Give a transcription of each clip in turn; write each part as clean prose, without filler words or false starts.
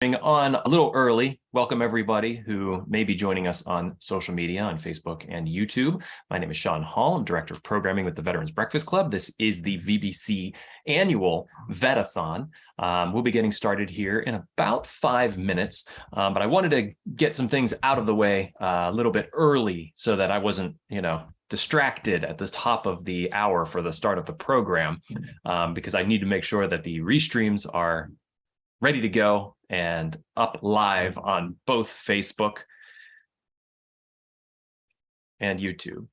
On a little early. Welcome everybody who may be joining us on social media on Facebook and YouTube. My name is Sean Hall. I'm Director of Programming with the Veterans Breakfast Club. This is the VBC annual Vetathon. We'll be getting started here in about 5 minutes, but I wanted to get some things out of the way a little bit early so that I wasn't, distracted at the top of the hour for the start of the program, because I need to make sure that the restreams are ready to go and up live on both Facebook and YouTube.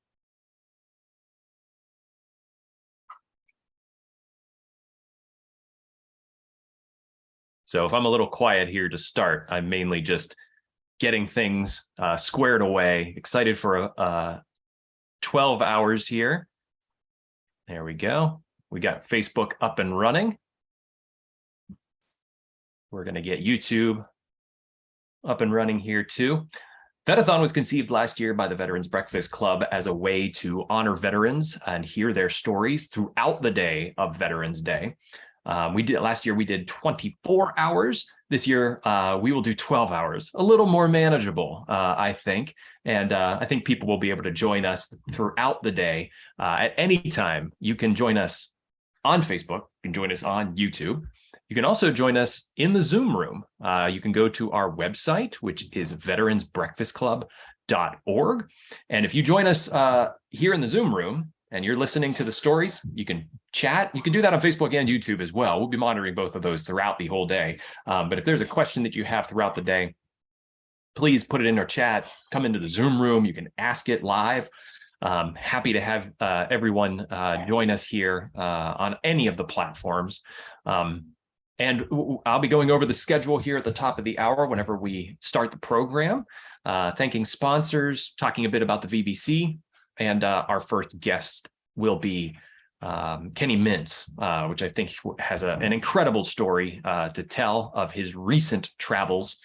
So if I'm a little quiet here to start, I'm mainly just getting things squared away, excited for 12 hours here. There we go. We got Facebook up and running. We're going to get YouTube up and running here too. Vetathon was conceived last year by the Veterans Breakfast Club as a way to honor veterans and hear their stories throughout the day of Veterans Day. Last year we did 24 hours. This year we will do 12 hours, a little more manageable, I think. And I think people will be able to join us throughout the day at any time. You can join us on Facebook. You can join us on YouTube. You can also join us in the Zoom room. You can go to our website, which is veteransbreakfastclub.org. And if you join us here in the Zoom room and you're listening to the stories, you can chat. You can do that on Facebook and YouTube as well. We'll be monitoring both of those throughout the whole day. But if there's a question that you have throughout the day, please put it in our chat. Come into the Zoom room. You can ask it live. Happy to have everyone join us here on any of the platforms. And I'll be going over the schedule here at the top of the hour whenever we start the program, thanking sponsors, talking a bit about the VBC, and our first guest will be Kenny Mintz, which I think has an incredible story to tell of his recent travels,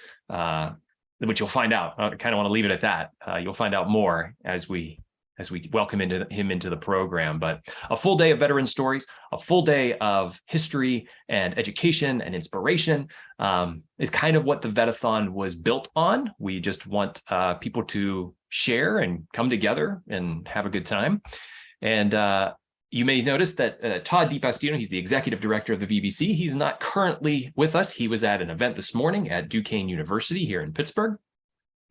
which you'll find out. I kind of want to leave it at that. You'll find out more as we welcome him into the program. But a full day of veteran stories, a full day of history and education and inspiration is kind of what the Vetathon was built on. We just want people to share and come together and have a good time. And you may notice that Todd DiPastino, he's the executive director of the VBC. He's not currently with us. He was at an event this morning at Duquesne University here in Pittsburgh.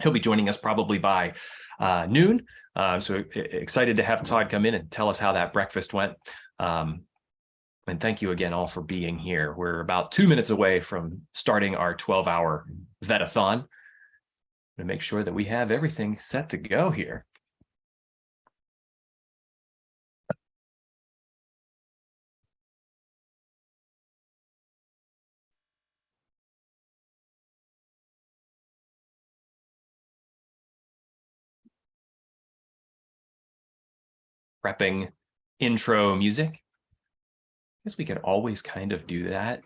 He'll be joining us probably by noon. So excited to have Todd come in and tell us how that breakfast went. And thank you again all for being here. We're about 2 minutes away from starting our 12-hour Vetathon. To make sure that we have everything set to go here. Prepping intro music. I guess we could always kind of do that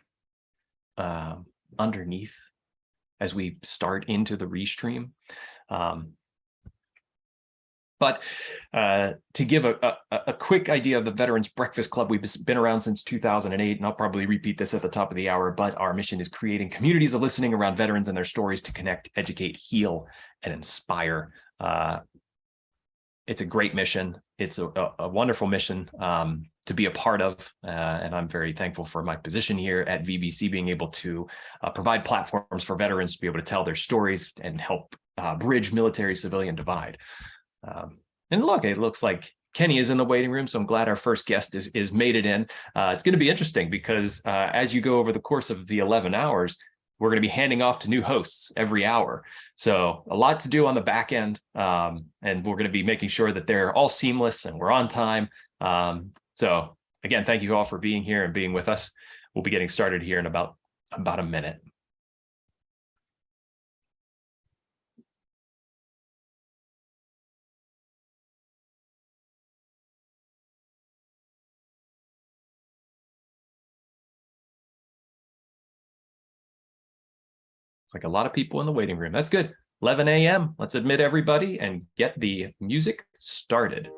underneath as we start into the restream. But to give a quick idea of the Veterans Breakfast Club, we've been around since 2008, and I'll probably repeat this at the top of the hour, but our mission is creating communities of listening around veterans and their stories to connect, educate, heal, and inspire. It's a great mission. It's a wonderful mission to be a part of, and I'm very thankful for my position here at VBC, being able to provide platforms for veterans to be able to tell their stories and help bridge military-civilian divide. And look, it looks like Kenny is in the waiting room, so I'm glad our first guest is made it in. It's going to be interesting because as you go over the course of the 11 hours, we're going to be handing off to new hosts every hour. So a lot to do on the back end. And we're going to be making sure that they're all seamless and we're on time. So again, thank you all for being here and being with us. We'll be getting started here in about a minute. It's like a lot of people in the waiting room. That's good. 11 a.m. Let's admit everybody and get the music started.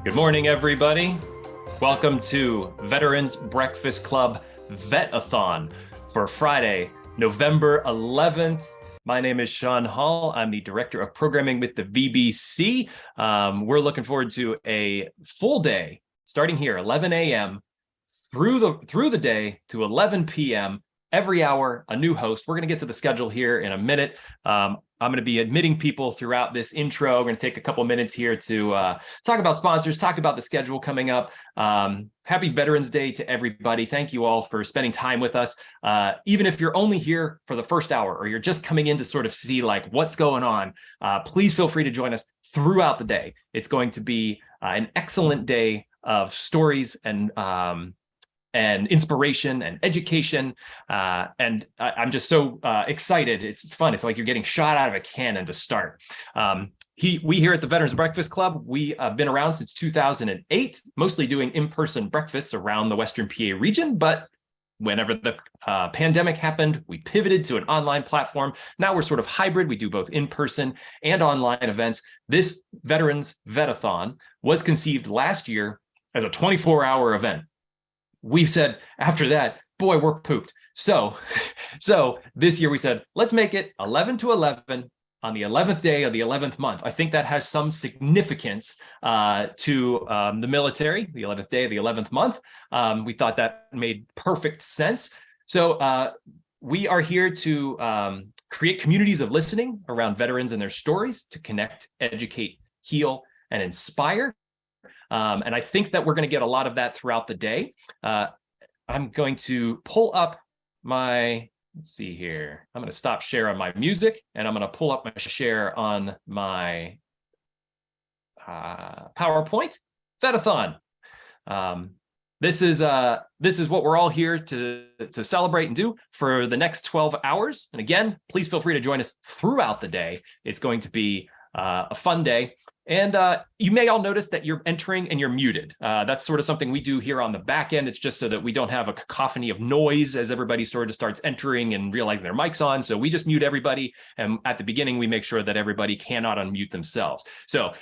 Good morning, everybody. Welcome to Veterans Breakfast Club Vet-a-thon for Friday, November 11th. My name is Sean Hall. I'm the Director of Programming with the VBC. We're looking forward to a full day starting here, 11 a.m. through the day to 11 p.m. Every hour, a new host. We're going to get to the schedule here in a minute. I'm going to be admitting people throughout this intro. We're going to take a couple minutes here to talk about sponsors, talk about the schedule coming up. Happy Veterans Day to everybody. Thank you all for spending time with us. Even if you're only here for the first hour or you're just coming in to sort of see like what's going on, please feel free to join us throughout the day. It's going to be an excellent day of stories and inspiration and education. And I'm just so excited. It's fun. It's like you're getting shot out of a cannon to start. We here at the Veterans Breakfast Club, we have been around since 2008, mostly doing in-person breakfasts around the Western PA region. But whenever the pandemic happened, we pivoted to an online platform. Now we're sort of hybrid. We do both in-person and online events. This Veterans Vet-a-thon was conceived last year as a 24-hour event. We've said after that, boy, we're pooped. So this year we said, let's make it 11 to 11 on the 11th day of the 11th month. I think that has some significance to the military, the 11th day of the 11th month. We thought that made perfect sense. So we are here to create communities of listening around veterans and their stories to connect, educate, heal, and inspire. And I think that we're going to get a lot of that throughout the day. I'm going to pull up let's see here. I'm going to stop share on my music, and I'm going to pull up my share on my PowerPoint. Vet-a-thon. This is what we're all here to celebrate and do for the next 12 hours. And again, please feel free to join us throughout the day. It's going to be a fun day. And you may all notice that you're entering and you're muted. That's sort of something we do here on the back end. It's just so that we don't have a cacophony of noise as everybody sort of starts entering and realizing their mic's on. So we just mute everybody. And at the beginning, we make sure that everybody cannot unmute themselves. So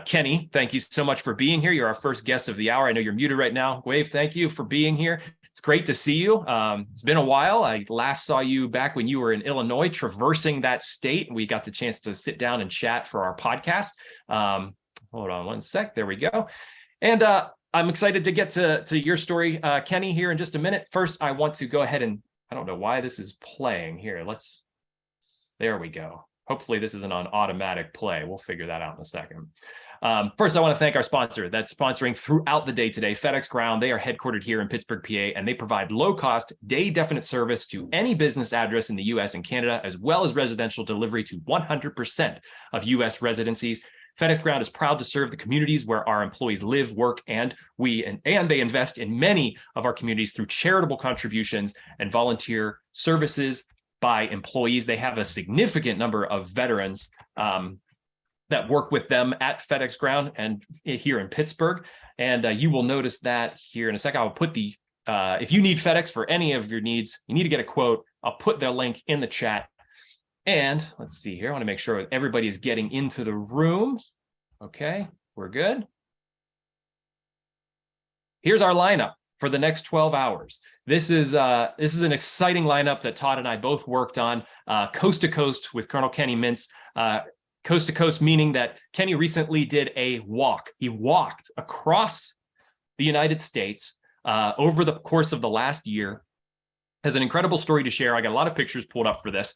Kenny, thank you so much for being here. You're our first guest of the hour. I know you're muted right now. Wave, thank you for being here. It's great to see you. It's been a while. I last saw you back when you were in Illinois, traversing that state. We got the chance to sit down and chat for our podcast. Hold on one sec. There we go. And I'm excited to get to your story, Kenny, here in just a minute. First, I want to go ahead and I don't know why this is playing here. There we go. Hopefully this isn't on automatic play. We'll figure that out in a second. First, I want to thank our sponsor that's sponsoring throughout the day today, FedEx Ground. They are headquartered here in Pittsburgh, PA, and they provide low-cost, day-definite service to any business address in the U.S. and Canada, as well as residential delivery to 100% of U.S. residencies. FedEx Ground is proud to serve the communities where our employees live, work, and they invest in many of our communities through charitable contributions and volunteer services by employees. They have a significant number of veterans that work with them at FedEx Ground and here in Pittsburgh. And you will notice that here in a second. I'll put if you need FedEx for any of your needs, you need to get a quote. I'll put their link in the chat. And let's see here. I want to make sure everybody is getting into the room. Okay, we're good. Here's our lineup for the next 12 hours. This is an exciting lineup that Todd and I both worked on, coast to coast with Colonel Kenny Mintz. Coast to coast, meaning that Kenny recently did a walk. He walked across the United States over the course of the last year. Has an incredible story to share. I got a lot of pictures pulled up for this.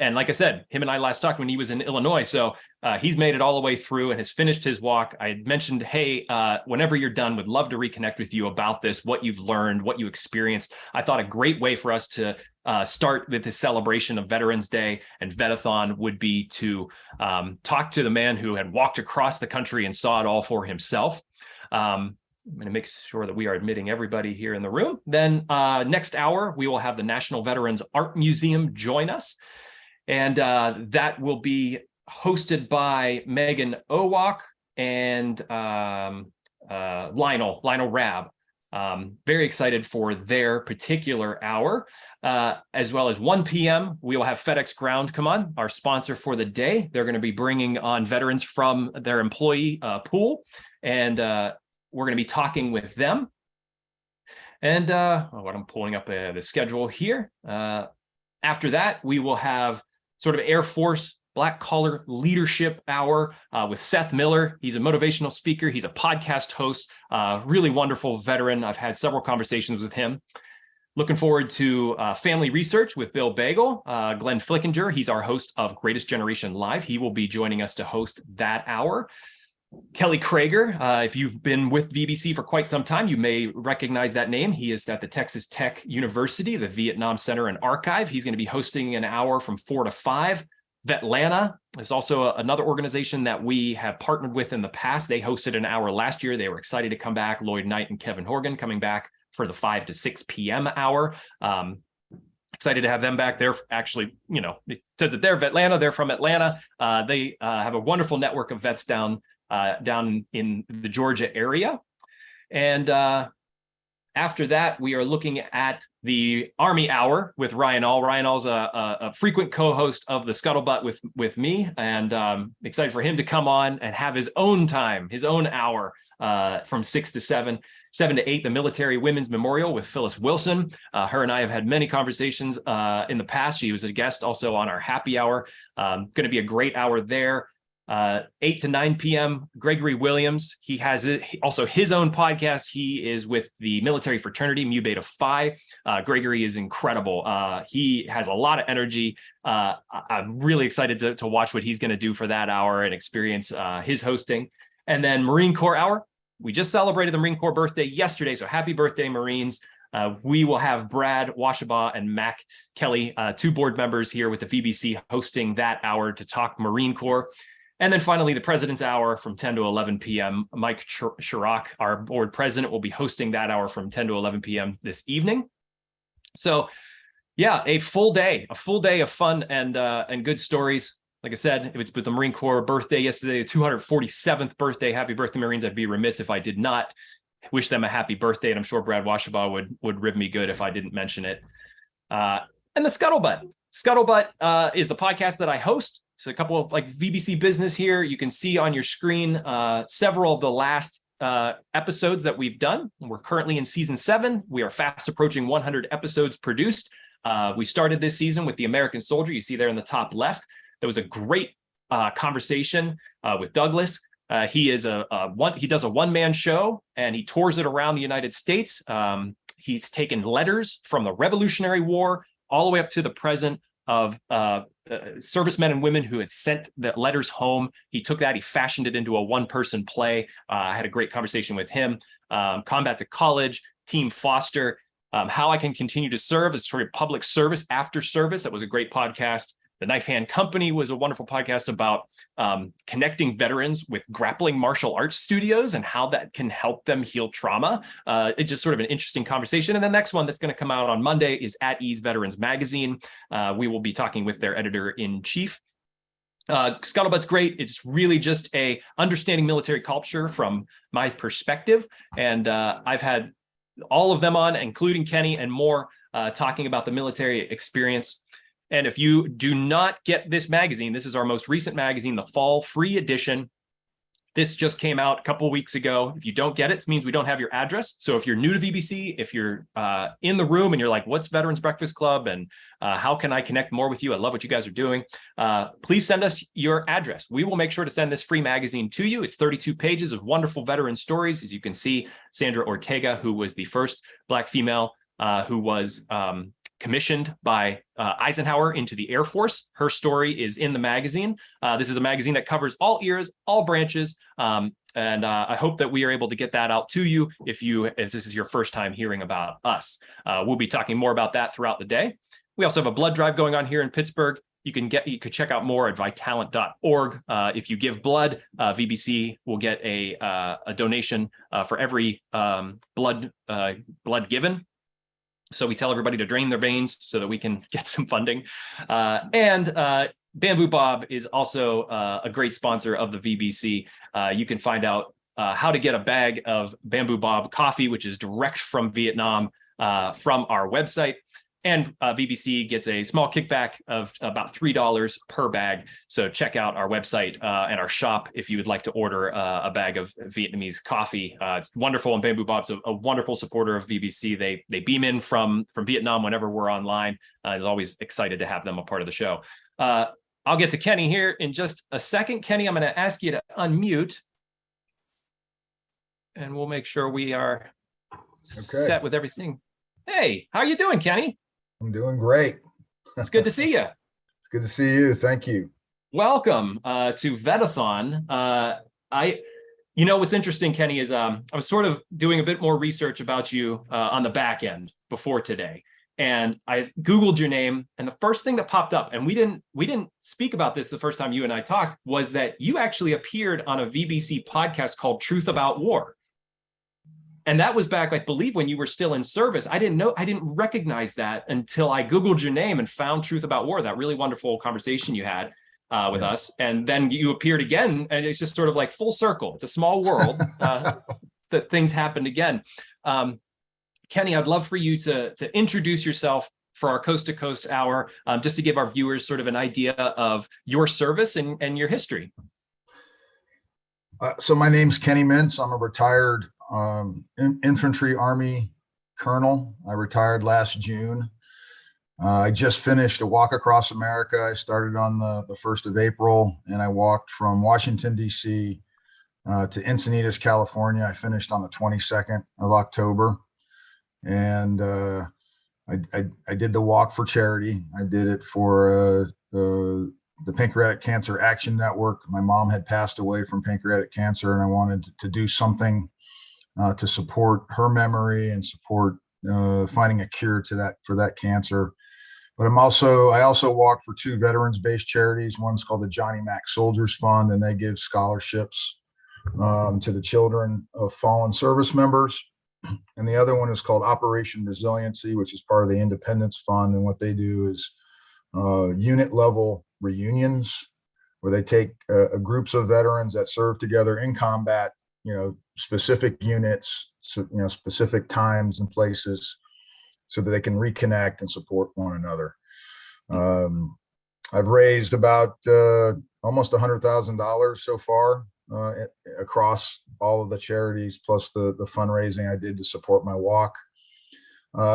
And like I said, him and I last talked when he was in Illinois. So he's made it all the way through and has finished his walk. I had mentioned, hey, whenever you're done, would love to reconnect with you about this, what you've learned, what you experienced. I thought a great way for us to start with this celebration of Veterans Day and Vet-a-thon would be to talk to the man who had walked across the country and saw it all for himself. I'm going to make sure that we are admitting everybody here in the room. Then next hour, we will have the National Veterans Art Museum join us. And that will be hosted by Megan Owak and Lionel Rabb. Very excited for their particular hour. As well as 1 p.m., we will have FedEx Ground come on, our sponsor for the day. They're going to be bringing on veterans from their employee pool. and we're going to be talking with them. And what I'm pulling up the schedule here. After that, we will have sort of Air Force Black Collar Leadership Hour with Seth Miller. He's a motivational speaker. He's a podcast host, really wonderful veteran. I've had several conversations with him. Looking forward to Family Research with Bill Bagel. Glenn Flickinger, he's our host of Greatest Generation Live. He will be joining us to host that hour. Kelly Krager, if you've been with VBC for quite some time, you may recognize that name. He is at the Texas Tech University, the Vietnam Center and Archive. He's going to be hosting an hour from 4 to 5. Vetlanta is also another organization that we have partnered with in the past. They hosted an hour last year. They were excited to come back. Lloyd Knight and Kevin Horgan coming back for the 5 to 6 p.m. hour. Excited to have them back. They're actually, it says that they're Vetlanta. They're from Atlanta. They have a wonderful network of vets down in the Georgia area. And after that, we are looking at the Army Hour with Ryan All. Ryan All's a frequent co-host of the Scuttlebutt with me, and excited for him to come on and have his own time, his own hour from 6 to 7. 7 to 8, the Military Women's Memorial with Phyllis Wilson. Her and I have had many conversations in the past. She was a guest also on our happy hour. Going to be a great hour there. 8 to 9 p.m., Gregory Williams. He has also his own podcast. He is with the military fraternity, Mu Beta Phi. Gregory is incredible. He has a lot of energy. I'm really excited to watch what he's going to do for that hour and experience his hosting. And then Marine Corps Hour. We just celebrated the Marine Corps birthday yesterday, so happy birthday, Marines. We will have Brad Washabaugh and Mac Kelly, 2 board members here with the VBC hosting that hour to talk Marine Corps. And then finally, the President's Hour from 10 to 11 p.m. Mike Chirac, our board president, will be hosting that hour from 10 to 11 p.m. this evening. So yeah, a full day of fun and good stories. Like I said, it's with the Marine Corps birthday yesterday, the 247th birthday. Happy birthday, Marines. I'd be remiss if I did not wish them a happy birthday. And I'm sure Brad Washabaugh would rib me good if I didn't mention it. And the Scuttlebutt. Scuttlebutt is the podcast that I host. So a couple of VBC business here. You can see on your screen several of the last episodes that we've done. We're currently in season 7. We are fast approaching 100 episodes produced. We started this season with the American Soldier. You see there in the top left. There was a great conversation with Douglas. He does a one-man show, and he tours it around the United States. He's taken letters from the Revolutionary War all the way up to the present of servicemen and women who had sent the letters home. He took that, he fashioned it into a one-person play. I had a great conversation with him. Combat to College, Team Foster, How I Can Continue to Serve, it's sort of public service after service. That was a great podcast. The Knife Hand Company was a wonderful podcast about connecting veterans with grappling martial arts studios and how that can help them heal trauma. It's just sort of an interesting conversation. And the next one that's going to come out on Monday is At Ease Veterans Magazine. We will be talking with their editor-in-chief. Scuttlebutt's great. It's really just a understanding military culture from my perspective. And I've had all of them on, including Kenny and more, talking about the military experience. And if you do not get this magazine, this is our most recent magazine, the fall free edition. This just came out a couple of weeks ago. If you don't get it, it means we don't have your address. So if you're new to VBC, if you're in the room and you're like, what's Veterans Breakfast Club? And how can I connect more with you? I love what you guys are doing. Please send us your address. We will make sure to send this free magazine to you. It's 32 pages of wonderful veteran stories. As you can see, Sandra Ortega, who was the first Black female who was commissioned by Eisenhower into the Air Force. Her story is in the magazine. This is a magazine that covers all ears, all branches, and I hope that we are able to get that out to you as this is your first time hearing about us. We'll be talking more about that throughout the day. We also have a blood drive going on here in Pittsburgh. You could check out more at Vitalant.org. If you give blood, VBC will get a donation for every blood given. So we tell everybody to drain their veins so that we can get some funding. And Bamboo Bob is also a great sponsor of the VBC. You can find out how to get a bag of Bamboo Bob coffee, which is direct from Vietnam, from our website. And VBC gets a small kickback of about $3 per bag. So check out our website and our shop if you would like to order a bag of Vietnamese coffee. It's wonderful, and Bamboo Bob's a wonderful supporter of VBC. They beam in from Vietnam whenever we're online. It's always excited to have them a part of the show. I'll get to Kenny here in just a second. Kenny, I'm going to ask you to unmute, and we'll make sure we are set with everything. Hey, how are you doing, Kenny? I'm doing great. It's good to see you. It's good to see you. Thank you. Welcome to Vetathon. What's interesting, Kenny, is I was sort of doing a bit more research about you on the back end before today, and I Googled your name, and the first thing that popped up, and we didn't speak about this the first time you and I talked, was that you actually appeared on a VBC podcast called Truth About War. And that was back, I believe, when you were still in service. I didn't recognize that until I Googled your name and found Truth About War, that really wonderful conversation you had with us. And then you appeared again, and it's just sort of like full circle. It's a small world that things happened again. Kenny, I'd love for you to introduce yourself for our Coast to Coast hour, just to give our viewers sort of an idea of your service and your history. So my name's Kenny Mintz. I'm a retired infantry Army colonel. I retired last June. I just finished a walk across America. I started on the 1st of April, and I walked from Washington, D.C. To Encinitas, California. I finished on the 22nd of October. And I did the walk for charity. I did it for the Pancreatic Cancer Action Network. My mom had passed away from pancreatic cancer, and I wanted to do something to support her memory and support finding a cure for that cancer. But I also walk for 2 veterans-based charities. One's called the Johnny Mack Soldiers Fund, and they give scholarships to the children of fallen service members. And the other one is called Operation Resiliency, which is part of the Independence Fund. And what they do is unit level reunions, where they take groups of veterans that serve together in combat, specific units, specific times and places, so that they can reconnect and support one another. I've raised about almost $100,000 so far across all of the charities, plus the fundraising I did to support my walk.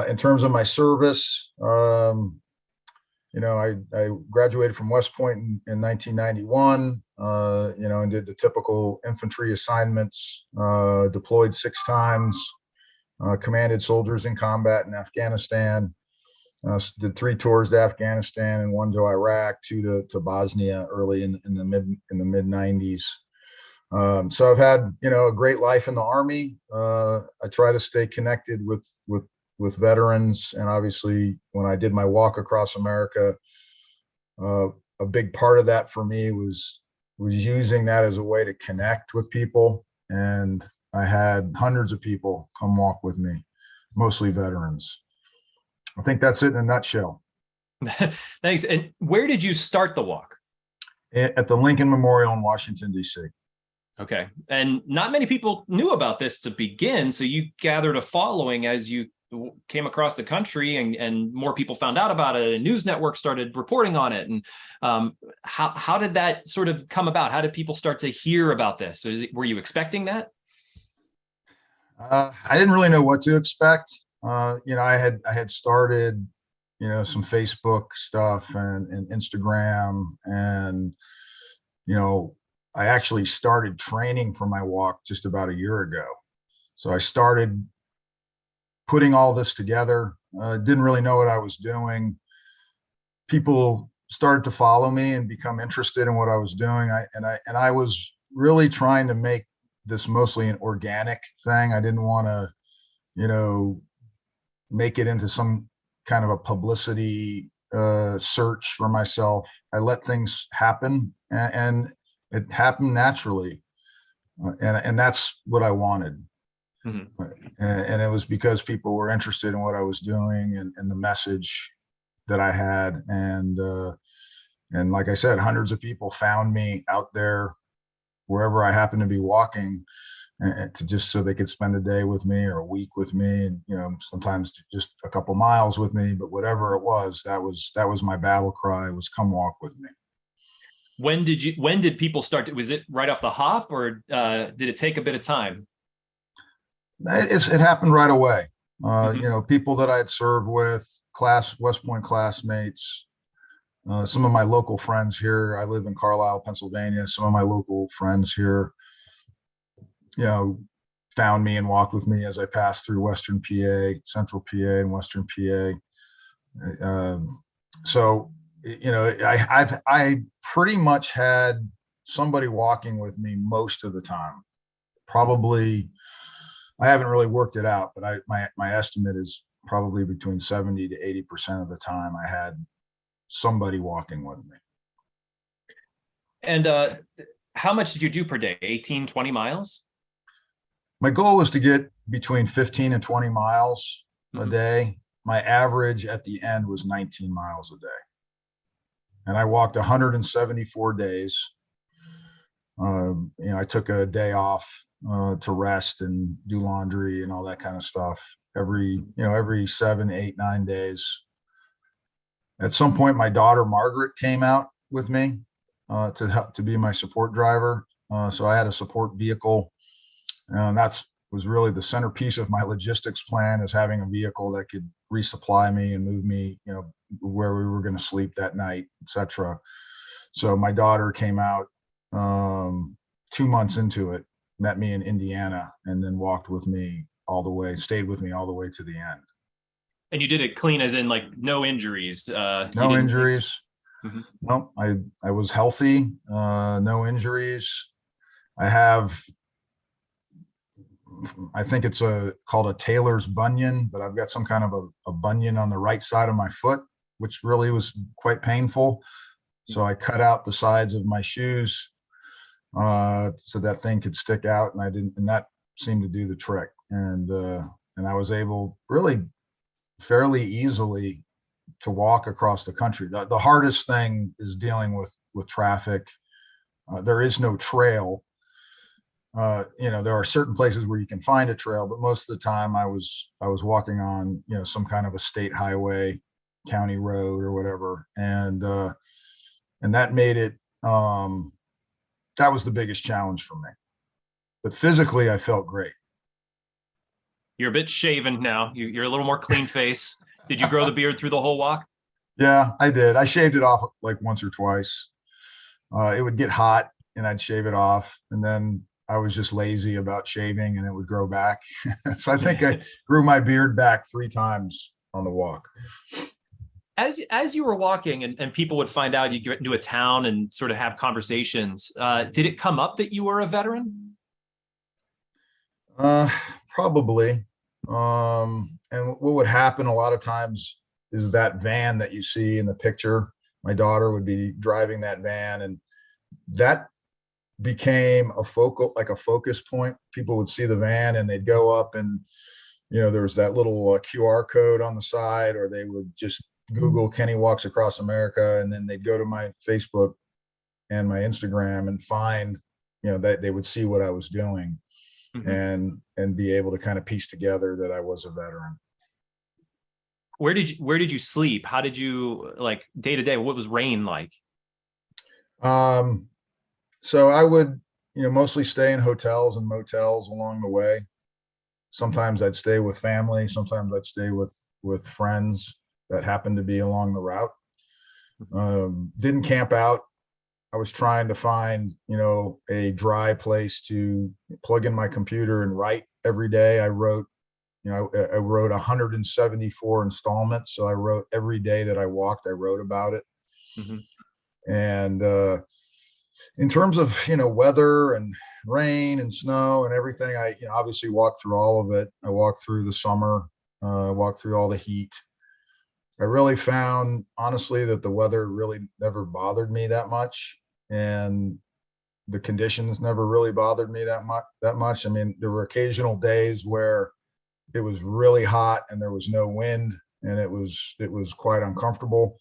In terms of my service, I graduated from West Point in 1991, and did the typical infantry assignments, deployed 6 times, commanded soldiers in combat in Afghanistan, did 3 tours to Afghanistan and 1 to Iraq, 2 to Bosnia early in the mid 90s. So I've had, a great life in the Army. I try to stay connected with veterans. And obviously, when I did my walk across America, a big part of that for me was using that as a way to connect with people. And I had hundreds of people come walk with me, mostly veterans. I think that's it in a nutshell. Thanks. And where did you start the walk? At the Lincoln Memorial in Washington, D.C. Okay. And not many people knew about this to begin. So you gathered a following as you came across the country, and more people found out about it, and news networks started reporting on it. And how did that sort of come about? How did people start to hear about this? Were you expecting that? I didn't really know what to expect. I had started, some Facebook stuff and Instagram, and, I actually started training for my walk just about a year ago. So I started putting all this together. Didn't really know what I was doing. People started to follow me and become interested in what I was doing. I was really trying to make this mostly an organic thing. I didn't want to, make it into some kind of a publicity search for myself. I let things happen, and it happened naturally, and that's what I wanted. Mm-hmm. And it was because people were interested in what I was doing and the message that I had. And like I said, hundreds of people found me out there wherever I happened to be walking. and to just so they could spend a day with me or a week with me, and sometimes just a couple miles with me. But whatever it was, that was my battle cry, was come walk with me. When did people start was it right off the hop, or did it take a bit of time? It happened right away. Mhm. People that I had served with, West Point classmates, some of my local friends here. I live in Carlisle, Pennsylvania. Some of my local friends here, you know, found me and walked with me as I passed through Western PA, Central PA, and Western PA. So, I pretty much had somebody walking with me most of the time. Probably, I haven't really worked it out, but my estimate is probably between 70 to 80% of the time I had somebody walking with me. And how much did you do per day? 18, 20 miles? My goal was to get between 15 and 20 miles a Mhm. day. My average at the end was 19 miles a day. And I walked 174 days. I took a day off to rest and do laundry and all that kind of stuff every 7, 8, 9 days. At some point, my daughter Margaret came out with me to be my support driver. So I had a support vehicle, and that's was really the centerpiece of my logistics plan, is having a vehicle that could resupply me and move me, where we were going to sleep that night, etc. So my daughter came out 2 months into it, met me in Indiana, and then walked with me all the way, stayed with me all the way to the end. And you did it clean, as in like no injuries. You No didn't. injuries. Mhm. No, I was healthy. No injuries. I have, I think it's called a Taylor's bunion, but I've got some kind of a bunion on the right side of my foot, which really was quite painful. So I cut out the sides of my shoes so that thing could stick out, and I didn't, and that seemed to do the trick. And I was able really fairly easily to walk across the country. The hardest thing is dealing with traffic. There is no trail. There are certain places where you can find a trail, but most of the time I was walking on some kind of a state highway, county road, or whatever, and that made it. That was the biggest challenge for me. But physically, I felt great. You're a bit shaven now. You're a little more clean face. Did you grow the beard through the whole walk? Yeah, I did. I shaved it off like once or twice. It would get hot and I'd shave it off. And then I was just lazy about shaving and it would grow back. So I think I grew my beard back 3 times on the walk. As you were walking, and people would find out, you get into a town and sort of have conversations, did it come up that you were a veteran? Uh, Probably. And what would happen a lot of times is that van that you see in the picture, my daughter would be driving that van, and that became like a focus point. People would see the van and they'd go up, and there was that little QR code on the side, or they would just Google Kenny Walks Across America, and then they'd go to my Facebook and my Instagram and find, that they would see what I was doing, Mhm. and be able to kind of piece together that I was a veteran. Where did you sleep? How did you, like, day to day? What was rain like? Um, so I would, mostly stay in hotels and motels along the way. Sometimes I'd stay with family. Sometimes I'd stay with friends that happened to be along the route. Didn't camp out. I was trying to find, a dry place to plug in my computer and write every day. I wrote 174 installments. So I wrote every day that I walked, I wrote about it. Mhm. And in terms of, weather and rain and snow and everything, I obviously walked through all of it. I walked through the summer, walked through all the heat. I really found, honestly, that the weather really never bothered me that much, and the conditions never really bothered me that much. I mean, there were occasional days where it was really hot and there was no wind, and it was quite uncomfortable.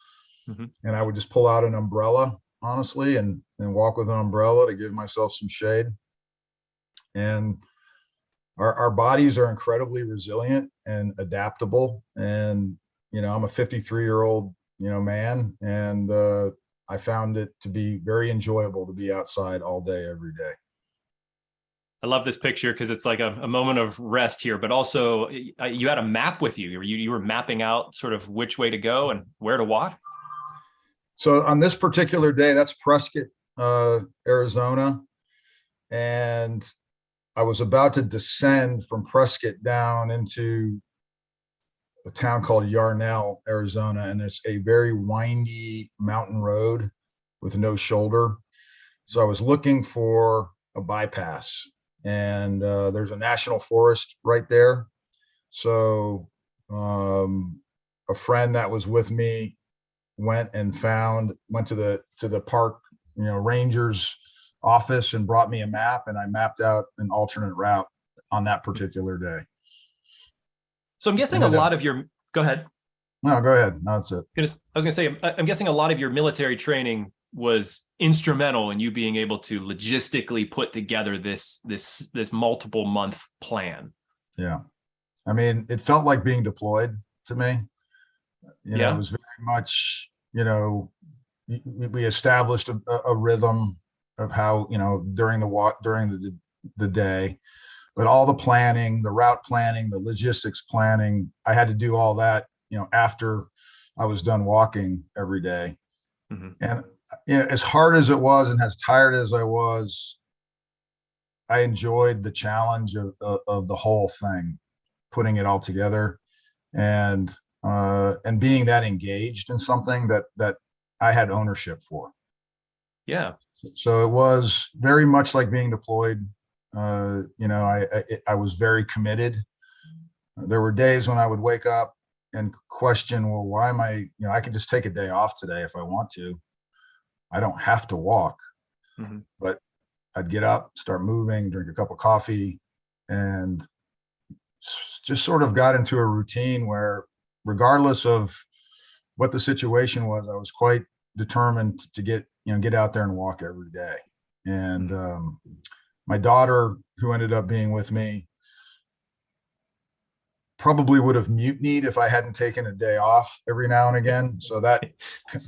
Mhm. And I would just pull out an umbrella, honestly, and walk with an umbrella to give myself some shade. And our bodies are incredibly resilient and adaptable. And, I'm a 53-year-old, man, and I found it to be very enjoyable to be outside all day, every day. I love this picture because it's like a moment of rest here, but also you had a map with you. You were mapping out sort of which way to go and where to walk. So on this particular day, that's Prescott, Arizona. And I was about to descend from Prescott down into a town called Yarnell, Arizona. And it's a very windy mountain road with no shoulder. So I was looking for a bypass, and there's a national forest right there. So a friend that was with me went to the park, ranger's office, and brought me a map, and I mapped out an alternate route on that particular day. So I'm guessing a lot of your, go ahead. No, go ahead. No, that's it. I was going to say, I'm guessing a lot of your military training was instrumental in you being able to logistically put together this multiple month plan. Yeah. I mean, it felt like being deployed to me. It was very much, we established a rhythm of how, during the day, but all the planning, the route planning, the logistics planning, I had to do all that, after I was done walking every day. Mm-hmm. And as hard as it was and as tired as I was, I enjoyed the challenge of the whole thing, putting it all together, and being that engaged in something that I had ownership for. Yeah. So it was very much like being deployed. I was very committed. There were days when I would wake up and question, well, why am I, I could just take a day off today if I want to. I don't have to walk. Mm-hmm. But I'd get up, start moving, drink a cup of coffee, and just sort of got into a routine where, regardless of what the situation was, I was quite determined to get out there and walk every day. And my daughter, who ended up being with me, probably would have mutinied if I hadn't taken a day off every now and again. So that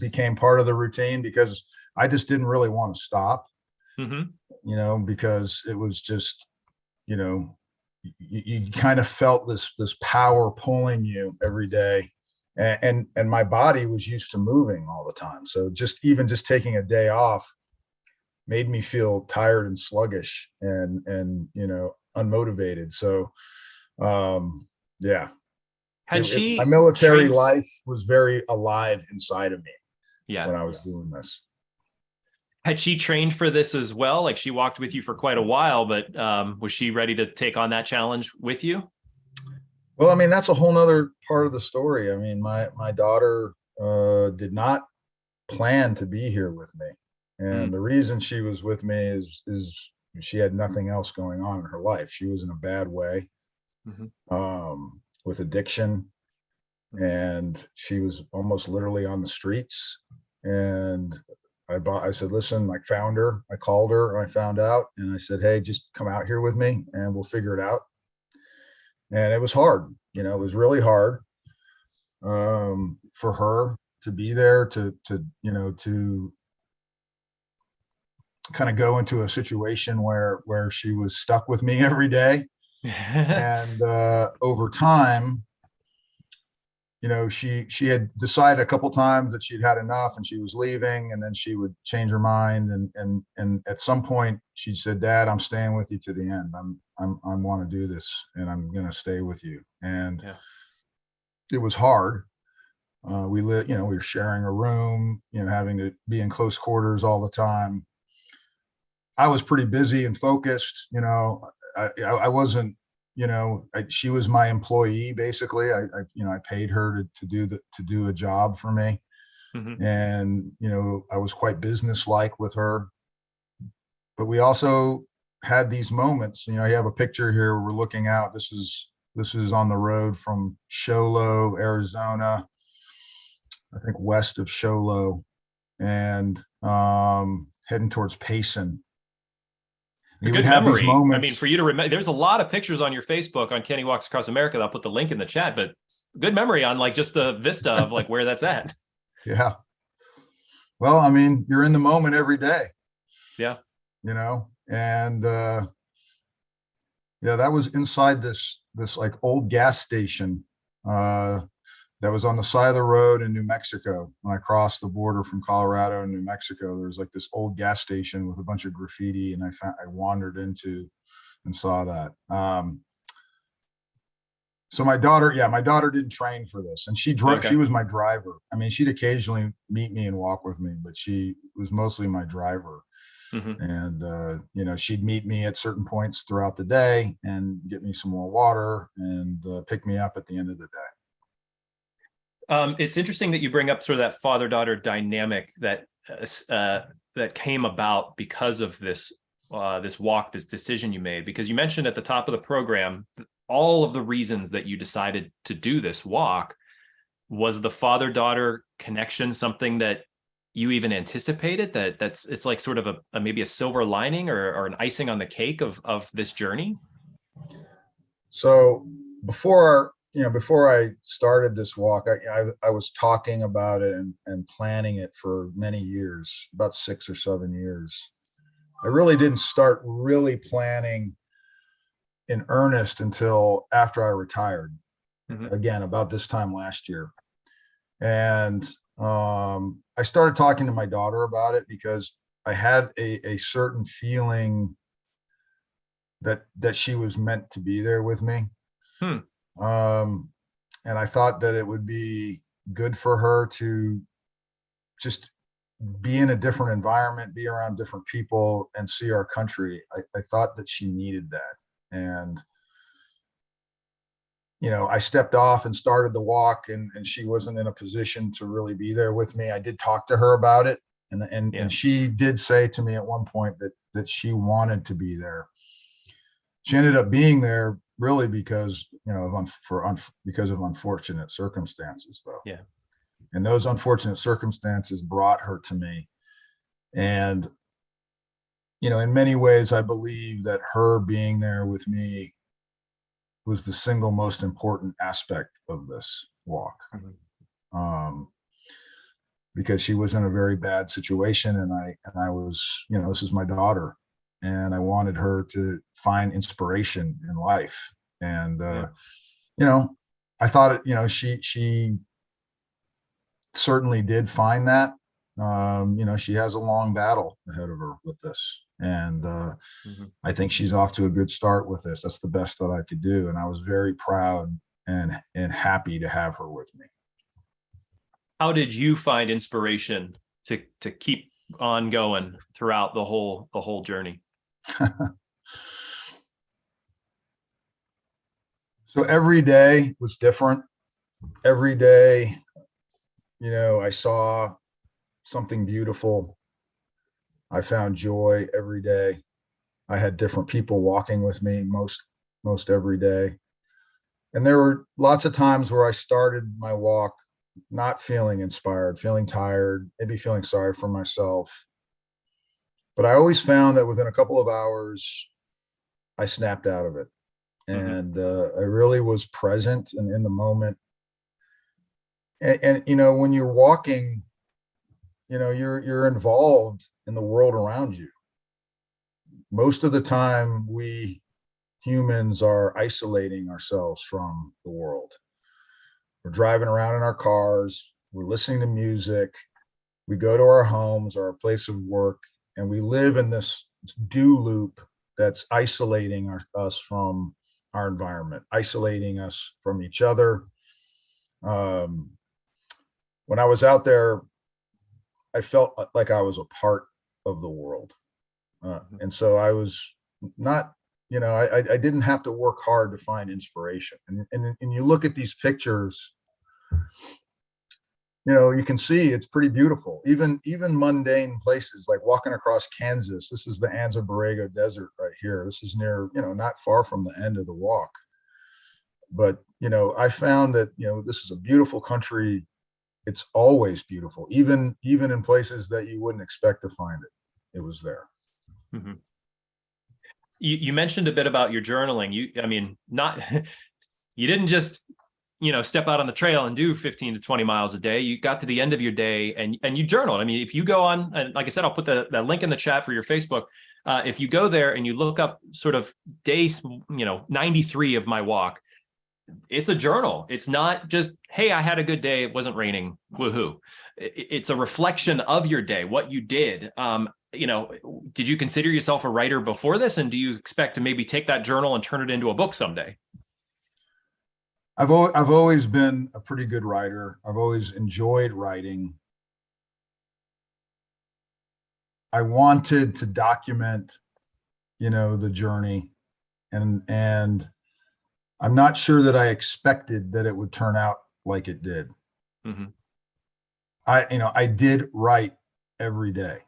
became part of the routine, because I just didn't really want to stop, because it was just, you kind of felt this power pulling you every day. And my body was used to moving all the time. So just taking a day off made me feel tired and sluggish and unmotivated. So, yeah. My military life was very alive inside of me when I was doing this. Had she trained for this as well? Like, she walked with you for quite a while, but was she ready to take on that challenge with you? Well, I mean, that's a whole nother part of the story. I mean, my daughter did not plan to be here with me. And the reason she was with me is she had nothing else going on in her life. She was in a bad way, with addiction, and she was almost literally on the streets. And I said, listen, I found her. I called her, and I found out, and I said, hey, just come out here with me and we'll figure it out. And it was hard. It was really hard for her to be there, to kind of go into a situation where she was stuck with me every day. And over time, she had decided a couple times that she'd had enough and she was leaving, and then she would change her mind. And at some point she said, Dad, I'm staying with you to the end. I want to do this, and I'm going to stay with you. And it was hard. We were sharing a room, having to be in close quarters all the time. I was pretty busy and focused. I wasn't, she was my employee, basically. I paid her to do a job for me. And, I was quite businesslike with her. But we also had these moments. You have a picture here where we're looking out. This is on the road from Show Low, Arizona, I think west of Show Low, and heading towards Payson. A You would good have these memory. I mean, moments. for you to remember, there's a lot of pictures on your Facebook on Kenny Walks Across America. I'll put the link in the chat, but good memory on like just the vista of like where that's at. Yeah. Well, I mean, you're in the moment every day, Yeah. and yeah, that was inside this like old gas station uh, that was on the side of the road in New Mexico. When I crossed the border from Colorado and New Mexico, there was like this old gas station with a bunch of graffiti, and I wandered into and saw that. So my daughter didn't train for this, and Okay. she was my driver. I mean, she'd occasionally meet me and walk with me, but she was mostly my driver. Mm-hmm. And she'd meet me at certain points throughout the day and get me some more water and pick me up at the end of the day. It's interesting that you bring up sort of that father-daughter dynamic that came about because of this walk, this decision you made, because you mentioned at the top of the program all of the reasons that you decided to do this walk. Was the father-daughter connection something that you even anticipated, it's like sort of a maybe a silver lining or an icing on the cake of this journey? So before I started this walk, I was talking about it and planning it for many years, about 6 or 7 years. I really didn't start really planning in earnest until after I retired, Mm-hmm. again, about this time last year. And I started talking to my daughter about it because I had a certain feeling that she was meant to be there with me. Hmm. And I thought that it would be good for her to just be in a different environment, be around different people, and see our country. I thought that she needed that. And I stepped off and started the walk, and she wasn't in a position to really be there with me. I did talk to her about it, and she did say to me at one point that she wanted to be there. She ended up being there really because because of unfortunate circumstances, though. Yeah. And those unfortunate circumstances brought her to me. And in many ways, I believe that her being there with me was the single most important aspect of this walk. Mm-hmm. Because she was in a very bad situation, and I was, this is my daughter, and I wanted her to find inspiration in life. And I thought she certainly did find that. She has a long battle ahead of her with this, and mm-hmm. I think she's off to a good start with this. That's the best that I could do, and I was very proud and happy to have her with me. How did you find inspiration to keep on going throughout the whole journey? So every day was different. Every day, I saw something beautiful. I found joy every day. I had different people walking with me most every day. And there were lots of times where I started my walk not feeling inspired, feeling tired, maybe feeling sorry for myself. But I always found that within a couple of hours, I snapped out of it. And I really was present and in the moment. And when you're walking, you're involved in the world around you. Most of the time, we humans are isolating ourselves from the world. We're driving around in our cars, we're listening to music, we go to our homes or our place of work, and we live in this do loop that's isolating us from our environment, isolating us from each other. When I was out there, I felt like I was a part of the world. And so I was not, I didn't have to work hard to find inspiration. And you look at these pictures, you can see it's pretty beautiful. Even mundane places like walking across Kansas. This is the Anza Borrego Desert right here. This is near, not far from the end of the walk. But, I found that, this is a beautiful country. It's always beautiful, even in places that you wouldn't expect to find it. It was there. Mm-hmm. You mentioned a bit about your journaling. I mean, not, you didn't just, step out on the trail and do 15 to 20 miles a day. You got to the end of your day and you journaled. I mean, if you go on, and like I said, I'll put the link in the chat for your Facebook. If you go there and you look up sort of days, 93 of my walk, it's a journal. It's not just, hey, I had a good day, it wasn't raining, woohoo. It's a reflection of your day, what you did. Did you consider yourself a writer before this? And do you expect to maybe take that journal and turn it into a book someday? I've always been a pretty good writer. I've always enjoyed writing. I wanted to document, the journey, and I'm not sure that I expected that it would turn out like it did. Mm-hmm. I did write every day,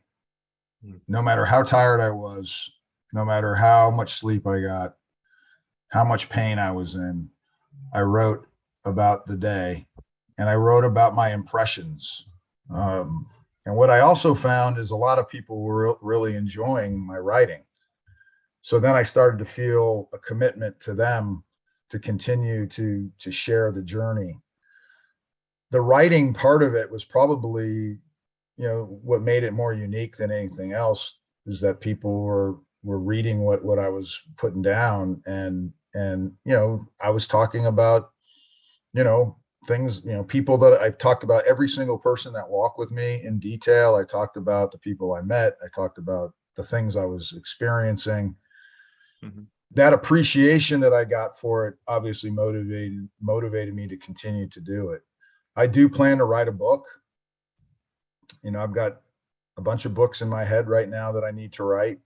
no matter how tired I was, no matter how much sleep I got, how much pain I was in. I wrote about the day, and I wrote about my impressions. And what I also found is a lot of people were really enjoying my writing. So then I started to feel a commitment to them to continue to share the journey. The writing part of it was probably, what made it more unique than anything else is that people were reading what I was putting down, and I was talking about, things, people that I've talked about, every single person that walked with me in detail. I talked about the people I met. I talked about the things I was experiencing. Mm-hmm. That appreciation that I got for it obviously motivated me to continue to do it. I do plan to write a book. I've got a bunch of books in my head right now that I need to write.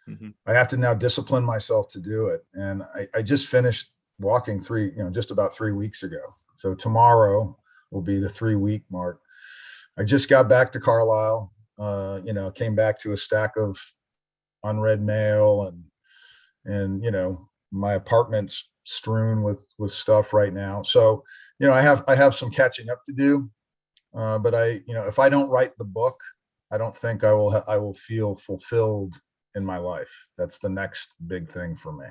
Mm-hmm. I have to now discipline myself to do it. And I just finished walking just about 3 weeks ago. So tomorrow will be the 3-week mark. I just got back to Carlisle, came back to a stack of unread mail, and my apartment's strewn with stuff right now. So, I have some catching up to do. But if I don't write the book, I don't think I will feel fulfilled in my life. That's the next big thing for me.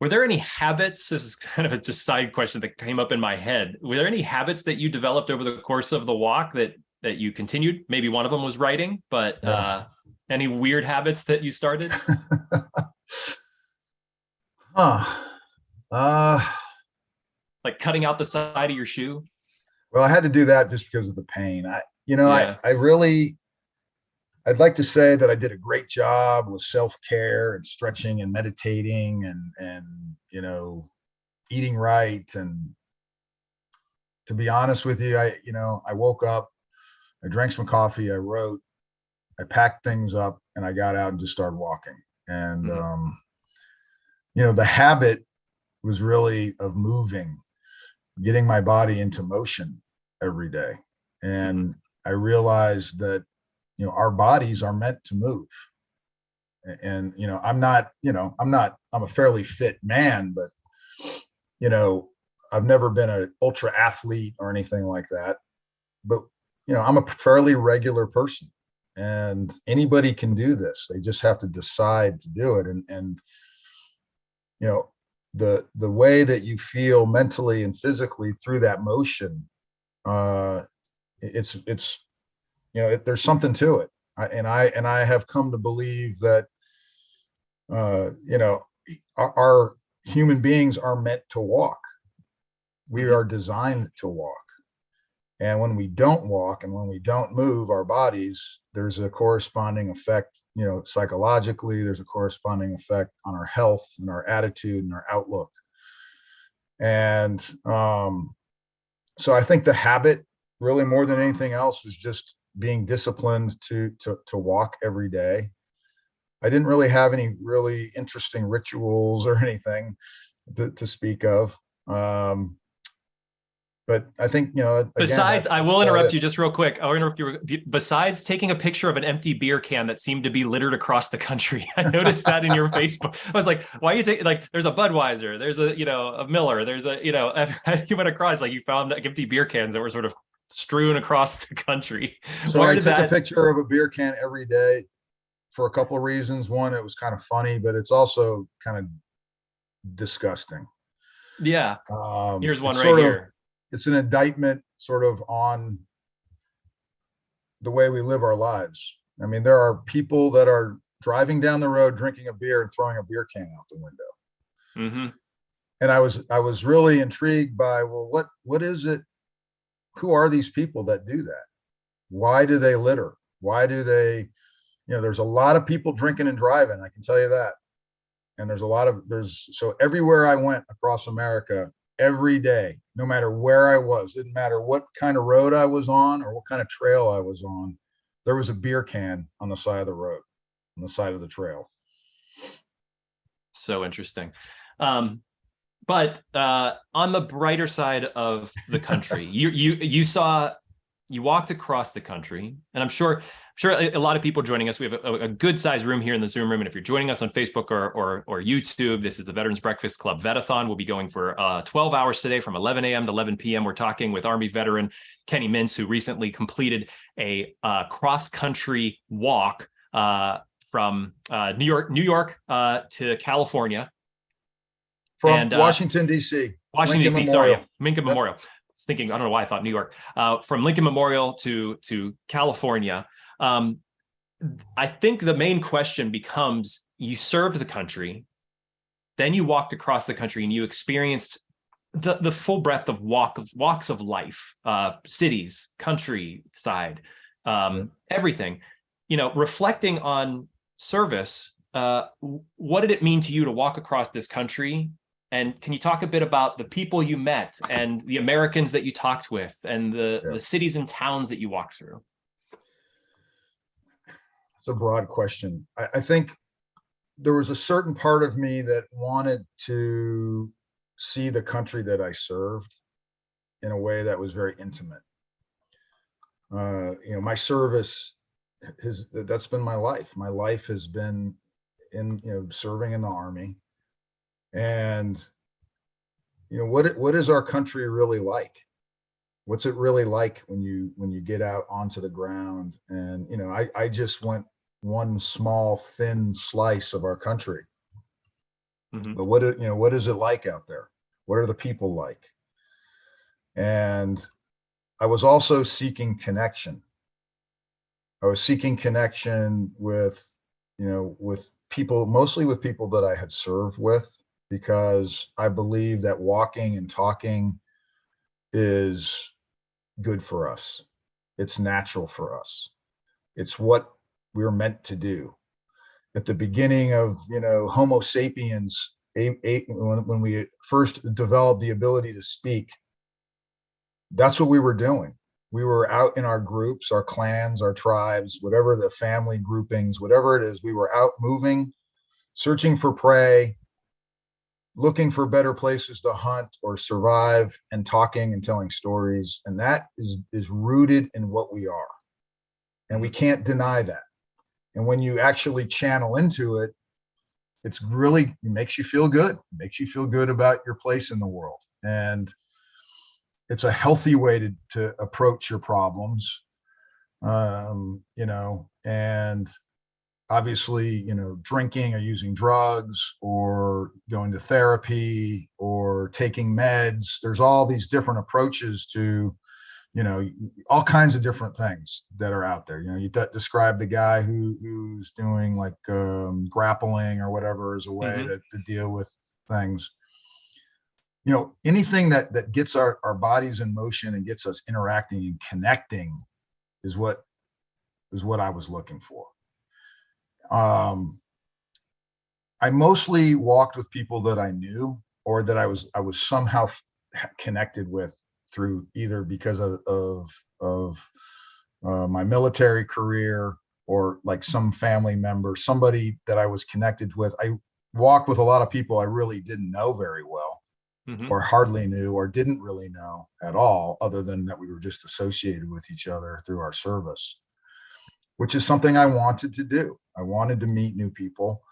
Were there any habits? This is kind of a just side question that came up in my head. Were there any habits that you developed over the course of the walk that you continued? Maybe one of them was writing, but any weird habits that you started? Like cutting out the side of your shoe? Well, I had to do that just because of the pain. Yeah. I'd like to say that I did a great job with self-care and stretching and meditating and eating right. And to be honest with you, I woke up, I drank some coffee, I wrote, I packed things up, and I got out and just started walking. And, the habit was really of moving, getting my body into motion every day. And I realized that, our bodies are meant to move. And, I'm a fairly fit man, but, I've never been an ultra athlete or anything like that. But, I'm a fairly regular person, and anybody can do this. They just have to decide to do it. And the way that you feel mentally and physically through that motion, it's there's something to it. I have come to believe that our human beings are meant to walk. We are designed to walk. And when we don't walk and when we don't move our bodies, there's a corresponding effect, psychologically, there's a corresponding effect on our health and our attitude and our outlook. And so I think the habit, really more than anything else, was just being disciplined to walk every day. I didn't really have any really interesting rituals or anything to speak of. But I think, again, besides, I will interrupt you just real quick. I'll interrupt you. Besides taking a picture of an empty beer can that seemed to be littered across the country, I noticed that in your Facebook. I was like, why are you taking, like, there's a Budweiser, there's a Miller, there's as you went across, like, you found like empty beer cans that were sort of strewn across the country. So I took a picture of a beer can every day for a couple of reasons. One, it was kind of funny, but it's also kind of disgusting. Yeah. Here's one It's right sort of, here. it's an indictment sort of on the way we live our lives. I mean, there are people that are driving down the road, drinking a beer and throwing a beer can out the window. Mm-hmm. And I was really intrigued by, well, what is it? Who are these people that do that? Why do they litter? Why do they, there's a lot of people drinking and driving, I can tell you that. And so everywhere I went across America, every day, no matter where I was, didn't matter what kind of road I was on or what kind of trail I was on, there was a beer can on the side of the road, on the side of the trail. So interesting. But on the brighter side of the country, you walked across the country, and I'm sure a lot of people joining us. We have a good sized room here in the Zoom room, and if you're joining us on Facebook or YouTube, this is the Veterans Breakfast Club Vetathon. We'll be going for 12 hours today from 11 a.m. to 11 p.m. We're talking with Army veteran Kenny Mintz, who recently completed a cross country walk from New York to California. From Washington, D.C. Washington, D.C. Memorial. Sorry, Lincoln Memorial. I was thinking, I don't know why I thought New York. From Lincoln Memorial to California. I think the main question becomes, you served the country, then you walked across the country and you experienced the full breadth of walks of life, cities, countryside, everything. Reflecting on service, what did it mean to you to walk across this country? And can you talk a bit about the people you met and the Americans that you talked with and the cities and towns that you walked through? It's a broad question. I think there was a certain part of me that wanted to see the country that I served in a way that was very intimate. My service that's been my life. My life has been in, serving in the Army. And what is our country really like? What's it really like when you get out onto the ground? And I just went one small thin slice of our country. Mm-hmm. But what is it like out there? What are the people like? And I was also seeking connection. I was seeking connection with people, mostly with people that I had served with, because I believe that walking and talking is good for us. It's natural for us. It's what we're meant to do. At the beginning of, Homo sapiens, when we first developed the ability to speak, that's what we were doing. We were out in our groups, our clans, our tribes, whatever the family groupings, whatever it is, we were out moving, searching for prey, looking for better places to hunt or survive, and talking and telling stories. And that is rooted in what we are. And we can't deny that. And when you actually channel into it, it makes you feel good. It makes you feel good about your place in the world. And it's a healthy way to approach your problems. And obviously, drinking or using drugs or going to therapy or taking meds, there's all these different approaches to, all kinds of different things that are out there. You describe the guy who's doing like grappling or whatever as a way mm-hmm. to deal with things. Anything that gets our bodies in motion and gets us interacting and connecting is what I was looking for. I mostly walked with people that I knew or that I was somehow connected with through either because of my military career or like some family member, somebody that I was connected with. I walked with a lot of people I really didn't know very well, mm-hmm. or hardly knew or didn't really know at all, other than that we were just associated with each other through our service, which is something I wanted to do. I wanted to meet new people,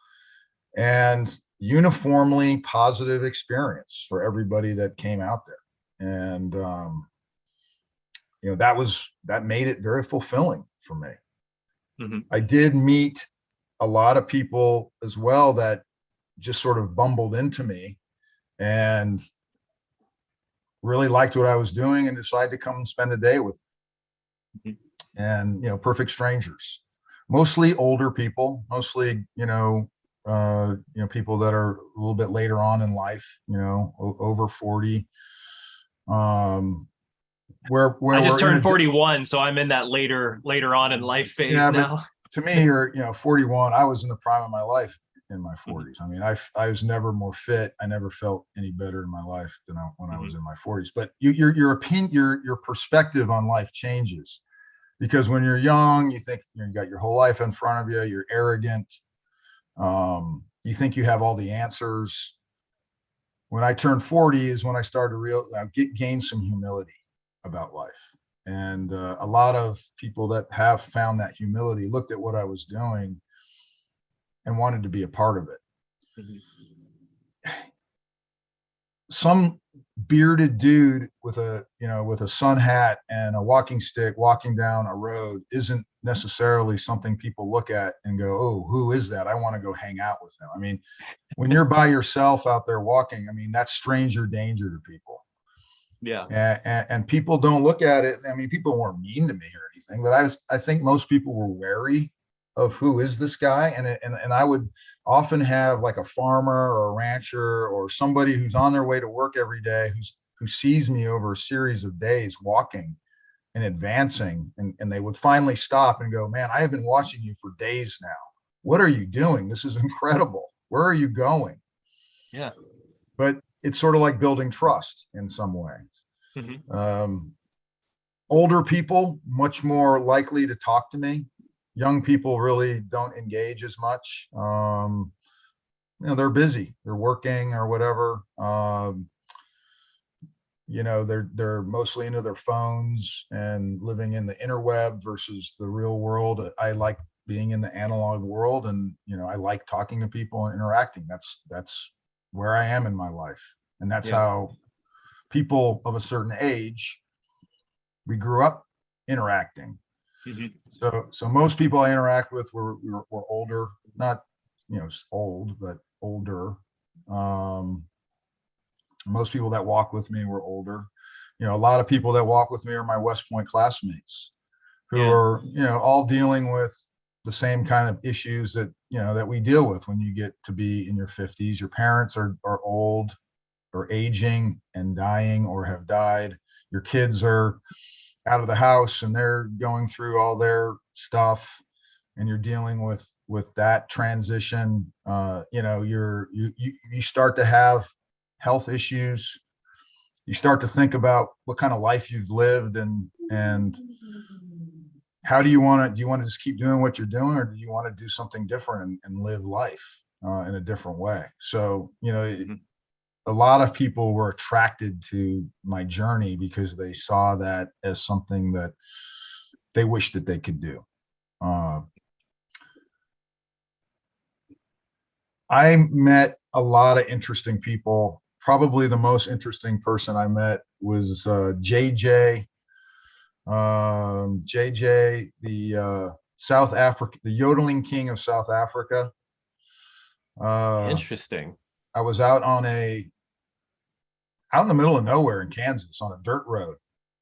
and uniformly positive experience for everybody that came out there. And, that made it very fulfilling for me. Mm-hmm. I did meet a lot of people as well that just sort of bumbled into me and really liked what I was doing and decided to come and spend a day with me. And, perfect strangers, mostly older people, mostly, people that are a little bit later on in life, over 40. Where I just we're in turned 41, so I'm in that later on in life phase yeah, now. but to me, you're 41. I was in the prime of my life in my 40s. I mean, I was never more fit. I never felt any better in my life than when I was in my 40s. But your opinion, your perspective on life changes, because when you're young, you think you got your whole life in front of you. You're arrogant. You think you have all the answers. When I turned 40 is when I started to gain some humility about life. And a lot of people that have found that humility looked at what I was doing and wanted to be a part of it. Some bearded dude with a sun hat and a walking stick walking down a road isn't necessarily something people look at and go, oh, who is that? I want to go hang out with him. I mean, when you're by yourself out there walking, I mean, that's stranger danger to people. Yeah. And people don't look at it. I mean, people weren't mean to me or anything, but I think most people were wary of who is this guy. And I would often have like a farmer or a rancher or somebody who's on their way to work every day, who sees me over a series of days walking and advancing. And they would finally stop and go, man, I have been watching you for days now. What are you doing? This is incredible. Where are you going? Yeah. But it's sort of like building trust in some way. Older people, much more likely to talk to me. Young people really don't engage as much. They're busy, they're working or whatever. They're mostly into their phones and living in the interweb versus the real world. I like being in the analog world, and I like talking to people and interacting. That's where I am in my life, and that's how people of a certain age, we grew up interacting. So most people I interact with were older, not old, but older. Most people that walk with me were older. A lot of people that walk with me are my West Point classmates who are all dealing with the same kind of issues that that we deal with when you get to be in your 50s. Your parents are old or aging and dying or have died. Your kids are out of the house and they're going through all their stuff, and you're dealing with that transition. You start to have health issues. You start to think about what kind of life you've lived, and how do you want to just keep doing what you're doing, or do you want to do something different and live life in a different way? So a lot of people were attracted to my journey because they saw that as something that they wished that they could do. I met a lot of interesting people. Probably the most interesting person I met was JJ. JJ, the South Africa, the yodeling king of South Africa. Interesting. I was out in the middle of nowhere in Kansas on a dirt road.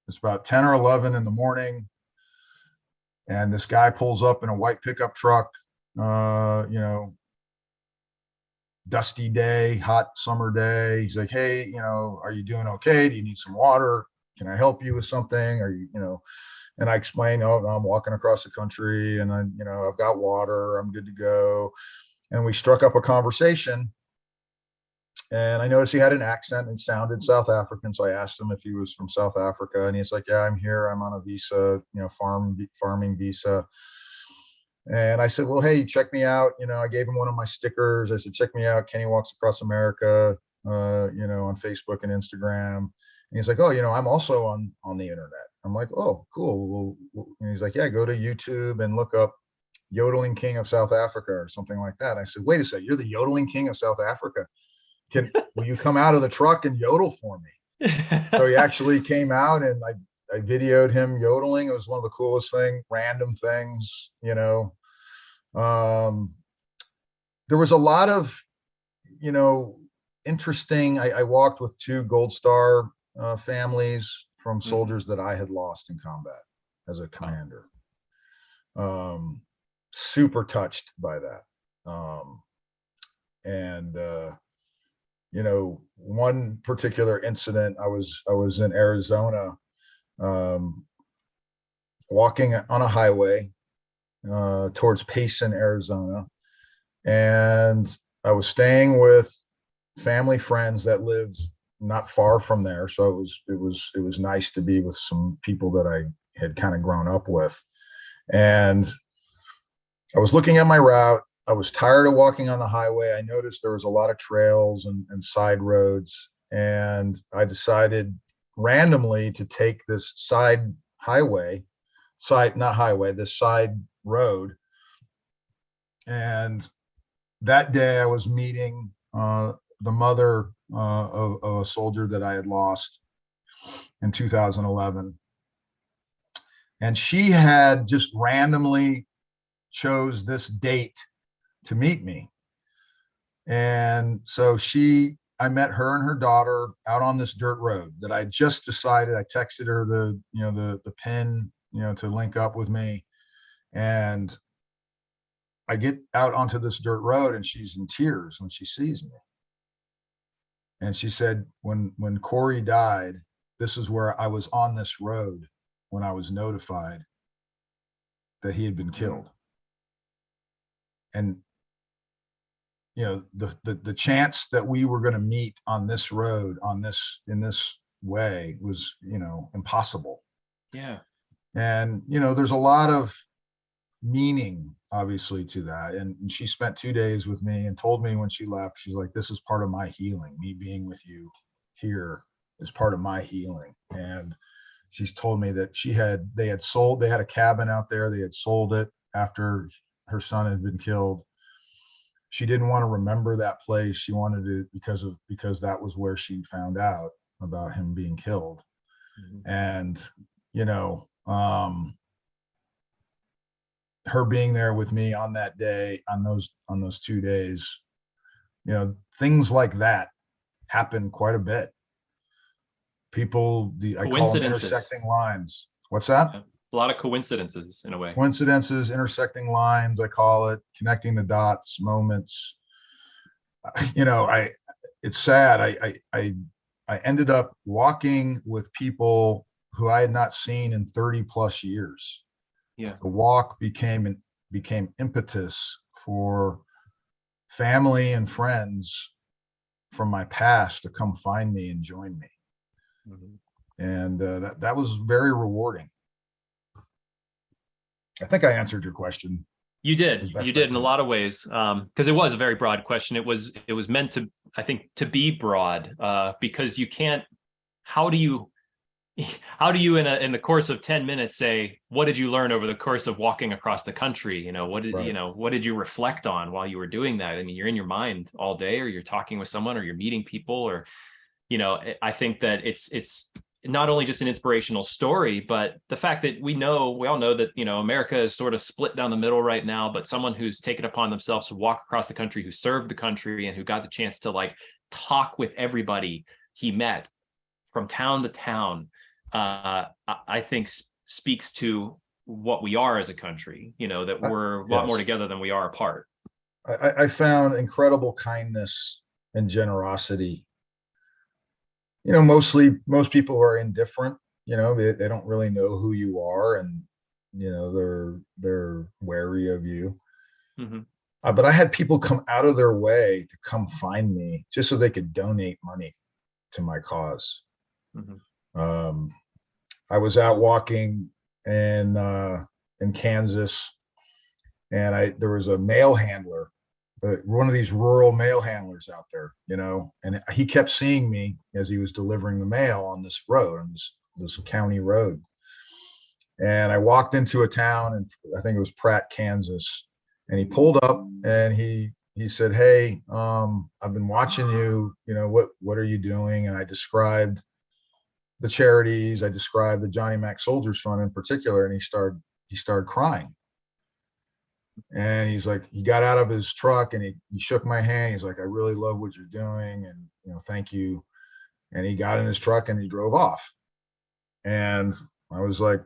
It's about 10 or 11 in the morning. And this guy pulls up in a white pickup truck, dusty day, hot summer day. He's like, hey, are you doing okay? Do you need some water? Can I help you with something? And I explained, oh, I'm walking across the country and I've got water. I'm good to go. And we struck up a conversation. And I noticed he had an accent and sounded South African. So I asked him if he was from South Africa. And he's like, yeah, I'm here. I'm on a visa, farming visa. And I said, well, hey, check me out. I gave him one of my stickers. I said, check me out. Kenny Walks Across America, on Facebook and Instagram. And he's like, oh, I'm also on the internet. I'm like, oh, cool. And he's like, yeah, go to YouTube and look up Yodeling King of South Africa or something like that. I said, wait a second, you're the Yodeling King of South Africa. Will you come out of the truck and yodel for me? So he actually came out, and I videoed him yodeling. It was one of the coolest random things, there was a lot of, you know, interesting. I walked with two Gold Star families from soldiers that I had lost in combat as a commander. Super touched by that. And you know, one particular incident, I was in Arizona, walking on a highway towards Payson, Arizona, and I was staying with family friends that lived not far from there. So it was nice to be with some people that I had kind of grown up with. And I was looking at my route. I was tired of walking on the highway. I noticed there was a lot of trails and side roads, and I decided randomly to take this side highway, not highway, this side road. And that day I was meeting the mother of a soldier that I had lost in 2011. And she had just randomly chose this date to meet me. And so I met her and her daughter out on this dirt road that I just decided. I texted her the pin, to link up with me. And I get out onto this dirt road and she's in tears when she sees me. And she said, when Corey died, this is where I was on this road when I was notified that he had been killed. And the chance that we were going to meet on this road, in this way, was impossible. Yeah. And there's a lot of meaning obviously to that. And she spent 2 days with me and told me when she left, she's like, this is part of my healing. Me being with you here is part of my healing. And she's told me that they had a cabin out there. They had sold it after her son had been killed. She didn't want to remember that place. She wanted to, because that was where she found out about him being killed. Mm-hmm. And, her being there with me on that day, on those 2 days, things like that happen quite a bit. People, I call them intersecting lines. What's that? A lot of coincidences in a way. Coincidences, intersecting lines, I call it, connecting the dots, moments. It's sad. I ended up walking with people who I had not seen in 30 plus years. Yeah. The walk became impetus for family and friends from my past to come find me and join me. Mm-hmm. And that was very rewarding. I think I answered your question. You did in a lot of ways, because it was a very broad question. It was meant to, I think, to be broad, because you can't. How do you in the course of 10 minutes say, what did you learn over the course of walking across the country? What did you reflect on while you were doing that? I mean, you're in your mind all day, or you're talking with someone, or you're meeting people, or, I think that it's not only just an inspirational story, but the fact that we all know that, America is sort of split down the middle right now, but someone who's taken upon themselves to walk across the country, who served the country, and who got the chance to talk with everybody he met from town to town, I think speaks to what we are as a country, that we're a lot more together than we are apart. I found incredible kindness and generosity. Most people are indifferent, they don't really know who you are, and, they're wary of you. Mm-hmm. But I had people come out of their way to come find me just so they could donate money to my cause. Mm-hmm. I was out walking in Kansas, and there was a mail handler, one of these rural mail handlers out there, and he kept seeing me as he was delivering the mail on this road, on this county road. And I walked into a town, and I think it was Pratt, Kansas, and he pulled up and he said, "Hey, I've been watching you, what are you doing?" And I described the charities. I described the Johnny Mac Soldiers Fund in particular, and he started crying. And he's like, he got out of his truck and he shook my hand. He's like, I really love what you're doing. And, thank you. And he got in his truck and he drove off. And I was like,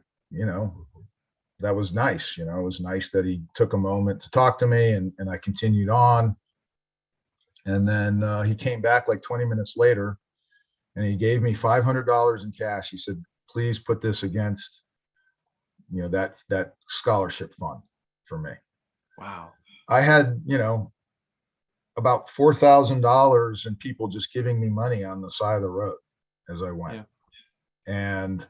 that was nice. It was nice that he took a moment to talk to me, and I continued on. And then he came back like 20 minutes later and he gave me $500 in cash. He said, please put this against, that scholarship fund for me. Wow. I had, about $4,000 in people just giving me money on the side of the road as I went. Yeah. And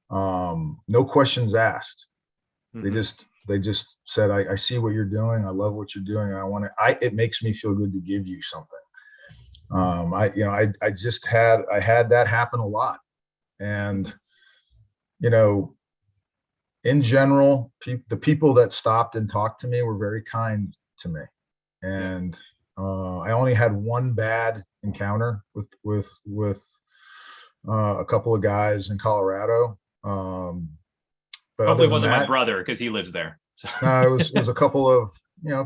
no questions asked. Mm-hmm. They just said, I see what you're doing. I love what you're doing. And it makes me feel good to give you something. I had that happen a lot. And, in general, the people that stopped and talked to me were very kind to me. And I only had one bad encounter with a couple of guys in Colorado. But hopefully it wasn't my brother, because he lives there. So. No, it was a couple of,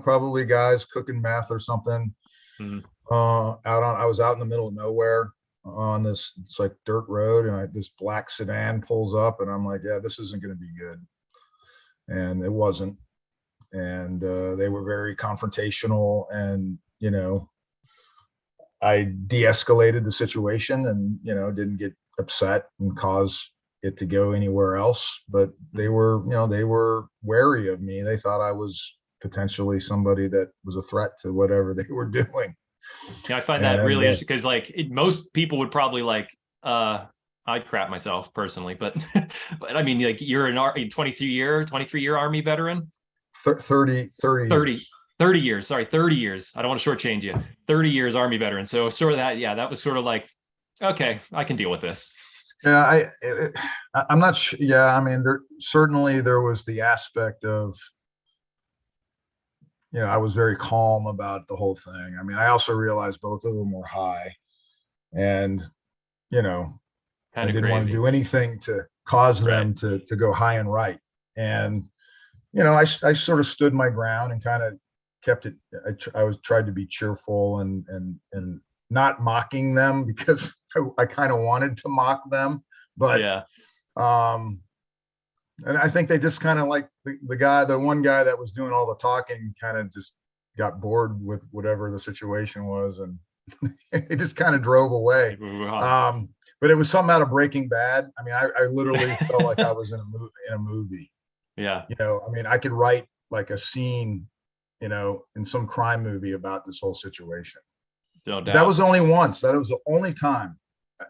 probably guys cooking meth or something. Mm-hmm. I was out in the middle of nowhere on it's like dirt road, and this black sedan pulls up, and I'm like, yeah, this isn't going to be good. And it wasn't. And they were very confrontational, and, I de-escalated the situation and, didn't get upset and cause it to go anywhere else. But they were wary of me. They thought I was potentially somebody that was a threat to whatever they were doing. Yeah, I find that really interesting, because most people would probably I'd crap myself personally, but but I mean, you're an 23 year Army veteran. 30 years. Sorry, 30 years. I don't want to shortchange you. 30 years Army veteran. So sort of that was sort of like, okay, I can deal with this. Yeah, I'm not sure. Yeah, I mean, there was the aspect of, I was very calm about the whole thing. I mean, I also realized both of them were high, and, I didn't want to do anything to cause them to go high and right. And, I sort of stood my ground and kind of kept it. I tried to be cheerful and not mocking them, because I kind of wanted to mock them, but yeah. And I think they just kind of like the one guy that was doing all the talking kind of just got bored with whatever the situation was, and it just kind of drove away. But it was something out of Breaking Bad. I mean, I literally felt like I was in a movie. Yeah. I mean, I could write like a scene, in some crime movie about this whole situation. No doubt. That was only once. That was the only time,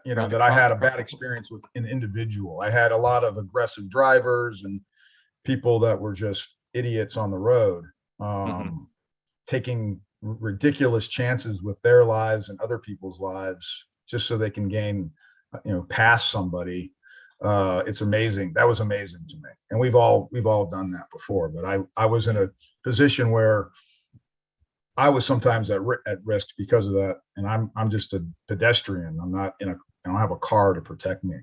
that I had a bad experience with an individual. I had a lot of aggressive drivers and people that were just idiots on the road, taking ridiculous chances with their lives and other people's lives just so they can gain, pass somebody. It's amazing. That was amazing to me. And we've all done that before, but I was in a position where I was sometimes at risk because of that. And I'm just a pedestrian. I don't have a car to protect me.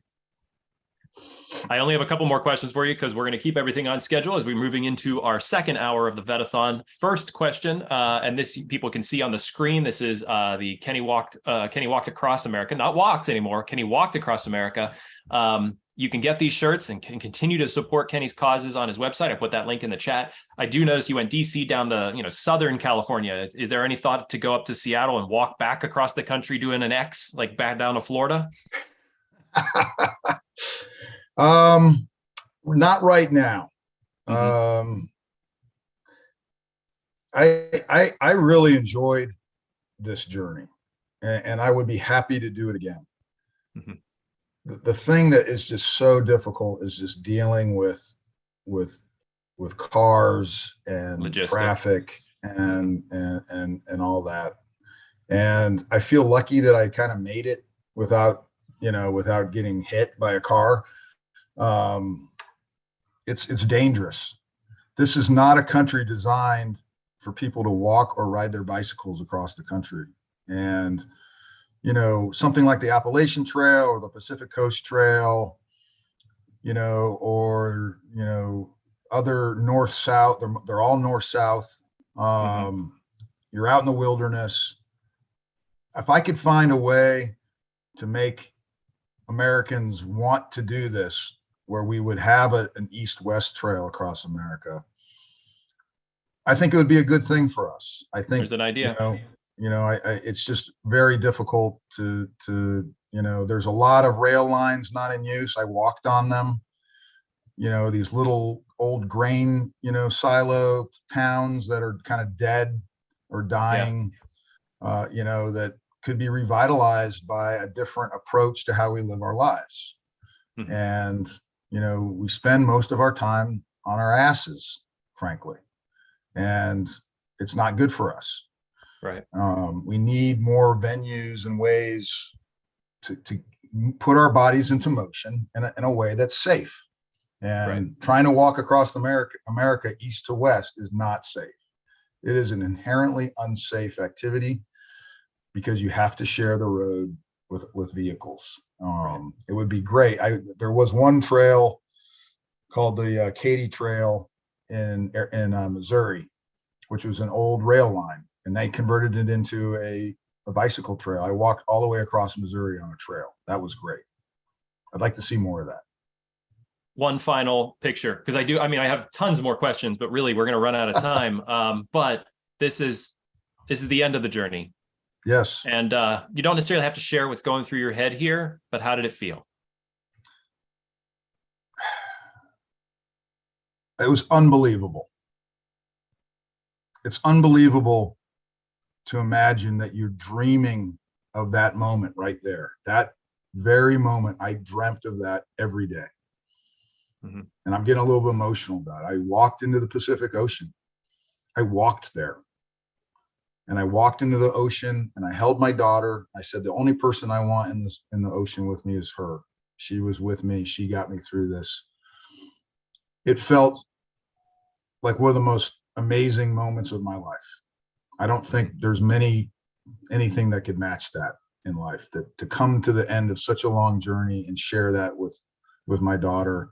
I only have a couple more questions for you, because we're going to keep everything on schedule as we're moving into our second hour of the Vetathon. First question, and this people can see on the screen. This is the Kenny walked across America, not walks anymore. Kenny walked across America. You can get these shirts and can continue to support Kenny's causes on his website. I put that link in the chat. I do notice you went DC down to Southern California. Is there any thought to go up to Seattle and walk back across the country doing an X, like back down to Florida? Not right now. Mm-hmm. I really enjoyed this journey, and I would be happy to do it again. Mm-hmm. The thing that is just so difficult is just dealing with cars and logistics, traffic and all that. And I feel lucky that I kind of made it without getting hit by a car. It's dangerous. This is not a country designed for people to walk or ride their bicycles across the country. And, something like the Appalachian Trail or the Pacific Coast Trail, or, other north-south. They're all north-south. You're out in the wilderness. If I could find a way to make Americans want to do this, where we would have an east-west trail across America, I think it would be a good thing for us. I think there's an idea. It's just very difficult to there's a lot of rail lines not in use. I walked on them. These little old grain, silo towns that are kind of dead or dying, that could be revitalized by a different approach to how we live our lives. And, we spend most of our time on our asses, frankly, and it's not good for us. Right. We need more venues and ways to put our bodies into motion in a way that's safe. And trying to walk across America east to west is not safe. It is an inherently unsafe activity because you have to share the road with vehicles. It would be great. There was one trail called the Katy Trail in Missouri, which was an old rail line, and they converted it into a bicycle trail. I walked all the way across Missouri on a trail. That was great. I'd like to see more of that. One final picture, because I have tons more questions, but really we're going to run out of time. But this is the end of the journey. Yes. And you don't necessarily have to share what's going through your head here, but how did it feel? It was unbelievable. It's unbelievable to imagine that you're dreaming of that moment right there. That very moment, I dreamt of that every day. And I'm getting a little bit emotional about it. I walked into the Pacific Ocean. I walked there. And I walked into the ocean and I held my daughter. I said, the only person I want in the ocean with me is her. She was with me. She got me through this. It felt like one of the most amazing moments of my life. I don't think there's anything that could match that in life, that to come to the end of such a long journey and share that with my daughter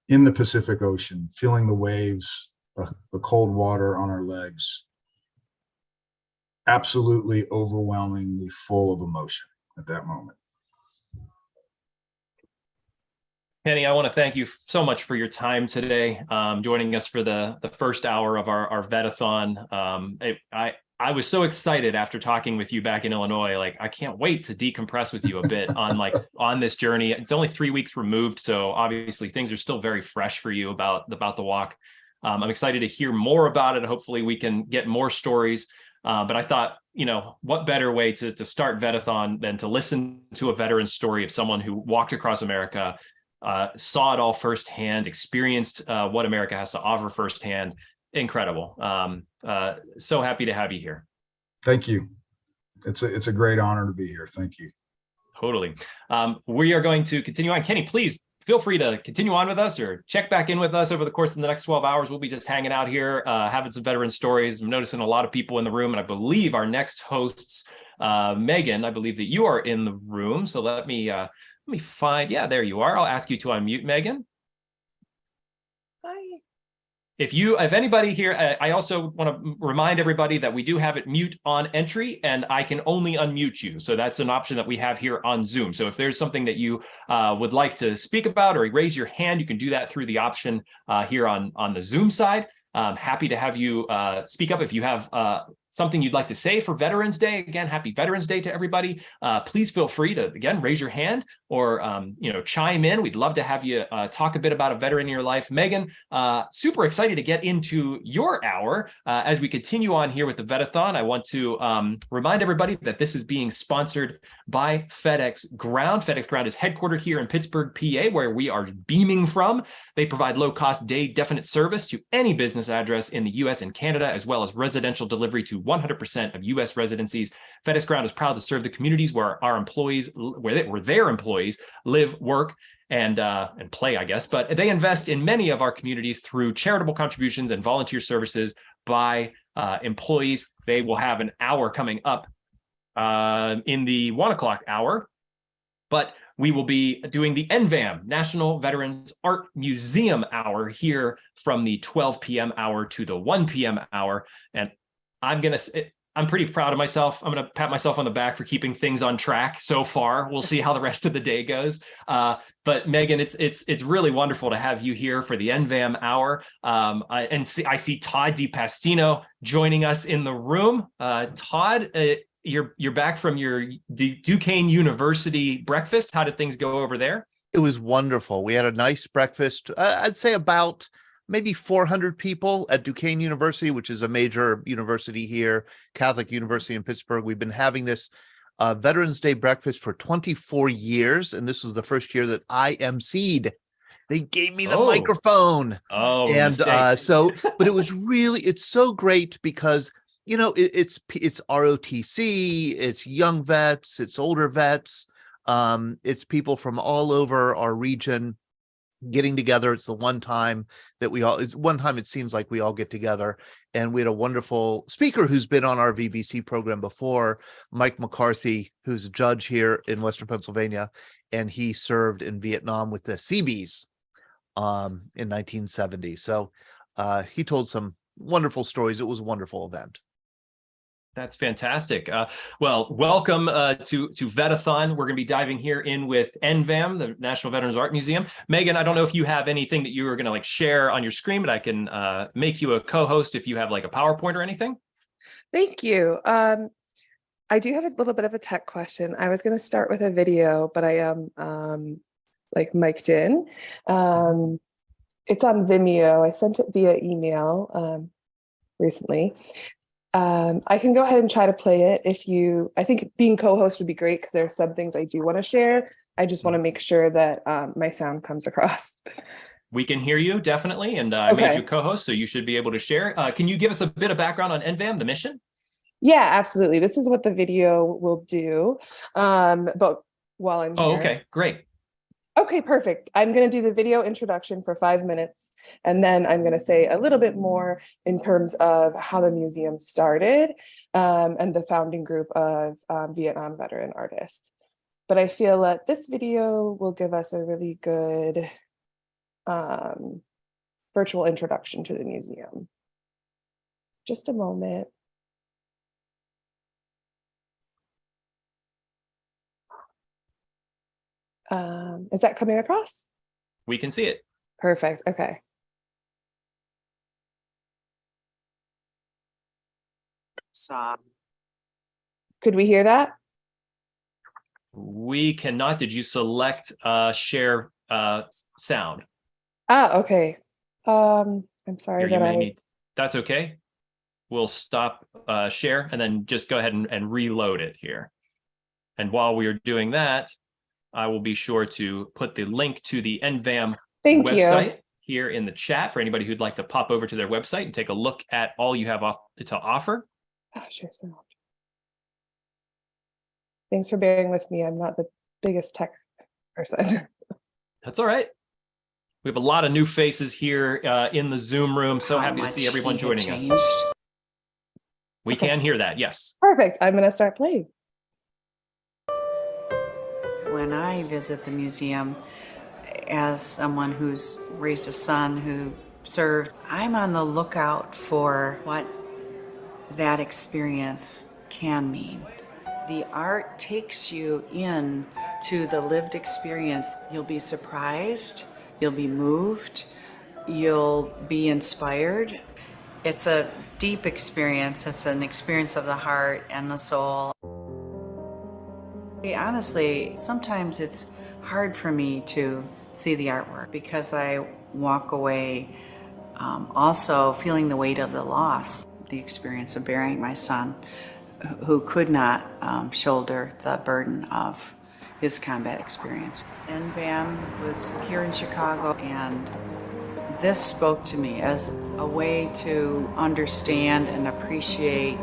in the Pacific Ocean, feeling the waves, the cold water on our legs, absolutely overwhelmingly full of emotion at that moment. Kenny, I want to thank you so much for your time today, joining us for the first hour of our Vetathon. I was so excited after talking with you back in Illinois. Like, I can't wait to decompress with you a bit on this journey. It's only 3 weeks removed, so obviously things are still very fresh for you about the walk. I'm excited to hear more about it. Hopefully we can get more stories. But I thought, what better way to start Vetathon than to listen to a veteran story of someone who walked across America, saw it all firsthand, experienced what America has to offer firsthand. Incredible. So happy to have you here. Thank you. It's a great honor to be here. Thank you. Totally. We are going to continue on. Kenny, please feel free to continue on with us or check back in with us over the course of the next 12 hours. We'll be just hanging out here, having some veteran stories. I'm noticing a lot of people in the room, and I believe our next hosts, Megan, I believe that you are in the room. So let me find, yeah, there you are. I'll ask you to unmute, Megan. Hi. If anybody here, I also want to remind everybody that we do have it mute on entry, and I can only unmute you. So that's an option that we have here on Zoom. So if there's something that you would like to speak about or raise your hand, you can do that through the option here on the Zoom side. Happy to have you speak up if you have something you'd like to say for Veterans Day. Again, happy Veterans Day to everybody. Please feel free to, again, raise your hand or, chime in. We'd love to have you talk a bit about a veteran in your life. Megan, super excited to get into your hour. As we continue on here with the Vetathon, I want to remind everybody that this is being sponsored by FedEx Ground. FedEx Ground is headquartered here in Pittsburgh, PA, where we are beaming from. They provide low-cost day definite service to any business address in the U.S. and Canada, as well as residential delivery to 100% of U.S. residencies. FedEx Ground is proud to serve the communities where our employees, where their employees live, work, and play, I guess. But they invest in many of our communities through charitable contributions and volunteer services by employees. They will have an hour coming up in the 1 o'clock hour. But we will be doing the NVAM, National Veterans Art Museum Hour, here from the 12 p.m. hour to the 1 p.m. hour. And I'm pretty proud of myself. I'm going to pat myself on the back for keeping things on track so far. We'll see how the rest of the day goes. But Megan, it's really wonderful to have you here for the NVAM hour. I see Todd DiPastino joining us in the room. Todd, you're back from your Duquesne University breakfast. How did things go over there? It was wonderful. We had a nice breakfast. I'd say about maybe 400 people at Duquesne University, which is a major university here, Catholic University in Pittsburgh. We've been having this Veterans Day breakfast for 24 years, and this was the first year that I emceed. They gave me the microphone. And but it was it's so great because, you know, it's ROTC, it's young vets, it's older vets, it's people from all over our region getting together. It's the one time that it seems like we all get together. And we had a wonderful speaker who's been on our VBC program before, Mike McCarthy, who's a judge here in Western Pennsylvania, and he served in Vietnam with the Seabees in 1970. So he told some wonderful stories. It was a wonderful event. That's fantastic. Well, welcome to Vetathon. We're going to be diving here in with NVAM, the National Veterans Art Museum. Megan, I don't know if you have anything that you were going to share on your screen, but I can make you a co-host if you have a PowerPoint or anything. Thank you. I do have a little bit of a tech question. I was going to start with a video, but I am mic'd in. It's on Vimeo. I sent it via email recently. I can go ahead and try to play it I think being co-host would be great because there are some things I do want to share. I just want to make sure that my sound comes across. We can hear you, definitely. And I made you co-host, so you should be able to share. Can you give us a bit of background on NVAM, the mission? Yeah, absolutely. This is what the video will do. But while I'm here. Okay, great. Okay, perfect. I'm going to do the video introduction for 5 minutes, and then I'm going to say a little bit more in terms of how the museum started and the founding group of Vietnam veteran artists. But I feel that this video will give us a really good virtual introduction to the museum. Just a moment. Is that coming across? We can see it. Perfect. Okay. Could we hear that? We cannot. Did you select share sound? Okay. I'm sorry Here, that's okay. We'll stop share and then just go ahead and reload it here. And while we are doing that, I will be sure to put the link to the NVAM website here in the chat for anybody who'd like to pop over to their website and take a look at all you have to offer. Sure sound. Thanks for bearing with me. I'm not the biggest tech person. That's all right. We have a lot of new faces here in the Zoom room. So happy to see everyone joining us. We can hear that. Yes. Perfect. I'm going to start playing. When I visit the museum as someone who's raised a son who served, I'm on the lookout for what that experience can mean. The art takes you in to the lived experience. You'll be surprised, you'll be moved, you'll be inspired. It's a deep experience. It's an experience of the heart and the soul. Honestly, sometimes it's hard for me to see the artwork because I walk away also feeling the weight of the loss, the experience of burying my son who could not shoulder the burden of his combat experience. NVAM was here in Chicago, and this spoke to me as a way to understand and appreciate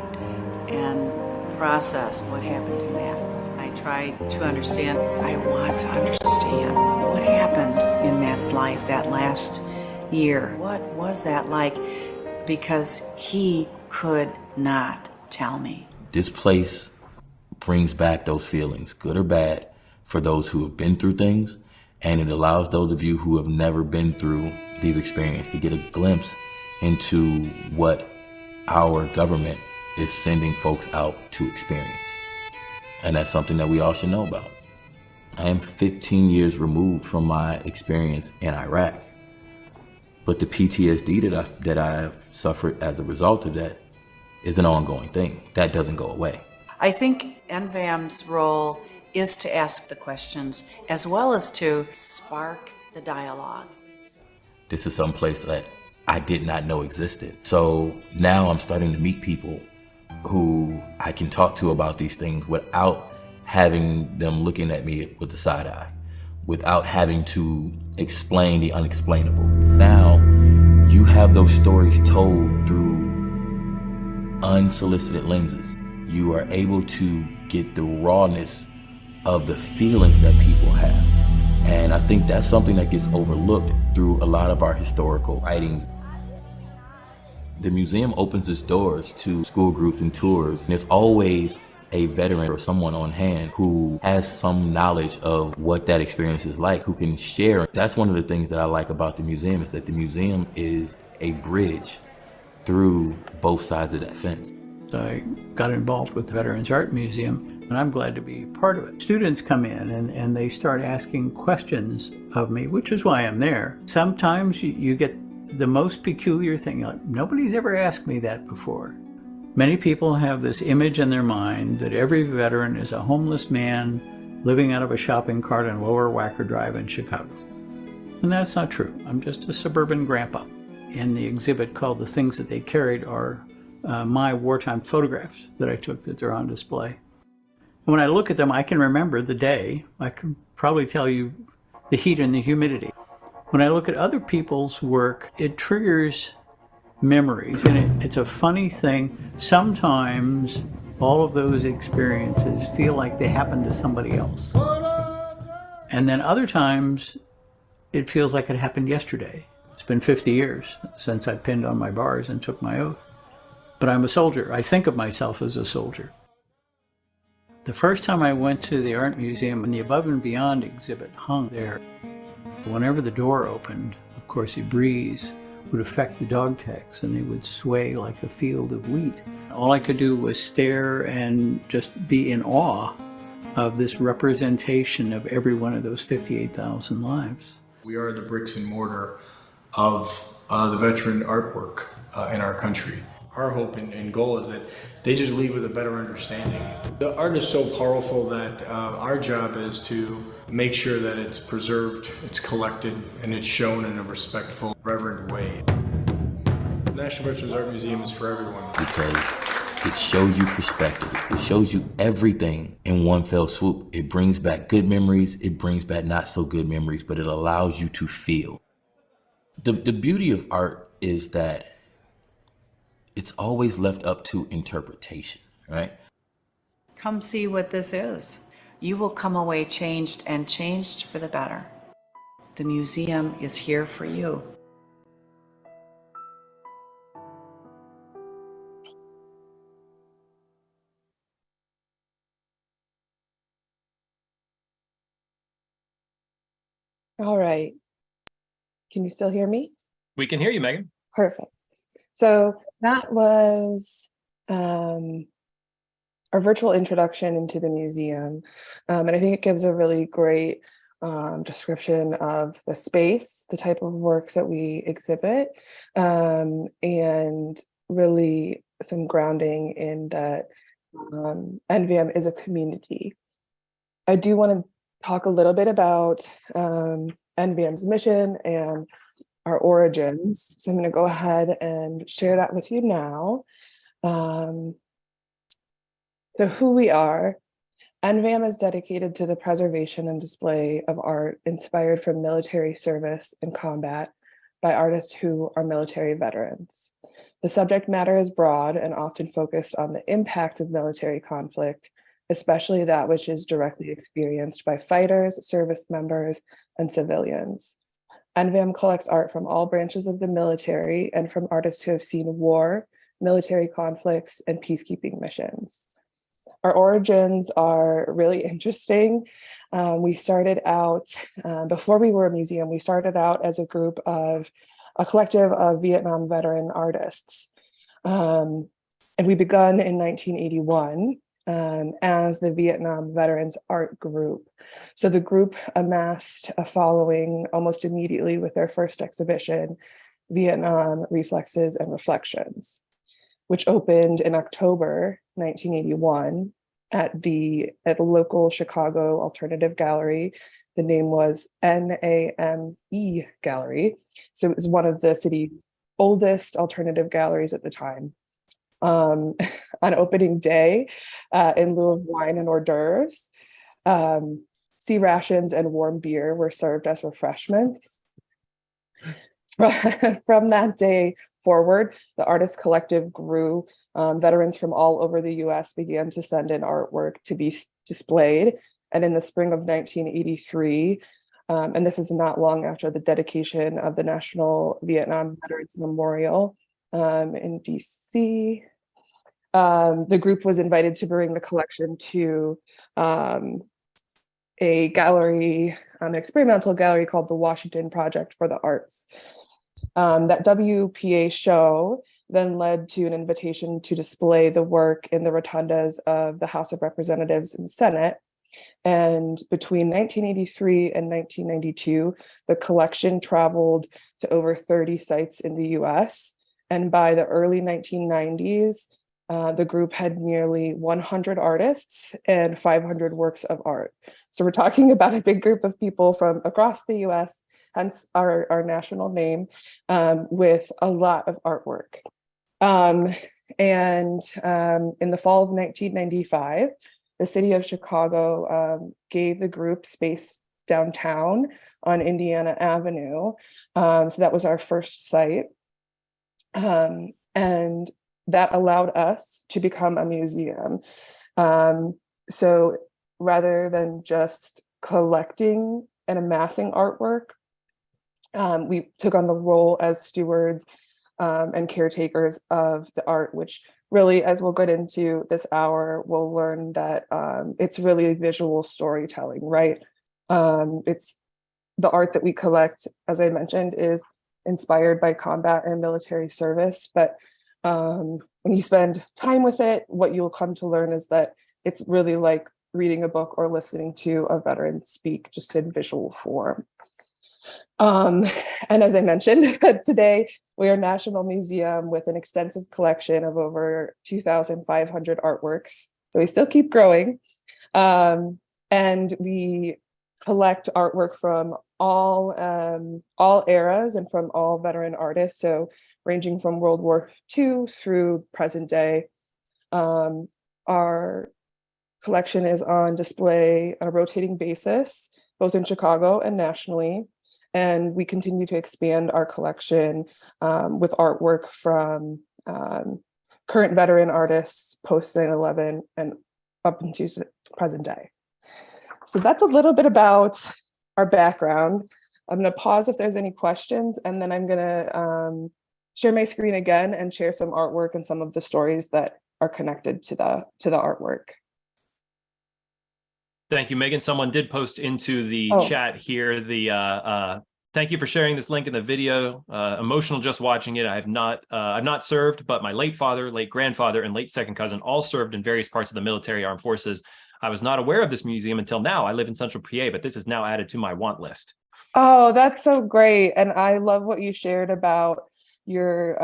and process what happened to Matt. I tried to understand. I want to understand what happened in Matt's life that last year. What was that like? Because he could not tell me. This place brings back those feelings, good or bad, for those who have been through things, and it allows those of you who have never been through these experiences to get a glimpse into what our government is sending folks out to experience. And that's something that we all should know about. I am 15 years removed from my experience in Iraq, but the PTSD that I've suffered as a result of that is an ongoing thing. That doesn't go away. I think NVAM's role is to ask the questions as well as to spark the dialogue. This is some place that I did not know existed. So now I'm starting to meet people who I can talk to about these things without having them looking at me with the side eye, without having to explain the unexplainable. Now you have those stories told through unsolicited lenses. You are able to get the rawness of the feelings that people have. And I think that's something that gets overlooked through a lot of our historical writings. The museum opens its doors to school groups and tours. And there's always a veteran or someone on hand who has some knowledge of what that experience is like, who can share. That's one of the things that I like about the museum, is that the museum is a bridge through both sides of that fence. I got involved with the Veterans Art Museum, and I'm glad to be part of it. Students come in and they start asking questions of me, which is why I'm there. Sometimes you get the most peculiar thing, like, nobody's ever asked me that before. Many people have this image in their mind that every veteran is a homeless man living out of a shopping cart on Lower Wacker Drive in Chicago. And that's not true. I'm just a suburban grandpa. In the exhibit called The Things That They Carried are my wartime photographs that I took that they're on display. And when I look at them, I can remember the day. I can probably tell you the heat and the humidity. When I look at other people's work, it triggers memories. And it's a funny thing. Sometimes all of those experiences feel like they happened to somebody else. And then other times it feels like it happened yesterday. It's been 50 years since I pinned on my bars and took my oath. But I'm a soldier. I think of myself as a soldier. The first time I went to the art museum and the Above and Beyond exhibit hung there, whenever the door opened, of course, a breeze would affect the dog tags and they would sway like a field of wheat. All I could do was stare and just be in awe of this representation of every one of those 58,000 lives. We are the bricks and mortar of the veteran artwork in our country. Our hope and goal is that they just leave with a better understanding. The art is so powerful that our job is to make sure that it's preserved, it's collected, and it's shown in a respectful, reverent way. The National Veterans Art Museum is for everyone. Because it shows you perspective. It shows you everything in one fell swoop. It brings back good memories. It brings back not so good memories, but it allows you to feel. The beauty of art is that it's always left up to interpretation, right? Come see what this is. You will come away changed, and changed for the better. The museum is here for you. All right. Can you still hear me? We can hear you, Megan. Perfect. So that was our virtual introduction into the museum. And I think it gives a really great description of the space, the type of work that we exhibit, and really some grounding in that NVM is a community. I do want to talk a little bit about NVM's mission and our origins. So I'm going to go ahead and share that with you now. So who we are. NVM is dedicated to the preservation and display of art inspired from military service and combat by artists who are military veterans. The subject matter is broad and often focused on the impact of military conflict, especially that which is directly experienced by fighters, service members, and civilians. NVM collects art from all branches of the military and from artists who have seen war, military conflicts, and peacekeeping missions. Our origins are really interesting. We started out, before we were a museum, we started out as a collective of Vietnam veteran artists. And we begun in 1981 as the Vietnam Veterans Art Group. So the group amassed a following almost immediately with their first exhibition, Vietnam Reflexes and Reflections, which opened in October 1981 at the local Chicago Alternative Gallery. The name was NAME Gallery. So it was one of the city's oldest alternative galleries at the time. On opening day, in lieu of wine and hors d'oeuvres, sea rations and warm beer were served as refreshments. From that day forward, the artist collective grew. Veterans from all over the US began to send in artwork to be displayed. And in the spring of 1983, and this is not long after the dedication of the National Vietnam Veterans Memorial in DC, the group was invited to bring the collection to a gallery, an experimental gallery called the Washington Project for the Arts. That WPA show then led to an invitation to display the work in the rotundas of the House of Representatives and Senate. And between 1983 and 1992, the collection traveled to over 30 sites in the US. And by the early 1990s, the group had nearly 100 artists and 500 works of art. So we're talking about a big group of people from across the US, hence our national name, with a lot of artwork. And in the fall of 1995, the city of Chicago gave the group space downtown on Indiana Avenue. So that was our first site. And that allowed us to become a museum. So rather than just collecting and amassing artwork, we took on the role as stewards and caretakers of the art, which really, as we'll get into this hour, we'll learn that it's really visual storytelling, right? It's the art that we collect, as I mentioned, is inspired by combat and military service. But when you spend time with it, what you'll come to learn is that it's really like reading a book or listening to a veteran speak, just in visual form. And as I mentioned, today we are a national museum with an extensive collection of over 2,500 artworks. So we still keep growing. And we collect artwork from all eras and from all veteran artists. So ranging from World War II through present day. Our collection is on display on a rotating basis, both in Chicago and nationally. And we continue to expand our collection with artwork from current veteran artists post 9/11 and up into present day. So that's a little bit about our background. I'm going to pause if there's any questions, and then I'm going to share my screen again and share some artwork and some of the stories that are connected to the artwork. Thank you, Megan. Someone did post into the chat here thank you for sharing this link in the video. Emotional just watching it. I've not served, but my late father, late grandfather, and late second cousin all served in various parts of the military armed forces. I was not aware of this museum until now. I live in Central PA, but this is now added to my want list. Oh, that's so great. And I love what you shared about your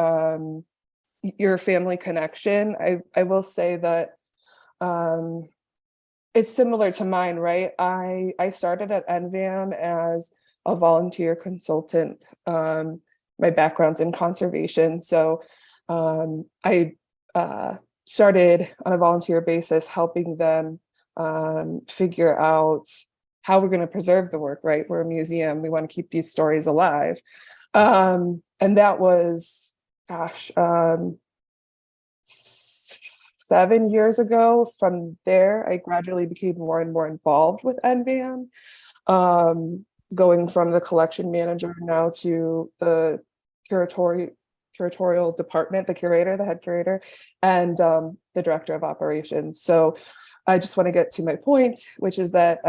family connection. I will say that it's similar to mine, right? I started at NVAM as a volunteer consultant. My background's in conservation. So I started on a volunteer basis, helping them figure out how we're going to preserve the work, right? We're a museum. We want to keep these stories alive. And that was, 7 years ago. From there, I gradually became more and more involved with NVAM, going from the collection manager now to the curatorial department, the curator, the head curator, and the director of operations. So I just want to get to my point, which is that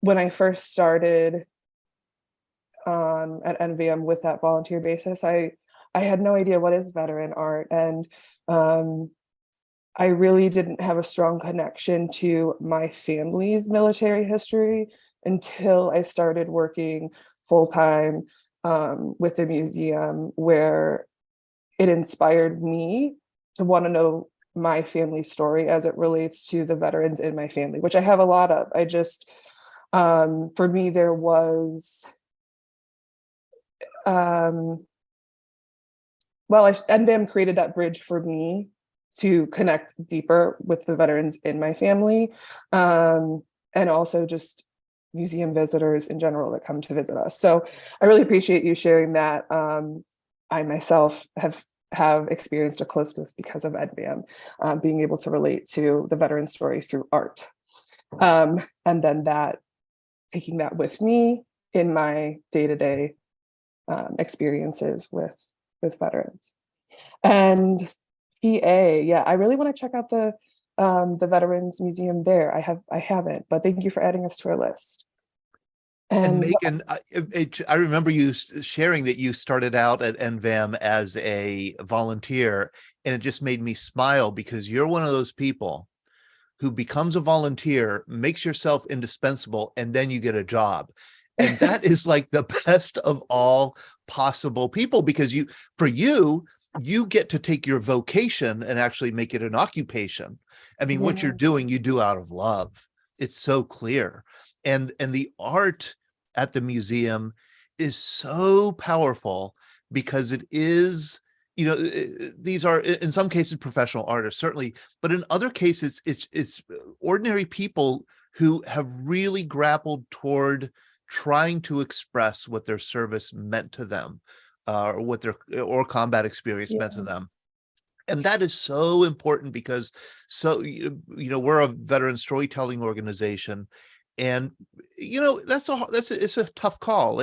when I first started at NVM with that volunteer basis, I had no idea what is veteran art, and I really didn't have a strong connection to my family's military history until I started working full-time with the museum, where it inspired me to want to know my family story as it relates to the veterans in my family, which I have a lot of. I just, for me, there was, NVM created that bridge for me to connect deeper with the veterans in my family, and also just museum visitors in general that come to visit us. So I really appreciate you sharing that. I myself have experienced a closeness because of NVM, being able to relate to the veteran story through art. And then taking that with me in my day-to-day experiences with veterans. And PA, yeah, I really want to check out the Veterans Museum there. I haven't, but thank you for adding us to our list. And Megan, I remember you sharing that you started out at NVAM as a volunteer, and it just made me smile because you're one of those people who becomes a volunteer, makes yourself indispensable, and then you get a job. And that is like the best of all possible people, because you get to take your vocation and actually make it an occupation. I mean, what you're doing, you do out of love. It's so clear. And the art at the museum is so powerful because it is, these are in some cases professional artists, certainly, but in other cases it's ordinary people who have really grappled toward trying to express what their service meant to them, or what their combat experience meant to them. And that is so important because we're a veteran storytelling organization. And it's a tough call.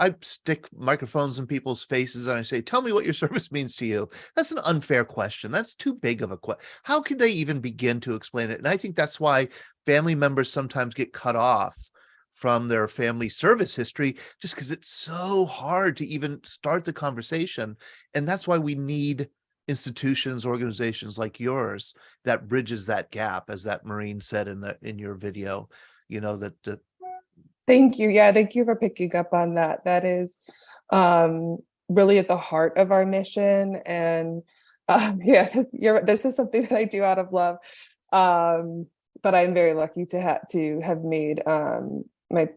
I stick microphones in people's faces and I say, "Tell me what your service means to you." That's an unfair question. That's too big of a question. How can they even begin to explain it? And I think that's why family members sometimes get cut off from their family service history, just because it's so hard to even start the conversation. And that's why we need institutions, organizations like yours that bridges that gap, as that Marine said in your video. Thank you. Yeah, thank you for picking up on that. That is really at the heart of our mission. And this is something that I do out of love. But I'm very lucky to have made my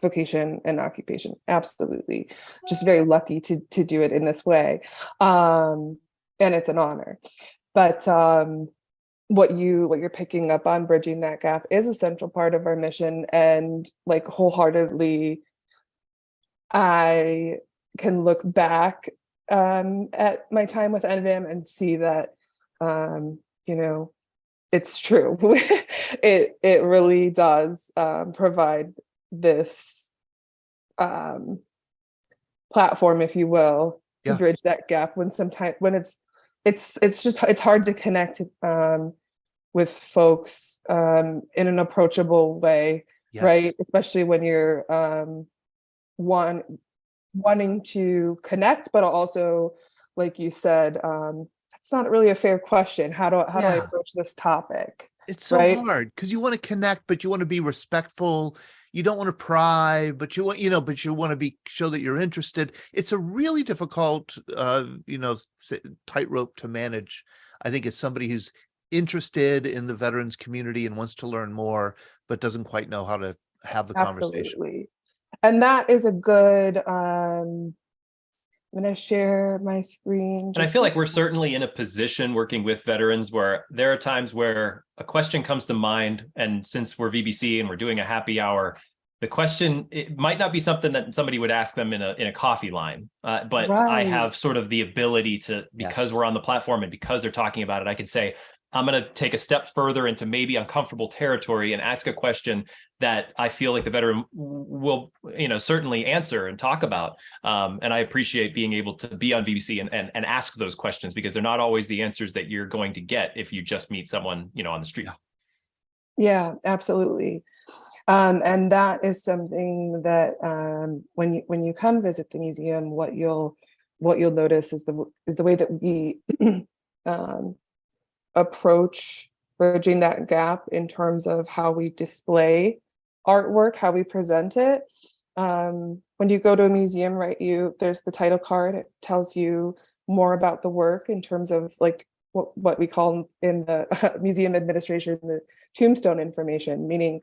vocation and occupation. Absolutely. Just very lucky to do it in this way. And it's an honor. But what you're picking up on, bridging that gap, is a central part of our mission. And like wholeheartedly, I can look back at my time with NVM and see that it's true. It really does provide this platform, if you will, to bridge that gap when it's hard to connect with folks in an approachable way, right? Especially when you're wanting to connect, but also, like you said, it's not really a fair question. How do I approach this topic? It's so hard because you want to connect, but you want to be respectful. You don't want to pry, but you want to show that you're interested. It's a really difficult, tightrope to manage. I think it's somebody who's interested in the veterans community and wants to learn more, but doesn't quite know how to have the conversation. And that is a good, I'm going to share my screen. And I feel like we're certainly in a position working with veterans where there are times where a question comes to mind. And since we're VBC and we're doing a happy hour, the question, it might not be something that somebody would ask them in a coffee line, but I have sort of the ability to, because we're on the platform and because they're talking about it, I could say, I'm going to take a step further into maybe uncomfortable territory and ask a question that I feel like the veteran will, certainly answer and talk about. And I appreciate being able to be on VBC and ask those questions, because they're not always the answers that you're going to get if you just meet someone, on the street. Yeah, absolutely. And that is something that when you come visit the museum, what you'll notice is the way that we approach bridging that gap in terms of how we display artwork, how we present it. When you go to a museum, right, there's the title card. It tells you more about the work in terms of like what we call in the museum administration the tombstone information, meaning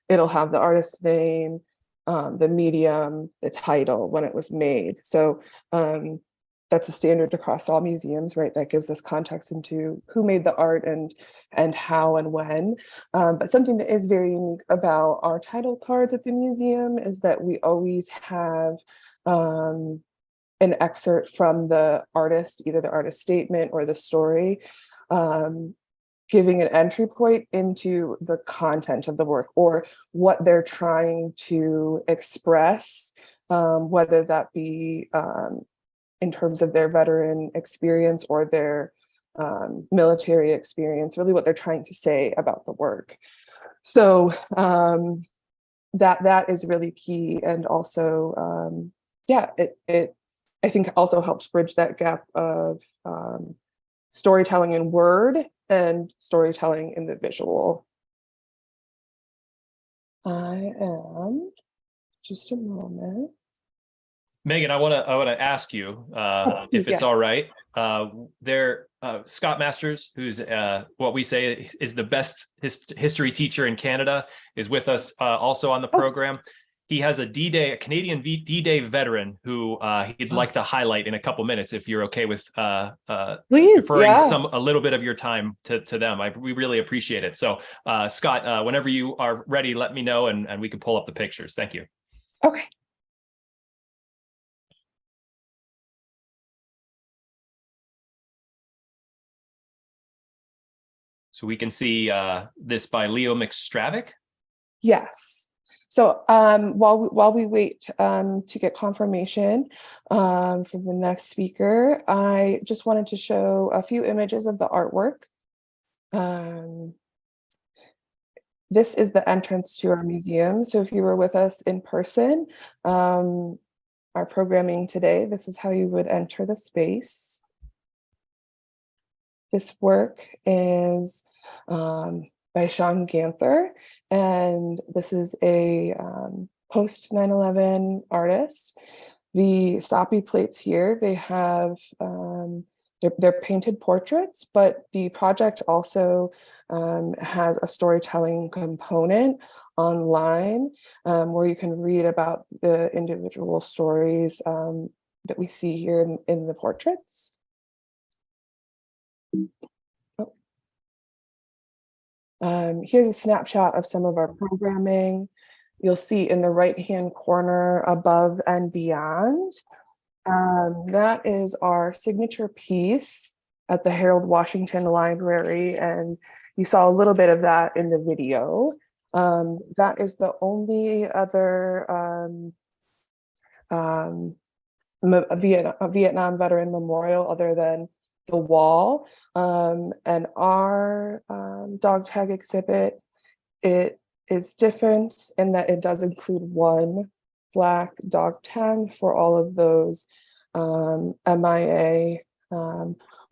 it'll have the artist's name, the medium, the title, when it was made. So that's a standard across all museums, right? That gives us context into who made the art and how and when. But something that is very unique about our title cards at the museum is that we always have an excerpt from the artist, either the artist statement or the story, giving an entry point into the content of the work or what they're trying to express, whether that be in terms of their veteran experience or their military experience, really what they're trying to say about the work. So that is really key. And also, it I think also helps bridge that gap of storytelling in word and storytelling in the visual. I am, just a moment. Megan, I want to ask you if it's all right. Scott Masters, who's what we say is the best history teacher in Canada, is with us also on the program. He has a Canadian D-Day veteran who he'd like to highlight in a couple minutes, if you're okay with referring a little bit of your time to them. We really appreciate it. So Scott, whenever you are ready, let me know and we can pull up the pictures. Thank you. Okay. So we can see this by Leo McStravick. Yes. So while we wait to get confirmation from the next speaker, I just wanted to show a few images of the artwork. This is the entrance to our museum. So if you were with us in person, our programming today, this is how you would enter the space. This work is by Sean Ganther, and this is a post 9/11 artist. The Sapi plates here, they have they're painted portraits, but the project also has a storytelling component online where you can read about the individual stories that we see here in the portraits. Here's a snapshot of some of our programming. You'll see in the right-hand corner above and beyond. That is our signature piece at the Harold Washington Library, and you saw a little bit of that in the video. That is the only other Vietnam veteran memorial other than the wall, and our dog tag exhibit, it is different in that it does include one black dog tag for all of those MIA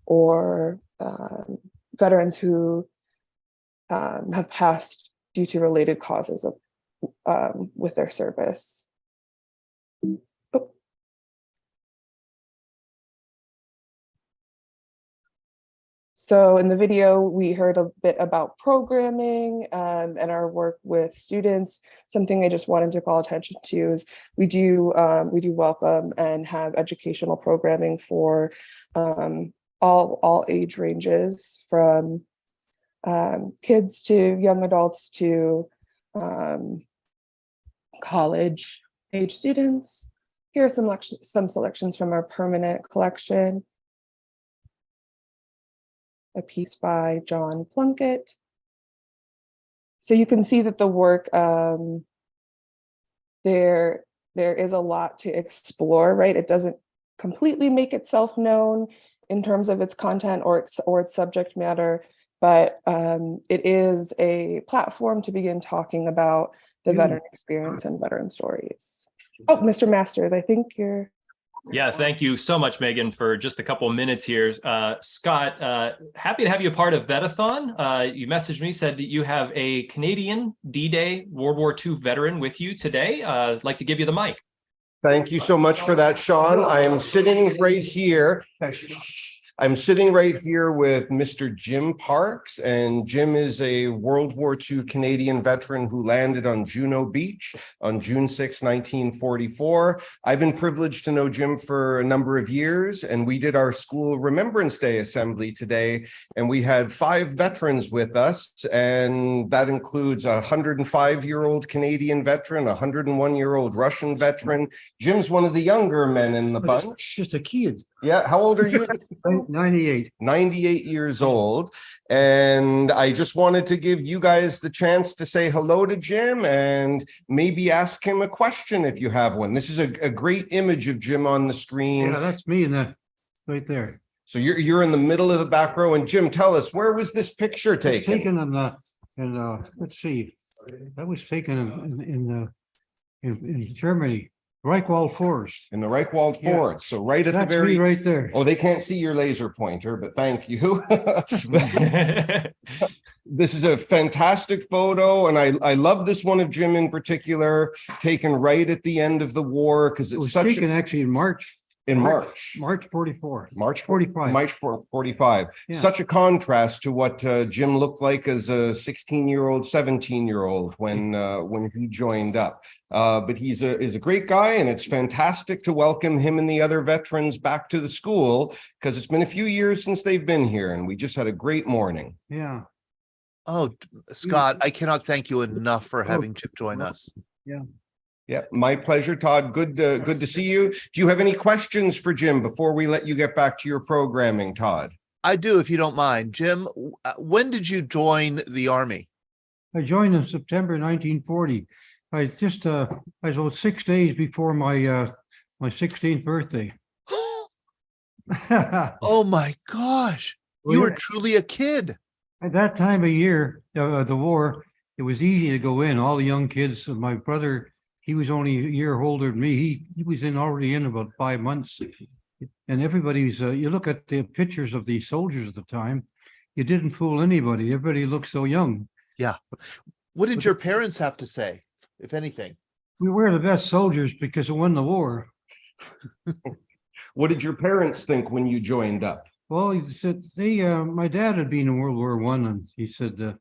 or veterans who have passed due to related causes of with their service. So in the video, we heard a bit about programming and our work with students. Something I just wanted to call attention to is we do welcome and have educational programming for all age ranges, from kids to young adults to college age students. Here are some selections from our permanent collection. a piece by John Plunkett. So you can see that the work, there is a lot to explore, right? It doesn't completely make itself known in terms of its content or its subject matter, but it is a platform to begin talking about the veteran experience and veteran stories. Oh, Mr. Masters, I think you're... Yeah, thank you so much, Megan, for just a couple of minutes here. Scott, happy to have you a part of Vetathon. You messaged me, said that you have a Canadian D-Day World War II veteran with you today. I'd like to give you the mic. Thank you so much for that, Sean. I am sitting right here. I'm sitting right here with Mr. Jim Parks, and Jim is a World War II Canadian veteran who landed on Juno Beach on June 6, 1944. I've been privileged to know Jim for a number of years, and we did our school Remembrance Day assembly today, and we had 5 veterans with us, and that includes a 105-year-old Canadian veteran, a 101-year-old Russian veteran. Jim's one of the younger men in the bunch. Just a kid. Yeah, how old are you? 98. 98 years old. And I just wanted to give you guys the chance to say hello to Jim and maybe ask him a question if you have one. This is a great image of Jim on the screen. Yeah, that's me in that right there. So you're in the middle of the back row. And Jim, tell us, where was this picture It's taken? taken in let's see, that was taken in Germany, Reichwald Forest. In the Reichwald Yeah. Forest. So right at That's the very me right there. Oh, they can't see your laser pointer, but thank you. This is a fantastic photo, and I love this one of Jim in particular, taken right at the end of the war, because It it's was such taken actually in March. March. March 44. March 45. March 45. Yeah. Such a contrast to what Jim looked like as a 16-year-old, 17-year-old when he joined up. But he's a great guy, and it's fantastic to welcome him and the other veterans back to the school, because it's been a few years since they've been here, and we just had a great morning. Yeah. Oh, Scott, I cannot thank you enough for having Jim join us. Yeah, my pleasure, Todd. Good to see you. Do you have any questions for Jim before we let you get back to your programming, Todd? I do, if you don't mind. Jim, when did you join the Army? I joined in September 1940. I was about 6 days before my 16th birthday. Oh my gosh, Well, you were yeah. truly a kid. At that time of year, the war, it was easy to go in. All the young kids, my brother, he was only a year older than me. He was already in about 5 months. And everybody's, you look at the pictures of these soldiers at the time, you didn't fool anybody. Everybody looked so young. What did your parents have to say, if anything? We were the best soldiers because we won the war. What did your parents think when you joined up? Well, he said my dad had been in World War I, and he said, don't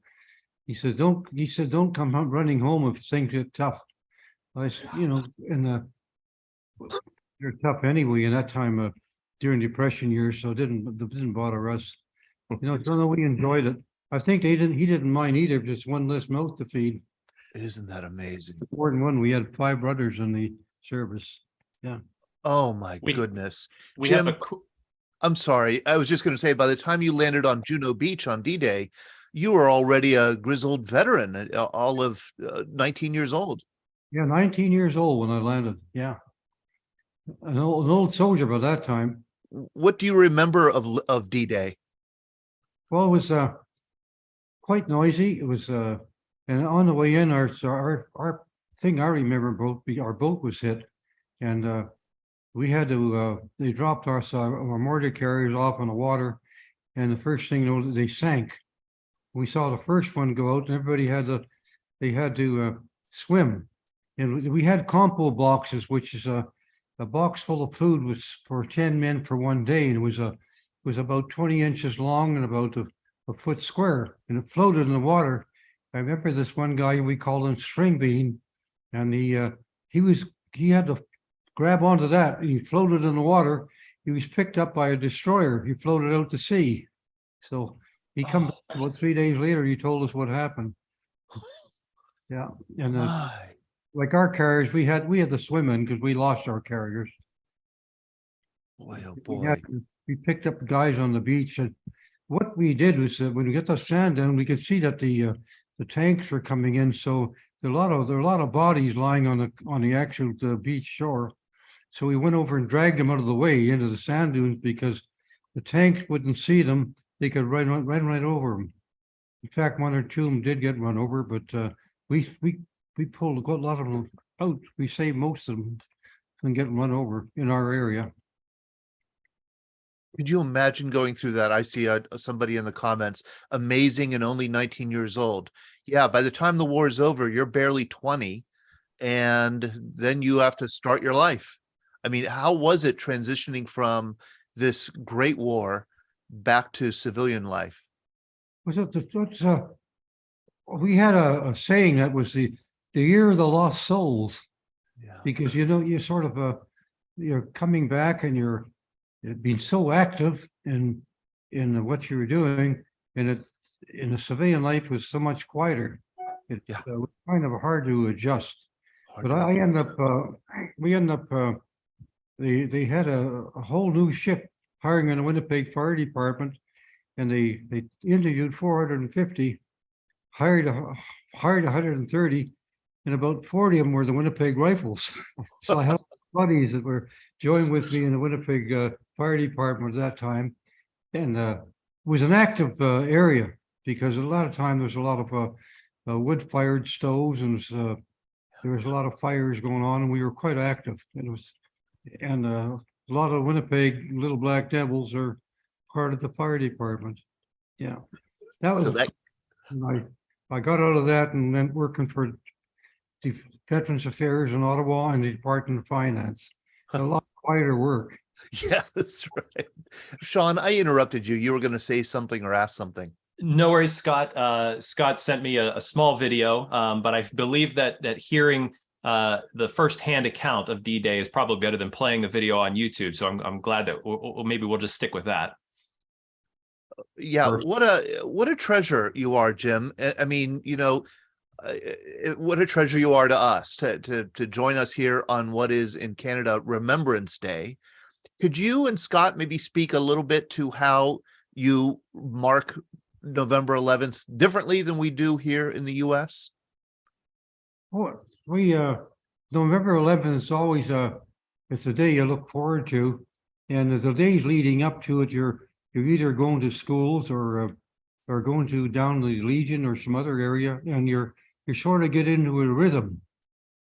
come running home if things get tough. I said, they're tough anyway in that time during Depression years, so it didn't bother us. So no, we enjoyed it. I think he didn't mind either, just one less mouth to feed. Isn't that amazing? More than one, we had 5 brothers in the service. Oh my We- goodness. We Jim, have I'm sorry. I was just going to say, by the time you landed on Juno Beach on D-Day, you were already a grizzled veteran, all of 19 years old. Yeah, 19 years old when I landed. Yeah. An old soldier by that time. What do you remember of D-Day? Well, it was quite noisy. It was and on the way in, our thing I remember, our boat was hit, and we had to. They dropped our mortar carriers off in the water, and the first thing they sank. We saw the first one go out, and everybody had to swim. And we had compo boxes, which is a box full of food was for 10 men for one day, and it was about 20 inches long and about a foot square, and it floated in the water. I remember this one guy, we called him String Bean, and he had to grab onto that, and he floated in the water. He was picked up by a destroyer. He floated out to sea. So he come back about 3 days later, he told us what happened. Yeah, and My. like our carriers, we had to swim in because we lost our carriers. Boy, oh We boy. we picked up guys on the beach, and what we did was that when we get the sand down, we could see that the tanks were coming in. So there are a lot of bodies lying on the actual beach shore. So we went over and dragged them out of the way into the sand dunes because the tanks wouldn't see them. They could run right over them. In fact, one or two of them did get run over, but we pulled a lot of them out. We saved most of them from getting run over in our area. Could you imagine going through that? I see somebody in the comments, amazing and only 19 years old. Yeah, by the time the war is over, you're barely 20, and then you have to start your life. I mean, how was it transitioning from this great war back to civilian life? We had a saying that was the year of the lost souls, Yeah. because you sort of you're coming back and you're being so active in what you were doing, and it in the civilian life was so much quieter. It was kind of hard to adjust. But I end up we end up they had a whole new ship hiring in the Winnipeg Fire Department, and they interviewed 450, hired 130, and about 40 of them were the Winnipeg Rifles. So I had buddies that were joined with me in the Winnipeg Fire Department at that time, and it was an active area because a lot of time there's a lot of wood-fired stoves, and there was a lot of fires going on, and we were quite active. And a lot of Winnipeg Little Black Devils are part of the fire department. Yeah, that was. So I got out of that and went working for the Veterans Affairs in Ottawa and the Department of Finance. A lot quieter work. Yeah, that's right. Sean, I interrupted you. You were going to say something or ask something. No worries, Scott. Scott sent me a small video, but I believe that hearing the firsthand account of D-Day is probably better than playing the video on YouTube. So I'm glad that maybe we'll just stick with that. Yeah, what a treasure you are, Jim. I mean, what a treasure you are to us to join us here on what is in Canada Remembrance Day. Could you and Scott maybe speak a little bit to how you mark November 11th differently than we do here in the U.S.? Well, November 11th is always it's a day you look forward to, and the days leading up to it, you're either going to schools or going to down the Legion or some other area, and you sort of get into a rhythm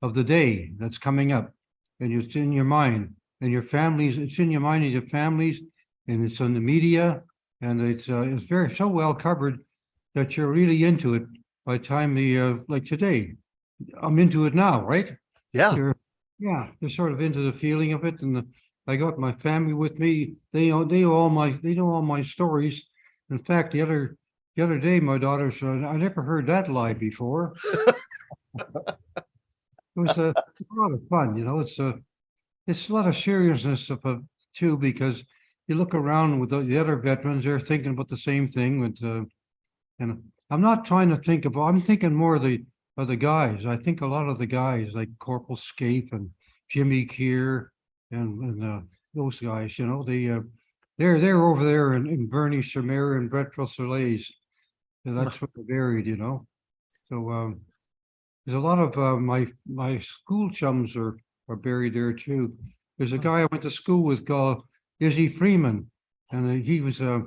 of the day that's coming up, and it's in your mind and your families. It's in your mind and your families, and it's on the media, and it's very so well covered that you're really into it by the time like today. I'm into it now, right? Yeah. You're sort of into the feeling of it, and I got my family with me. They know all my stories. In fact, the other day, my daughter said, "I never heard that lie before." It was a lot of fun, It's a lot of seriousness too, because you look around with the other veterans; they're thinking about the same thing. And I'm not trying to think of. I'm thinking more of the guys. I think a lot of the guys like Corporal Scaife and Jimmy Keir and those guys, they're over there in Bernie-sur-Mer and Brett-Rousselet. So that's where they're buried, So there's a lot of my school chums are buried there too. There's a guy I went to school with called Izzy Freeman, and he was I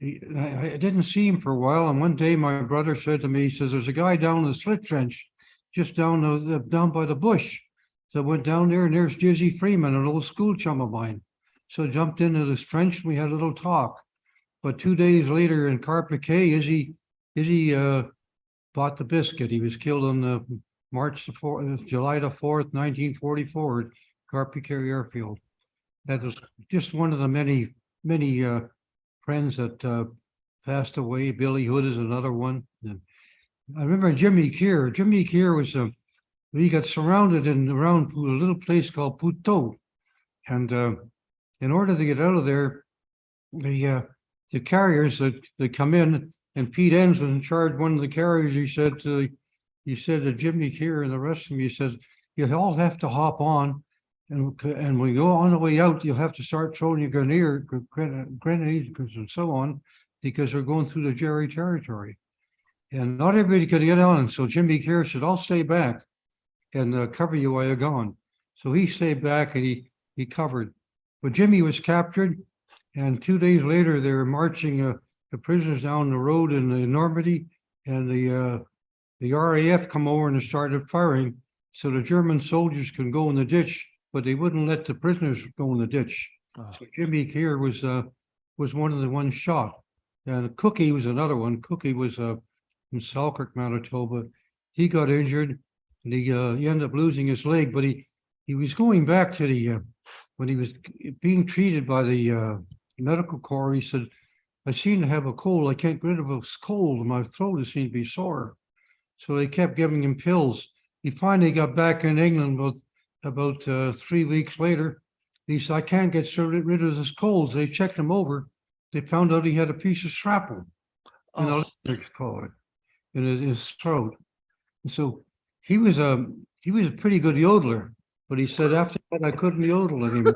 didn't see him for a while, and one day my brother said to me, he says, "There's a guy down in the slit trench, just down by the bush." So I went down there, and there's Izzy Freeman, an old school chum of mine. So I jumped into this trench, and we had a little talk. But 2 days later in Carpiquet, Izzy bought the biscuit. He was killed on July the 4th, 1944, at Carpiquet Airfield. That was just one of the many friends that passed away. Billy Hood is another one. And I remember Jimmy Keir. Jimmy Keir was he got surrounded around a little place called Puteaux, and in order to get out of there, the carriers that come in, and Pete Enns was in charge of one of the carriers. He said to Jimmy Keir and the rest of them, he says, "You all have to hop on. And when we go on the way out, you'll have to start throwing your grenades and so on. because they're going through the Jerry territory. And not everybody could get on. So Jimmy Kerr said, I'll stay back and cover you while you're gone. So he stayed back and he covered. But Jimmy was captured. And 2 days later, they were marching the prisoners down the road in Normandy. And the RAF come over and started firing. So the German soldiers can go in the ditch, but they wouldn't let the prisoners go in the ditch. Oh. So Jimmy Kerr was one of the ones shot. And Cookie was another one. Cookie was from Selkirk, Manitoba. He got injured and he ended up losing his leg, but he was going back to the, when he was being treated by the medical corps, he said, I seem to have a cold. I can't get rid of this cold and my throat seems to be sore. So they kept giving him pills. He finally got back in England about 3 weeks later. He said, I can't get rid of this cold. They checked him over. They found out he had a piece of shrapnel, call it, in his throat. And so he was a pretty good yodeler, but he said after that I couldn't yodel anymore.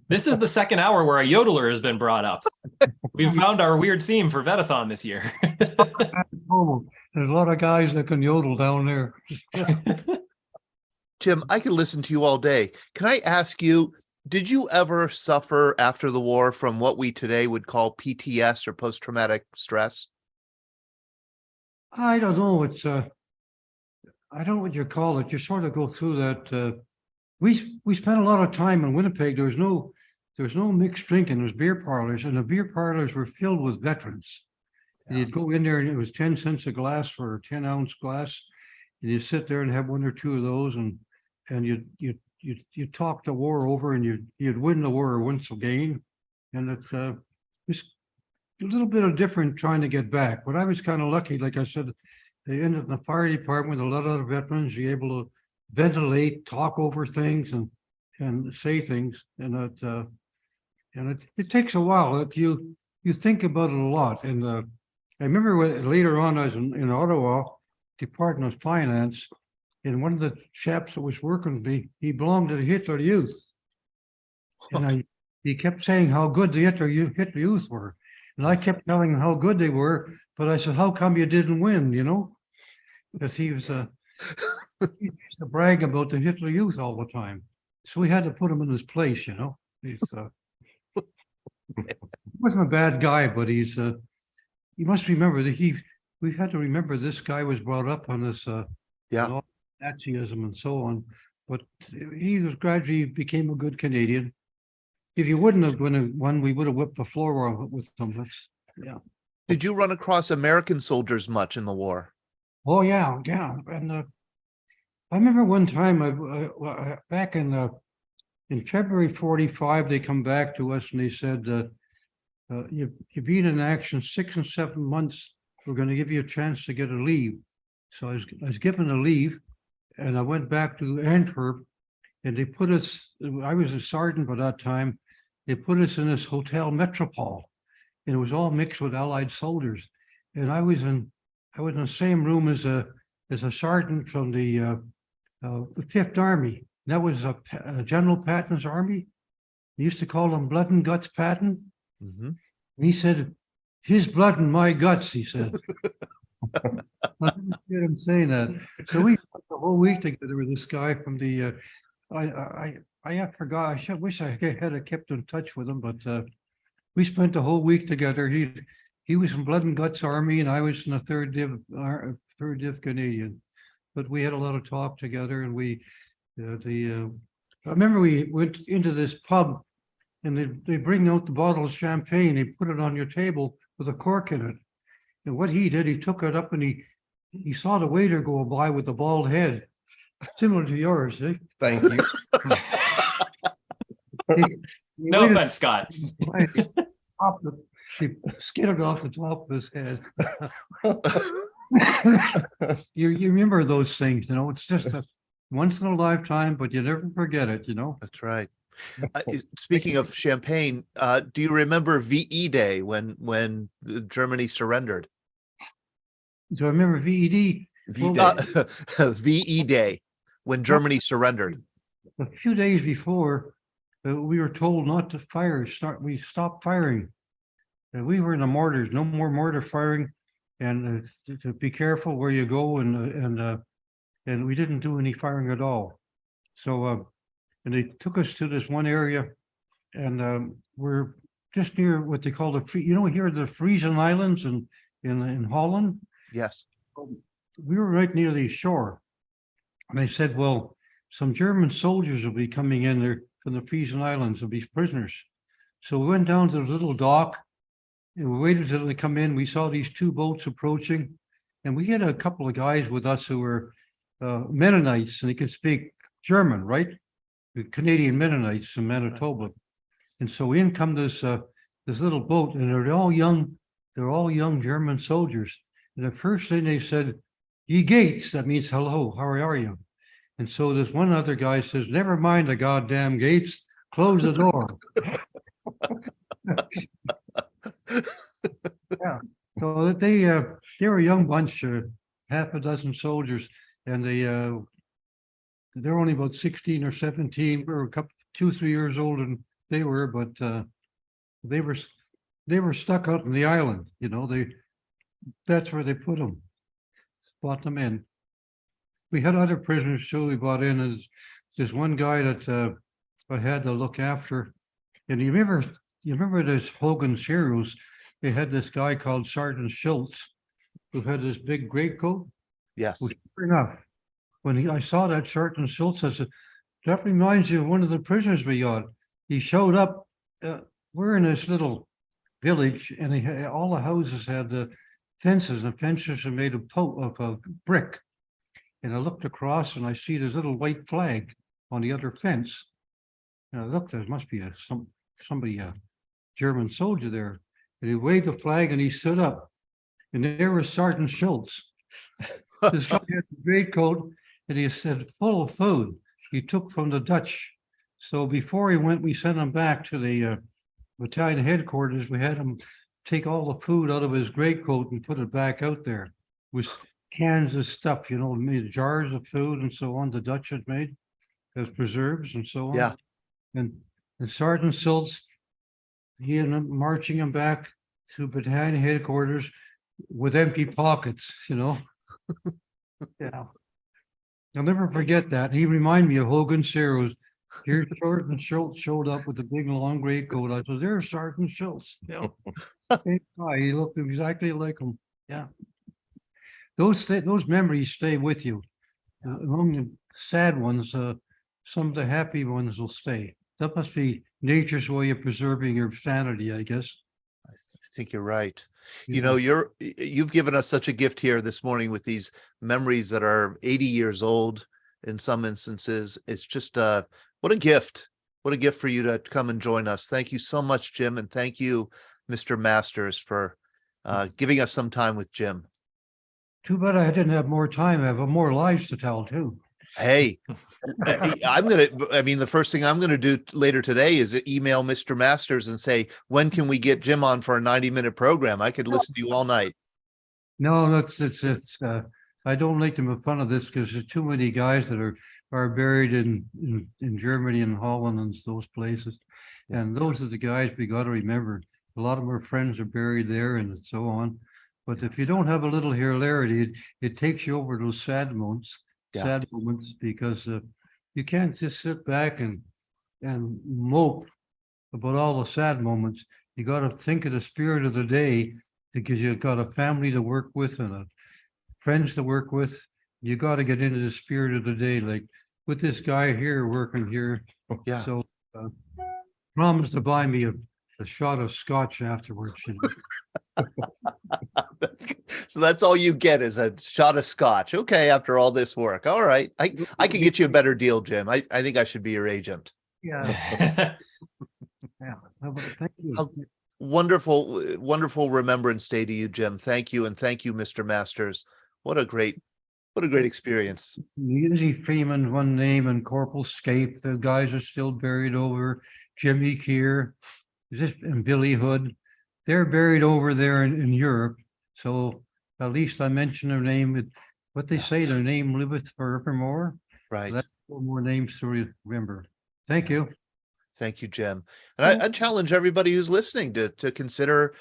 This is the second hour where a yodeler has been brought up. We've found our weird theme for Vetathon this year. There's a lot of guys that can yodel down there. Jim, I could listen to you all day. Can I ask you, did you ever suffer after the war from what we today would call PTS or post-traumatic stress? I don't know. It's I don't know what you call it. You sort of go through that. We spent a lot of time in Winnipeg. There was no mixed drinking. There was beer parlors, and the beer parlors were filled with veterans. And you'd go in there, and it was 10 cents a glass for a 10-ounce glass, and you sit there and have one or two of those, and you talk the war over, and you'd win the war once again, and it's a little bit of different trying to get back. But I was kind of lucky, like I said, they ended in the fire department with a lot of veterans. You're able to ventilate, talk over things, and say things, and it takes a while. If you think about it a lot, and I remember later on I was in Ottawa, Department of Finance, and one of the chaps that was working with me, he belonged to the Hitler Youth, and he kept saying how good the Hitler Youth were, and I kept telling him how good they were, but I said, how come you didn't win? Because he was he used to brag about the Hitler Youth all the time, so we had to put him in his place. He's he wasn't a bad guy, but he's you must remember that we had to remember this guy was brought up on this Nazism and so on, but he was gradually became a good Canadian. If you wouldn't have won, we would have whipped the floor with them. Did you run across American soldiers much in the war? Oh yeah. And I remember one time I back in February 45, they come back to us and they said, you've been in action 6 and 7 months. We're going to give you a chance to get a leave. So I was given a leave, and I went back to Antwerp, and they put us, I was a sergeant by that time, they put us in this Hotel Metropole, and it was all mixed with Allied soldiers. And I was in the same room as a sergeant from the 5th Army. That was General Patton's army. They used to call him Blood and Guts Patton. Mm-hmm. And he said, his blood and my guts, he said. I didn't hear him saying that. So we spent the whole week together with this guy from the, I forgot, I wish I had kept in touch with him, but we spent the whole week together. He was in Blood and Guts Army, and I was in the 3rd Div Canadian. But we had a lot of talk together, and I remember we went into this pub, and they bring out the bottle of champagne, they put it on your table with a cork in it. And what he did, he took it up and he saw the waiter go by with the bald head, similar to yours. Eh? Thank you. No offense, Scott. He skidded off the top of his head. You remember those things, it's just a once in a lifetime, but you never forget it, That's right. Speaking of champagne, do you remember VE Day when Germany surrendered? Do I remember VED? VE Day, when Germany surrendered. A few days before, we were told not to fire. We stopped firing. we were in the mortars, no more mortar firing, and to be careful where you go, and we didn't do any firing at all. So, and they took us to this one area, and we're just near what they call here are the Frisian Islands in Holland. Yes. We were right near the shore. And they said, well, some German soldiers will be coming in there from the Frisian Islands, they'll be prisoners. So we went down to the little dock and we waited till they come in. We saw these two boats approaching, and we had a couple of guys with us who were Mennonites, and they could speak German, right? The Canadian Mennonites from Manitoba. And so in come this little boat, and they're all young German soldiers. And the first thing they said, "Ye gates," that means hello, how are you? And so this one other guy says, "Never mind the goddamn gates, close the door." Yeah, so they were a young bunch, half a dozen soldiers, and they're only about 16 or 17, or a couple, 2-3 years older than they were, but they were stuck out in the island, that's where they put them, brought them in. We had other prisoners too. We brought in there's one guy that I had to look after, and you remember this Hogan's Heroes? They had this guy called Sergeant Schultz, who had this big greatcoat. Yes. Well, sure enough, when I saw that Sergeant Schultz, I said, "That reminds you of one of the prisoners we got." He showed up. We're in this little village, and all the houses had the fences, and the fences are made of brick. And I looked across, and I see this little white flag on the other fence. And I looked, there must be somebody, a German soldier there. And he waved the flag, and he stood up. And there was Sergeant Schultz. This guy had a greatcoat, and he said full of food he took from the Dutch. So before he went, we sent him back to the battalion headquarters. We had him take all the food out of his greatcoat and put it back out there with cans of stuff, made jars of food and so on. The Dutch had made as preserves and so on. Yeah. And Sergeant Schultz, he ended up marching him back to battalion headquarters with empty pockets, Yeah. I'll never forget that. He reminded me of Hogan's Heroes. Here, Sergeant Schultz showed up with a big long greatcoat. I said, "There's Sergeant Schultz." He looked exactly like him. Yeah. Those memories stay with you. Among the sad ones, some of the happy ones will stay. That must be nature's way of preserving your sanity, I guess. I think you're right. You've given us such a gift here this morning with these memories that are 80 years old in some instances. It's just what a gift. What a gift for you to come and join us. Thank you so much, Jim. And thank you, Mr. Masters, for giving us some time with Jim. Too bad I didn't have more time. I have more lives to tell too. Hey, the first thing I'm going to do later today is email Mr. Masters and say, when can we get Jim on for a 90-minute program? I could listen to you all night. No, it's I don't like to make fun of this because there's too many guys that are buried in Germany and Holland and those places. Yeah. And those are the guys we got to remember. A lot of our friends are buried there and so on. But if you don't have a little hilarity, it takes you over those sad moments. Yeah. Sad moments, because you can't just sit back and mope about all the sad moments. You got to think of the spirit of the day, because you've got a family to work with and friends to work with. You got to get into the spirit of the day, like with this guy here working here. Yeah. So promise to buy me a shot of scotch afterwards. So that's all you get is a shot of scotch. Okay, after all this work. All right. I can get you a better deal, Jim. I think I should be your agent. Yeah. Yeah. Thank you. Wonderful Remembrance Day to you, Jim. Thank you. And thank you, Mr. Masters. What a great experience. Eugene Freeman, one name, and Corporal Scape. The guys are still buried over. Jimmy Keir, and Billy Hood. They're buried over there in Europe. So at least I mentioned their name. What they say, their name liveth forevermore. Right. So that's 4 more names to remember. Thank you. Thank you, Jim. And I challenge everybody who's listening to consider,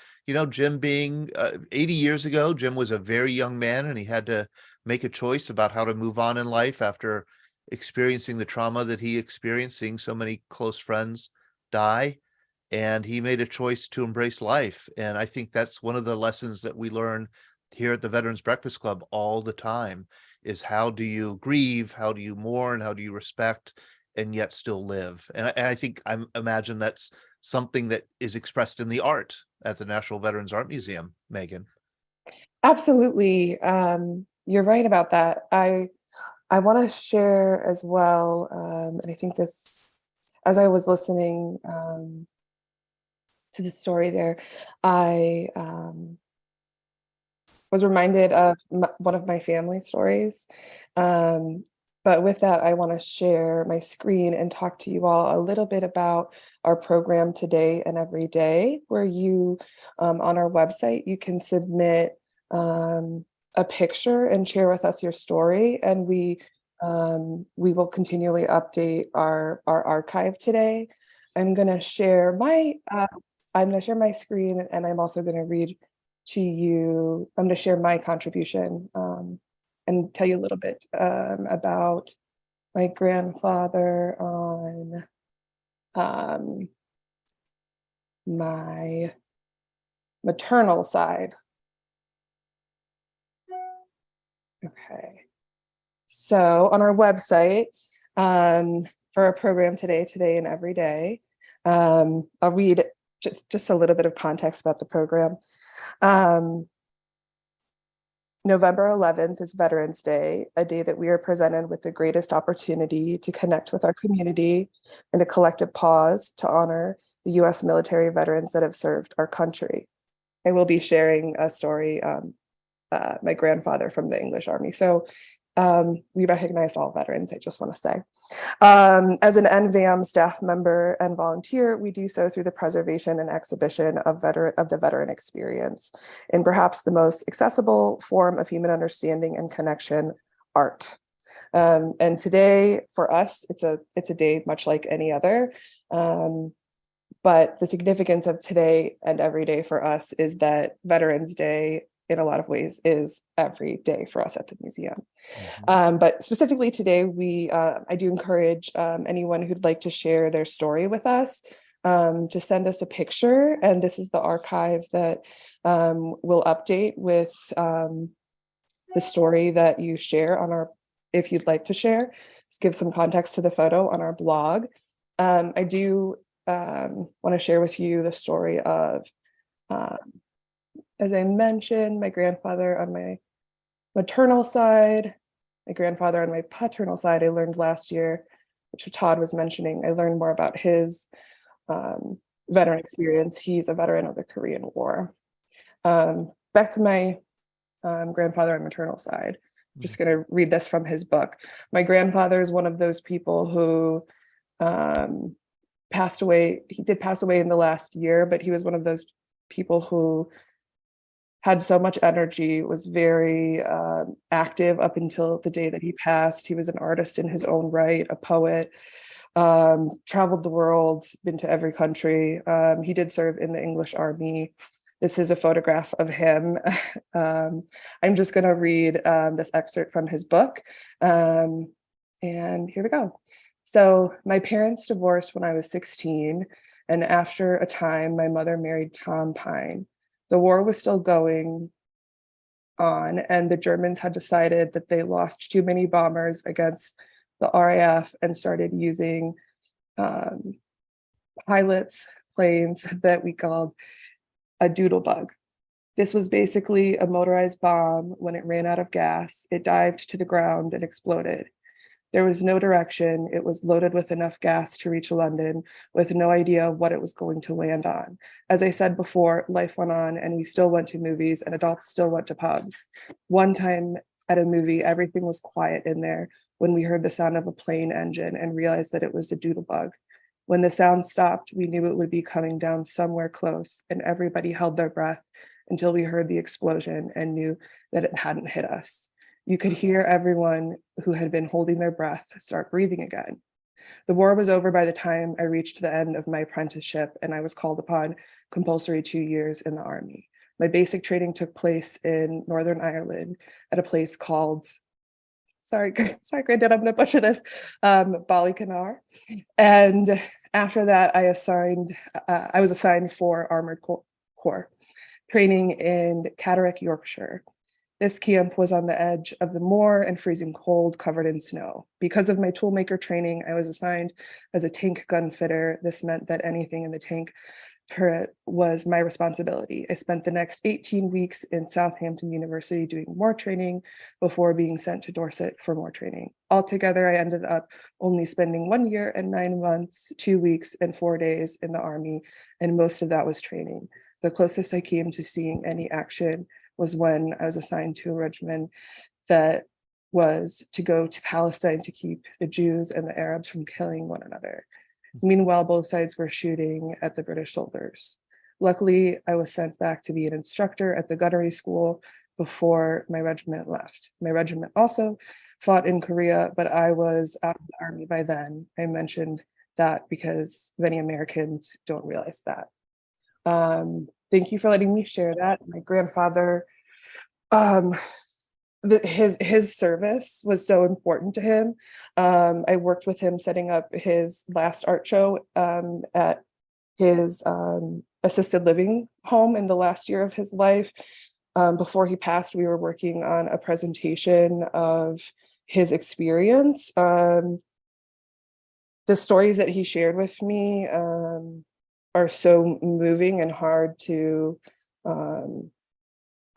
Jim being 80 years ago, Jim was a very young man and he had to make a choice about how to move on in life after experiencing the trauma that he experienced, seeing so many close friends die. And he made a choice to embrace life. And I think that's one of the lessons that we learn here at the Veterans Breakfast Club all the time is how do you grieve? How do you mourn? How do you respect and yet still live? And I think I imagine that's something that is expressed in the art at the National Veterans Art Museum, Megan. Absolutely. You're right about that. I want to share as well, and I think this, as I was listening to the story there, I was reminded of one of my family stories. But with that, I want to share my screen and talk to you all a little bit about our program Today and Every Day, where you, on our website, you can submit a picture and share with us your story. And we will continually update our archive today. I'm going to share my screen, and I'm also going to read to you. I'm going to share my contribution and tell you a little bit about my grandfather on my maternal side. Okay. So on our website, for our program Today and Every Day, I'll read just a little bit of context about the program. November 11th is Veterans Day, a day that we are presented with the greatest opportunity to connect with our community and a collective pause to honor the U.S. military veterans that have served our country. I will be sharing a story, my grandfather from the English Army. So we recognized all veterans, I just want to say. As an NVAM staff member and volunteer, we do so through the preservation and exhibition of the veteran experience in perhaps the most accessible form of human understanding and connection, art. And today, for us, it's a day much like any other. But the significance of today and every day for us is that Veterans Day, in a lot of ways, is every day for us at the museum. But specifically today, I do encourage anyone who'd like to share their story with us to send us a picture. And this is the archive that will update with the story that you share on our, if you'd like to share, just give some context to the photo on our blog. I do want to share with you the story of, as I mentioned, my grandfather on my maternal side, my grandfather on my paternal side, I learned last year, which Todd was mentioning, I learned more about his veteran experience. He's a veteran of the Korean War. Back to my grandfather on maternal side, I'm just going to read this from his book. My grandfather is one of those people who passed away. He did pass away in the last year, but he was one of those people who had so much energy, was very active up until the day that he passed. He was an artist in his own right, a poet, traveled the world, been to every country. He did serve in the English Army. This is a photograph of him. I'm just going to read this excerpt from his book. And here we go. So my parents divorced when I was 16. And after a time, my mother married Tom Pine. The war was still going on, and the Germans had decided that they lost too many bombers against the RAF and started using pilots, planes that we called a doodlebug. This was basically a motorized bomb. When it ran out of gas, it dived to the ground and exploded. There was no direction. It was loaded with enough gas to reach London with no idea what it was going to land on. As I said before, life went on and we still went to movies and adults still went to pubs. One time at a movie, everything was quiet in there when we heard the sound of a plane engine and realized that it was a doodlebug. When the sound stopped, we knew it would be coming down somewhere close, and everybody held their breath until we heard the explosion and knew that it hadn't hit us. You could hear everyone who had been holding their breath start breathing again. The war was over by the time I reached the end of my apprenticeship, and I was called upon compulsory 2 years in the army. My basic training took place in Northern Ireland at a place called, sorry, Granddad, I'm going to butcher this, Ballyconnar. And after that, I was assigned for Armored Corps training in Catterick, Yorkshire. This camp was on the edge of the moor and freezing cold, covered in snow. Because of my toolmaker training, I was assigned as a tank gun fitter. This meant that anything in the tank turret was my responsibility. I spent the next 18 weeks in Southampton University doing more training before being sent to Dorset for more training. Altogether, I ended up only spending 1 year and 9 months, 2 weeks and 4 days in the Army, and most of that was training. The closest I came to seeing any action was when I was assigned to a regiment that was to go to Palestine to keep the Jews and the Arabs from killing one another. Meanwhile, both sides were shooting at the British soldiers. Luckily, I was sent back to be an instructor at the gunnery school before my regiment left. My regiment also fought in Korea, but I was out of the Army by then. I mentioned that because many Americans don't realize that. Thank you for letting me share that. My grandfather, his service was so important to him. I worked with him setting up his last art show at his assisted living home in the last year of his life. Before he passed, we were working on a presentation of his experience. The stories that he shared with me are so moving and hard to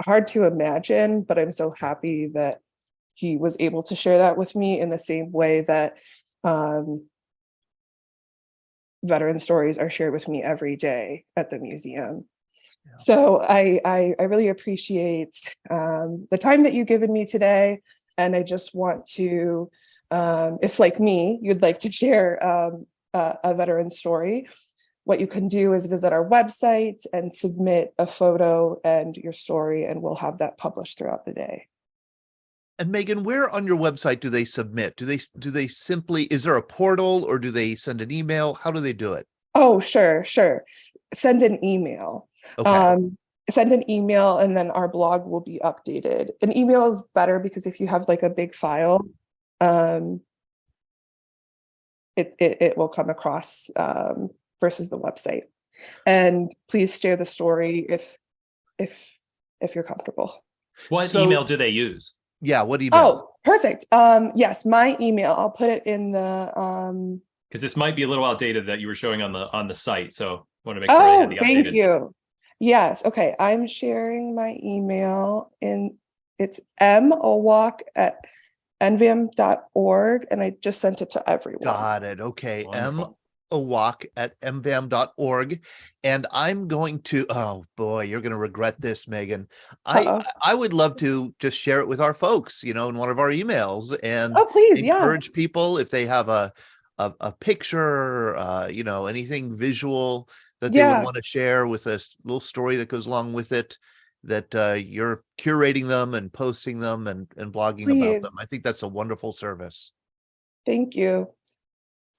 imagine, but I'm so happy that he was able to share that with me in the same way that veteran stories are shared with me every day at the museum. Yeah. So I really appreciate the time that you've given me today, and I just want to, if like me, you'd like to share a veteran story, what you can do is visit our website and submit a photo and your story, and we'll have that published throughout the day. And Megan, where on your website do they submit? Do they simply, is there a portal, or do they send an email? How do they do it? Oh, sure. Send an email. Okay. Send an email, and then our blog will be updated. An email is better because if you have like a big file, it will come across versus the website. And please share the story if you're comfortable. What email do they use? Yeah, what email? Oh, perfect. Yes, my email. I'll put it in the because this might be a little outdated that you were showing on the site. So I want to make sure I had the updated. Thank you. Yes. Okay. I'm sharing my email it's mowalk@nvam.org, and I just sent it to everyone. Got it. Okay. Wonderful. mowalk@nvam.org. And I'm going to, oh boy, you're going to regret this, Megan. I would love to just share it with our folks, in one of our emails, and please, encourage people if they have a picture, anything visual that they would want to share with a little story that goes along with it, that you're curating them and posting them and blogging about them. I think that's a wonderful service. Thank you.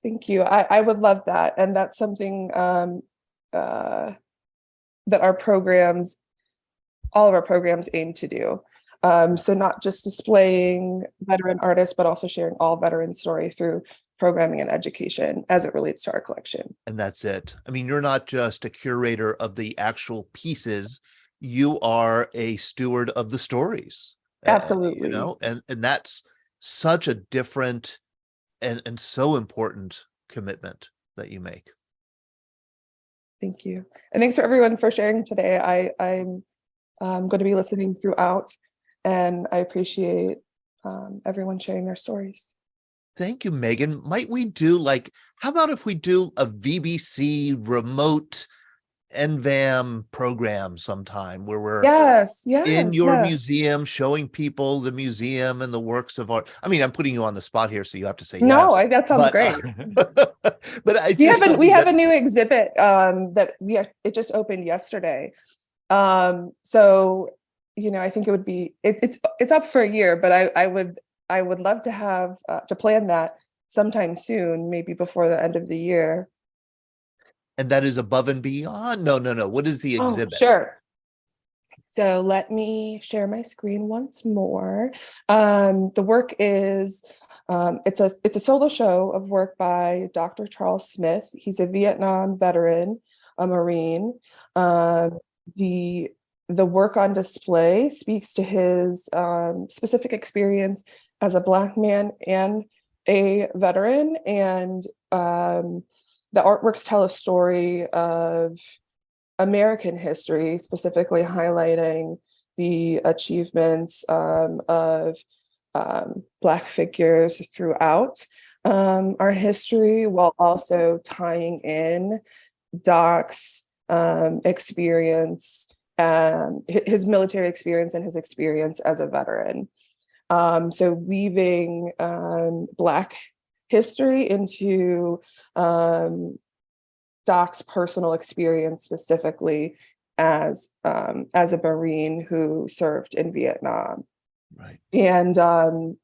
Thank you. I would love that. And that's something that all of our programs aim to do. So not just displaying veteran artists, but also sharing all veteran story through programming and education as it relates to our collection. And that's it. I mean, you're not just a curator of the actual pieces, you are a steward of the stories. Absolutely. And that's such a different and so important commitment that you make. Thank you. And thanks for everyone for sharing today. I'm going to be listening throughout, and I appreciate everyone sharing their stories. Thank you, Megan. Might we do how about if we do a VBC remote NVAM program sometime where we're in your museum showing people the museum and the works of art? I mean, I'm putting you on the spot here, so you have to say no, yes. That sounds great. But we have a new exhibit it just opened yesterday. So I think it would be it's up for a year, but I would love to have to plan that sometime soon, maybe before the end of the year. And that is above and beyond? No. What is the Oh, exhibit? sure. So let me share my screen once more. The work is, it's a solo show of work by Dr. Charles Smith. He's a Vietnam veteran, a Marine. The work on display speaks to his specific experience as a Black man and a veteran. And the artworks tell a story of American history, specifically highlighting the achievements of Black figures throughout our history, while also tying in Doc's experience, his military experience and his experience as a veteran. So weaving Black history into Doc's personal experience, specifically as a Marine who served in Vietnam. Right. And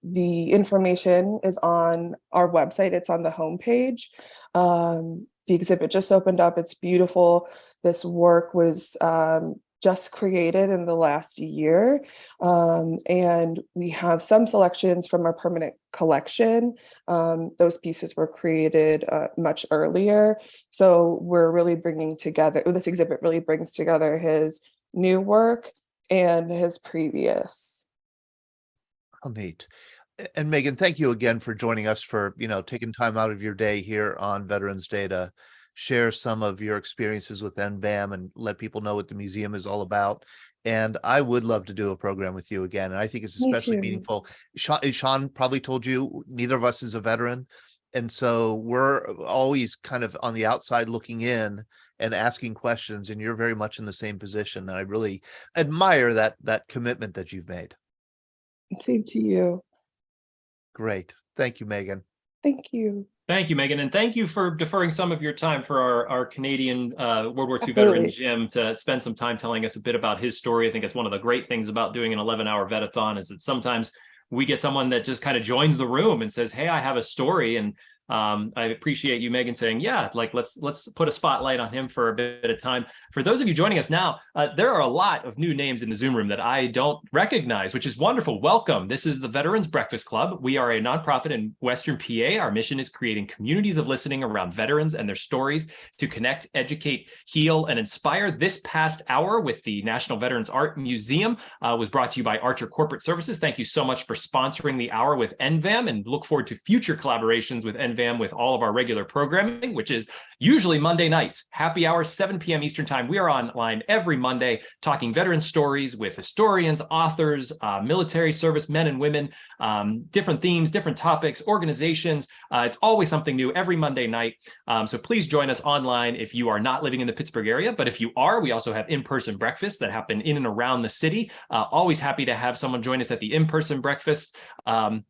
the information is on our website. It's on the homepage. The exhibit just opened up. It's beautiful. This work was just created in the last year. And we have some selections from our permanent collection. Those pieces were created much earlier. So we're really bringing together, this exhibit really brings together his new work and his previous. How neat. And Megan, thank you again for joining us, for, taking time out of your day here on Veterans Day to share some of your experiences with NVAM and let people know what the museum is all about. And I would love to do a program with you again. And I think it's especially meaningful. Sean probably told you neither of us is a veteran. And so we're always kind of on the outside looking in and asking questions. And you're very much in the same position. And I really admire that commitment that you've made. Same to you. Great. Thank you, Megan. Thank you. Thank you, Megan. And thank you for deferring some of your time for our Canadian World War II Absolutely. veteran, Jim, to spend some time telling us a bit about his story. I think it's one of the great things about doing an 11-hour Vetathon is that sometimes we get someone that just kind of joins the room and says, hey, I have a story. And I appreciate you, Megan, saying, yeah, like let's put a spotlight on him for a bit of time. For those of you joining us now, there are a lot of new names in the Zoom room that I don't recognize, which is wonderful. Welcome. This is the Veterans Breakfast Club. We are a nonprofit in Western PA. Our mission is creating communities of listening around veterans and their stories to connect, educate, heal, and inspire. This past hour with the National Veterans Art Museum was brought to you by Archer Corporate Services. Thank you so much for sponsoring the hour with NVAM, and look forward to future collaborations with NVAM with all of our regular programming, which is usually Monday nights, happy hour, 7 p.m. Eastern time. We are online every Monday talking veteran stories with historians, authors, military service men and women, different themes, different topics, organizations. It's always something new every Monday night. So please join us online if you are not living in the Pittsburgh area. But if you are, we also have in-person breakfasts that happen in and around the city. Always happy to have someone join us at the in-person breakfast. And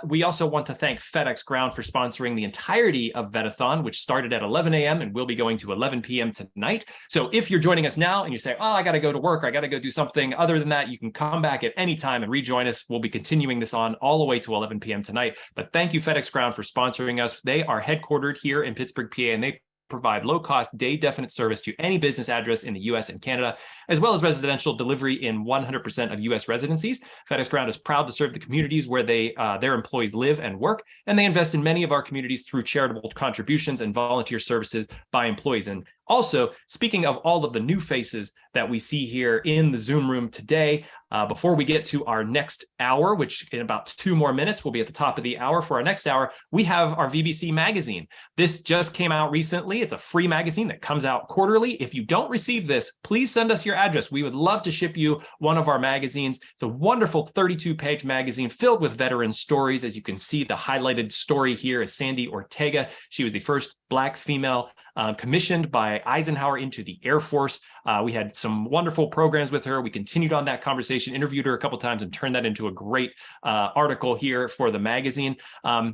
we also want to thank FedEx Ground for sponsoring the entirety of Vetathon, which started at 11 a.m. and will be going to 11 p.m. tonight. So if you're joining us now and you say, oh, I got to go to work, I got to go do something other than that, you can come back at any time and rejoin us. We'll be continuing this on all the way to 11 p.m. tonight. But thank you, FedEx Ground, for sponsoring us. They are headquartered here in Pittsburgh, PA, and they provide low-cost, day-definite service to any business address in the U.S. and Canada, as well as residential delivery in 100% of U.S. residencies. FedEx Ground is proud to serve the communities where their employees live and work, and they invest in many of our communities through charitable contributions and volunteer services by employees. And also, speaking of all of the new faces that we see here in the Zoom room today, before we get to our next hour, which in about 2 more minutes, we'll be at the top of the hour. For our next hour, we have our VBC magazine. This just came out recently. It's a free magazine that comes out quarterly. If you don't receive this, please send us your address. We would love to ship you one of our magazines. It's a wonderful 32-page magazine filled with veteran stories. As you can see, the highlighted story here is Sandy Ortega. She was the first Black female commissioned by Eisenhower into the Air Force. We had some wonderful programs with her. We continued on that conversation, interviewed her a couple times, and turned that into a great article here for the magazine.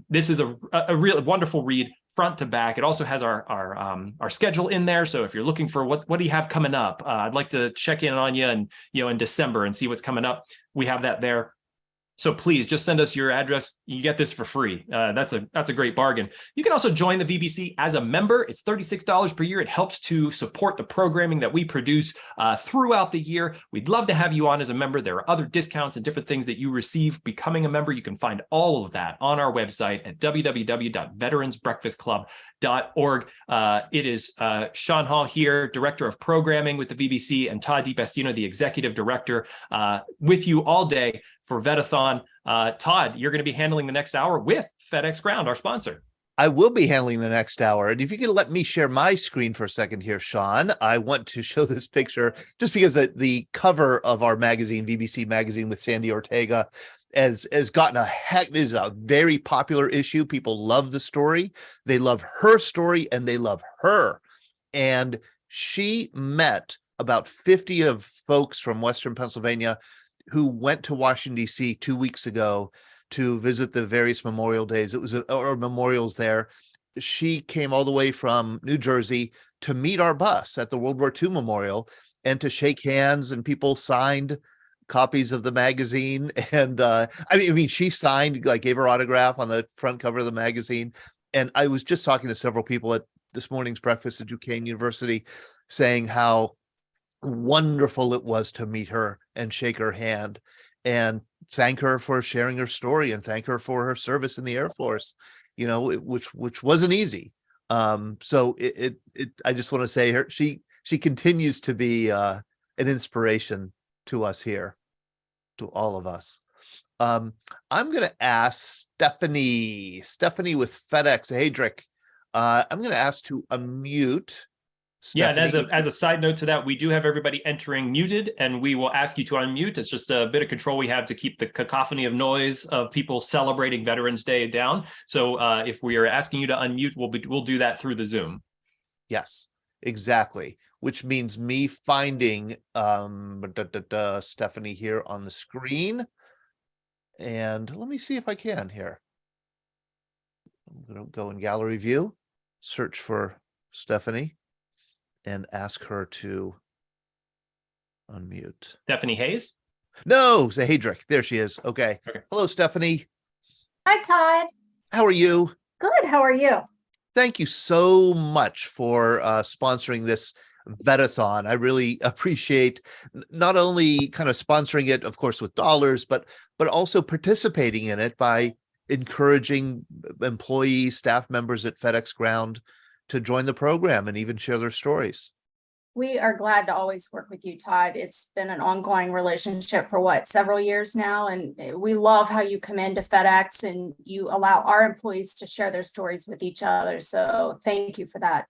This is a real wonderful read, front to back. It also has our schedule in there. So if you're looking for what do you have coming up, I'd like to check in on you and in December and see what's coming up. We have that there. So please just send us your address. You get this for free. That's a great bargain. You can also join the VBC as a member. It's $36 per year. It helps to support the programming that we produce throughout the year. We'd love to have you on as a member. There are other discounts and different things that you receive becoming a member. You can find all of that on our website at www.veteransbreakfastclub.org. It is Sean Hall here, Director of Programming with the VBC, and Todd DiPastino, the Executive Director, with you all day for Vetathon. Todd, you're going to be handling the next hour with FedEx Ground, our sponsor. I will be handling the next hour. And if you could let me share my screen for a second here, Sean, I want to show this picture just because the cover of our magazine, VBC Magazine with Sandy Ortega, has gotten is a very popular issue. People love the story. They love her story and they love her. And she met about 50 of folks from Western Pennsylvania who went to Washington, D.C. 2 weeks ago to visit the various memorial days. It was or memorials there. She came all the way from New Jersey to meet our bus at the World War II Memorial and to shake hands, and people signed copies of the magazine. And I mean, she signed, like gave her autograph on the front cover of the magazine. And I was just talking to several people at this morning's breakfast at Duquesne University saying how wonderful it was to meet her and shake her hand and thank her for sharing her story and thank her for her service in the Air Force, which wasn't easy. So I just want to say she continues to be an inspiration to us here, to all of us. I'm going to ask Stephanie with FedEx. Heydrich, I'm going to ask to unmute Stephanie. Yeah, and as a side note to that, we do have everybody entering muted, and we will ask you to unmute. It's just a bit of control we have to keep the cacophony of noise of people celebrating Veterans Day down. So if we are asking you to unmute, we'll do that through the Zoom. Yes, exactly. Which means me finding Stephanie here on the screen. And let me see if I can here. I'm going to go in gallery view, search for Stephanie, and ask her to unmute. Stephanie Hayes? No, say Heydrich. There she is. Okay. Hello, Stephanie. Hi, Todd. How are you? Good. How are you? Thank you so much for sponsoring this Vetathon. I really appreciate not only kind of sponsoring it, of course, with dollars, but also participating in it by encouraging employees, staff members at FedEx Ground to join the program and even share their stories. We are glad to always work with you, Todd. It's been an ongoing relationship for several years now. And we love how you come into FedEx and you allow our employees to share their stories with each other. So thank you for that.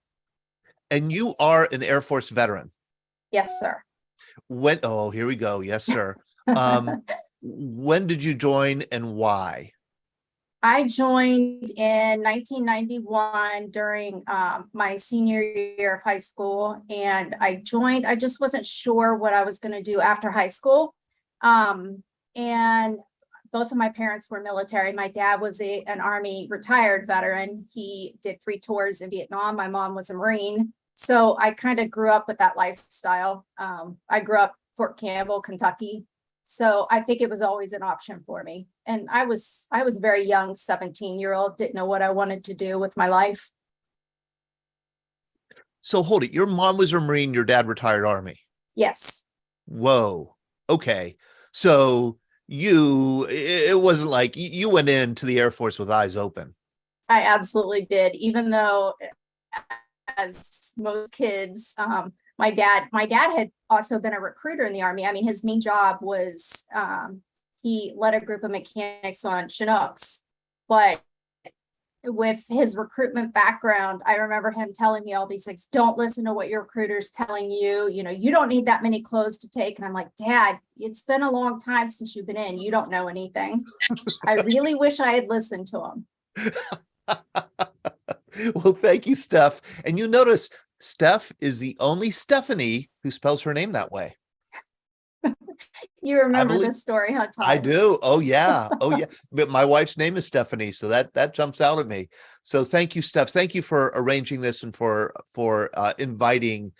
And you are an Air Force veteran. Yes, sir. Here we go. Yes, sir. When did you join and why? I joined in 1991 during my senior year of high school, and I just wasn't sure what I was going to do after high school. And both of my parents were military. My dad was an Army retired veteran. He did 3 tours in Vietnam. My mom was a Marine. So I kind of grew up with that lifestyle. I grew up Fort Campbell, Kentucky. So I think it was always an option for me. And I was very young, 17-year-old, didn't know what I wanted to do with my life. So hold it. Your mom was a Marine, your dad retired Army. Yes. Whoa. Okay. So it wasn't like you went into the Air Force with eyes open. I absolutely did. Even though, as most kids, my dad had also been a recruiter in the Army. I mean, his main job was he led a group of mechanics on Chinooks. But with his recruitment background, I remember him telling me all these things. Don't listen to what your recruiter's telling you. You don't need that many clothes to take. And I'm like, Dad, it's been a long time since you've been in. You don't know anything. I really wish I had listened to him. Well, thank you, Steph. And you notice Steph is the only Stephanie who spells her name that way. You remember this story, huh, Todd? I do. Oh, yeah. Oh, yeah. But my wife's name is Stephanie, so that jumps out at me. So thank you, Steph. Thank you for arranging this and for inviting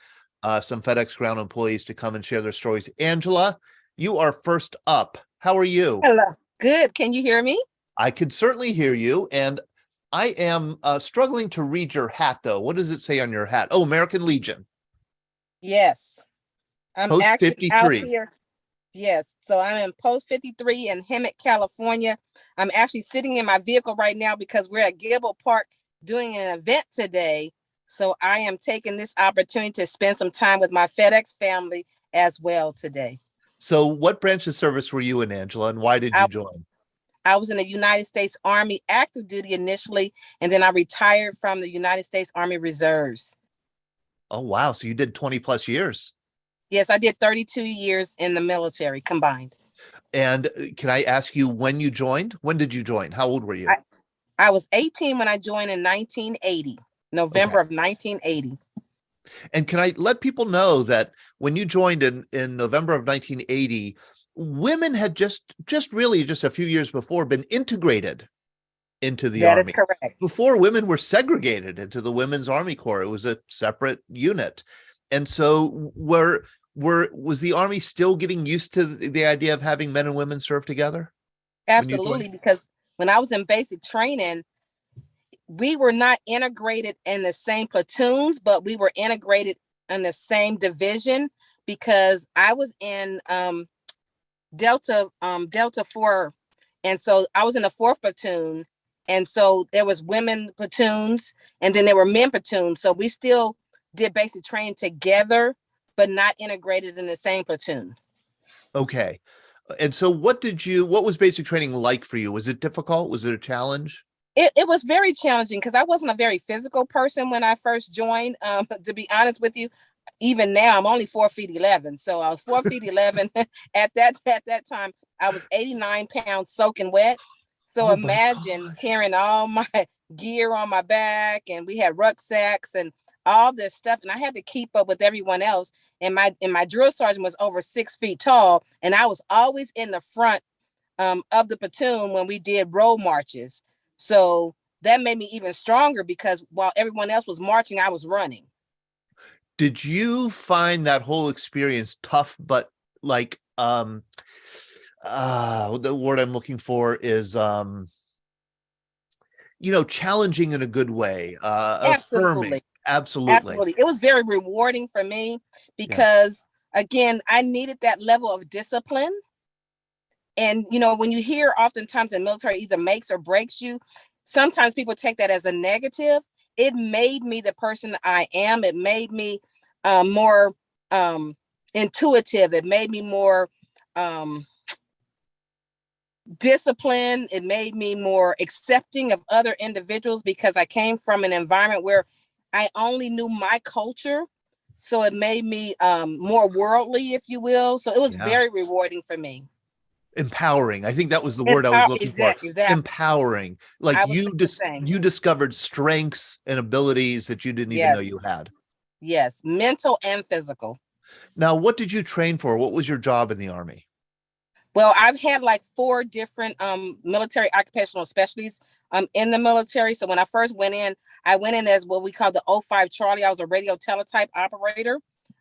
some FedEx Ground employees to come and share their stories. Angela, you are first up. How are you? Hello. Good. Can you hear me? I could certainly hear you. And I am struggling to read your hat, though. What does it say on your hat? Oh, American Legion. Yes. I'm Post actually out 53. here. Yes. So I'm in Post 53 in Hemet, California. I'm actually sitting in my vehicle right now because we're at Gilbert Park doing an event today. So I am taking this opportunity to spend some time with my FedEx family as well today. So what branch of service were you in, Angela, and why did you join? I was in the United States Army active duty initially, and then I retired from the United States Army Reserves. Oh, wow. So you did 20 plus years. Yes, I did 32 years in the military combined. And can I ask you when you joined? When did you join? How old were you? I was 18 when I joined in 1980, November of 1980. And can I let people know that when you joined in November of 1980, women had just really just a few years before been integrated into the Army. That is correct. Before, women were segregated into the Women's Army Corps. It was a separate unit. And so was the Army still getting used to the idea of having men and women serve together? Absolutely, because when I was in basic training, we were not integrated in the same platoons, but we were integrated in the same division because I was in Delta 4. And so I was in the 4th platoon. And so there was women platoons and then there were men platoons. So we still did basic training together, but not integrated in the same platoon. Okay. And so what was basic training like for you? Was it difficult? Was it a challenge? It was very challenging because I wasn't a very physical person when I first joined. To be honest with you, even now I'm only 4 feet 11. So I was 4 feet 11 at that time. I was 89 pounds soaking wet. So imagine carrying all my gear on my back, and we had rucksacks and all this stuff, and I had to keep up with everyone else. And my drill sergeant was over 6 feet tall, and I was always in the front of the platoon when we did road marches. So that made me even stronger because while everyone else was marching, I was running. Did you find that whole experience tough, but like, the word I'm looking for is, challenging in a good way? Absolutely. Absolutely. It was very rewarding for me because, again, I needed that level of discipline. And, when you hear oftentimes the military either makes or breaks you, sometimes people take that as a negative. It made me the person I am. It made me more intuitive. It made me more disciplined. It made me more accepting of other individuals because I came from an environment where I only knew my culture. So it made me more worldly, if you will. So it was very rewarding for me. Empowering. I think that was the word I was looking for. Exactly. Empowering. Like you discovered strengths and abilities that you didn't even know you had. Yes, mental and physical. Now, what did you train for? What was your job in the Army? Well, I've had like 4 different military occupational specialties in the military. So when I first went in, I went in as what we call the 05 Charlie. I was a radio teletype operator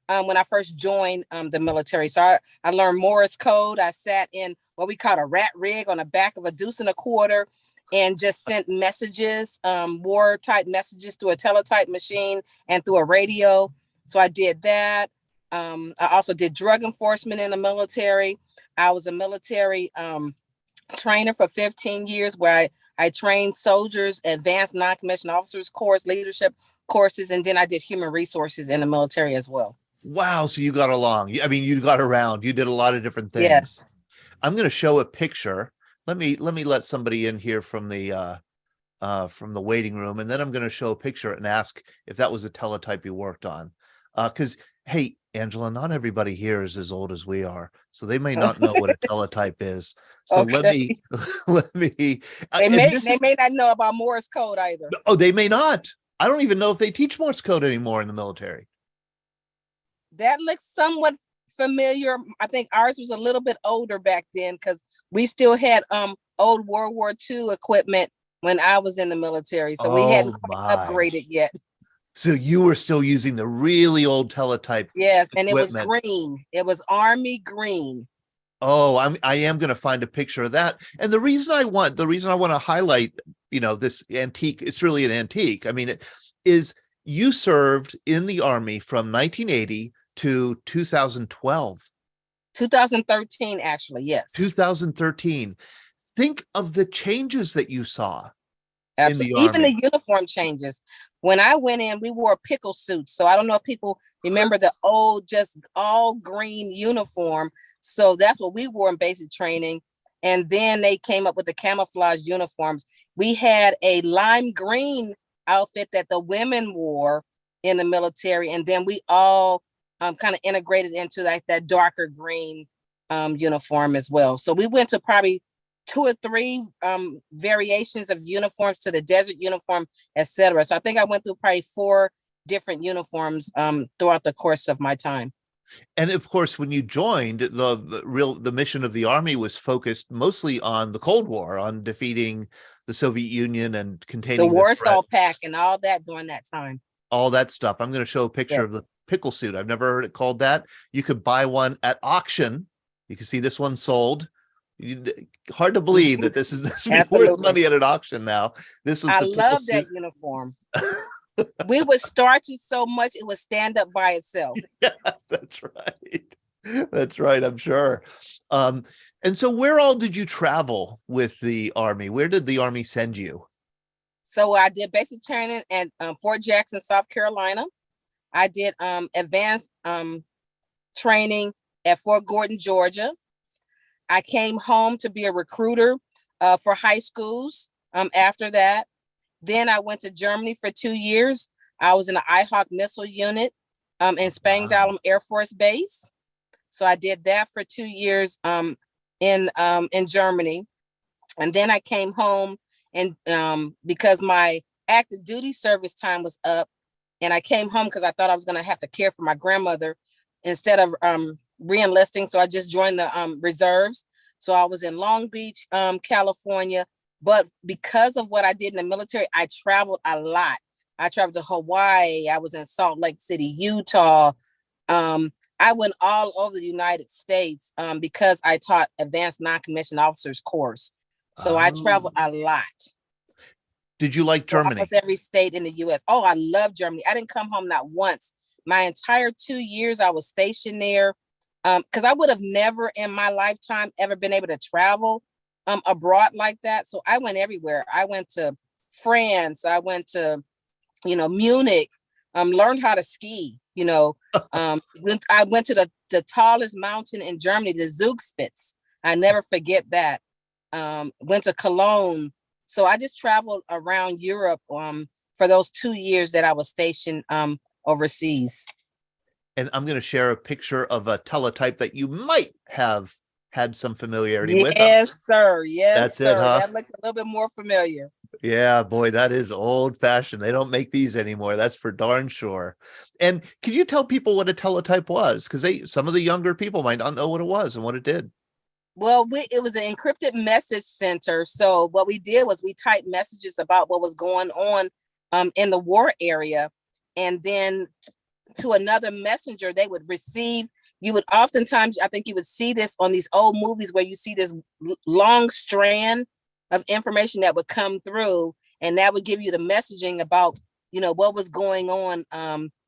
when I first joined the military. So I learned Morse code. I sat in what we call a rat rig on the back of a deuce and a quarter and just sent messages, war type messages through a teletype machine and through a radio. So I did that. I also did drug enforcement in the military. I was a military trainer for 15 years where I trained soldiers, advanced non-commissioned officers course, leadership courses, and then I did human resources in the military as well. Wow. So you got along. I mean, you got around. You did a lot of different things. Yes. I'm going to show a picture. Let me let somebody in here from the waiting room, and then I'm going to show a picture and ask if that was a teletype you worked on. Because, hey, Angela, not everybody here is as old as we are, so they may not know what a teletype is. So let me. They may not know about Morse code either. Oh, they may not. I don't even know if they teach Morse code anymore in the military. That looks somewhat familiar. I think ours was a little bit older back then because we still had old World War II equipment when I was in the military, so we hadn't upgraded yet. So you were still using the really old teletype. Yes, and equipment. It was green. It was Army green. Oh, I am going to find a picture of that. And the reason I want to highlight, this antique, it's really an antique. I mean, it is, you served in the Army from 1980 to 2012. 2013, actually, yes. 2013. Think of the changes that you saw Absolutely. in the Even Army. the uniform changes. When I went in, we wore pickle suits. So I don't know if people remember the old, just all green uniform. So that's what we wore in basic training. And then they came up with the camouflage uniforms. We had a lime green outfit that the women wore in the military. And then we all kind of integrated into like that darker green uniform as well. So we went to probably 2 or 3 variations of uniforms, to the desert uniform, etc. So I think I went through probably 4 different uniforms throughout the course of my time. And of course, when you joined, the mission of the Army was focused mostly on the Cold War, on defeating the Soviet Union and containing The Warsaw threat, Pact and all that during that time. all that stuff. I'm going to show a picture of the pickle suit. I've never heard it called that. You could buy one at auction. You can see this one sold. Hard to believe that this is worth money at an auction now. This was I the love pickle that suit. uniform. We would starch it so much it would stand up by itself. Yeah, that's right. That's right, I'm sure. And so where all did you travel with the Army? Where did the Army send you? So I did basic training at Fort Jackson, South Carolina. I did advanced training at Fort Gordon, Georgia. I came home to be a recruiter for high schools after that. Then I went to Germany for 2 years. I was in the IHawk missile unit in Spangdahlem Air Force Base. So I did that for 2 years in Germany. And then I came home and because my active duty service time was up, and I came home because I thought I was going to have to care for my grandmother instead of re-enlisting. So I just joined the reserves. So I was in Long Beach, California. But because of what I did in the military, I traveled a lot. I traveled to Hawaii. I was in Salt Lake City, Utah. I went all over the United States because I taught advanced non-commissioned officers course. So I traveled a lot. Did you like Germany? Almost every state in the US. Oh, I love Germany. I didn't come home not once. My entire 2 years I was stationed there because I would have never in my lifetime ever been able to travel abroad like that. So I went everywhere. I went to France. I went to, Munich, learned how to ski, I went to the tallest mountain in Germany, the Zugspitze. I never forget that. Went to Cologne. So I just traveled around Europe for those 2 years that I was stationed overseas. And I'm going to share a picture of a teletype that you might have had some familiarity with. Yes, sir. Yes, That's sir. it, huh? That looks a little bit more familiar. Yeah, boy, that is old fashioned. They don't make these anymore. That's for darn sure. And could you tell people what a teletype was? Because some of the younger people might not know what it was and what it did. Well, it was an encrypted message center. So what we did was we typed messages about what was going on in the war area. And then to another messenger, they would receive. You would oftentimes, I think you would see this on these old movies where you see this long strand of information that would come through, and that would give you the messaging about, what was going on,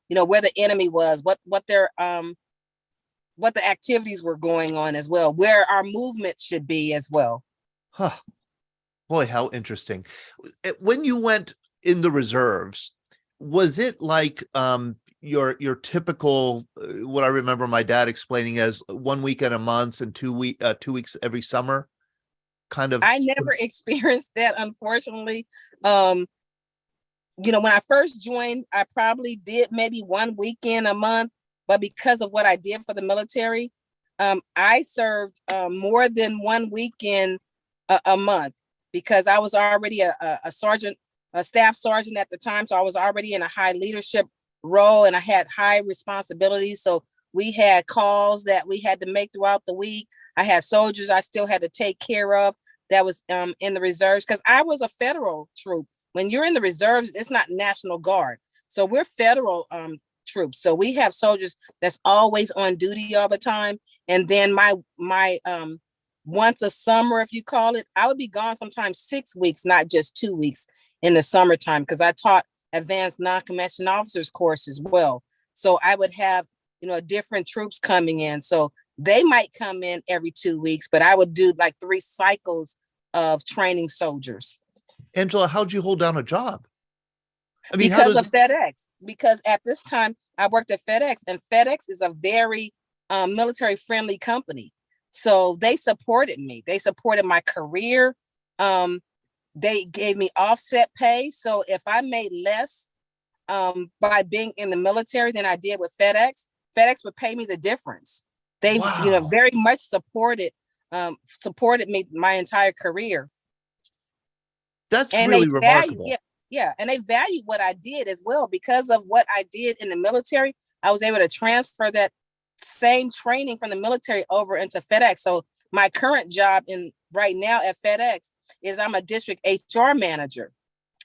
where the enemy was, what the activities were going on as well, where our movement should be as well. Huh. Boy, how interesting. When you went in the reserves, was it like your typical, what I remember my dad explaining as 1 weekend a month and 2 weeks every summer kind of? I never experienced that, unfortunately. When I first joined, I probably did maybe 1 weekend a month, but because of what I did for the military, I served more than 1 weekend a month because I was already a sergeant, a staff sergeant at the time. So I was already in a high leadership role and I had high responsibilities. So we had calls that we had to make throughout the week. I had soldiers I still had to take care of that was in the reserves because I was a federal troop. When you're in the reserves, it's not National Guard. So we're federal troops. So we have soldiers that's always on duty all the time. And then my once a summer, if you call it, I would be gone sometimes 6 weeks, not just 2 weeks in the summertime, because I taught advanced non-commissioned officers course as well. So I would have, different troops coming in. So they might come in every 2 weeks, but I would do like 3 cycles of training soldiers. Angela, how'd you hold down a job? I mean, Because of FedEx. Because at this time I worked at FedEx, and FedEx is a very military friendly company. So they supported me. They supported my career. They gave me offset pay. So if I made less by being in the military than I did with FedEx, FedEx would pay me the difference. They, very much supported me my entire career. That's really remarkable. Yeah, and they value what I did as well. Because of what I did in the military, I was able to transfer that same training from the military over into FedEx. So my current job right now at FedEx is I'm a district HR manager.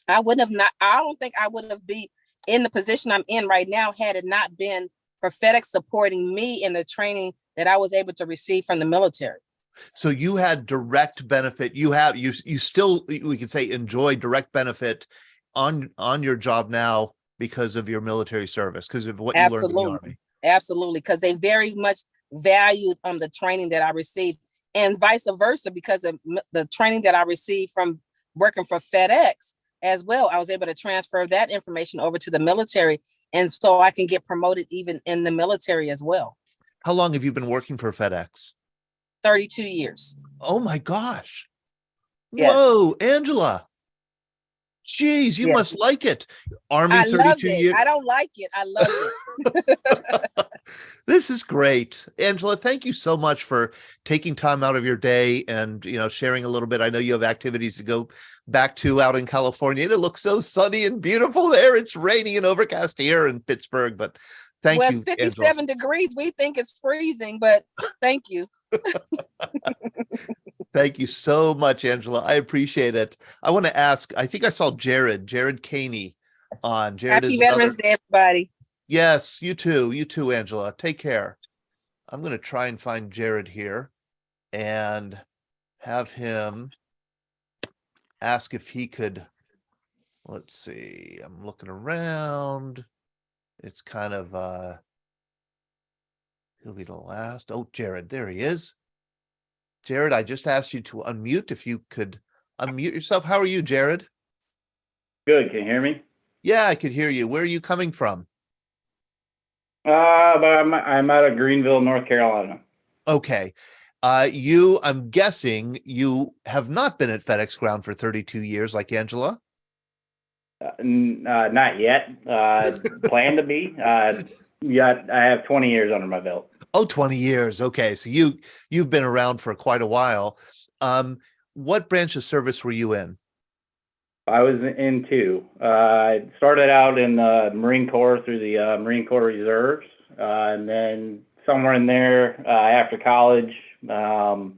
I don't think I would have been in the position I'm in right now had it not been for FedEx supporting me in the training that I was able to receive from the military. So you had direct benefit. You still, we could say, enjoy direct benefit on your job now because of your military service, because of what you learned in the Army. Absolutely, because they very much valued the training that I received, and vice versa, because of the training that I received from working for FedEx as well. I was able to transfer that information over to the military, and so I can get promoted even in the military as well. How long have you been working for FedEx? 32 years. Oh my gosh. Yes. Whoa, Angela. Jeez, you must like it. Army, I 32 years. I don't like it. I love it. This is great. Angela, thank you so much for taking time out of your day and, sharing a little bit. I know you have activities to go back to out in California, and it looks so sunny and beautiful there. It's raining and overcast here in Pittsburgh, but thank you, it's 57 Angela. degrees. We think it's freezing, but thank you. Thank you so much, Angela. I appreciate it. I want to ask, I think I saw Jared Caney on. Jared Happy Veterans Day, everybody. Yes, you too, Angela. Take care. I'm going to try and find Jared here and have him ask if he could, let's see, I'm looking around. It's kind of, he'll be the last. Oh, Jared, there he is. Jared, I just asked you to unmute. If you could unmute yourself. How are you, Jared? Good. Can you hear me? Yeah, I could hear you. Where are you coming from? But I'm out of Greenville, North Carolina. Okay. I'm guessing you have not been at FedEx Ground for 32 years like Angela? Not yet. Plan to be. Yeah, I have 20 years under my belt. Oh, 20 years. Okay. So you've been around for quite a while. What branch of service were you in? I was in 2. I started out in the Marine Corps through the Marine Corps Reserves. And then somewhere in there, after college, I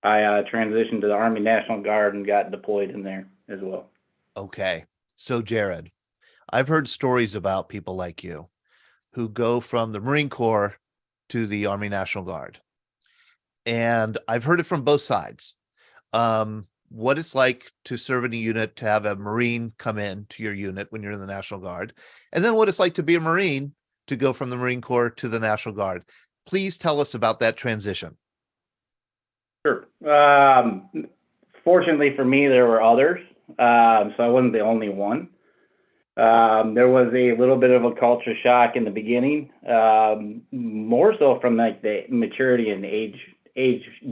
transitioned to the Army National Guard and got deployed in there as well. Okay. So Jared, I've heard stories about people like you who go from the Marine Corps to the Army National Guard. And I've heard it from both sides. What it's like to serve in a unit, to have a Marine come in to your unit when you're in the National Guard, and then what it's like to be a Marine, to go from the Marine Corps to the National Guard. Please tell us about that transition. Sure. Fortunately for me, there were others. So I wasn't the only one. There was a little bit of a culture shock in the beginning, more so from like the maturity and age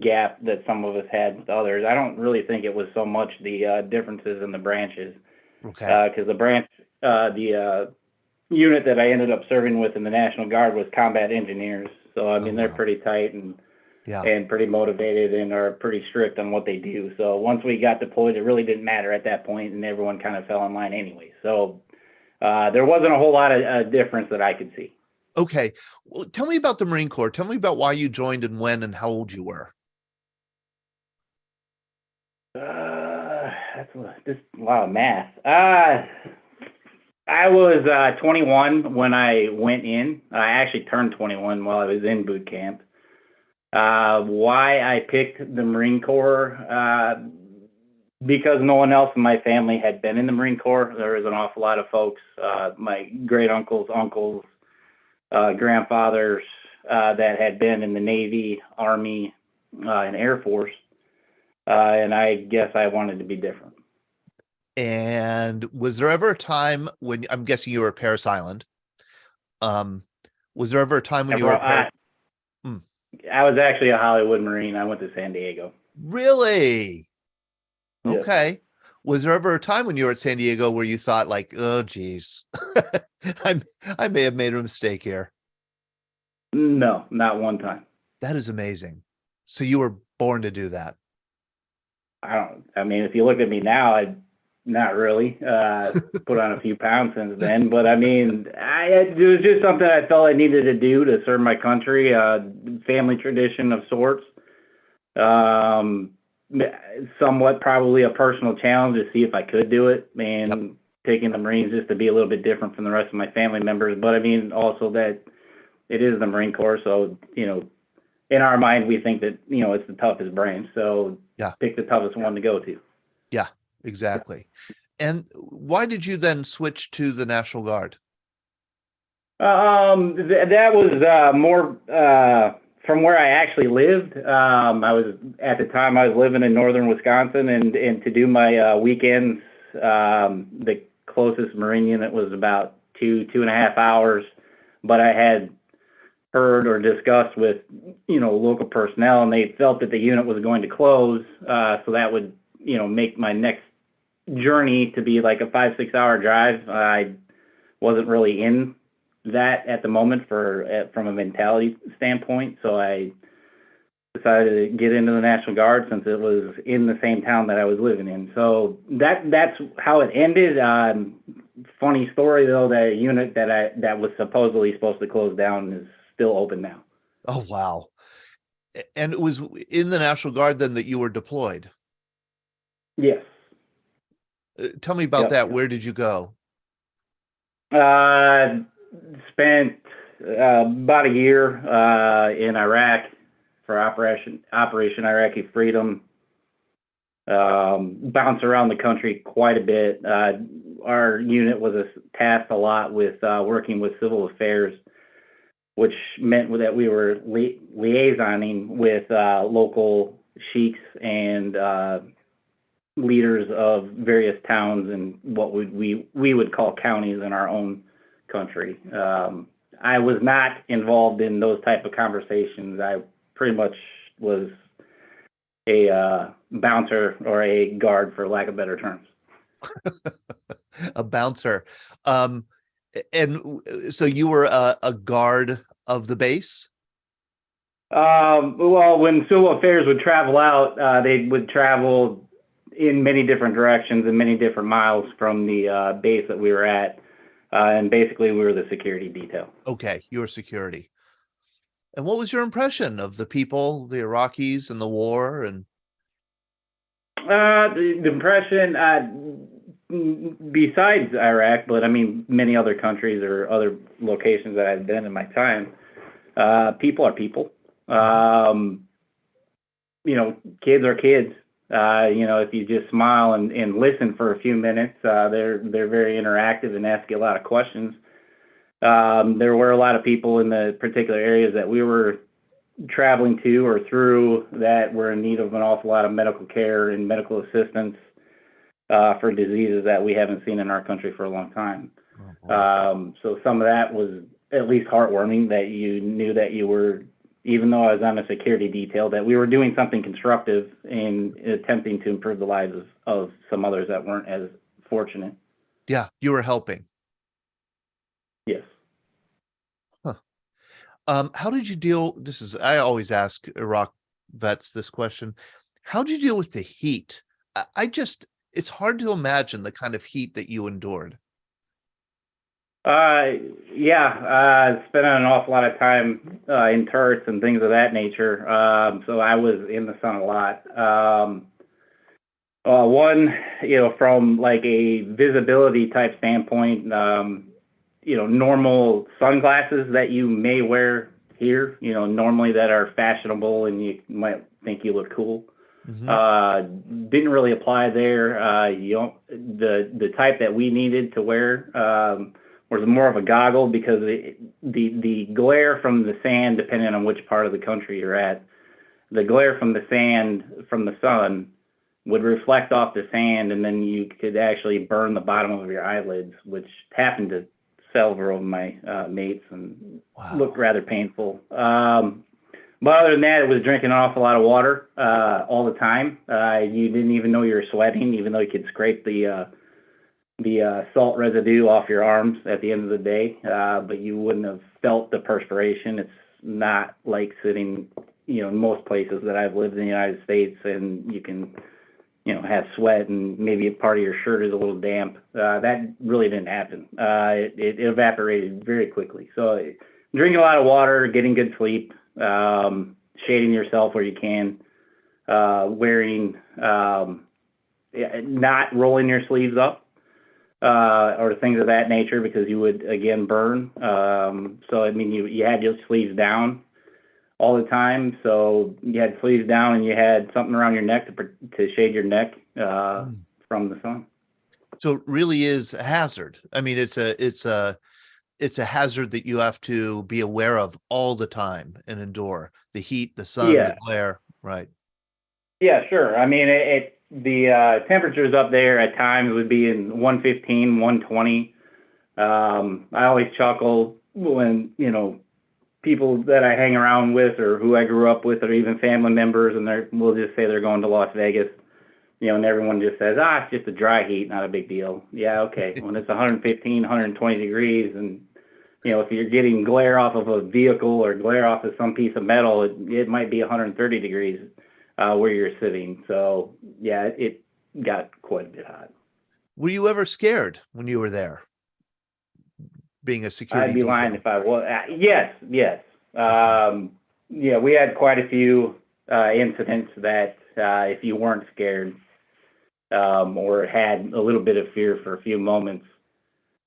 gap that some of us had with others. I don't really think it was so much the differences in the branches. Okay. Because the unit that I ended up serving with in the National Guard was combat engineers. So I mean, they're pretty tight and pretty motivated and are pretty strict on what they do. So once we got deployed, it really didn't matter at that point, and everyone kind of fell in line anyway. So there wasn't a whole lot of difference that I could see. Okay. Well, tell me about the Marine Corps. Tell me about why you joined and when and how old you were. That's just a lot of math. I was 21 when I went in. I actually turned 21 while I was in boot camp. Why I picked the Marine Corps, because no one else in my family had been in the Marine Corps. There was an awful lot of folks, my great uncles, grandfathers, that had been in the Navy, Army, and Air Force. And I guess I wanted to be different. And was there ever a time when, I'm guessing you were at Parris Island? Was there ever a time when you were at I was actually a Hollywood Marine. I went to San Diego. Really? Yes. Okay. Was there ever a time when you were at San Diego where you thought like, oh, geez, I may have made a mistake here? No, not one time. That is amazing. So you were born to do that. I mean, if you look at me now, not really. Put on a few pounds since then, but I mean, it was just something I felt I needed to do to serve my country. Family tradition of sorts. Somewhat probably a personal challenge to see if I could do it, and taking the Marines just to be a little bit different from the rest of my family members. But I mean, also that it is the Marine Corps, so in our mind, we think that it's the toughest branch. So pick the toughest one to go to. Yeah. Exactly. And why did you then switch to the National Guard? That was more from where I actually lived. I was at the time I was living in northern Wisconsin, and to do my weekends, the closest Marine unit was about 2.5 hours. But I had heard or discussed with local personnel, and they felt that the unit was going to close, so that would make my next journey to be like a 5-6 hour drive. I wasn't really in that at the moment from a mentality standpoint, so I decided to get into the National Guard since it was in the same town that I was living in. So that's how it ended. Funny story though, that unit that was supposedly supposed to close down is still open now. Oh wow. And it was in the National Guard then that you were deployed? Yes. Tell me about that. Where did you go? Spent about a year in Iraq for Operation Iraqi Freedom. Bounced around the country quite a bit. Our unit was tasked a lot with working with civil affairs, which meant that we were liaisoning with local sheiks and leaders of various towns and what we would call counties in our own country. I was not involved in those type of conversations. I pretty much was a bouncer or a guard, for lack of better terms. A bouncer. And so you were a guard of the base? Well, when civil affairs would travel out, they would travel in many different directions and many different miles from the base that we were at. And basically we were the security detail. Okay, you were security. And what was your impression of the people, the Iraqis and the war? And the impression, besides Iraq, but I mean, many other countries or other locations that I've been in my time, people are people. Kids are kids. If you just smile and listen for a few minutes, they're very interactive and ask you a lot of questions. There were a lot of people in the particular areas that we were traveling to or through that were in need of an awful lot of medical care and medical assistance for diseases that we haven't seen in our country for a long time. So some of that was at least heartwarming, that you knew that you were, even though I was on a security detail, that we were doing something constructive in attempting to improve the lives of some others that weren't as fortunate. Yeah, you were helping. Yes. Huh. How did you deal? I always ask Iraq vets this question. How did you deal with the heat? It's hard to imagine the kind of heat that you endured. Spent an awful lot of time in turrets and things of that nature. So I was in the sun a lot. From like a visibility type standpoint, normal sunglasses that you may wear here, you know, normally that are fashionable and you might think you look cool. Didn't really apply there. You don't, the type that we needed to wear was more of a goggle, because the glare from the sand, depending on which part of the country you're at, the glare from the sand, from the sun, would reflect off the sand, and then you could actually burn the bottom of your eyelids, which happened to several of my mates, and looked rather painful. But other than that, it was drinking an awful lot of water all the time. You didn't even know you were sweating, even though you could scrape the salt residue off your arms at the end of the day, but you wouldn't have felt the perspiration. It's not like sitting, you know, in most places that I've lived in the United States, and you can, you know, have sweat and maybe a part of your shirt is a little damp. That really didn't happen. It evaporated very quickly. So drinking a lot of water, getting good sleep, shading yourself where you can, wearing, not rolling your sleeves up, or things of that nature, because you would again burn. So I mean, you had your sleeves down all the time. So you had sleeves down, and you had something around your neck to shade your neck from the sun. So it really is a hazard. I mean, it's a hazard that you have to be aware of all the time and endure the heat, the sun, the glare. Right. Yeah, sure. I mean, the temperatures up there at times would be in 115, 120. I always chuckle when, you know, people that I hang around with, or who I grew up with, or even family members, and we'll just say they're going to Las Vegas, you know, and everyone just says, it's just a dry heat, not a big deal. Yeah, okay. When it's 115, 120 degrees, and, you know, if you're getting glare off of a vehicle or glare off of some piece of metal, it might be 130 degrees where you're sitting. So, yeah, it got quite a bit hot. Were you ever scared when you were there, being a security? I'd be lying if I was. Yes. Yeah, we had quite a few incidents that if you weren't scared or had a little bit of fear for a few moments,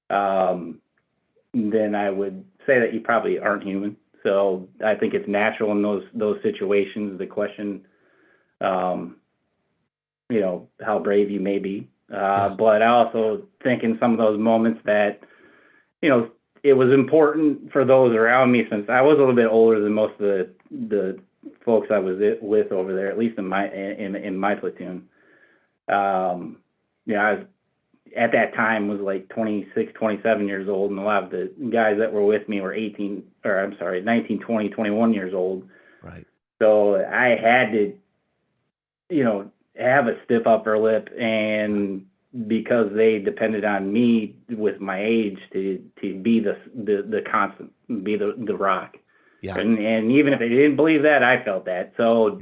then I would say that you probably aren't human. So I think it's natural in those situations to question, you know, how brave you may be. But I also think in some of those moments that, you know, it was important for those around me, since I was a little bit older than most of the folks I was with over there, at least in my platoon. You know, I was, at that time, was like 26, 27 years old, and a lot of the guys that were with me were 19, 20, 21 years old. Right. So I had to, you know, have a stiff upper lip, and because they depended on me with my age to be the constant, be the rock. Yeah. And even if they didn't believe that, I felt that. So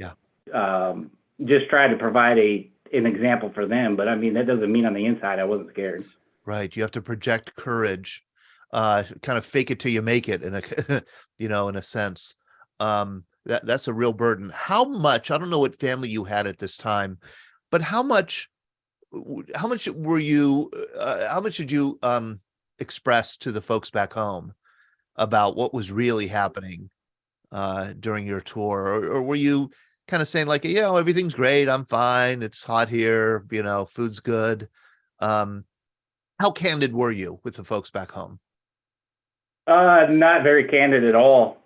just tried to provide an example for them. But I mean, that doesn't mean on the inside I wasn't scared. Right. You have to project courage, kind of fake it till you make it, in a you know, in a sense. That's a real burden. How much, I don't know what family you had at this time, but how much were you, how much did you express to the folks back home about what was really happening during your tour? Or were you kind of saying like, you know, everything's great, I'm fine, it's hot here, you know, food's good? How candid were you with the folks back home? Not very candid at all.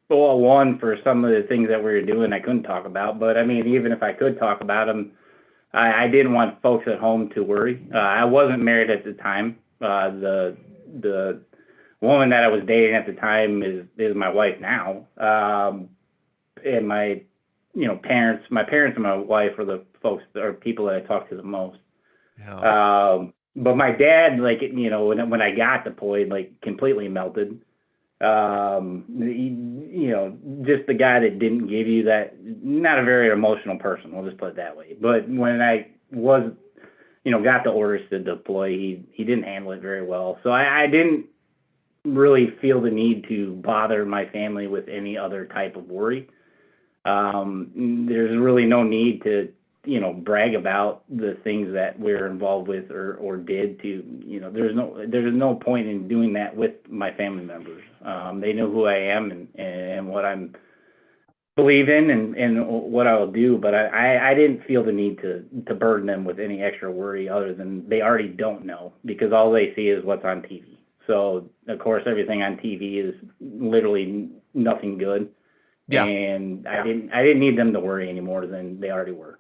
Well, one, for some of the things that we were doing, I couldn't talk about. But I mean, even if I could talk about them, I didn't want folks at home to worry. I wasn't married at the time. The woman that I was dating at the time is my wife now. And my parents and my wife were the folks or people that I talked to the most. Yeah. But my dad, like, you know, when I got deployed, like, completely melted. You know, just the guy that didn't give you that, not a very emotional person, we'll just put it that way. But when I was, you know, got the orders to deploy, he didn't handle it very well. So I didn't really feel the need to bother my family with any other type of worry. There's really no need to brag about the things that we're involved with or did to, there's no point in doing that with my family members. They know who I am and what I'm believe in and what I'll do, but I didn't feel the need to burden them with any extra worry other than they already don't know, because all they see is what's on TV. So of course everything on TV is literally nothing good. Yeah. And I didn't need them to worry any more than they already were.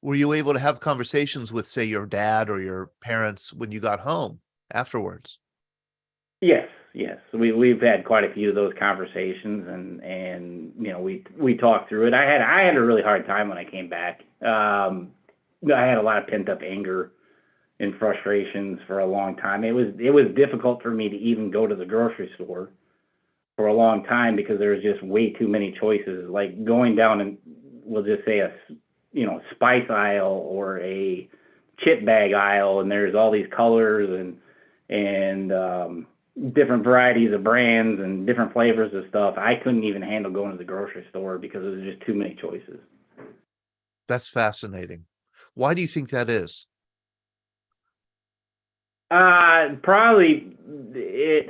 Were you able to have conversations with, say, your dad or your parents when you got home afterwards? Yes. We've had quite a few of those conversations, and we talked through it. I had a really hard time when I came back. I had a lot of pent up anger and frustrations for a long time. It was difficult for me to even go to the grocery store for a long time because there was just way too many choices. Like going down and we'll just say a spice aisle or a chip bag aisle, and there's all these colors and different varieties of brands and different flavors of stuff. I couldn't even handle going to the grocery store because there was just too many choices. That's fascinating. Why do you think that is? Probably it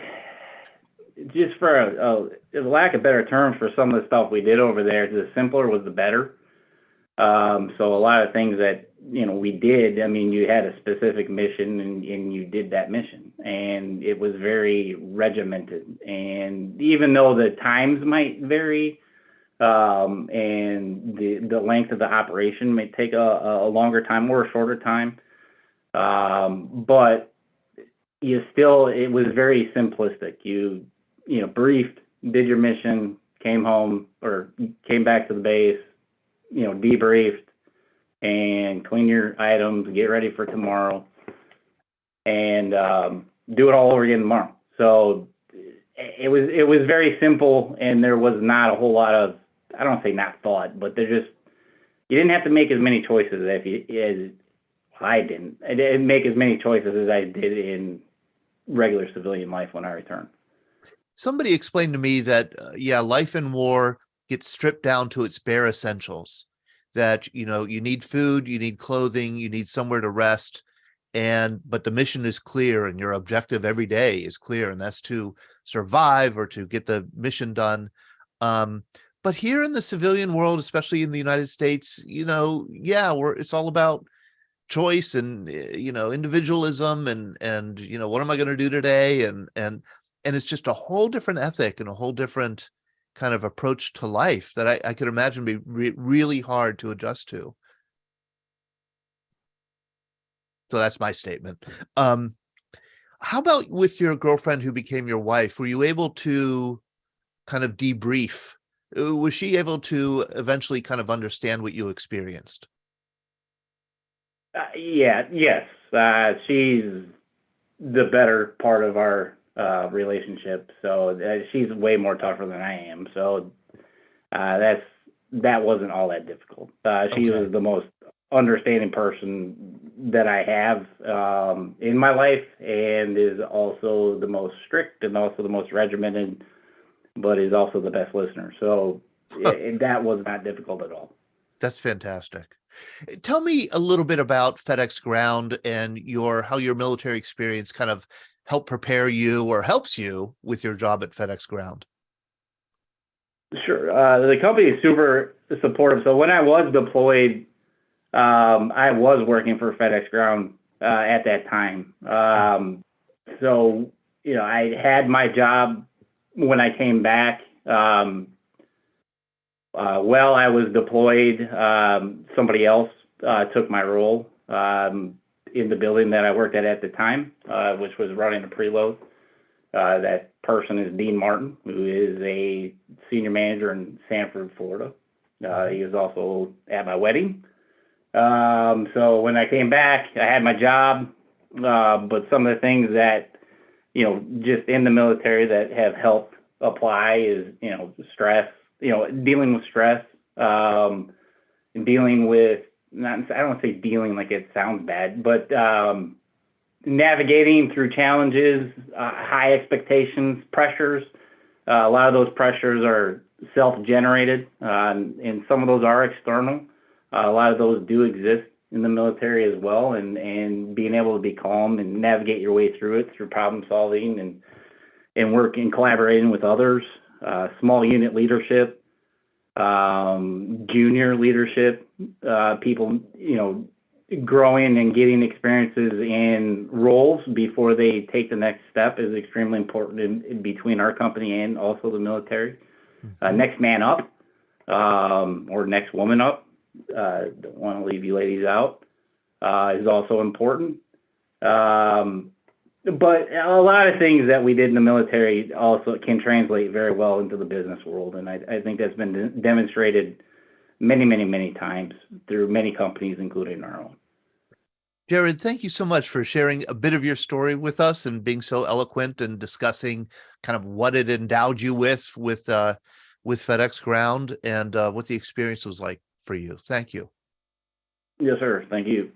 just for a lack of better terms for some of the stuff we did over there. The simpler was the better. So a lot of things that we did, I mean, you had a specific mission and you did that mission, and it was very regimented. And even though the times might vary, and the length of the operation may take a longer time or a shorter time, but it was very simplistic. You briefed, did your mission, came home or came back to the base, debriefed, and clean your items, get ready for tomorrow, and do it all over again tomorrow. So it was very simple, and there was not a whole lot of, I don't say not thought, but you didn't have to make as many choices as I didn't. I didn't make as many choices as I did in regular civilian life when I returned. Somebody explained to me that, life in war gets stripped down to its bare essentials, that, you need food, you need clothing, you need somewhere to rest. But the mission is clear and your objective every day is clear, and that's to survive or to get the mission done. But here in the civilian world, especially in the United States, it's all about choice and, individualism and, what am I going to do today? And it's just a whole different ethic and a whole different kind of approach to life that I could imagine be really hard to adjust to. So that's my statement. How about with your girlfriend who became your wife? Were you able to kind of debrief? Was she able to eventually kind of understand what you experienced? Yes. She's the better part of our relationship. So she's way more tougher than I am. So that wasn't all that difficult. She was the most understanding person that I have in my life, and is also the most strict and also the most regimented, but is also the best listener. So that was not difficult at all. That's fantastic. Tell me a little bit about FedEx Ground and how your military experience kind of helped prepare you or helps you with your job at FedEx Ground. Sure. The company is super supportive. So when I was deployed, I was working for FedEx Ground at that time. So, I had my job when I came back. While I was deployed, somebody else took my role in the building that I worked at the time, which was running a preload. That person is Dean Martin, who is a senior manager in Sanford, Florida. He was also at my wedding. So when I came back, I had my job, but some of the things that, just in the military that have helped apply is, stress, dealing with stress, and dealing with, I don't want to say dealing like it sounds bad, but navigating through challenges, high expectations, pressures. A lot of those pressures are self-generated, and some of those are external. A lot of those do exist in the military as well, and being able to be calm and navigate your way through it through problem solving and working, collaborating with others, small unit leadership, junior leadership, people, growing and getting experiences in roles before they take the next step is extremely important in between our company and also the military. Next man up, or next woman up, don't want to leave you ladies out, is also important. But a lot of things that we did in the military also can translate very well into the business world. And I think that's been demonstrated many, many, many times through many companies, including our own. Jared, thank you so much for sharing a bit of your story with us and being so eloquent and discussing kind of what it endowed you with FedEx Ground and what the experience was like for you. Thank you. Yes, sir. Thank you.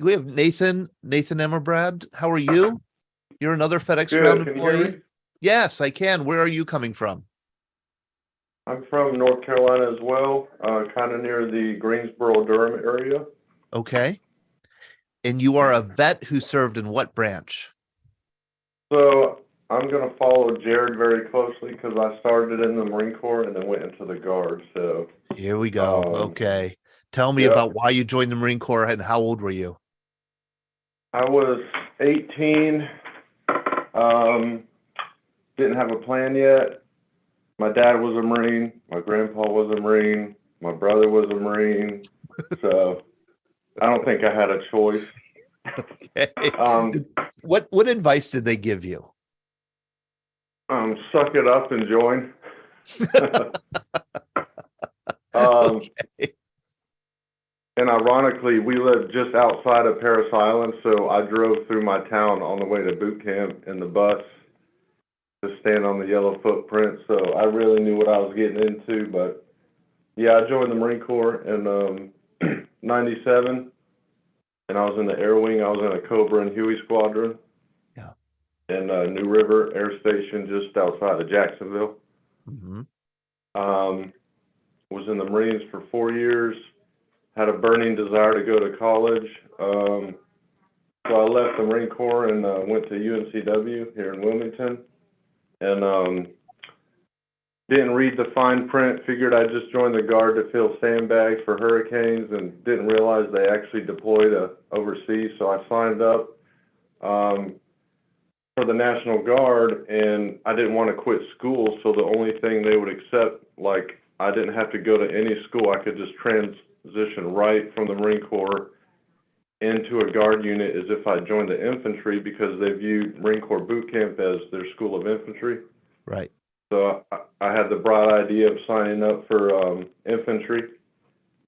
We have Nathan Emmerbrad. How are you? You're another FedEx Good. Ground Can you hear employee? me? Yes, I can. Where are you coming from? I'm from North Carolina as well, kind of near the Greensboro, Durham area. Okay. And you are a vet who served in what branch? So I'm going to follow Jared very closely because I started in the Marine Corps and then went into the Guard. So Here we go. Okay. Tell me yep. about why you joined the Marine Corps and how old were you? I was 18, didn't have a plan yet. My dad was a Marine, my grandpa was a Marine, my brother was a Marine, so I don't think I had a choice. Okay. What advice did they give you? Suck it up and join. Okay. And ironically, we lived just outside of Parris Island, so I drove through my town on the way to boot camp in the bus to stand on the yellow footprint. So I really knew what I was getting into. But yeah, I joined the Marine Corps in '97, and I was in the Air Wing. I was in a Cobra and Huey Squadron. Yeah. In New River Air Station, just outside of Jacksonville. Mm-hmm. Was in the Marines for 4 years. Had a burning desire to go to college. So I left the Marine Corps and went to UNCW here in Wilmington. And didn't read the fine print, figured I'd just join the Guard to fill sandbags for hurricanes, and didn't realize they actually deployed overseas. So I signed up for the National Guard, and I didn't want to quit school. So the only thing they would accept, like, I didn't have to go to any school. I could just transition right from the Marine Corps into a Guard unit as if I joined the infantry, because they viewed Marine Corps boot camp as their school of infantry. Right. So I had the bright idea of signing up for infantry,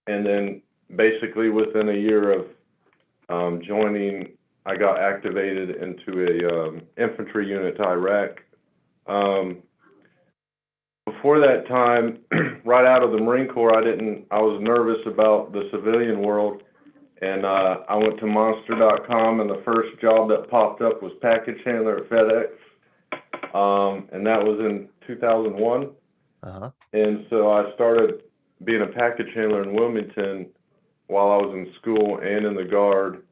and then basically within a year of joining, I got activated into a infantry unit to Iraq. Before that time, right out of the Marine Corps, I was nervous about the civilian world, and I went to Monster.com, and the first job that popped up was package handler at FedEx, and that was in 2001. Uh-huh. And so I started being a package handler in Wilmington while I was in school and in the Guard.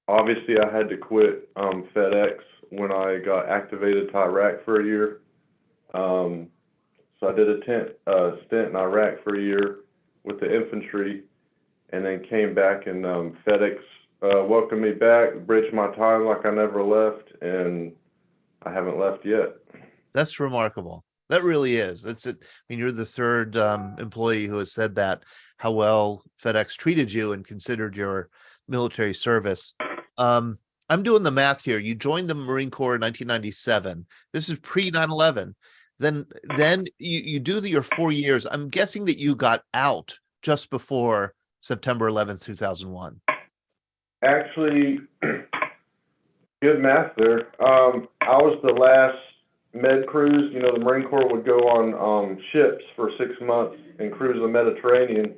Obviously, I had to quit FedEx when I got activated to Iraq for a year. So I did a stint in Iraq for a year with the infantry, and then came back, and FedEx welcomed me back, bridged my time like I never left, and I haven't left yet. That's remarkable. That really is. That's it. I mean, you're the third employee who has said that, how well FedEx treated you and considered your military service. I'm doing the math here. You joined the Marine Corps in 1997. This is pre 9/11. Then you do your 4 years. I'm guessing that you got out just before September 11th, 2001. Actually, good math there. I was the last med cruise. You know, the Marine Corps would go on ships for 6 months and cruise the Mediterranean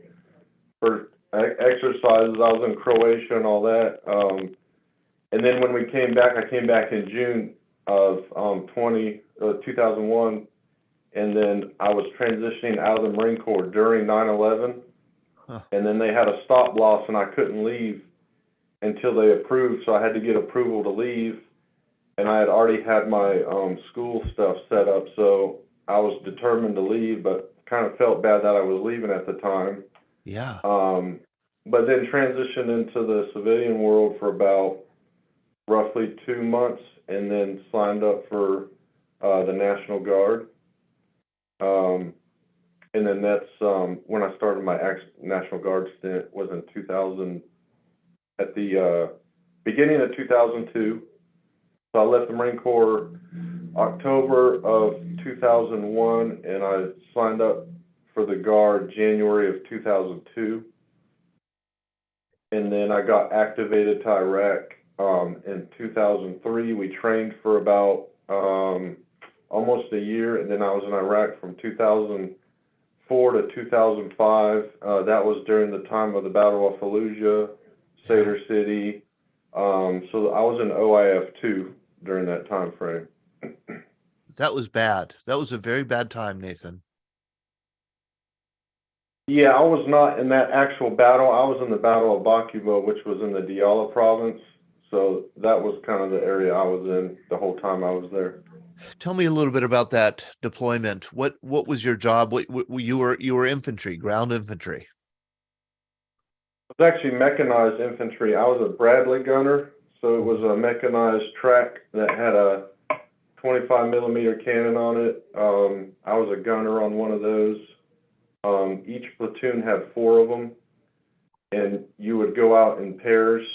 for exercises. I was in Croatia and all that. And then when we came back, I came back in June of 2001, and then I was transitioning out of the Marine Corps during 9/11, and then they had a stop loss and I couldn't leave until they approved, so I had to get approval to leave, and I had already had my school stuff set up, so I was determined to leave, but kind of felt bad that I was leaving at the time. Yeah. But then transitioned into the civilian world for about roughly 2 months, and then signed up for the National Guard. And then that's when I started my National Guard stint was in 2000, at the beginning of 2002. So I left the Marine Corps October of 2001, and I signed up for the Guard January of 2002. And then I got activated to Iraq in 2003. We trained for about almost a year, and then I was in Iraq from 2004 to 2005. That was during the time of the Battle of Fallujah, Sadr City. So I was in OIF 2 during that time frame. That was bad. That was a very bad time, Nathan. Yeah, I was not in that actual battle. I was in the Battle of Bakuba, which was in the Diyala province. So that was kind of the area I was in the whole time I was there. Tell me a little bit about that deployment. What was your job? What you were infantry, ground infantry. It was actually mechanized infantry. I was a Bradley gunner, so it was a mechanized track that had a 25 millimeter cannon on it. I was a gunner on one of those. Each platoon had 4 of them, and you would go out in pairs,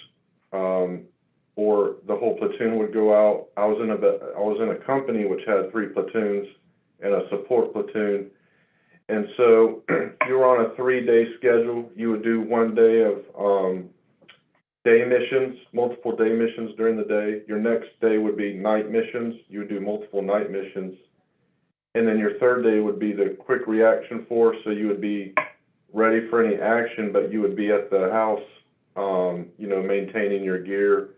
or the whole platoon would go out. I was in a company which had 3 platoons and a support platoon, and so you were on a 3-day schedule. You would do 1 day of day missions, multiple day missions during the day. Your next day would be night missions. You would do multiple night missions. And then your 3rd day would be the quick reaction force, so you would be ready for any action, but you would be at the house, maintaining your gear,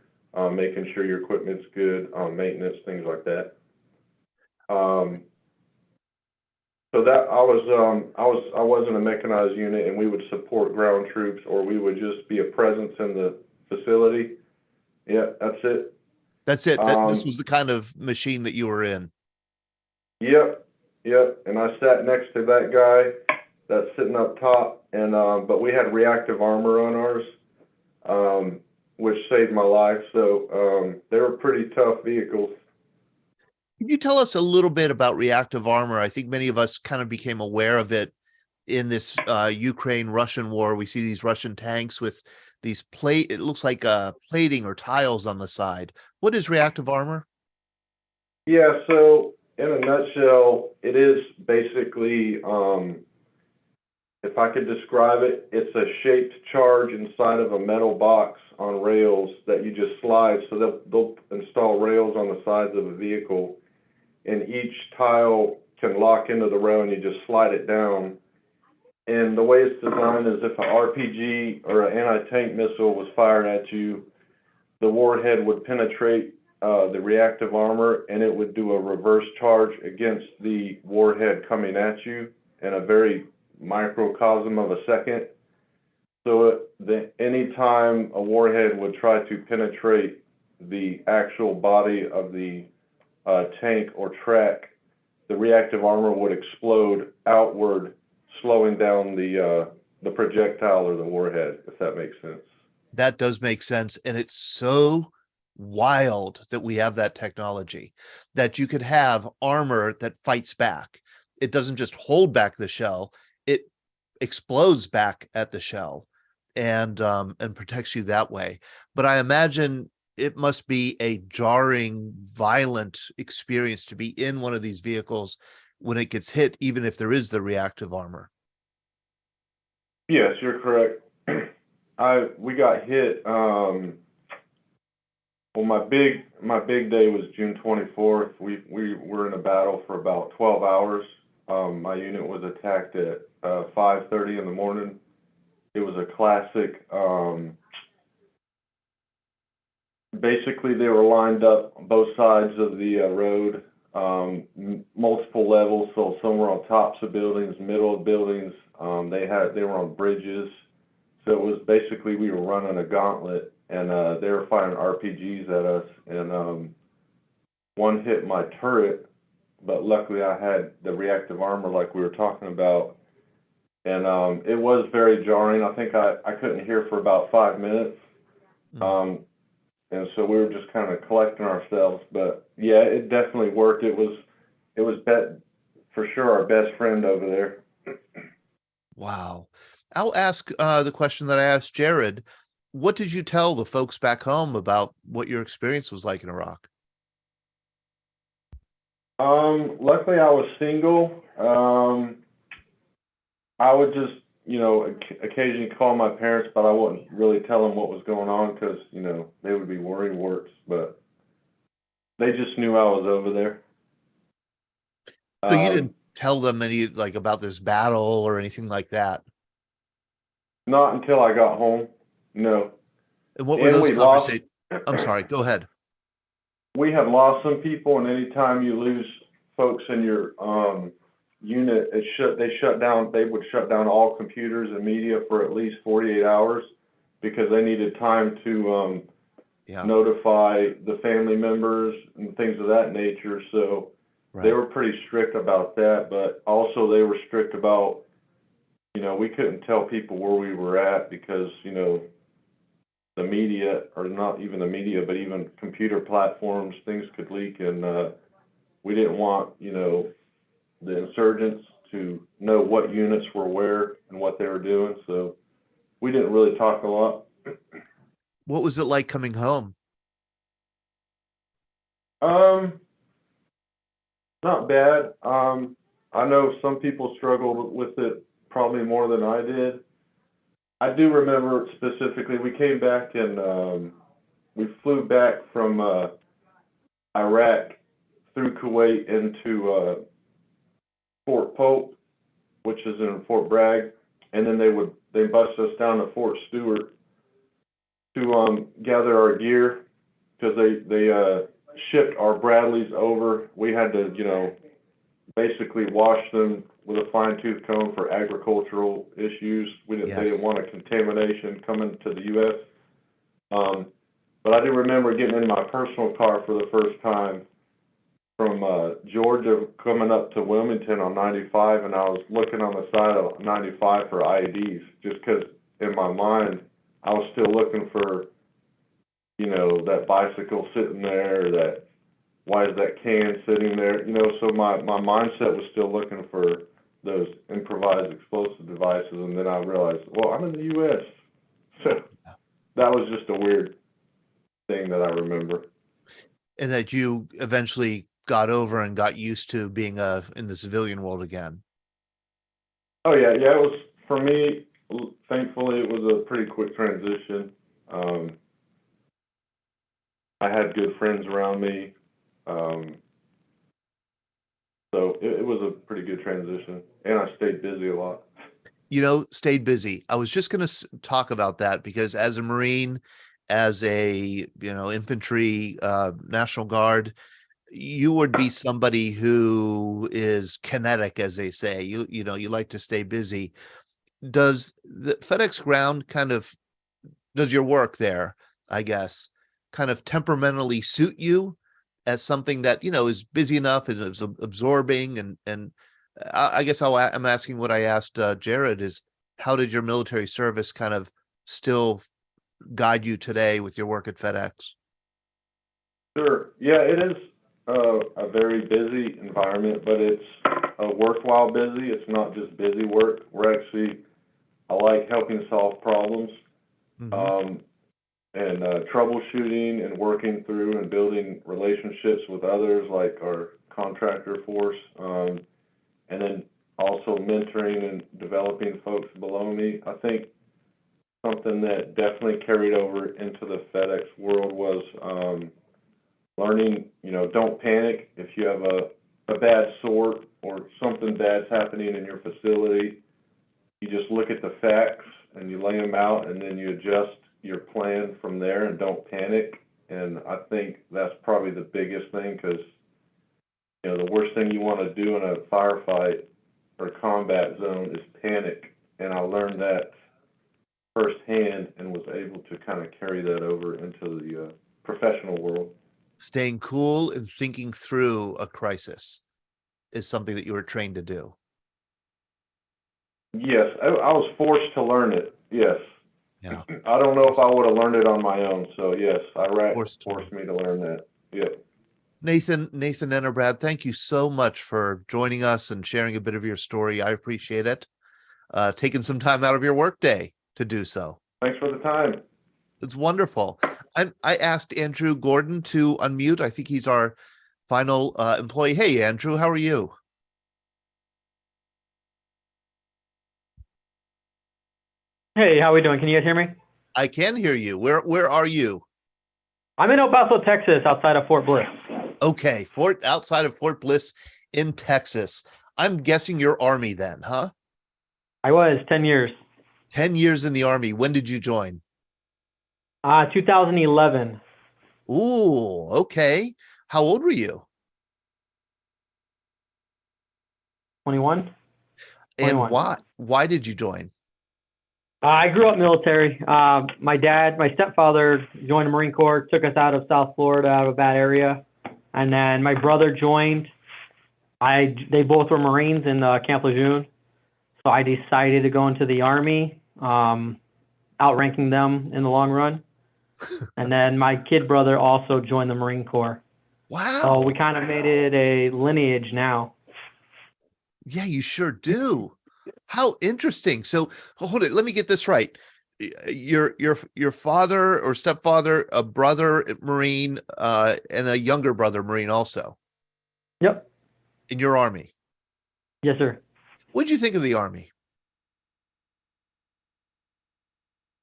making sure your equipment's good, maintenance, things like that. So that I was in a mechanized unit, and we would support ground troops, or we would just be a presence in the facility. Yeah, that's it. That's it. This was the kind of machine that you were in. Yep. And I sat next to that guy that's sitting up top, and but we had reactive armor on ours, which saved my life. So they were pretty tough vehicles. Can you tell us a little bit about reactive armor? I think many of us kind of became aware of it in this Ukraine-Russian war. We see these Russian tanks with these it looks like plating or tiles on the side. What is reactive armor? Yeah, so in a nutshell, it is basically, if I could describe it, it's a shaped charge inside of a metal box on rails that you just slide. So they'll install rails on the sides of a vehicle, and each tile can lock into the rail, and you just slide it down. And the way it's designed is if an RPG or an anti-tank missile was fired at you, the warhead would penetrate the reactive armor, and it would do a reverse charge against the warhead coming at you in a very microcosm of a second. So anytime a warhead would try to penetrate the actual body of the tank or track, the reactive armor would explode outward, slowing down the projectile or the warhead, if that makes sense. That does make sense, and it's so wild that we have that technology, that you could have armor that fights back. It doesn't just hold back the shell, it explodes back at the shell and protects you that way. But I imagine it must be a jarring, violent experience to be in one of these vehicles when it gets hit, even if there is the reactive armor. Yes, you're correct. We got hit. Well, my big day was June 24th. We were in a battle for about 12 hours. My unit was attacked at 5:30 in the morning. It was a classic. Basically, they were lined up on both sides of the road. multiple levels. So some were on tops of buildings, middle of buildings. They were on bridges. So it was basically, we were running a gauntlet, and they were firing RPGs at us, and one hit my turret, but luckily I had the reactive armor like we were talking about, and it was very jarring. I think I couldn't hear for about 5 minutes, and so we were just kind of collecting ourselves. But yeah, it definitely worked. It was for sure our best friend over there. Wow. I'll ask the question that I asked Jared. What did you tell the folks back home about what your experience was like in Iraq? Luckily I was single. I would just, occasionally call my parents, but I wouldn't really tell them what was going on because, they would be worry warts, but they just knew I was over there. So you didn't tell them any about this battle or anything like that? Not until I got home. No. And what were those conversations? I'm sorry, go ahead. We have lost some people, and anytime you lose folks in your unit, they would shut down all computers and media for at least 48 hours because they needed time to notify the family members and things of that nature. So they were pretty strict about that, but also they were strict about, we couldn't tell people where we were at because, the media, or not even the media, but even computer platforms, things could leak, and we didn't want, the insurgents to know what units were where and what they were doing, so we didn't really talk a lot. What was it like coming home? Not bad. I know some people struggled with it probably more than I did. I do remember specifically, we came back and we flew back from Iraq through Kuwait into Fort Pope, which is in Fort Bragg, and then they bussed us down to Fort Stewart to gather our gear because they shipped our Bradleys over. We had to, basically wash them with a fine-tooth comb for agricultural issues. They didn't want a contamination coming to the U.S. But I do remember getting in my personal car for the first time from Georgia coming up to Wilmington on 95, and I was looking on the side of 95 for IEDs just because in my mind I was still looking for, that bicycle sitting there, why is that can sitting there? So my mindset was still looking for those improvised explosive devices, and then I realized, well, I'm in the U.S. So that was just a weird thing that I remember. And that you eventually got over and got used to being in the civilian world again. Oh yeah, it was, for me, thankfully, it was a pretty quick transition. I had good friends around me. So it was a pretty good transition, and I stayed busy a lot. Stayed busy. I was just going to talk about that because as a Marine, as a, infantry, National Guard, you would be somebody who is kinetic, as they say. You like to stay busy. Does the FedEx Ground does your work there, I guess, kind of temperamentally suit you as something that, is busy enough and is absorbing? And I guess I'm asking what I asked Jared is, how did your military service kind of still guide you today with your work at FedEx? Sure. Yeah, it is a very busy environment, but it's a worthwhile busy. It's not just busy work. I like helping solve problems. And troubleshooting and working through and building relationships with others like our contractor force, and then also mentoring and developing folks below me. I think something that definitely carried over into the FedEx world was learning, don't panic if you have a bad sort or something bad's happening in your facility. You just look at the facts and you lay them out, and then you adjust your plan from there and don't panic. And I think that's probably the biggest thing, because you know, the worst thing you want to do in a firefight or combat zone is panic. And I learned that firsthand and was able to kind of carry that over into the professional world. Staying cool and thinking through a crisis is something that you were trained to do. Yes, I was forced to learn it. Yes. Yeah. I don't know if I would have learned it on my own. So yes, Iraq Forced forced me to learn that. Yep. Nathan Ennerbrad, thank you so much for joining us and sharing a bit of your story. I appreciate it. Taking some time out of your workday to do so. Thanks for the time. It's wonderful. I asked Andrew Gordon to unmute. I think he's our final employee. Hey, Andrew, how are you? Hey, how are we doing? Can you guys hear me? I can hear you. Where are you? I'm in El Paso, Texas, outside of Fort Bliss. Okay, outside of Fort Bliss in Texas. I'm guessing you're Army then, huh? I was 10 years. 10 years in the Army. When did you join? 2011. Ooh, okay. How old were you? 21. And why did you join? I grew up military. My stepfather joined the Marine Corps, took us out of South Florida, out of a bad area. And then my brother joined. They both were Marines in Camp Lejeune. So I decided to go into the Army, outranking them in the long run. And then my kid brother also joined the Marine Corps. Wow. So we kind of made it a lineage now. Yeah, you sure do. How interesting. So hold it. Let me get this right. Your father or stepfather, a brother Marine, and a younger brother Marine also. Yep. In your Army. Yes, sir. What'd you think of the Army?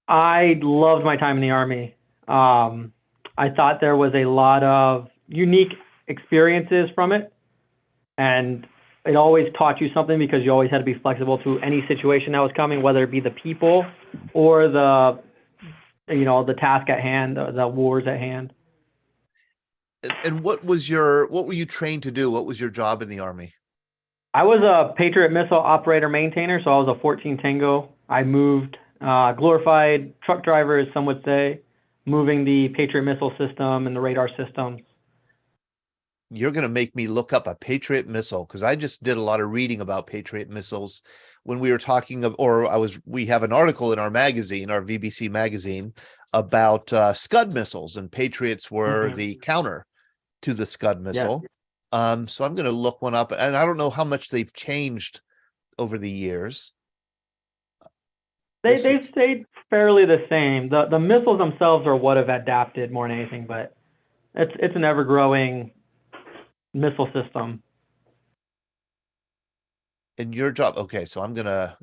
I loved my time in the Army. I thought there was a lot of unique experiences from it. And it always taught you something because you always had to be flexible to any situation that was coming, whether it be the people or the task at hand, the wars at hand. And what were you trained to do? What was your job in the Army? I was a Patriot missile operator maintainer, so I was a 14 Tango. I moved glorified truck driver, as some would say, moving the Patriot missile system and the radar systems. You're going to make me look up a Patriot missile because I just did a lot of reading about Patriot missiles when we were talking we have an article in our magazine, our VBC magazine, about Scud missiles, and Patriots were the counter to the Scud missile. Yeah. So I'm going to look one up, and I don't know how much they've changed over the years. They've stayed fairly the same. The missiles themselves are what have adapted more than anything, but it's an ever-growing missile system. And your job, okay, so I'm gonna,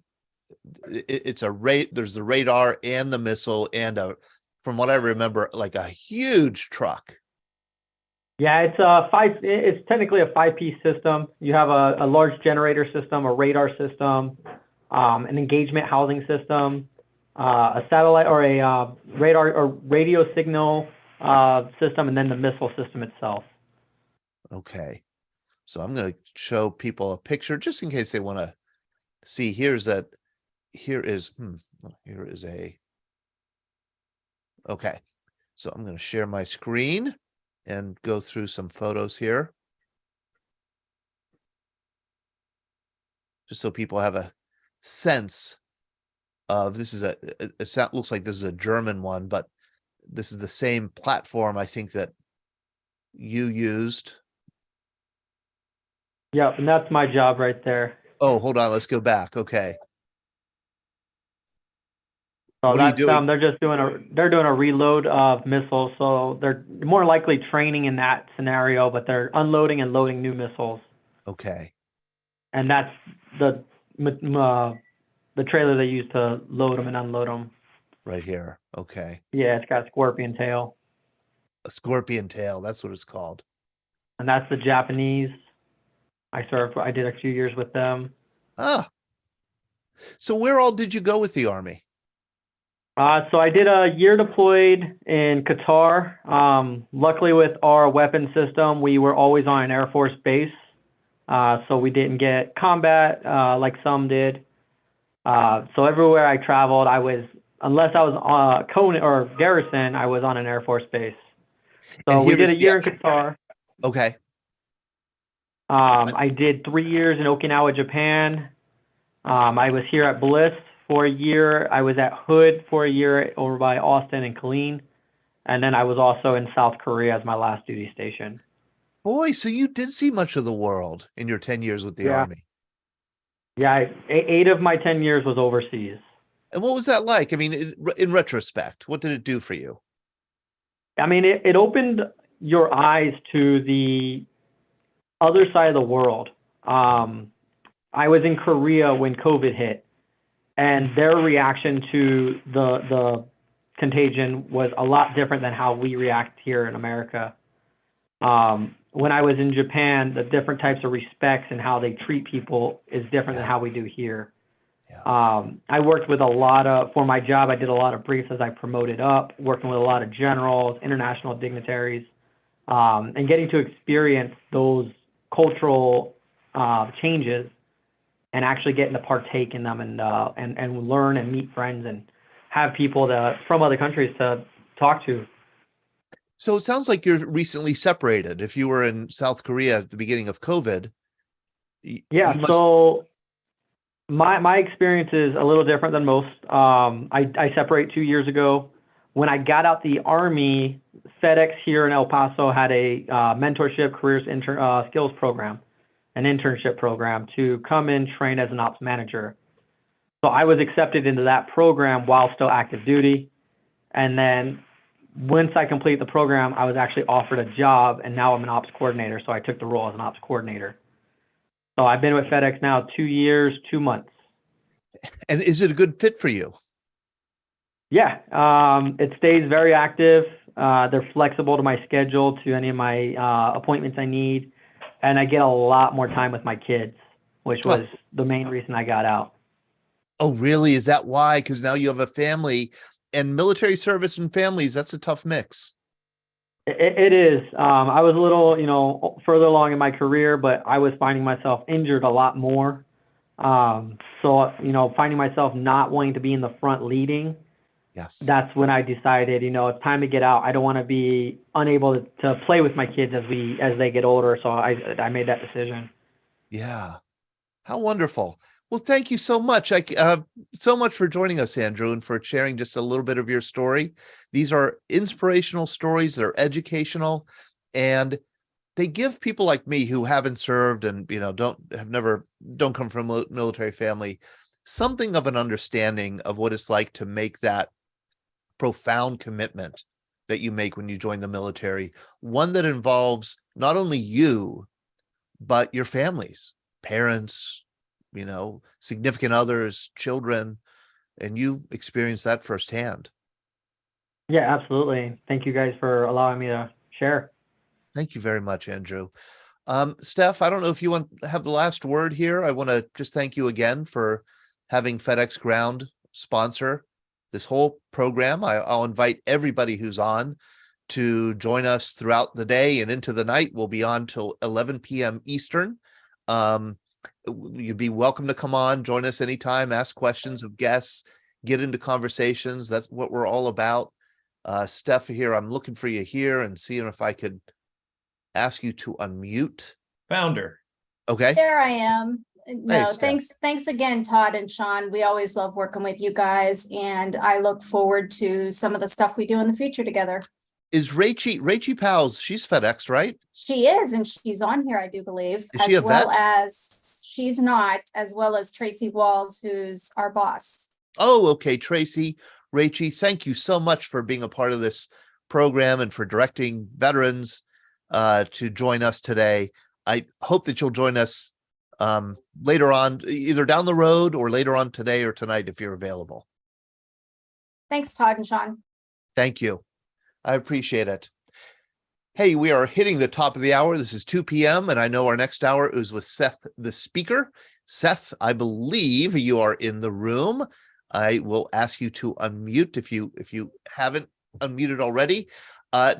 there's the radar and the missile and from what I remember, like a huge truck. Yeah, it's technically a 5-piece system. You have a large generator system, a radar system, an engagement housing system, a satellite or a radar or radio signal system, and then the missile system itself. Okay, so I'm going to show people a picture just in case they want to see. Here is a, okay, so I'm going to share my screen and go through some photos here. Just so people have a sense of, this is looks like this is a German one, but this is the same platform I think that you used. Yeah, and that's my job right there. Oh, hold on. Let's go back. Okay. So that's they're just doing a reload of missiles. So they're more likely training in that scenario, but they're unloading and loading new missiles. Okay. And that's the trailer they use to load them and unload them. Right here. Okay. Yeah, it's got a scorpion tail. A scorpion tail. That's what it's called. And that's the Japanese. I did a few years with them. Ah. So where all did you go with the Army? So I did a year deployed in Qatar. Luckily with our weapon system, we were always on an Air Force base. So we didn't get combat like some did. So everywhere I traveled, unless I was Conan or Garrison, I was on an Air Force base. So we did a year in Qatar. Okay. I did 3 years in Okinawa, Japan. I was here at Bliss for a year. I was at Hood for a year over by Austin and Killeen. And then I was also in South Korea as my last duty station. Boy, so you did see much of the world in your 10 years with the Army. Yeah, 8 of my 10 years was overseas. And what was that like? I mean, in retrospect, what did it do for you? I mean, it opened your eyes to the other side of the world. I was in Korea when COVID hit, and their reaction to the contagion was a lot different than how we react here in America. When I was in Japan, the different types of respects and how they treat people is different than how we do here. I worked with for my job, I did a lot of briefs as I promoted up, working with a lot of generals, international dignitaries, and getting to experience those cultural changes and actually getting to partake in them and learn and meet friends and have people from other countries to talk to. So it sounds like you're recently separated. If you were in South Korea at the beginning of COVID. So my experience is a little different than most. I separated 2 years ago. When I got out the Army, FedEx here in El Paso had a mentorship careers skills program, an internship program to come in, train as an ops manager. So I was accepted into that program while still active duty. And then once I completed the program, I was actually offered a job, and now I'm an ops coordinator. So I took the role as an ops coordinator. So I've been with FedEx now 2 years, 2 months. And is it a good fit for you? Yeah, it stays very active. They're flexible to my schedule, to any of my appointments I need. And I get a lot more time with my kids, which was the main reason I got out. Oh, really? Is that why? Because now you have a family, and military service and families, that's a tough mix. It is. I was a little, further along in my career, but I was finding myself injured a lot more. So, finding myself not wanting to be in the front leading. Yes. That's when I decided, it's time to get out. I don't want to be unable to play with my kids as they get older. So I made that decision. Yeah. How wonderful. Well, thank you so much. So much for joining us, Andrew, and for sharing just a little bit of your story. These are inspirational stories. They're educational, and they give people like me who haven't served and, don't come from a military family, something of an understanding of what it's like to make that profound commitment that you make when you join the military, one that involves not only you, but your families, parents, significant others, children, and you experienced that firsthand. Yeah, absolutely. Thank you guys for allowing me to share. Thank you very much, Andrew. Steph, I don't know if you want to have the last word here. I want to just thank you again for having FedEx Ground sponsor this whole program. I'll invite everybody who's on to join us throughout the day and into the night. We'll be on till 11 p.m. Eastern. You'd be welcome to come on, join us anytime, ask questions of guests, get into conversations. That's what we're all about. Steph here, I'm looking for you here and seeing if I could ask you to unmute. Found her. Okay. There I am. No, Hey, thanks again, Todd and Sean. We always love working with you guys, and I look forward to some of the stuff we do in the future together. Is Rachie Powell's, she's FedEx, right? She is, and she's on here, I do believe, Is she a vet? She's not, as well as Tracy Walls, who's our boss. Oh, okay. Tracy, Rachie, thank you so much for being a part of this program and for directing veterans to join us today. I hope that you'll join us later on, either down the road or later on today or tonight if you're available. Thanks, Todd and Sean. Thank you. I appreciate it. Hey, we are hitting the top of the hour. This is 2 p.m. and I know our next hour is with Seth, the speaker. Seth, I believe you are in the room. I will ask you to unmute if you haven't unmuted already.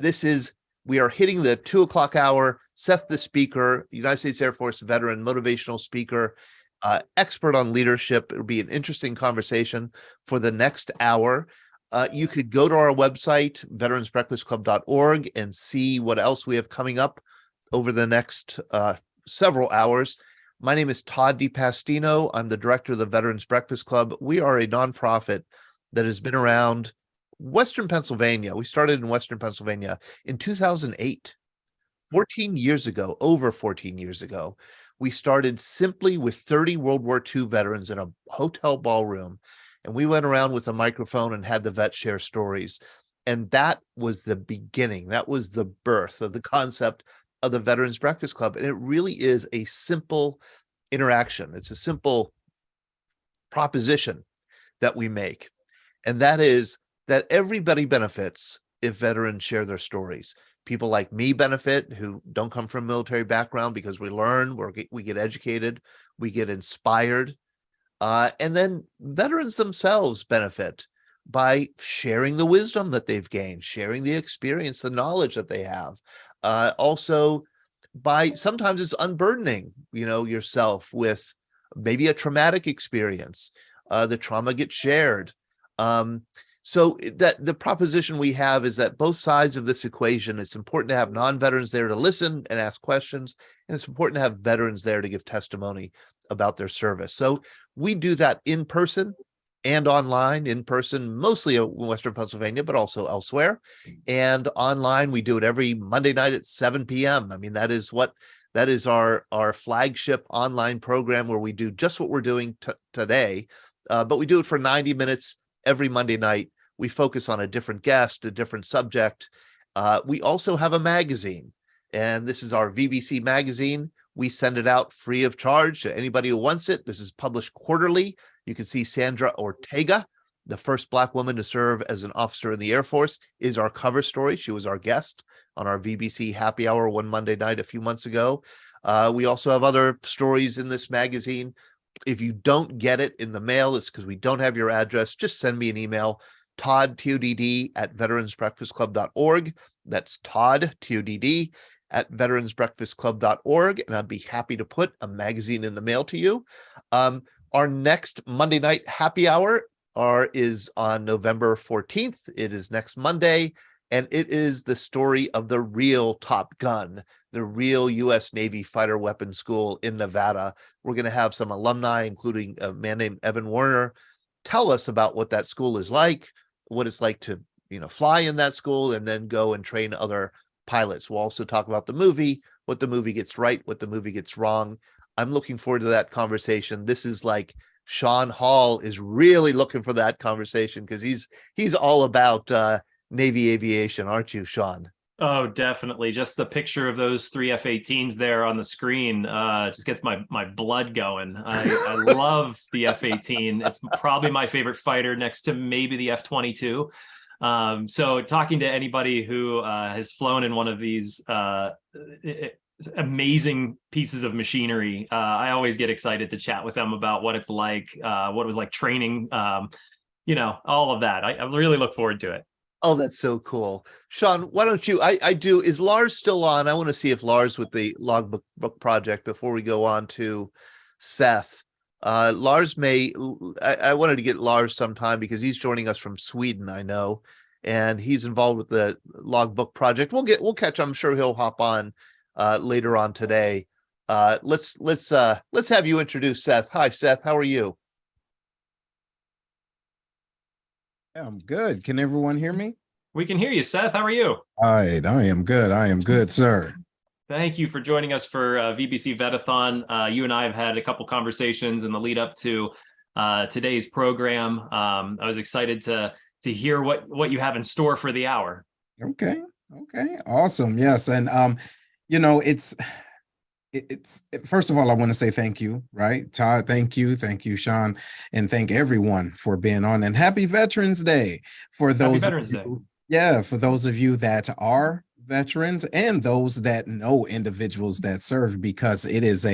This is We are hitting the 2:00 hour. Seth, the speaker, United States Air Force veteran, motivational speaker, expert on leadership. It'll be an interesting conversation for the next hour. You could go to our website, veteransbreakfastclub.org, and see what else we have coming up over the next several hours. My name is Todd DiPastino. I'm the director of the Veterans Breakfast Club. We are a nonprofit that has been around Western Pennsylvania. We started in Western Pennsylvania in 2008, 14 years ago, over 14 years ago. We started simply with 30 World War II veterans in a hotel ballroom, and we went around with a microphone and had the vets share stories. And that was the beginning. That was the birth of the concept of the Veterans Breakfast Club. And it really is a simple interaction. It's a simple proposition that we make. And that is that everybody benefits if veterans share their stories. People like me benefit who don't come from a military background because we learn, we get educated, we get inspired. And then veterans themselves benefit by sharing the wisdom that they've gained, sharing the experience, the knowledge that they have. Also, by sometimes it's unburdening, yourself with maybe a traumatic experience. The trauma gets shared. So that the proposition we have is that both sides of this equation, it's important to have non-veterans there to listen and ask questions, and it's important to have veterans there to give testimony about their service. So we do that in person and online. In person, mostly in Western Pennsylvania, but also elsewhere. And online, we do it every Monday night at 7 p.m. I mean, that is our flagship online program where we do just what we're doing today, but we do it for 90 minutes every Monday night. We focus on a different guest, a different subject. We also have a magazine, and this is our VBC magazine. We send it out free of charge to anybody who wants it. This is published quarterly. You can see Sandra Ortega, the first Black woman to serve as an officer in the Air Force, is our cover story. She was our guest on our VBC happy hour one Monday night a few months ago. We also have other stories in this magazine. If you don't get it in the mail, it's because we don't have your address. Just send me an email, Todd, TODD, at veteransbreakfastclub.org. That's Todd, TODD, at veteransbreakfastclub.org, and I'd be happy to put a magazine in the mail to you. Our next Monday night happy hour is on November 14th. It is next Monday, and it is the story of the real Top Gun, the real U.S. Navy Fighter Weapons School in Nevada. We're going to have some alumni, including a man named Evan Werner, tell us about what that school is like, what it's like to, fly in that school and then go and train other pilots. We'll also talk about the movie, what the movie gets right, what the movie gets wrong. I'm looking forward to that conversation. This is like Sean Hall is really looking for that conversation because he's all about Navy aviation, aren't you, Sean? Oh, definitely. Just the picture of those 3 F-18s there on the screen just gets my blood going. I love the F-18. It's probably my favorite fighter next to maybe the F-22. So talking to anybody who has flown in one of these amazing pieces of machinery, I always get excited to chat with them about what it's like, what it was like training, all of that. I really look forward to it. Oh, that's so cool. Sean, why don't you, is Lars still on? I want to see if Lars with the Logbook Project before we go on to Seth. Lars I wanted to get Lars sometime because he's joining us from Sweden, I know, and he's involved with the Logbook Project. We'll catch, I'm sure he'll hop on later on today. Let's have you introduce Seth. Hi, Seth, how are you? I'm good. Can everyone hear me? We can hear you, Seth. How are you? All right. I am good. I am good, sir. Thank you for joining us for VBC Vetathon. You and I have had a couple conversations in the lead up to today's program. I was excited to hear what you have in store for the hour. Okay. Awesome. Yes. And it's first of all, I want to say thank you, right? Todd, thank you, Sean, and thank everyone for being on. And happy Veterans Day for those for those of you that are veterans and those that know individuals that serve, because it is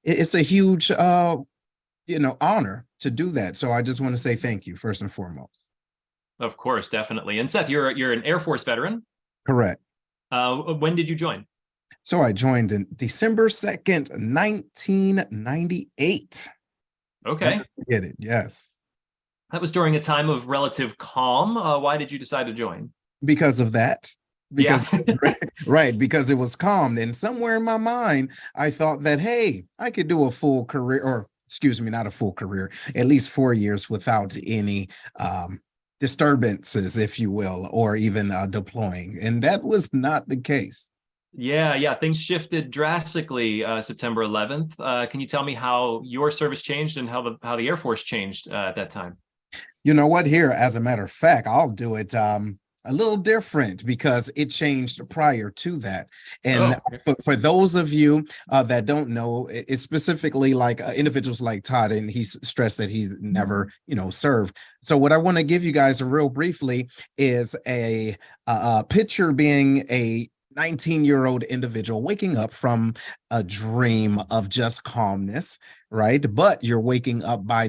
it's a huge honor to do that. So I just want to say thank you first and foremost. Of course, definitely. And Seth, you're an Air Force veteran. Correct. When did you join? So I joined in December 2nd, 1998. Okay. Get it? Yes. That was during a time of relative calm. Why did you decide to join? Because of that. Because right, because it was calm. And somewhere in my mind, I thought that, hey, I could do a full career, or excuse me, not a full career, at least 4 years without any disturbances, if you will, or even deploying. And that was not the case. Yeah. Things shifted drastically September 11th. Can you tell me how your service changed and how the Air Force changed at that time? You know what? Here, as a matter of fact, I'll do it a little different because it changed prior to that. And for those of you that don't know, it's specifically like individuals like Todd, and he's stressed that he's never, served. So what I want to give you guys real briefly is a picture being a 19-year-old individual waking up from a dream of just calmness, right? But you're waking up by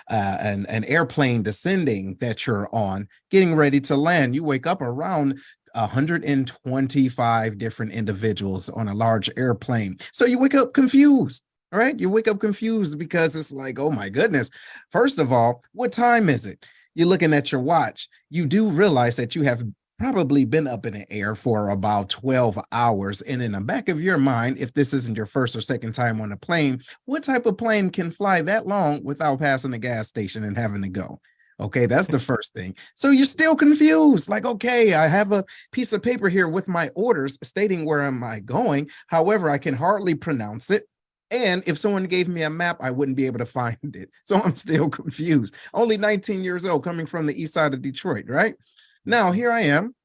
an airplane descending that you're on, getting ready to land. You wake up around 125 different individuals on a large airplane. So you wake up confused, right? You wake up confused because it's like, oh my goodness. First of all, what time is it? You're looking at your watch. You do realize that you have probably been up in the air for about 12 hours. And in the back of your mind, if this isn't your first or second time on a plane, what type of plane can fly that long without passing a gas station and having to go? Okay, that's the first thing. So you're still confused. Like, okay, I have a piece of paper here with my orders stating where am I going. However, I can hardly pronounce it. And if someone gave me a map, I wouldn't be able to find it. So I'm still confused. Only 19 years old, coming from the east side of Detroit, right? Now, here I am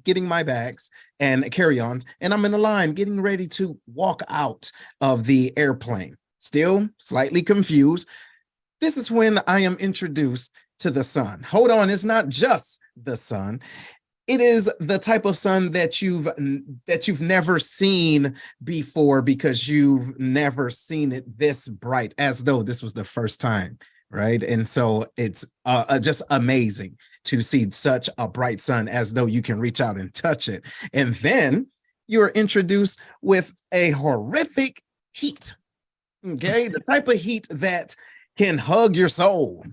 getting my bags and carry-ons, and I'm in the line getting ready to walk out of the airplane, still slightly confused. This is when I am introduced to the sun. Hold on, it's not just the sun. It is the type of sun that you've never seen before, because you've never seen it this bright, as though this was the first time, right? And so it's just amazing to see such a bright sun, as though you can reach out and touch it. And then you're introduced with a horrific heat, okay? The type of heat that can hug your soul,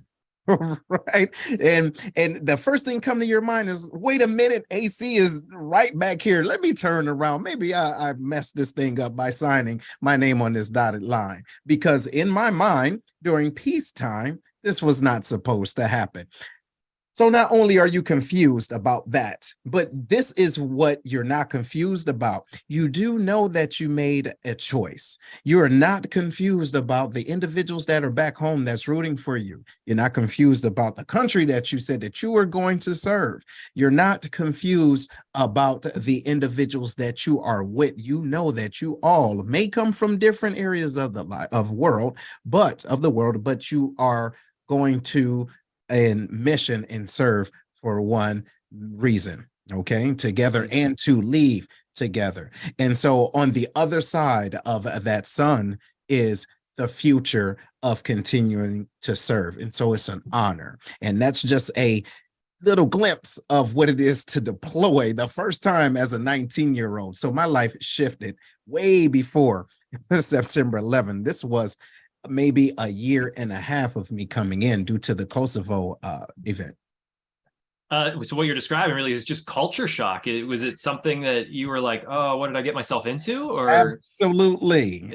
right? And the first thing come to your mind is, wait a minute, AC is right back here. Let me turn around. Maybe I messed this thing up by signing my name on this dotted line, because in my mind, during peacetime, this was not supposed to happen. So not only are you confused about that, but this is what you're not confused about. You do know that you made a choice. You are not confused about the individuals that are back home that's rooting for you. You're not confused about the country that you said that you were going to serve. You're not confused about the individuals that you are with. You know that you all may come from different areas of the world, but you are going to and mission and serve for one reason, okay, together, and to leave together. And so on the other side of that sun is the future of continuing to serve. And so it's an honor. And that's just a little glimpse of what it is to deploy the first time as a 19-year-old. So my life shifted way before September 11. This was maybe a year and a half of me coming in due to the Kosovo event. So what you're describing really is just culture shock. Was it something that you were like, oh, what did I get myself into? Or absolutely.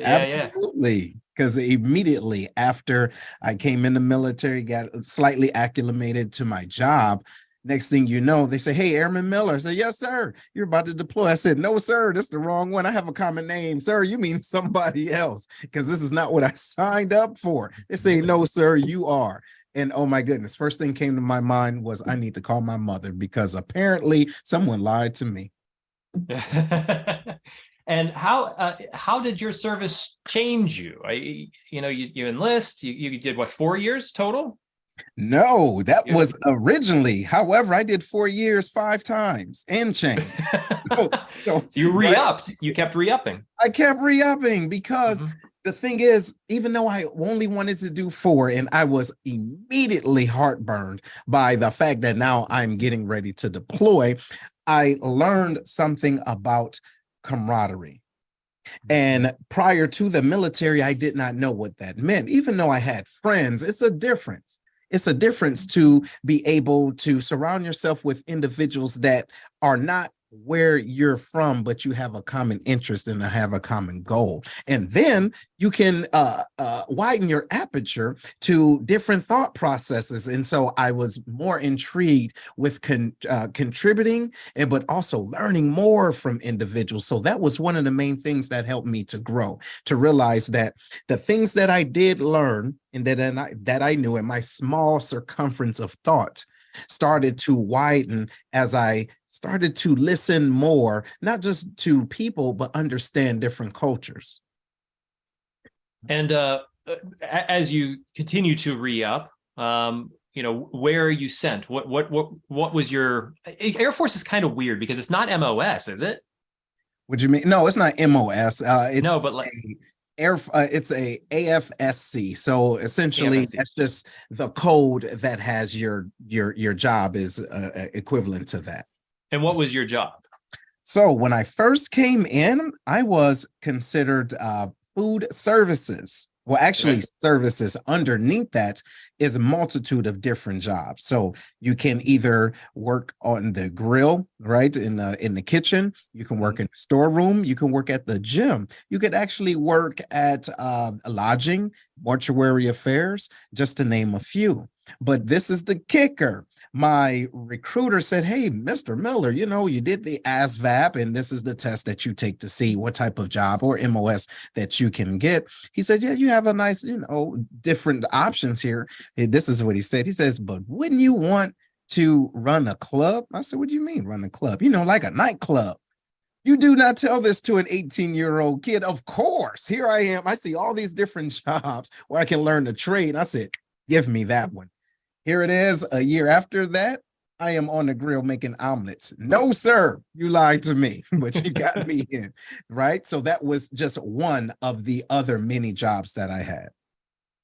Because immediately after I came in the military, got slightly acclimated to my job, next thing you know, they say, hey, Airman Miller. I said, yes, sir. You're about to deploy. I said, no, sir, that's the wrong one. I have a common name. Sir, you mean somebody else, because this is not what I signed up for. They say, no, sir, you are. And oh my goodness, first thing came to my mind was I need to call my mother, because apparently someone lied to me. And how did your service change you? You enlist, you did what, 4 years total? No, that was originally. However, I did 4 years, 5 times and change. So you re-upped. You kept re-upping. I kept re-upping because the thing is, even though I only wanted to do 4, and I was immediately heartburned by the fact that now I'm getting ready to deploy, I learned something about camaraderie. And prior to the military, I did not know what that meant. Even though I had friends, it's a difference. It's a difference to be able to surround yourself with individuals that are not where you're from, but you have a common interest and have a common goal. And then you can widen your aperture to different thought processes. And so I was more intrigued with contributing, but also learning more from individuals. So that was one of the main things that helped me to grow, to realize that the things that I did learn and that I knew in my small circumference of thought started to widen as I started to listen more, not just to people, but understand different cultures. And as you continue to re-up, where are you sent? What was your Air Force is kind of weird because it's not MOS, is it? What do you mean? No, it's not MOS. It's no, but like it's a AFSC. So essentially AFSC. That's just the code that has your job is equivalent to that. And what was your job? So when I first came in, I was considered food services. Well, actually, services underneath that is a multitude of different jobs. So you can either work on the grill, right, in the kitchen. You can work in the storeroom. You can work at the gym. You could actually work at lodging, mortuary affairs, just to name a few. But this is the kicker. My recruiter said, "Hey, Mr. Miller, you did the ASVAB, and this is the test that you take to see what type of job or MOS that you can get." He said, "Yeah, you have a nice, different options here." This is what he said. He says, "But wouldn't you want to run a club?" I said, "What do you mean run a club? Like a nightclub." You do not tell this to an 18-year-old kid. Of course, here I am. I see all these different jobs where I can learn the trade. I said, "Give me that one." Here it is. A year after that, I am on the grill making omelets. No, sir, you lied to me, but you got me in, right? So that was just one of the other many jobs that I had.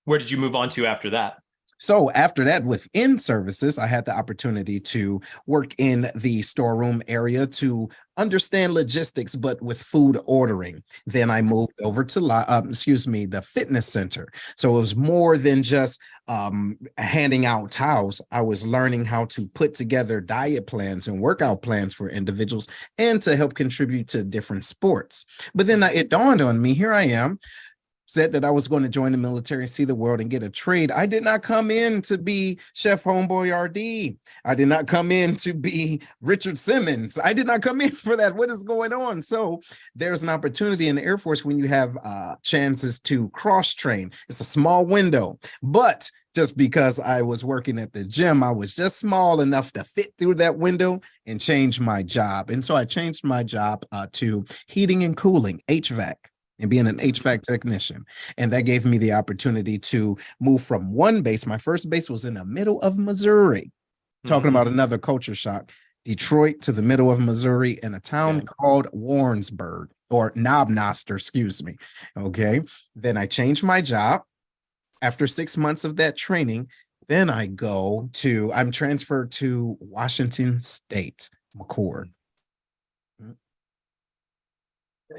Where did you move on to after that? So after that, within services, I had the opportunity to work in the storeroom area to understand logistics, but with food ordering. Then I moved over to the fitness center. So it was more than just handing out towels. I was learning how to put together diet plans and workout plans for individuals and to help contribute to different sports. But then it dawned on me, here I am, said that I was going to join the military and see the world and get a trade. I did not come in to be Chef Homeboy RD. I did not come in to be Richard Simmons. I did not come in for that. What is going on? So there's an opportunity in the Air Force when you have chances to cross-train. It's a small window, but just because I was working at the gym, I was just small enough to fit through that window and change my job. And so I changed my job to heating and cooling, HVAC. And being an HVAC technician. And that gave me the opportunity to move from one base. My first base was in the middle of Missouri. Talking about another culture shock. Detroit to the middle of Missouri in a town called Warrensburg or Knobnoster, excuse me. Okay. Then I changed my job. After 6 months of that training, then I'm transferred to Washington State, McCord.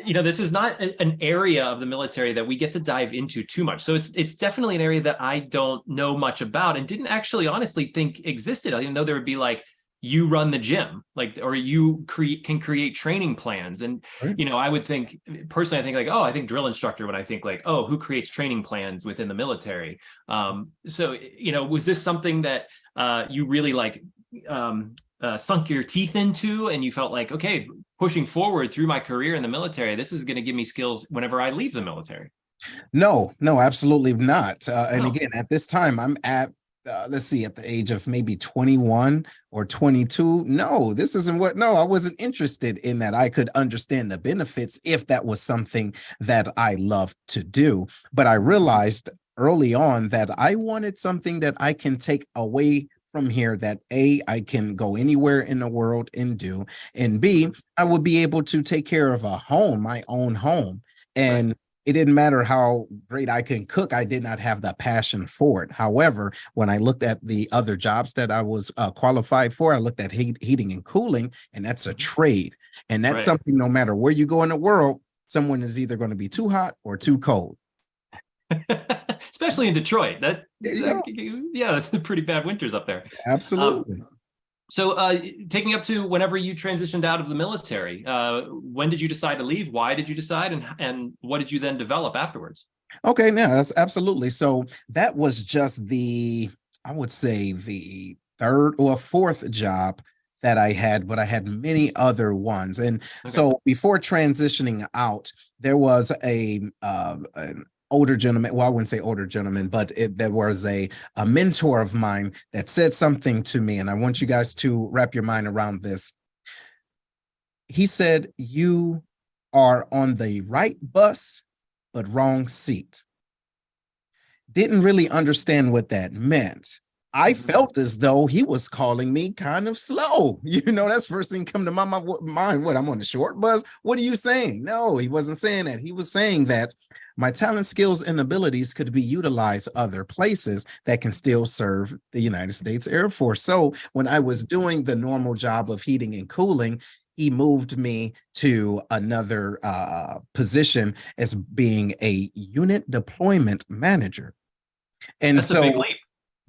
This is not an area of the military that we get to dive into too much. So it's definitely an area that I don't know much about and didn't actually honestly think existed. I didn't know there would be like, you run the gym, or you can create training plans. And, I would think personally, I think like, oh, I think drill instructor when I think like, oh, who creates training plans within the military? So, was this something that you really sunk your teeth into and you felt like, okay, pushing forward through my career in the military, this is going to give me skills whenever I leave the military? No, absolutely not. And again, at this time, I'm at, at the age of maybe 21 or 22. No, I wasn't interested in that. I could understand the benefits if that was something that I loved to do. But I realized early on that I wanted something that I can take away from here that A, I can go anywhere in the world and do, and B, I would be able to take care of my own home. And it didn't matter how great I can cook. I did not have the passion for it. However, when I looked at the other jobs that I was qualified for, I looked at heating and cooling, and that's a trade. And that's something, no matter where you go in the world, someone is either going to be too hot or too cold. Especially in Detroit. Yeah, that's pretty bad winters up there. Absolutely. So taking up to whenever you transitioned out of the military, when did you decide to leave? Why did you decide? And what did you then develop afterwards? Okay, yeah, that's absolutely. So that was just I would say the third or fourth job that I had, but I had many other ones. And so before transitioning out, there was an older gentleman. Well, I wouldn't say older gentleman, but there was a mentor of mine that said something to me, and I want you guys to wrap your mind around this. He said, "You are on the right bus, but wrong seat." Didn't really understand what that meant. I felt as though he was calling me kind of slow. That's first thing come to my mind. What, I'm on the short bus? What are you saying? No, he wasn't saying that. He was saying that my talent, skills, and abilities could be utilized other places that can still serve the United States Air Force. So when I was doing the normal job of heating and cooling, he moved me to another position as being a unit deployment manager. And that's a big leap.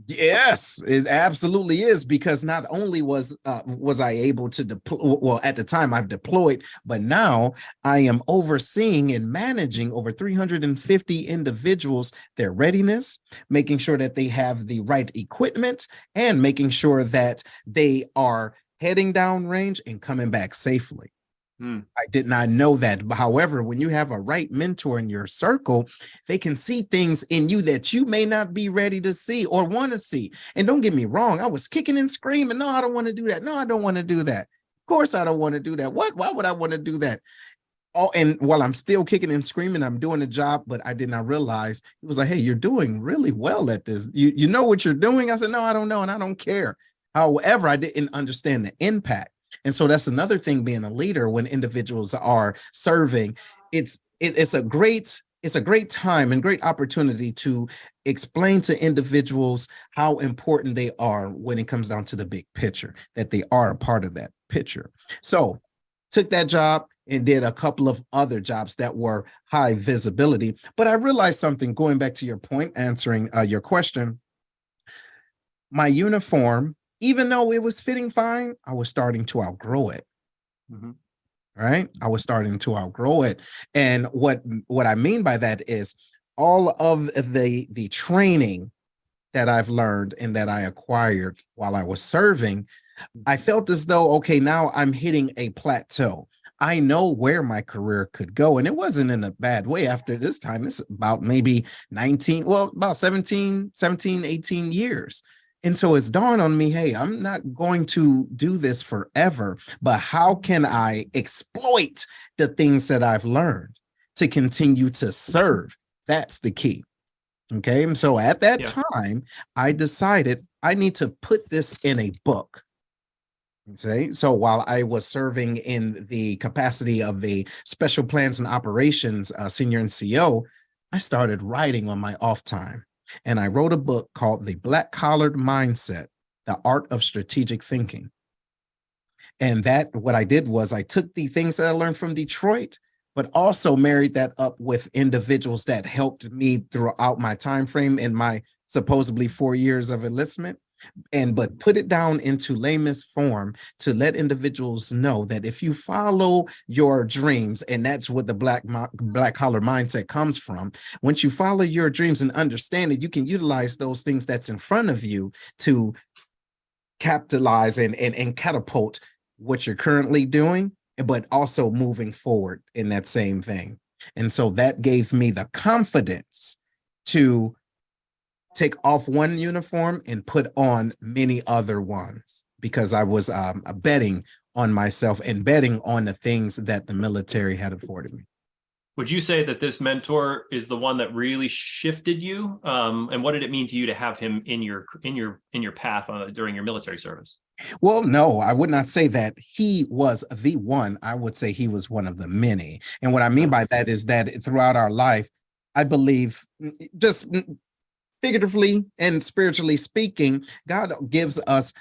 Yes, it absolutely is, because not only was I able to deploy, well, at the time I've deployed, but now I am overseeing and managing over 350 individuals, their readiness, making sure that they have the right equipment, and making sure that they are heading downrange and coming back safely. I did not know that. However, when you have a right mentor in your circle, they can see things in you that you may not be ready to see or want to see. And don't get me wrong, I was kicking and screaming. No, I don't want to do that. No, I don't want to do that. Of course, I don't want to do that. Why would I want to do that? Oh, and while I'm still kicking and screaming, I'm doing the job, but I did not realize it was like, hey, you're doing really well at this. You know what you're doing? I said, no, I don't know, and I don't care. However, I didn't understand the impact. And so that's another thing, being a leader when individuals are serving. It's a great time and great opportunity to explain to individuals how important they are when it comes down to the big picture, that they are a part of that picture. So took that job and did a couple of other jobs that were high visibility. But I realized something, going back to your point, answering your question. My uniform, even though it was fitting fine, I was starting to outgrow it. Right? I was starting to outgrow it. And what I mean by that is all of the training that I've learned and that I acquired while I was serving, I felt as though, okay, now I'm hitting a plateau. I know where my career could go. And it wasn't in a bad way after this time. It's about maybe 17, 18 years. And so it's dawned on me, hey, I'm not going to do this forever, but how can I exploit the things that I've learned to continue to serve? That's the key. Okay. And so at that time, I decided I need to put this in a book. Okay. So while I was serving in the capacity of the Special Plans and Operations Senior NCO, I started writing on my off time. And I wrote a book called The Black Collared Mindset, The Art of Strategic Thinking. And what I did was I took the things that I learned from Detroit, but also married that up with individuals that helped me throughout my time frame in my supposedly 4 years of enlistment, but put it down into layman's form to let individuals know that if you follow your dreams, and that's what the black collar mindset comes from, once you follow your dreams and understand it, you can utilize those things that's in front of you to capitalize and catapult what you're currently doing, but also moving forward in that same vein. And so that gave me the confidence to take off one uniform and put on many other ones, because I was betting on myself and betting on the things that the military had afforded me. Would you say that this mentor is the one that really shifted you? And what did it mean to you to have him in your path during your military service? Well, no, I would not say that he was the one. I would say he was one of the many. And what I mean by that is that throughout our life, I believe, just figuratively and spiritually speaking, God gives us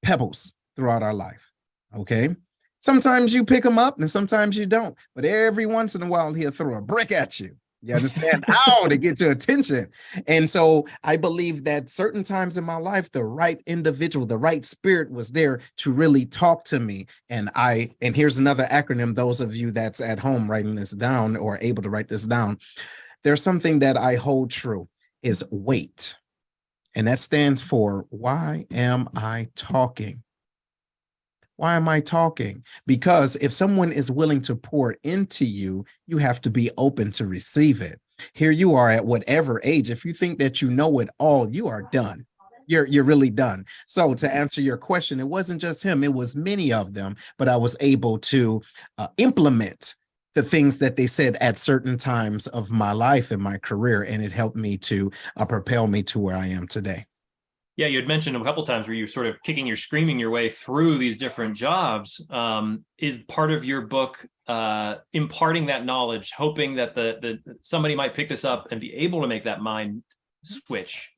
pebbles throughout our life. Okay. Sometimes you pick them up and sometimes you don't. But every once in a while, he'll throw a brick at you. You understand? How to get your attention. And so I believe that certain times in my life, the right individual, the right spirit was there to really talk to me. And here's another acronym, those of you that's at home writing this down or able to write this down. There's something that I hold true is wait. And that stands for, why am I talking? Why am I talking? Because if someone is willing to pour into you, you have to be open to receive it. Here you are at whatever age. If you think that you know it all, you are done. You're really done. So to answer your question, it wasn't just him. It was many of them, but I was able to implement the things that they said at certain times of my life and my career. And it helped me to propel me to where I am today. Yeah, you had mentioned a couple of times where you're sort of screaming your way through these different jobs. Is part of your book imparting that knowledge, hoping that somebody might pick this up and be able to make that mind switch,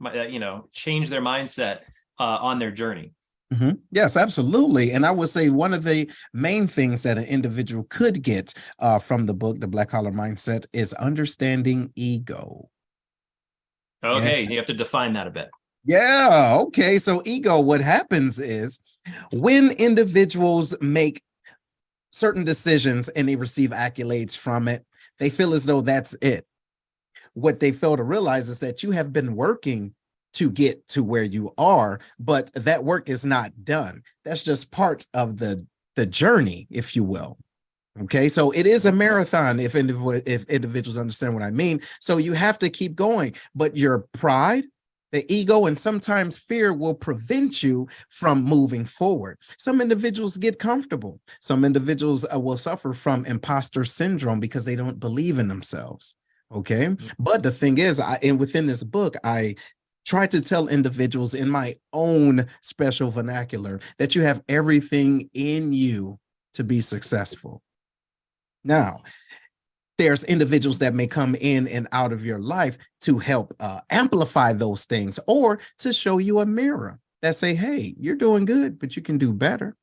change their mindset on their journey? Mm-hmm. Yes, absolutely. And I would say one of the main things that an individual could get from the book, The Black Collar Mindset, is understanding ego. Okay, you have to define that a bit. Yeah. Okay. So ego, what happens is when individuals make certain decisions and they receive accolades from it, they feel as though that's it. What they fail to realize is that you have been working to get to where you are, but that work is not done. That's just part of the journey, if you will. Okay, so it is a marathon if individuals understand what I mean. So you have to keep going, but your pride, the ego, and sometimes fear will prevent you from moving forward. Some individuals get comfortable. Some individuals will suffer from imposter syndrome because they don't believe in themselves. Okay. But the thing is, within this book, I try to tell individuals in my own special vernacular that you have everything in you to be successful. Now, there's individuals that may come in and out of your life to help amplify those things or to show you a mirror that say, hey, you're doing good, but you can do better.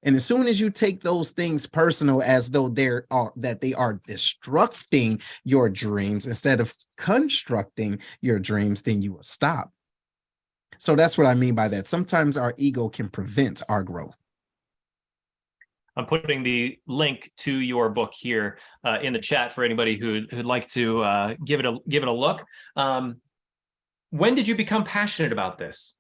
And as soon as you take those things personal as though they are destructing your dreams instead of constructing your dreams, then you will stop. So that's what I mean by that. Sometimes our ego can prevent our growth. I'm putting the link to your book here in the chat for anybody who'd like to give it a look. When did you become passionate about this?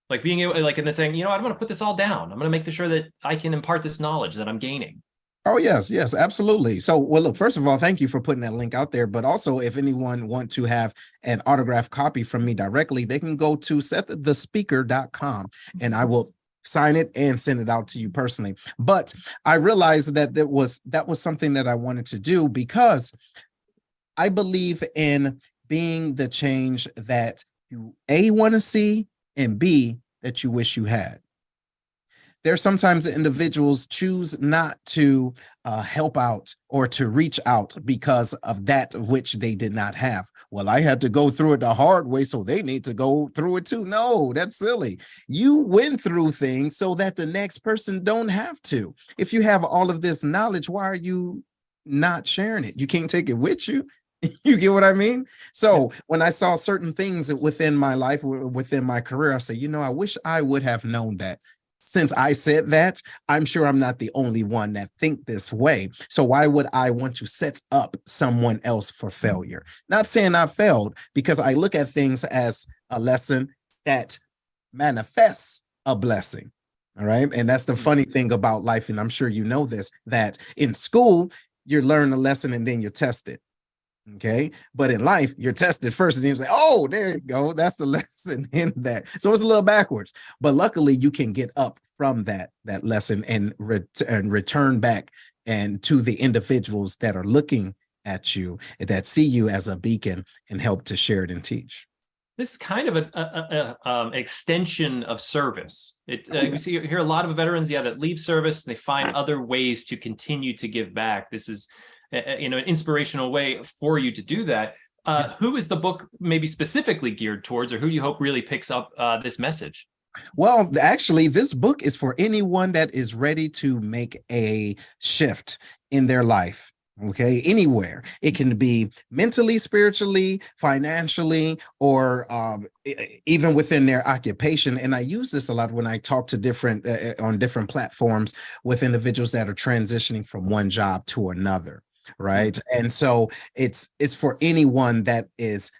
Like being able, like, and then saying, I'm going to put this all down. I'm going to make sure that I can impart this knowledge that I'm gaining. Oh, yes, absolutely. So, well, look, first of all, thank you for putting that link out there. But also, if anyone want to have an autographed copy from me directly, they can go to SethTheSpeaker.com and I will sign it and send it out to you personally. But I realized that that was something that I wanted to do because I believe in being the change that you want to see and B, that you wish you had. There's sometimes individuals choose not to help out or to reach out because of that which they did not have. Well, I had to go through it the hard way, so they need to go through it too. No, that's silly. You went through things so that the next person don't have to. If you have all of this knowledge, why are you not sharing it? You can't take it with you. You get what I mean? So when I saw certain things within my life, within my career, I said, I wish I would have known that. Since I said that, I'm sure I'm not the only one that think this way. So why would I want to set up someone else for failure? Not saying I failed, because I look at things as a lesson that manifests a blessing. All right. And that's the funny thing about life. And I'm sure you know this, that in school, you learn a lesson and then you're tested. Okay. But in life, you're tested first and then you say, oh, there you go. That's the lesson in that. So it's a little backwards, but luckily you can get up from that lesson and return back and to the individuals that are looking at you, that see you as a beacon and help to share it and teach. this is kind of an extension of service. We hear a lot of veterans, that leave service, and they find other ways to continue to give back. This is, an inspirational way for you to do that. Who is the book maybe specifically geared towards, or who do you hope really picks up this message? Well, actually, this book is for anyone that is ready to make a shift in their life. Okay, anywhere. It can be mentally, spiritually, financially, or even within their occupation. And I use this a lot when I talk to on different platforms with individuals that are transitioning from one job to another. Right. And so it's for anyone that is,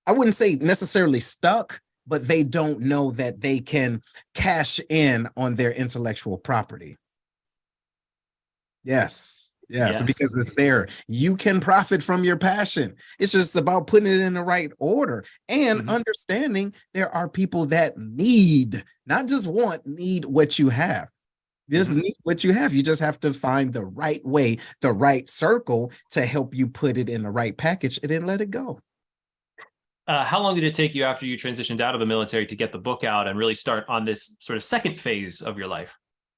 I wouldn't say necessarily stuck, but they don't know that they can cash in on their intellectual property. Yes. Yes, because it's there. You can profit from your passion. It's just about putting it in the right order and understanding there are people that need, not just want, need what you have. Just need what you have. You just have to find the right way, the right circle to help you put it in the right package and then let it go. How long did it take you after you transitioned out of the military to get the book out and really start on this sort of second phase of your life?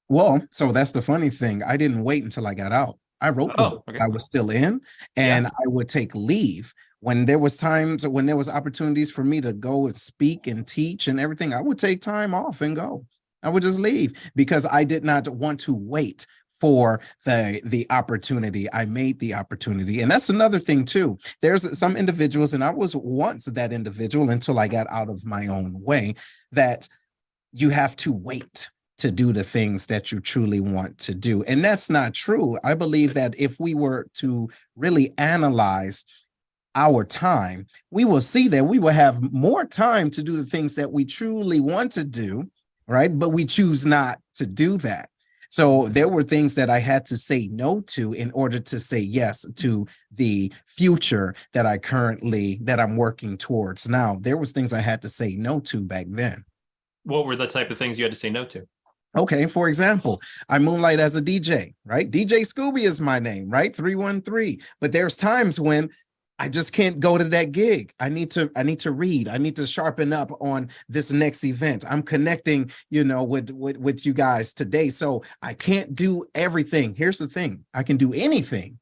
Well, so that's the funny thing. I didn't wait until I got out. I wrote the book. I was still in, and I would take leave when there was opportunities for me to go and speak and teach and everything. I would take time off and go. I would just leave because I did not want to wait for the opportunity. I made the opportunity. And that's another thing too. There's some individuals, and I was once that individual until I got out of my own way, that you have to wait to do the things that you truly want to do. And that's not true. I believe that if we were to really analyze our time, we will see that we will have more time to do the things that we truly want to do, right? But we choose not to do that. So there were things that I had to say no to in order to say yes to the future that I'm working towards now. There was things I had to say no to back then. What were the type of things you had to say no to? Okay, for example, I moonlight as a DJ, right? DJ Scooby is my name, right? 313. But there's times when I just can't go to that gig. I need to read. I need to sharpen up on this next event. I'm connecting, with you guys today. So I can't do everything. Here's the thing. I can do anything.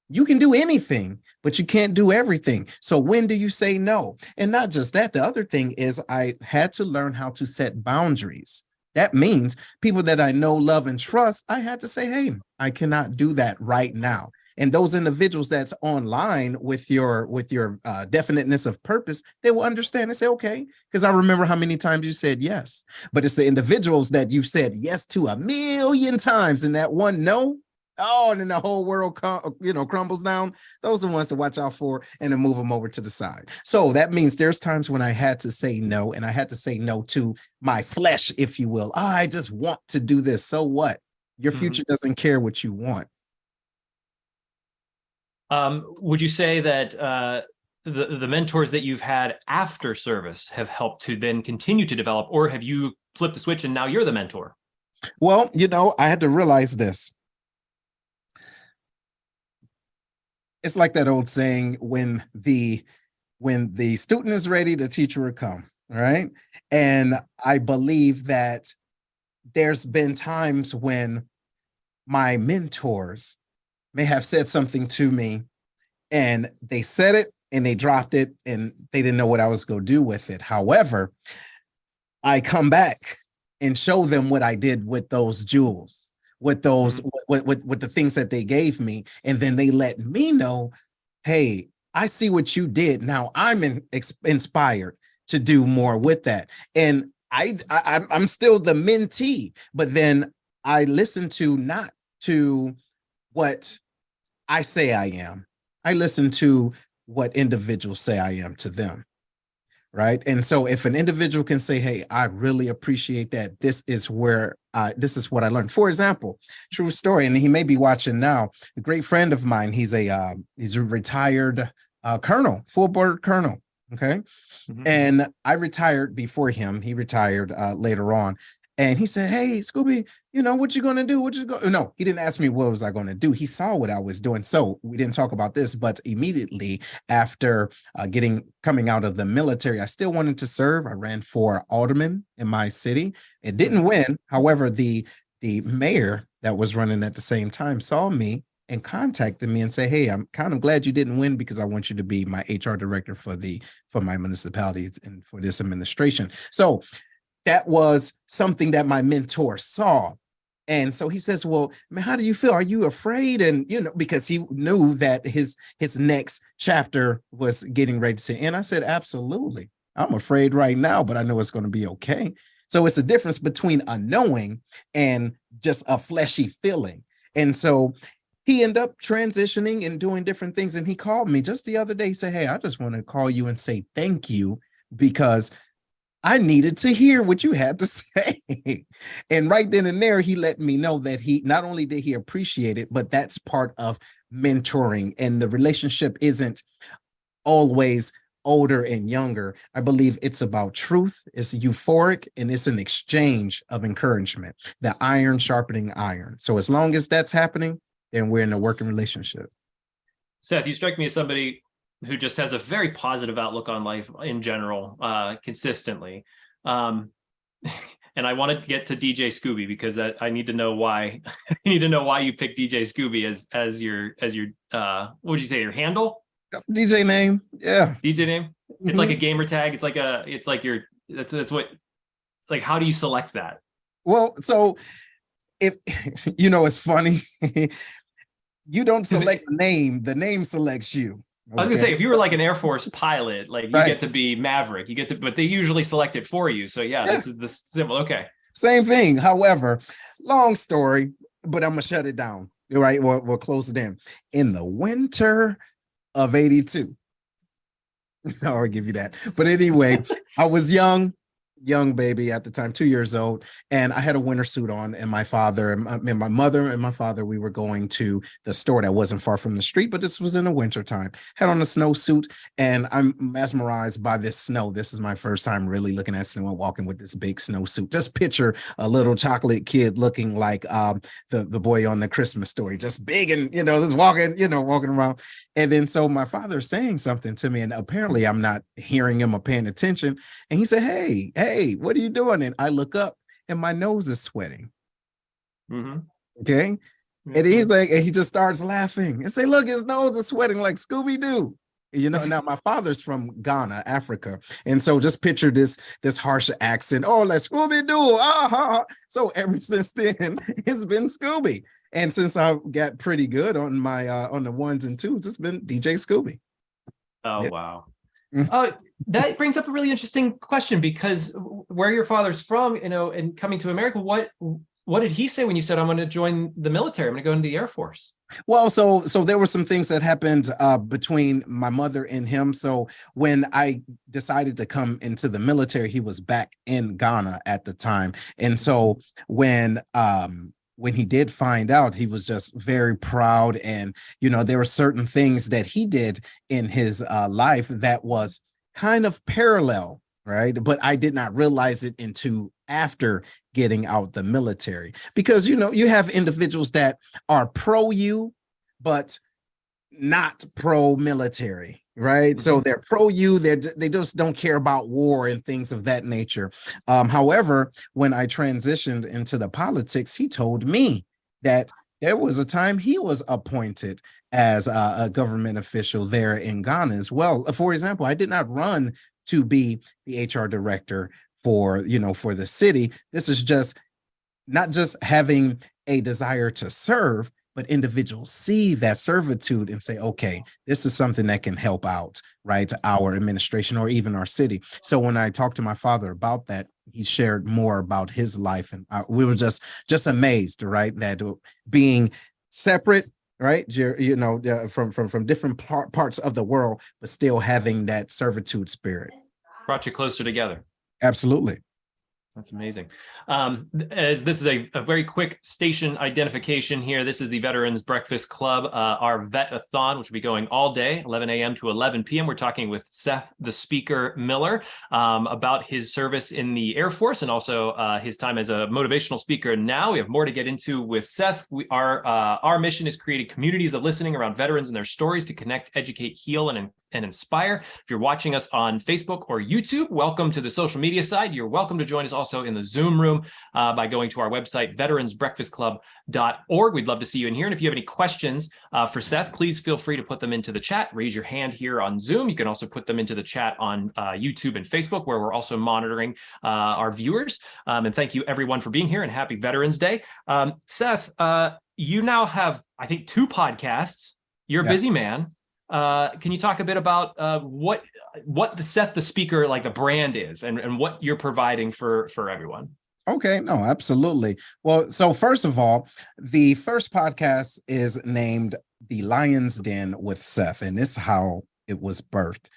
You can do anything, but you can't do everything. So when do you say no? And not just that, the other thing is I had to learn how to set boundaries. That means people that I know, love, and trust, I had to say, hey, I cannot do that right now. And those individuals that's online with your definiteness of purpose, they will understand and say, okay, because I remember how many times you said yes. But it's the individuals that you've said yes to 1,000,000 times, and that one no, and then the whole world crumbles down. Those are the ones to watch out for and to move them over to the side. So that means there's times when I had to say no, and I had to say no to my flesh, if you will. I just want to do this. So what? Your future doesn't care what you want. Would you say that the mentors that you've had after service have helped to then continue to develop, or have you flipped the switch and now you're the mentor? Well, I had to realize this. It's like that old saying, when the student is ready, the teacher will come, right? And I believe that there's been times when my mentors may have said something to me, and they said it and they dropped it and they didn't know what I was going to do with it. However, I come back and show them what I did with those jewels, with those, with the things that they gave me. And then they let me know, hey, I see what you did. Now I'm inspired to do more with that. And I'm still the mentee, but then I listen to not to what I say I am. I listen to what individuals say I am to them. Right. And so if an individual can say, hey, I really appreciate that. This is what I learned. For example, true story. And he may be watching now. A great friend of mine. He's a retired colonel, full board colonel. Okay. And I retired before him. He retired later on. And he said, hey, Scooby, what you going to do? No, he didn't ask me what was I going to do. He saw what I was doing. So we didn't talk about this, but immediately after coming out of the military, I still wanted to serve. I ran for alderman in my city. It didn't win. However, the mayor that was running at the same time saw me and contacted me and say, hey, I'm kind of glad you didn't win because I want you to be my HR director for my municipalities and for this administration. So that was something that my mentor saw. And so he says, well, man, how do you feel? Are you afraid? And, because he knew that his next chapter was getting ready to end. I said, absolutely. I'm afraid right now, but I know it's going to be okay. So it's a difference between a knowing and just a fleshy feeling. And so he ended up transitioning and doing different things. And he called me just the other day. He said, hey, I just want to call you and say thank you because I needed to hear what you had to say. And right then and there, he let me know that he not only did he appreciate it, but that's part of mentoring. And the relationship isn't always older and younger. I believe it's about truth. It's euphoric and it's an exchange of encouragement, the iron sharpening iron. So as long as that's happening, then we're in a working relationship. Seth, you strike me as somebody who just has a very positive outlook on life in general, consistently. And I want to get to DJ Scooby because I need to know why. I need to know why you picked DJ Scooby as your what would you say, your handle? DJ name, yeah. DJ name. It's like a gamer tag. It's like that's what. Like, how do you select that? Well, so if it's funny. You don't select the name; the name selects you. Okay? I was gonna say, if you were like an Air Force pilot, like you get to be Maverick, but they usually select it for you. So yeah, this is the symbol. Okay. Same thing. However, long story, but I'm gonna shut it down. You're right. We'll close it in the winter of '82. I'll give you that. But anyway, I was young baby at the time, 2 years old, and I had a winter suit on, and my father and my mother and my father, we were going to the store that wasn't far from the street, but this was in the winter time. Had on a snowsuit, and I'm mesmerized by this snow. This is my first time really looking at snow and walking with this big snowsuit. Just picture a little chocolate kid looking like the boy on the Christmas Story, just big and just walking around. And then so my father's saying something to me, and apparently I'm not hearing him or paying attention. And he said, hey, what are you doing? And I look up and my nose is sweating. Mm-hmm. Okay. Mm-hmm. And he's like, and he just starts laughing and say, look, his nose is sweating like Scooby-Doo. Now my father's from Ghana, Africa. And so just picture this harsh accent. Oh, like Scooby-Doo. Ah. So ever since then, it's been Scooby. And since I got pretty good on my on the ones and twos, it's been DJ Scooby. Oh, yeah. Wow. That brings up a really interesting question, because where your father's from, and coming to America, what did he say when you said, I'm going to join the military, I'm going to go into the Air Force? Well, so there were some things that happened between my mother and him. So when I decided to come into the military, he was back in Ghana at the time. And so when he did find out, he was just very proud. And, there were certain things that he did in his life that was kind of parallel, right? But I did not realize it until after getting out the military, because, you have individuals that are pro you, but not pro military. Right. Mm-hmm. So they're pro you. They just don't care about war and things of that nature. However, when I transitioned into the politics, he told me that there was a time he was appointed as a government official there in Ghana as well. For example, I did not run to be the HR director for the city. This is just not just having a desire to serve, but individuals see that servitude and say, okay, this is something that can help out, right, our administration or even our city. So when I talked to my father about that, he shared more about his life, and we were just amazed, right, that being separate, right, from different parts of the world, but still having that servitude spirit. Brought you closer together. Absolutely. That's amazing. As this is a very quick station identification here, this is the Veterans Breakfast Club, our Vet-a-thon, which will be going all day, 11 a.m. to 11 p.m. We're talking with Seth, the Speaker Miller, about his service in the Air Force and also his time as a motivational speaker. Now we have more to get into with Seth. Our mission is creating communities of listening around veterans and their stories to connect, educate, heal, and inspire. If you're watching us on Facebook or YouTube, welcome to the social media side. You're welcome to join us also in the Zoom room by going to our website, veteransbreakfastclub.org. We'd love to see you in here. And if you have any questions for Seth, please feel free to put them into the chat. Raise your hand here on Zoom. You can also put them into the chat on YouTube and Facebook, where we're also monitoring our viewers. And thank you everyone for being here, and happy Veterans Day. Seth, you now have, I think, 2 podcasts. You're a busy man. Can you talk a bit about what the Seth the Speaker, like the brand is, and what you're providing for everyone? Okay, no, absolutely. Well, so first of all, the first podcast is named The Lion's Den with Seth, and this is how it was birthed.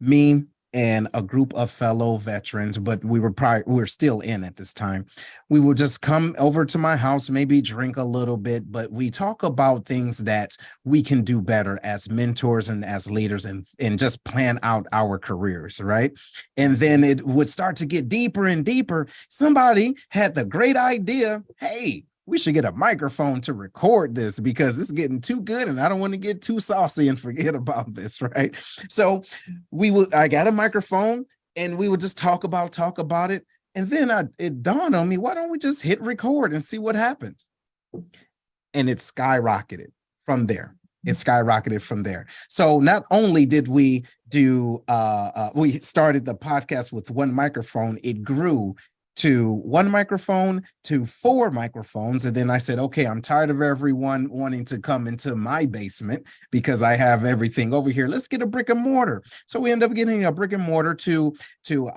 Me and a group of fellow veterans, but we were still in at this time. We would just come over to my house, maybe drink a little bit, but we talk about things that we can do better as mentors and as leaders, and just plan out our careers, right? And then it would start to get deeper and deeper. Somebody had the great idea, hey, we should get a microphone to record this because it's getting too good and I don't want to get too saucy and forget about this, right? So I got a microphone and we would just talk about it. And then it dawned on me, why don't we just hit record and see what happens? And it skyrocketed from there. So not only did we do, we started the podcast with one microphone, it grew to 1 microphone to 4 microphones. And then I said, okay, I'm tired of everyone wanting to come into my basement because I have everything over here. Let's get a brick and mortar. So we end up getting a brick and mortar to do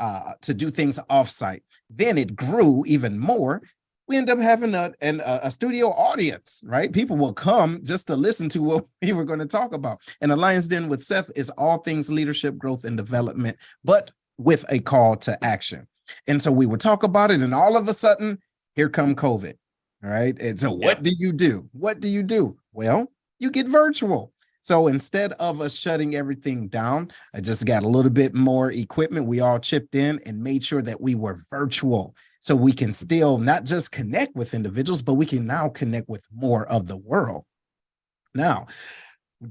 things offsite. Then it grew even more. We end up having a studio audience, right? People will come just to listen to what we were going to talk about. And the Lion's Den with Seth is all things leadership, growth, and development, but with a call to action. And so we would talk about it, and all of a sudden, here come COVID, right? And so what do you do? Well, you get virtual. So instead of us shutting everything down, I just got a little bit more equipment. We all chipped in and made sure that we were virtual. So we can still not just connect with individuals, but we can now connect with more of the world. Now,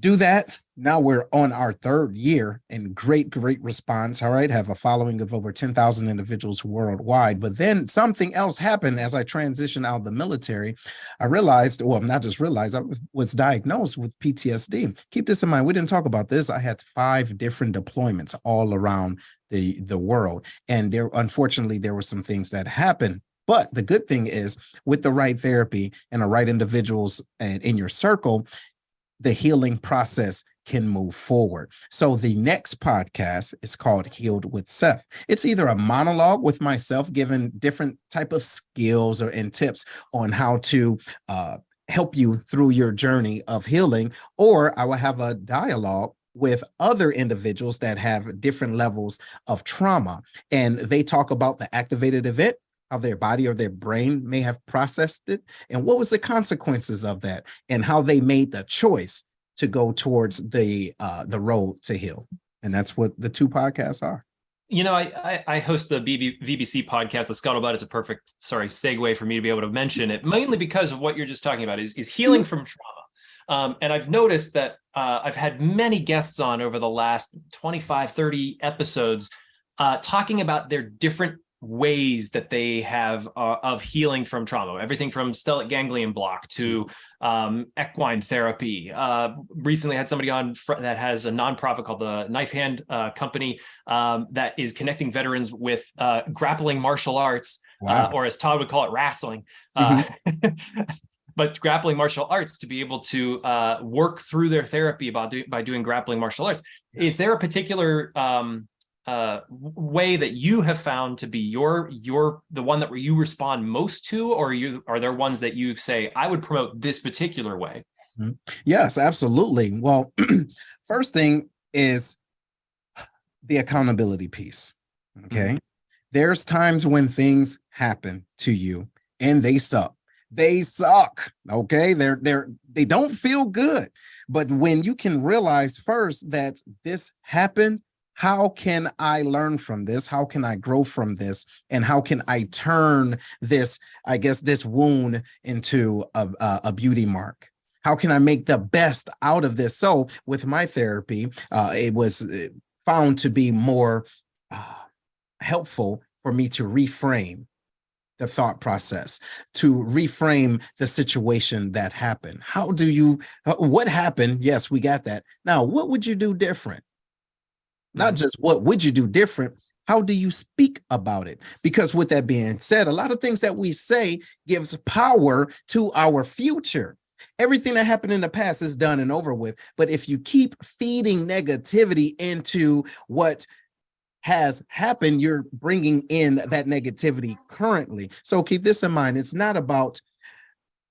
do that. Now we're on our 3rd year and great response. All right. Have a following of over 10,000 individuals worldwide. But then something else happened as I transitioned out of the military. I realized, well, not just realized, I was diagnosed with PTSD. Keep this in mind. We didn't talk about this. I had 5 different deployments all around the world. And unfortunately, there were some things that happened. But the good thing is, with the right therapy and the right individuals in your circle, the healing process can move forward. So the next podcast is called Healed with Seth. It's either a monologue with myself, giving different type of skills and tips on how to help you through your journey of healing, or I will have a dialogue with other individuals that have different levels of trauma, and they talk about the activated event, how their body or their brain may have processed it, and what was the consequences of that, and how they made the choice to go towards the road to heal. And that's what the 2 podcasts are. You know, I host the VBC podcast, The Scuttlebutt. It's a perfect, segue for me to be able to mention it, mainly because of what you're just talking about is healing from trauma. And I've noticed that I've had many guests on over the last 25, 30 episodes talking about their different ways that they have of healing from trauma, everything from stellate ganglion block to equine therapy. Recently had somebody on that has a nonprofit called the Knife Hand Company that is connecting veterans with grappling martial arts, or as Todd would call it, wrestling. But grappling martial arts to be able to work through their therapy by doing grappling martial arts. Yes. Is there a particular way that you have found to be the one that you respond most to, or are there ones that you say, I would promote this particular way? Yes, absolutely. Well, first thing is the accountability piece. Okay. There's times when things happen to you and they suck. They suck. Okay. They don't feel good. But when you can realize first that this happened, how can I learn from this? How can I grow from this? And how can I turn this, I guess, this wound into a beauty mark? How can I make the best out of this? So with my therapy, it was found to be more helpful for me to reframe the thought process, to reframe the situation that happened. How do you, what happened? Yes, we got that. Now, what would you do different? Not just what would you do different? How do you speak about it? Because with that being said, a lot of things that we say gives power to our future. Everything that happened in the past is done and over with. But if you keep feeding negativity into what has happened, you're bringing in that negativity currently. So keep this in mind. It's not about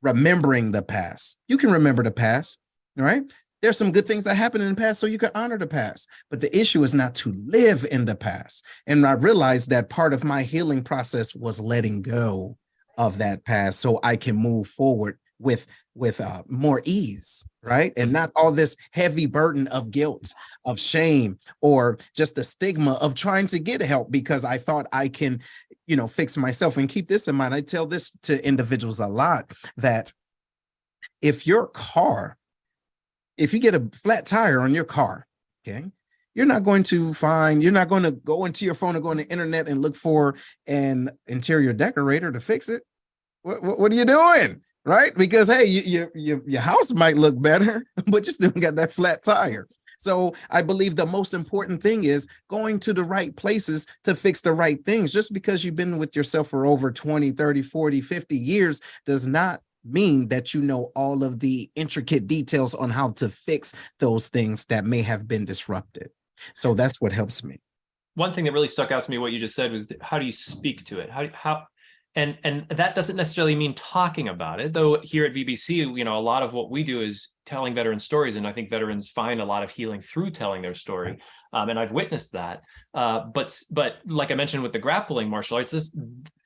remembering the past. You can remember the past, all right? There's some good things that happened in the past, so you can honor the past. But the issue is not to live in the past. And I realized that part of my healing process was letting go of that past so I can move forward with more ease, right? And not all this heavy burden of guilt, of shame, or just the stigma of trying to get help because I thought I can, fix myself. And keep this in mind. I tell this to individuals a lot, that if you get a flat tire on your car, okay, you're not going to go into your phone or go on the internet and look for an interior decorator to fix it. What are you doing? Right? Because, hey, your house might look better, but you still got that flat tire. So I believe the most important thing is going to the right places to fix the right things. Just because you've been with yourself for over 20, 30, 40, 50 years does not mean that you know all of the intricate details on how to fix those things that may have been disrupted. So that's what helps me. One thing that really stuck out to me, what you just said, was how do you speak to it? And that doesn't necessarily mean talking about it, though. Here at VBC, a lot of what we do is telling veteran stories, and I think veterans find a lot of healing through telling their story. And I've witnessed that. But like I mentioned with the grappling martial arts,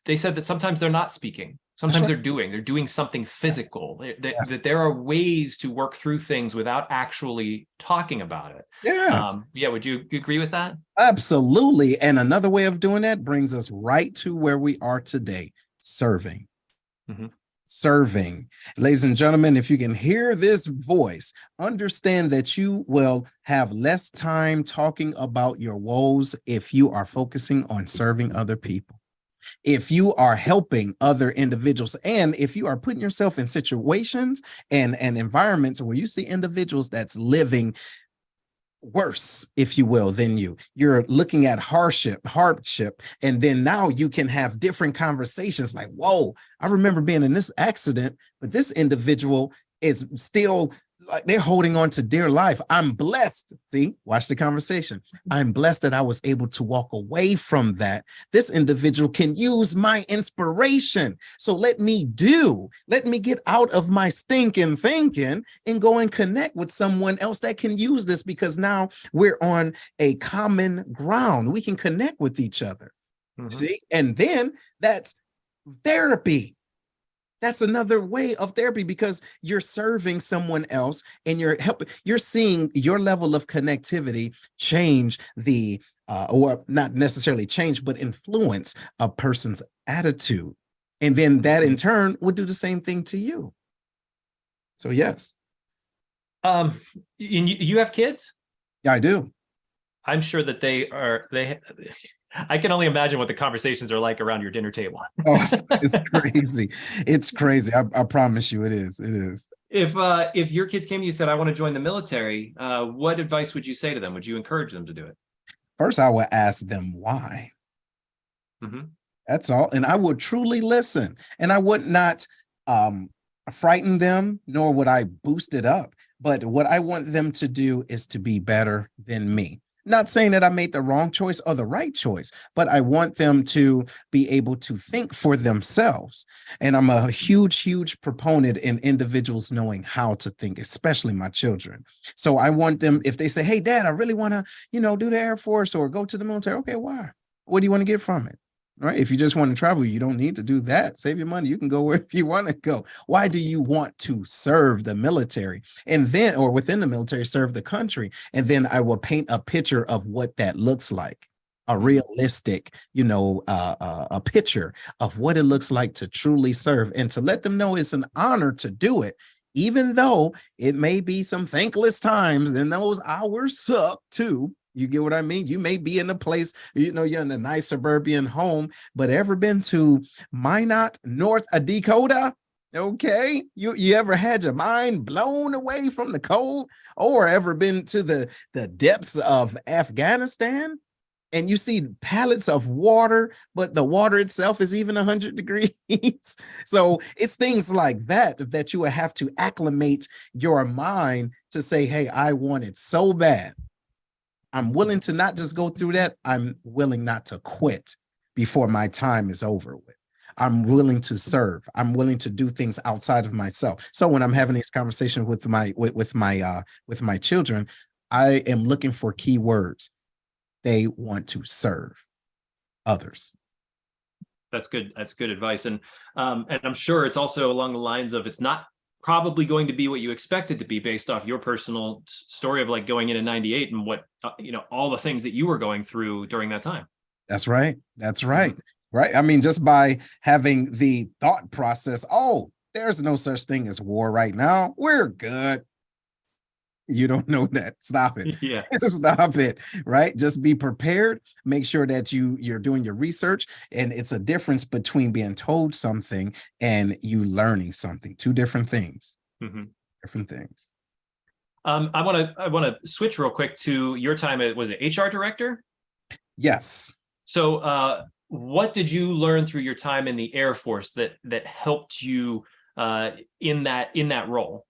they said that sometimes they're not speaking. Sometimes they're doing something physical. That there are ways to work through things without actually talking about it. Yes. Would you agree with that? Absolutely. And another way of doing that brings us right to where we are today, serving. Mm-hmm. Serving. Ladies and gentlemen, if you can hear this voice, understand that you will have less time talking about your woes if you are focusing on serving other people. If you are helping other individuals, and if you are putting yourself in situations and environments where you see individuals that's living worse, if you will, than you're looking at hardship, and then now you can have different conversations like, whoa, I remember being in this accident, but this individual is still like they're holding on to dear life. I'm blessed. See, watch the conversation. I'm blessed that I was able to walk away from that. This individual can use my inspiration. So let me get out of my stinking thinking and go and connect with someone else that can use this, because now we're on a common ground. We can connect with each other. Mm-hmm. See, and then that's therapy. That's another way of therapy, because you're serving someone else and you're seeing your level of connectivity change or not necessarily change, but influence a person's attitude. And then that in turn would do the same thing to you. So yes. You have kids? Yeah, I do. I'm sure that I can only imagine what the conversations are like around your dinner table. Oh, it's crazy. It's crazy. I promise you it is. It is. If your kids came to you and said, I want to join the military, what advice would you say to them? Would you encourage them to do it? First, I would ask them why. Mm-hmm. That's all. And I would truly listen. And I would not frighten them, nor would I boost it up. But what I want them to do is to be better than me. Not saying that I made the wrong choice or the right choice, but I want them to be able to think for themselves. And I'm a huge, huge proponent in individuals knowing how to think, especially my children. So I want them, if they say, hey, Dad, I really want to, do the Air Force or go to the military. Okay, why? What do you want to get from it? Right? If you just want to travel, you don't need to do that. Save your money. You can go wherever you want to go. Why do you want to serve the military? And then, or within the military, serve the country? And then I will paint a picture of what that looks like. A realistic, a picture of what it looks like to truly serve, and to let them know it's an honor to do it, even though it may be some thankless times and those hours suck too. You get what I mean? You may be in a place, you're in a nice suburban home, but ever been to Minot, North Dakota? Okay. You ever had your mind blown away from the cold, or ever been to the depths of Afghanistan? And you see pallets of water, but the water itself is even 100 degrees. So it's things like that you will have to acclimate your mind to say, hey, I want it so bad. I'm willing to not just go through that. I'm willing not to quit before my time is over with. I'm willing to serve. I'm willing to do things outside of myself. So when I'm having these conversations with my children, I am looking for key words. They want to serve others. That's good. That's good advice. And I'm sure it's also along the lines of, it's not probably going to be what you expect it to be based off your personal story of like going into 98 and what, all the things that you were going through during that time. That's right. That's right. Right. I mean, just by having the thought process, oh, there's no such thing as war right now. We're good. You don't know that. Stop it. Yeah. Stop it. Right. Just be prepared. Make sure that you're doing your research. And it's a difference between being told something and you learning something. Two different things. Mm-hmm. Different things. I want to switch real quick to your time. Was it HR director? Yes. So what did you learn through your time in the Air Force that helped you in that role?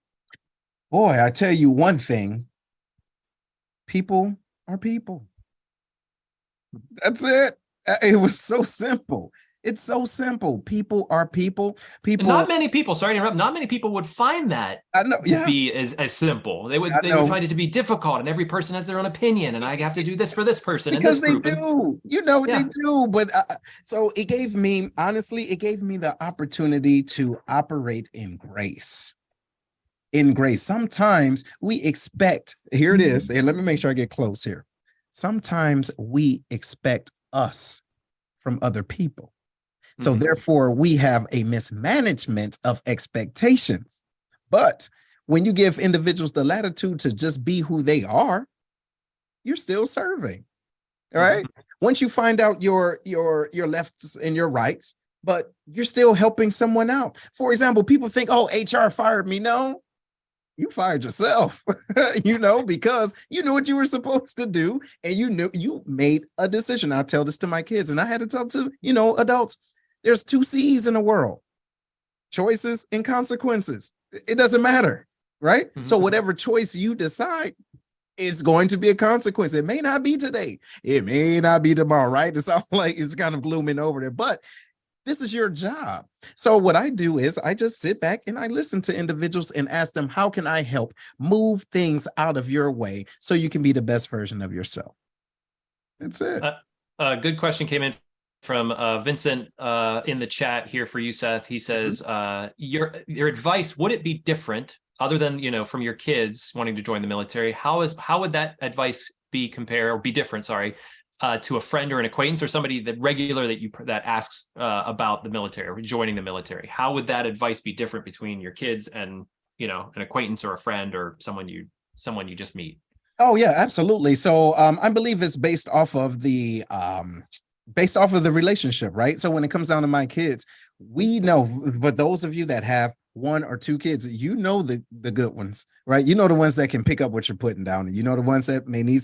Boy, I tell you one thing, people are people. That's it. It was so simple. It's so simple. People are people. People. And not many people. Sorry to interrupt. Not many people would find that to be as simple. They would find it to be difficult, and every person has their own opinion. And I have to do this for this person because and this group. They do. But so it gave me the opportunity to operate in grace. In grace. Sometimes we expect. Here it is. And let me make sure I get close here. Sometimes we expect us from other people. So therefore, we have a mismanagement of expectations. But when you give individuals the latitude to just be who they are, you're still serving. All right. Once you find out your lefts and your rights, but you're still helping someone out. For example, people think, oh, HR fired me. No, you fired yourself, because you knew what you were supposed to do. And you made a decision. I tell this to my kids, and I had to tell to, adults. There's 2 C's in the world: choices and consequences. It doesn't matter, right? So whatever choice you decide is going to be a consequence. It may not be today. It may not be tomorrow, right? It's all like it's kind of glooming over there, but this is your job. So what I do is I just sit back and I listen to individuals and ask them, how can I help move things out of your way so you can be the best version of yourself? That's it. A good question came in from Vincent in the chat here for you, Seth. He says, your advice, would it be different other than, from your kids wanting to join the military? How would that advice be different, to a friend or an acquaintance or somebody that asks about the military or joining the military? How would that advice be different between your kids and, an acquaintance or a friend or someone you just meet? Oh yeah, absolutely. So I believe it's based off of the relationship, right? So when it comes down to my kids, we know, but those of you that have 1 or 2 kids, the good ones, right? The ones that can pick up what you're putting down, and the ones that may need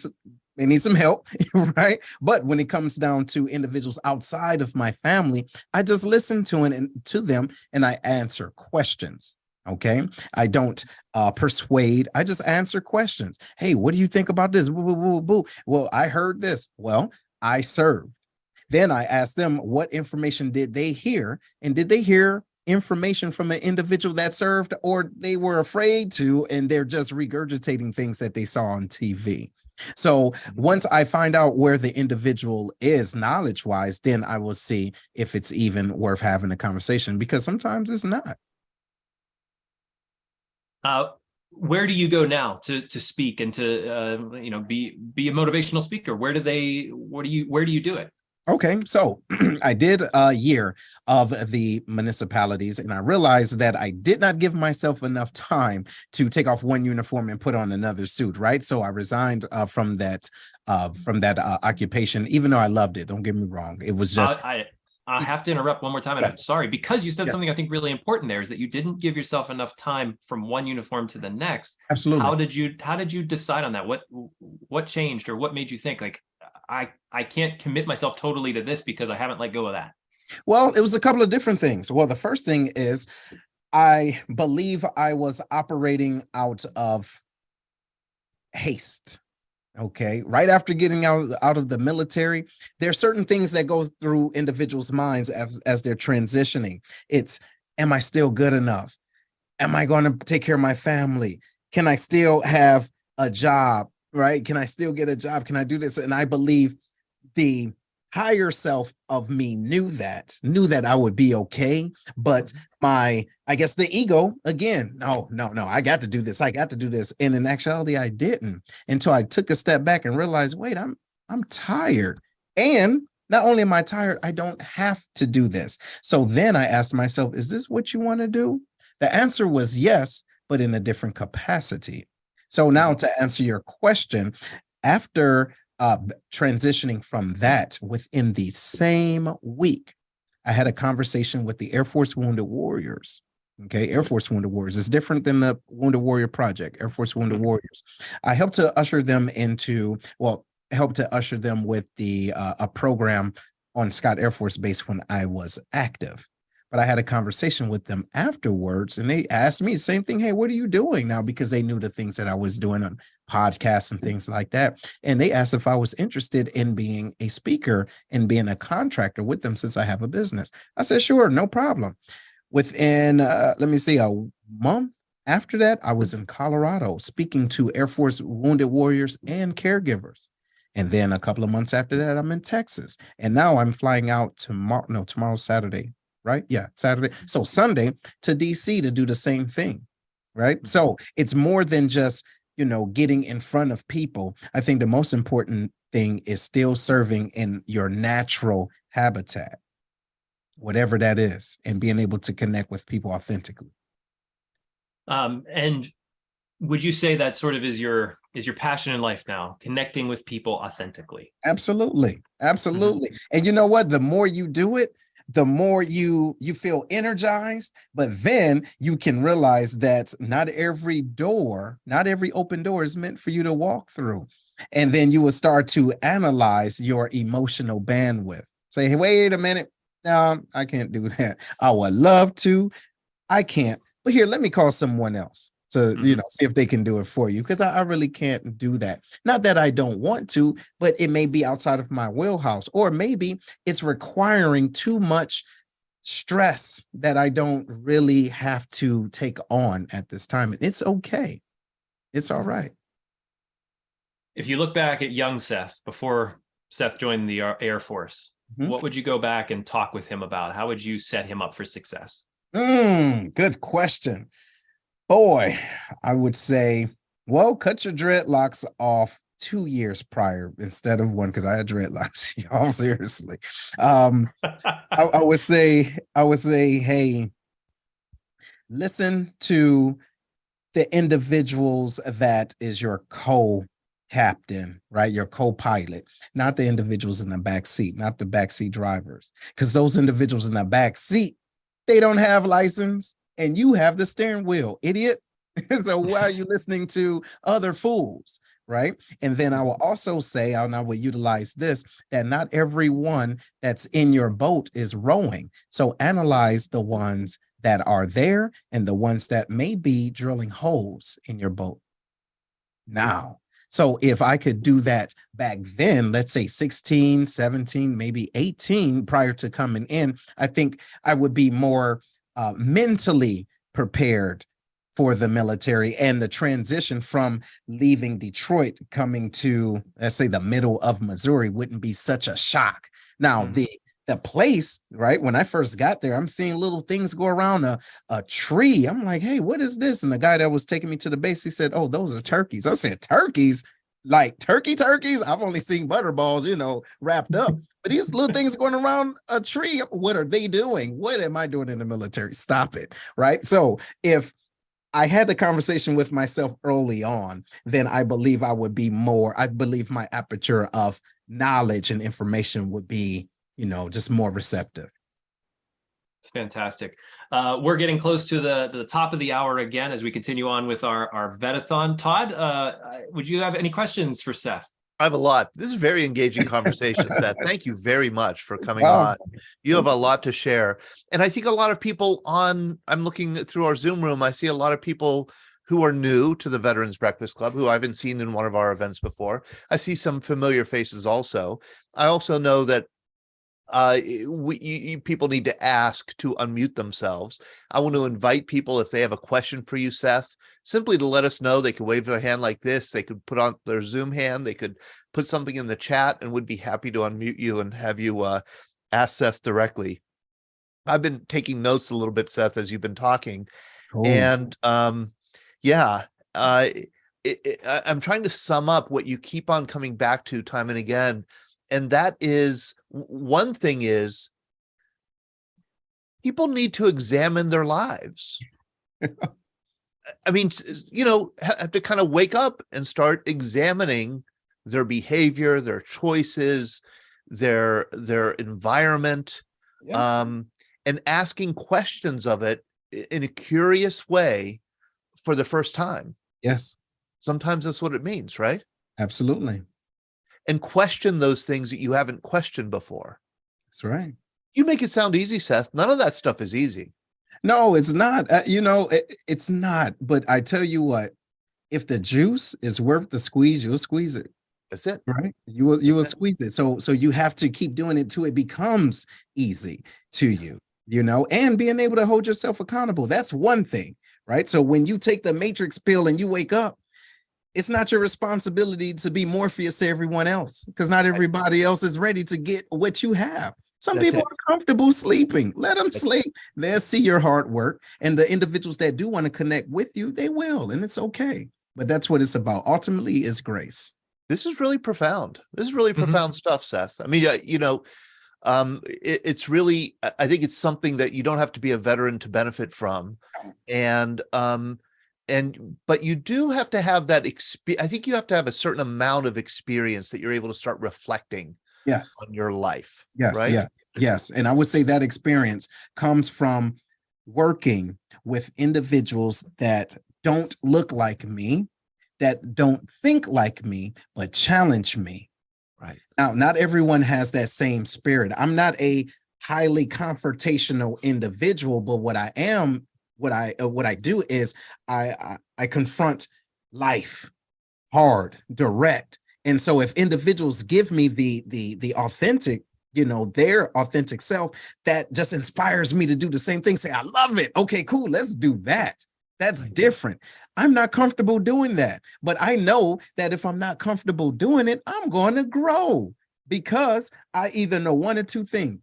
some help, right? But when it comes down to individuals outside of my family, I just listen to them and I answer questions. Okay. I don't persuade. I just answer questions. Hey, what do you think about this? Boo, boo, boo, boo. Well, I heard this. Well, I served. Then I asked them, what information did they hear? And did they hear information from an individual that served, or they were afraid to, and they're just regurgitating things that they saw on TV? So once I find out where the individual is knowledge-wise, then I will see if it's even worth having a conversation, because sometimes it's not. Where do you go now to speak and to be a motivational speaker? Where do you do it? Okay, so I did a year of the municipalities, and I realized that I did not give myself enough time to take off one uniform and put on another suit, right? So I resigned from that occupation, even though I loved it. Don't get me wrong. It was just... I have to interrupt one more time, and I'm sorry, because you said something I think really important there, is that you didn't give yourself enough time from one uniform to the next. Absolutely. How did you decide on that? What changed, or what made you think, like, I can't commit myself totally to this because I haven't let go of that? Well, it was a couple of different things. Well, the first thing is, I believe I was operating out of haste. Okay, right after getting out of the military, there are certain things that go through individuals' minds as they're transitioning. It's, am I still good enough? Am I going to take care of my family? Can I still have a job, right? Can I still get a job? Can I do this? And I believe the higher self of me knew that I would be okay. But I guess the ego, again, no, I got to do this. I got to do this. And in actuality, I didn't, until I took a step back and realized, wait, I'm tired. And not only am I tired, I don't have to do this. So then I asked myself, is this what you want to do? The answer was yes, but in a different capacity. So now, to answer your question, after transitioning from that, within the same week, I had a conversation with the Air Force Wounded Warriors. Okay, Air Force Wounded Warriors is different than the Wounded Warrior Project. Air Force Wounded Warriors. I helped to usher them with the a program on Scott Air Force Base when I was active. But I had a conversation with them afterwards, and they asked me the same thing. Hey, what are you doing now? Because they knew the things that I was doing on podcasts and things like that. And they asked if I was interested in being a speaker and being a contractor with them, since I have a business. I said, sure, no problem. Within, a month after that, I was in Colorado speaking to Air Force Wounded Warriors and caregivers. And then a couple of months after that, I'm in Texas. And now I'm flying out tomorrow's Saturday. Right? Yeah, Saturday. So Sunday to DC to do the same thing. Right? So it's more than just, getting in front of people. I think the most important thing is still serving in your natural habitat, whatever that is, and being able to connect with people authentically. And would you say that sort of is your passion in life now, connecting with people authentically? Absolutely. Absolutely. And you know what? The more you do it, the more you feel energized, but then you can realize that not every open door is meant for you to walk through. And then you will start to analyze your emotional bandwidth. Say, hey, wait a minute. No, I can't do that. I would love to. I can't. But here, let me call someone else to, see if they can do it for you, because I really can't do that. Not that I don't want to, but it may be outside of my wheelhouse, or maybe it's requiring too much stress that I don't really have to take on at this time. It's okay. It's all right. If you look back at young Seth, before Seth joined the Air Force, what would you go back and talk with him about? How would you set him up for success? Good question. Boy, I would say, well, cut your dreadlocks off 2 years prior instead of one, because I had dreadlocks. Y'all, seriously. I would say, hey, listen to the individuals that is your co-captain, right? Your co-pilot, not the individuals in the back seat, not the backseat drivers, because those individuals in the back seat, they don't have license. And you have the steering wheel, idiot. So why are you listening to other fools, right? And then I will also say, and I will utilize this, that not everyone that's in your boat is rowing. So analyze the ones that are there and the ones that may be drilling holes in your boat now. So if I could do that back then, let's say 16, 17, maybe 18 prior to coming in, I think I would be more mentally prepared for the military, and the transition from leaving Detroit coming to, let's say, the middle of Missouri wouldn't be such a shock. Now, the place, right, when I first got there, I'm seeing little things go around a tree. I'm like, hey, what is this? And the guy that was taking me to the base, he said, oh, those are turkeys. I said, turkeys? Like turkeys? I've only seen butterballs, wrapped up. But these little things going around a tree, what are they doing? What am I doing in the military? Stop it, right? So if I had the conversation with myself early on, then I believe I believe my aperture of knowledge and information would be, just more receptive. It's fantastic. We're getting close to the top of the hour again as we continue on with our Vetathon. Todd, would you have any questions for Seth? I have a lot. This is a very engaging conversation, Seth. Thank you very much for coming on. You have a lot to share. And I think a lot of people I'm looking through our Zoom room, I see a lot of people who are new to the Veterans Breakfast Club, who I haven't seen in one of our events before. I see some familiar faces also. I also know that people need to ask to unmute themselves. I want to invite people, if they have a question for you, Seth, simply to let us know. They could wave their hand like this. They could put on their Zoom hand. They could put something in the chat, and would be happy to unmute you and have you ask Seth directly. I've been taking notes a little bit, Seth, as you've been talking. Cool. And I'm trying to sum up what you keep on coming back to time and again. And that is, one thing is, people need to examine their lives. I mean, have to kind of wake up and start examining their behavior, their choices, their environment, and asking questions of it in a curious way for the first time. Yes. Sometimes that's what it means, right? Absolutely. And question those things that you haven't questioned before. That's right. You make it sound easy, Seth. None of that stuff is easy. No, it's not. It's not. But I tell you what, if the juice is worth the squeeze, you'll squeeze it. That's it. Right? You will squeeze it. So you have to keep doing it till it becomes easy to you, and being able to hold yourself accountable. That's one thing, right? So when you take the Matrix pill and you wake up, it's not your responsibility to be Morpheus to everyone else, because not everybody else is ready to get what you have. Some people are comfortable sleeping. Let them sleep. They'll see your hard work. And the individuals that do want to connect with you, they will. And it's okay. But that's what it's about. Ultimately, is grace. This is really profound. This is really profound stuff, Seth. I mean, it's really, I think it's something that you don't have to be a veteran to benefit from. But you do have to have that experience. I think you have to have a certain amount of experience that you're able to start reflecting on your life. Yes, right? Yes. And I would say that experience comes from working with individuals that don't look like me, that don't think like me, but challenge me. Right. Now, not everyone has that same spirit. I'm not a highly confrontational individual, but what I do is I confront life hard, direct. And so if individuals give me the authentic, their authentic self, that just inspires me to do the same thing. Say, I love it. Okay, cool. Let's do that. That's different. I'm not comfortable doing that, but I know that if I'm not comfortable doing it, I'm going to grow, because I either know one or two things.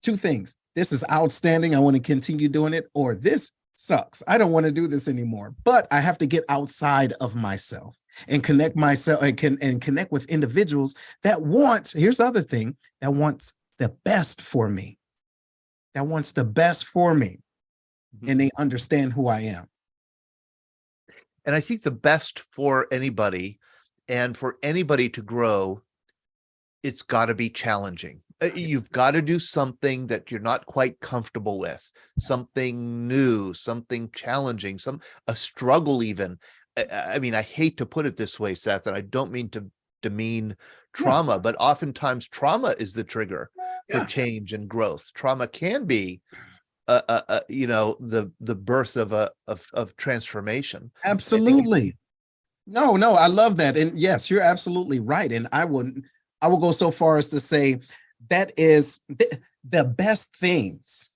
This is outstanding. I want to continue doing it, or this sucks. I don't want to do this anymore. But I have to get outside of myself and connect myself and connect with individuals that want, here's the other thing, that wants the best for me. And they understand who I am. And I think the best for anybody, and for anybody to grow, it's got to be challenging. You've got to do something that you're not quite comfortable with, something new, something challenging, a struggle even. I mean, I hate to put it this way, Seth, and I don't mean to demean trauma, but oftentimes trauma is the trigger for change and growth. Trauma can be the birth of transformation. Absolutely. No, I love that. And yes, you're absolutely right. And I will go so far as to say that is the best things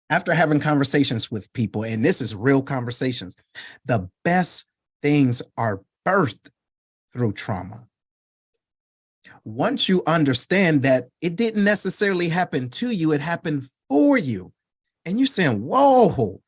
after having conversations with people, and this is real conversations, the best things are birthed through trauma. Once you understand that it didn't necessarily happen to you, it happened for you. And you're saying, whoa.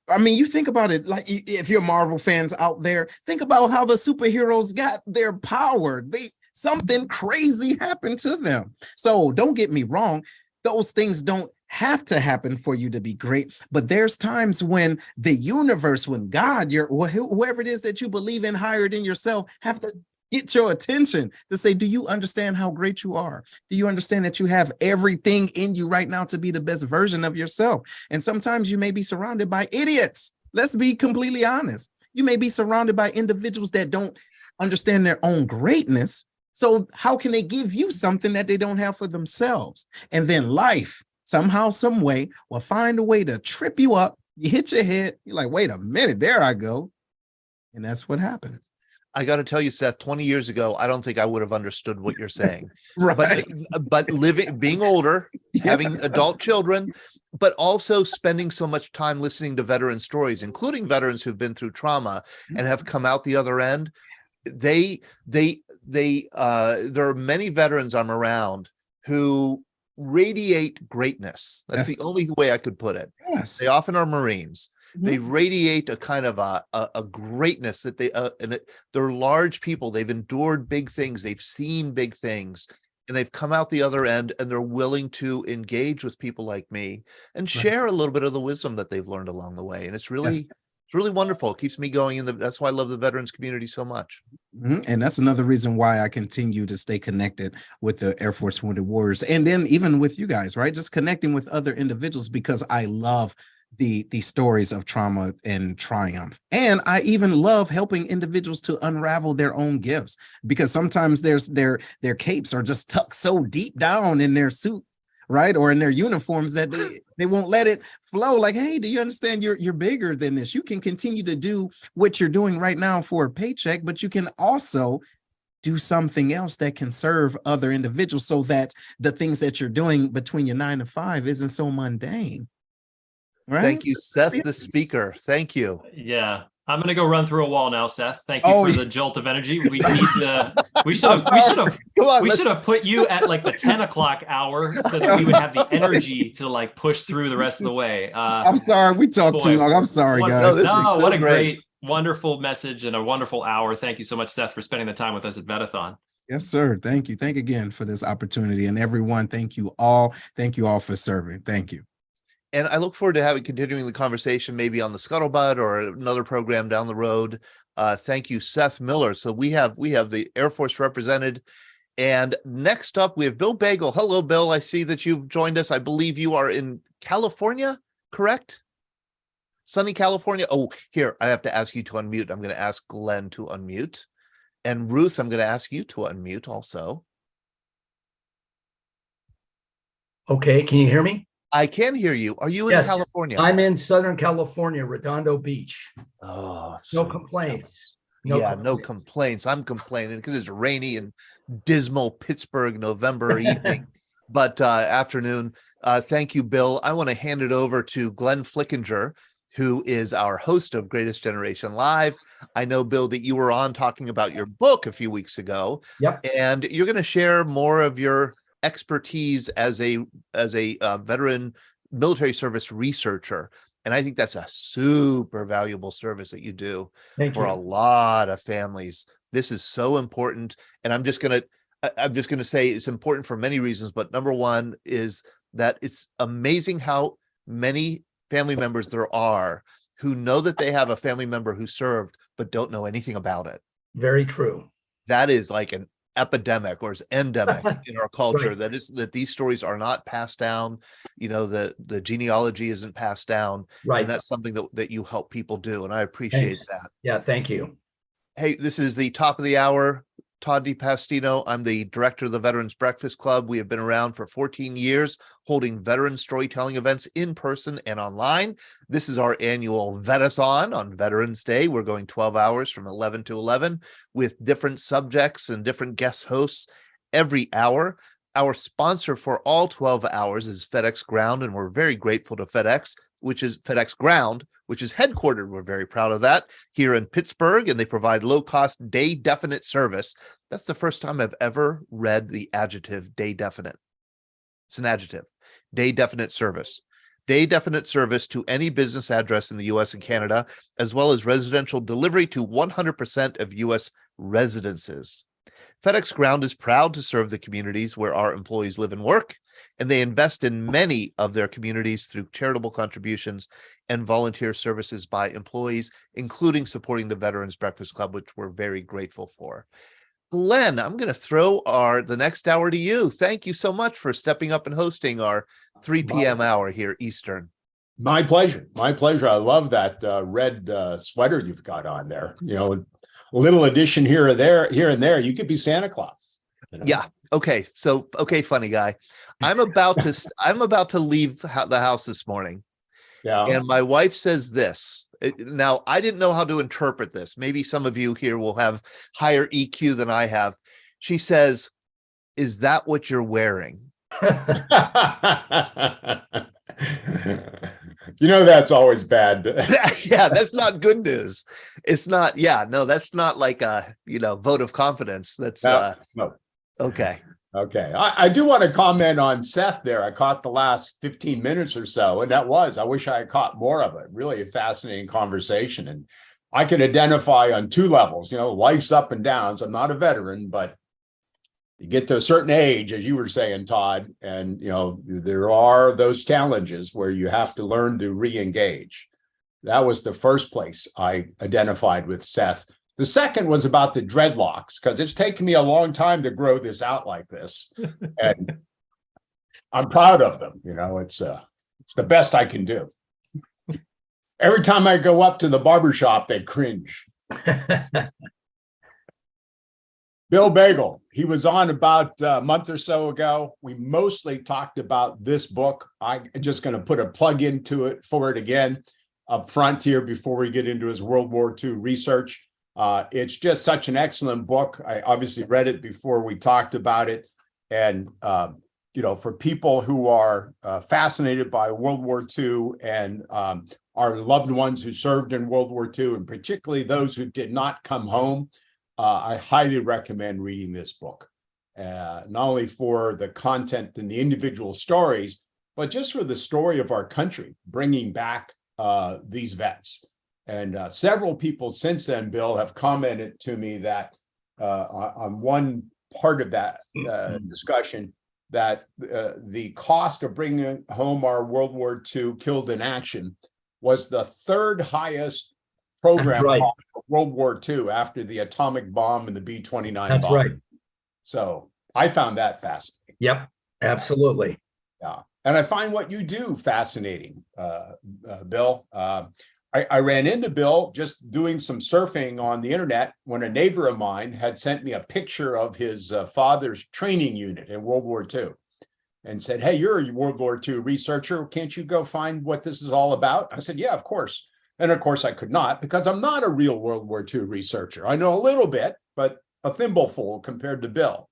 I mean, you think about it, like if you're Marvel fans out there, think about how the superheroes got their power. Something crazy happened to them. So don't get me wrong. Those things don't have to happen for you to be great. But there's times when the universe, when God, whoever it is that you believe in higher than yourself, have to get your attention to say, do you understand how great you are? Do you understand that you have everything in you right now to be the best version of yourself? And sometimes you may be surrounded by idiots. Let's be completely honest. You may be surrounded by individuals that don't understand their own greatness. So how can they give you something that they don't have for themselves? And then life, somehow, some way, will find a way to trip you up. You hit your head. You're like, wait a minute, there I go. And that's what happens. I got to tell you, Seth, 20 years ago, I don't think I would have understood what you're saying. Right. But being older, having adult children, but also spending so much time listening to veteran stories, including veterans who've been through trauma and have come out the other end. There are many veterans I'm around who radiate greatness. That's the only way I could put it. Yes. They often are Marines. They radiate a kind of a greatness that they're large people. They've endured big things. They've seen big things, and they've come out the other end, and they're willing to engage with people like me and share a little bit of the wisdom that they've learned along the way. And it's really, it's really wonderful. It keeps me going. That's why I love the veterans community so much. And that's another reason why I continue to stay connected with the Air Force Wounded Warriors. And then even with you guys, right? Just connecting with other individuals, because I love the stories of trauma and triumph. And I even love helping individuals to unravel their own gifts, because sometimes their capes are just tucked so deep down in their suits, right? Or in their uniforms that they won't let it flow. Like, hey, do you understand you're bigger than this? You can continue to do what you're doing right now for a paycheck, but you can also do something else that can serve other individuals, so that the things that you're doing between your 9 to 5 isn't so mundane. Right? Thank you, Seth, the speaker. Thank you. Yeah. I'm going to go run through a wall now, Seth. Thank you for the jolt of energy. We should have put you at like the 10 o'clock hour so that we would have the energy to like push through the rest of the way. I'm sorry. We talked too long. I'm sorry, guys. What a great, wonderful message and a wonderful hour. Thank you so much, Seth, for spending the time with us at Vetathon. Yes, sir. Thank you. Thank you again for this opportunity. And everyone, thank you all. Thank you all for serving. Thank you. And I look forward to continuing the conversation, maybe on the Scuttlebutt or another program down the road. Thank you, Seth Miller. So we have the Air Force represented. And next up, we have Bill Bagel. Hello, Bill. I see that you've joined us. I believe you are in California, correct? Sunny California. Oh, here, I have to ask you to unmute. I'm going to ask Glenn to unmute. And Ruth, I'm going to ask you to unmute also. Okay, can you hear me? I can hear you. Are you in California? I'm in Southern California, Redondo Beach. Oh, no complaints. No complaints. I'm complaining because it's rainy and dismal Pittsburgh November evening, but afternoon. Thank you, Bill. I want to hand it over to Glenn Flickinger, who is our host of Greatest Generation Live. I know, Bill, that you were on talking about your book a few weeks ago. Yep. And you're going to share more of your expertise as a veteran military service researcher, and I think that's a super valuable service that you do for a lot of families. This is so important, and I'm just gonna say it's important for many reasons, but number one is that it's amazing how many family members there are who know that they have a family member who served but don't know anything about it. Very true. That is like an epidemic or is endemic in our culture. Right. That these stories are not passed down. The genealogy isn't passed down. Right. And that's something that you help people do. And I appreciate that. Yeah. Thank you. Hey, this is the top of the hour. Todd DiPastino. I'm the director of the Veterans Breakfast Club. We have been around for 14 years, holding veteran storytelling events in person and online. This is our annual Vetathon on Veterans Day. We're going 12 hours from 11 to 11 with different subjects and different guest hosts every hour. Our sponsor for all 12 hours is FedEx Ground, and we're very grateful to FedEx. which is FedEx Ground, which is headquartered, we're very proud of that, here in Pittsburgh, and they provide low-cost day definite service. That's the first time I've ever read the adjective day definite. It's an adjective, day definite service. Day definite service to any business address in the US and Canada, as well as residential delivery to 100% of US residences. FedEx Ground is proud to serve the communities where our employees live and work, and they invest in many of their communities through charitable contributions and volunteer services by employees, including supporting the Veterans Breakfast Club, which we're very grateful for. Glenn, I'm going to throw the next hour to you. Thank you so much for stepping up and hosting our 3 p.m. hour here Eastern. My pleasure. My pleasure. I love that red sweater you've got on there. You know, a little addition here and there. You could be Santa Claus. You know? Yeah. Okay. So, okay, funny guy. I'm about to leave the house this morning. Yeah. And my wife says this. Now, I didn't know how to interpret this. Maybe some of you here will have higher EQ than I have. She says, "Is that what you're wearing?" You know, that's always bad. Yeah, that's not good news. It's not. Yeah, no, that's not like a, vote of confidence. That's no. Okay. Okay. I do want to comment on Seth there. I caught the last 15 minutes or so, and I wish I had caught more of it. Really a fascinating conversation. And I can identify on 2 levels, life's up and downs. I'm not a veteran, but you get to a certain age, as you were saying, Todd, and, there are those challenges where you have to learn to re-engage. That was the first place I identified with Seth. The second was about the dreadlocks, because it's taken me a long time to grow this out like this. And I'm proud of them. It's the best I can do. Every time I go up to the barbershop, they cringe. Bill Bagel, he was on about a month or so ago. We mostly talked about this book. I'm just going to put a plug into it for it again up front here before we get into his World War II research. It's just such an excellent book. I obviously read it before we talked about it. And, for people who are fascinated by World War II and our loved ones who served in World War II, and particularly those who did not come home, I highly recommend reading this book, not only for the content and the individual stories, but just for the story of our country, bringing back these vets. And several people since then, Bill, have commented to me that on one part of that discussion, that the cost of bringing home our World War II killed in action was the 3rd highest program of World War II after the atomic bomb and the B-29 bomb. That's right. So I found that fascinating. Yep, absolutely. Yeah. And I find what you do fascinating, Bill. I ran into Bill just doing some surfing on the internet when a neighbor of mine had sent me a picture of his father's training unit in World War II and said, "Hey, you're a World War II researcher. Can't you go find what this is all about?" I said, "Yeah, of course." And of course I could not, because I'm not a real World War II researcher. I know a little bit, but a thimbleful compared to Bill.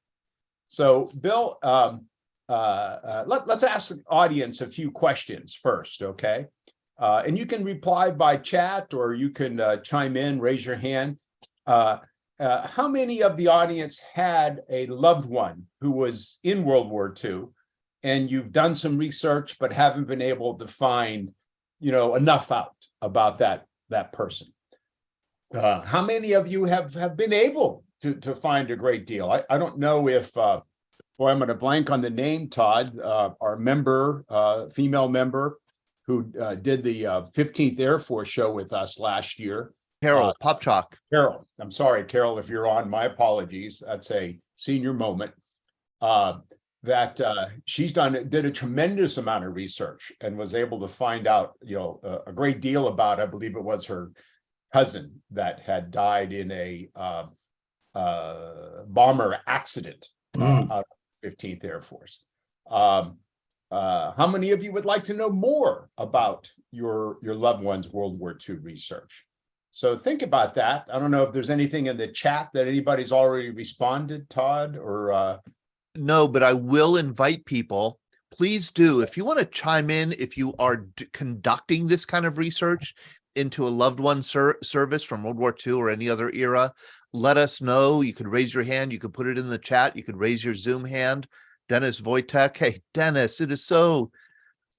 So Bill, let's ask the audience a few questions first, okay? And you can reply by chat, or you can chime in, raise your hand. How many of the audience had a loved one who was in World War II, and you've done some research but haven't been able to find, enough out about that person? How many of you have been able to find a great deal? I don't know if, I'm going to blank on the name, Todd, our member, female member, who did the 15th Air Force show with us last year. Carol Popchalk. Carol, I'm sorry, Carol, if you're on, my apologies. That's a senior moment. She's did a tremendous amount of research and was able to find out, a great deal about, I believe it was her cousin that had died in a bomber accident out of 15th Air Force. How many of you would like to know more about your loved one's World War II research? So think about that. I don't know if there's anything in the chat that anybody's already responded, Todd, or... No, but I will invite people. please do. If you want to chime in, if you are conducting this kind of research into a loved one service from World War II or any other era, let us know. You could raise your hand. You could put it in the chat. You could raise your Zoom hand. Dennis Wojtek. Hey, Dennis, it is so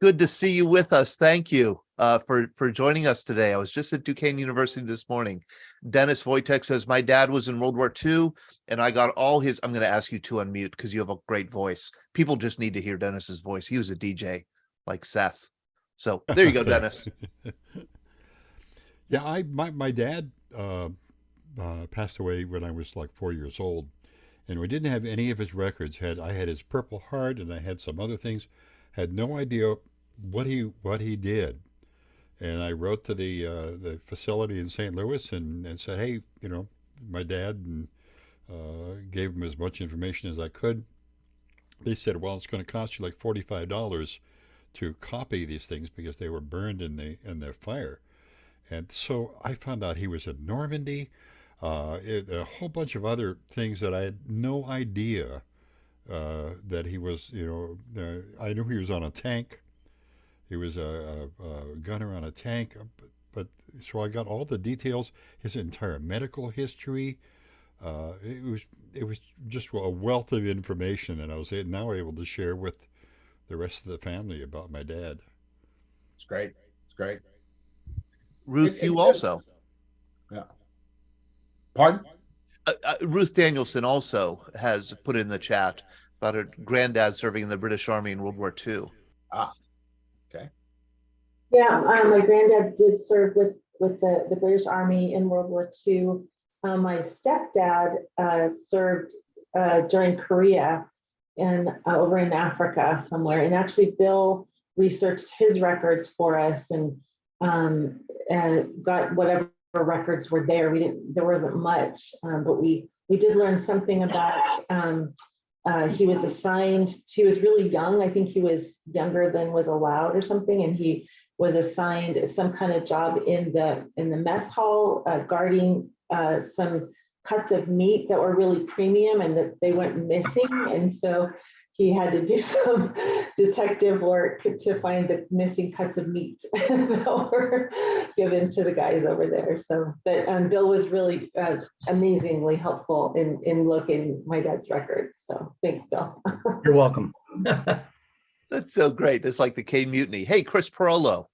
good to see you with us. Thank you for joining us today. I was just at Duquesne University this morning. Dennis Wojtek says, my dad was in World War II and I got all his, I'm going to ask you to unmute because you have a great voice. People just need to hear Dennis's voice. He was a DJ like Seth. So there you go, Dennis. Yeah, my dad passed away when I was like 4 years old, and we didn't have any of his records. I had his Purple Heart, and I had some other things. Had no idea what he did, and I wrote to the facility in St. Louis and said, hey, you know, my dad, and gave him as much information as I could. They said, well, it's going to cost you like $45 to copy these things because they were burned in the fire. And so I found out he was in Normandy, a whole bunch of other things that I had no idea that he was, you know, I knew he was on a tank. He was a gunner on a tank, but so I got all the details, his entire medical history. It was just a wealth of information that I was now able to share with the rest of the family about my dad. It's great. It's great. Ruth, you also. Yeah. Pardon? Ruth Danielson also has put in the chat about her granddad serving in the British Army in World War II. Ah, okay. Yeah, my granddad did serve with the British Army in World War II. My stepdad served during Korea and over in Africa somewhere. And actually, Bill researched his records for us and got whatever records were there. There wasn't much, but we did learn something about. He was assigned. He was really young. I think he was younger than was allowed or something, and he was assigned some kind of job in the mess hall, guarding some cuts of meat that were really premium and that they went missing. And so he had to do some detective work to find the missing cuts of meat that were given to the guys over there. So, but Bill was really amazingly helpful in locating my dad's records. So thanks, Bill. You're welcome. That's so great. That's like the K Mutiny. Hey, Chris Parolo.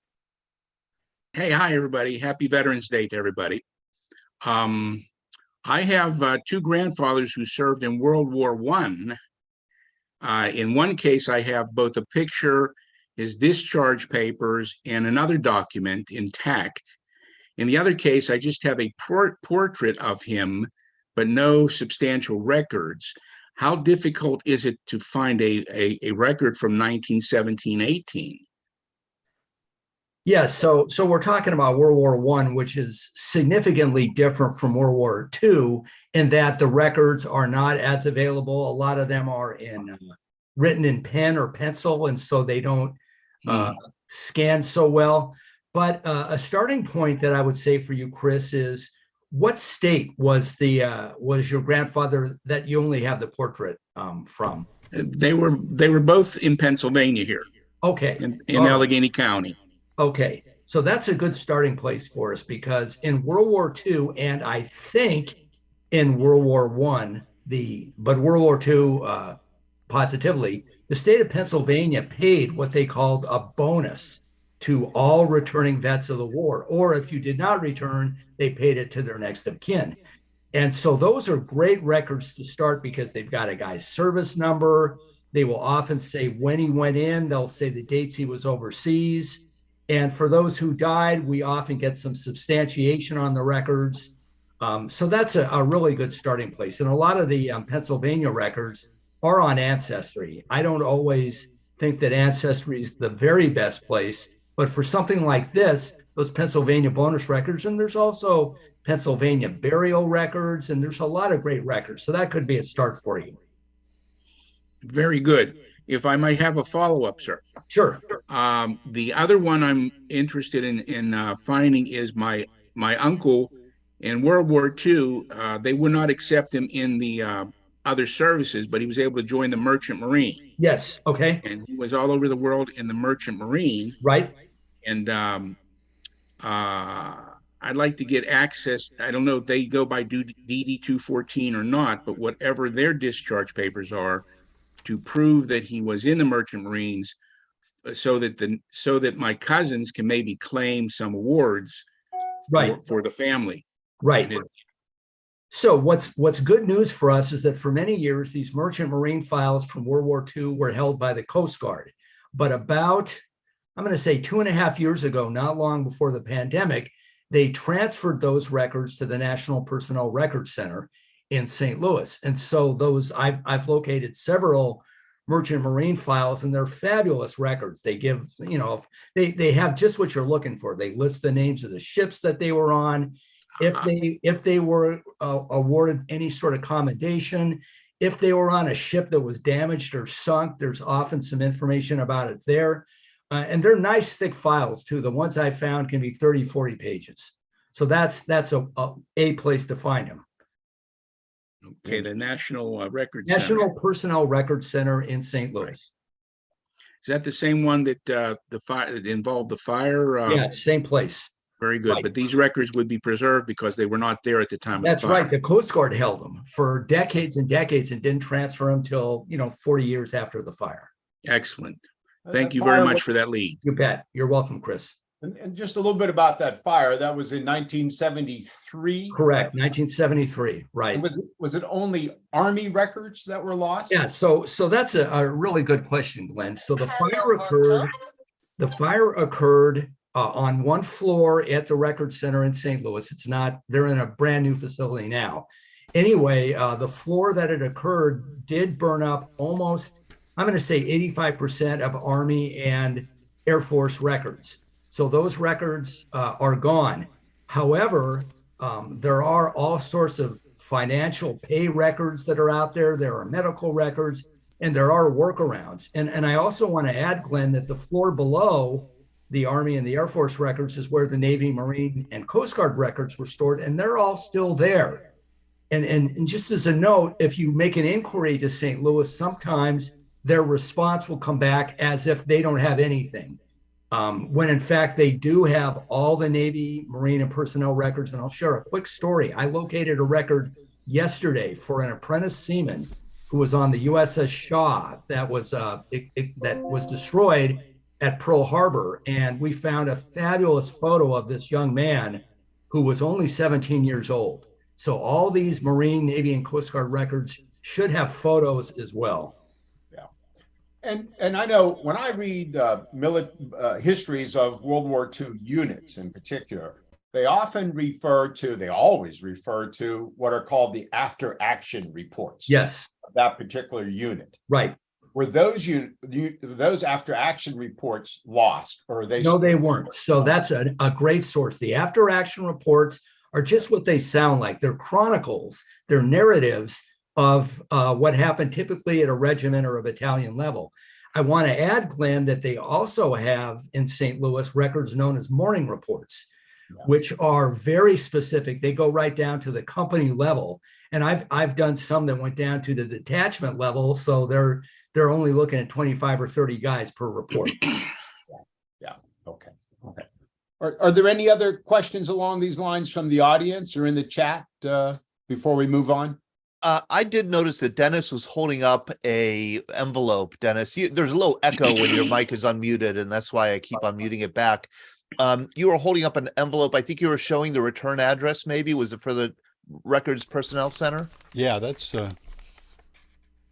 Hey, hi, everybody. Happy Veterans Day to everybody. I have two grandfathers who served in World War I. In one case, I have both a picture, his discharge papers, and another document intact. In the other case, I just have a portrait of him, but no substantial records. How difficult is it to find a record from 1917-18? Yes, so we're talking about World War I, which is significantly different from World War II in that the records are not as available. A lot of them are written in pen or pencil, and so they don't scan so well. But a starting point that I would say for you, Chris, is what state was your grandfather that you only have the portrait from? They were both in Pennsylvania here. Okay. In Allegheny County. Okay, so that's a good starting place for us because in World War II, and I think in World War I, but World War II positively, the state of Pennsylvania paid what they called a bonus to all returning vets of the war, or if you did not return, they paid it to their next of kin. And so those are great records to start because they've got a guy's service number. They will often say when he went in, they'll say the dates he was overseas. And for those who died, we often get some substantiation on the records. So that's a really good starting place. And a lot of the Pennsylvania records are on Ancestry. I don't always think that Ancestry is the very best place, but for something like this, those Pennsylvania bonus records, and there's also Pennsylvania burial records, and there's a lot of great records. So that could be a start for you. Very good. If I might have a follow-up, sir. Sure. The other one I'm interested in finding is my uncle in World War II. They would not accept him in the other services, but he was able to join the Merchant Marine. Yes. Okay. And he was all over the world in the Merchant Marine. Right. And I'd like to get access. I don't know if they go by DD 214 or not, but whatever their discharge papers are, to prove that he was in the Merchant Marines, so that my cousins can maybe claim some awards for the family. Right. So what's good news for us is that for many years, these Merchant Marine files from World War II were held by the Coast Guard. But about, I'm going to say 2.5 years ago, not long before the pandemic, they transferred those records to the National Personnel Records Center in St. Louis. And so those, I've located several Merchant Marine files, and they're fabulous records. They give, you know, they have just what you're looking for. They list the names of the ships that they were on, if they were awarded any sort of commendation, if they were on a ship that was damaged or sunk, there's often some information about it there. And they're nice thick files too. The ones I found can be 30, 40 pages. So that's a place to find them. Okay, the National Records National Center. Personnel Records Center in St. Louis. Is that the same one that the fire that involved the fire? Yeah, same place. Very good. Right. But these records would be preserved because they were not there at the time. That's of the fire. right. The Coast Guard held them for decades and decades and didn't transfer them till 40 years after the fire. Excellent. Thank you very much for that lead. You bet. You're welcome, Chris. And just a little bit about that fire. That was in 1973. Correct, 1973. Right. And was it only Army records that were lost? Yeah. So that's a really good question, Glenn. So the fire occurred on one floor at the Record Center in St. Louis. It's not. They're in a brand new facility now. Anyway, the floor that it occurred did burn up almost, I'm going to say 85% of Army and Air Force records. So those records are gone. However, there are all sorts of financial pay records that are out there. There are medical records, and there are workarounds. And I also want to add, Glenn, that the floor below the Army and the Air Force records is where the Navy, Marine, and Coast Guard records were stored, and they're all still there. And just as a note, if you make an inquiry to St. Louis, sometimes their response will come back as if they don't have anything. When in fact they do have all the Navy, Marine, and personnel records. And I'll share a quick story. I located a record yesterday for an apprentice seaman who was on the USS Shaw that was destroyed at Pearl Harbor. And we found a fabulous photo of this young man who was only 17 years old. So all these Marine, Navy, and Coast Guard records should have photos as well. And I know when I read histories of World War II units in particular, they always refer to what are called the after action reports. Yes. Of that particular unit. Right. Were those after action reports lost, or are they? No, they weren't. So that's a great source. The after action reports are just what they sound like. They're chronicles, they're narratives of what happened typically at a regiment or a battalion level. I want to add, Glenn, that they also have in St. Louis records known as morning reports, which are very specific. They go right down to the company level. And I've done some that went down to the detachment level. So they're only looking at 25 or 30 guys per report. Yeah. Okay. Are there any other questions along these lines from the audience or in the chat before we move on? I did notice that Dennis was holding up a envelope. Dennis, there's a little echo when your mic is unmuted, and that's why I keep unmuting it back. You were holding up an envelope. I think you were showing the return address. Maybe was it for the Records Personnel Center? Yeah, that's.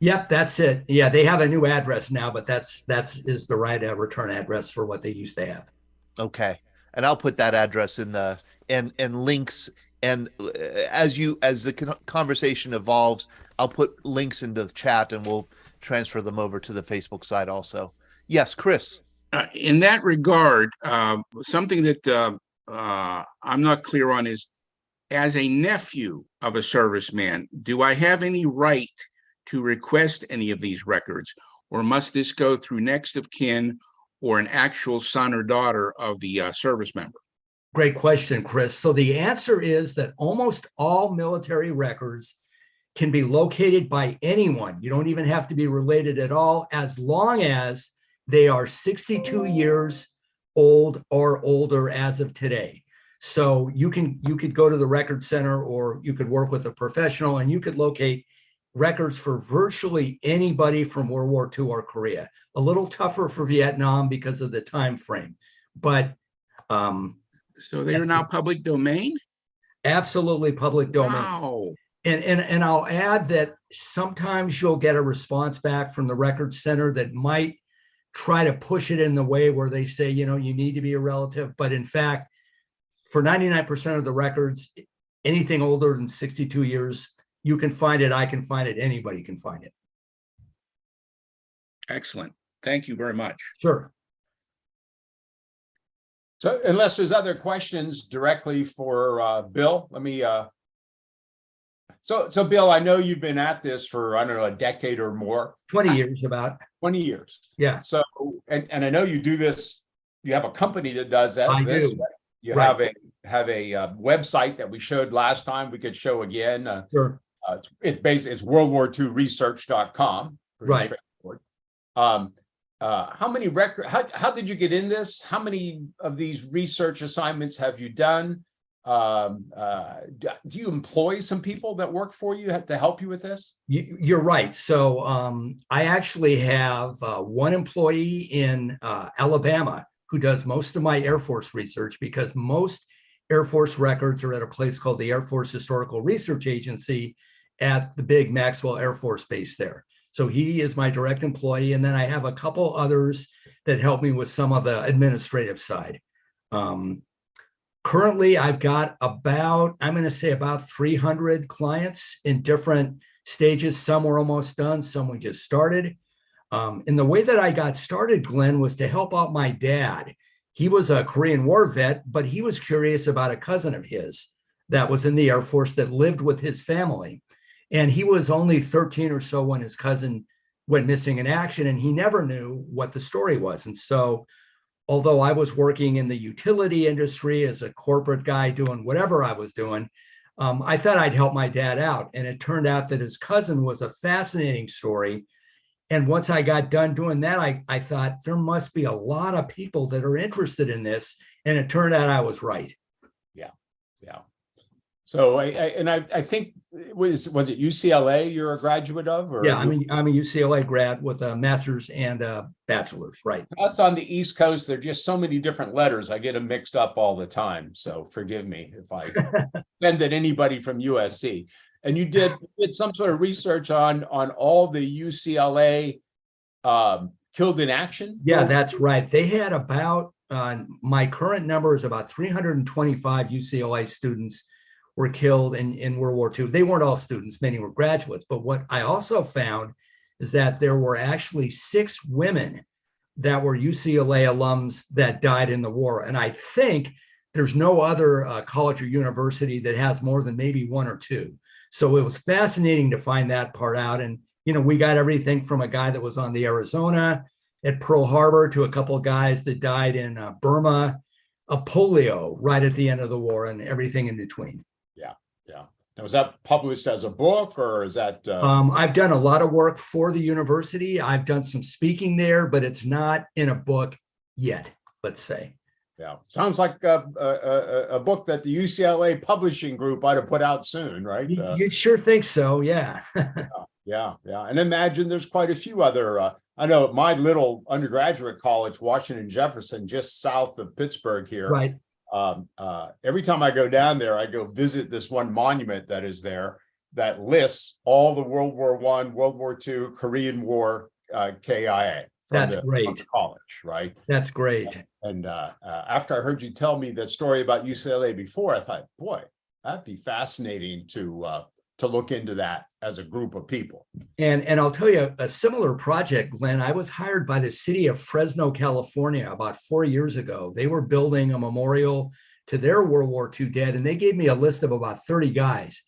Yep, that's it. Yeah, they have a new address now, but that is the right return address for what they used to have. Okay, and I'll put that address in the and links. And as the conversation evolves, I'll put links into the chat and we'll transfer them over to the Facebook side also. Yes, Chris. In that regard, something that I'm not clear on is, as a nephew of a serviceman, do I have any right to request any of these records, or must this go through next of kin or an actual son or daughter of the service member? Great question, Chris. So the answer is that almost all military records can be located by anyone. You don't even have to be related at all, as long as they are 62 years old or older as of today. So you could go to the record center, or you could work with a professional, and you could locate records for virtually anybody from World War II or Korea. A little tougher for Vietnam because of the time frame, but so they are now public domain? Absolutely public domain. Wow. And I'll add that sometimes you'll get a response back from the record center that might try to push it in the way where they say, you know, you need to be a relative. But in fact, for 99% of the records, anything older than 62 years, you can find it. I can find it. Anybody can find it. Excellent. Thank you very much. Sure. So unless there's other questions directly for Bill, let me, so Bill, I know you've been at this for, I don't know, a decade or more. 20 years about. 20 years. Yeah. So, and I know you do this, you have a company that does that. I do. You Right. have a website that we showed last time, we could show again. Sure. It's worldwar2research.com. Right. How many how did you get in this? How many of these research assignments have you done? Do you employ some people that work for you to help you with this? You're right. So I actually have one employee in Alabama who does most of my Air Force research, because most Air Force records are at a place called the Air Force Historical Research Agency at the big Maxwell Air Force Base there. So he is my direct employee. And then I have a couple others that help me with some of the administrative side. Currently, I've got about, I'm going to say about 300 clients in different stages. Some were almost done, some we just started. And the way that I got started, Glenn, was to help out my dad. He was a Korean War vet, but he was curious about a cousin of his that was in the Air Force that lived with his family. And he was only 13 or so when his cousin went missing in action, and he never knew what the story was. And so, although I was working in the utility industry as a corporate guy doing whatever I was doing, I thought I'd help my dad out. And it turned out that his cousin was a fascinating story. And once I got done doing that, I thought there must be a lot of people that are interested in this. And it turned out I was right. Yeah. So I think was it UCLA you're a graduate of? Or yeah, I'm a UCLA grad with a master's and a bachelor's, right? Us on the East Coast, there are just so many different letters. I get them mixed up all the time. So forgive me if I offended anybody from USC. And you did some sort of research on all the UCLA killed in action? Yeah, that's right. They had about, my current number is about 325 UCLA students were killed in World War II. They weren't all students, many were graduates. But what I also found is that there were actually 6 women that were UCLA alums that died in the war. And I think there's no other college or university that has more than maybe 1 or 2. So it was fascinating to find that part out. And, you know, we got everything from a guy that was on the Arizona at Pearl Harbor to a couple of guys that died in Burma, of polio right at the end of the war, and everything in between. Yeah. Now, was that published as a book, or is that? I've done a lot of work for the university. I've done some speaking there, but it's not in a book yet, let's say. Yeah, sounds like a book that the UCLA Publishing Group ought to put out soon, right? You'd sure think so, yeah. Yeah. And imagine there's quite a few other, I know at my little undergraduate college, Washington Jefferson, just south of Pittsburgh here. Right. Every time I go down there, I go visit this one monument that is there that lists all the World War I, World War II, Korean War KIA. That's great. College, right? That's great. And after I heard you tell me that story about UCLA before, I thought, boy, that'd be fascinating to look into that as a group of people. And I'll tell you a similar project, Glenn. I was hired by the city of Fresno, California about 4 years ago. They were building a memorial to their World War II dead, and they gave me a list of about 30 guys.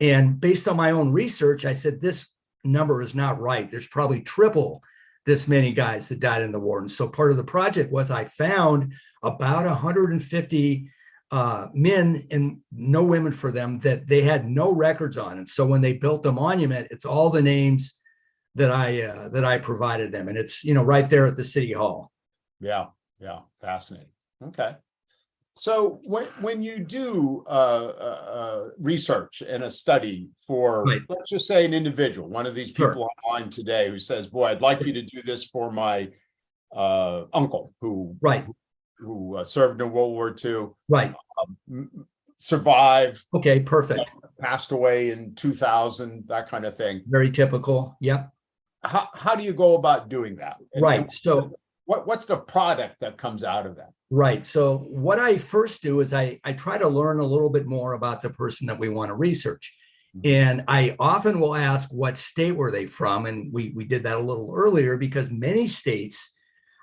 And based on my own research, I said, this number is not right. There's probably triple this many guys that died in the war. And so part of the project was I found about 150 men and no women for them that they had no records on. And so when they built the monument, it's all the names that I provided them. And it's, right there at the city hall. Yeah. Fascinating. Okay. So when you do research and a study for, Right. let's just say an individual, one of these people online today who says, boy, I'd like you to do this for my uncle who served in World War II. Right. Survived. Okay, perfect. Passed away in 2000, that kind of thing. Very typical. Yeah. How do you go about doing that? Right. So what's the product that comes out of that? Right. So what I first do is I try to learn a little bit more about the person that we want to research. And I often will ask what state were they from? And we did that a little earlier because many states,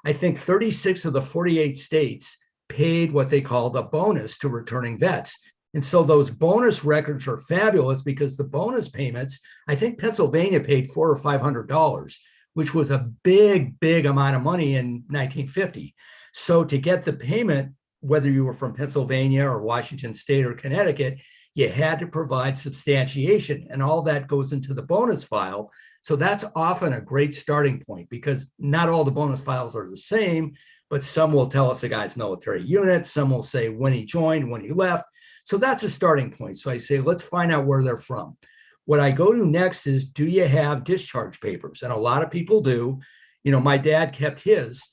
I think 36 of the 48 states paid what they called a bonus to returning vets. And so those bonus records are fabulous because the bonus payments, I think Pennsylvania paid $400 or $500, which was a big amount of money in 1950. So to get the payment, whether you were from Pennsylvania or Washington State or Connecticut, you had to provide substantiation, and all that goes into the bonus file. So that's often a great starting point because not all the bonus files are the same, but some will tell us the guy's military unit, some will say when he joined, when he left. So that's a starting point. So I say, let's find out where they're from. What I go to next is, do you have discharge papers? And a lot of people do. My dad kept his,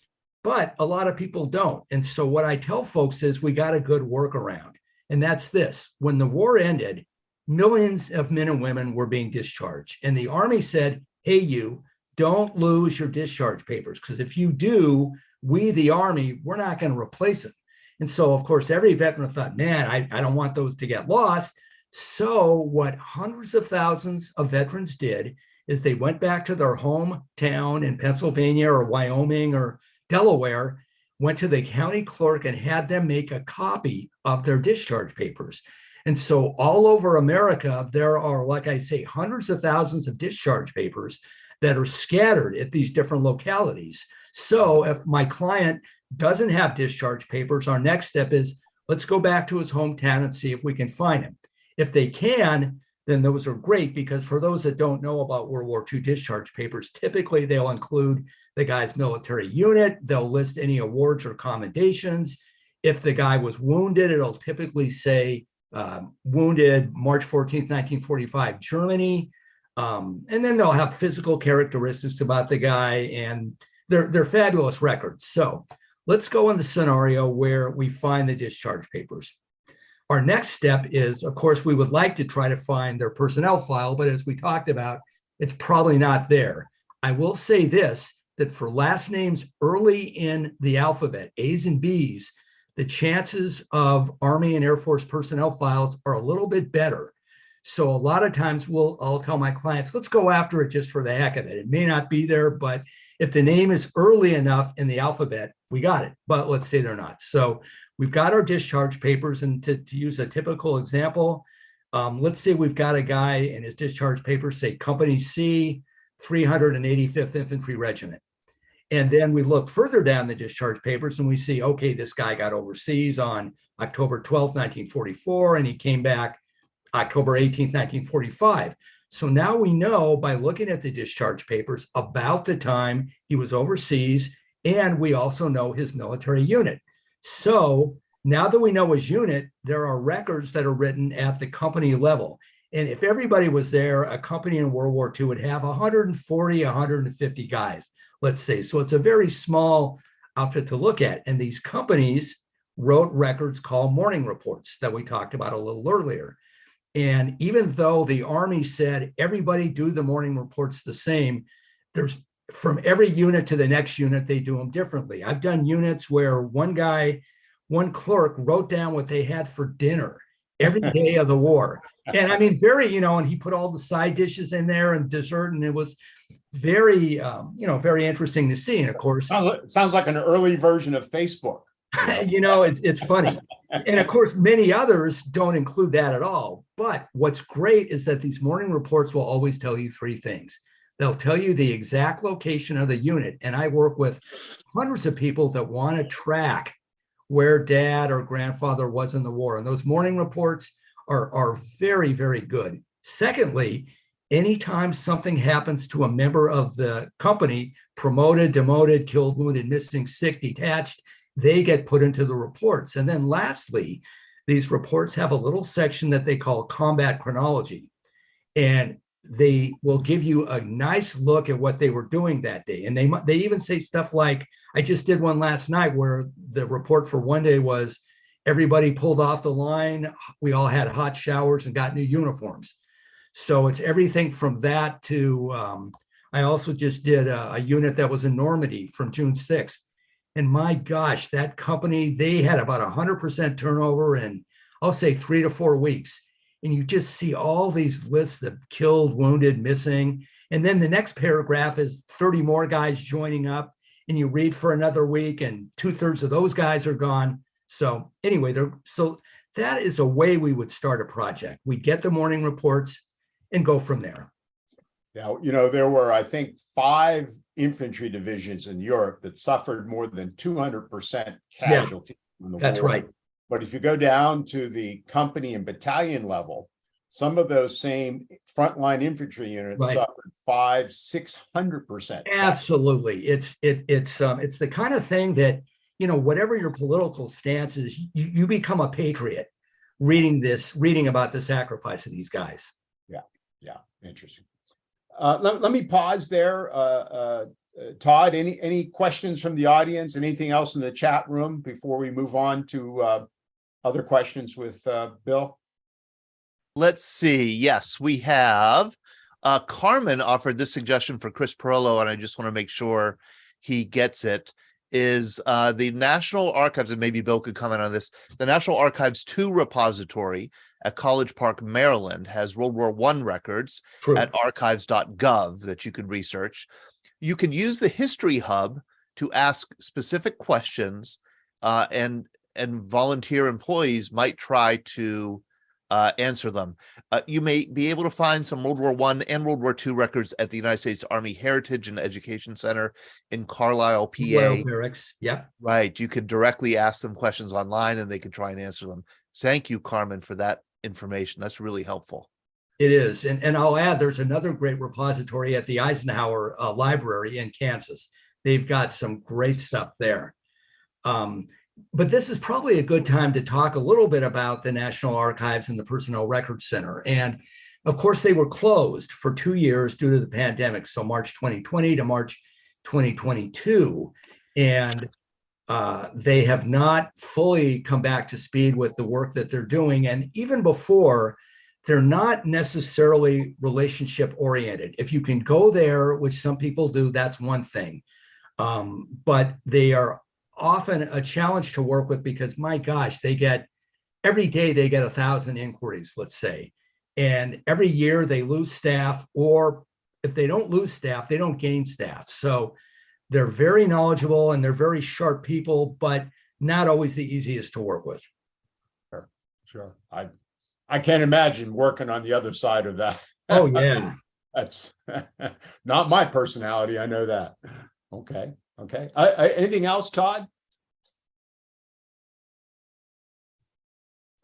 but a lot of people don't. And so what I tell folks is we got a good workaround. And that's this: when the war ended, millions of men and women were being discharged. And the Army said, hey, you don't lose your discharge papers, because if you do, we, the Army, we're not going to replace them. And so, of course, every veteran thought, man, I don't want those to get lost. So what hundreds of thousands of veterans did is they went back to their hometown in Pennsylvania or Wyoming or Delaware, went to the county clerk and had them make a copy of their discharge papers. And so all over America, there are, like I say, hundreds of thousands of discharge papers that are scattered at these different localities. So if my client doesn't have discharge papers, our next step is let's go back to his hometown and see if we can find him. If they can, then those are great, because for those that don't know about World War II discharge papers, typically they'll include the guy's military unit. They'll list any awards or commendations. If the guy was wounded, it'll typically say wounded March 14th, 1945, Germany. And then they'll have physical characteristics about the guy, and they're fabulous records. So let's go in the scenario where we find the discharge papers. Our next step is, of course, we would like to try to find their personnel file, but as we talked about, it's probably not there. I will say this, that for last names early in the alphabet, A's and B's, the chances of Army and Air Force personnel files are a little bit better. So a lot of times I'll tell my clients, let's go after it just for the heck of it. It may not be there, but if the name is early enough in the alphabet, we got it. But let's say they're not. So we've got our discharge papers, and to use a typical example, let's say we've got a guy in his discharge papers, say Company C, 385th Infantry Regiment. And then we look further down the discharge papers and we see, okay, this guy got overseas on October 12th, 1944, and he came back October 18th, 1945. So now we know by looking at the discharge papers about the time he was overseas, and we also know his military unit. So now that we know his unit, there are records that are written at the company level. And if everybody was there, a company in World War II would have 140, 150 guys, let's say. So it's a very small outfit to look at. And these companies wrote records called morning reports that we talked about a little earlier. And even though the Army said everybody do the morning reports the same, there's from every unit to the next unit, they do them differently. I've done units where one clerk wrote down what they had for dinner every day of the war. And I mean, and he put all the side dishes in there and dessert, and it was very, very interesting to see. And of course, sounds like an early version of Facebook. It's funny. And of course, many others don't include that at all. But what's great is that these morning reports will always tell you three things. They'll tell you the exact location of the unit. And I work with hundreds of people that want to track where dad or grandfather was in the war. And those morning reports are very, very good. Secondly, anytime something happens to a member of the company, promoted, demoted, killed, wounded, missing, sick, detached, they get put into the reports. And then lastly, these reports have a little section that they call combat chronology. And they will give you a nice look at what they were doing that day. And they even say stuff like, I just did one last night where the report for one day was everybody pulled off the line. We all had hot showers and got new uniforms. So it's everything from that to, I also just did a unit that was in Normandy from June 6th. And my gosh, that company, they had about 100% turnover in, I'll say 3 to 4 weeks. And you just see all these lists of killed, wounded, missing. And then the next paragraph is 30 more guys joining up. And you read for another week and 2/3 of those guys are gone. So anyway, so that is a way we would start a project. We get the morning reports and go from there. Now, you know, there were, I think, 5 infantry divisions in Europe that suffered more than 200% casualty. Yeah, that's right. But if you go down to the company and battalion level, some of those same frontline infantry units suffered 500-600%. Absolutely. It's the kind of thing that, you know, whatever your political stance is, you become a patriot reading about the sacrifice of these guys. Yeah, interesting. Let me pause there. Todd, any questions from the audience? Anything else in the chat room before we move on to other questions with Bill? Let's see. Yes, we have. Carmen offered this suggestion for Chris Pirillo, and I just want to make sure he gets it, is the National Archives, and maybe Bill could comment on this, the National Archives 2 repository at College Park, Maryland, has World War I records at archives.gov that you can research. You can use the History Hub to ask specific questions, and volunteer employees might try to answer them. You may be able to find some World War I and World War II records at the United States Army Heritage and Education Center in Carlisle, PA. Royal Barracks. Yep. Right. You could directly ask them questions online and they can try and answer them. Thank you, Carmen, for that information. That's really helpful. It is. And I'll add, there's another great repository at the Eisenhower Library in Kansas. They've got some great stuff there. But this is probably a good time to talk a little bit about the National Archives and the Personnel Records Center. And of course, they were closed for 2 years due to the pandemic. So March 2020 to March 2022. And they have not fully come back to speed with the work that they're doing. And even before, they're not necessarily relationship oriented. If you can go there, which some people do, that's one thing. But they are often a challenge to work with because, my gosh, every day they get 1,000 inquiries, let's say. And every year they lose staff, or if they don't lose staff, they don't gain staff. So they're very knowledgeable and they're very sharp people, but not always the easiest to work with. Sure. I can't imagine working on the other side of that. Oh, yeah. That's not my personality. I know that. Okay. Anything else, Todd?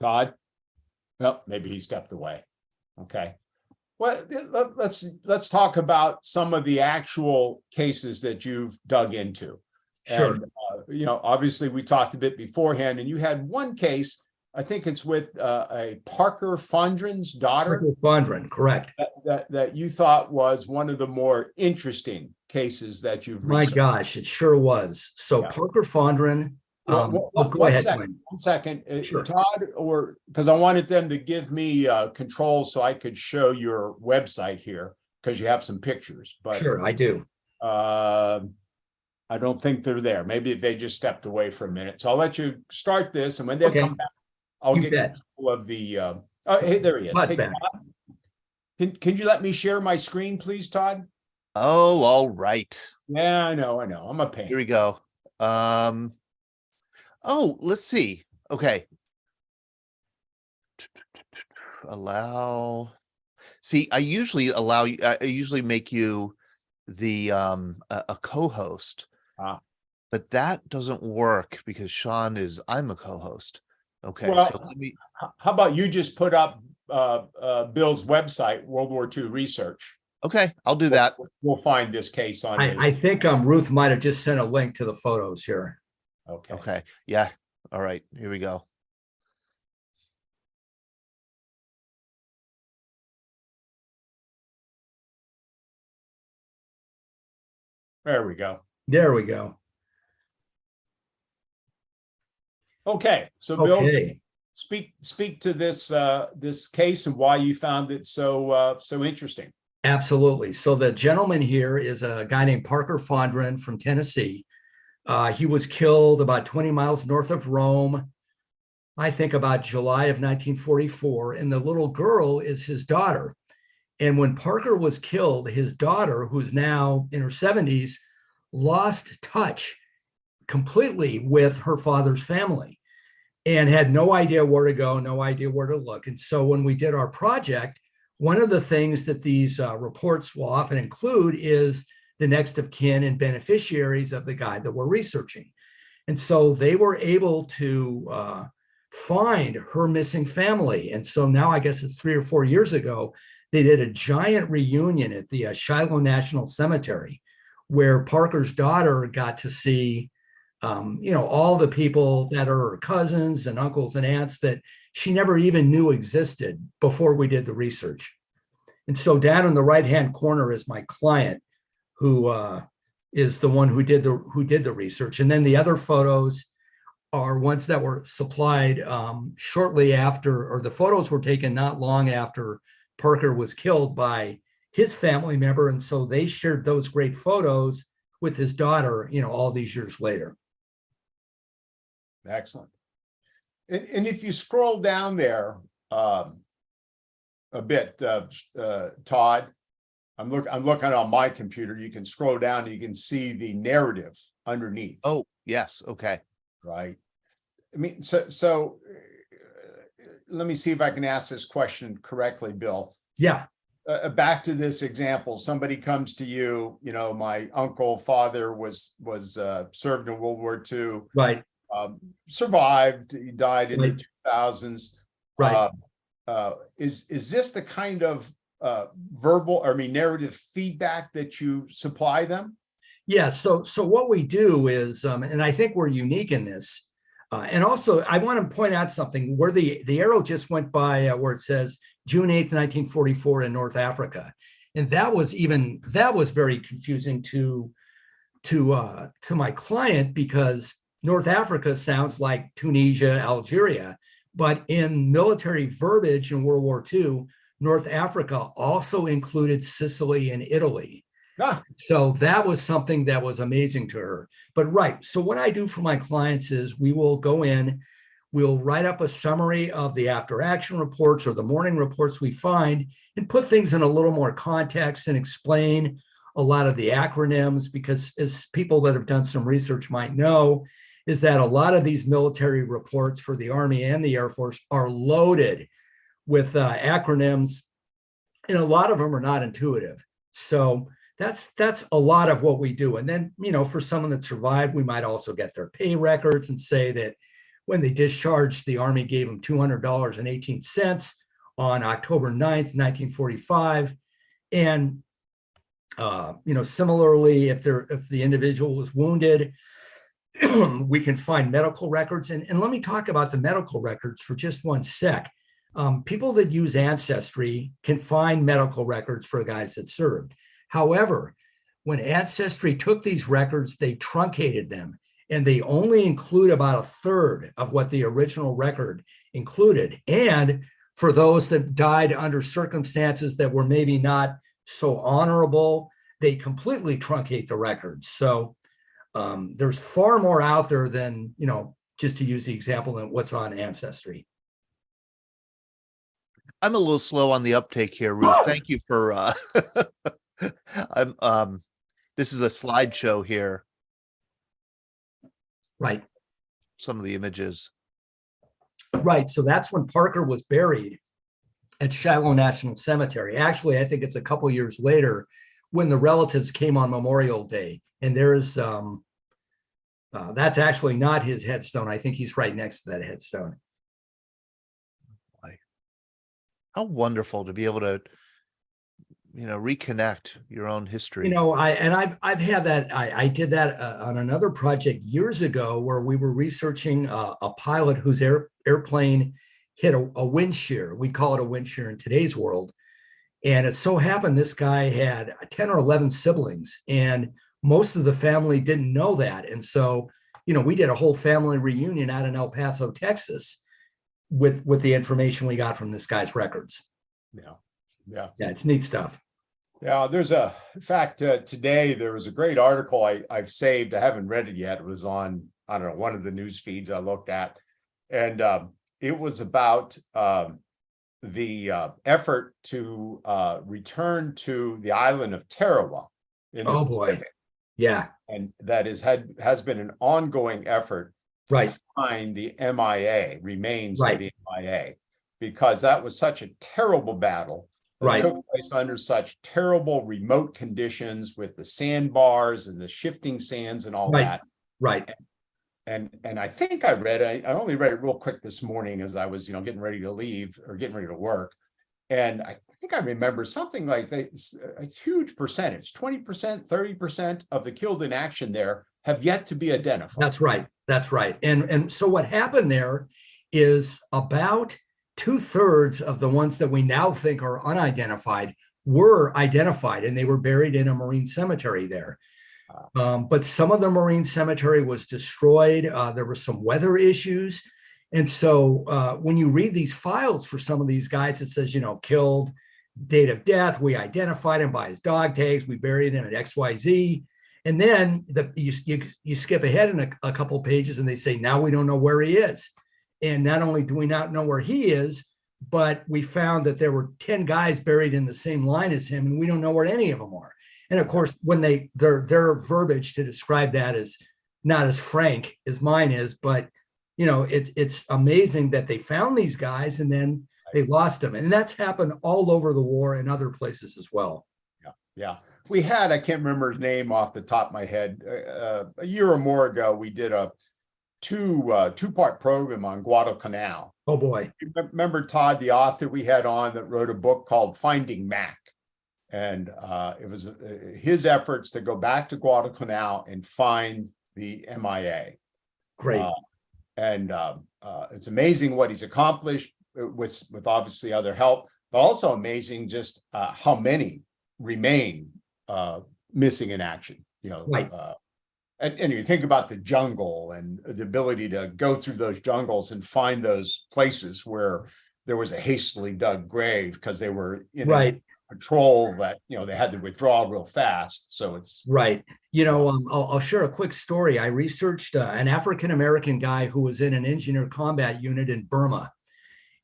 Todd? Well, maybe he stepped away. Okay. Well, let's talk about some of the actual cases that you've dug into. Sure. And, you know, obviously we talked a bit beforehand, and you had one case, I think it's with a Parker Fondren's daughter. Parker Fondren, correct. That you thought was one of the more interesting cases that you've researched. My gosh, it sure was. So yeah. Parker Fondren. Go ahead. One second, sure. Todd, or because I wanted them to give me control so I could show your website here because you have some pictures. But sure, I do. I don't think they're there. Maybe they just stepped away for a minute. So I'll let you start this, and when they come back, I'll get control of the. Oh, hey, there he is. Hey, Todd, can you let me share my screen, please, Todd? Oh, all right. Yeah, I know. I'm a pain. Here we go. Oh, let's see. Okay. Allow. See, I usually make you the a co-host. but that doesn't work because I'm a co-host. Okay, Well, so let me. how about you just put up Bill's website, World War II Research. Okay, I'll do that. We'll find this case on his. I think Ruth might have just sent a link to the photos here. Okay. Okay. Yeah. All right. Here we go. There we go. There we go. Okay. So Bill, Okay. speak to this this case and why you found it so interesting. Absolutely. So the gentleman here is a guy named Parker Fondren from Tennessee. He was killed about 20 miles north of Rome, I think about July of 1944, and the little girl is his daughter. And when Parker was killed, his daughter, who's now in her 70s, lost touch completely with her father's family and had no idea where to go, no idea where to look. And so when we did our project, one of the things that these reports will often include is the next of kin and beneficiaries of the guy that we're researching. And so they were able to find her missing family. And so now I guess it's 3 or 4 years ago, they did a giant reunion at the Shiloh National Cemetery where Parker's daughter got to see, all the people that are her cousins and uncles and aunts that she never even knew existed before we did the research. And so down in the right-hand corner is my client, who is the one who did the research. And then the other photos are ones that were supplied shortly after, or the photos were taken not long after Parker was killed by his family member. And so they shared those great photos with his daughter, all these years later. Excellent. And if you scroll down there a bit, Todd, I'm looking on my computer. You can scroll down and you can see the narrative underneath. Oh, yes. Okay. Right. I mean, so let me see if I can ask this question correctly, Bill. Yeah. Back to this example, somebody comes to you, my uncle, father was served in World War II. Right. Survived. He died in the 2000s. Right. Is this the kind of narrative feedback that you supply them? Yeah. So what we do is, and I think we're unique in this. And also, I want to point out something where the arrow just went by where it says June 8th, 1944 in North Africa. And that was very confusing to my client because North Africa sounds like Tunisia, Algeria, but in military verbiage in World War II, North Africa also included Sicily and Italy. Ah. So that was something that was amazing to her. But right, so what I do for my clients is we will go in, we'll write up a summary of the after action reports or the morning reports we find and put things in a little more context and explain a lot of the acronyms, because as people that have done some research might know, is that a lot of these military reports for the Army and the Air Force are loaded with acronyms, and a lot of them are not intuitive. So that's a lot of what we do. And then, for someone that survived, we might also get their pay records and say that when they discharged, the Army gave them $200.18 on October 9th, 1945. And, similarly, if the individual was wounded, we can find medical records. And let me talk about the medical records for just one sec. People that use Ancestry can find medical records for guys that served. However, when Ancestry took these records, they truncated them, and they only include about a third of what the original record included. And for those that died under circumstances that were maybe not so honorable, they completely truncate the records. So there's far more out there than, just to use the example, than what's on Ancestry. I'm a little slow on the uptake here, Ruth. Thank you for this is a slideshow here. Right. Some of the images. Right. So that's when Parker was buried at Shiloh National Cemetery. Actually, I think it's a couple years later when the relatives came on Memorial Day. And there's That's actually not his headstone. I think he's right next to that headstone. How wonderful to be able to, reconnect your own history. I've had that. I did that on another project years ago where we were researching a pilot whose airplane hit a wind shear. We call it a wind shear in today's world. And it so happened this guy had 10 or 11 siblings, and most of the family didn't know that. And so, we did a whole family reunion out in El Paso, Texas, with the information we got from this guy's records. Yeah, it's neat stuff. Yeah, in fact, today there was a great article I've saved. I haven't read it yet. It was on, I don't know, one of the news feeds I looked at. And it was about the effort to return to the island of Tarawa in the Pacific. Yeah. And that has been an ongoing effort to find the remains of the MIA, because that was such a terrible battle. It took place under such terrible remote conditions with the sandbars and the shifting sands and all that. And I think I only read it real quick this morning as I was, getting ready to leave or getting ready to work. And I think I remember something like a huge percentage, 20%, 30% of the killed in action there have yet to be identified. That's right. And so what happened there is about 2/3 of the ones that we now think are unidentified were identified, and they were buried in a Marine cemetery there. But some of the Marine cemetery was destroyed. There were some weather issues. And so when you read these files for some of these guys, it says, killed, date of death, we identified him by his dog tags, we buried him at XYZ. And then you skip ahead in a couple of pages and they say, now we don't know where he is. And not only do we not know where he is, but we found that there were 10 guys buried in the same line as him, and we don't know where any of them are. And of course, when their verbiage to describe that is not as frank as mine is, but it's amazing that they found these guys and then they lost them. And that's happened all over the war and other places as well. Yeah. We had, I can't remember his name off the top of my head, a year or more ago, we did a two-part program on Guadalcanal. Oh boy. Remember Todd, the author we had on that wrote a book called Finding Mac. And it was his efforts to go back to Guadalcanal and find the MIA. Great. It's amazing what he's accomplished with obviously other help, but also amazing just how many remain missing in action. And you think about the jungle and the ability to go through those jungles and find those places where there was a hastily dug grave because they were in a patrol that, they had to withdraw real fast. So it's I'll share a quick story. I researched an African-American guy who was in an engineer combat unit in Burma,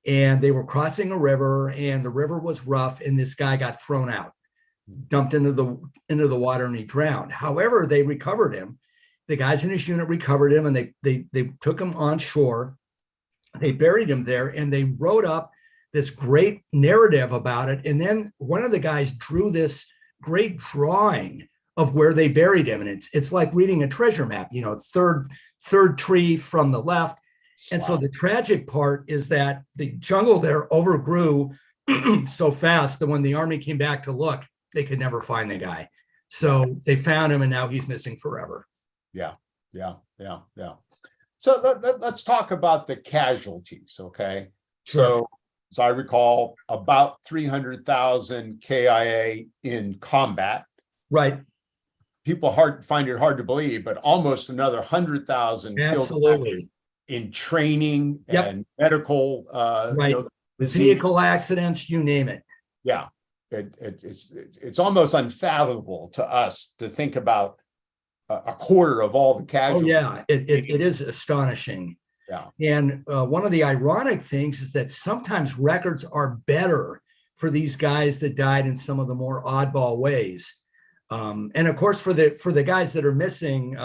and they were crossing a river, and the river was rough, and this guy got thrown out, dumped into the water, and he drowned. However, they recovered him. The guys in his unit recovered him, and they took him on shore. They buried him there, and they wrote up this great narrative about it. And then one of the guys drew this great drawing of where they buried him. And it's like reading a treasure map, third tree from the left. And so the tragic part is that the jungle there overgrew so fast that when the Army came back to look, they could never find the guy. So they found him, and now he's missing forever. Yeah. So let's talk about the casualties, okay? Sure. So as I recall, about 300,000 KIA in combat. Right. People find it hard to believe, but almost another 100,000 killed in training and medical. Vehicle accidents, you name it. Yeah, it's almost unfathomable to us to think about a quarter of all the casualties. Oh yeah, it is astonishing. Yeah. And one of the ironic things is that sometimes records are better for these guys that died in some of the more oddball ways. And of course, for the guys that are missing,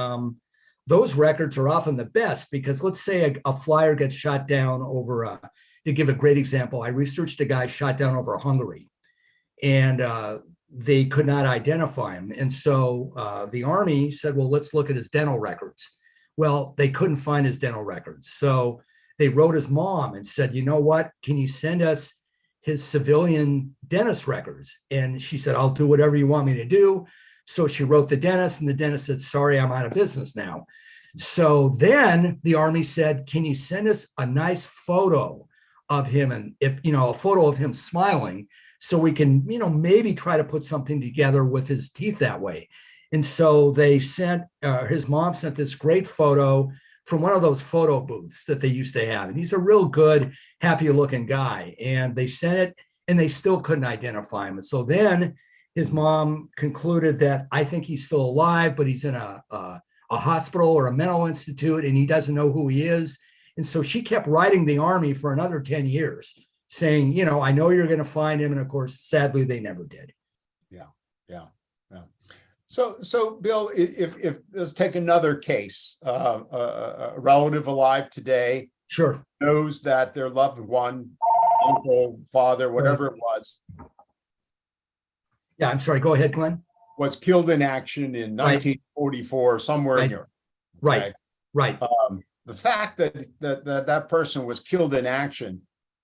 those records are often the best, because let's say a flyer gets shot down over, to give a great example, I researched a guy shot down over Hungary, and they could not identify him. And so the Army said, well, let's look at his dental records. Well, they couldn't find his dental records. So they wrote his mom and said, you know what, can you send us his civilian dentist records? And she said, I'll do whatever you want me to do. So she wrote the dentist, and the dentist said, sorry, I'm out of business now. So then the Army said, can you send us a nice photo of him, and if, you know, a photo of him smiling, so we can, you know, maybe try to put something together with his teeth that way. And so they sent, his mom sent this great photo from one of those photo booths that they used to have. And he's a real good, happy looking guy. And they sent it, and they still couldn't identify him. And so then his mom concluded that, I think he's still alive, but he's in a hospital or a mental institute, and he doesn't know who he is. And so she kept writing the Army for another 10 years saying, you know, I know you're going to find him. And of course, sadly, they never did. Yeah. So Bill, if let's take another case, a relative alive today, sure, knows that their loved one, uncle, father, whatever it was. Yeah, I'm sorry. Go ahead, Glenn. Was killed in action in 1944, somewhere in Europe. Right. The fact that person was killed in action,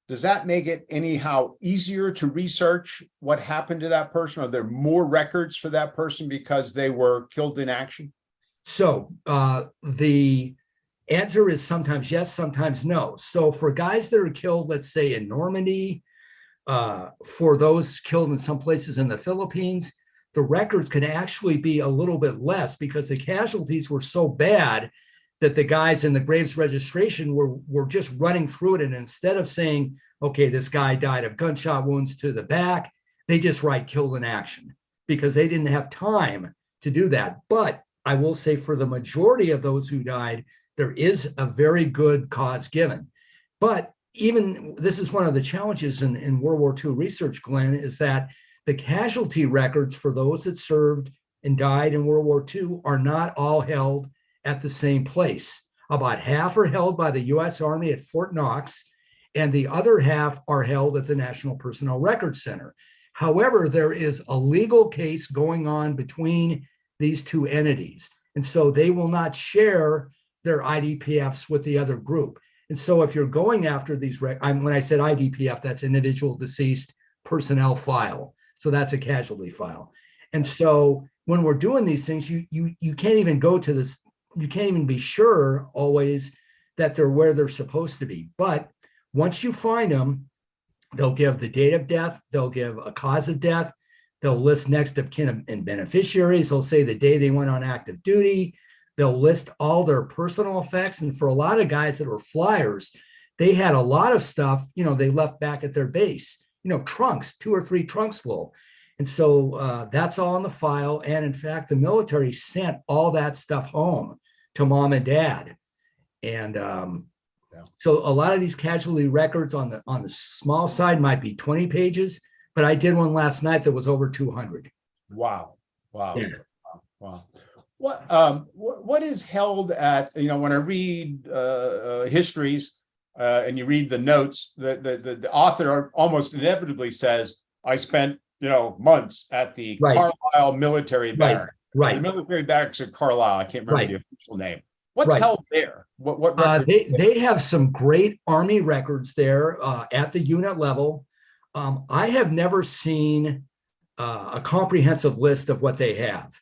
does that make it anyhow easier to research what happened to that person? Are there more records for that person because they were killed in action? So the answer is sometimes yes, sometimes no. So for guys that are killed, let's say in Normandy, for those killed in some places in the Philippines, the records can actually be a little bit less because the casualties were so bad that the guys in the graves registration were just running through it. And instead of saying, okay, this guy died of gunshot wounds to the back, they just write killed in action because they didn't have time to do that. But I will say for the majority of those who died, there is a very good cause given. But even this is one of the challenges in World War II research, Glenn, is that the casualty records for those that served and died in World War II are not all held at the same place. About half are held by the U.S. Army at Fort Knox, and the other half are held at the National Personnel Records Center. However, there is a legal case going on between these two entities, and so they will not share their IDPFs with the other group. And so if you're going after these, when I said IDPF, that's individual deceased personnel file. So that's a casualty file. And so when we're doing these things, you can't even go to this, you can't even be sure always that they're where they're supposed to be. But once you find them, they'll give the date of death, they'll give a cause of death, they'll list next of kin and beneficiaries, they'll say the day they went on active duty, they'll list all their personal effects. And for a lot of guys that were flyers, they had a lot of stuff, you know, they left back at their base, you know, trunks, 2 or 3 trunks full. And so that's all in the file. And in fact, the military sent all that stuff home to mom and dad. And so a lot of these casualty records on the small side might be 20 pages, but I did one last night that was over 200. Wow. Yeah. Wow. What is held at, you know, when I read histories and you read the notes, the author almost inevitably says, I spent, you know, months at the Carlisle military barracks. Right. The military barracks at Carlisle. I can't remember the official name. What's Right. held there? What they have some great Army records there at the unit level. I have never seen a comprehensive list of what they have.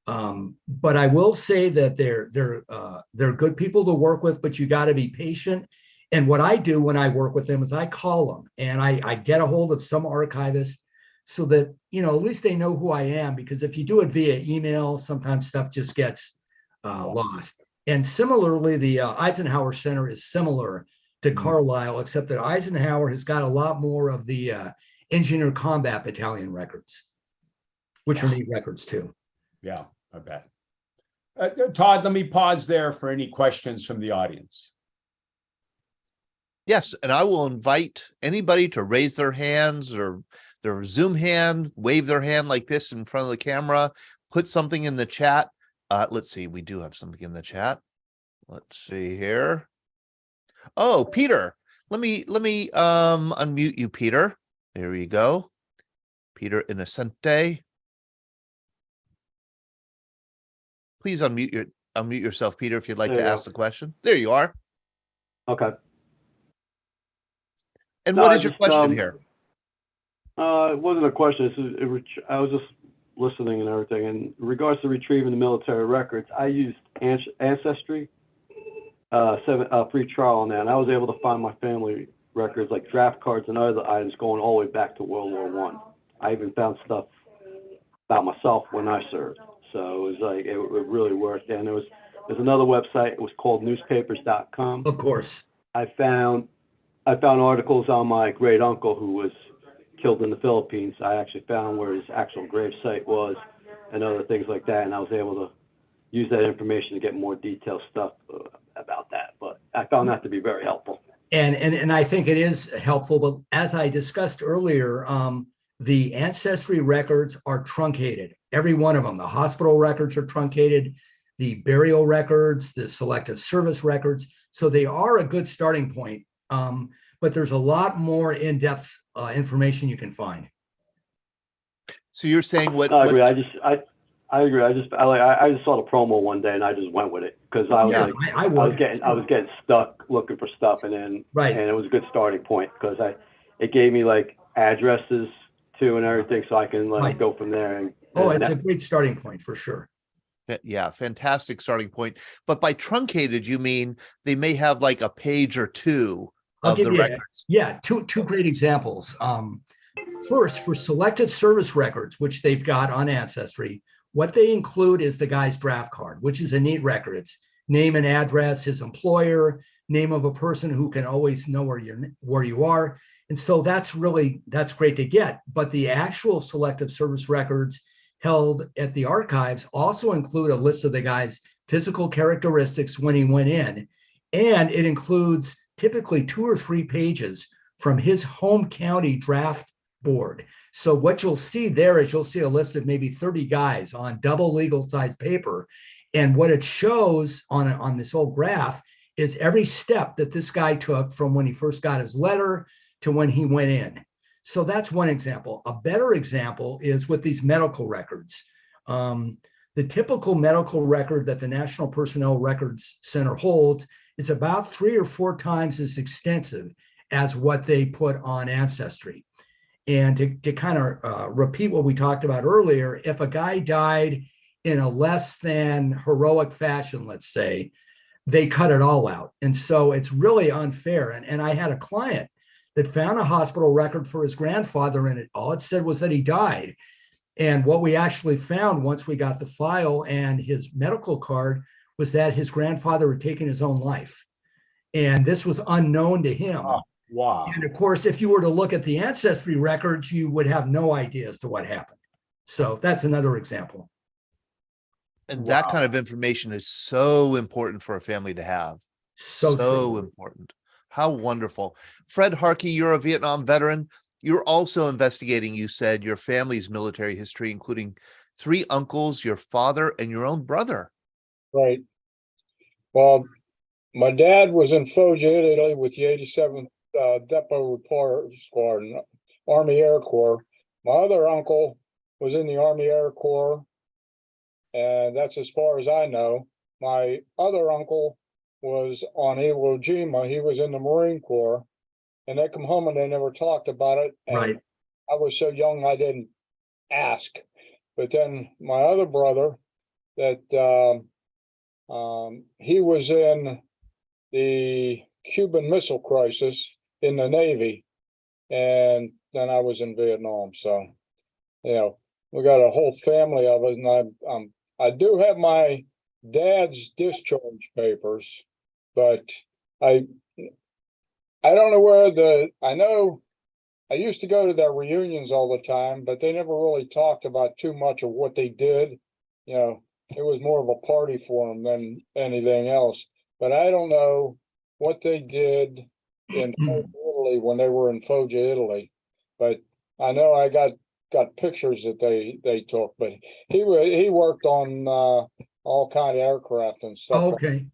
But I will say that they're good people to work with, but you got to be patient. And what I do when I work with them is I call them and I get a hold of some archivist so that, you know, at least they know who I am, because if you do it via email, sometimes stuff just gets lost. And similarly, the Eisenhower Center is similar to Carlisle, except that Eisenhower has got a lot more of the Engineer Combat Battalion records, which are neat records too. Yeah, I bet. Todd, let me pause there for any questions from the audience. Yes, and I will invite anybody to raise their hands or their Zoom hand, wave their hand like this in front of the camera, put something in the chat. Let's see, we do have something in the chat. Let's see here. Oh, Peter, let me unmute you, Peter. There you go. Peter Innocente. Please unmute unmute yourself, Peter, if you'd like There to you ask go. the question. There you are. Okay. And No, what I is your just, question here? It wasn't a question. I was just listening and everything. In regards to retrieving the military records, I used Ancestry, free trial on that, and I was able to find my family records like draft cards and other items going all the way back to World War One. I even found stuff about myself when I served. So it was like it really worked. And there's another website. It was called newspapers.com. Of course. I found articles on my great uncle who was killed in the Philippines. I actually found where his actual grave site was and other things like that. And I was able to use that information to get more detailed stuff about that. But I found that to be very helpful. And I think it is helpful. But as I discussed earlier, the ancestry records are truncated. Every one of them. The hospital records are truncated, the burial records, the selective service records. So they are a good starting point. But there's a lot more in-depth information you can find. So you're saying what? I agree. I agree. I just saw the promo one day and I just went with it because I was I was getting stuck looking for stuff, and then and it was a good starting point because it gave me like addresses too and everything, so I can go from there. And it's a great starting point for sure. Yeah, fantastic starting point. But by truncated, you mean they may have like a page or two of the records? Yeah, two great examples. First, for selected service records, which they've got on Ancestry, what they include is the guy's draft card, which is a neat record. It's name and address, his employer, name of a person who can always know where you are. And so that's great to get. But the actual selective service records held at the archives also include a list of the guy's physical characteristics when he went in. And it includes typically 2 or 3 pages from his home county draft board. So what you'll see there is you'll see a list of maybe 30 guys on double legal size paper. And what it shows on this whole graph is every step that this guy took from when he first got his letter to when he went in. So that's one example. A better example is with these medical records. The typical medical record that the National Personnel Records Center holds is about 3 or 4 times as extensive as what they put on Ancestry. And to kind of repeat what we talked about earlier, if a guy died in a less than heroic fashion, let's say, they cut it all out. And so it's really unfair. And I had a client that found a hospital record for his grandfather, and all it said was that he died. And what we actually found once we got the file and his medical card was that his grandfather had taken his own life. And this was unknown to him. Oh, wow. And of course, if you were to look at the Ancestry records, you would have no idea as to what happened. So that's another example. And that kind of information is so important for a family to have. So important. How wonderful. Fred Harkey, you're a Vietnam veteran. You're also investigating, you said, your family's military history, including 3 uncles, your father, and your own brother. Right. Well, my dad was in Foggia, Italy with the 87th Depot Repair Squadron, Army Air Corps. My other uncle was in the Army Air Corps, and that's as far as I know. My other uncle was on Iwo Jima. He was in the Marine Corps, and they come home and they never talked about it. And I was so young I didn't ask. But then my other brother, that he was in the Cuban Missile Crisis in the Navy, and then I was in Vietnam. So, you know, we got a whole family of us, and I do have my dad's discharge papers, but I don't know where I know I used to go to their reunions all the time, but they never really talked about too much of what they did. You know, it was more of a party for them than anything else. But I don't know what they did in Italy when they were in Foggia, Italy. But I know I got pictures that they took. But he worked on all kind of aircraft and stuff. Okay.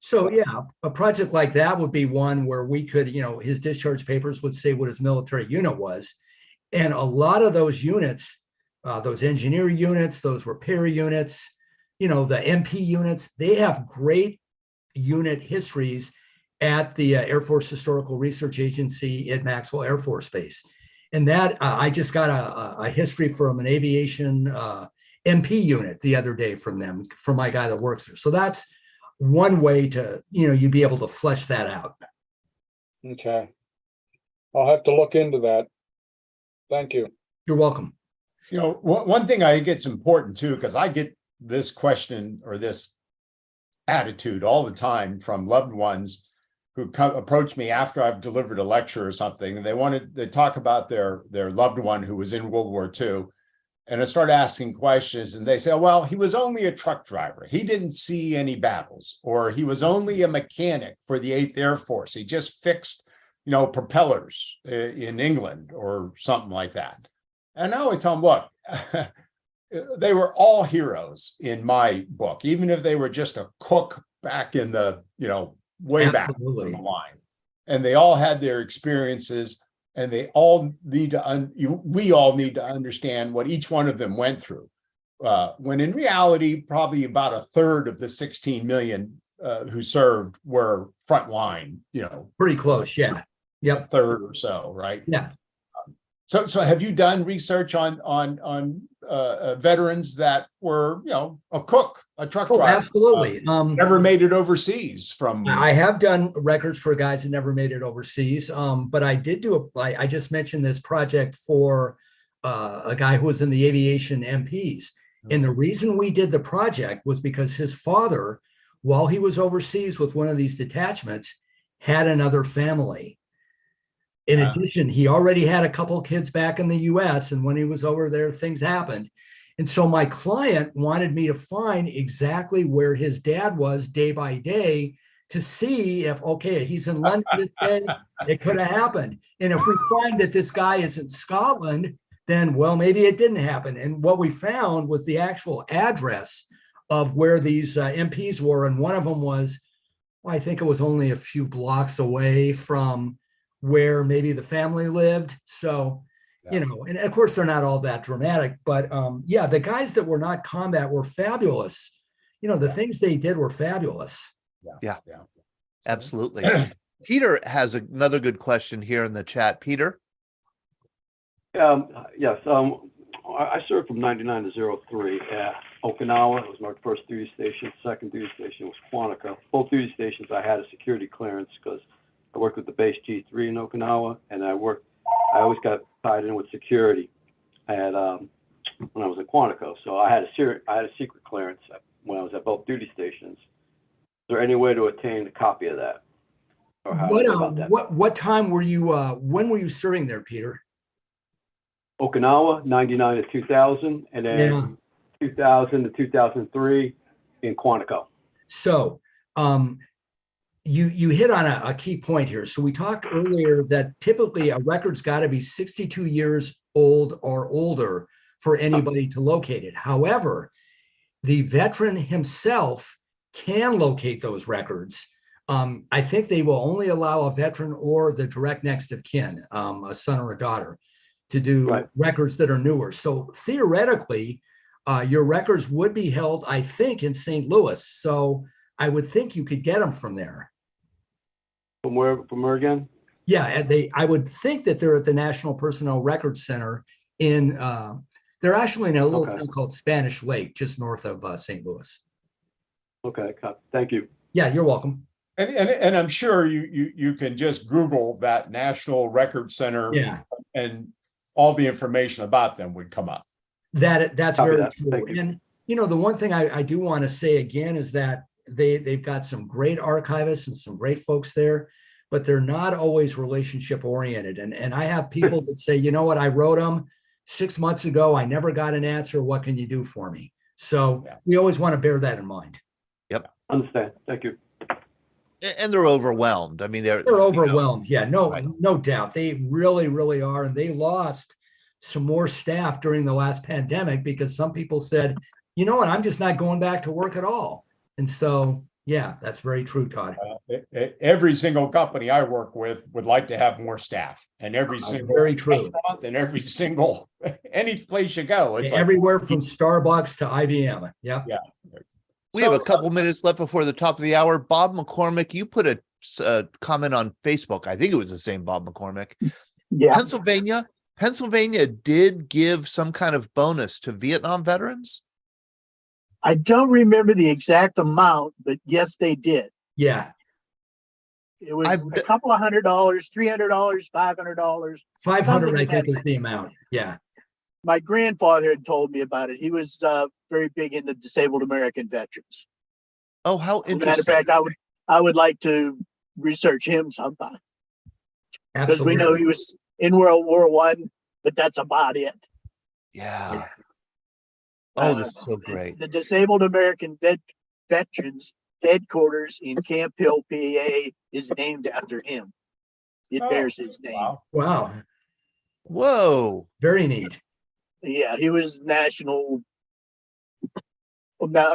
So yeah, a project like that would be one where we could, you know, his discharge papers would say what his military unit was. And a lot of those units, those engineer units, those repair units, you know, the MP units, they have great unit histories at the Air Force Historical Research Agency at Maxwell Air Force Base. And that I just got a history from an aviation MP unit the other day from them, from my guy that works there. So that's one way to, you know, you'd be able to flesh that out. Okay. I'll have to look into that. Thank you. You're welcome. You know, one thing I think it's important too, because I get this question or this attitude all the time from loved ones who approach me after I've delivered a lecture or something, and they talk about their loved one who was in World War II. And I start asking questions, and they say, well, he was only a truck driver. He didn't see any battles, or he was only a mechanic for the 8th Air Force. He just fixed, you know, propellers in England or something like that. And I always tell them, look, they were all heroes in my book, even if they were just a cook back in the, you know, way back in the line. And they all had their experiences, and they all need to, we all need to understand what each one of them went through. When in reality, probably about a third of the 16 million who served were frontline, you know. Pretty close, yeah. Yep. A third or so, right? Yeah. So have you done research on veterans that were, you know, a cook, a truck driver? Absolutely. Never made it overseas from. I have done records for guys that never made it overseas. But I did do I just mentioned this project for a guy who was in the aviation MPs. And the reason we did the project was because his father, while he was overseas with one of these detachments, had another family. In addition, he already had a couple of kids back in the US, and when he was over there, things happened. And so my client wanted me to find exactly where his dad was day by day to see if, okay, he's in London this day, it could have happened. And if we find that this guy is in Scotland, then, well, maybe it didn't happen. And what we found was the actual address of where these MPs were. And one of them was, well, I think it was only a few blocks away from where maybe the family lived. So, you know, and of course they're not all that dramatic, but yeah, the guys that were not combat were fabulous. You know, the things they did were fabulous. Yeah. Absolutely. Peter has another good question here in the chat. Peter? Yes. I served from 99 to 03 at Okinawa. It was my first duty station. Second duty station was Quantico. Both duty stations I had a security clearance because I worked with the base G3 in Okinawa, and I always got tied in with security at when I was at Quantico. So I had a secret clearance when I was at both duty stations. Is there any way to attain a copy of that? Or how about that? What time were you? When were you serving there, Peter? Okinawa, 99 to 2000, and then 2000 to 2003 in Quantico. So, you hit on a key point here. So we talked earlier that typically a record's got to be 62 years old or older for anybody to locate it. However, the veteran himself can locate those records. I think they will only allow a veteran or the direct next of kin, a son or a daughter, to do records that are newer. So theoretically, your records would be held, I think, in St. Louis. So I would think you could get them from there. From where again? Yeah, I would think that they're at the National Personnel Records Center in, they're actually in a little town called Spanish Lake, just north of St. Louis. Okay, thank you. Yeah, you're welcome. And I'm sure you can just Google that National Record Center, and all the information about them would come up. That's very true. And you know, the one thing I do want to say again is that they've got some great archivists and some great folks there, but they're not always relationship oriented. And I have people that say, you know what, I wrote them 6 months ago, I never got an answer. What can you do for me? So we always want to bear that in mind. Yep. Understand. Thank you. And they're overwhelmed. I mean, they're overwhelmed. You know, no doubt. They really, really are. And they lost some more staff during the last pandemic because some people said, you know what, I'm just not going back to work at all. And so, yeah, that's very true, Todd. Every single company I work with would like to have more staff, and every single restaurant and every single any place you go, it's everywhere from Starbucks to IBM. Yep. Yeah. We have a couple minutes left before the top of the hour. Bob McCormick, you put a comment on Facebook. I think it was the same Bob McCormick. Yeah. Pennsylvania did give some kind of bonus to Vietnam veterans. I don't remember the exact amount, but yes, they did. Yeah. It was a couple of $100, $300, $500. 500, I think, is the amount. Yeah. My grandfather had told me about it. He was very big into disabled American veterans. Oh, how As a matter interesting. of fact, I would like to research him sometime. Because we know he was in World War One, but that's about it. Yeah. Oh, this is so great. The Disabled American Veterans headquarters in Camp Hill, PA is named after him. It bears his name. Wow. Whoa. Very neat. Yeah, he was national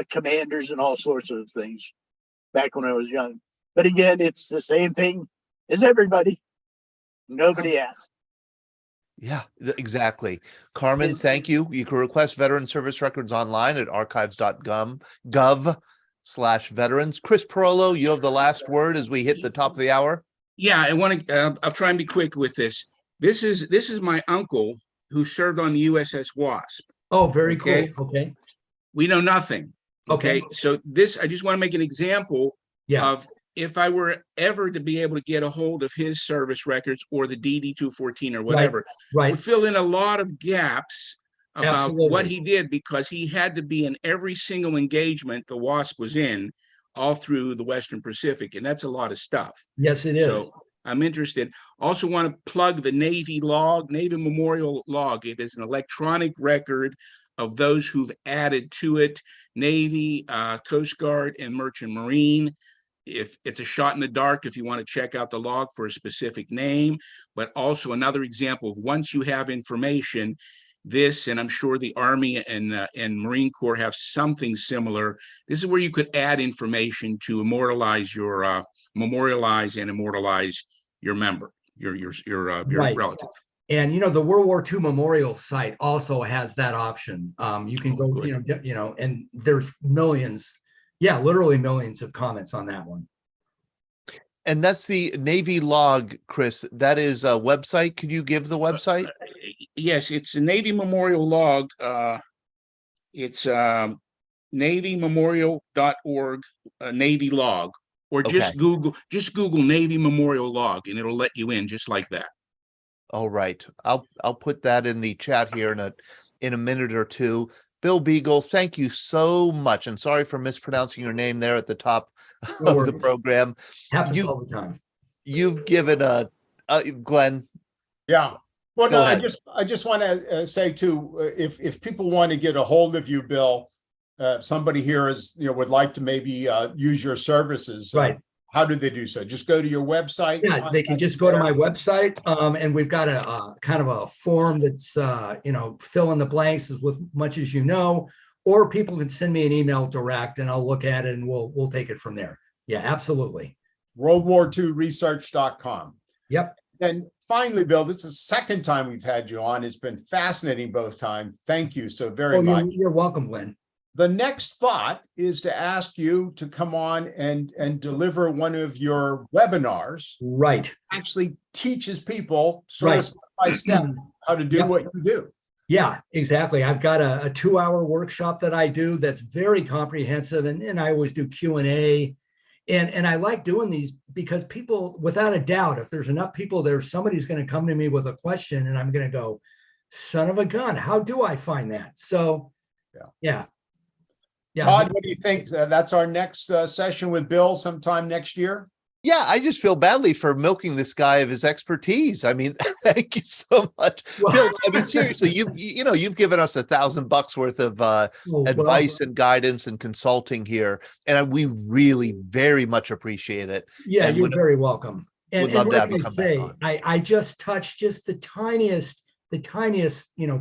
commanders and all sorts of things back when I was young. But again, it's the same thing as everybody. Nobody asked. Yeah, exactly. Carmen, thank you. You can request veteran service records online at archives.gov/veterans. Chris Parolo, you have the last word as we hit the top of the hour. Yeah, I want to. I'll try and be quick with this. This is my uncle who served on the USS Wasp. Oh, very cool. Okay. We know nothing. Okay. So I just want to make an example of if I were ever to be able to get a hold of his service records or the DD-214 or whatever, right. would fill in a lot of gaps about Absolutely. what he did, because he had to be in every single engagement the Wasp was in all through the Western Pacific. And that's a lot of stuff. Yes, it is. So I'm interested. Also want to plug the Navy log, Navy Memorial Log. It is an electronic record of those who've added to it: Navy, Coast Guard, and Merchant Marine. If it's a shot in the dark, if you want to check out the log for a specific name, but also another example of once you have information, this, and I'm sure the Army and Marine Corps have something similar. This is where you could add information to immortalize your, memorialize and immortalize your member, your Right. relative. And the World War II Memorial site also has that option. You can go, and there's millions, literally millions of comments on that one. And that's the Navy log, Chris. That is a website. Could you give the website? Yes, it's a Navy Memorial Log. It's navymemorial.org, Navy log, or just Google Navy Memorial Log, and it'll let you in just like that. All right. I'll put that in the chat here in a minute or two. Bill Beagle, thank you so much. And sorry for mispronouncing your name there at the top of the program. Happens all the time. You've given Glenn. Yeah. Well, Go no, ahead. I just want to say too, if people want to get a hold of you, Bill, somebody here would like to maybe use your services. Right. How do they do so? Just go to your website. Yeah, they can just go to my website, and we've got a kind of a form that's fill in the blanks as much as or people can send me an email direct, and I'll look at it and we'll take it from there. Yeah, absolutely. WorldWar2Research.com. Yep. And finally, Bill, this is the second time we've had you on. It's been fascinating both times. Thank you so very much. You're welcome, Glenn. The next thought is to ask you to come on and deliver one of your webinars. Right. Actually teaches people sort of step by step how to do what you do. Yeah, exactly. I've got a 2-hour workshop that I do that's very comprehensive, and I always do Q&A. And I like doing these because people, without a doubt, if there's enough people there, somebody's going to come to me with a question and I'm going to go, son of a gun, how do I find that? So, yeah. Todd, what do you think? That's our next session with Bill sometime next year? Yeah, I just feel badly for milking this guy of his expertise. I mean, thank you so much, Bill. I mean, seriously, you've given us $1,000 worth of advice and guidance and consulting here, and we really very much appreciate it. Yeah, and you're very welcome. And love to have like you I come say, back on. I just touched just the tiniest,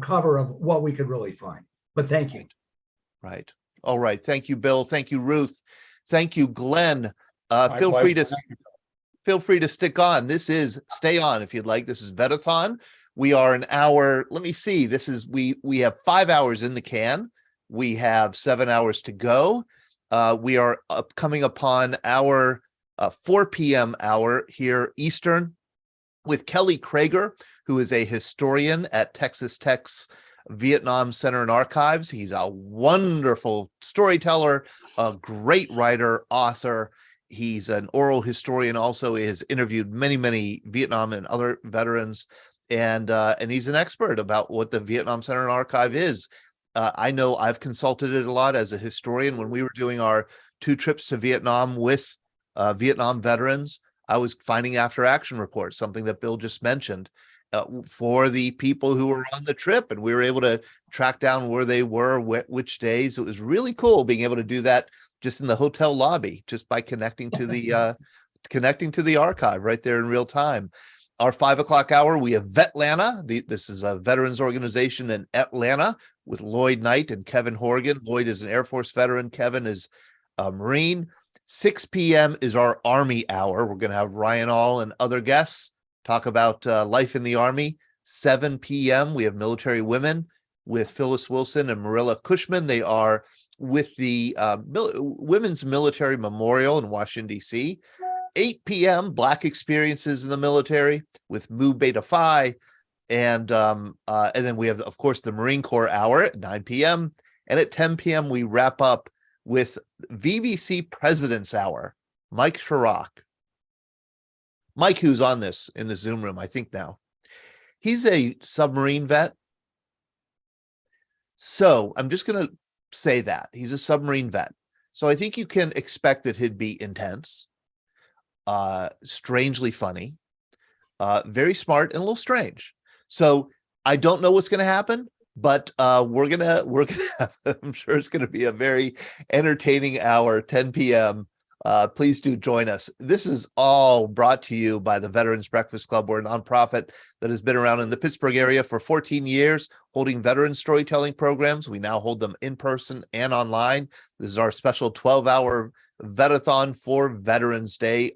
cover of what we could really find. But thank you. Right. All right. Thank you, Bill. Thank you, Ruth. Thank you, Glenn. Feel free to stick on. This is stay on if you'd like. This is Vetathon. We are an hour. Let me see. This is we have 5 hours in the can. We have 7 hours to go. We are coming upon our 4 p.m. hour here Eastern with Kelly Krager, who is a historian at Texas Tech's Vietnam Center and Archives. He's a wonderful storyteller, a great writer, author. He's an oral historian also. He has interviewed many Vietnam and other veterans, and he's an expert about what the Vietnam Center and Archive is. I know I've consulted it a lot as a historian. When we were doing our 2 trips to Vietnam with Vietnam veterans, I was finding after action reports, something that Bill just mentioned, for the people who were on the trip, and we were able to track down where they were, which days. It was really cool being able to do that just in the hotel lobby, just by connecting to the archive right there in real time. Our 5 o'clock hour, we have Vetlanta. This is a veterans organization in Atlanta with Lloyd Knight and Kevin Horgan. Lloyd is an Air Force veteran. Kevin is a Marine. 6 p.m. is our Army hour. We're going to have Ryan All and other guests talk about life in the Army. 7 p.m. we have Military Women with Phyllis Wilson and Marilla Cushman. They are with the Women's Military Memorial in Washington, D.C. 8 p.m. Black Experiences in the Military with Mu Beta Phi. And then we have, of course, the Marine Corps hour at 9 p.m. And at 10 p.m. we wrap up with VBC President's Hour, Mike Chirac. Mike, who's on this in the Zoom room, I think now. He's a submarine vet. So I'm just going to say that. He's a submarine vet. So I think you can expect that he'd be intense, strangely funny, very smart, and a little strange. So I don't know what's going to happen, but we're gonna I'm sure it's gonna be a very entertaining hour, 10 p.m. Please do join us. This is all brought to you by the Veterans Breakfast Club. We're a nonprofit that has been around in the Pittsburgh area for 14 years, holding veteran storytelling programs. We now hold them in person and online. This is our special 12-hour Vetathon for Veterans Day.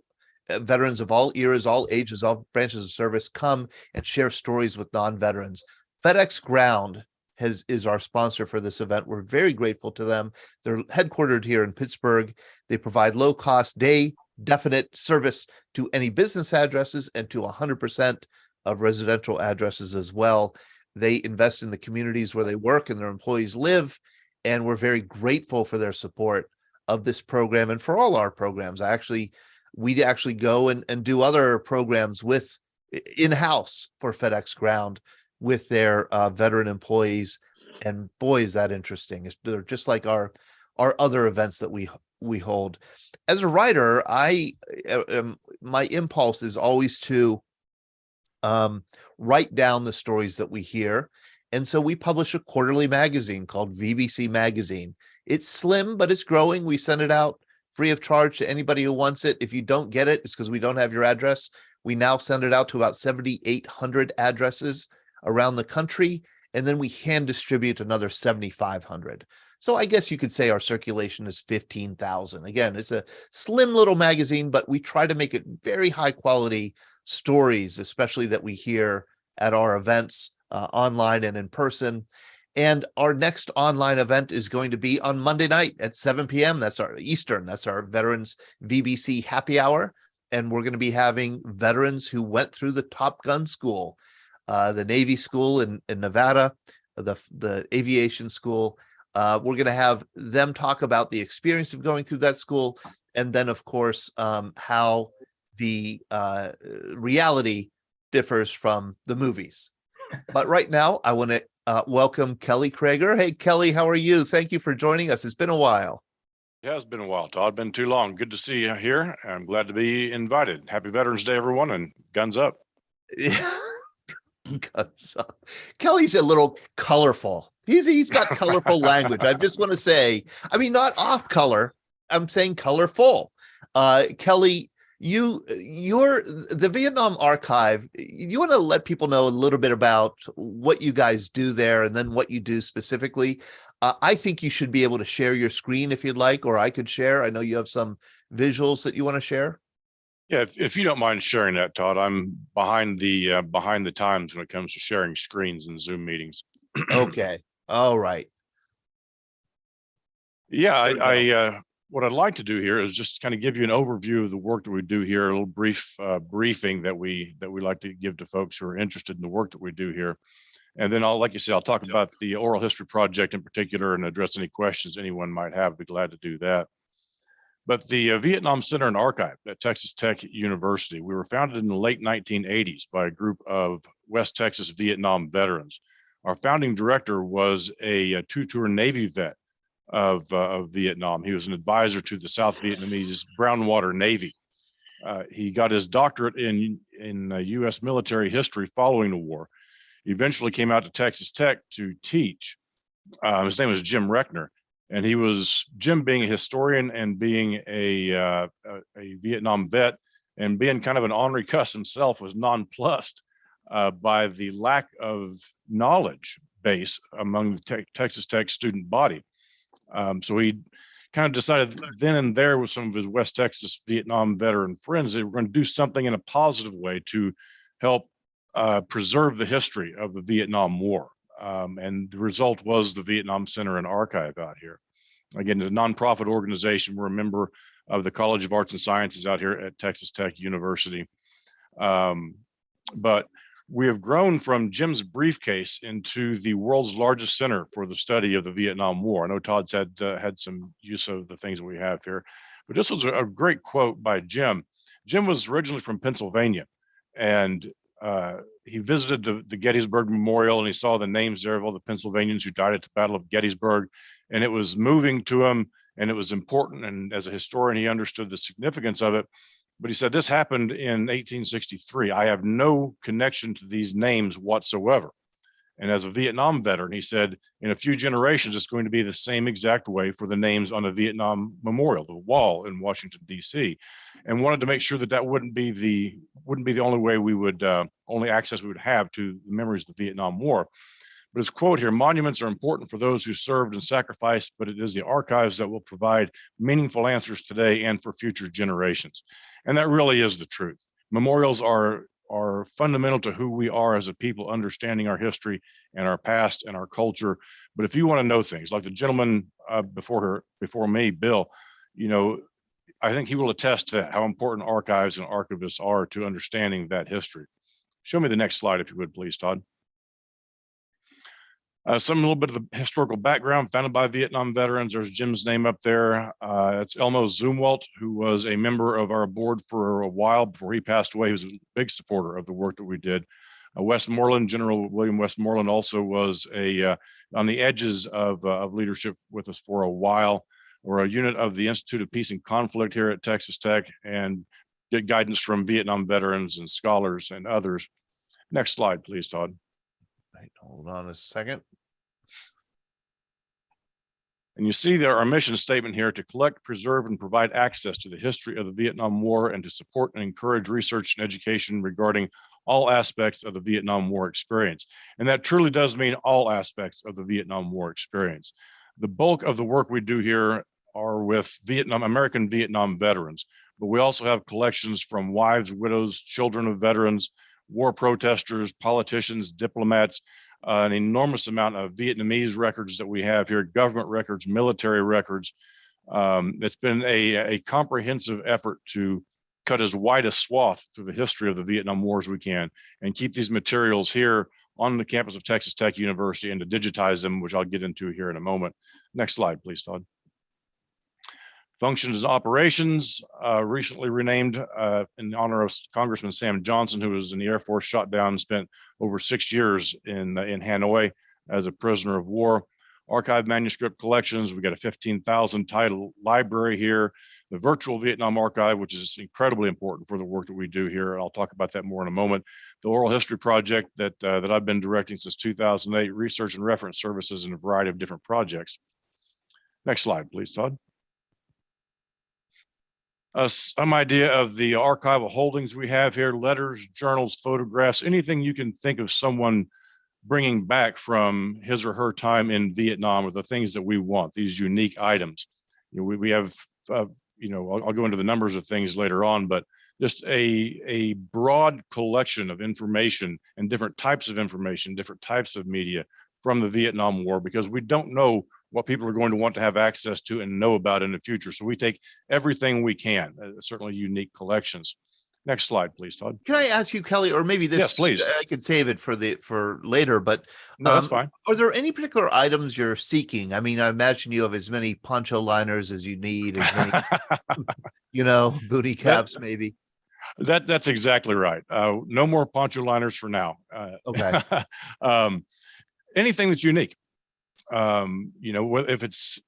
Veterans of all eras, all ages, all branches of service come and share stories with non-veterans. FedEx Ground is our sponsor for this event. We're very grateful to them. They're headquartered here in Pittsburgh. They provide low-cost, day-definite service to any business addresses and to 100% of residential addresses as well. They invest in the communities where they work and their employees live, and we're very grateful for their support of this program and for all our programs. We actually go and do other programs with in-house for FedEx Ground with their veteran employees, and boy, is that interesting. They're just like our other events that we hold. As a writer, my impulse is always to write down the stories that we hear, and so we publish a quarterly magazine called VBC Magazine. It's slim, but it's growing. We send it out free of charge to anybody who wants it. If you don't get it, it's because we don't have your address. We now send it out to about 7,800 addresses around the country, and then we hand distribute another 7,500. So I guess you could say our circulation is 15,000. Again, it's a slim little magazine, but we try to make it very high quality stories, especially that we hear at our events online and in person. And our next online event is going to be on Monday night at 7 p.m. That's our Eastern. That's our Veterans VBC Happy Hour. And we're going to be having veterans who went through the Top Gun School, the Navy School in Nevada, the aviation school. We're going to have them talk about the experience of going through that school. And then, of course, how the reality differs from the movies. But right now, I want to welcome Kelly Krager. Hey, Kelly, how are you? Thank you for joining us. It's been a while. Yeah, it's been a while, Todd. Been too long. Good to see you here. I'm glad to be invited. Happy Veterans Day, everyone, and guns up. Guns up. Kelly's a little colorful. He's got colorful language. I just want to say, I mean, not off color. I'm saying colorful. Kelly, you're the Vietnam Archive. You want to let people know a little bit about what you guys do there and then what you do specifically. I think you should be able to share your screen if you'd like, or I could share. I know you have some visuals that you want to share. Yeah, if you don't mind sharing that, Todd, I'm behind the times when it comes to sharing screens in Zoom meetings. Okay. All right. Yeah, what I'd like to do here is just kind of give you an overview of the work that we do here, a little brief briefing that we like to give to folks who are interested in the work that we do here. And then like you said, I'll talk about the Oral History Project in particular and address any questions anyone might have. I'd be glad to do that. But the Vietnam Center and Archive at Texas Tech University, we were founded in the late 1980s by a group of West Texas Vietnam veterans. Our founding director was a two-tour Navy vet of Vietnam. He was an advisor to the South Vietnamese Brownwater Navy. He got his doctorate in U.S. military history following the war. He eventually came out to Texas Tech to teach. His name was Jim Reckner, and Jim being a historian and being a Vietnam vet and being kind of an Henri Cuss himself, was nonplussed by the lack of knowledge base among the Texas Tech student body. So he kind of decided then and there with some of his West Texas Vietnam veteran friends that we're going to do something in a positive way to help preserve the history of the Vietnam War. And the result was the Vietnam Center and Archive out here. Again, it's a nonprofit organization. We're a member of the College of Arts and Sciences out here at Texas Tech University. But we have grown from Jim's briefcase into the world's largest center for the study of the Vietnam War. I know Todd's had some use of the things we have here, but this was a great quote by Jim. Jim was originally from Pennsylvania, and he visited the Gettysburg Memorial, and he saw the names there of all the Pennsylvanians who died at the Battle of Gettysburg, and it was moving to him, and it was important. And as a historian, he understood the significance of it. But he said, this happened in 1863. I have no connection to these names whatsoever. And as a Vietnam veteran, he said, in a few generations, it's going to be the same exact way for the names on the Vietnam Memorial, the wall in Washington, D.C. And wanted to make sure that wouldn't be the only way we would, only access we would have to the memories of the Vietnam War. But his quote here, monuments are important for those who served and sacrificed, but it is the archives that will provide meaningful answers today and for future generations. And that really is the truth. Memorials are fundamental to who we are as a people, understanding our history and our past and our culture. But if you want to know things, like the gentleman before me, Bill, I think he will attest to how important archives and archivists are to understanding that history. Show me the next slide, if you would, please, Todd. A little bit of the historical background, founded by Vietnam veterans. There's Jim's name up there. It's Elmo Zumwalt, who was a member of our board for a while before he passed away. He was a big supporter of the work that we did. Westmoreland, General William Westmoreland, also was on the edges of leadership with us for a while. We're a unit of the Institute of Peace and Conflict here at Texas Tech, and get guidance from Vietnam veterans and scholars and others. Next slide, please, Todd. Right, hold on a second. And you see there our mission statement here: to collect, preserve, and provide access to the history of the Vietnam War, and to support and encourage research and education regarding all aspects of the Vietnam War experience. And that truly does mean all aspects of the Vietnam War experience. The bulk of the work we do here are with American Vietnam veterans, but we also have collections from wives, widows, children of veterans, war protesters, politicians, diplomats, an enormous amount of Vietnamese records that we have here, government records, military records. It's been a comprehensive effort to cut as wide a swath through the history of the Vietnam War as we can, and keep these materials here on the campus of Texas Tech University, and to digitize them, which I'll get into here in a moment. Next slide, please, Todd. Functions and operations, recently renamed in honor of Congressman Sam Johnson, who was in the Air Force, shot down and spent over 6 years in Hanoi as a prisoner of war. Archive manuscript collections, we got a 15,000 title library here. The virtual Vietnam archive, which is incredibly important for the work that we do here. I'll talk about that more in a moment. The Oral History Project that I've been directing since 2008, research and reference services in a variety of different projects. Next slide, please, Todd. Some idea of the archival holdings we have here: letters, journals, photographs, anything you can think of someone bringing back from his or her time in Vietnam, or the things that we want, these unique items. We have, I'll go into the numbers of things later on, but just a broad collection of information and different types of information, different types of media from the Vietnam War, because we don't know what people are going to want to have access to and know about in the future. So we take everything we can, certainly unique collections. Next slide, please, Todd. Can I ask you, Kelly, or maybe this, yes, please. I could save it for later, but no, that's fine. Are there any particular items you're seeking? I mean, I imagine you have as many poncho liners as you need, as many, booty caps, maybe. That's exactly right. No more poncho liners for now. Okay. Anything that's unique. If it's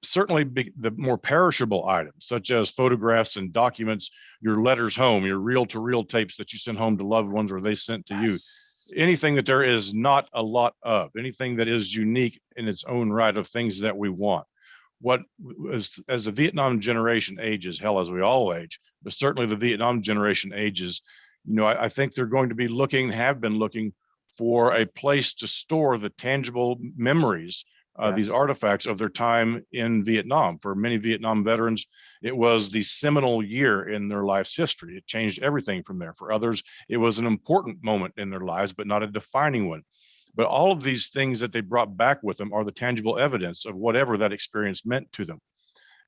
certainly the more perishable items, such as photographs and documents, your letters home, your reel-to-reel tapes that you send home to loved ones or they sent to you, anything that there is not a lot of, anything that is unique in its own right of things that we want. As the Vietnam generation ages, hell, as we all age, but certainly the Vietnam generation ages, I think they're going to be have been looking for a place to store the tangible memories, these artifacts of their time in Vietnam. For many Vietnam veterans, it was the seminal year in their life's history. It changed everything from there. For others, it was an important moment in their lives, but not a defining one. But all of these things that they brought back with them are the tangible evidence of whatever that experience meant to them.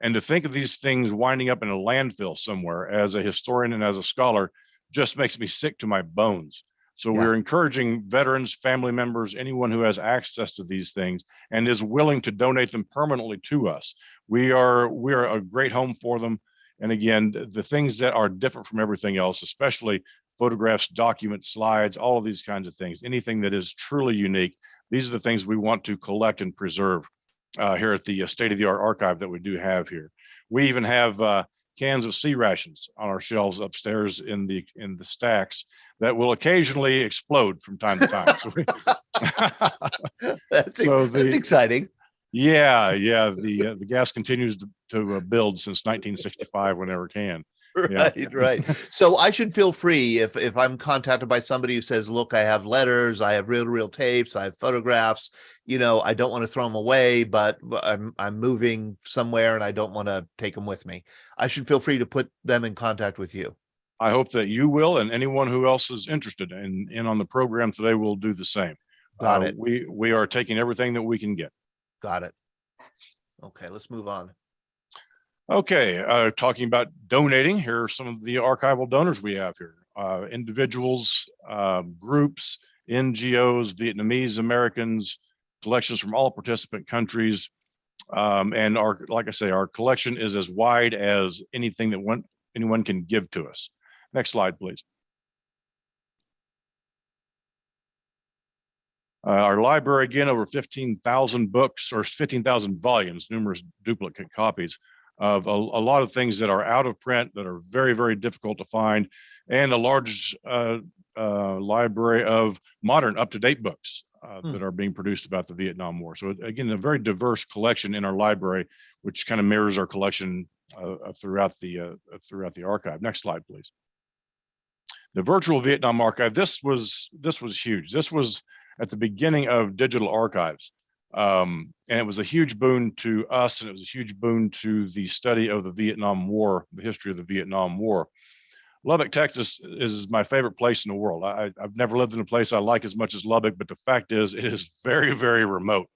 And to think of these things winding up in a landfill somewhere as a historian and as a scholar just makes me sick to my bones. So we're encouraging veterans, family members, anyone who has access to these things and is willing to donate them permanently to us. We are a great home for them. And again, the things that are different from everything else, especially photographs, documents, slides, all of these kinds of things, anything that is truly unique, these are the things we want to collect and preserve here at the state-of-the-art archive that we do have here. We even have cans of sea rations on our shelves upstairs in the stacks that will occasionally explode from time to time. That's exciting. Yeah. The gas continues to build since 1965 whenever it can. Right. So I should feel free if I'm contacted by somebody who says, look, I have letters, I have reel-to-reel tapes, I have photographs, I don't want to throw them away, but I'm moving somewhere and I don't want to take them with me. I should feel free to put them in contact with you. I hope that you will, and anyone who else is interested in on the program today will do the same. Got it. We are taking everything that we can get. Got it. Okay, let's move on. Okay, talking about donating, here are some of the archival donors we have here. Individuals, groups, NGOs, Vietnamese Americans, collections from all participant countries. And like I say, our collection is as wide as anything that anyone can give to us. Next slide, please. Our library, again, over 15,000 books or 15,000 volumes, numerous duplicate copies of a lot of things that are out of print, that are very, very difficult to find, and a large library of modern, up-to-date books that are being produced about the Vietnam War. So again, a very diverse collection in our library, which kind of mirrors our collection throughout the archive. Next slide, please. The virtual Vietnam archive. This was huge. This was at the beginning of digital archives. And it was a huge boon to us, and it was a huge boon to the study of the Vietnam War, the history of the Vietnam War. Lubbock, Texas is my favorite place in the world. I've never lived in a place I like as much as Lubbock, but the fact is it is very, very remote.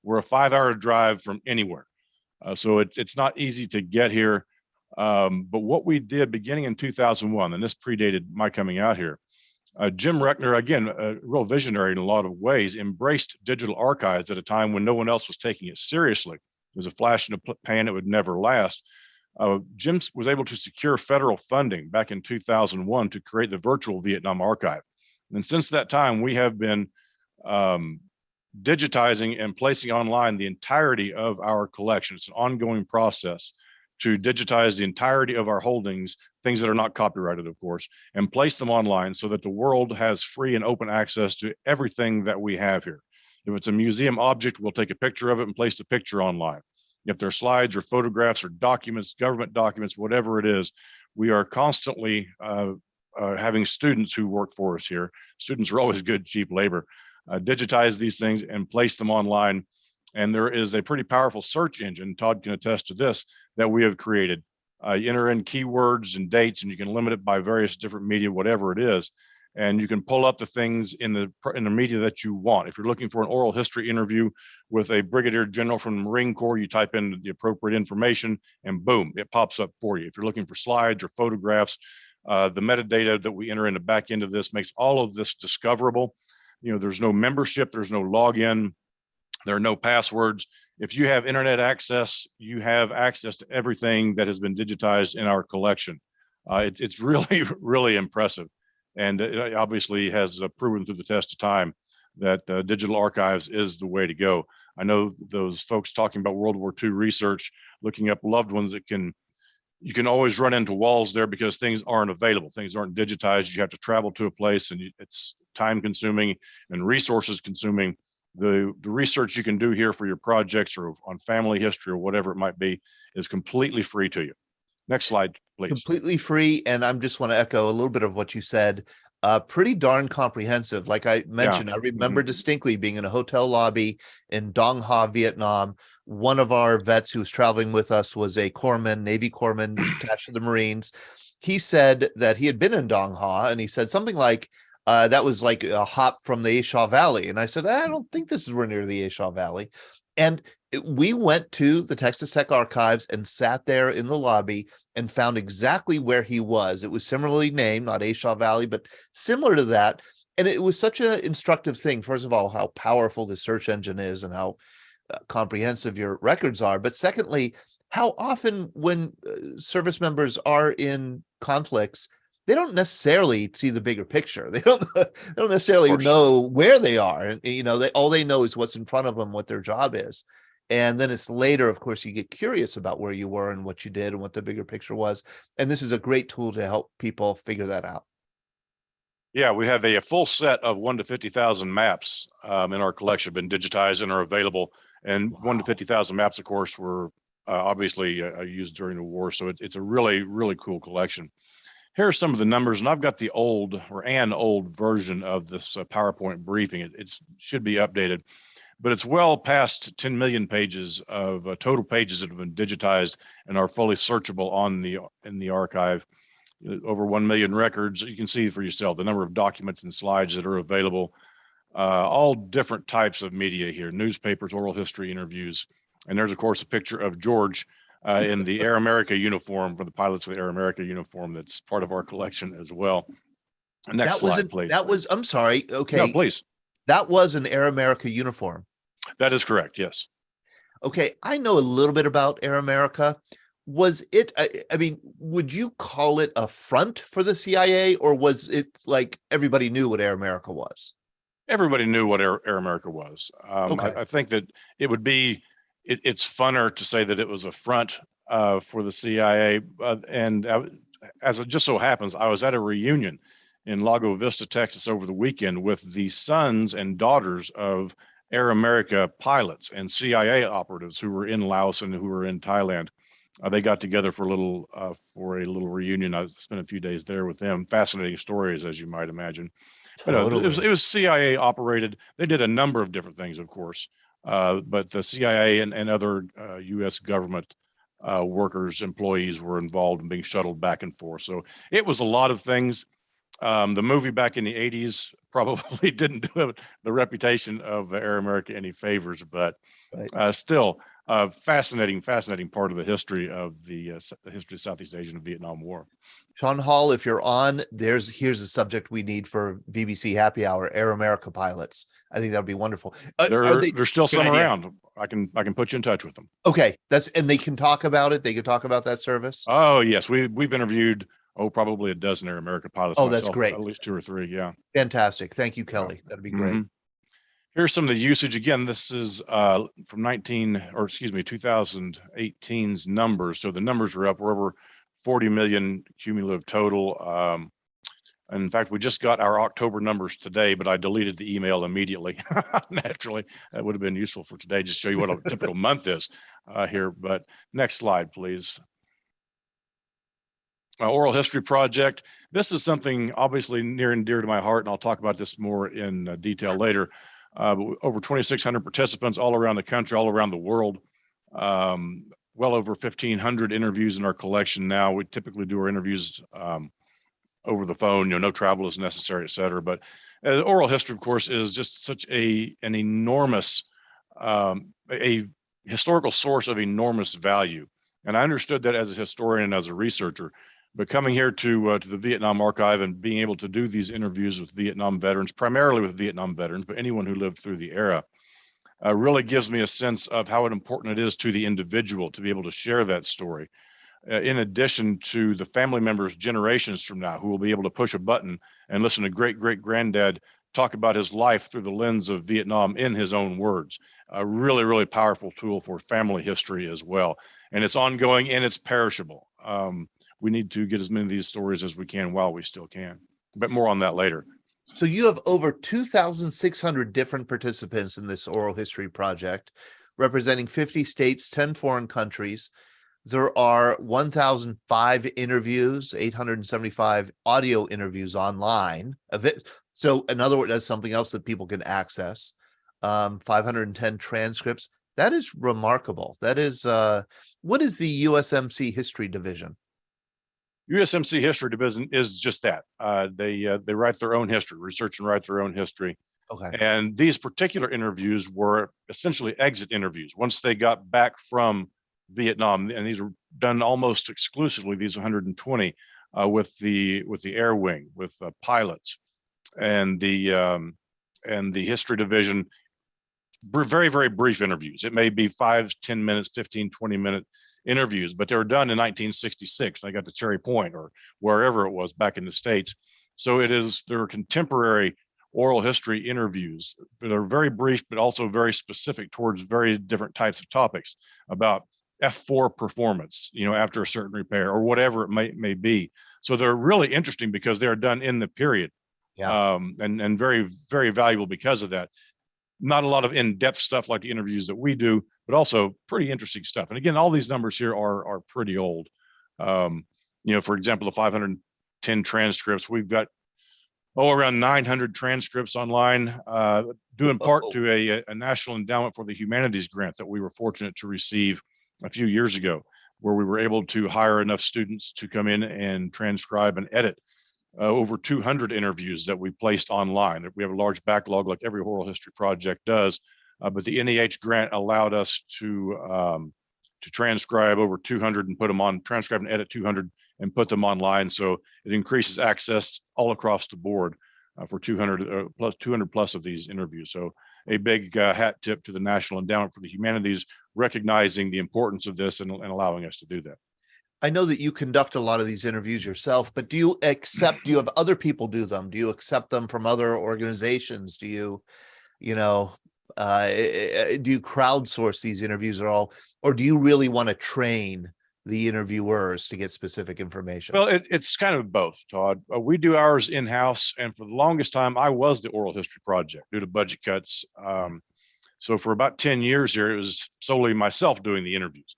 We're a 5-hour drive from anywhere. So it's not easy to get here. But what we did beginning in 2001, and this predated my coming out here, Jim Reckner, again, a real visionary in a lot of ways, embraced digital archives at a time when no one else was taking it seriously. It was a flash in the pan, it would never last. Jim was able to secure federal funding back in 2001 to create the virtual Vietnam archive. And since that time, we have been digitizing and placing online the entirety of our collection. It's an ongoing process to digitize the entirety of our holdings, things that are not copyrighted, of course, and place them online so that the world has free and open access to everything that we have here. If it's a museum object, we'll take a picture of it and place the picture online. If there are slides or photographs or documents, government documents, whatever it is, we are constantly having students who work for us here. Students are always good, cheap labor. Digitize these things and place them online. And there is a pretty powerful search engine, Todd can attest to this, that we have created. You enter in keywords and dates, and you can limit it by various different media, whatever it is. and you can pull up the things in the media that you want. If you're looking for an oral history interview with a brigadier general from the Marine Corps, you type in the appropriate information and boom, it pops up for you. If you're looking for slides or photographs, the metadata that we enter in the back end of this makes all of this discoverable. You know, there's no membership, there's no login, there are no passwords. If you have internet access, you have access to everything that has been digitized in our collection. It's really, really impressive. And it obviously has proven through the test of time that digital archives is the way to go. I know those folks talking about World War II research, looking up loved ones, you can always run into walls there because things aren't available. Things aren't digitized. You have to travel to a place, and it's time consuming and resources consuming. The research you can do here for your projects or on family history or whatever it might be is completely free to you. Next slide, please. Completely free. And I just want to echo a little bit of what you said. Pretty darn comprehensive. Like I mentioned, I remember distinctly being in a hotel lobby in Dong Ha, Vietnam. One of our vets who was traveling with us was a corpsman, Navy corpsman attached to the Marines. He said that he had been in Dong Ha, and he said something like, that was like a hop from the A Shaw Valley. And I said, I don't think this is near the A Shaw Valley. And we went to the Texas Tech archives and sat there in the lobby and found exactly where he was. It was similarly named, not A Shaw Valley, but similar to that. And it was such an instructive thing. First of all, how powerful the search engine is and how comprehensive your records are. But secondly, how often when service members are in conflicts, they don't necessarily see the bigger picture. They don't necessarily know where they are. And, you know, all they know is what's in front of them, what their job is. And then it's later, of course, you get curious about where you were and what you did and what the bigger picture was. And this is a great tool to help people figure that out. Yeah, we have a full set of 1 to 50,000 maps in our collection, been digitized and are available. And 1 to 50,000 maps, of course, were obviously used during the war. So it's a really, really cool collection. Here are some of the numbers, and I've got the old version of this PowerPoint briefing. It should be updated, but it's well past 10 million pages of total pages that have been digitized and are fully searchable in the archive. Over 1 million records. You can see for yourself the number of documents and slides that are available. All different types of media here: newspapers, oral history, interviews, and there's of course a picture of George in the Air America uniform, for the pilots of the Air America uniform. That's part of our collection as well. Next slide, please. I'm sorry. Okay. No, please. That was an Air America uniform. That is correct. Yes. Okay. I know a little bit about Air America. Was it, I mean, would you call it a front for the CIA, or was it like everybody knew what Air America was? Everybody knew what Air America was. Okay. I think that it would be, it's funner to say that it was a front for the CIA. As it just so happens, I was at a reunion in Lago Vista, Texas over the weekend with the sons and daughters of Air America pilots and CIA operatives who were in Laos and who were in Thailand. They got together for a little reunion. I spent a few days there with them. Fascinating stories, as you might imagine. But it was CIA operated. They did a number of different things, of course, but the CIA and other U.S. government workers, employees were involved in being shuttled back and forth. So it was a lot of things. The movie back in the 80s probably didn't do the reputation of Air America any favors, but still. Fascinating part of the history of the history of Southeast Asia and the Vietnam War. Sean Hall, if you're on, here's a subject we need for BBC Happy Hour: Air America pilots. I think that would be wonderful. There's still some around. I can put you in touch with them. Okay, and they can talk about it. They can talk about that service. Oh yes, we've interviewed probably a dozen Air America pilots. Oh, that's great. At least 2 or 3. Yeah. Fantastic. Thank you, Kelly. That'd be great. Here's some of the usage. Again, this is from 2018's numbers. So the numbers are up. We're over 40 million cumulative total. In fact, we just got our October numbers today, but I deleted the email immediately. Naturally, that would have been useful for today, just show you what a typical month is here. But next slide, please. Oral History Project. This is something obviously near and dear to my heart, and I'll talk about this more in detail later. Over 2,600 participants all around the country, all around the world. Well over 1,500 interviews in our collection now. We typically do our interviews over the phone. No travel is necessary, et cetera. But oral history, of course, is just such an enormous, a historical source of enormous value. And I understood that as a historian and as a researcher. But coming here to the Vietnam Archive and being able to do these interviews with Vietnam veterans, primarily with Vietnam veterans, but anyone who lived through the era, really gives me a sense of how important it is to the individual to be able to share that story. In addition to the family members generations from now who will be able to push a button and listen to great-great-granddad talk about his life through the lens of Vietnam in his own words. A really, really powerful tool for family history as well. And it's ongoing and it's perishable. We need to get as many of these stories as we can while we still can, but more on that later. So you have over 2,600 different participants in this oral history project, representing 50 states, 10 foreign countries. There are 1,005 interviews, 875 audio interviews online. So in other words, that's something else that people can access. 510 transcripts. That is remarkable. That is, what is the USMC History Division? USMC History Division is just that. They write their own history, research and write their own history. Okay. And these particular interviews were essentially exit interviews. Once they got back from Vietnam, and these were done almost exclusively, these 120, with the Air Wing, with pilots, and the History Division. Very, very brief interviews. It may be 5, 10 minutes, 15, 20-minute interviews, but they were done in 1966. I got to Cherry Point or wherever it was back in the States. So there are contemporary oral history interviews that are very brief, but also very specific towards very different types of topics about F4 performance, after a certain repair or whatever it may be. So they're really interesting because they're done in the period. Yeah. And very, very valuable because of that. Not a lot of in-depth stuff like the interviews that we do, but also pretty interesting stuff. And again, all these numbers here are pretty old. For example, the 510 transcripts, we've got around 900 transcripts online, due in part to a National Endowment for the Humanities grant that we were fortunate to receive a few years ago, where we were able to hire enough students to come in and transcribe and edit over 200 interviews that we placed online. We have a large backlog like every oral history project does, but the NEH grant allowed us to transcribe over 200 and transcribe and edit 200 and put them online. So it increases access all across the board for 200 plus of these interviews. So a big hat tip to the National Endowment for the Humanities, recognizing the importance of this and allowing us to do that. I know that you conduct a lot of these interviews yourself, but do you have other people do them? Do you accept them from other organizations? Do you crowdsource these interviews at all? Or do you really want to train the interviewers to get specific information? Well, it's kind of both, Todd. We do ours in-house. And for the longest time, I was the oral history project due to budget cuts. So for about 10 years here, it was solely myself doing the interviews.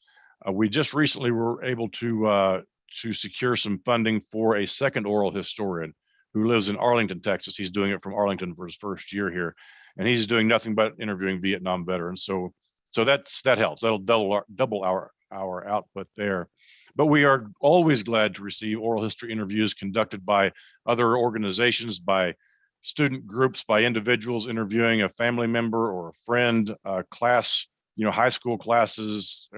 We just recently were able to secure some funding for a second oral historian who lives in Arlington, Texas. He's doing it from Arlington for his first year here, and he's doing nothing but interviewing Vietnam veterans. So that helps. That'll double our output there. But we are always glad to receive oral history interviews conducted by other organizations, by student groups, by individuals interviewing a family member or a friend, class. High school classes,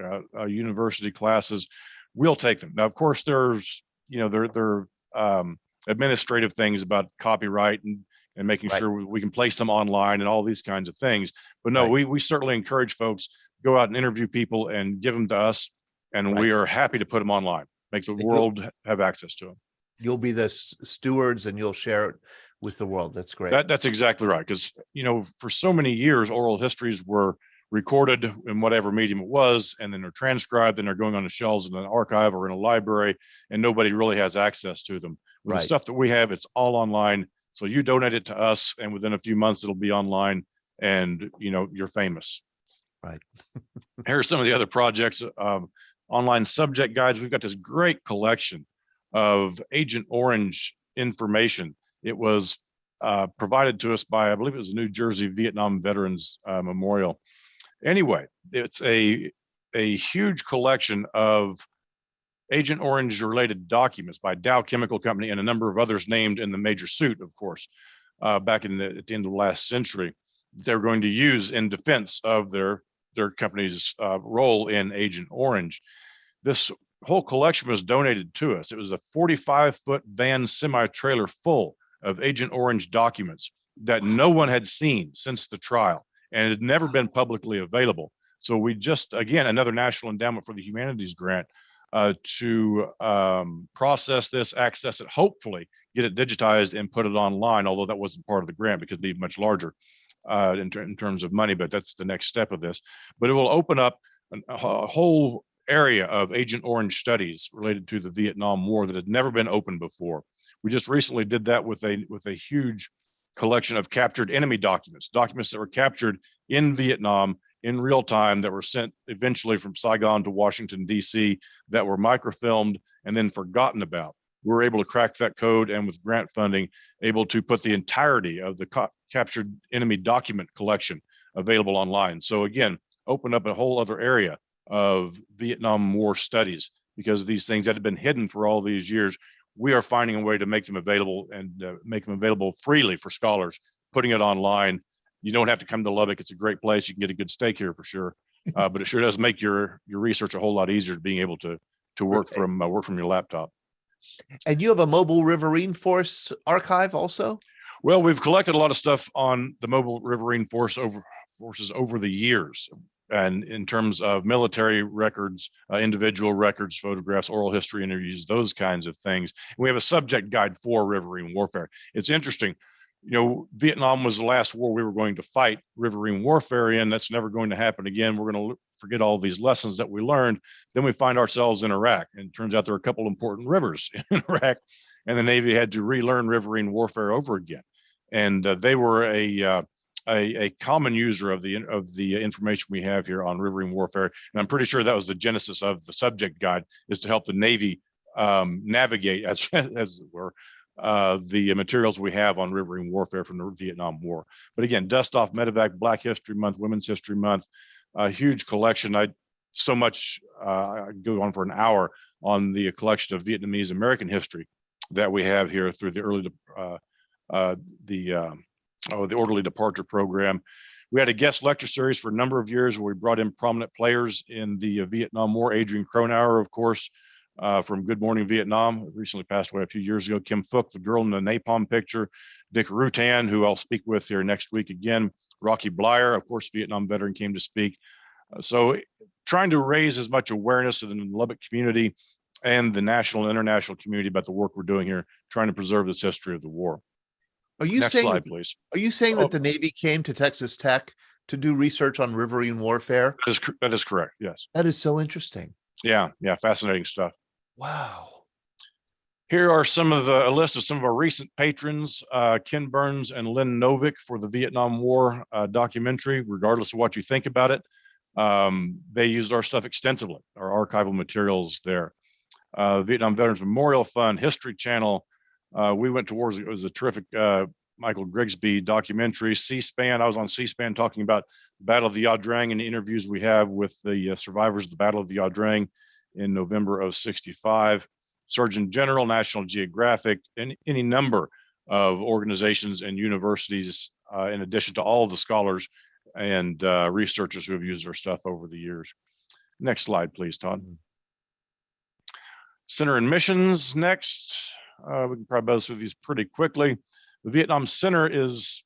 university classes, we'll take them. Now, of course, there's, there are administrative things about copyright and making sure we can place them online and all these kinds of things. But no, we certainly encourage folks to go out and interview people and give them to us. And we are happy to put them online, make the world have access to them. You'll be the stewards and you'll share it with the world. That's great. That's exactly right. Because, for so many years, oral histories were recorded in whatever medium it was, and then they're transcribed and they're going on the shelves in an archive or in a library, and nobody really has access to them. With the stuff that we have, it's all online. So you donate it to us, and within a few months, it'll be online, and you're famous. Right. Here are some of the other projects. Online subject guides. We've got this great collection of Agent Orange information. It was provided to us by, I believe it was the New Jersey Vietnam Veterans Memorial. Anyway, it's a huge collection of Agent Orange related documents by Dow Chemical Company and a number of others named in the major suit, of course, back at the end of the last century, they're going to use in defense of their company's role in Agent Orange. This whole collection was donated to us. It was a 45-foot van semi-trailer full of Agent Orange documents that no one had seen since the trial and had never been publicly available. So we just, again, another National Endowment for the Humanities grant to process this, access it, hopefully get it digitized and put it online, although that wasn't part of the grant because it'd be much larger in terms of money, but that's the next step of this. But it will open up a whole area of Agent Orange studies related to the Vietnam War that had never been opened before. We just recently did that with a huge collection of captured enemy documents that were captured in Vietnam in real time, that were sent eventually from Saigon to Washington, D.C., that were microfilmed and then forgotten about. We were able to crack that code, and with grant funding, able to put the entirety of the captured enemy document collection available online. So again, open up a whole other area of Vietnam War studies, because these things that have been hidden for all these years, we are finding a way to make them available, and make them available freely for scholars, putting it online. You don't have to come to Lubbock. It's a great place. You can get a good steak here for sure. But it sure does make your research a whole lot easier, being able to work from your laptop. And you have a mobile Riverine Force archive also? Well, we've collected a lot of stuff on the mobile Riverine forces over the years. And in terms of military records, individual records, photographs, oral history interviews, those kinds of things. We have a subject guide for Riverine warfare. It's interesting. You know, Vietnam was the last war we were going to fight riverine warfare in. That's never going to happen again. We're going to forget all these lessons that we learned. Then we find ourselves in Iraq, and it turns out there are a couple important rivers in Iraq, and the Navy had to relearn riverine warfare over again. And they were a common user of the information we have here on riverine warfare. And I'm pretty sure that was the genesis of the subject guide, is to help the Navy navigate, as it were, the materials we have on riverine warfare from the Vietnam War. But again, dust off Medevac, Black History Month, Women's History Month, a huge collection. I go on for an hour on the collection of Vietnamese American history that we have here through the the Orderly Departure Program. We had a guest lecture series for a number of years where we brought in prominent players in the Vietnam War. Adrian Cronauer, of course, from Good Morning Vietnam, recently passed away a few years ago. Kim Phuc, the girl in the napalm picture. Dick Rutan, who I'll speak with here next week again. Rocky Blyer, of course, Vietnam veteran, came to speak. So trying to raise as much awareness in the Lubbock community and the national and international community about the work we're doing here, trying to preserve this history of the war. Are you Next saying, slide, please. Are you saying that the Navy came to Texas Tech to do research on riverine warfare? That is correct, yes. That is so interesting. Yeah, fascinating stuff. Wow. Here are a list of some of our recent patrons, Ken Burns and Lynn Novick, for the Vietnam War documentary, regardless of what you think about it. They used our stuff extensively, our archival materials there. Vietnam Veterans Memorial Fund, History Channel. We went to wars. It was a terrific Michael Grigsby documentary. C-SPAN, I was on C-SPAN talking about the Battle of the Ia Drang and the interviews we have with the survivors of the Battle of the Ia Drang in November of '65. Surgeon General, National Geographic, and any number of organizations and universities, in addition to all of the scholars and researchers who have used our stuff over the years. Next slide, please, Todd. Center and missions next. We can probably go through these pretty quickly. The Vietnam Center is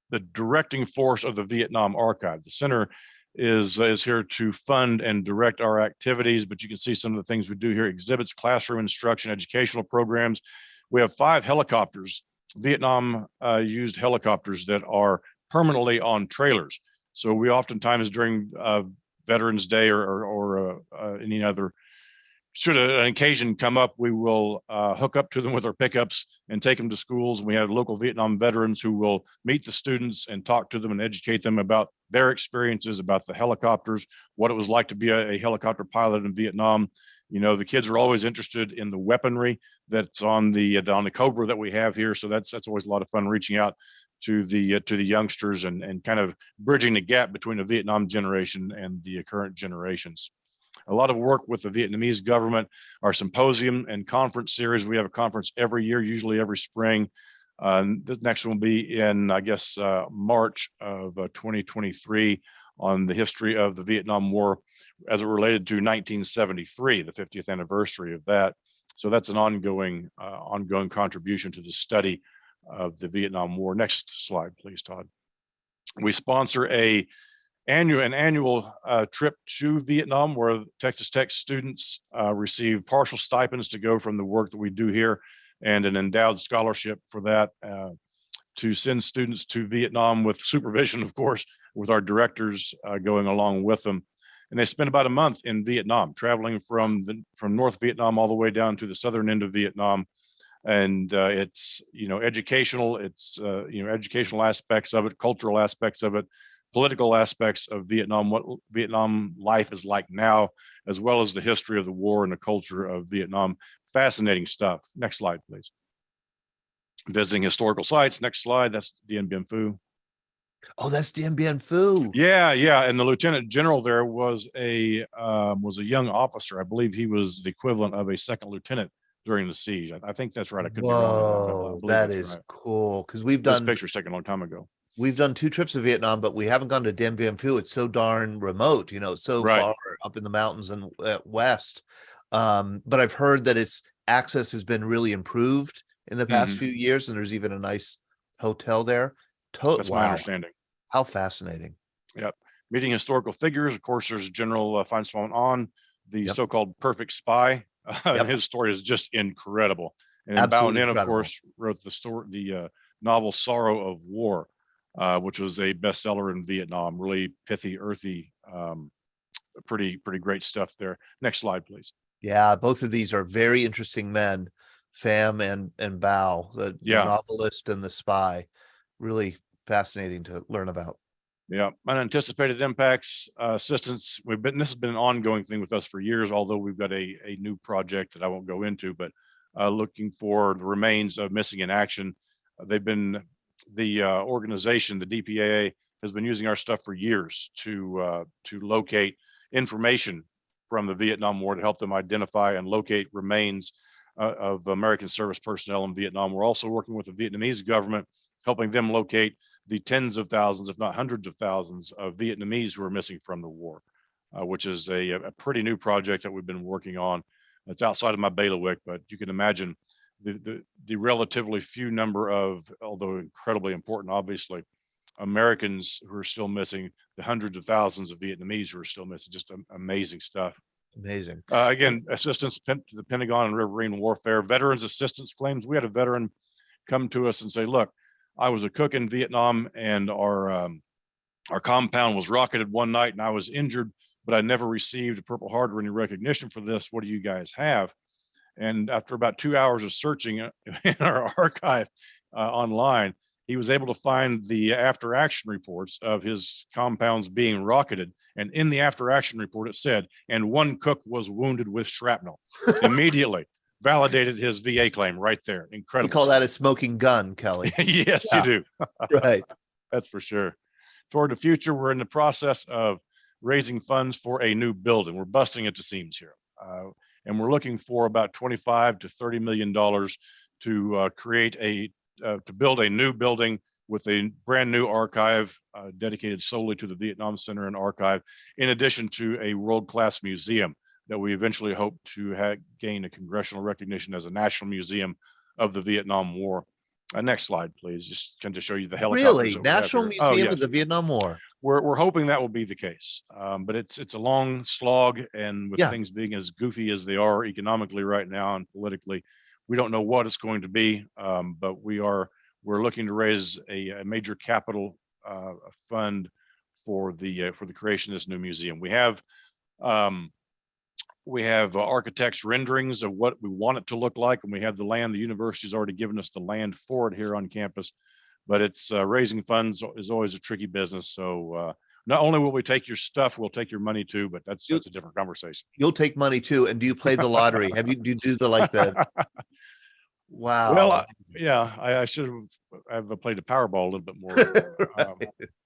the directing force of the Vietnam Archive. The center is here to fund and direct our activities, but you can see some of the things we do here: exhibits, classroom instruction, educational programs. We have 5 helicopters, Vietnam used helicopters, that are permanently on trailers. So we oftentimes during Veterans Day or any other, should an occasion come up, we will hook up to them with our pickups and take them to schools. We have local Vietnam veterans who will meet the students and talk to them and educate them about their experiences, about the helicopters, what it was like to be a helicopter pilot in Vietnam. You know, the kids are always interested in the weaponry that's on the Cobra that we have here. So that's always a lot of fun, reaching out to the youngsters and kind of bridging the gap between the Vietnam generation and the current generations. A lot of work with the Vietnamese government, our symposium and conference series. We have a conference every year, usually every spring. The next one will be in, I guess, March of 2023 on the history of the Vietnam War as it related to 1973, the 50th anniversary of that. So that's an ongoing contribution to the study of the Vietnam War. Next slide, please, Todd. We sponsor an annual trip to Vietnam where Texas Tech students receive partial stipends to go from the work that we do here and an endowed scholarship for that to send students to Vietnam with supervision, of course, with our directors going along with them. And they spend about a month in Vietnam, traveling from North Vietnam all the way down to the southern end of Vietnam. And it's, educational, it's, educational aspects of it, cultural aspects of it, political aspects of Vietnam, what Vietnam life is like now, as well as the history of the war and the culture of Vietnam. Fascinating stuff. Next slide, please. Visiting historical sites. Next slide. That's Dien Bien Phu. Oh, that's Dien Bien Phu. Yeah, yeah. And the lieutenant general there was a young officer. I believe he was the equivalent of a second lieutenant during the siege. I think that's right. I could be wrong. Whoa, that is cool. Because we've done this picture's taken a long time ago. We've done 2 trips to Vietnam, but we haven't gone to Dien Bien Phu. It's so darn remote, so far up in the mountains and west. But I've heard that its access has been really improved in the past few years, and there's even a nice hotel there. That's my understanding. How fascinating. Yep. Meeting historical figures. Of course, there's General Feinstein on the so-called perfect spy. His story is just incredible. And Bao Ninh, of course, wrote the novel Sorrow of War, which was a bestseller in Vietnam. Really pithy, earthy, pretty great stuff there. Next slide, please. Yeah, both of these are very interesting men, Pham and Bao, the novelist and the spy. Really fascinating to learn about. Yeah, unanticipated impacts, assistance. This has been an ongoing thing with us for years, although we've got a new project that I won't go into, but looking for the remains of missing in action. The organization, the DPAA, has been using our stuff for years to locate information from the Vietnam War to help them identify and locate remains of American service personnel in Vietnam. We're also working with the Vietnamese government, helping them locate the tens of thousands, if not hundreds of thousands, of Vietnamese who are missing from the war, which is a pretty new project that we've been working on. It's outside of my bailiwick, but you can imagine the relatively few number of, although incredibly important, obviously, Americans who are still missing, the hundreds of thousands of Vietnamese who are still missing. Just amazing stuff. Amazing. Again, assistance to the Pentagon and riverine warfare, veterans assistance claims. We had a veteran come to us and say, look, I was a cook in Vietnam and our compound was rocketed one night and I was injured, but I never received a Purple Heart or any recognition for this. What do you guys have? And after about 2 hours of searching in our archive online, he was able to find the after action reports of his compounds being rocketed. And in the after action report, it said, and one cook was wounded with shrapnel. Immediately validated his VA claim right there. Incredible. You call that a smoking gun, Kelly. Yes, you do. Right. That's for sure. Toward the future, we're in the process of raising funds for a new building. We're busting at the seams here. And we're looking for about $25 to $30 million to to build a new building with a brand new archive dedicated solely to the Vietnam Center and Archive, in addition to a world-class museum that we eventually hope to gain a congressional recognition as a national museum of the Vietnam War. Next slide, please. Just kind of show you the helicopters. Really? National Museum of the Vietnam War. We're hoping that will be the case, but it's a long slog, and with things being as goofy as they are economically right now and politically, we don't know what it's going to be. But we're looking to raise a major capital fund for the creation of this new museum. We have architects' renderings of what we want it to look like, and we have the land. The university's already given us the land for it here on campus. But it's raising funds is always a tricky business. So not only will we take your stuff, we'll take your money too, but that's a different conversation. You'll take money too. And do you play the lottery? Do you do the Wow. Well, yeah, I should have played the Powerball a little bit more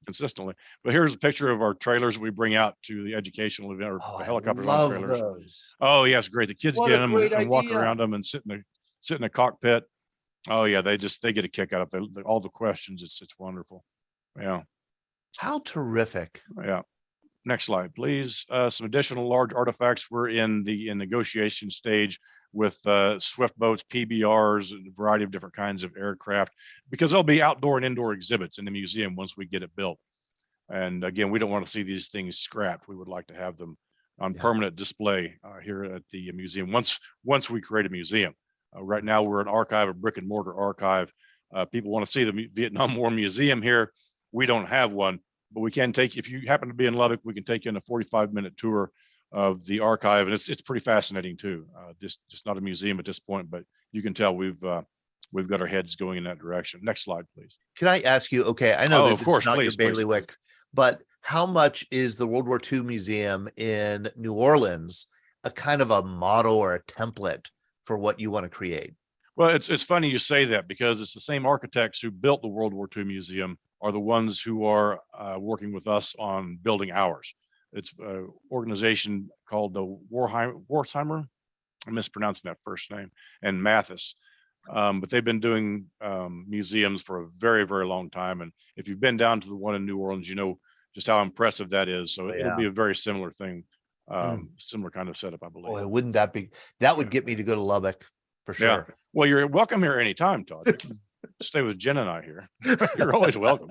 consistently. But here's a picture of our trailers we bring out to the educational event, or helicopters on love trailers. those. Oh, yeah, it's great. The kids What get a them great and walk idea. around them and sit in a cockpit. Oh yeah, they get a kick out of it. All the questions. It's wonderful. Yeah. How terrific. Yeah. Next slide, please. Some additional large artifacts. We're in the negotiation stage with swift boats, PBRs, and a variety of different kinds of aircraft, because there'll be outdoor and indoor exhibits in the museum once we get it built. And again, we don't want to see these things scrapped. We would like to have them on permanent display here at the museum once we create a museum. Right now, we're an archive, a brick and mortar archive. People want to see the Vietnam War Museum here. We don't have one, but we can take, if you happen to be in Lubbock, we can take you on a 45-minute tour of the archive, and it's pretty fascinating too. Just not a museum at this point, but you can tell we've got our heads going in that direction. Next slide, please. Can I ask you? Okay, I know that of course, not please, your bailiwick, but how much is the World War II Museum in New Orleans a kind of a model or a template for what you want to create? Well, it's funny you say that, because it's the same architects who built the World War II Museum are the ones who are working with us on building ours. It's an organization called the Wertheimer. I'm mispronouncing that first name, and Mathis. But they've been doing museums for a very, very long time. And if you've been down to the one in New Orleans, you know just how impressive that is. So it'll be a very similar thing, similar kind of setup, I believe. Boy, wouldn't that be, that would get me to go to Lubbock for sure. Yeah. Well, you're welcome here anytime, Todd. Stay with Jen and I here. You're always welcome.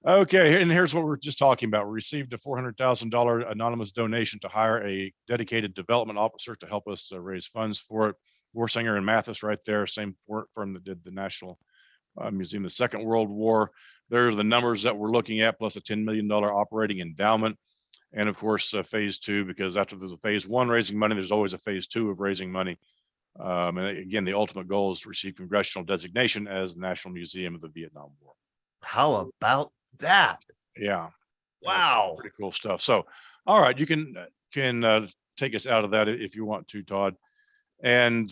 Okay, and here's what we're just talking about. We received a $400,000 anonymous donation to hire a dedicated development officer to help us raise funds for it. Warsinger and Mathis right there, same firm that did the National Museum of the Second World War. There's the numbers that we're looking at, plus a $10 million operating endowment. And of course, phase two, because after there's a phase one raising money, there's always a phase two of raising money. And again, the ultimate goal is to receive congressional designation as the National Museum of the Vietnam War. How about that? Yeah. Wow. Pretty cool stuff. So, all right, you can take us out of that if you want to, Todd. And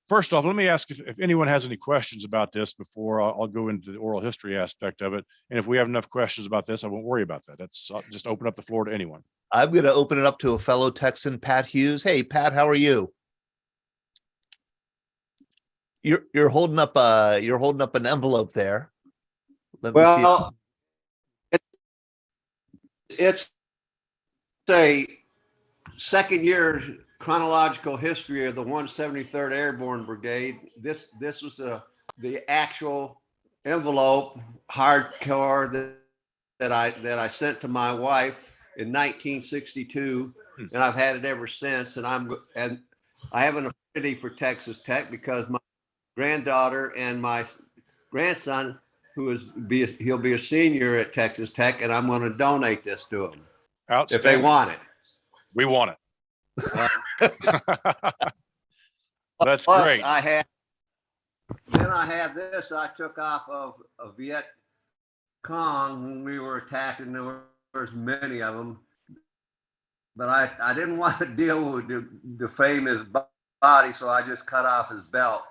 first off, let me ask if anyone has any questions about this before I'll go into the oral history aspect of it. And if we have enough questions about this, I won't worry about that. I'll just open up the floor to anyone. I'm going to open it up to a fellow Texan, Pat Hughes. Hey, Pat, how are you? You're holding up an envelope there. Let me see. It's a second year chronological history of the 173rd Airborne Brigade. This was the actual envelope, hardcore that I sent to my wife in 1962, and I've had it ever since. And I have an affinity for Texas Tech because my granddaughter and my grandson, he'll be a senior at Texas Tech, and I'm going to donate this to him if they want it. We want it. That's Plus, great. Then I have this I took off of Viet Cong when we were attacking. There was many of them, but I didn't want to deal with defame his body, so I just cut off his belt.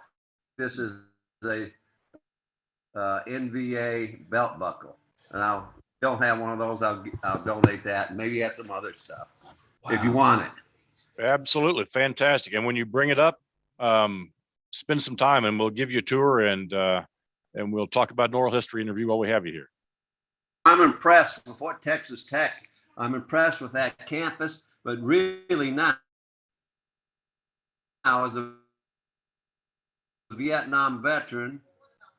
This is a NVA belt buckle, and I don't have one of those. I'll donate that, and maybe have some other stuff if you want it. Absolutely fantastic. And when you bring it up, spend some time, and we'll give you a tour, and we'll talk about an oral history interview while we have you here. I'm impressed with what Texas Tech. I'm impressed with that campus, but really now, as a Vietnam veteran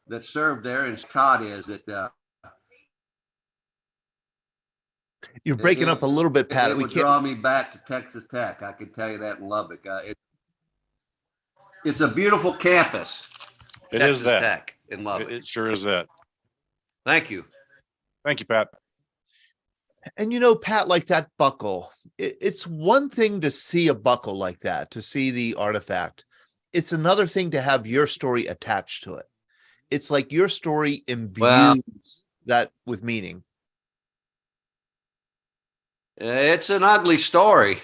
that served there, and Todd is that. You're breaking up a little bit, Pat. It would draw me back to Texas Tech. I can tell you that in Lubbock. It's a beautiful campus. It Texas is that. Tech in Lubbock. It sure is that. Thank you. Thank you, Pat. And Pat, like that buckle, it's one thing to see a buckle like that, to see the artifact. It's another thing to have your story attached to it. It's like your story imbues that with meaning. It's an ugly story.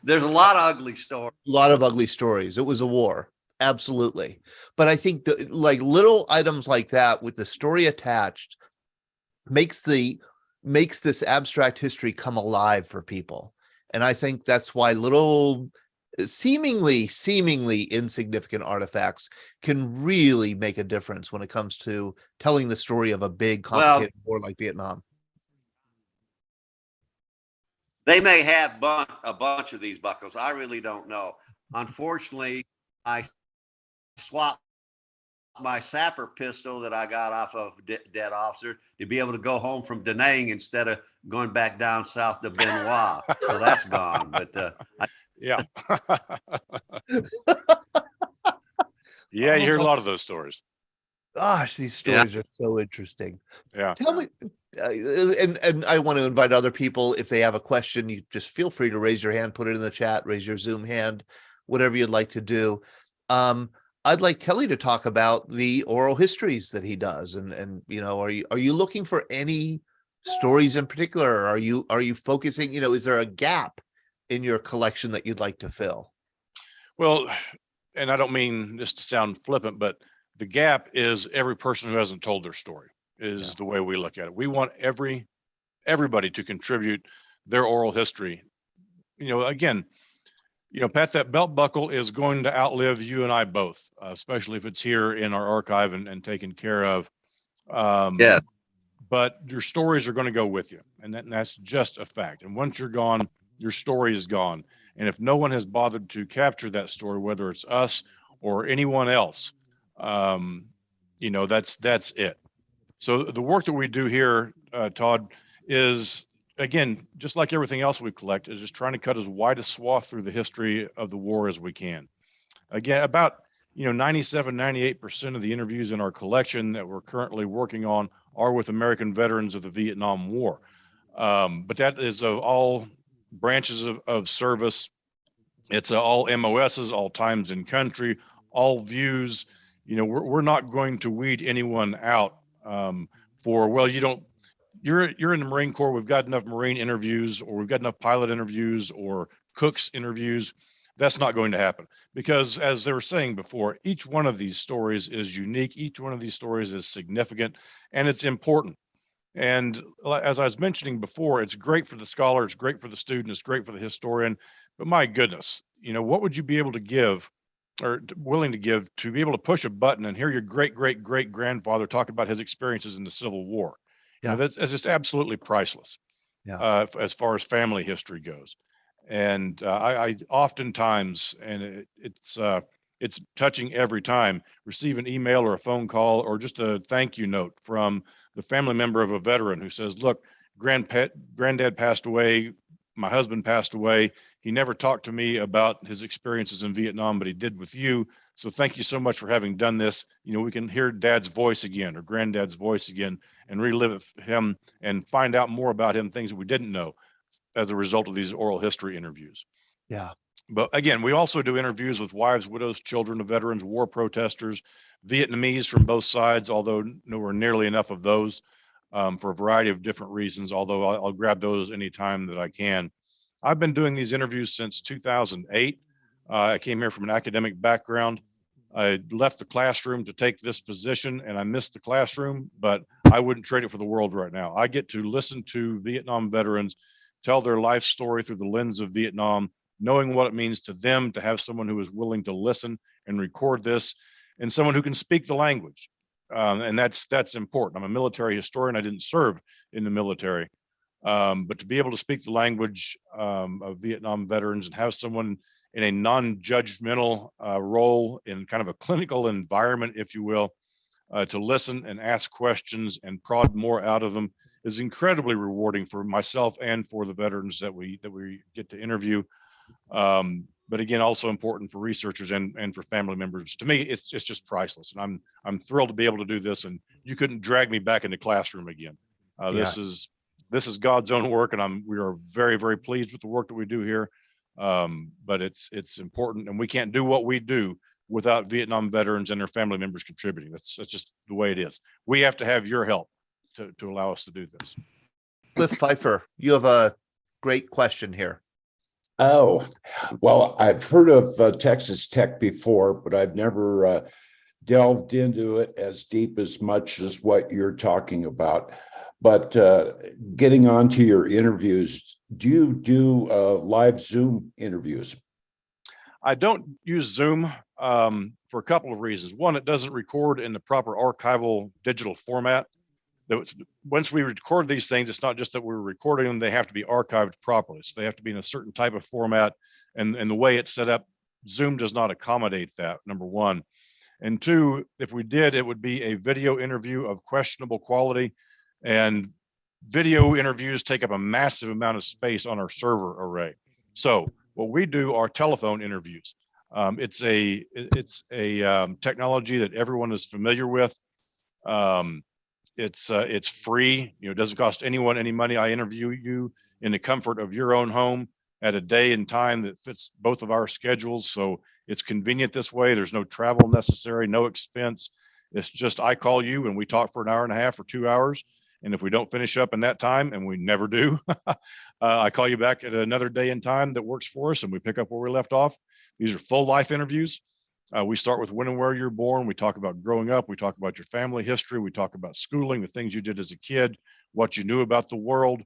There's a lot of ugly stories. A lot of ugly stories. It was a war. Absolutely. But I think that like little items like that with the story attached makes this abstract history come alive for people. And I think that's why little seemingly insignificant artifacts can really make a difference when it comes to telling the story of a big complicated war like Vietnam. They may have a bunch of these buckles. I really don't know. Unfortunately, I swapped my sapper pistol that I got off of dead officer to be able to go home from Da Nang instead of going back down south to Benoit. So that's gone. But yeah. Yeah, you hear a lot of those stories. Gosh, these stories are so interesting. Yeah. Tell me, and I want to invite other people, if they have a question, you just feel free to raise your hand, put it in the chat, raise your Zoom hand, whatever you'd like to do. I'd like Kelly to talk about the oral histories that he does, and you know, are you looking for any stories in particular? Or are you focusing? You know, is there a gap in your collection that you'd like to fill? Well, and I don't mean this to sound flippant, but the gap is every person who hasn't told their story is the way we look at it. We want everybody to contribute their oral history. You know, again, you know, Pat, that belt buckle is going to outlive you and I both, especially if it's here in our archive and taken care of. Yeah. But your stories are going to go with you, and that's just a fact. And once you're gone, your story is gone. And if no one has bothered to capture that story, whether it's us or anyone else, you know, that's it. So the work that we do here, Todd, is, again, just like everything else we collect, is just trying to cut as wide a swath through the history of the war as we can. Again, about, you know, 97, 98% of the interviews in our collection that we're currently working on are with American veterans of the Vietnam War. But that is of all branches of service. It's all MOSs, all times in country, all views. You know, we're not going to weed anyone out for, well, you're in the Marine Corps, we've got enough Marine interviews, or we've got enough pilot interviews or cooks interviews. That's not going to happen, because as they were saying before, each one of these stories is unique. Each one of these stories is significant, and it's important. And as I was mentioning before, it's great for the scholar, it's great for the student, it's great for the historian, but my goodness, you know, what would you be able to give or willing to give to be able to push a button and hear your great grandfather talk about his experiences in the Civil War? You know, that's just absolutely priceless. As far as family history goes. And I oftentimes, and it's touching every time, receive an email or a phone call or just a thank you note from the family member of a veteran who says, look, granddad passed away, my husband passed away. He never talked to me about his experiences in Vietnam, but he did with you. So thank you so much for having done this. You know, we can hear dad's voice again or granddad's voice again and relive him and find out more about him, things that we didn't know as a result of these oral history interviews. Yeah. But again, we also do interviews with wives, widows, children of veterans, war protesters, Vietnamese from both sides, although nowhere nearly enough of those for a variety of different reasons, although I'll grab those anytime that I can. I've been doing these interviews since 2008. I came here from an academic background. I left the classroom to take this position and I missed the classroom, but I wouldn't trade it for the world right now. I get to listen to Vietnam veterans tell their life story through the lens of Vietnam, knowing what it means to them to have someone who is willing to listen and record this, and someone who can speak the language. And that's important. I'm a military historian. I didn't serve in the military, but to be able to speak the language of Vietnam veterans and have someone in a non-judgmental role in kind of a clinical environment, if you will, to listen and ask questions and prod more out of them is incredibly rewarding for myself and for the veterans that we get to interview. But again, also important for researchers and for family members. To me, it's just priceless, and I'm thrilled to be able to do this. And you couldn't drag me back in the classroom again. This is God's own work, and we are very, very pleased with the work that we do here. But it's important, and we can't do what we do without Vietnam veterans and their family members contributing. That's just the way it is. We have to have your help to allow us to do this. Cliff Pfeiffer, you have a great question here. Oh, well, I've heard of Texas Tech before, but I've never delved into it as deep as much as what you're talking about. But getting on to your interviews, do you do live Zoom interviews? I don't use Zoom for a couple of reasons. One, it doesn't record in the proper archival digital format. Once we record these things, it's not just that we're recording them, they have to be archived properly. So they have to be in a certain type of format. And the way it's set up, Zoom does not accommodate that, number one. And two, if we did, it would be a video interview of questionable quality. And video interviews take up a massive amount of space on our server array. So what we do are telephone interviews. It's a technology that everyone is familiar with. It's free, it doesn't cost anyone any money. I interview you in the comfort of your own home at a day and time that fits both of our schedules. So it's convenient this way. There's no travel necessary, no expense. It's just, I call you and we talk for an hour and a half or 2 hours. And if we don't finish up in that time, and we never do, I call you back at another day and time that works for us and we pick up where we left off. These are full life interviews. We start with when and where you're born. We talk about growing up. We talk about your family history. We talk about schooling, the things you did as a kid, what you knew about the world.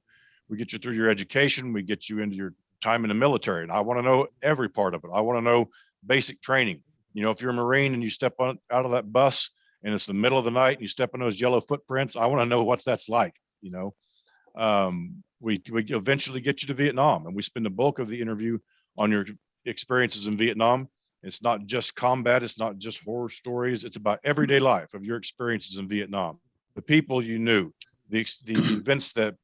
We get you through your education. We get you into your time in the military. And I want to know every part of it. I want to know basic training. If you're a Marine and you step out of that bus and it's the middle of the night and you step in those yellow footprints, I want to know what that's like. We eventually get you to Vietnam, and we spend the bulk of the interview on your experiences in Vietnam. It's not just combat. It's not just horror stories. It's about everyday life of your experiences in Vietnam, the people you knew, the events that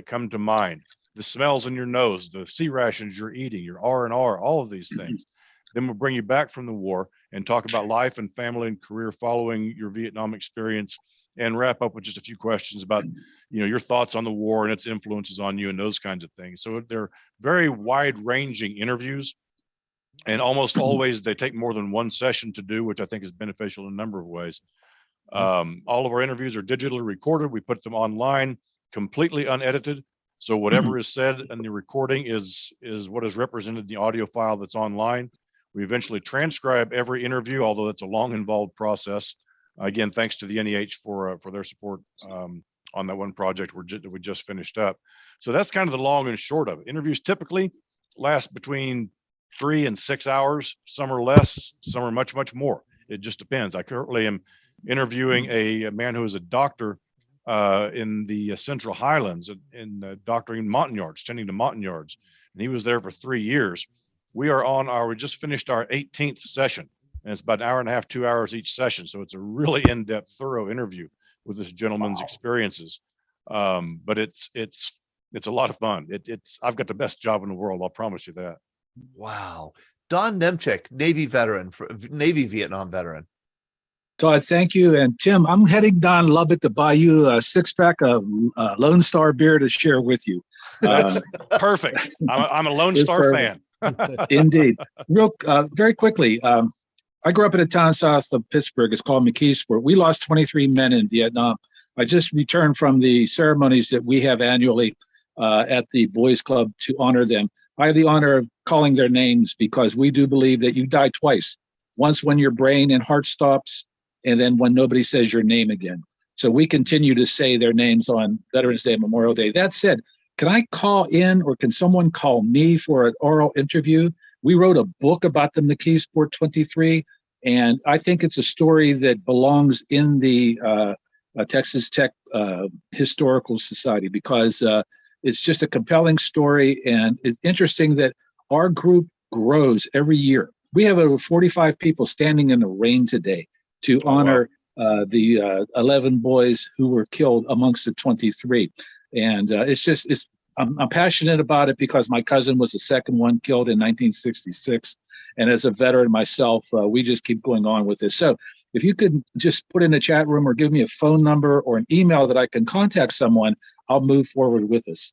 come to mind, the smells in your nose, the sea rations you're eating, your R&R, all of these things. Then we'll bring you back from the war and talk about life and family and career following your Vietnam experience, and wrap up with just a few questions about, your thoughts on the war and its influences on you and those kinds of things. So they're very wide-ranging interviews. And almost always they take more than one session to do, which I think is beneficial in a number of ways. All of our interviews are digitally recorded. We put them online, completely unedited. So whatever is said in the recording is what is represented in the audio file that's online. We eventually transcribe every interview, although that's a long, involved process. Again, thanks to the NEH for their support on that one project we just finished up. So that's kind of the long and short of it. Interviews typically last between 3 and 6 hours. Some are less, some are much, much more. It just depends. I currently am interviewing a man who is a doctor in the Central Highlands in doctoring Montagnards, tending to Montagnards. And he was there for 3 years. We just finished our 18th session, and it's about an hour and a half, 2 hours each session. So it's a really in-depth, thorough interview with this gentleman's experiences. But it's a lot of fun. I've got the best job in the world. I'll promise you that. Wow. Don Nemchik, Navy Vietnam veteran. Todd, thank you. And Tim, I'm heading down Lubbock to buy you a 6-pack of Lone Star beer to share with you. That's perfect. I'm a Lone Star fan. Indeed. Very quickly, I grew up in a town south of Pittsburgh. It's called McKeesport. We lost 23 men in Vietnam. I just returned from the ceremonies that we have annually at the Boys Club to honor them. I have the honor of calling their names because we do believe that you die twice. Once when your brain and heart stops, and then when nobody says your name again. So we continue to say their names on Veterans Day, Memorial Day. That said, can I call in, or can someone call me for an oral interview? We wrote a book about the McKeesport 23, and I think it's a story that belongs in the Texas Tech Historical Society because it's just a compelling story, and it's interesting that our group grows every year. We have over 45 people standing in the rain today to honor the 11 boys who were killed amongst the 23. And I'm passionate about it because my cousin was the second one killed in 1966. And as a veteran myself, we just keep going on with this. So if you could just put in the chat room or give me a phone number or an email that I can contact someone, I'll move forward with this.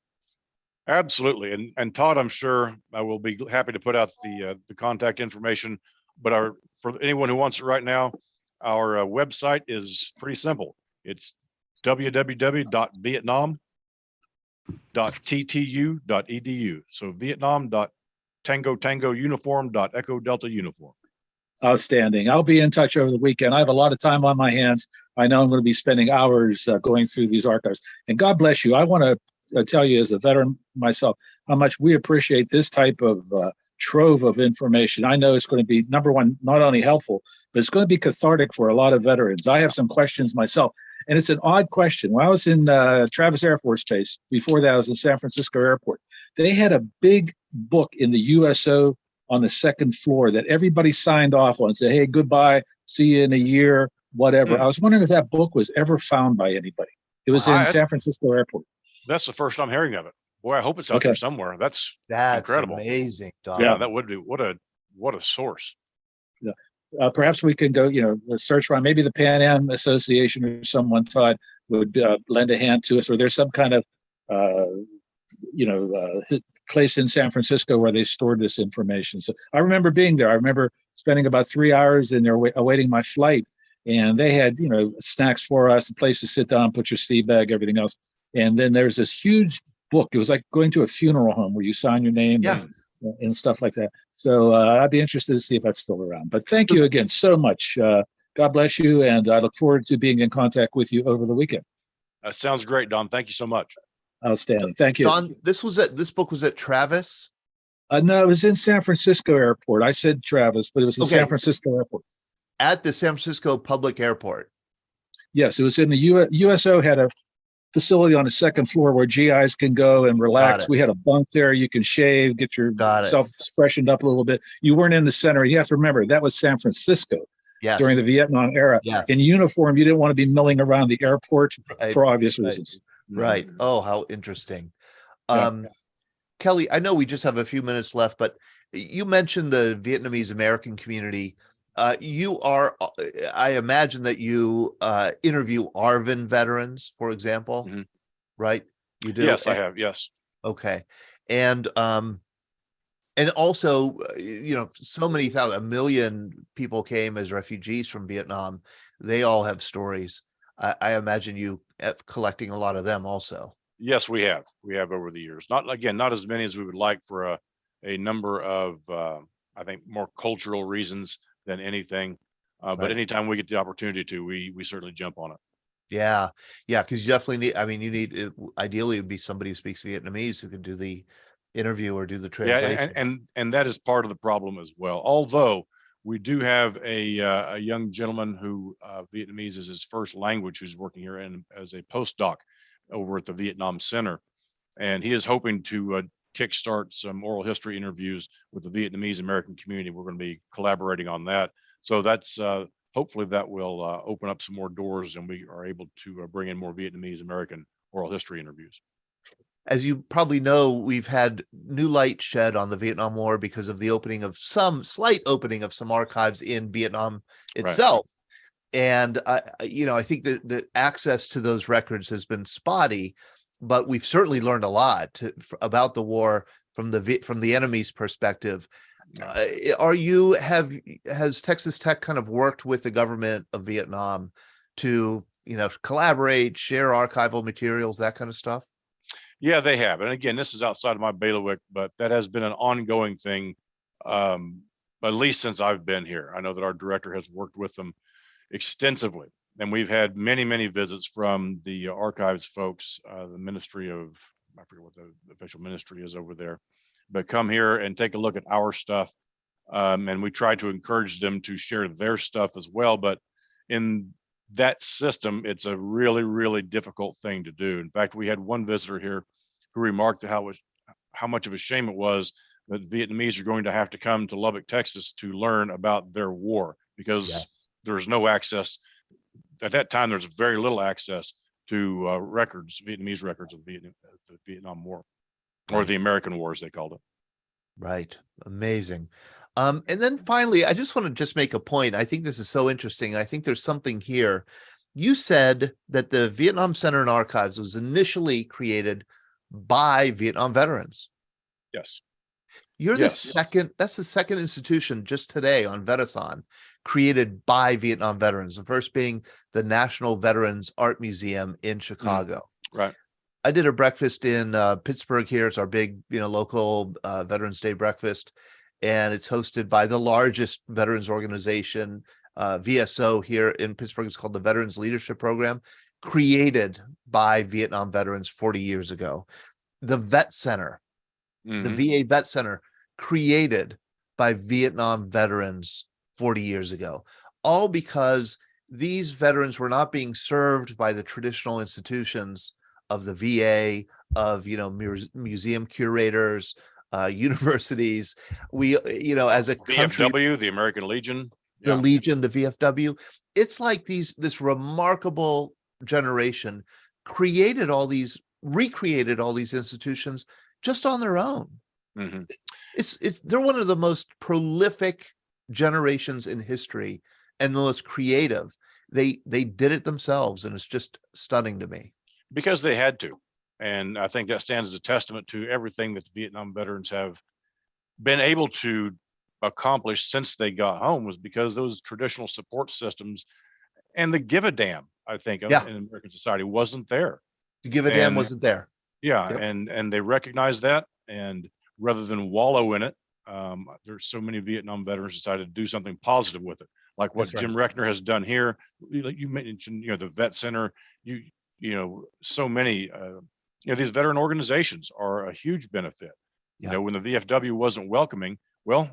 Absolutely. And Todd, I'm sure I will be happy to put out the contact information, but for anyone who wants it right now, our website is pretty simple. It's www.vietnam.ttu.edu. So Vietnam.ttu.edu. tango Delta uniform. Outstanding. I'll be in touch over the weekend. I have a lot of time on my hands. I know I'm going to be spending hours going through these archives. And God bless you. I want to tell you, as a veteran myself, how much we appreciate this type of trove of information. I know it's going to be, number one, not only helpful, but it's going to be cathartic for a lot of veterans. I have some questions myself. And it's an odd question. When I was in Travis Air Force Base, before that I was in San Francisco Airport, they had a big book in the USO on the second floor that everybody signed off on and said, hey, goodbye, see you in a year, whatever. I was wondering if that book was ever found by anybody. It was in San Francisco Airport. That's the first I'm hearing of it. Boy, I hope it's out there somewhere. That's incredible. Amazing, Don. Yeah, that would be, what a source. Yeah. Perhaps we can go, search around. Maybe the Pan Am Association or someone thought would lend a hand to us, or there's some kind of, place in San Francisco where they stored this information. So I remember being there. I remember spending about 3 hours in there awaiting my flight, and they had, snacks for us, a place to sit down, put your seat bag, everything else. And then there's this huge book. It was like going to a funeral home where you sign your name and stuff like that. So I'd be interested to see if that's still around. But thank you again so much. God bless you. And I look forward to being in contact with you over the weekend. That sounds great, Don. Thank you so much. Outstanding. Thank you. Don, this book was at Travis? No, it was in San Francisco Airport. I said Travis, but it was in San Francisco Airport. At the San Francisco Public Airport? Yes, it was in the USO had a facility on the second floor where GIs can go and relax. We had a bunk there. You can shave, get yourself freshened up a little bit. You weren't in the center. You have to remember, that was San Francisco during the Vietnam era. In uniform, you didn't want to be milling around the airport for obvious reasons. Right. Oh, how interesting. Kelly, I know we just have a few minutes left, but you mentioned the Vietnamese American community. I imagine that you interview ARVN veterans, for example, right? You do? Yes, I have. Yes. Okay. And also, so many a million people came as refugees from Vietnam. They all have stories. I imagine you collecting a lot of them also. Yes, we have. We have over the years. Not as many as we would like for a number of, I think, more cultural reasons than anything. But anytime we get the opportunity to, we certainly jump on it. Yeah. Yeah. Because you definitely need, ideally it would be somebody who speaks Vietnamese who can do the interview or do the translation. Yeah, and that is part of the problem as well. Although we do have a young gentleman who Vietnamese is his first language, who's working here as a postdoc over at the Vietnam Center. And he is hoping to kickstart some oral history interviews with the Vietnamese American community. We're going to be collaborating on that. So that's hopefully that will open up some more doors and we are able to bring in more Vietnamese American oral history interviews. As you probably know, we've had new light shed on the Vietnam War because of the slight opening of some archives in Vietnam itself. Right. And, I think that the access to those records has been spotty, but we've certainly learned a lot about the war from the enemy's perspective. Has Texas Tech kind of worked with the government of Vietnam to, collaborate, share archival materials, that kind of stuff? Yeah, they have. And again, this is outside of my bailiwick, but that has been an ongoing thing, at least since I've been here. I know that our director has worked with them extensively, and we've had many, many visits from the archives folks, the Ministry of, I forget what the official ministry is over there, but come here and take a look at our stuff. And we try to encourage them to share their stuff as well. But in that system, it's a really, really difficult thing to do. In fact, we had one visitor here who remarked how much of a shame it was that Vietnamese are going to have to come to Lubbock, Texas to learn about their war, because there's no access. At that time, there's very little access to records, Vietnamese records of the Vietnam War, or the American War, as they called it. Right. Amazing. And then finally, I just want to make a point. I think this is so interesting. I think there's something here. You said that the Vietnam Center and Archives was initially created by Vietnam veterans. Yes. That's the second institution just today on Vetathon created by Vietnam veterans. The first being the National Veterans Art Museum in Chicago. Right. I did a breakfast in Pittsburgh here. It's our big, local Veterans Day breakfast. And it's hosted by the largest veterans organization, VSO here in Pittsburgh. It's called the Veterans Leadership Program, created by Vietnam veterans 40 years ago. The Vet Center, the VA Vet Center, created by Vietnam veterans 40 years ago, all because these veterans were not being served by the traditional institutions of the VA, of museum curators, universities. We, as a country, VFW, the American Legion, the Legion, the VFW. It's like this remarkable generation recreated all these institutions just on their own. They're one of the most prolific generations in history and the most creative. They did it themselves, and it's just stunning to me. Because they had to. And I think that stands as a testament to everything that the Vietnam veterans have been able to accomplish since they got home, was because those traditional support systems and the give a damn, I think, in American society wasn't there. The give a damn wasn't there. Yeah. And they recognize that. And rather than wallow in it, there's so many Vietnam veterans decided to do something positive with it. Like what Jim Reckner has done here. Like you mentioned, the Vet Center, so many, these veteran organizations are a huge benefit. When the VFW wasn't welcoming, well,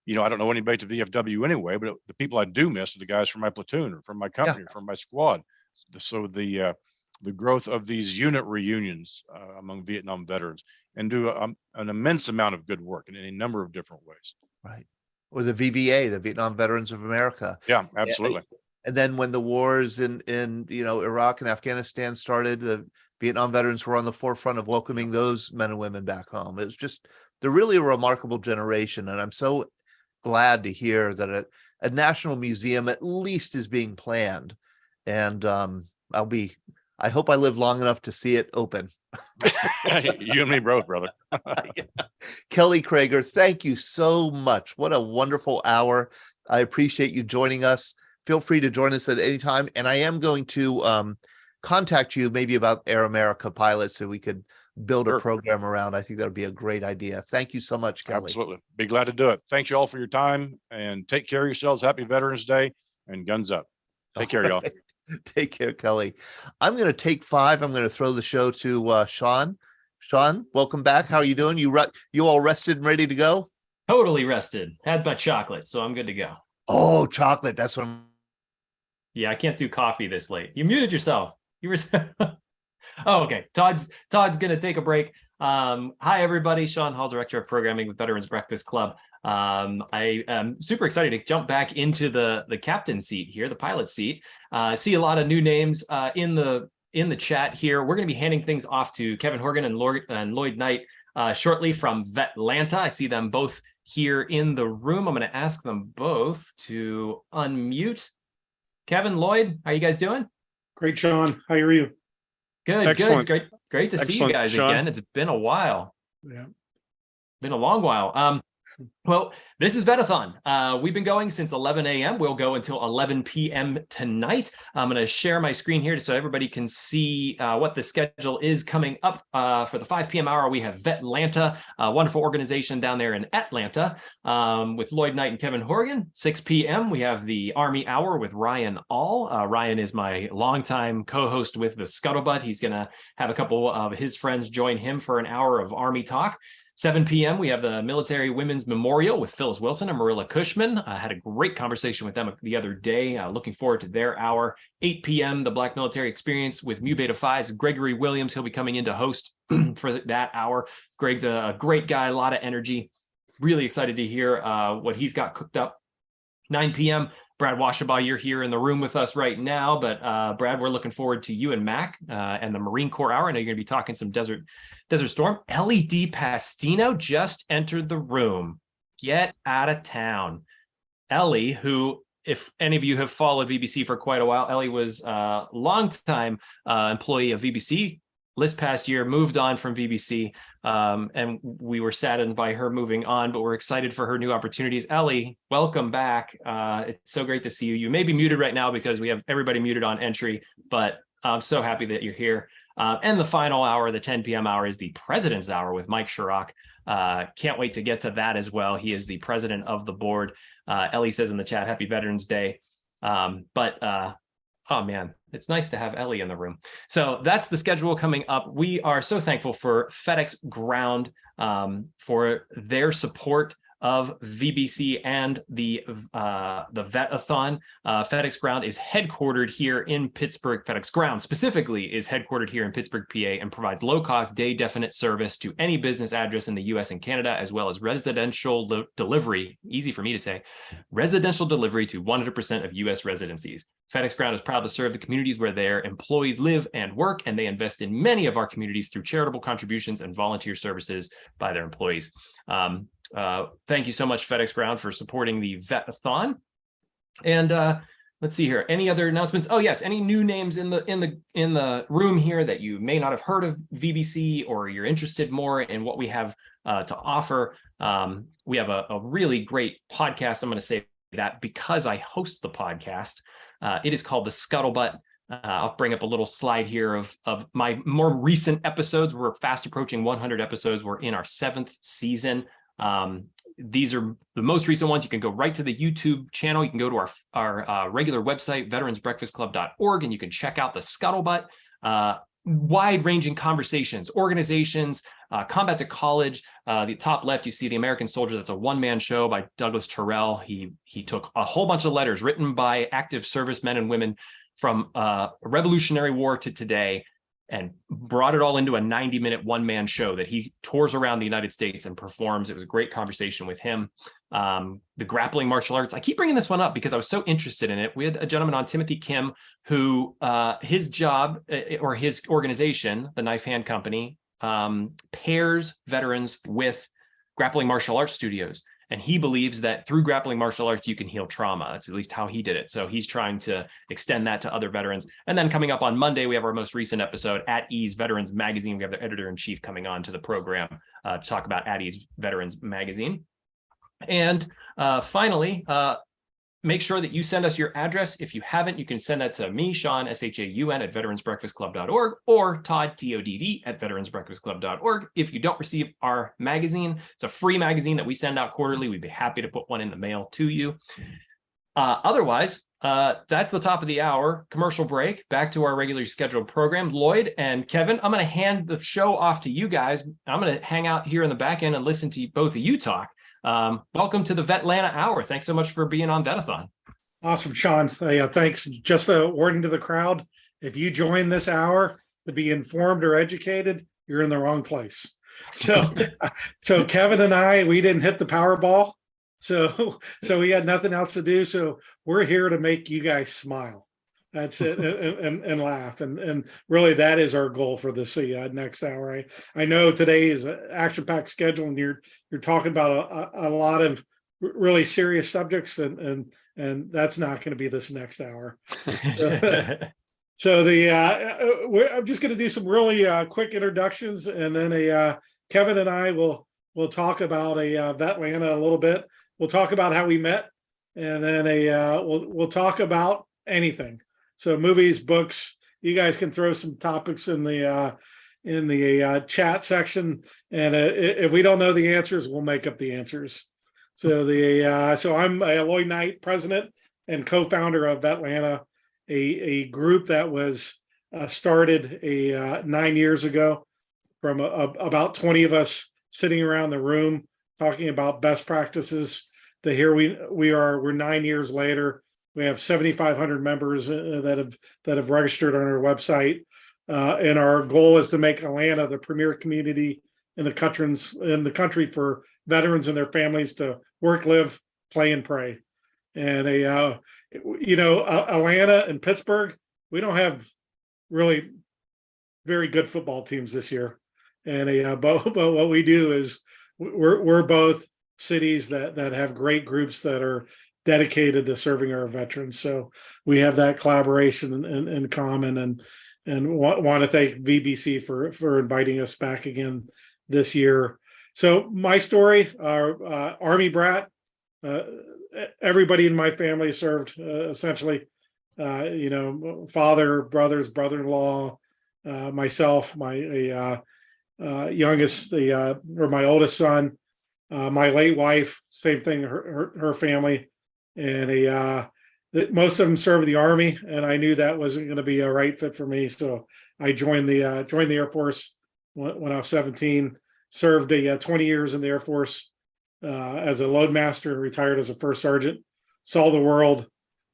I don't know anybody at the VFW anyway, but the people I do miss are the guys from my platoon or from my company or from my squad. So the growth of these unit reunions among Vietnam veterans and do an immense amount of good work in a number of different ways. Right. Or the VVA, the Vietnam Veterans of America. Yeah, absolutely. And then when the wars in Iraq and Afghanistan started, the Vietnam veterans were on the forefront of welcoming those men and women back home. It was just, they're really a remarkable generation. And I'm so glad to hear that a national museum at least is being planned. And I hope I live long enough to see it open. You and me both, brother. Kelly Crager, thank you so much. What a wonderful hour. I appreciate you joining us. Feel free to join us at any time. And I am going to contact you maybe about Air America pilots so we could build a program around. I think that would be a great idea. Thank you so much, Kelly. Absolutely. Be glad to do it. Thank you all for your time, and take care of yourselves. Happy Veterans Day, and guns up. Take care, y'all. Take care, Kelly. I'm going to take 5. I'm going to throw the show to Sean. Sean, welcome back. How are you doing? You all rested and ready to go? Totally rested. Had my chocolate, so I'm good to go. Oh, chocolate. That's what I'm... Yeah, I can't do coffee this late. You muted yourself. You were... Oh, okay. Todd's going to take a break. Hi, everybody. Sean Hall, Director of Programming with Veterans Breakfast Club. I am super excited to jump back into the captain seat here, the pilot seat. See a lot of new names in the chat here. We're going to be handing things off to Kevin Horgan and Lloyd Knight shortly from Vetlanta. I see them both here in the room. I'm going to ask them both to unmute. Kevin, Lloyd, how you guys doing? Great, Sean. How are you? Good. Excellent. Good. It's great to see you guys Sean. again. It's been a while. Yeah. Been a long while. Well, this is Vetathon. We've been going since 11 a.m. We'll go until 11 p.m. tonight. I'm going to share my screen here so everybody can see what the schedule is coming up for the 5 p.m. hour. We have Vetlanta, a wonderful organization down there in Atlanta with Lloyd Knight and Kevin Horgan. 6 p.m. we have the Army Hour with Ryan All. Ryan is my longtime co-host with the Scuttlebutt. He's going to have a couple of his friends join him for an hour of Army talk. 7 p.m. we have the Military Women's Memorial with Phyllis Wilson and Marilla Cushman. I had a great conversation with them the other day. Looking forward to their hour. 8 p.m. the Black Military Experience with Mu Beta Phi's Gregory Williams. He'll be coming in to host for that hour. Greg's a great guy, a lot of energy. Really excited to hear what he's got cooked up. 9 p.m. Brad Washabaugh, you're here in the room with us right now, but Brad, we're looking forward to you and Mac and the Marine Corps Hour. I know you're going to be talking some Desert Storm. Ellie D. Pastino just entered the room. Get out of town. Ellie, who, if any of you have followed VBC for quite a while, Ellie was a longtime employee of VBC. This past year, moved on from VBC, and we were saddened by her moving on, but we're excited for her new opportunities. Ellie, welcome back. It's so great to see you. You may be muted right now because we have everybody muted on entry, but I'm so happy that you're here. And the final hour, the 10 p.m. hour, is the President's Hour with Mike Sharrock. Can't wait to get to that as well. He is the president of the board. Ellie says in the chat, Happy Veterans Day. Oh man, it's nice to have Ellie in the room. So that's the schedule coming up. We are so thankful for FedEx Ground for their support of VBC and the Vet-a-thon. FedEx Ground is headquartered here in Pittsburgh. FedEx Ground specifically is headquartered here in Pittsburgh, PA, and provides low-cost, day-definite service to any business address in the U.S. and Canada, as well as residential delivery, easy for me to say, residential delivery to 100% of U.S. residencies. FedEx Ground is proud to serve the communities where their employees live and work, and they invest in many of our communities through charitable contributions and volunteer services by their employees. Thank you so much, FedEx Ground, for supporting the Vet-a-thon. And let's see here. Any other announcements? Oh yes, any new names in the room here that you may not have heard of VBC, or you're interested more in what we have to offer. We have a really great podcast. I'm going to say that because I host the podcast. It is called The Scuttlebutt. I'll bring up a little slide here of my more recent episodes. We're fast approaching 100 episodes. We're in our 7th season. These are the most recent ones. You can go right to the YouTube channel. You can go to our regular website, veteransbreakfastclub.org, and you can check out The Scuttlebutt. Wide-ranging conversations, organizations, Combat to College. The top left, you see The American Soldier. That's a one-man show by Douglas Terrell. He took a whole bunch of letters written by active servicemen and women from Revolutionary War to today, and brought it all into a 90-minute one-man show that he tours around the United States and performs. It was a great conversation with him. The grappling martial arts. I keep bringing this one up because I was so interested in it. We had a gentleman on, Timothy Kim, who his job or his organization, the Knife Hand Company, pairs veterans with grappling martial arts studios. And he believes that through grappling martial arts, you can heal trauma. That's at least how he did it. So he's trying to extend that to other veterans. And then coming up on Monday, we have our most recent episode, At Ease Veterans Magazine. We have their editor-in-chief coming on to the program to talk about At Ease Veterans Magazine. And finally, make sure that you send us your address. If you haven't, you can send that to me, Sean, SHAUN, at veteransbreakfastclub.org, or Todd, TODD, at veteransbreakfastclub.org. If you don't receive our magazine, it's a free magazine that we send out quarterly. We'd be happy to put one in the mail to you. Otherwise, that's the top of the hour. Commercial break. Back to our regularly scheduled program. Lloyd and Kevin, I'm going to hand the show off to you guys. I'm going to hang out here in the back end and listen to both of you talk. Welcome to the Vetlanta Hour. Thanks so much for being on Vet-a-thon. Awesome, Sean. Thanks. Just a warning to the crowd. If you join this hour to be informed or educated, you're in the wrong place. So Kevin and I, we didn't hit the Powerball. So we had nothing else to do. So we're here to make you guys smile. That's it, and laugh, and really that is our goal for this next hour. I know today is an action-packed schedule, and you're talking about a lot of really serious subjects, and that's not going to be this next hour. So I'm just going to do some really quick introductions, and then Kevin and I will talk about Vetlanta a little bit. We'll talk about how we met, and then we'll talk about anything. So movies, books, you guys can throw some topics in the chat section, and if we don't know the answers, we'll make up the answers. So I'm Lloyd Knight, president and co-founder of Vetlanta, a group that was started 9 years ago from about 20 of us sitting around the room talking about best practices. To here we're 9 years later. We have 7,500 members that have registered on our website, and our goal is to make Atlanta the premier community in the country for veterans and their families to work, live, play, and pray. And Atlanta and Pittsburgh, we don't have really very good football teams this year, and but what we do is we're both cities that have great groups that are dedicated to serving our veterans. So we have that collaboration in common, and want to thank VBC for inviting us back again this year. So my story, Army brat, everybody in my family served essentially, father, brothers, brother-in-law, myself, my youngest, or my oldest son, my late wife, same thing, her family, and most of them served the Army, and I knew that wasn't going to be a right fit for me, so I joined the Air Force when I was 17. Served 20 years in the Air Force as a loadmaster, and retired as a first sergeant. Saw the world,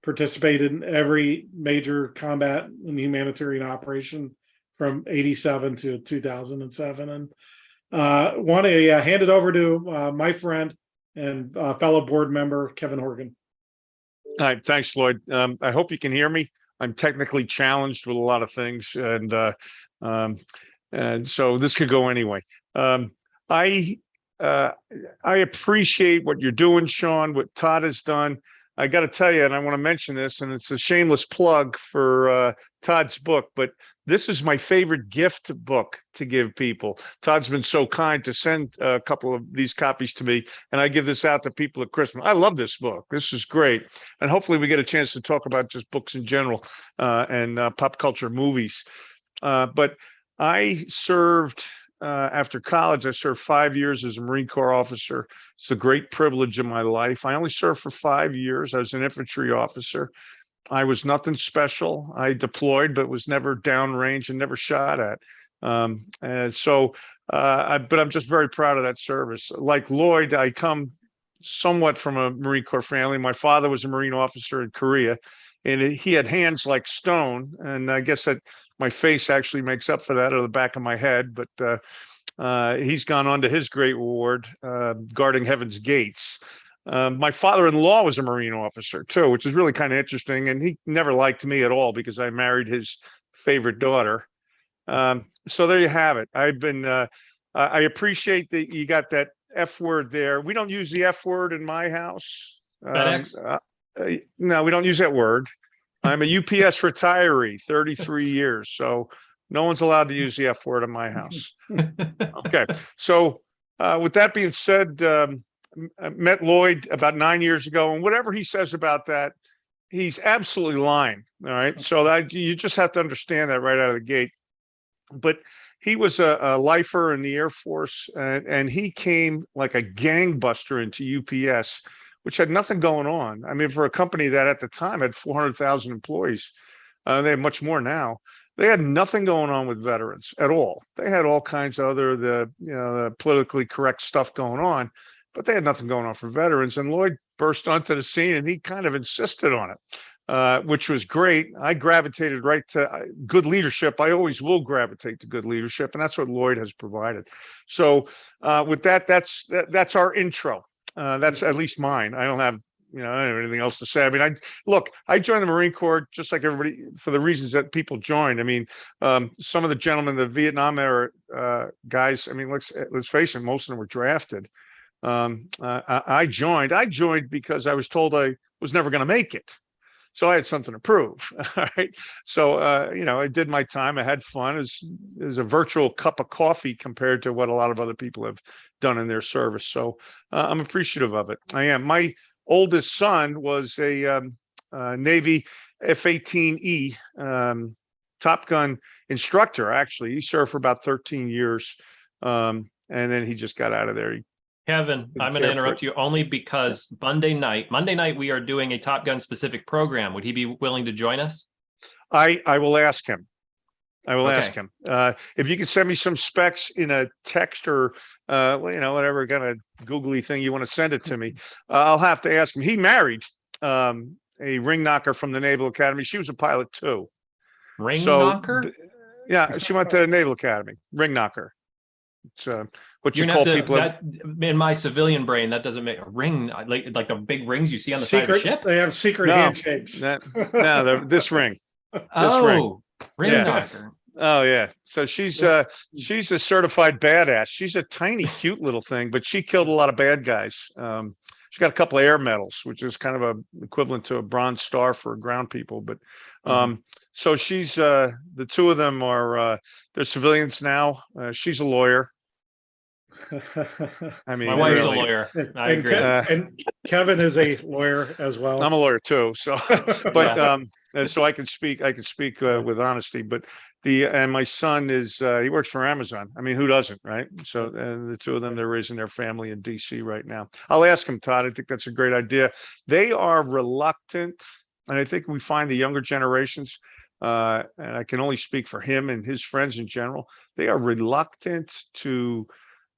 participated in every major combat and humanitarian operation from 87 to 2007, and want to hand it over to my friend and fellow board member, Kevin Horgan. All right, thanks, Lloyd. I hope you can hear me. I'm technically challenged with a lot of things, and so this could go anyway. I appreciate what you're doing, Sean, what Todd has done. I got to tell you, and I want to mention this, and it's a shameless plug for Todd's book, but this is my favorite gift book to give people. Todd's been so kind to send a couple of these copies to me, and I give this out to people at Christmas. I love this book. This is great. And hopefully we get a chance to talk about just books in general and pop culture movies. But I served, after college, I served 5 years as a Marine Corps officer. It's a great privilege in my life. I only served for 5 years. I was an infantry officer. I was nothing special. I deployed, but was never downrange and never shot at. But I'm just very proud of that service. Like Lloyd, I come somewhat from a Marine Corps family. My father was a Marine officer in Korea, and he had hands like stone. And I guess that my face actually makes up for that, or the back of my head. But he's gone on to his great reward, guarding heaven's gates. My father-in-law was a Marine officer too, which is really kind of interesting. And he never liked me at all because I married his favorite daughter. So there you have it. I appreciate that you got that F word there. We don't use the F word in my house. FedEx? No, we don't use that word. I'm a UPS retiree, 33 years. So no one's allowed to use the F word in my house. Okay. So with that being said, I met Lloyd about 9 years ago, and whatever he says about that, he's absolutely lying. All right. So that you just have to understand that right out of the gate. But he was a lifer in the Air Force, and he came like a gangbuster into UPS, which had nothing going on. I mean, for a company that at the time had 400,000 employees, they have much more now. They had nothing going on with veterans at all. They had all kinds of other the politically correct stuff going on, but they had nothing going on for veterans. And Lloyd burst onto the scene, and he kind of insisted on it, which was great. I gravitated right to good leadership. I always will gravitate to good leadership, and that's what Lloyd has provided. So with that, that's our intro. That's at least mine. I don't have anything else to say. I mean, I joined the Marine Corps just like everybody for the reasons that people joined. I mean, some of the gentlemen, the Vietnam era guys, I mean, let's face it, most of them were drafted. I joined because I was told I was never going to make it. So I had something to prove. All right. So, I did my time. I had fun. It was a virtual cup of coffee compared to what a lot of other people have done in their service. So I'm appreciative of it. I am. My oldest son was a Navy F-18E Top Gun instructor. Actually, he served for about 13 years. And then he just got out of there. Kevin, I'm going to interrupt you only because Monday night, we are doing a Top Gun specific program. Would he be willing to join us? I will ask him. Ask him. If you could send me some specs in a text or, whatever kind of googly thing you want to send it to me, I'll have to ask him. He married a ring knocker from the Naval Academy. She was a pilot too. Knocker? Yeah, she went to the Naval Academy. Ring knocker. It's what you call people. In my civilian brain, that doesn't make a ring like the big rings you see on the side of the ship. They have secret handshakes. This ring. Ring knocker. Oh yeah. So she's a certified badass. She's a tiny, cute little thing, but she killed a lot of bad guys. She got a couple of air medals, which is kind of a equivalent to a Bronze Star for ground people. But so she's the two of them are they're civilians now. She's a lawyer. I mean, my wife's a lawyer. I agree. And Kevin is a lawyer as well. I'm a lawyer too. So, but so I can speak with honesty. But and my son is he works for Amazon. I mean, who doesn't, right? So and the two of them, they're raising their family in DC right now. I'll ask him, Todd. I think that's a great idea. They are reluctant, and I think we find the younger generations, and I can only speak for him and his friends in general, they are reluctant to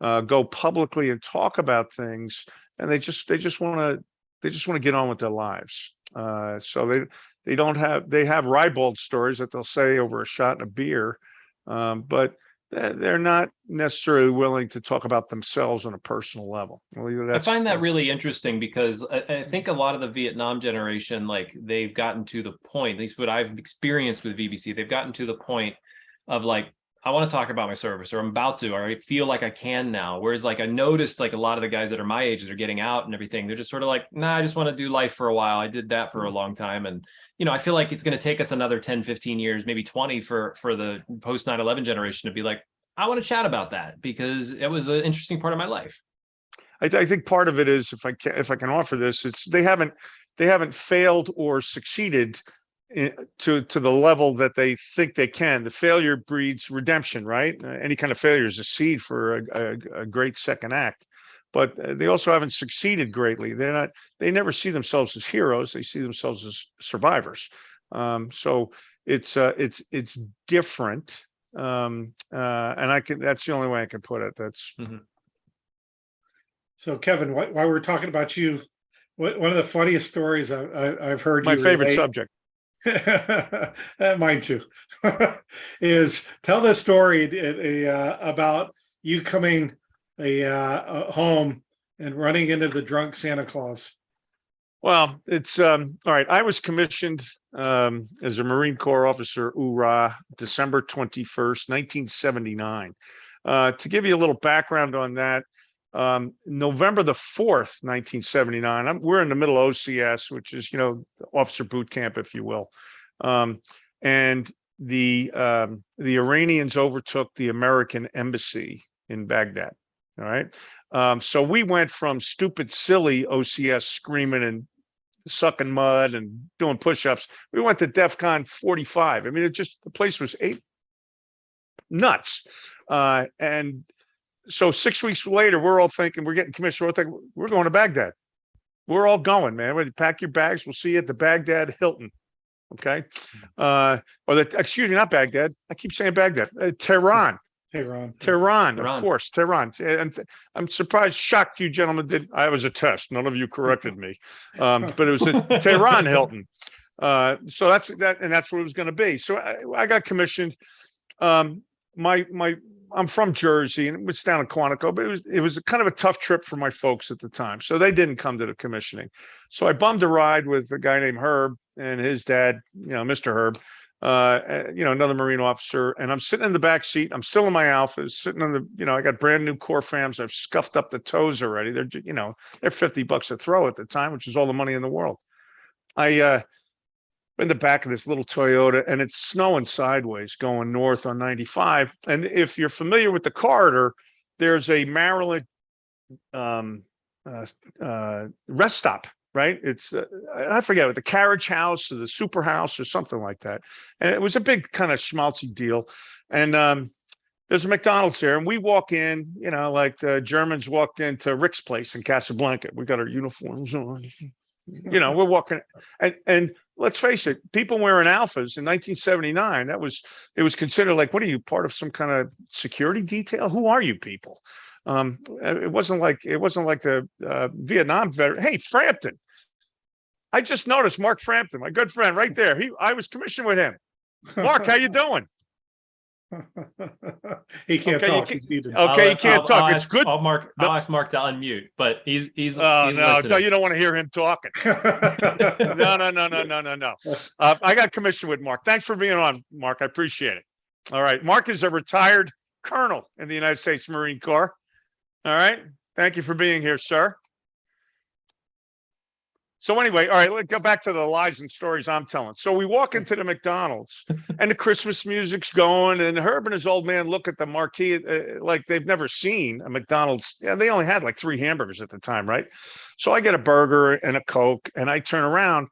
go publicly and talk about things, and they just want to get on with their lives. So they have ribald stories that they'll say over a shot and a beer, but they're not necessarily willing to talk about themselves on a personal level. I find that really interesting because I think a lot of the Vietnam generation, like they've gotten to the point, at least what I've experienced with VBC, they've gotten to the point of like, I want to talk about my service, or I'm about to, or I feel like I can now. Whereas like I noticed like a lot of the guys that are my age that are getting out and everything, they're just sort of like, nah, I just want to do life for a while. I did that for a long time. And, you know, I feel like it's going to take us another 10, 15 years, maybe 20 for the post 9/11 generation to be like, I want to chat about that because it was an interesting part of my life. I think part of it is, if I can offer this, it's they haven't failed or succeeded to the level that they think they can. The failure breeds redemption, right? Any kind of failure is a seed for a great second act, but they also haven't succeeded greatly. They never see themselves as heroes. They see themselves as survivors. So it's different. And that's the only way I can put it. That's So Kevin, while we're talking about you, one of the funniest stories I've heard my you favorite relate, subject. mine too, is tell the story about you coming home and running into the drunk Santa Claus. Well, it's all right. I was commissioned as a Marine Corps officer, URA, December 21st, 1979. To give you a little background on that, November the 4th, 1979, we're in the middle of OCS, which is, you know, officer boot camp, if you will. And the Iranians overtook the American embassy in Baghdad. All right. So we went from stupid, silly OCS screaming and sucking mud and doing push-ups. We went to DEFCON 45. I mean, the place was nuts. And so 6 weeks later, we're all thinking, we're getting commissioned. We're thinking, we're going to Baghdad. We're all going, man. When you pack your bags, we'll see you at the Baghdad Hilton. Okay. Excuse me, not Baghdad. I keep saying Baghdad. Tehran. Of course, Tehran. And I'm surprised, shocked you gentlemen did. I was a test. None of you corrected me. But it was a Tehran Hilton. So that's what it was going to be. So I got commissioned. I'm from Jersey, and it's down in Quantico, but it was kind of a tough trip for my folks at the time. So they didn't come to the commissioning. So I bummed a ride with a guy named Herb and his dad, you know, Mr. Herb, you know, another Marine officer. And I'm sitting in the back seat. I'm still in my alphas, sitting on the, you know, I got brand new Corps fams. I've scuffed up the toes already. They're, you know, they're $50 a throw at the time, which is all the money in the world. In the back of this little Toyota, and it's snowing sideways going north on 95. And if you're familiar with the corridor, there's a Maryland rest stop, right? It's I forget what, the Carriage House or the Super House or something like that. And it was a big kind of schmaltzy deal. And there's a McDonald's there, and we walk in, you know, like the Germans walked into Rick's place in Casablanca. We got our uniforms on. You know, we're walking, and let's face it, people wearing alphas in 1979, it was considered like, what are you, part of some kind of security detail? Who are you people? It wasn't like the Vietnam veteran. Hey, Frampton. I just noticed Mark Frampton, my good friend right there. I was commissioned with him. Mark, how you doing? He can't talk. He can't talk. It's good. I'll ask Mark to unmute, but he's no, listening. You don't want to hear him talking. No. I got commissioned with Mark. Thanks for being on, Mark. I appreciate it. All right. Mark is a retired colonel in the United States Marine Corps. All right. Thank you for being here, sir. So anyway, all right, let's go back to the lies and stories I'm telling. So we walk into the McDonald's and the Christmas music's going, and Herb and his old man look at the marquee like they've never seen a McDonald's. Yeah, they only had like 3 hamburgers at the time, right? So I get a burger and a Coke, and I turn around,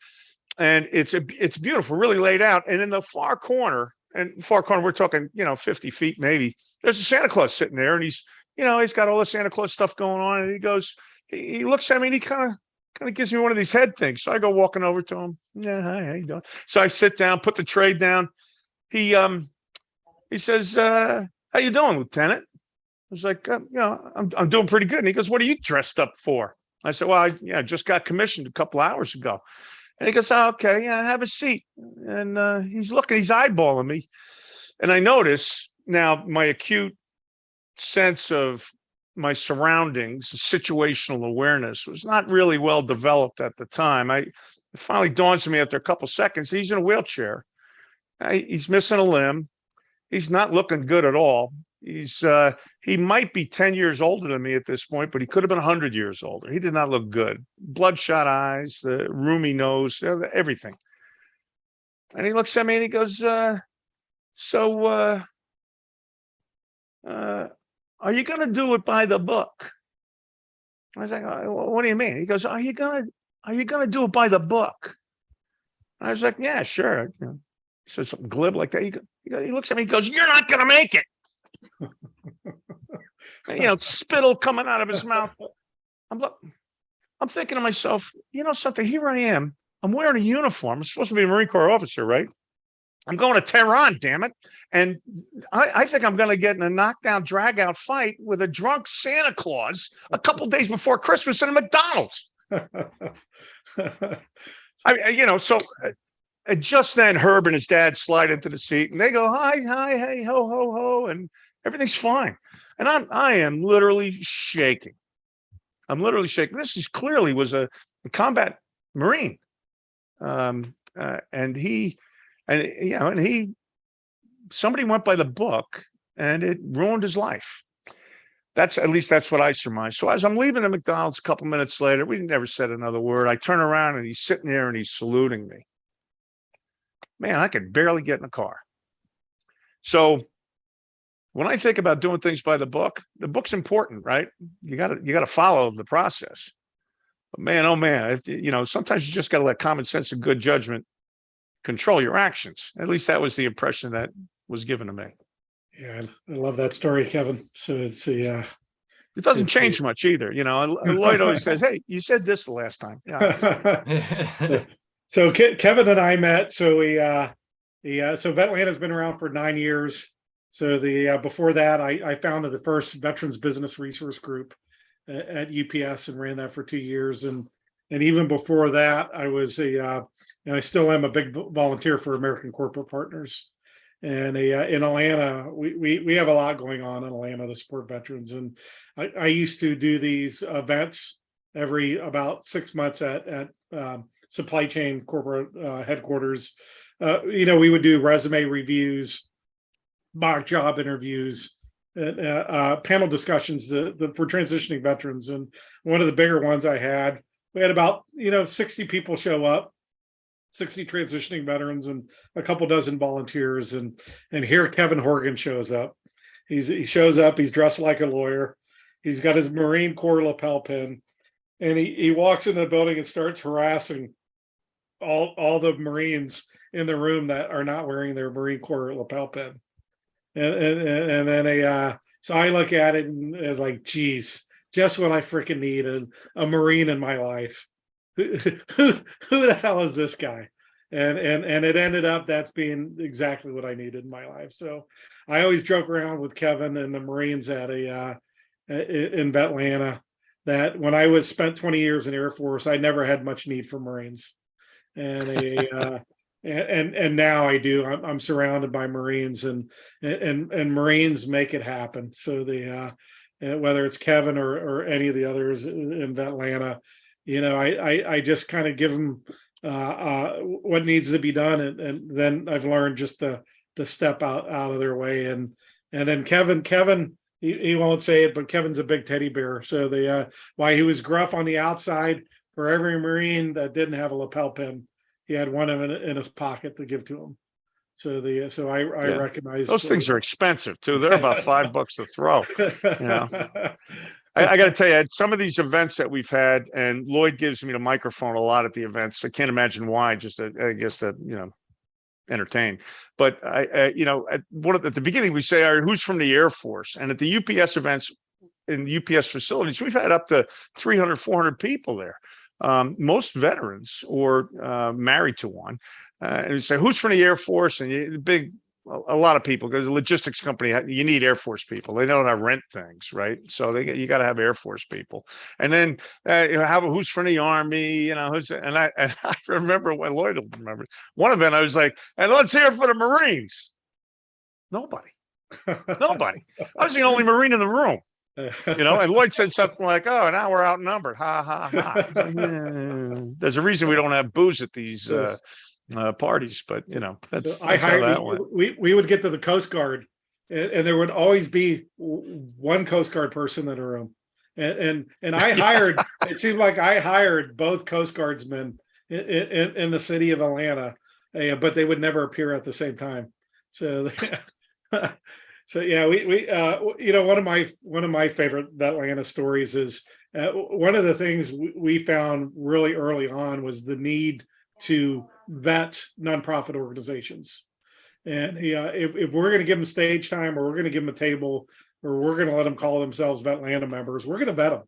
and it's beautiful, really laid out. And in the far corner, and far corner, we're talking, 50 feet maybe. There's a Santa Claus sitting there, and he's got all the Santa Claus stuff going on, and he looks at me, and he kind of gives me one of these head things. So I go walking over to him. Yeah, hi, how you doing? So I sit down, put the tray down. He says, "How you doing, Lieutenant?" I was like, I'm doing pretty good. And he goes, "What are you dressed up for?" I said, "Well, I just got commissioned a couple hours ago." And he goes, "Oh, okay, yeah, have a seat." And he's eyeballing me. And I notice now my acute sense of my surroundings, situational awareness was not really well developed at the time. It finally dawns on me after a couple seconds, he's in a wheelchair. He's missing a limb. He's not looking good at all. He might be 10 years older than me at this point, but he could have been 100 years older. He did not look good. Bloodshot eyes, the roomy nose, everything. And he looks at me and he goes, "Are you going to do it by the book?" I was like, "What do you mean?" He goes, Are you going to do it by the book?" I was like, "Yeah, sure." He said something glib like that. He looks at me, he goes, "You're not going to make it." And, spittle coming out of his mouth. I'm thinking to myself, something, here I am. I'm wearing a uniform. I'm supposed to be a Marine Corps officer, right? I'm going to Tehran, damn it. And I think I'm going to get in a knockdown, drag-out fight with a drunk Santa Claus a couple days before Christmas in a McDonald's. So just then Herb and his dad slide into the seat and they go, "Hi, hey, ho, ho, ho," and everything's fine. And I am literally shaking. I'm literally shaking. This clearly was a combat Marine. Somebody went by the book and it ruined his life. At least that's what I surmised. So as I'm leaving the McDonald's a couple minutes later, we never said another word. I turn around and he's sitting there and he's saluting me. Man, I could barely get in the car. So when I think about doing things by the book's important, right? You gotta follow the process. But man, oh man, sometimes you just gotta let common sense and good judgment control your actions. At least that was the impression that was given to me. Yeah, I love that story, Kevin. So it doesn't change much either. Lloyd always says, "Hey, you said this the last time." Yeah. So Kevin and I met. So so Vetlana's been around for 9 years. So before that, I founded the first Veterans Business Resource Group at UPS and ran that for 2 years. And even before that, I was I still am a big volunteer for American Corporate Partners. And in Atlanta, we have a lot going on in Atlanta to support veterans. And I used to do these events every about 6 months at supply chain corporate headquarters. We would do resume reviews, mock job interviews, panel discussions for transitioning veterans. And one of the bigger ones we had about 60 people show up, 60 transitioning veterans and a couple dozen volunteers. And here Kevin Horgan shows up. He shows up, he's dressed like a lawyer. He's got his Marine Corps lapel pin. And he walks into the building and starts harassing all the Marines in the room that are not wearing their Marine Corps lapel pin. And then so I look at it and it's like, geez, just what I freaking need, a Marine in my life. Who the hell is this guy? And it ended up that's being exactly what I needed in my life. So I always joke around with Kevin and the Marines in Vetlana that when I was spent 20 years in Air Force, I never had much need for Marines. And now I do. I'm surrounded by Marines and Marines make it happen. So whether it's Kevin or any of the others in Vetlana, I just kind of give them what needs to be done, and then I've learned just to step out of their way. And then Kevin, he won't say it, but Kevin's a big teddy bear. So why he was gruff on the outside, for every Marine that didn't have a lapel pin, he had one in his pocket to give to him. So I recognize those things are expensive too. They're about $5 to throw. I got to tell you, at some of these events that we've had, and Lloyd gives me the microphone a lot at the events. I can't imagine why. I guess that entertain. But at the beginning we say, all right, who's from the Air Force? And at the UPS events in UPS facilities, we've had up to 300, 400 people there. Most veterans or married to one. And we say, who's from the Air Force? And a lot of people, because a logistics company, you need Air Force people. They know how to rent things, right? So you got to have Air Force people. And then who's from the Army? And I remember when Lloyd will remember one event. I was like, and let's hear it for the Marines. Nobody. I was the only Marine in the room. And Lloyd said something like, "Oh, now we're outnumbered." Ha ha ha. There's a reason we don't have booze at these parties, but that's how that went. We would get to the Coast Guard, and there would always be one Coast Guard person in a room, and I hired. It seemed like I hired both Coast Guardsmen in the city of Atlanta, but they would never appear at the same time. So. So yeah, we one of my favorite Atlanta stories is one of the things we found really early on was the need to vet nonprofit organizations, and if we're going to give them stage time, or we're going to give them a table, or we're going to let them call themselves Vetlanta members, we're going to vet them.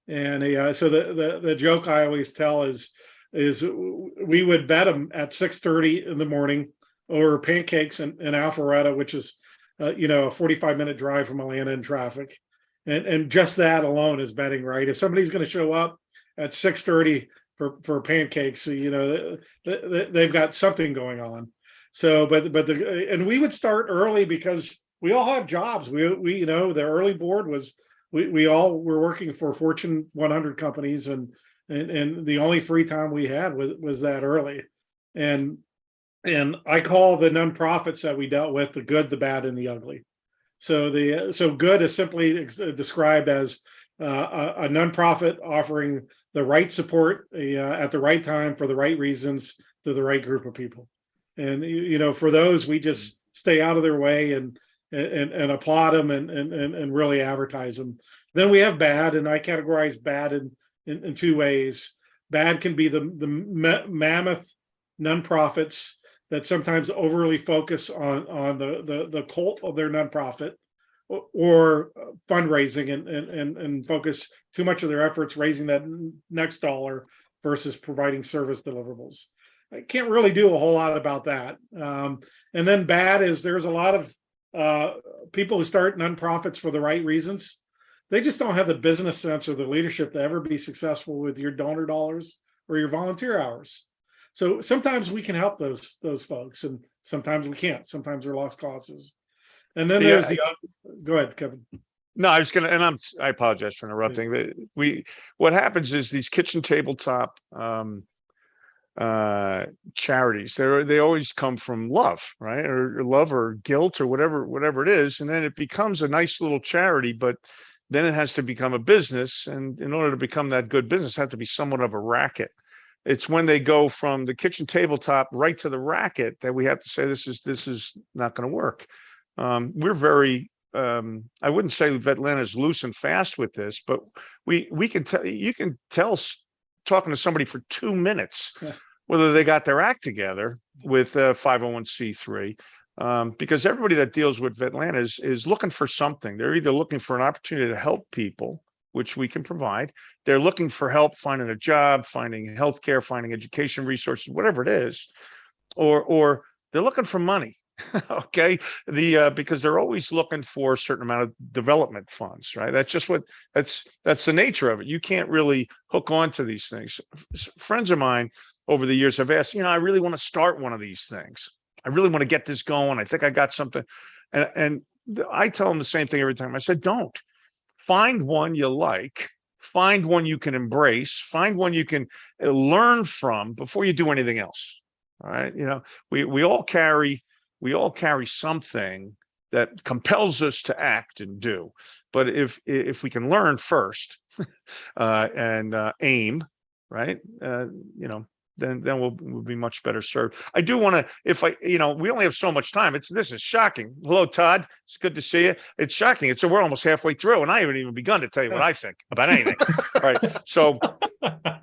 And so the joke I always tell is we would vet them at 6:30 in the morning over pancakes in Alpharetta, which is a 45-minute drive from Atlanta in traffic. And just that alone is betting, right? If somebody's going to show up at 6:30 for pancakes, they've got something going on. So, and we would start early because we all have jobs. We the early board was, we all were working for Fortune 100 companies, and the only free time we had was that early. And I call the nonprofits that we dealt with the good, the bad, and the ugly. So good is simply described as a nonprofit offering the right support at the right time for the right reasons to the right group of people. And for those, we just stay out of their way and applaud them and really advertise them. Then we have bad, and I categorize bad in two ways. Bad can be the mammoth nonprofits that sometimes overly focus on the cult of their nonprofit, or fundraising and focus too much of their efforts raising that next dollar versus providing service deliverables. I can't really do a whole lot about that. And then bad is there's a lot of people who start nonprofits for the right reasons. They just don't have the business sense or the leadership to ever be successful with your donor dollars or your volunteer hours. So sometimes we can help those folks, and sometimes we can't. Sometimes they're lost causes. And then there's go ahead, Kevin. No, I was gonna, and I apologize for interrupting. But what happens is these kitchen tabletop charities, they always come from love, right? Or love or guilt or whatever it is, and then it becomes a nice little charity, but then it has to become a business, and in order to become that good business, it has to be somewhat of a racket. It's when they go from the kitchen tabletop right to the racket that we have to say this is not going to work. We're very I wouldn't say Vetlanta is loose and fast with this, but we can tell, you can tell talking to somebody for 2 minutes whether they got their act together with 501c3, because everybody that deals with Vetlanta is looking for something. They're either looking for an opportunity to help people, which we can provide. They're looking for help finding a job, finding healthcare, finding education resources, whatever it is, or they're looking for money. Okay, because they're always looking for a certain amount of development funds, right? That's just that's the nature of it. You can't really hook on to these things. Friends of mine over the years have asked, I really want to start one of these things. I really want to get this going. I think I got something, and I tell them the same thing every time. I said, don't. Find one you like, find one you can embrace, find one you can learn from before you do anything else. All right. We all carry something that compels us to act and do. But if we can learn first and aim, right, then we'll be much better served. I do want to, we only have so much time. This is shocking. Hello, Todd. It's good to see you. It's shocking. We're almost halfway through, and I haven't even begun to tell you what I think about anything. All right. So,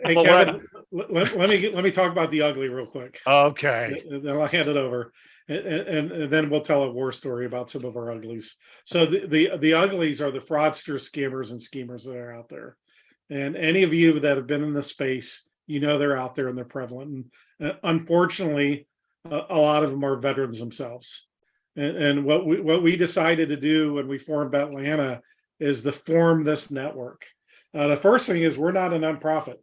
hey, Kevin, let me talk about the ugly real quick. Okay. Then I'll hand it over, and then we'll tell a war story about some of our uglies. So the uglies are the fraudsters, scammers, and schemers that are out there. And any of you that have been in the space, you know they're out there and they're prevalent. And unfortunately, a lot of them are veterans themselves. And what we decided to do when we formed Atlanta is to form this network. The first thing is we're not a nonprofit.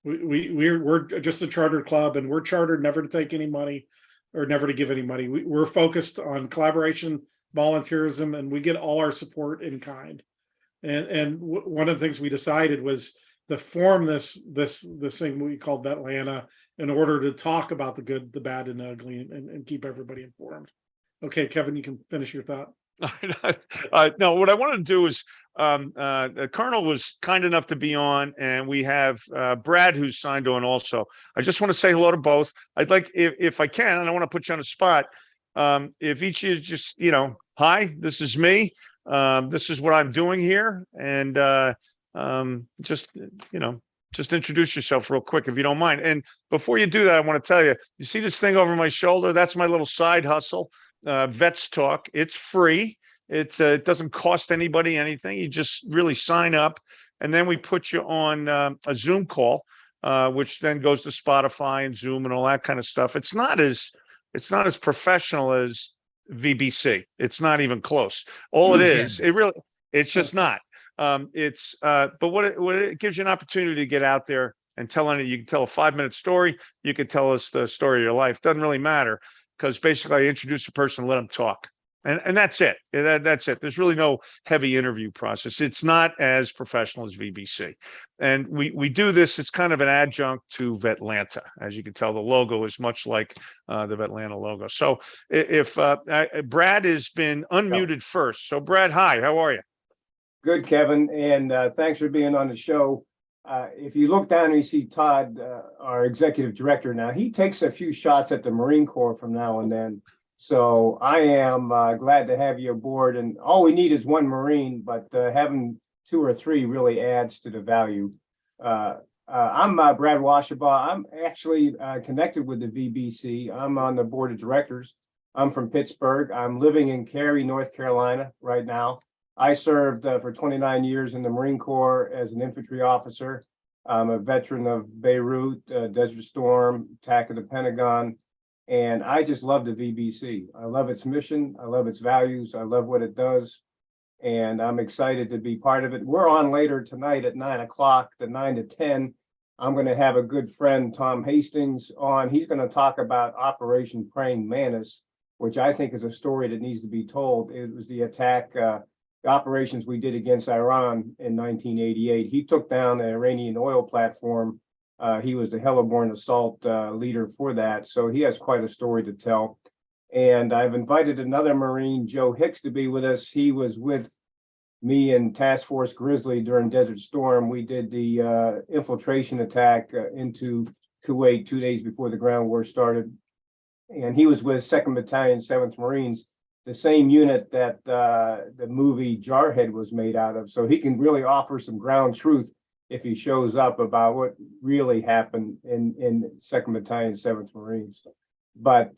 We're just a chartered club, and we're chartered never to take any money or never to give any money. We're focused on collaboration, volunteerism, and we get all our support in kind. And one of the things we decided was to form this thing we called Atlanta in order to talk about the good, the bad, and the ugly, and keep everybody informed. Okay, Kevin, you can finish your thought. No, what I wanted to do is Colonel was kind enough to be on, and we have Brad who's signed on also. I just want to say hello to both. I'd like, if I can, and I want to put you on the spot, if each of you just, hi, this is me. This is what I'm doing here. And just introduce yourself real quick, if you don't mind. And before you do that, I want to tell you, you see this thing over my shoulder? That's my little side hustle. Vets Talk. It's free. It doesn't cost anybody anything. You just really sign up, and then we put you on a Zoom call, which then goes to Spotify and Zoom and all that kind of stuff. It's not as professional as VBC. It's not even close. All it is, it's just not. But what it gives you an opportunity to get out there and you can tell a 5-minute story. You can tell us the story of your life. Doesn't really matter, because basically I introduce a person, let them talk. And that's it. That's it. There's really no heavy interview process. It's not as professional as VBC. And we do this, it's kind of an adjunct to Vetlanta. As you can tell, the logo is much like the Vetlanta logo. So if Brad has been unmuted first. So Brad, hi, how are you? Good, Kevin. And thanks for being on the show. If you look down and you see Todd, our executive director now, he takes a few shots at the Marine Corps from now and then. So I am glad to have you aboard. And all we need is one Marine, but having 2 or 3 really adds to the value. I'm Brad Washabaugh. I'm actually connected with the VBC. I'm on the board of directors. I'm from Pittsburgh. I'm living in Cary, North Carolina right now. I served for 29 years in the Marine Corps as an infantry officer. I'm a veteran of Beirut, Desert Storm, attack of the Pentagon, and I just love the VBC. I love its mission. I love its values. I love what it does, and I'm excited to be part of it. We're on later tonight at 9 o'clock, the 9 to 10. I'm going to have a good friend, Tom Hastings, on. He's going to talk about Operation Praying Mantis, which I think is a story that needs to be told. It was the attack, the operations we did against Iran in 1988. He took down an Iranian oil platform. He was the heliborne assault leader for that. So he has quite a story to tell. And I've invited another Marine, Joe Hicks, to be with us. He was with me and Task Force Grizzly during Desert Storm. We did the infiltration attack into Kuwait 2 days before the ground war started. And he was with 2nd Battalion, 7th Marines, the same unit that the movie Jarhead was made out of. So he can really offer some ground truth if he shows up about what really happened in 2nd Battalion, 7th Marines. But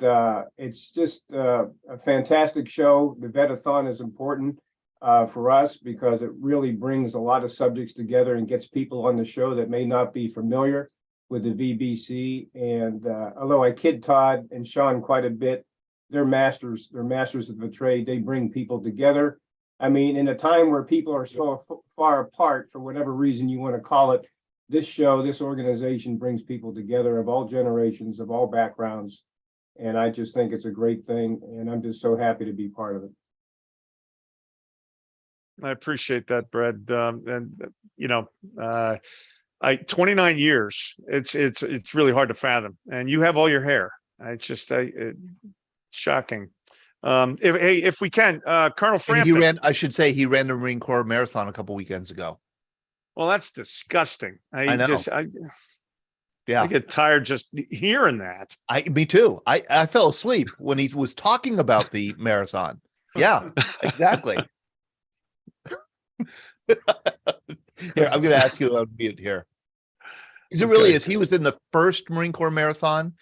it's just a fantastic show. The Vetathon is important for us because it really brings a lot of subjects together and gets people on the show that may not be familiar with the VBC. And although I kid Todd and Sean quite a bit, they're masters of the trade. They bring people together. I mean, in a time where people are so far apart, for whatever reason you want to call it, this organization brings people together of all generations, of all backgrounds. And I just think it's a great thing. And I'm just so happy to be part of it. I appreciate that, Brad. 29 years, it's really hard to fathom. And you have all your hair. It's just shocking. If we can, Colonel Frampton. And he ran the Marine Corps Marathon a couple weekends ago. Well, that's disgusting. I know. I get tired just hearing that. Me too. I fell asleep when he was talking about the marathon. Yeah, exactly. Here, I'm going to ask you to unmute here. Because it really is. He was in the first Marine Corps marathon,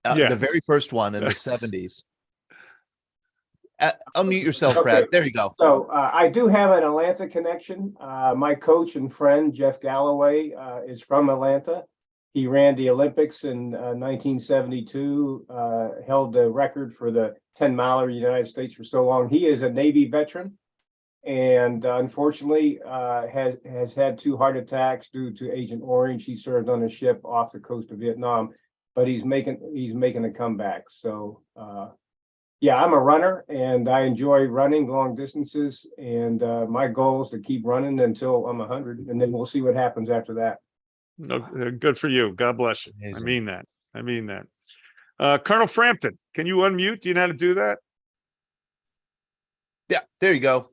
Yeah. the very first one in the 70s. Unmute yourself, Okay. Brad. There you go. So I do have an Atlanta connection. My coach and friend, Jeff Galloway, is from Atlanta. He ran the Olympics in 1972, held the record for the 10-miler in the United States for so long. He is a Navy veteran and unfortunately has had 2 heart attacks due to Agent Orange. He served on a ship off the coast of Vietnam, but he's making a comeback. So yeah, I'm a runner and I enjoy running long distances. And my goal is to keep running until I'm 100, and then we'll see what happens after that. No, good for you. God bless you. Amazing. I mean that. I mean that. Colonel Frampton, can you unmute? Do you know how to do that? Yeah, there you go.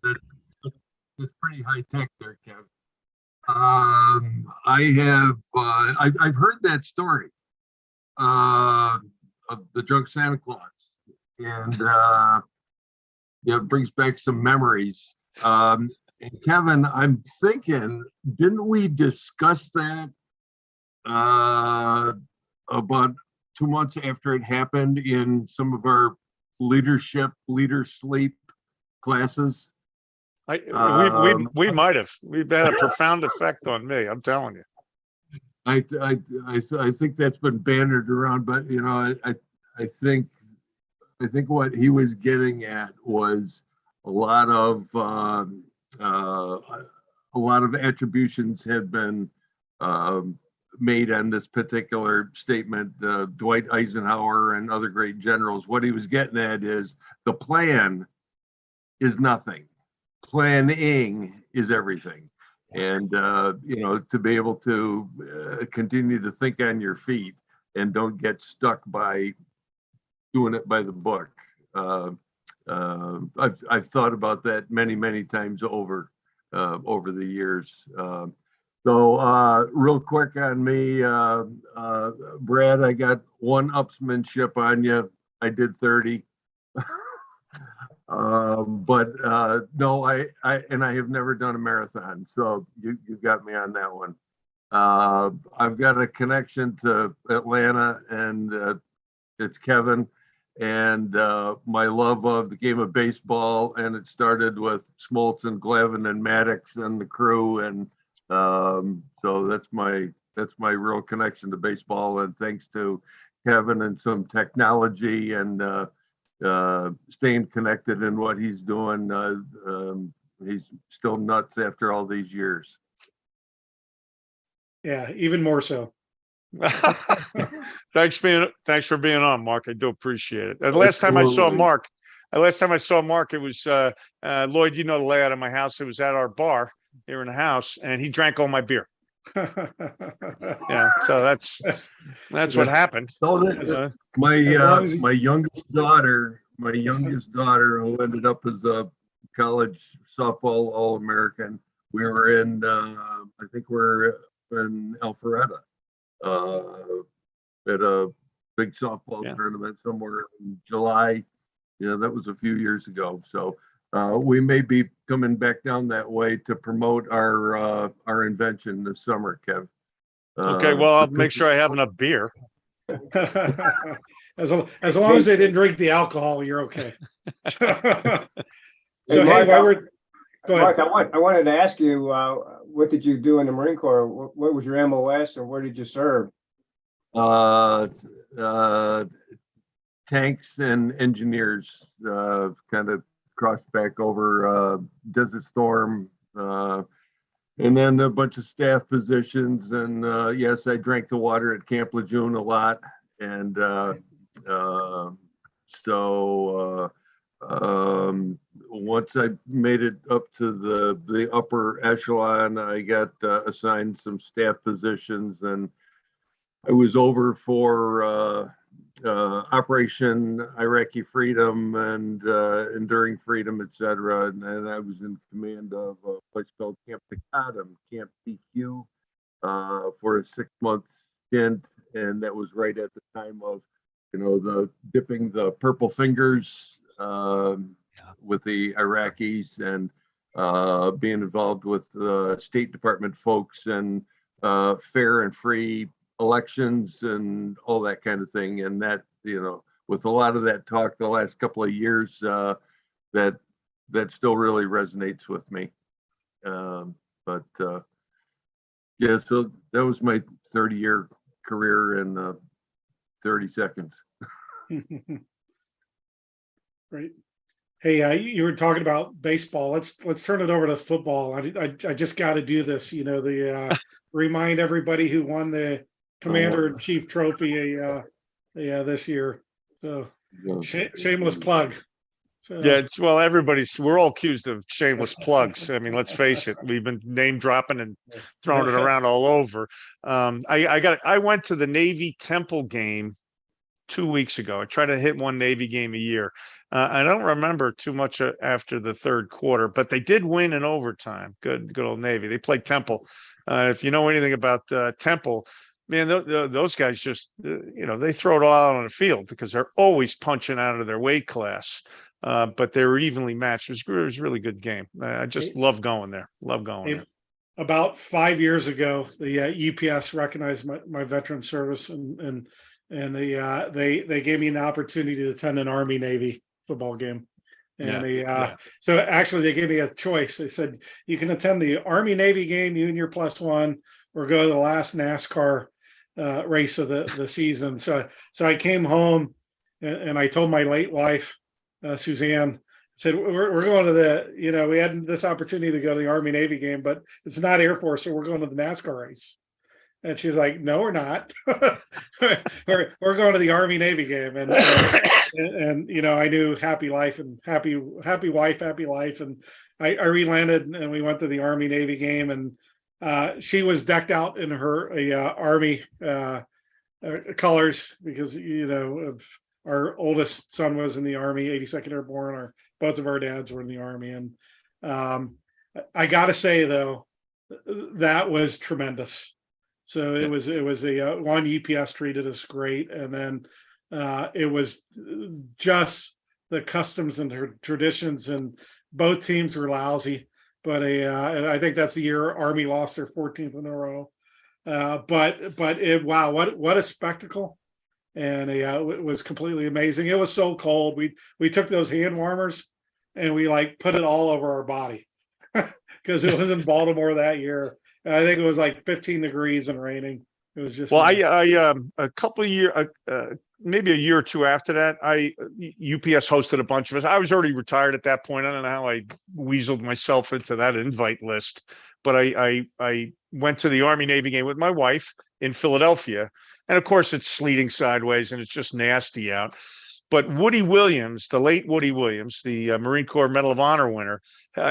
It's pretty high tech there, Kev. I've heard that story of the drunk Santa Claus, and yeah, it brings back some memories. And Kevin, I'm thinking, didn't we discuss that about 2 months after it happened in some of our leader sleep classes? We might have. We've had a profound effect on me. I'm telling you. I think that's been bannered around, but you know, I think what he was getting at was a lot of attributions had been made on this particular statement. Dwight Eisenhower and other great generals. What he was getting at is the plan is nothing. Planning is everything. And you know, to be able to continue to think on your feet and don't get stuck by doing it by the book. I've thought about that many times over the years. So real quick on me, Brad, I got 1 upsmanship on you. I did 30. But no, I have never done a marathon, so you got me on that one. I've got a connection to Atlanta, and it's Kevin, and my love of the game of baseball, and it started with Smoltz and Glavin and Maddox and the crew, and so that's my real connection to baseball, and thanks to Kevin and some technology and staying connected in what he's doing. He's still nuts after all these years. Yeah, even more so. Thanks for being on, Mark. I do appreciate it. And last time I saw Mark, it was Lloyd, you know the layout of my house. It was at our bar here in the house, and he drank all my beer. Yeah, so that's what happened. My youngest daughter, who ended up as a college softball All-American, we were in I think we're in Alpharetta at a big softball tournament somewhere in July. Yeah, that was a few years ago. So we may be coming back down that way to promote our invention this summer, Kev. Okay, well, I'll make sure I have enough beer. As long as they didn't drink the alcohol, you're okay. So Mark, Mark, I wanted to ask you, what did you do in the Marine Corps? What was your MOS, and where did you serve? Tanks and engineers, kind of crossed back over Desert Storm, and then a bunch of staff positions. And yes, I drank the water at Camp Lejeune a lot. And so once I made it up to the upper echelon, I got assigned some staff positions, and I was over for Operation Iraqi Freedom and Enduring Freedom, etc. And I was in command of a place called Camp Takatum, Camp PQ, for a 6-month stint, and that was right at the time of, you know, the dipping the purple fingers with the Iraqis, and being involved with the State Department folks, and fair and free elections and all that kind of thing. And that, with a lot of that talk the last couple of years, that still really resonates with me. Yeah, so that was my 30-year career in 30 seconds. Great. Hey, you were talking about baseball. Let's turn it over to football. I just got to do this. Remind everybody who won the Commander-in-Chief trophy this year. So shameless plug. So, Yeah, well, we're all accused of shameless plugs. I mean, let's face it, we've been name dropping and throwing it around all over. I went to the Navy Temple game 2 weeks ago. I try to hit one Navy game a year. I don't remember too much after the third quarter, but they did win in overtime. Good old Navy. They played Temple. If you know anything about Temple, man, those guys just, they throw it all out on the field because they're always punching out of their weight class. But they were evenly matched. It was a really good game. I just love going there. There. About 5 years ago, the UPS recognized my veteran service, and they gave me an opportunity to attend an Army Navy football game. And so actually they gave me a choice. They said you can attend the Army Navy game, you and your +1, or go to the last NASCAR race of the season. So I came home and I told my late wife, Suzanne, said, we're going to we had this opportunity to go to the Army Navy game, but it's not Air Force, so we're going to the NASCAR race. And she's like, no, we're not. we're going to the Army Navy game. And I knew happy life and happy wife, happy life. And I relanded and we went to the Army Navy game, and she was decked out in her Army colors because, of our oldest son was in the Army, 82nd Airborne. Both of our dads were in the Army. And I got to say, though, that was tremendous. So it was one, UPS treated us great. And then it was just the customs and traditions, and both teams were lousy. But I think that's the year Army lost their 14th in a row. Wow, what a spectacle. And it was completely amazing. It was so cold. We took those hand warmers and we put it all over our body because it was in Baltimore that year. And I think it was 15 degrees and raining. It was just a couple of years, maybe a year or two after that, UPS hosted a bunch of us. I was already retired at that point. I don't know how I weaseled myself into that invite list, but I went to the Army Navy game with my wife in Philadelphia. And of course, it's sleeting sideways and it's just nasty out. But Woody Williams, the late Woody Williams, the Marine Corps Medal of Honor winner,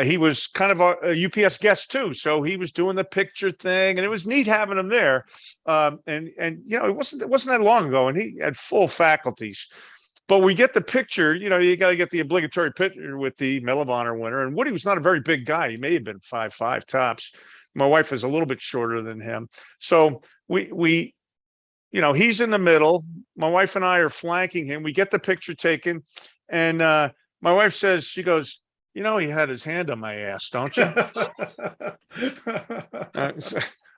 he was kind of a UPS guest too. So he was doing the picture thing, and it was neat having him there. It wasn't that long ago, and he had full faculties. But we get the picture. You got to get the obligatory picture with the Medal of Honor winner. And Woody was not a very big guy. He may have been 5'5" tops. My wife is a little bit shorter than him. So we he's in the middle. My wife and I are flanking him. We get the picture taken. And my wife says, she goes, he had his hand on my ass, don't you?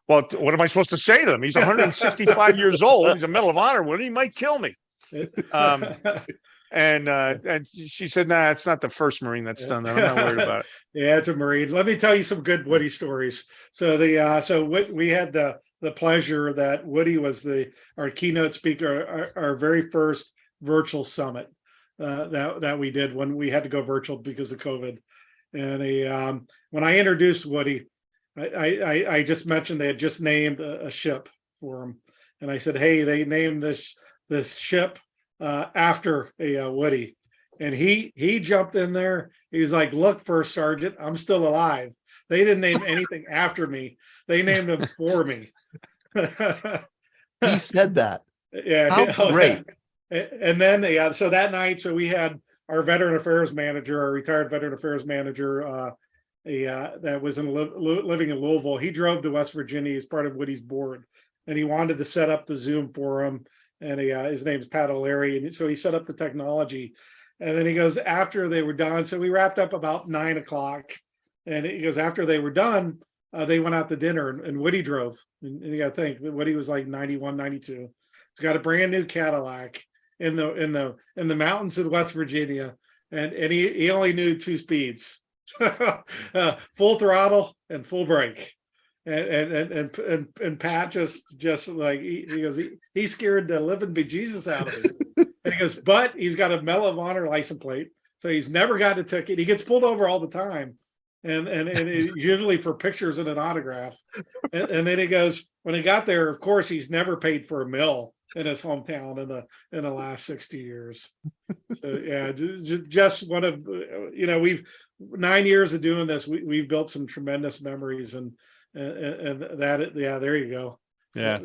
Well, what am I supposed to say to him? He's 165 years old. He's a Medal of Honor winner. He might kill me. And she said, nah, it's not the first Marine that's done that. I'm not worried about it. Yeah, it's a Marine. Let me tell you some good Woody stories. So we had the pleasure that Woody was our keynote speaker, our very first virtual summit that we did when we had to go virtual because of COVID. And when I introduced Woody, I just mentioned they had just named a ship for him, and I said, "Hey, they named this ship after a Woody," and he jumped in there. He was like, "Look, First Sergeant, I'm still alive. They didn't name anything after me. They named them for me." He said that. Yeah. How great. And then, so that night, we had our veteran affairs manager, our retired veteran affairs manager, that was living in Louisville. He drove to West Virginia as part of Woody's board, and he wanted to set up the Zoom for him. And his name's Pat O'Leary. And so he set up the technology. And then he goes, after they were done, so we wrapped up about 9 o'clock. And he goes, after they were done, they went out to dinner and Woody drove. And you got to think Woody was like 91, 92. He's got a brand new Cadillac in the mountains of West Virginia, and he only knew 2 speeds, full throttle and full brake. And Pat just like he goes, he scared the living bejesus out of me. And he goes, but he's got a Medal of Honor license plate, so he's never got a ticket. He gets pulled over all the time, and usually for pictures and an autograph. And then he goes, when he got there, of course, he's never paid for a meal in his hometown in the last 60 years. So yeah, just one of, we've 9 years of doing this. We've built some tremendous memories, and that, yeah, there you go. Yeah.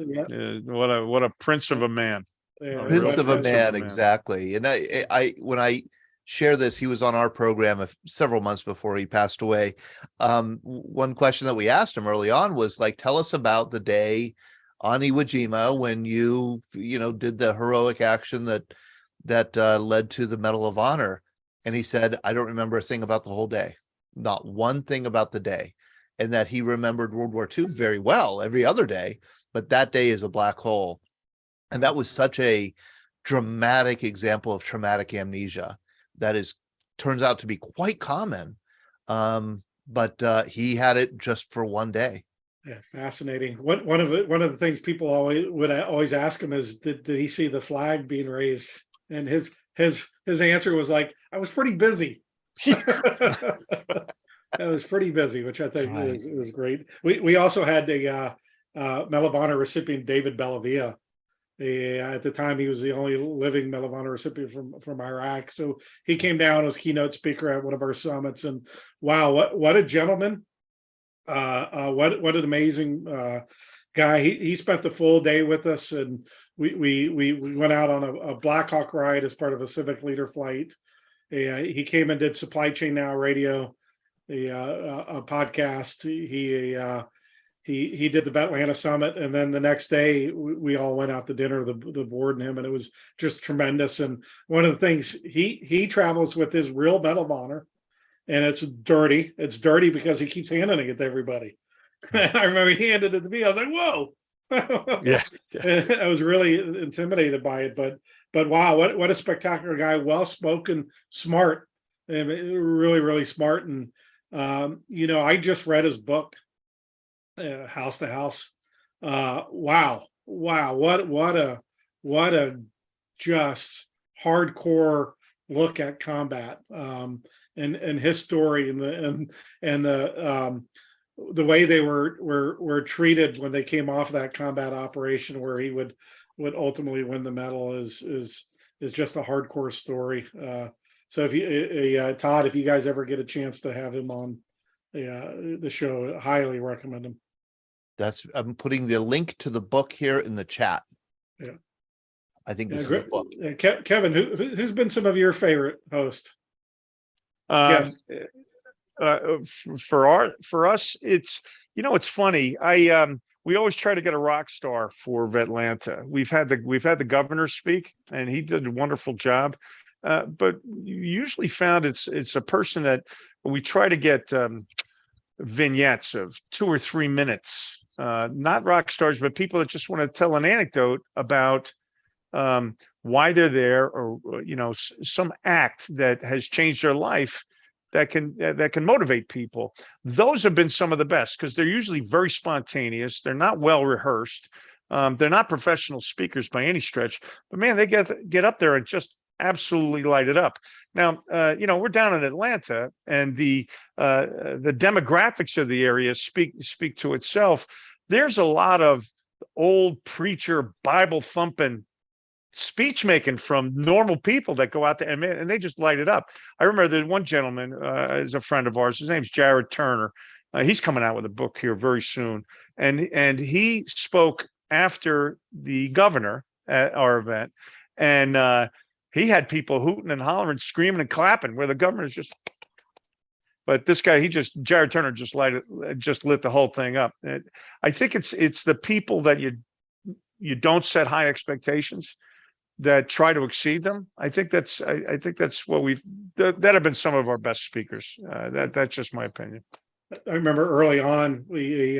What a prince of a man. Yeah, Prince of a man, exactly. And I when I share this, he was on our program several months before he passed away. One question that we asked him early on was like, tell us about the day on Iwo Jima when you did the heroic action that led to the Medal of Honor. And he said, I don't remember a thing about the whole day, not one thing about the day. And that he remembered World War II very well every other day, but that day is a black hole. And that was such a dramatic example of traumatic amnesia that turns out to be quite common. But he had it just for one day. Yeah, fascinating. One of the things people always ask him is, did he see the flag being raised? And his answer was like, I was pretty busy. I was pretty busy, which I think was great. We also had a Medal of Honor recipient, David Bellavia. At the time, he was the only living Medal of Honor recipient from Iraq. So he came down as keynote speaker at one of our summits, and wow, what a gentleman! What an amazing guy. He spent the full day with us, and we went out on a Black Hawk ride as part of a civic leader flight. He came and did Supply Chain Now Radio, a podcast. He did the Atlanta Summit, and then the next day we all went out to dinner, the board and him, and it was just tremendous. And one of the things, he travels with his real Medal of Honor, and it's dirty. It's dirty because he keeps handing it to everybody. I remember he handed it to me. I was like, whoa. Yeah. I was really intimidated by it, but wow, what a spectacular guy, well-spoken, smart, and really, really smart. And I just read his book, House to House. Wow, what a just hardcore look at combat, and his story, and the way they were treated when they came off that combat operation, where he would ultimately win the medal, is just a hardcore story. So if you, Todd, if you guys ever get a chance to have him on the show, I highly recommend him. I'm putting the link to the book here in the chat. Yeah, I think this is the book. Kevin, who's been some of your favorite hosts? Yes. For us, it's funny. We always try to get a rock star for Vetlanta. We've had the governor speak, and he did a wonderful job. But you usually found it's a person that we try to get vignettes of 2 or 3 minutes, not rock stars, but people that just want to tell an anecdote about why they're there, or some act that has changed their life that can motivate people. Those have been some of the best, because they're usually very spontaneous. They're not well rehearsed. They're not professional speakers by any stretch, but man, they get up there and just absolutely light it up. Now, we're down in Atlanta, and the demographics of the area speak to itself. There's a lot of old preacher, Bible thumping speech making from normal people that go out there, and they just light it up. I remember that one gentleman is a friend of ours. His name's Jared Turner. He's coming out with a book here very soon, and he spoke after the governor at our event, and he had people hooting and hollering, screaming and clapping, where the governor's just. But this guy, Jared Turner just lit the whole thing up. I think it's the people that you don't set high expectations, that try to exceed them. I think that's what that have been some of our best speakers. That's just my opinion. I remember early on, we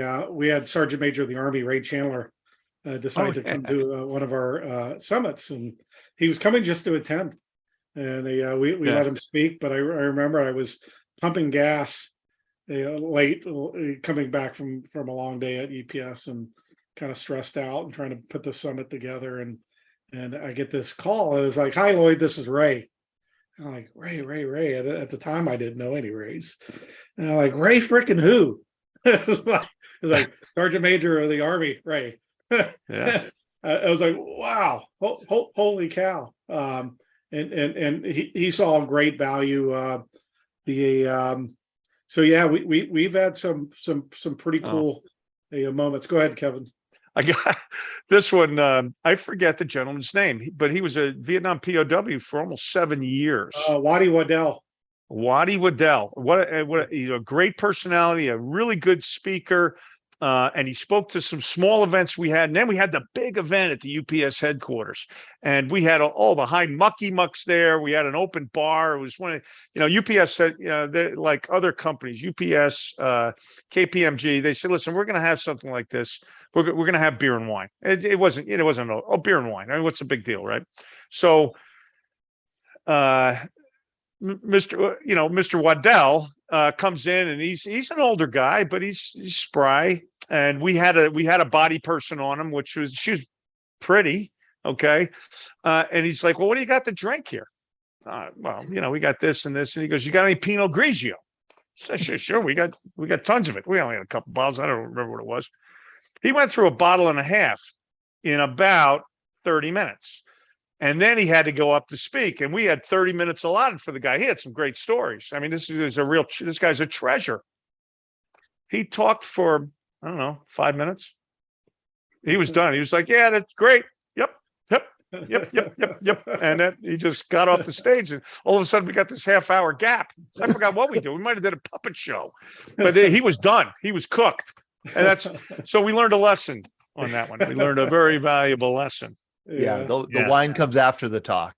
had Sergeant Major of the Army, Ray Chandler, decide to come to one of our summits, and he was coming just to attend. And we let him speak, but I remember I was pumping gas late, coming back from a long day at UPS and kind of stressed out and trying to put the summit together. And I get this call, and it's like, "Hi, Lloyd, this is Ray." I'm like, Ray. At the time, I didn't know any Rays. And I'm like, Ray freaking who? It was like Sergeant Major of the Army, Ray. Yeah. I was like, wow, holy cow. And he saw great value. So yeah, we've had some pretty cool moments. Go ahead, Kevin. I got this one. I forget the gentleman's name, but he was a Vietnam POW for almost 7 years. Waddy Waddell. Waddy Waddell. What a great personality, a really good speaker. And he spoke to some small events we had. And then we had the big event at the UPS headquarters. And we had all the high mucky mucks there. We had an open bar. It was one of, UPS said, like other companies, UPS, KPMG, they said, listen, we're going to have something like this. We're going to have beer and wine. It wasn't beer and wine. I mean, what's the big deal, right? So, Mr. Waddell comes in, and he's an older guy, but he's spry. And we had a body person on him, she was pretty, okay. And he's like, "Well, what do you got to drink here?" Well, we got this and this. And he goes, "You got any Pinot Grigio?" I said, "Sure, we got tons of it. We only had a couple bottles. I don't remember what it was." He went through a bottle and a half in about 30 minutes. And then he had to go up to speak. And we had 30 minutes allotted for the guy. He had some great stories. I mean, this guy's a treasure. He talked for, I don't know, 5 minutes. He was done. He was like, "Yeah, that's great. Yep. And then he just got off the stage, and all of a sudden we got this half-hour gap. I forgot what we did. We might have did a puppet show, but he was done. He was cooked. And so we learned a lesson on that one. We learned a very valuable lesson. Yeah, the wine comes after the talk.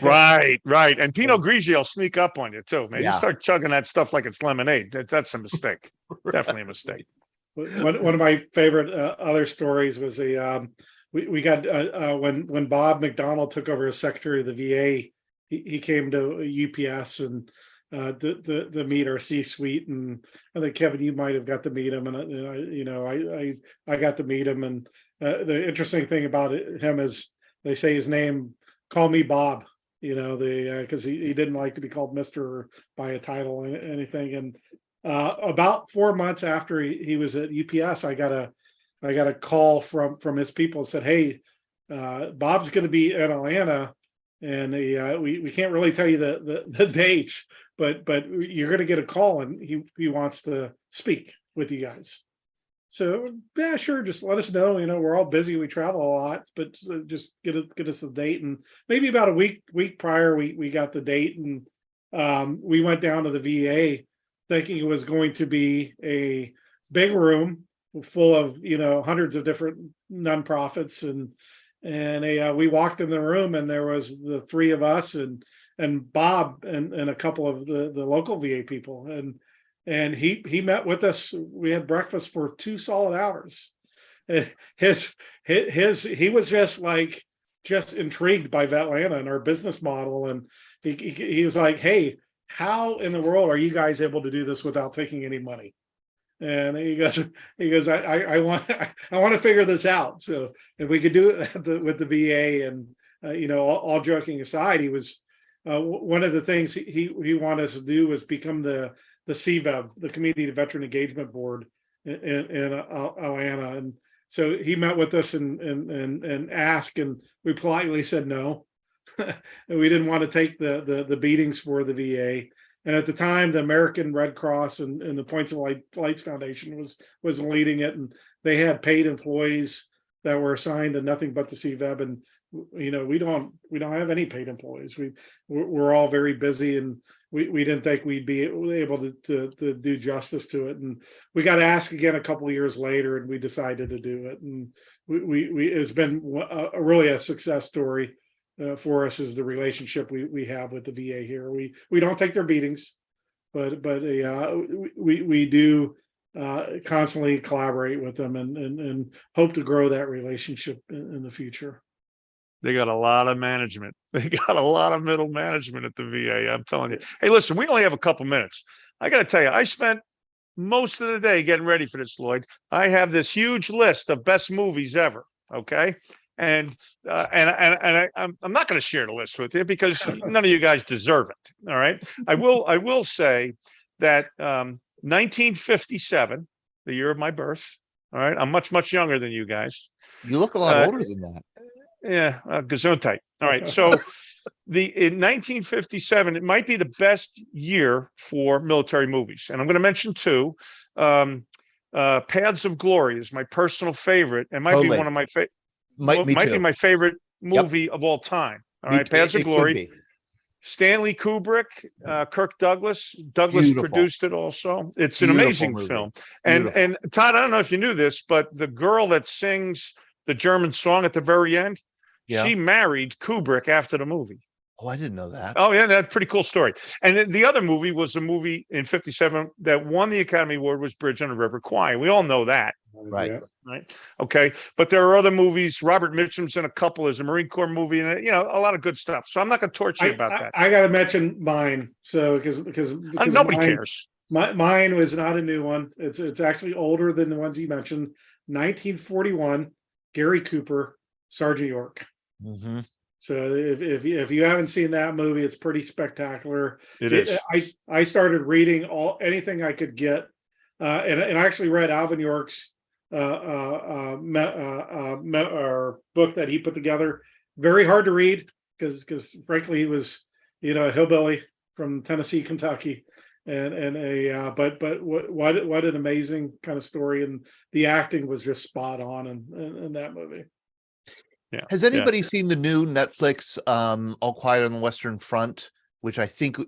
Right. And Pinot Grigio will sneak up on you too, man. You start chugging that stuff like it's lemonade. That's a mistake. Definitely a mistake. One of my favorite other stories was we got when Bob McDonald took over as Secretary of the VA, he came to UPS and to meet our C-suite, and I think Kevin, you might have got to meet him, and I got to meet him. And the interesting thing about him is they say his name, call me Bob, because he didn't like to be called Mr. by a title or anything. And about 4 months after he was at UPS, I got a call from his people and said, "Hey, Bob's going to be in Atlanta, and we can't really tell you the dates, but you're going to get a call, and he wants to speak with you guys." So yeah, sure, just let us know. We're all busy, we travel a lot, but just get us a date. And maybe about a week prior, we got the date, and we went down to the VA thinking it was going to be a big room full of hundreds of different nonprofits, and we walked in the room, and there was the three of us and Bob and a couple of the local VA people, and he met with us. We had breakfast for 2 solid hours. And he was just intrigued by Vetlanta and our business model, and he was like, "Hey, how in the world are you guys able to do this without taking any money?" And he goes, I want to figure this out. So if we could do it with the VA, and all joking aside, he was one of the things he wanted us to do was become the CVEB, the Community Veteran Engagement Board in Atlanta. And so he met with us and asked, and we politely said no. And we didn't want to take the beatings for the VA. And at the time, the American Red Cross and the Points of Lights Foundation was leading it, and they had paid employees that were assigned to nothing but the CVEB. And we don't have any paid employees. We're all very busy, and we didn't think we'd be able to do justice to it. And we got asked again a couple of years later, and we decided to do it. And it's been really a success story. For us is the relationship we have with the VA here. We don't take their beatings. but we do constantly collaborate with them and hope to grow that relationship in the future. They got a lot of management. They got a lot of middle management at the VA. I'm telling you. Hey, listen, we only have a couple minutes. I got to tell you, I spent most of the day getting ready for this, Lloyd. I have this huge list of best movies ever. Okay. And I'm not going to share the list with you because none of you guys deserve it. All right. I will say that 1957, the year of my birth. All right. I'm much younger than you guys. You look a lot older than that. Yeah, Gesundheit. All right. So in 1957, it might be the best year for military movies. And I'm going to mention two. Paths of Glory is my personal favorite and might be one of my favorite. Might be my favorite movie of all time. All right. Paths of Glory. Stanley Kubrick, Kirk Douglas. Douglas produced it also. It's an amazing film. And Todd, I don't know if you knew this, but the girl that sings the German song at the very end, she married Kubrick after the movie. Oh, I didn't know that. Oh, yeah, that's a pretty cool story. And then the other movie was a movie in 57 that won the Academy Award, was Bridge on the River Kwai. We all know that. Right. Right. Okay. But there are other movies. Robert Mitchum's in a couple. There's a Marine Corps movie and a lot of good stuff. So I'm not going to torture you about that. I got to mention mine. So because nobody cares. Mine was not a new one. It's actually older than the ones you mentioned. 1941, Gary Cooper, Sergeant York. Mm-hmm. So if you haven't seen that movie, it's pretty spectacular. It is. I started reading anything I could get, and I actually read Alvin York's book that he put together. Very hard to read because frankly he was a hillbilly from Tennessee, Kentucky, but what an amazing kind of story, and the acting was just spot on in that movie. Yeah. Has anybody seen the new Netflix All Quiet on the Western Front, which I think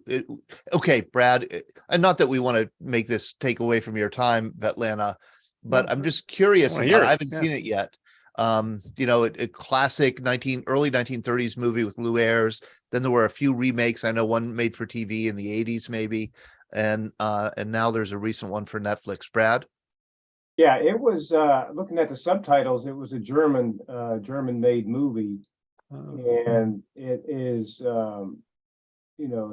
okay, Brad, and not that we want to make this take away from your time, Svetlana, but I'm just curious. I haven't seen it yet. A classic early 1930s movie with Lou Ayres. Then there were a few remakes. I know one made for TV in the 80s maybe, and now there's a recent one for Netflix. Brad? Yeah, it was looking at the subtitles, it was a German-made movie. And it is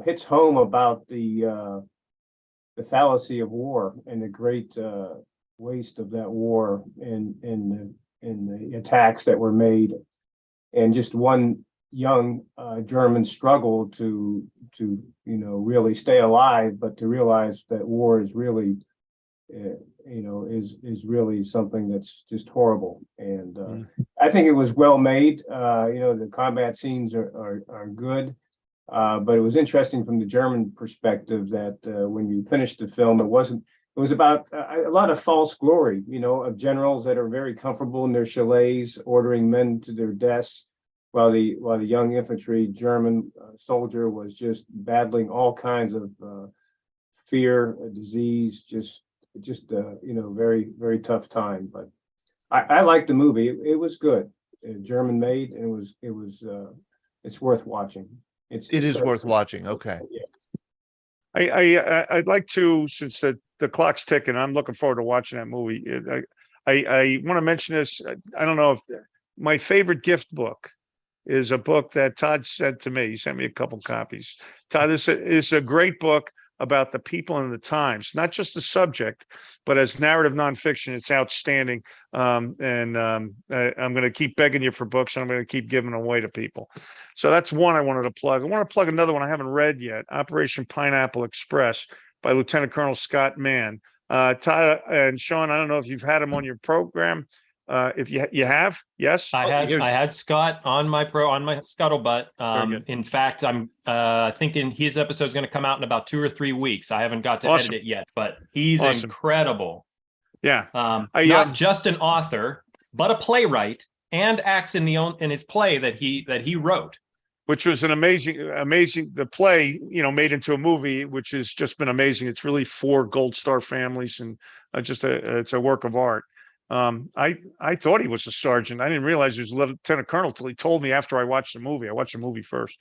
hits home about the fallacy of war and the great waste of that war and the attacks that were made, and just one young German struggle to really stay alive, but to realize that war is really is really something that's just horrible. And I think it was well made. The combat scenes are good, but it was interesting from the German perspective that when you finished the film, it was about a lot of false glory, of generals that are very comfortable in their chalets, ordering men to their deaths, while the young infantry German soldier was just battling all kinds of fear, disease, just very, very tough time. But I liked the movie. It was good. German made, and it's worth watching. It is worth watching. Okay. Yeah. I'd like to, since the clock's ticking, I'm looking forward to watching that movie. I want to mention this. I don't know if my favorite gift book is a book that Todd sent to me. He sent me a couple copies. Todd, this is a great book about the people and the times, not just the subject, but as narrative nonfiction, it's outstanding. I'm going to keep begging you for books, and I'm going to keep giving them away to people. So that's one I wanted to plug. I want to plug another one I haven't read yet, Operation Pineapple Express by Lieutenant Colonel Scott Mann. Todd and Sean, I don't know if you've had him on your program. If you have, yes, I had Scott on my scuttlebutt. In fact, I'm thinking his episode is going to come out in about 2 or 3 weeks. I haven't got to edit it yet, but he's incredible. Yeah, not just an author, but a playwright, and acts in his play that he wrote, which was an amazing. The play, made into a movie, which has just been amazing. It's really 4 Gold Star families, and it's a work of art. I thought he was a sergeant. I didn't realize he was a lieutenant colonel till he told me after I watched the movie. I watched the movie first.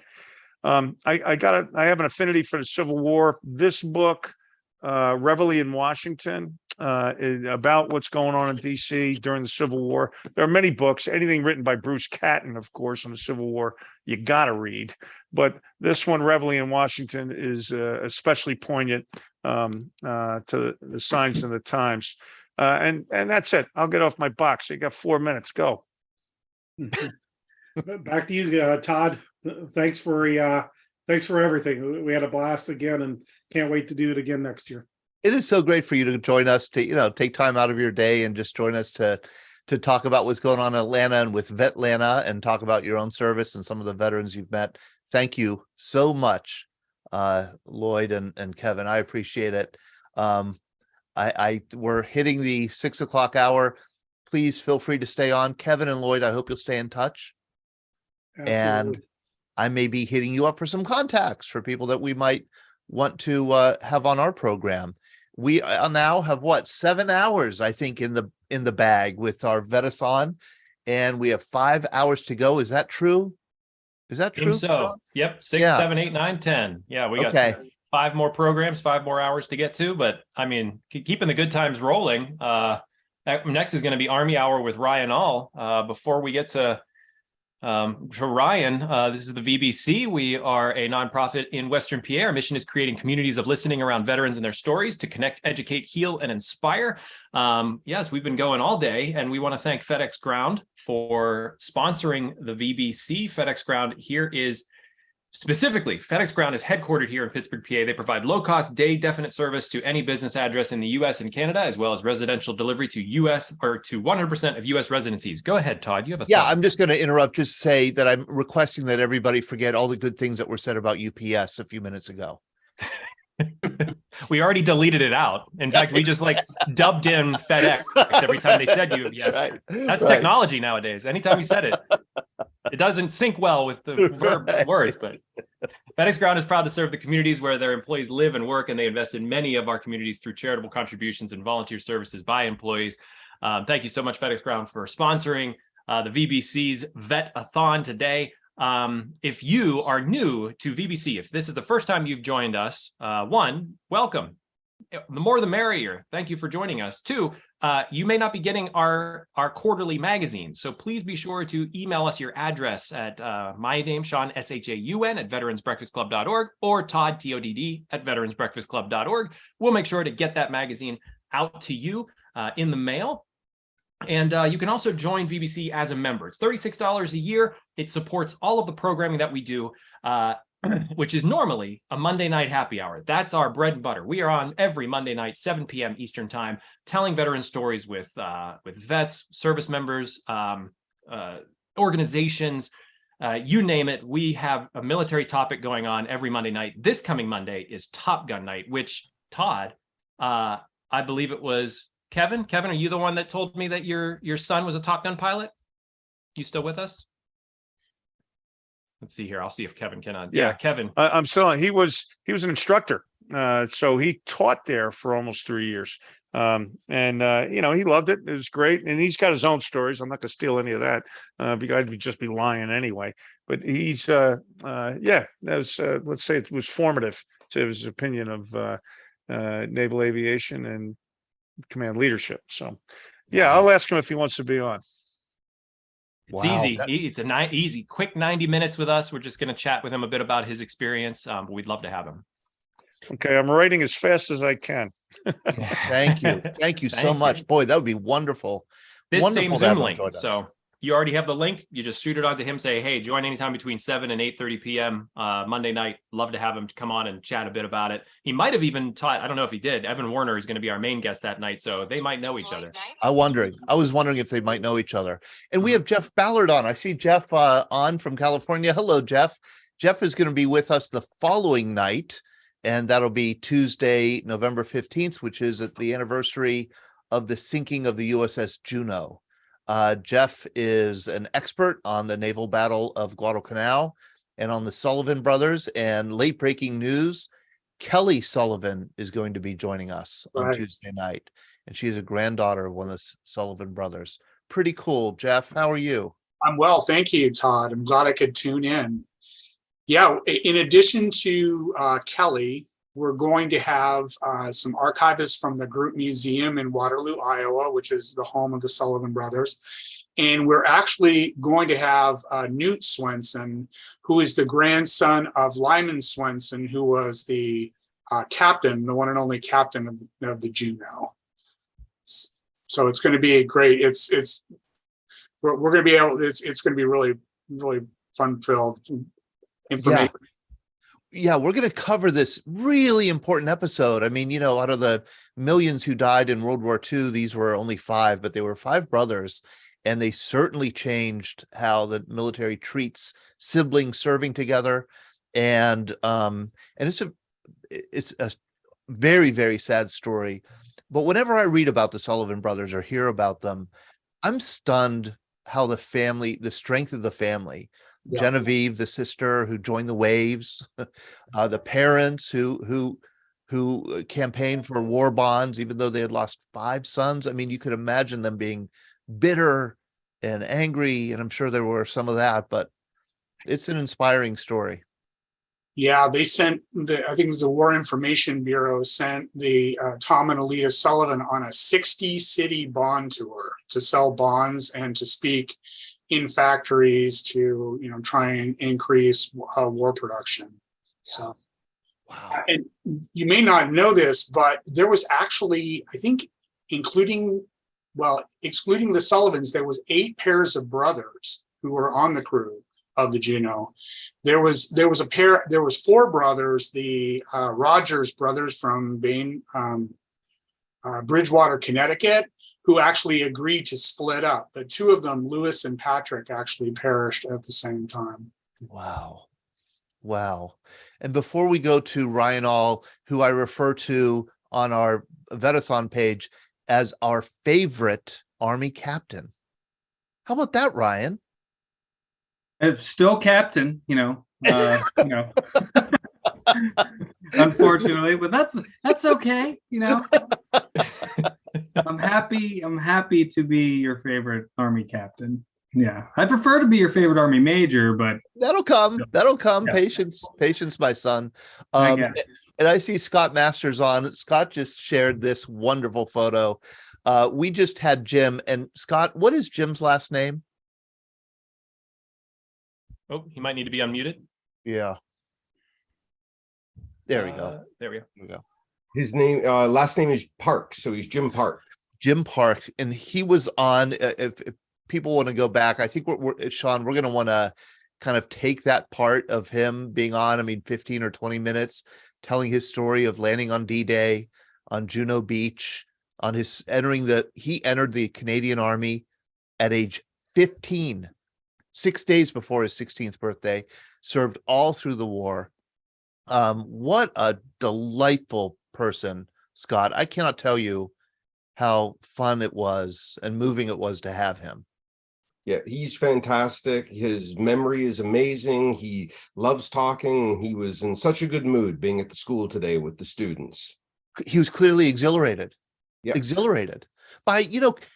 I have an affinity for the Civil War. This book Reveille in Washington, about what's going on in DC during the Civil War. There are many books, anything written by Bruce Catton, of course, on the Civil War, you got to read. But this one, Reveille in Washington, is especially poignant to the signs of the times. And that's it. I'll get off my box. You got 4 minutes. Go. Back to you, Todd. Thanks for everything. We had a blast again, and can't wait to do it again next year. It is so great for you to join us, to take time out of your day and just join us to talk about what's going on in Atlanta and with Vetlanta, and talk about your own service and some of the veterans you've met. Thank you so much, Lloyd and Kevin. I appreciate it. We're hitting the 6 o'clock hour. Please feel free to stay on. Kevin and Lloyd, I hope you'll stay in touch. Absolutely. And I may be hitting you up for some contacts for people that we might want to have on our program. We now have 7 hours, I think, in the bag with our Vetathon, and we have 5 hours to go. Is that true? Is that true? So, Sean? yep, 6, 7, 8, 9, 10. Yeah, we got Okay. 5 more programs, 5 more hours to get to. But I mean, keeping the good times rolling. Next is going to be Army Hour with Ryan All. Before we get to Ryan, this is the VBC. We are a nonprofit in Western PA. Our mission is creating communities of listening around veterans and their stories to connect, educate, heal, and inspire. Yes, we've been going all day, and we want to thank FedEx Ground for sponsoring the VBC. FedEx Ground here is specifically, FedEx Ground is headquartered here in Pittsburgh, PA. They provide low-cost, day-definite service to any business address in the U.S. and Canada, as well as residential delivery to U.S. or to 100% of U.S. residencies. Go ahead, Todd. You have a thought. I'm just going to interrupt, just say that I'm requesting that everybody forget all the good things that were said about UPS a few minutes ago. We already deleted it out. In fact, we just dubbed in FedEx every time they said UPS. That's right. Technology nowadays. Anytime you said it, it doesn't sync well with the words, but FedEx Ground is proud to serve the communities where their employees live and work, and they invest in many of our communities through charitable contributions and volunteer services by employees. Thank you so much, FedEx Ground, for sponsoring the VBC's Vet-a-thon today. If you are new to VBC, if this is the first time you've joined us, 1, welcome. The more the merrier. Thank you for joining us. 2, you may not be getting our quarterly magazine, so please be sure to email us your address at my name, Sean, SHAUN, at veteransbreakfastclub.org, or Todd, TODD, at veteransbreakfastclub.org. We'll make sure to get that magazine out to you in the mail. And you can also join VBC as a member. It's $36 a year. It supports all of the programming that we do, which is normally a Monday night happy hour. That's our bread and butter. We are on every Monday night, 7 p.m. Eastern time, telling veteran stories with vets, service members, organizations, you name it. We have a military topic going on every Monday night. This coming Monday is Top Gun night, which, Todd, I believe it was Kevin. Kevin, are you the one that told me that your son was a Top Gun pilot? You still with us? Let's see here. I'll see if Kevin can. Yeah, Kevin. I'm still on. He was an instructor. So he taught there for almost 3 years. He loved it. It was great. And he's got his own stories. I'm not going to steal any of that because I'd just be lying anyway. But he's, that was, let's say it was formative to his opinion of naval aviation and command leadership. So, I'll ask him if he wants to be on. It's easy. It's a easy, quick 90 minutes with us. We're just going to chat with him a bit about his experience. But we'd love to have him. Okay, I'm writing as fast as I can. Thank you. Thank you so much. Boy, that would be wonderful. This wonderful same Zoom link. So you already have the link. You just shoot it on to him. Say, hey, join anytime between 7 and 8:30 p.m. Monday night. Love to have him to come on and chat a bit about it. He might have even taught. I don't know if he did. Evan Warner is going to be our main guest that night, so they might know each other. I was wondering if they might know each other. And we have Jeff Ballard on. I see Jeff on from California. Hello, Jeff. Jeff is going to be with us the following night, and that'll be Tuesday, November 15th, which is at the anniversary of the sinking of the USS Juneau. Jeff is an expert on the naval battle of Guadalcanal and on the Sullivan brothers. And late breaking news, Kelly Sullivan is going to be joining us on Tuesday night. And she's a granddaughter of one of the Sullivan brothers. Pretty cool. Jeff, how are you? I'm well. Thank you, Todd. I'm glad I could tune in. Yeah, in addition to Kelly, we're going to have some archivists from the Group Museum in Waterloo, Iowa, which is the home of the Sullivan Brothers. And we're actually going to have Newt Swenson, who is the grandson of Lyman Swenson, who was the captain, the one and only captain of the Juneau. So it's going to be a great, we're going to be able, it's going to be really, really fun-filled information. Yeah, we're going to cover this really important episode. I mean, out of the millions who died in World War II, these were only 5, but they were 5 brothers, and they certainly changed how the military treats siblings serving together. And it's a very, very sad story. But whenever I read about the Sullivan brothers or hear about them, I'm stunned how the strength of the family. Yeah. Genevieve, the sister who joined the Waves, the parents who campaigned for war bonds, even though they had lost 5 sons. I mean, you could imagine them being bitter and angry, and I'm sure there were some of that, but it's an inspiring story. Yeah, they sent I think the War Information Bureau sent the Tom and Alita Sullivan on a 60-city bond tour to sell bonds and to speak in factories to try and increase war production. So, wow. And you may not know this, but there was actually, I think, excluding the Sullivans, there was 8 pairs of brothers who were on the crew of the Juneau. There was 4 brothers, the Rogers brothers from Bridgewater, Connecticut, who actually agreed to split up. But 2 of them, Lewis and Patrick, actually perished at the same time. Wow. And before we go to Ryan Ahl, who I refer to on our Vetathon page as our favorite Army captain. How about that, Ryan? Still captain, unfortunately, but that's okay, I'm happy to be your favorite Army captain. Yeah, I prefer to be your favorite Army major, but that'll come. Yeah. Patience, my son. And I see Scott Masters on. Scott just shared this wonderful photo. We just had Jim, and Scott, what is Jim's last name? Oh, he might need to be unmuted. Yeah. There we go. There we go. His name, last name is Park, so he's Jim Park. Jim Park, and he was on. If people want to go back, I think Sean, we're going to want to kind of take that part of him being on. 15 or 20 minutes, telling his story of landing on D-Day, on Juneau Beach, on his he entered the Canadian Army at age 15, 6 days before his 16th birthday, served all through the war. What a delightful person, Scott. I cannot tell you how fun it was and moving it was to have him. Yeah, he's fantastic. His memory is amazing. He loves talking. He was in such a good mood being at the school today with the students. He was clearly exhilarated. Yeah. Exhilarated by,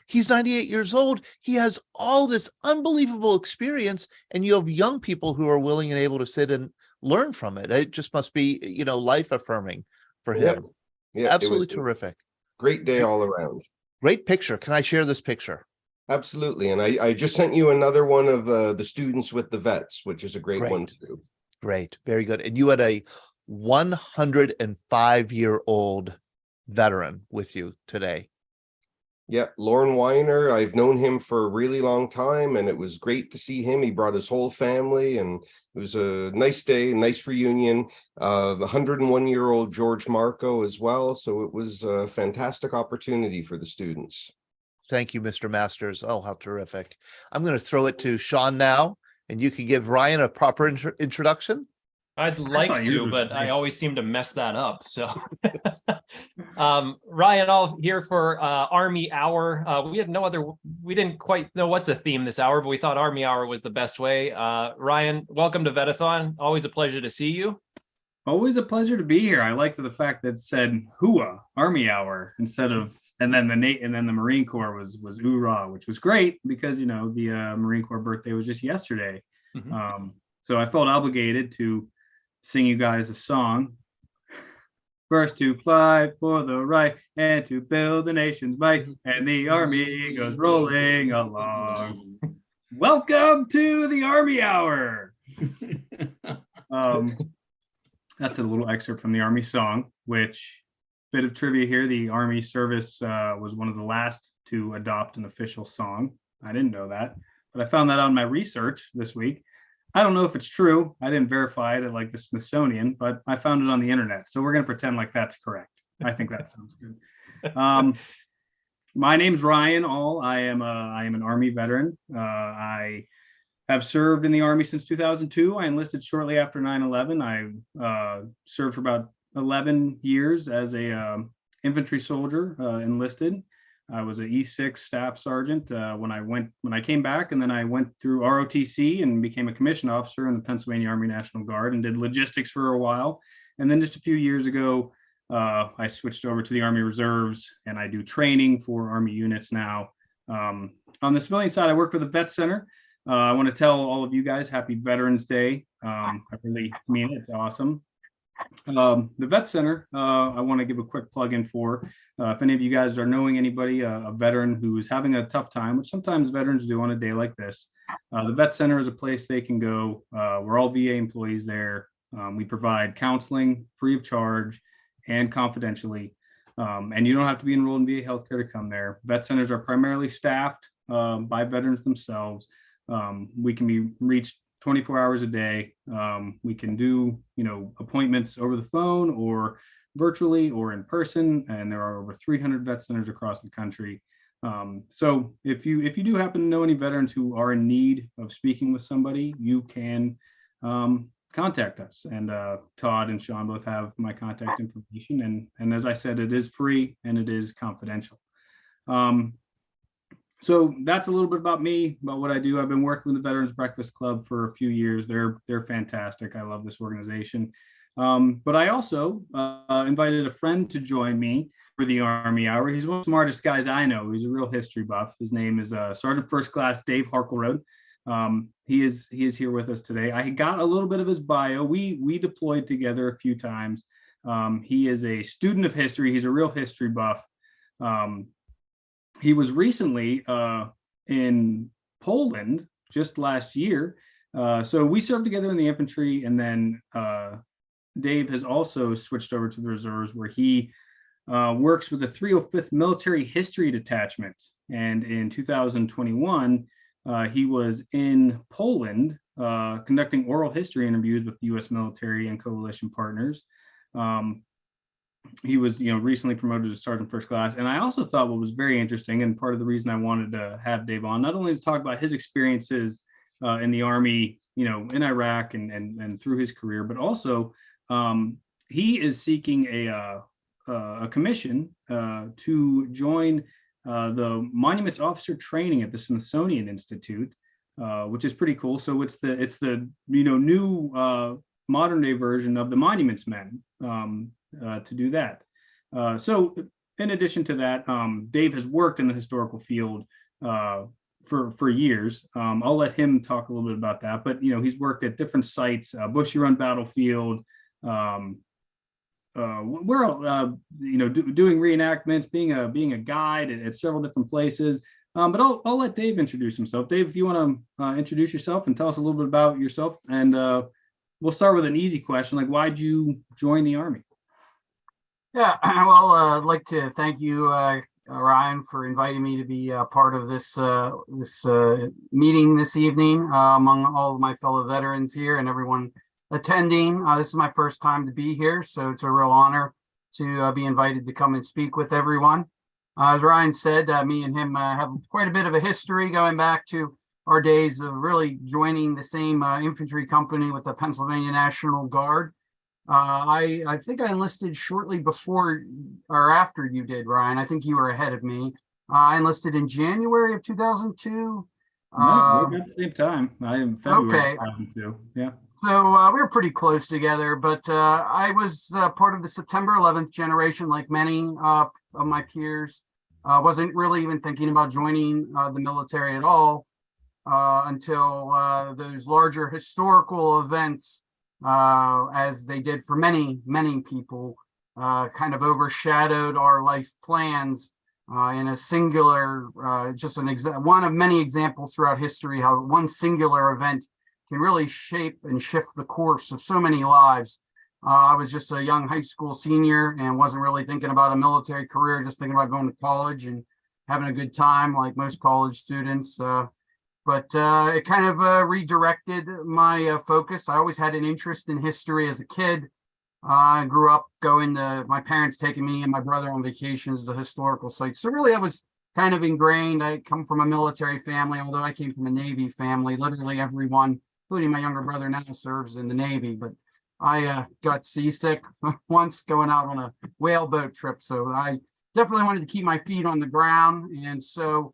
he's 98 years old. He has all this unbelievable experience, and you have young people who are willing and able to sit and learn from it. It just must be, life affirming for him. Yeah, absolutely terrific. Great day all around. Great picture. Can I share this picture? Absolutely. And I just sent you another one of the students with the vets, which is a great one too. Great. Very good. And you had a 105-year-old veteran with you today. Yeah, Lauren Weiner. I've known him for a really long time, and it was great to see him. He brought his whole family, and it was a nice day, a nice reunion. 101-year-old George Marco as well. So it was a fantastic opportunity for the students. Thank you, Mr. Masters. Oh, how terrific. I'm going to throw it to Sean now, and you can give Ryan a proper introduction. I'd like to, but I always seem to mess that up. So Ryan, I'll here for Army Hour. We didn't quite know what to theme this hour, but we thought Army Hour was the best way. Ryan, welcome to Vetathon. Always a pleasure to see you. Always a pleasure to be here. I liked the fact that it said HUA, Army Hour, instead of, and then the Marine Corps was URA, which was great because, the Marine Corps birthday was just yesterday. Mm-hmm. So I felt obligated to sing you guys a song. First to fight for the right and to build the nation's might, and the army goes rolling along. Welcome to the Army Hour. That's a little excerpt from the Army song, which, bit of trivia here, the Army service was one of the last to adopt an official song. I didn't know that, but I found that on my research this week. I don't know if it's true. I didn't verify it at like the Smithsonian, but I found it on the internet. So we're going to pretend like that's correct. I think that sounds good. My name's Ryan All. I am an Army veteran. I have served in the Army since 2002. I enlisted shortly after 9/11. I served for about 11 years as a infantry soldier, enlisted. I was an E6 staff sergeant when I came back, and then I went through ROTC and became a commissioned officer in the Pennsylvania Army National Guard and did logistics for a while. And then just a few years ago, I switched over to the Army Reserves, and I do training for Army units now. On the civilian side, I work for the Vet Center. I want to tell all of you guys Happy Veterans Day. I really mean it. It's awesome. The Vet Center, I want to give a quick plug in for. If any of you guys are knowing anybody, a veteran who is having a tough time, which sometimes veterans do on a day like this, the Vet Center is a place they can go. We're all VA employees there. We provide counseling free of charge and confidentially. And you don't have to be enrolled in VA healthcare to come there. Vet centers are primarily staffed by veterans themselves. We can be reached 24 hours a day. We can do, appointments over the phone or virtually or in person, and there are over 300 vet centers across the country. So if you do happen to know any veterans who are in need of speaking with somebody, you can contact us. And Todd and Sean both have my contact information. And as I said, it is free and it is confidential. So that's a little bit about me, about what I do. I've been working with the Veterans Breakfast Club for a few years. They're fantastic. I love this organization. But I also invited a friend to join me for the Army Hour. He's one of the smartest guys I know. He's a real history buff. His name is Sergeant First Class Dave Harkleroad. He is here with us today. I got a little bit of his bio. We deployed together a few times. He is a student of history. He's a real history buff. He was recently in Poland just last year. So we served together in the infantry, and then Dave has also switched over to the reserves, where he works with the 305th Military History Detachment. And in 2021, he was in Poland conducting oral history interviews with U.S. military and coalition partners. He was, recently promoted to Sergeant First Class. And I also thought what was very interesting, and part of the reason I wanted to have Dave on, not only to talk about his experiences in the Army, in Iraq and through his career, but also he is seeking a commission to join the Monuments Officer Training at the Smithsonian Institute, which is pretty cool. So it's the new modern day version of the Monuments Men to do that. So in addition to that, Dave has worked in the historical field for years. I'll let him talk a little bit about that, but he's worked at different sites, Bushy Run Battlefield, we're doing reenactments, being a guide at several different places. But I'll let Dave introduce himself. Dave, if you want to introduce yourself and tell us a little bit about yourself, and we'll start with an easy question, like why'd you join the Army? Yeah, well, I'd like to thank you, Ryan, for inviting me to be part of this meeting this evening among all of my fellow veterans here and everyone attending. This is my first time to be here, so it's a real honor to be invited to come and speak with everyone. As Ryan said, me and him have quite a bit of a history going back to our days of really joining the same infantry company with the Pennsylvania National Guard. I think I enlisted shortly before or after you did, Ryan. I think you were ahead of me. I enlisted in January of 2002. No, we're at the same time. I am February 2002. Yeah. So we were pretty close together, but I was part of the September 11th generation, like many of my peers. Wasn't really even thinking about joining the military at all until those larger historical events, as they did for many people, kind of overshadowed our life plans in a singular, just one of many examples throughout history, how one singular event can really shape and shift the course of so many lives. I was just a young high school senior and wasn't really thinking about a military career, just thinking about going to college and having a good time like most college students. But it kind of redirected my focus. I always had an interest in history as a kid. I grew up going to my parents taking me and my brother on vacations to historical sites. So really, I was kind of ingrained. I come from a military family, although I came from a Navy family. Literally everyone, including my younger brother, now serves in the Navy. But I got seasick once going out on a whaleboat trip. So I definitely wanted to keep my feet on the ground. And so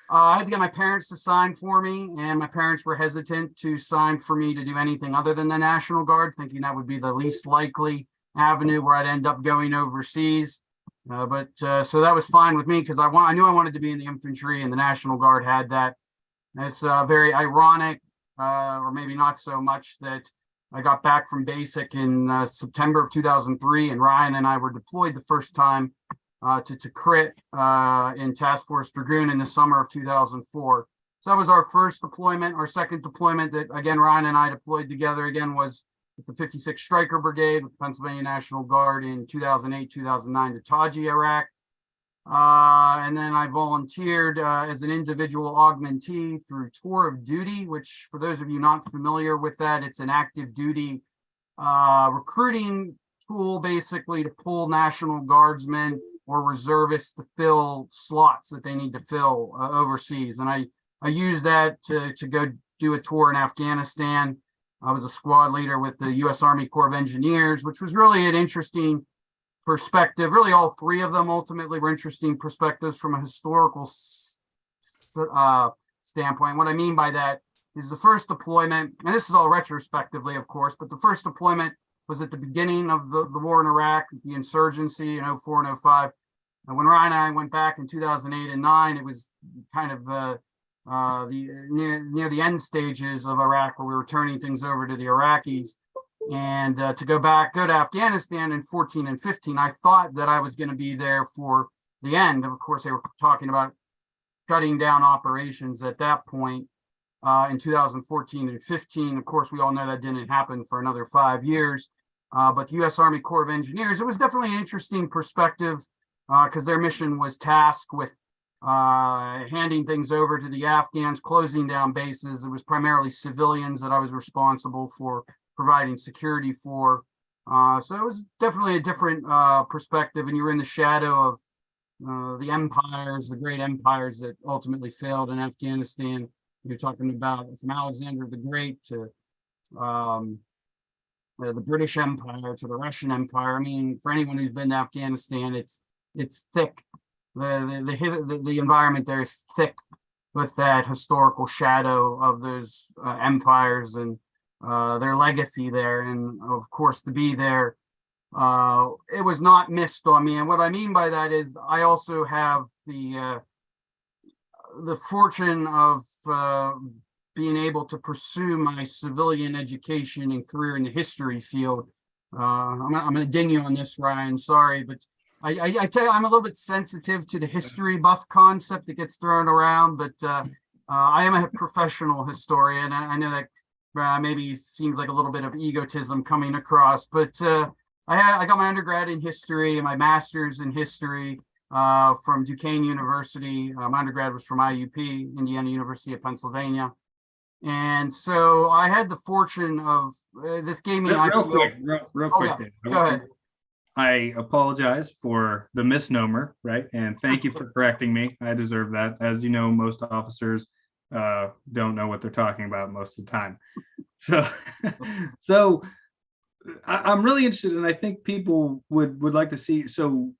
I had to get my parents to sign for me, and my parents were hesitant to sign for me to do anything other than the National Guard, thinking that would be the least likely avenue where I'd end up going overseas. So that was fine with me because I knew I wanted to be in the infantry, and the National Guard had that. It's very ironic, or maybe not so much, that I got back from basic in September of 2003, and Ryan and I were deployed the first time to crit in Task Force Dragoon in the summer of 2004. So that was our first deployment. Our second deployment that, again, Ryan and I deployed together again was with the 56th Stryker Brigade with the Pennsylvania National Guard in 2008, 2009 to Taji, Iraq. And then I volunteered as an individual augmentee through Tour of Duty, which, for those of you not familiar with that, it's an active duty recruiting tool basically to pull National Guardsmen or reservists to fill slots that they need to fill overseas. And I used that to go do a tour in Afghanistan. I was a squad leader with the U.S. Army Corps of Engineers, which was really an interesting perspective. Really, all three of them ultimately were interesting perspectives from a historical standpoint. What I mean by that is the first deployment, and this is all retrospectively, of course, but the first deployment was at the beginning of the war in Iraq, the insurgency in 04 and 05. And when Ryan and I went back in 2008 and 9, it was kind of near the end stages of Iraq, where we were turning things over to the Iraqis. And to go to Afghanistan in 14 and 15, I thought that I was going to be there for the end. Of course, they were talking about shutting down operations at that point in 2014 and 15. Of course, we all know that didn't happen for another 5 years. But the U.S. Army Corps of Engineers, it was definitely an interesting perspective because their mission was tasked with handing things over to the Afghans, closing down bases. It was primarily civilians that I was responsible for providing security for. So it was definitely a different perspective, and you were in the shadow of the empires, the great empires that ultimately failed in Afghanistan. You're talking about from Alexander the Great to the British Empire to the Russian Empire. I mean, for anyone who's been to Afghanistan, it's thick. The environment there is thick with that historical shadow of those empires and their legacy there. And of course, to be there, it was not missed on me. And what I mean by that is I also have the fortune of being able to pursue my civilian education and career in the history field. I'm going to ding you on this, Ryan. Sorry, but I tell you, I'm a little bit sensitive to the history buff concept that gets thrown around, but I am a professional historian. I know that maybe seems like a little bit of egotism coming across, but I got my undergrad in history and my master's in history from Duquesne University. My undergrad was from IUP, Indiana University of Pennsylvania. And so I had the fortune of this gave me real quick, Dave. Go ahead. I apologize for the misnomer, right? And thank you for correcting me. I deserve that. As you know, most officers don't know what they're talking about most of the time. So I'm really interested, and I think people would like to see. So,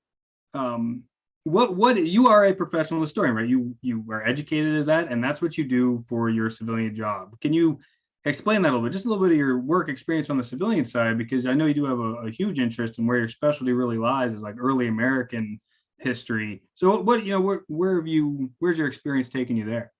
what you are a professional historian, right? You are educated as that, and that's what you do for your civilian job. Can you explain that a little bit, just a little bit of your work experience on the civilian side, because I know you do have a huge interest in where your specialty really lies is like early American history. So what, where's your experience taking you there?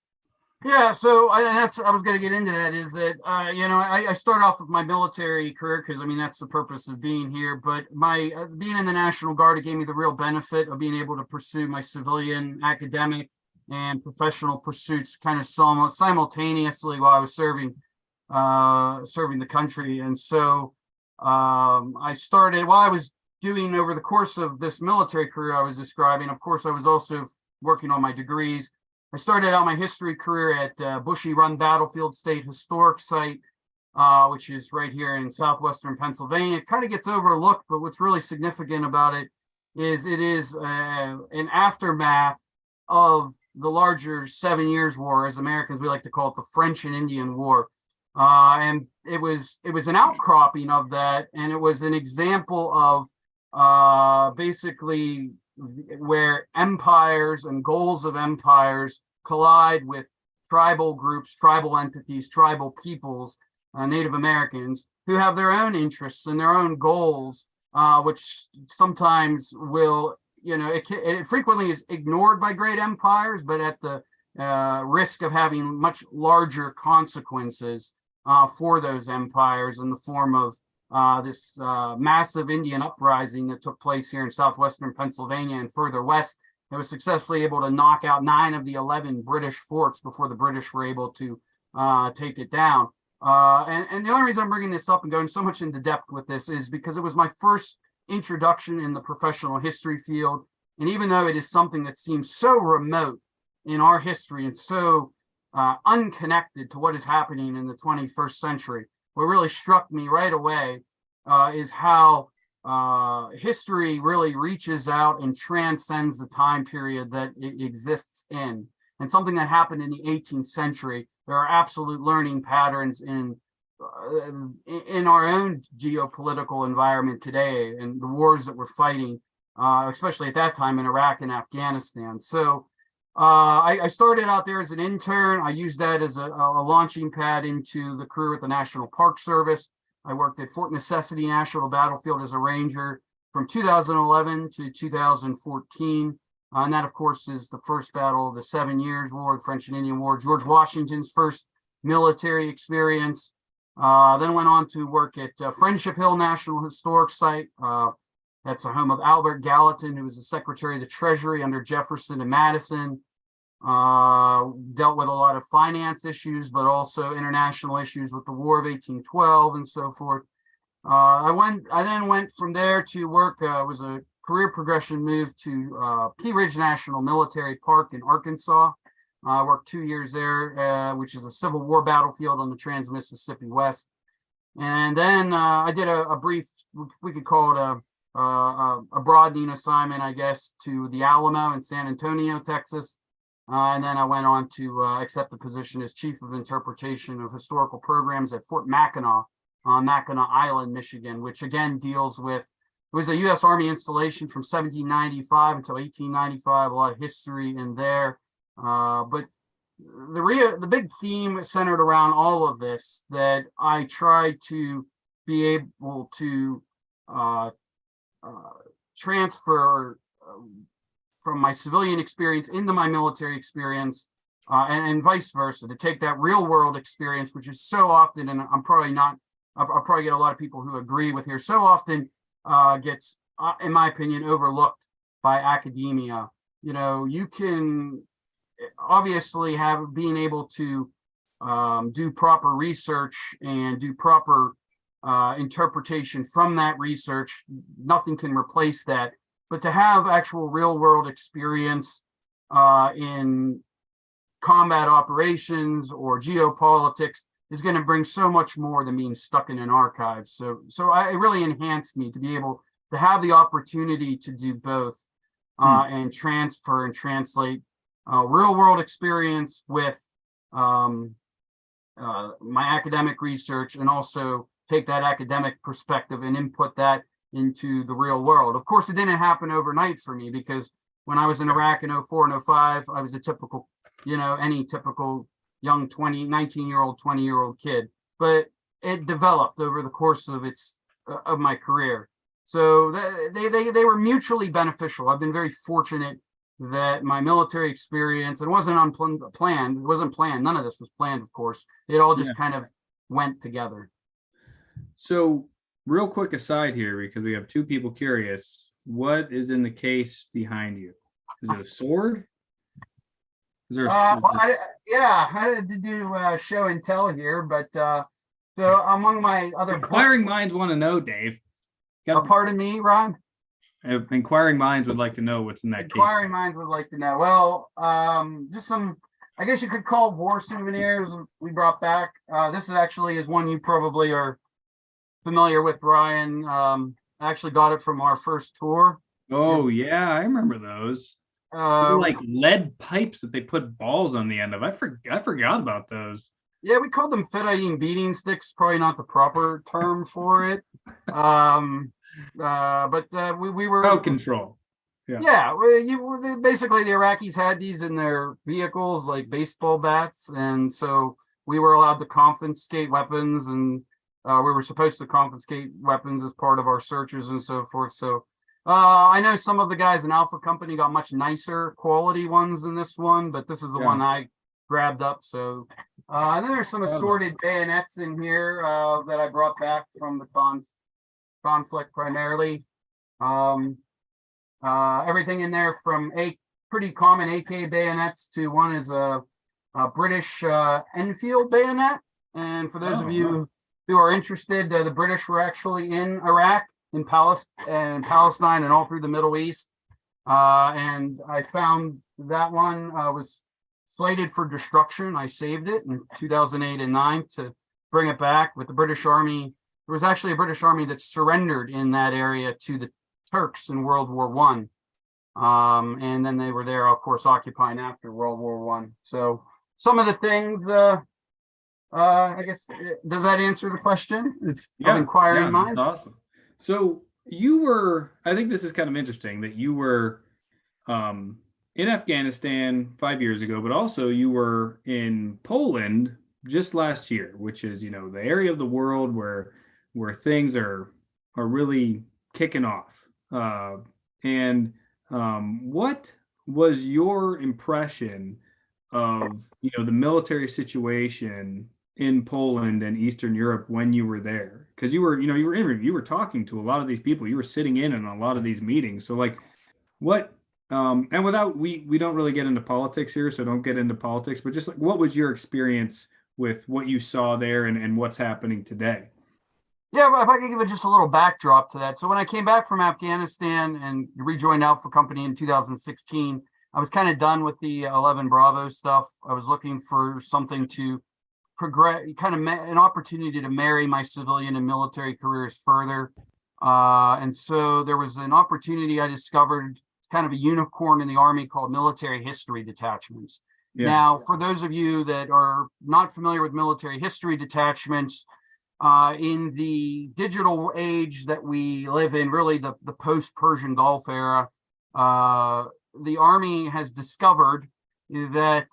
Yeah, so I was going to get into that. Is that I start off with my military career because I mean that's the purpose of being here. But my being in the National Guard, it gave me the real benefit of being able to pursue my civilian, academic, and professional pursuits kind of simultaneously while I was serving the country. And so I started while I was doing over the course of this military career I was describing. Of course, I was also working on my degrees. I started out my history career at Bushy Run Battlefield State Historic Site, which is right here in southwestern Pennsylvania. It kind of gets overlooked, but what's really significant about it is an aftermath of the larger 7 Years' War, as Americans we like to call it, the French and Indian War. And it was an outcropping of that, and it was an example of basically where empires and goals of empires collide with tribal groups, tribal entities, tribal peoples, Native Americans, who have their own interests and their own goals, which sometimes will, it frequently is ignored by great empires, but at the risk of having much larger consequences for those empires in the form of this massive Indian uprising that took place here in southwestern Pennsylvania and further west. It was successfully able to knock out 9 of the 11 British forts before the British were able to take it down. And the only reason I'm bringing this up and going so much into depth with this is because it was my first introduction in the professional history field. And even though it is something that seems so remote in our history and so unconnected to what is happening in the 21st century, what really struck me right away is how history really reaches out and transcends the time period that it exists in. And something that happened in the 18th century, there are absolute learning patterns in our own geopolitical environment today and the wars that we're fighting, especially at that time in Iraq and Afghanistan. So I started out there as an intern. I used that as a launching pad into the career with the National Park Service. I worked at Fort Necessity National Battlefield as a ranger from 2011 to 2014. And that, of course, is the first battle of the 7 Years' War, the French and Indian War, George Washington's first military experience. Then went on to work at Friendship Hill National Historic Site. That's the home of Albert Gallatin, who was the Secretary of the Treasury under Jefferson and Madison. Dealt with a lot of finance issues, but also international issues with the War of 1812 and so forth. I then went from there to work, was a career progression move to Pea Ridge National Military Park in Arkansas. I worked 2 years there, which is a Civil War battlefield on the Trans-Mississippi West. And then I did a brief, we could call it a broadening assignment, I guess, to the Alamo in San Antonio, Texas. And then I went on to accept the position as Chief of Interpretation of Historical Programs at Fort Mackinac on Mackinac Island, Michigan, which again deals with, it was a U.S. Army installation from 1795 until 1895, a lot of history in there. But the big theme centered around all of this that I tried to be able to transfer from my civilian experience into my military experience, and vice versa, to take that real world experience, which is so often, and I'll probably get a lot of people who agree with here, so often gets, in my opinion, overlooked by academia. You can obviously have being able to do proper research and do proper interpretation from that research. Nothing can replace that. But to have actual real world experience in combat operations or geopolitics is going to bring so much more than being stuck in an archive. So it really enhanced me to be able to have the opportunity to do both and transfer and translate real world experience with my academic research, and also take that academic perspective and input that into the real world. Of course, it didn't happen overnight for me, because when I was in Iraq in 04 and 05, I was a typical, any typical young 19-year-old, 20-year-old kid. But it developed over the course of my career. So they were mutually beneficial. I've been very fortunate that my military experience, it wasn't planned. It wasn't planned. None of this was planned, of course. It all just kind of went together. So real quick aside here, because we have two people curious, what is in the case behind you? Is it a sword? Is there I did do show and tell here, but so among my other inquiring minds want to know, Dave. Pardon me, Ron? Inquiring minds would like to know what's in that case. Inquiring minds would like to know. Well, just some, I guess you could call war souvenirs we brought back. This is actually is one you probably are familiar with, Ryan. I actually got it from our first tour. Oh yeah, I remember those. They're like lead pipes that they put balls on the end of. I forgot about those. Yeah, we called them fedayeen beating sticks. Probably not the proper term for it. But we were crowd control. Yeah, basically the Iraqis had these in their vehicles like baseball bats, and so we were allowed to confiscate weapons, and we were supposed to confiscate weapons as part of our searches and so forth. So I know some of the guys in Alpha Company got much nicer quality ones than this one, but this is the one I grabbed up. So and then there's some assorted bayonets in here that I brought back from the conflict primarily. Everything in there from pretty common AK bayonets to one is a British Enfield bayonet. And for those of you who are interested, the British were actually in Iraq, in Palestine, and all through the Middle East. And I found that one was slated for destruction. I saved it in 2008 and 9 to bring it back with the British Army. There was actually a British Army that surrendered in that area to the Turks in World War I. And then they were there, of course, occupying after World War I. So some of the things, I guess, does that answer the question? It's inquiring minds. That's awesome. So you were, I think this is kind of interesting that you were in Afghanistan 5 years ago, but also you were in Poland just last year, which is, you know, the area of the world where things are really kicking off. What was your impression of, you know, the military situation in Poland and Eastern Europe when you were there? Because you were talking to a lot of these people, you were sitting in on a lot of these meetings. So like what, and without, we don't really get into politics here, so don't get into politics, but just like, what was your experience with what you saw there and what's happening today? Yeah, but if I could give it just a little backdrop to that. So when I came back from Afghanistan and rejoined Alpha Company in 2016, I was kind of done with the 11 Bravo stuff. I was looking for something to progress, kind of an opportunity to marry my civilian and military careers further. And so there was an opportunity I discovered, kind of a unicorn in the Army called military history detachments. Yeah. Now, for those of you that are not familiar with military history detachments, in the digital age that we live in, really the post-Persian Gulf era, the Army has discovered that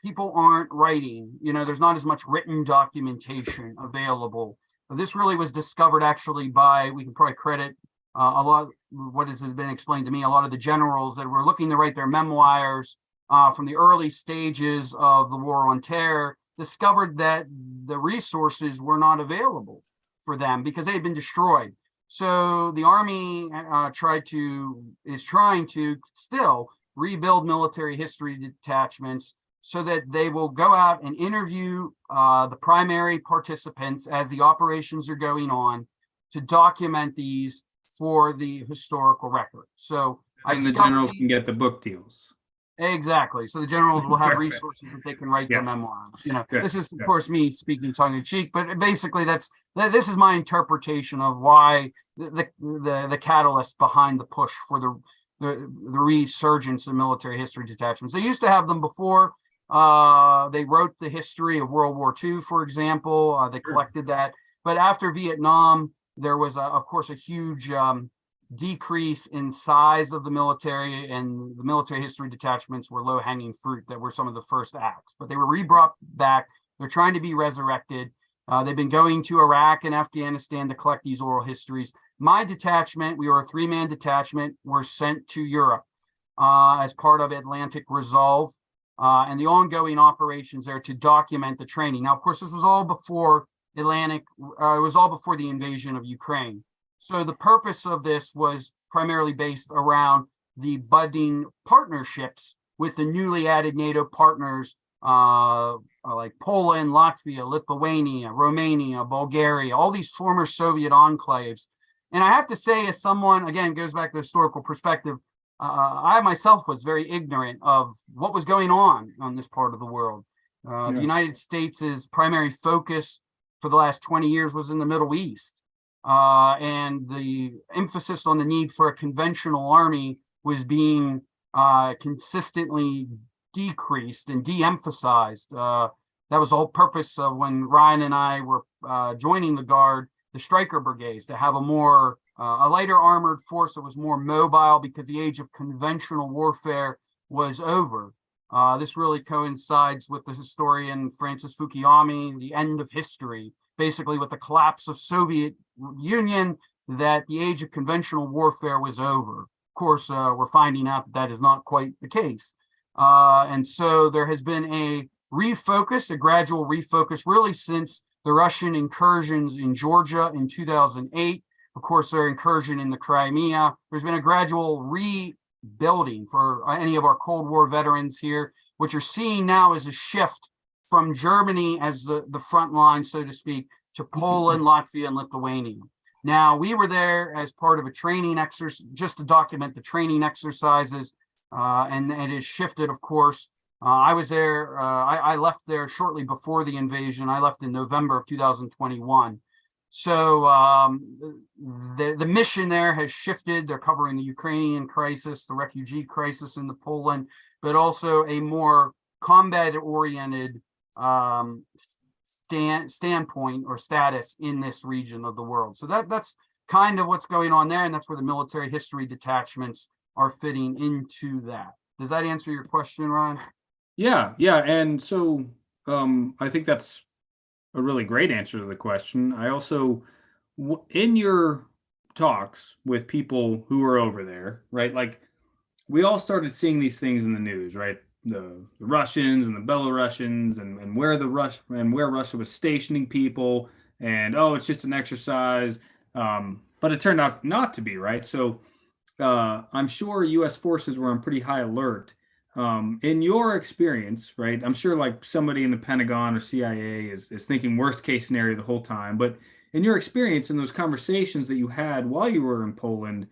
people aren't writing. You know, there's not as much written documentation available. This really was discovered actually by, we can probably credit a lot, what has been explained to me, a lot of the generals that were looking to write their memoirs from the early stages of the War on Terror, discovered that the resources were not available for them because they had been destroyed. So the Army is trying to still rebuild military history detachments so that they will go out and interview the primary participants as the operations are going on to document these for the historical record. So and the generals can get the book deals. Exactly. So the generals will have resources that they can write their memoirs. You know, this is of course me speaking tongue in cheek, but basically this is my interpretation of why the catalyst behind the push for the resurgence of military history detachments. They used to have them before. They wrote the history of World War II, for example. They collected that, but after Vietnam, there was of course a huge decrease in size of the military, and the military history detachments were low-hanging fruit that were some of the first acts, but they were re-brought back. They're trying to be resurrected. They've been going to Iraq and Afghanistan to collect these oral histories. My detachment, we were a 3-man detachment, were sent to Europe. as part of Atlantic Resolve, and the ongoing operations there to document the training. Now, of course, this was all before it was all before the invasion of Ukraine. So the purpose of this was primarily based around the budding partnerships with the newly added NATO partners like Poland, Latvia, Lithuania, Romania, Bulgaria, all these former Soviet enclaves. And I have to say, as someone, again, goes back to the historical perspective, I myself was very ignorant of what was going on this part of the world. The United States' primary focus for the last 20 years was in the Middle East. And the emphasis on the need for a conventional army was being consistently decreased and de-emphasized. That was the whole purpose of when Ryan and I were joining the Guard, the Stryker brigades, to have a lighter armored force that was more mobile, because the age of conventional warfare was over. This really coincides with the historian Francis Fukuyama, the end of history, basically with the collapse of Soviet Union, that the age of conventional warfare was over. Of course, we're finding out that is not quite the case. And so there has been a gradual refocus, really since the Russian incursions in Georgia in 2008. Of course, their incursion in the Crimea. There's been a gradual rebuilding for any of our Cold War veterans here. What you're seeing now is a shift from Germany as the front line, so to speak, to Poland, Latvia, and Lithuania. Now, we were there as part of a training exercise, just to document the training exercises, and it has shifted, of course. I was there, I left there shortly before the invasion. I left in November of 2021. So the mission there has shifted. They're covering the Ukrainian crisis, the refugee crisis in Poland, but also a more combat-oriented standpoint or status in this region of the world. So that's kind of what's going on there, and that's where the military history detachments are fitting into that. Does that answer your question, Ryan? Yeah, and so I think that's a really great answer to the question. I also, in your talks with people who are over there, right? Like, we all started seeing these things in the news, right? The Russians and the Belarusians and where Russia was stationing people, and it's just an exercise. But it turned out not to be, right? So I'm sure U.S. forces were on pretty high alert. In your experience, right? I'm sure like somebody in the Pentagon or CIA is thinking worst case scenario the whole time. But in your experience, in those conversations that you had while you were in Poland,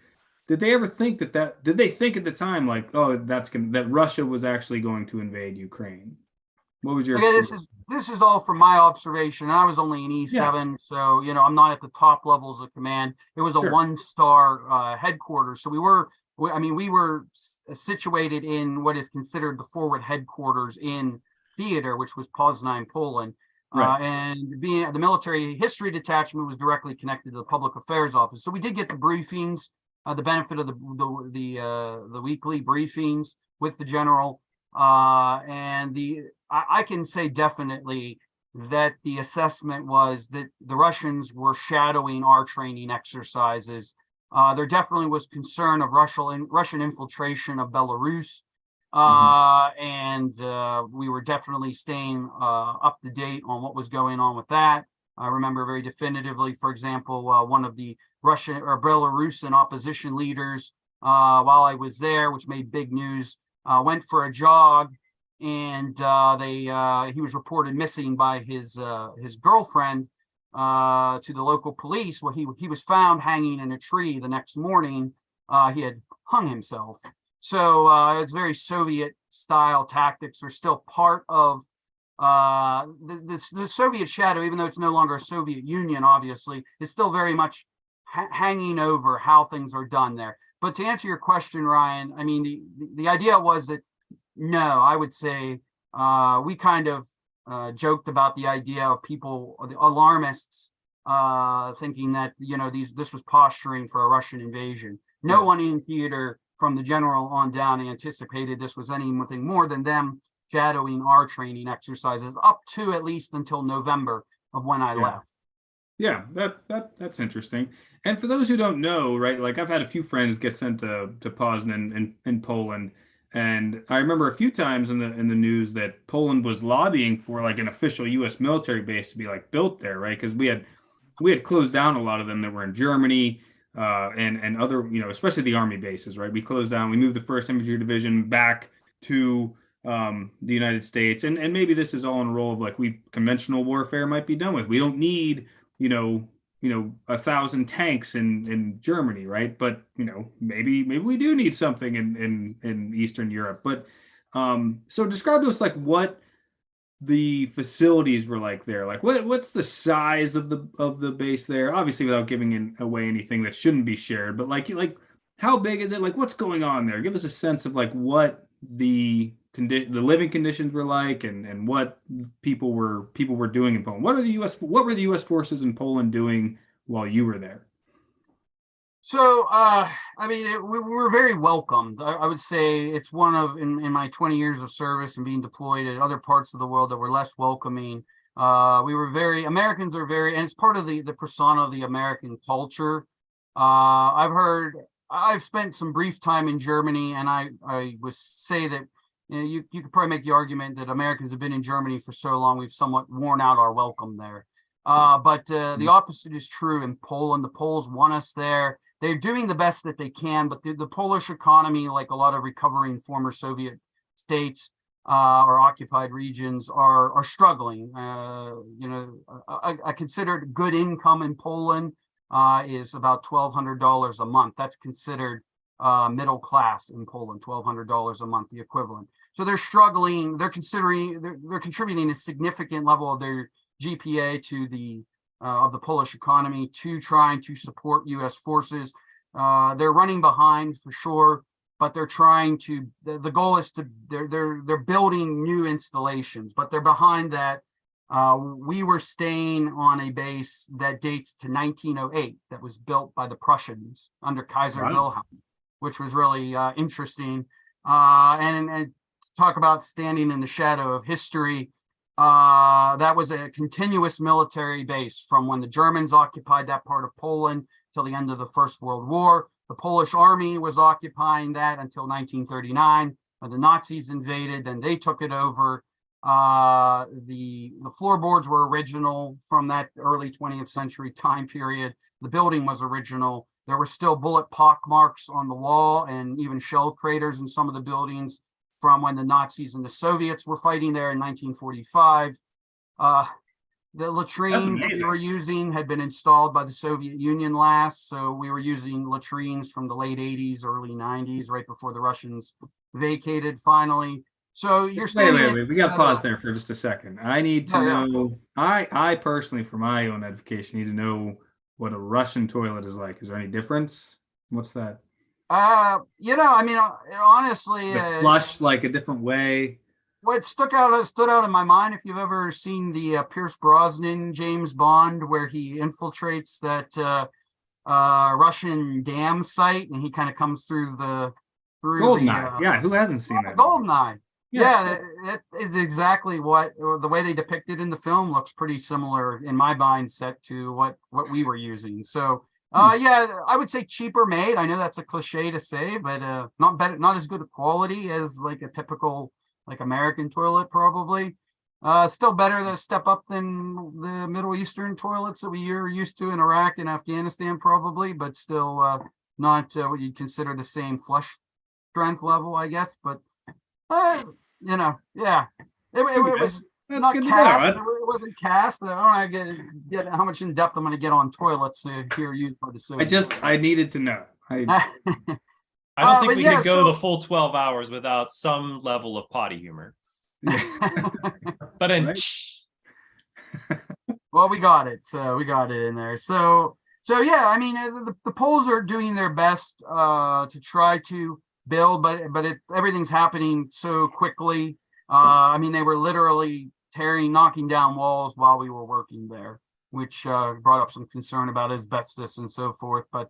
did they ever think did they think at the time, like, that Russia was actually going to invade Ukraine? What was your this is all from my observation. I was only in E7, so I'm not at the top levels of command. It was a one-star headquarters, so we were situated in what is considered the forward headquarters in theater, which was Poznań, Poland. Right. And being the military history detachment was directly connected to the public affairs office, so we did get the briefings, the benefit of the weekly briefings with the general, and I can say definitely that the assessment was that the Russians were shadowing our training exercises. There definitely was concern of Russian infiltration of Belarus, and we were definitely staying up to date on what was going on with that. I remember very definitively, for example, one of the Russian or Belarusian opposition leaders, while I was there, which made big news, went for a jog, and he was reported missing by his girlfriend. To the local police, where he was found hanging in a tree the next morning. He had hung himself. So it's very Soviet style tactics are still part of the Soviet shadow, even though it's no longer a Soviet Union, obviously, is still very much hanging over how things are done there. But to answer your question, Ryan, I mean, the idea was that, no, I would say we kind of joked about the idea of people, the alarmists, thinking that this was posturing for a Russian invasion. No one in theater, from the general on down, anticipated this was anything more than them shadowing our training exercises up to at least until November of when I left. Yeah, that's interesting. And for those who don't know, right, like I've had a few friends get sent to Poznan in Poland, and I remember a few times in the news that Poland was lobbying for like an official U.S. military base to be like built there, right? Because we had closed down a lot of them that were in Germany, and other, especially the army bases, right? We closed down. We moved the First Infantry Division back to the United States, and maybe this is all in a role of like conventional warfare might be done with. We don't need 1,000 tanks in Germany, right? But maybe we do need something in Eastern Europe. But so describe to us like what the facilities were like there. Like what's the size of the base there? Obviously, without giving away anything that shouldn't be shared, but like how big is it? Like what's going on there? Give us a sense of like what the living conditions were like, and what people were doing in Poland. What were the U.S. forces in Poland doing while you were there? So, we were very welcomed. I would say it's one of, in my 20 years of service and being deployed at other parts of the world that were less welcoming. Americans are very, and it's part of the persona of the American culture. I've spent some brief time in Germany, and I would say that you could probably make the argument that Americans have been in Germany for so long, we've somewhat worn out our welcome there. But the opposite is true in Poland. The Poles want us there. They're doing the best that they can, but the Polish economy, like a lot of recovering former Soviet states or occupied regions, are struggling. I considered good income in Poland is about $1,200 a month. That's considered middle class in Poland, $1,200 a month, the equivalent. So they're struggling. They're contributing a significant level of their GPA to the Polish economy to trying to support U.S. forces. They're running behind for sure, but they're trying to. The goal is they're building new installations, but they're behind that. We were staying on a base that dates to 1908, that was built by the Prussians under Kaiser Wilhelm, which was really interesting. And to talk about standing in the shadow of history, that was a continuous military base from when the Germans occupied that part of Poland till the end of the First World War. The Polish army was occupying that until 1939, when the Nazis invaded, then they took it over. The floorboards were original from that early 20th century time period. The building was original. There were still bullet pock marks on the wall and even shell craters in some of the buildings from when the Nazis and the Soviets were fighting there in 1945. The latrines that we were using had been installed by the Soviet Union last, so we were using latrines from the late 80s, early 90s, right before the Russians vacated finally. So you're wait. We got to pause there for just a second. I need to know. I personally, for my own edification, need to know what a Russian toilet is like. Is there any difference? What's that? Honestly, the flush like a different way. What stood out in my mind, if you've ever seen the Pierce Brosnan James Bond, where he infiltrates that Russian dam site, and he kind of comes through Goldeneye. Yeah, who hasn't seen that? Goldeneye. Yeah, that is exactly what the way they depict it in the film looks pretty similar in my mindset to what we were using. So I would say cheaper made. I know that's a cliche to say, but not as good a quality as like a typical like American toilet probably. Still better to step up than the Middle Eastern toilets that we are used to in Iraq and Afghanistan probably, but still not what you'd consider the same flush strength level, I guess. But it was not cast. It wasn't cast. I don't know get how much in depth I'm going to get on toilets here used by the Soviets. I needed to know. I don't think we could go the full 12 hours without some level of potty humor. But well, we got it. So we got it in there. So yeah, I mean, the Poles are doing their best to try to build, but everything's happening so quickly. I mean, they were literally knocking down walls while we were working there, which brought up some concern about asbestos and so forth. But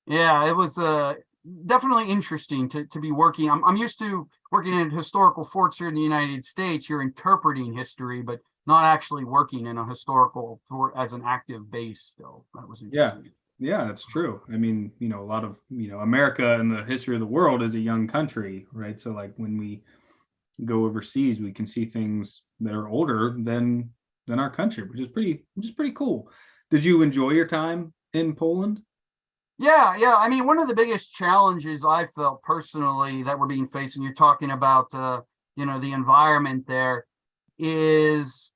it was definitely interesting to be working. I'm used to working in historical forts here in the United States. You're interpreting history, but not actually working in a historical as an active base still. That was interesting. Yeah, that's true. I mean, a lot of, America and the history of the world is a young country, right? So like when we go overseas, we can see things that are older than our country, which is pretty cool. Did you enjoy your time in Poland? Yeah. I mean, one of the biggest challenges I felt personally that we're being faced, and you're talking about, the environment there, is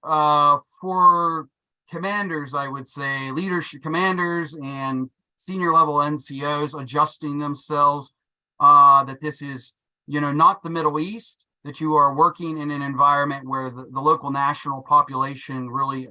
for commanders, I would say, leadership commanders and senior level NCOs adjusting themselves, that this is, not the Middle East, that you are working in an environment where the local national population really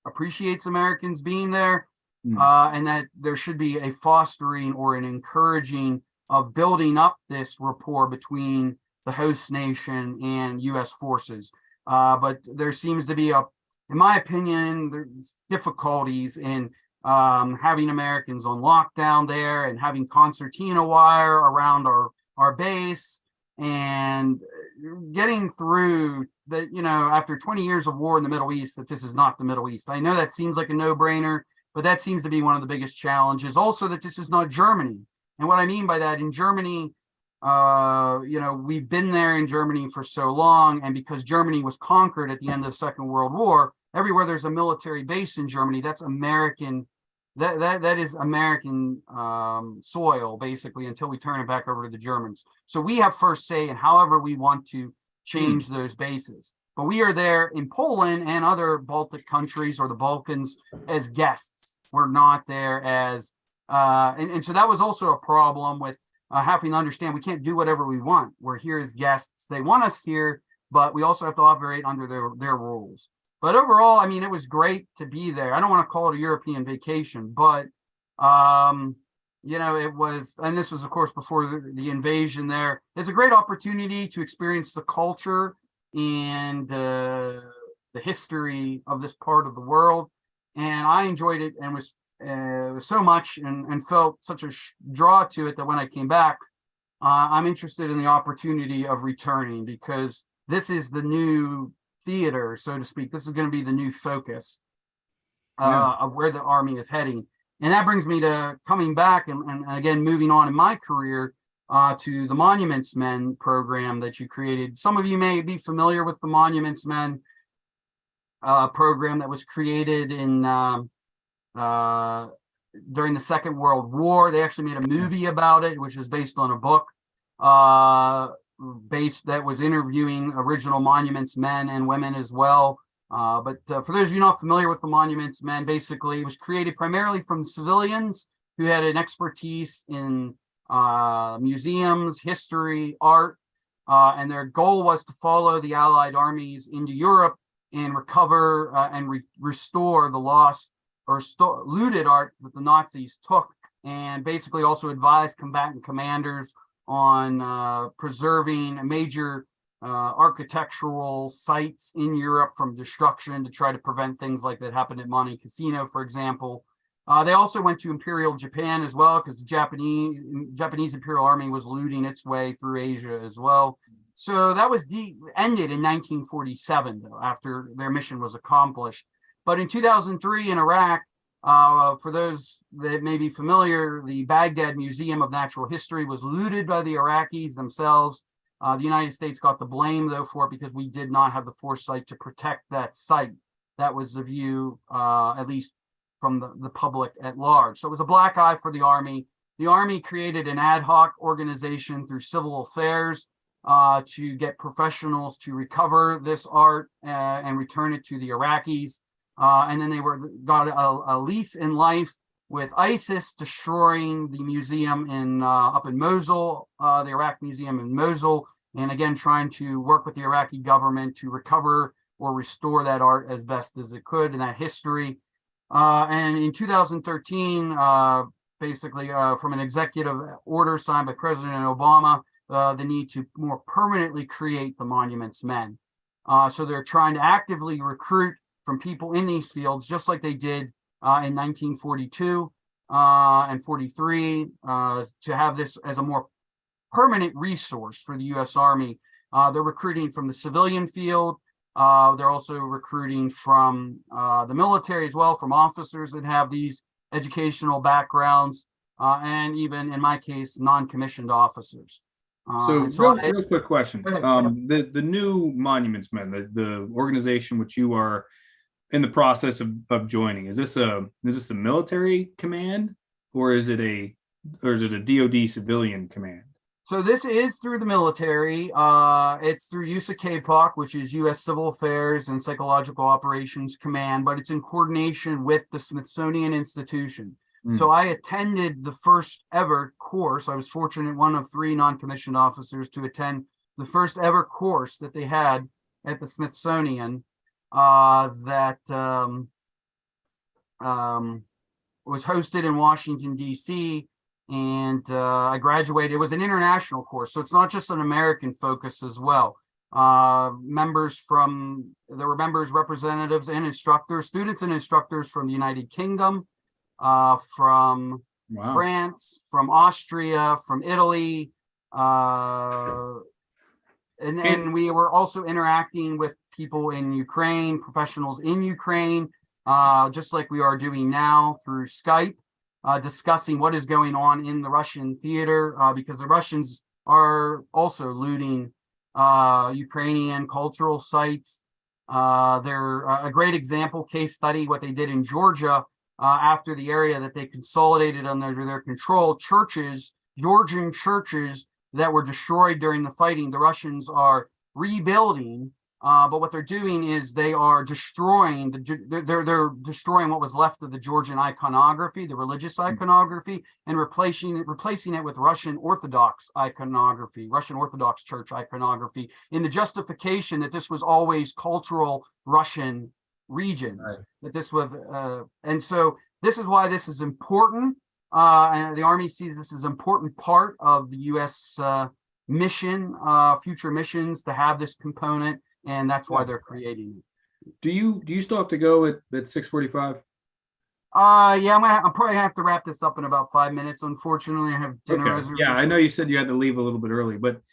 appreciates Americans being there, and that there should be a fostering or an encouraging of building up this rapport between the host nation and U.S. forces. But there seems to be in my opinion, there's difficulties in having Americans on lockdown there and having concertina wire around our base, and getting through that, after 20 years of war in the Middle East, that this is not the Middle East. I know that seems like a no-brainer, but that seems to be one of the biggest challenges. Also, that this is not Germany. And what I mean by that, in Germany, we've been there in Germany for so long, and because Germany was conquered at the end of the Second World War, everywhere there's a military base in Germany, that's American. That is American soil, basically, until we turn it back over to the Germans. So we have first say in however we want to change those bases. But we are there in Poland and other Baltic countries or the Balkans as guests. We're not there as, and so that was also a problem with having to understand we can't do whatever we want. We're here as guests. They want us here, but we also have to operate under their rules. But overall, I mean, it was great to be there. I don't want to call it a European vacation, but, it was, and this was, of course, before the invasion there. It's a great opportunity to experience the culture and the history of this part of the world. And I enjoyed it and was so much and felt such a draw to it that when I came back, I'm interested in the opportunity of returning, because this is the new theater, so to speak. This is going to be the new focus of where the Army is heading. And that brings me to coming back and again, moving on in my career to the Monuments Men program that you created. Some of you may be familiar with the Monuments Men program that was created in during the Second World War. They actually made a movie about it, which was based on a book that was interviewing original Monuments Men and women as well. But for those of you not familiar with the Monuments Men, basically it was created primarily from civilians who had an expertise in museums, history, art, and their goal was to follow the Allied armies into Europe and recover and restore the lost or looted art that the Nazis took, and basically also advise combatant commanders on preserving major architectural sites in Europe from destruction to try to prevent things like that happened at Monte Cassino, for example. They also went to Imperial Japan as well, because the Japanese Imperial Army was looting its way through Asia as well. So that was ended in 1947, though, after their mission was accomplished. But in 2003 in Iraq, for those that may be familiar, the Baghdad Museum of Natural History was looted by the Iraqis themselves. The United States got the blame, though, for it because we did not have the foresight to protect that site. That was the view, at least from the public at large. So it was a black eye for the Army. The Army created an ad hoc organization through civil affairs to get professionals to recover this art and return it to the Iraqis. And then they got a lease in life with ISIS destroying the museum up in Mosul, the Iraq Museum in Mosul, and again trying to work with the Iraqi government to recover or restore that art as best as it could and that history. And in 2013, basically from an executive order signed by President Obama, the need to more permanently create the Monuments Men. So they're trying to actively recruit from people in these fields, just like they did in 1942 and 43, to have this as a more permanent resource for the U.S. Army. They're recruiting from the civilian field. They're also recruiting from the military as well, from officers that have these educational backgrounds, and even in my case, non-commissioned officers. Real quick question. The new Monuments Men, the organization which you are in the process of joining, is this a military command, or is it a DoD civilian command? So this is through the military. It's through USACAPOC, which is U.S. Civil Affairs and Psychological Operations Command, but it's in coordination with the Smithsonian Institution. So I attended the first ever course. I was fortunate, one of 3 non-commissioned officers to attend the first ever course that they had at the Smithsonian that was hosted in Washington, D.C. And I graduated. It was an international course, so it's not just an American focus as well. There were members, representatives, and instructors, students and instructors from the United Kingdom, from France, from Austria, from Italy, and we were also interacting with people in Ukraine, professionals in Ukraine, just like we are doing now through Skype, discussing what is going on in the Russian theater, because the Russians are also looting Ukrainian cultural sites. They're a great example, case study, what they did in Georgia. After the area that they consolidated under their control, churches, Georgian churches that were destroyed during the fighting, the Russians are rebuilding. But what they're doing is they are destroying they're destroying what was left of the Georgian iconography, the religious iconography, and replacing it with Russian Orthodox iconography, Russian Orthodox Church iconography, in the justification that this was always cultural Russian regions. Right. That this was, and so this is why this is important. And the Army sees this as an important part of the U.S. Mission, future missions, to have this component, and that's why they're creating it. Do you still have to go at 6:45? Yeah, I'm probably gonna have to wrap this up in about 5 minutes. Unfortunately, I have dinner reservations. Yeah, I know you said you had to leave a little bit early, but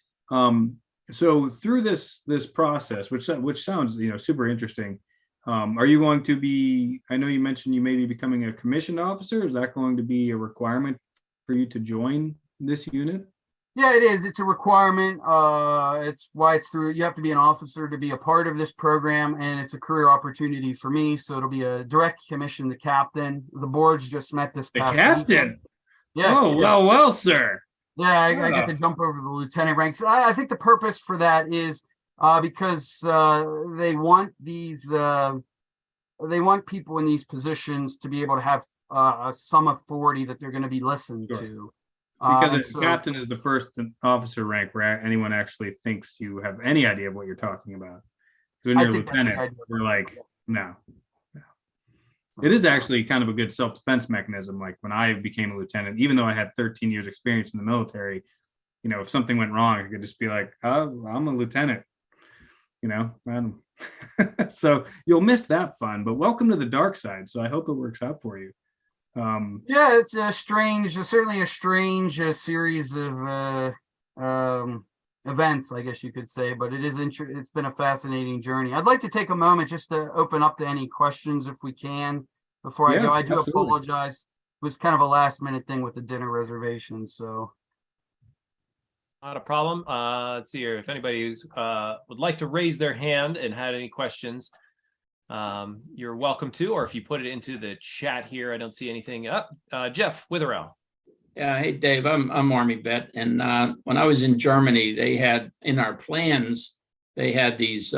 so through this process, which sounds super interesting. Are you going to be, I know you mentioned you may be becoming a commissioned officer. Is that going to be a requirement for you to join this unit? Yeah, it is. It's a requirement. It's why it's through, you have to be an officer to be a part of this program, and it's a career opportunity for me. So it'll be a direct commission to captain. The boards just met this past captain. weekend. Yes. Oh, well, sir. Yeah, I get to jump over the lieutenant ranks. I think the purpose for that is because they want people in these positions to be able to have some authority, that they're going to be listened to. Because captain is the first officer rank where anyone actually thinks you have any idea of what you're talking about. So when you're a lieutenant, you're like, no. It is actually kind of a good self-defense mechanism. Like when I became a lieutenant, even though I had 13 years experience in the military, if something went wrong, I could just be like, oh, I'm a lieutenant. So you'll miss that fun, but welcome to the dark side. So I hope it works out for you. Yeah, it's certainly a strange series of events, I guess you could say, but it's been a fascinating journey. I'd like to take a moment just to open up to any questions if we can before I go. I do apologize. It was kind of a last minute thing with the dinner reservation, so. Not a problem. Let's see here. If anybody would like to raise their hand and had any questions, you're welcome to, or if you put it into the chat here. I don't see anything up. Jeff Witherell. Yeah, hey Dave, I'm Army vet, and when I was in Germany, they had in our plans, they had these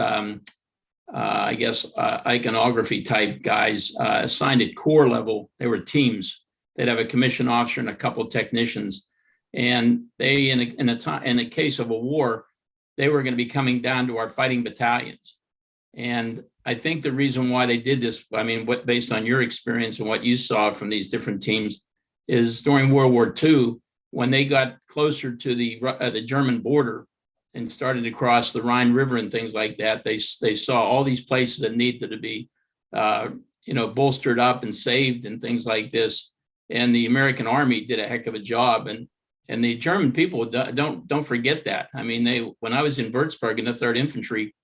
iconography type guys assigned at corps level. They were teams. They'd have a commissioned officer and a couple of technicians. And they, in a case of a war, they were going to be coming down to our fighting battalions. And I think the reason why they did this, based on your experience and what you saw from these different teams, is during World War II, when they got closer to the German border and started to cross the Rhine River and things like that, they saw all these places that needed to be, bolstered up and saved and things like this. And the American Army did a heck of a job. And And the German people don't forget that. I mean, when I was in Würzburg in the 3rd Infantry,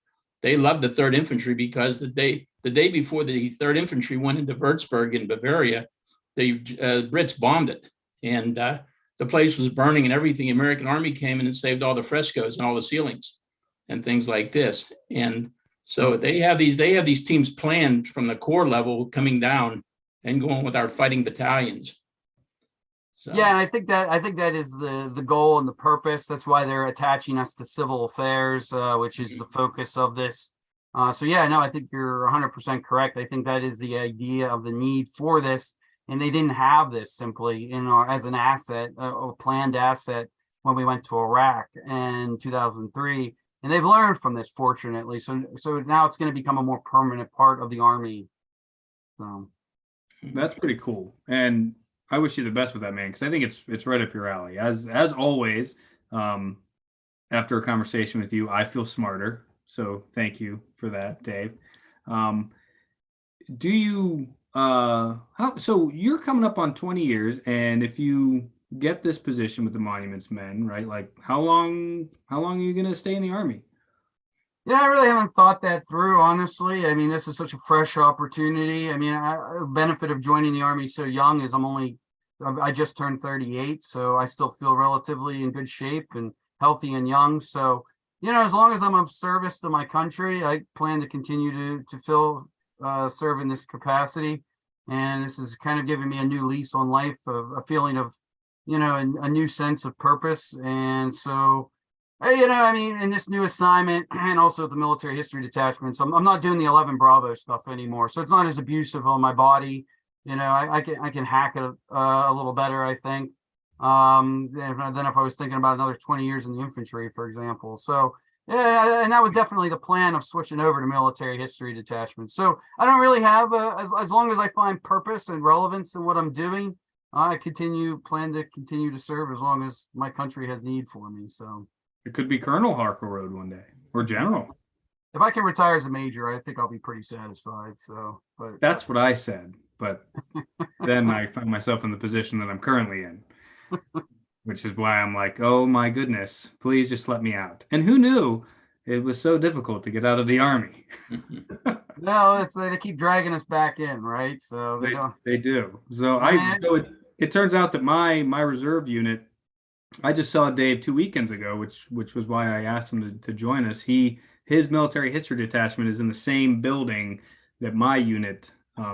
they loved the 3rd Infantry because the day before the 3rd Infantry went into Würzburg in Bavaria, the Brits bombed it, and the place was burning and everything. The American Army came in and saved all the frescoes and all the ceilings and things like this. And so they have these teams planned from the corps level coming down and going with our fighting battalions. So. Yeah, and I think that is the goal and the purpose. That's why they're attaching us to civil affairs, which is the focus of this. So yeah, no, I think you're 100% correct. I think that is the idea of the need for this, and they didn't have this simply as an asset, a planned asset when we went to Iraq in 2003, and they've learned from this, fortunately. So now it's going to become a more permanent part of the Army. So that's pretty cool, and I wish you the best with that, man, because I think it's right up your alley. As always, after a conversation with you, I feel smarter. So thank you for that, Dave. Do you so you're coming up on 20 years, and if you get this position with the Monuments Men, right? Like how long are you going to stay in the Army? Yeah, I really haven't thought that through, honestly. I mean, this is such a fresh opportunity. I mean, the benefit of joining the Army so young is I just turned 38, so I still feel relatively in good shape and healthy and young. So, as long as I'm of service to my country, I plan to continue to serve in this capacity. And this is kind of giving me a new lease on life, a feeling of, a new sense of purpose. And so, I mean, in this new assignment and also the military history detachments, I'm not doing the 11 Bravo stuff anymore. So it's not as abusive on my body. I can hack it a little better, I think, than if I was thinking about another 20 years in the infantry, for example. So, yeah, and that was definitely the plan of switching over to military history detachment. So I don't really have, as long as I find purpose and relevance in what I'm doing, I plan to continue to serve as long as my country has need for me. So. It could be Colonel Harkleroad one day, or General. If I can retire as a major, I think I'll be pretty satisfied. So, but that's what I said. But then I find myself in the position that I'm currently in, which is why I'm like, oh my goodness, please just let me out. And who knew it was so difficult to get out of the Army? No, they keep dragging us back in, right? So they do. So it turns out that my reserve unit. I just saw Dave 2 weekends ago, which was why I asked him to join us. His military history detachment is in the same building that my unit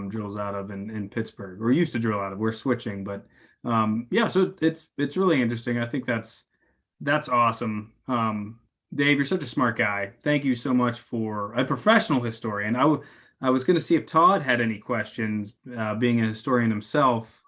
drills out of in Pittsburgh, or used to drill out of. We're switching, but yeah, so it's really interesting. I think that's awesome. Dave, you're such a smart guy. Thank you so much for a professional historian. I was going to see if Todd had any questions, being a historian himself.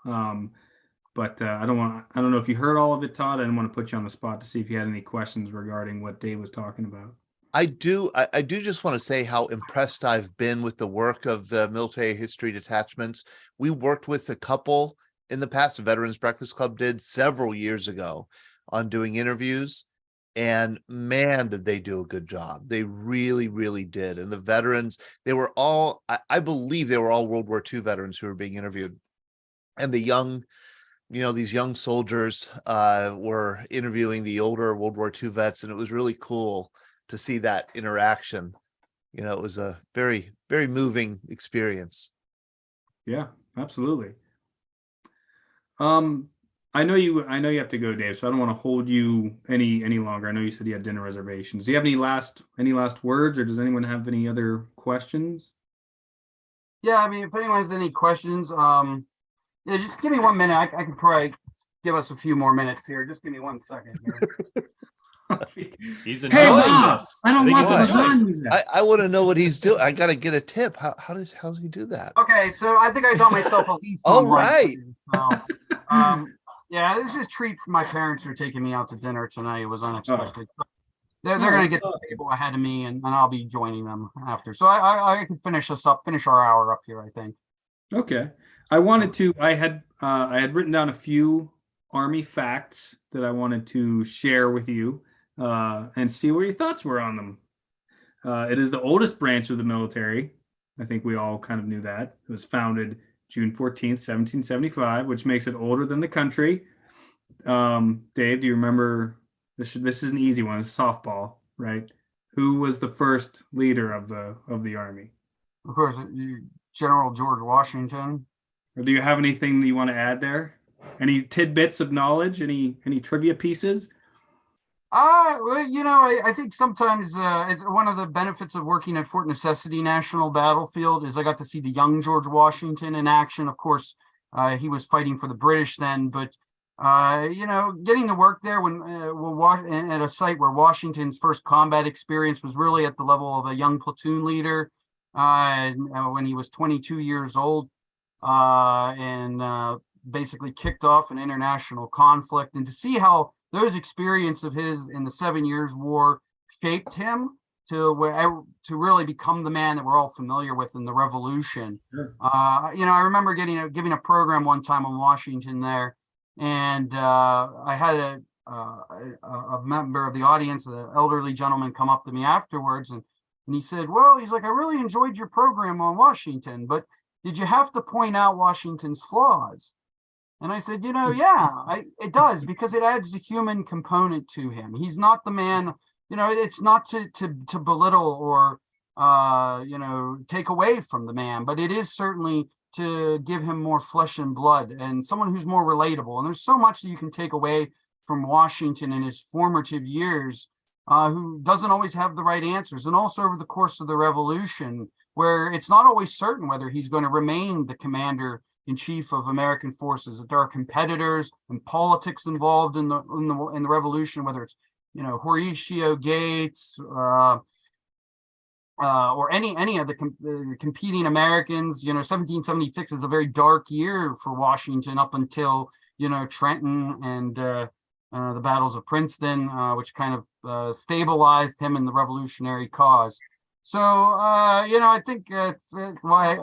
But I don't know if you heard all of it, Todd. I didn't want to put you on the spot to see if you had any questions regarding what Dave was talking about. I do just want to say how impressed I've been with the work of the military history detachments. We worked with a couple in the past. The Veterans Breakfast Club did several years ago on doing interviews, and man, did they do a good job. They really, really did. And the veterans, they were all, I believe they were all World War II veterans who were being interviewed. And the young, these young soldiers were interviewing the older World War II vets, and it was really cool to see that interaction. It was a very, very moving experience. Yeah, absolutely. I know you have to go, Dave, so I don't want to hold you any longer. I know you said you had dinner reservations. Do you have any last words, or does anyone have any other questions? Yeah, I mean, if anyone has any questions, yeah, just give me 1 minute. I can probably give us a few more minutes here. Just give me 1 second here. He's enjoying this. I don't want lasagna. I want to know what he's doing. I got to get a tip. How does he do that? Okay, so I think I got myself a lease. All right. So, yeah, this is a treat for my parents who are taking me out to dinner tonight. It was unexpected. They're going to get the table ahead of me, and I'll be joining them after. So I can finish our hour up here, I think. Okay. I had written down a few Army facts that I wanted to share with you and see what your thoughts were on them. It is the oldest branch of the military. I think we all kind of knew that. It was founded June 14th, 1775, which makes it older than the country. Dave, do you remember? This is an easy one. It's softball, right? Who was the first leader of the army? Of course, General George Washington. Or do you have anything that you want to add there? Any tidbits of knowledge? Any trivia pieces? Well, I think sometimes it's one of the benefits of working at Fort Necessity National Battlefield is I got to see the young George Washington in action. Of course, he was fighting for the British then, but getting to work there when at a site where Washington's first combat experience was really at the level of a young platoon leader when he was 22 years old and basically kicked off an international conflict, and to see how those experiences of his in the 7 Years' War shaped him to really become the man that we're all familiar with in the Revolution. Sure. I remember giving a program one time on Washington there, and I had a member of the audience, an elderly gentleman, come up to me afterwards, and he said, "Well, he's like, I really enjoyed your program on Washington, but did you have to point out Washington's flaws?" And I said, it does, because it adds the human component to him. He's not the man, it's not to belittle or, take away from the man, but it is certainly to give him more flesh and blood and someone who's more relatable. And there's so much that you can take away from Washington in his formative years, who doesn't always have the right answers. And also over the course of the Revolution, where it's not always certain whether he's going to remain the commander-in-chief of American forces. That there are competitors and politics involved in the Revolution, whether it's Horatio Gates or any of the competing Americans. 1776 is a very dark year for Washington up until Trenton and the battles of Princeton, which kind of stabilized him in the revolutionary cause. So, I think why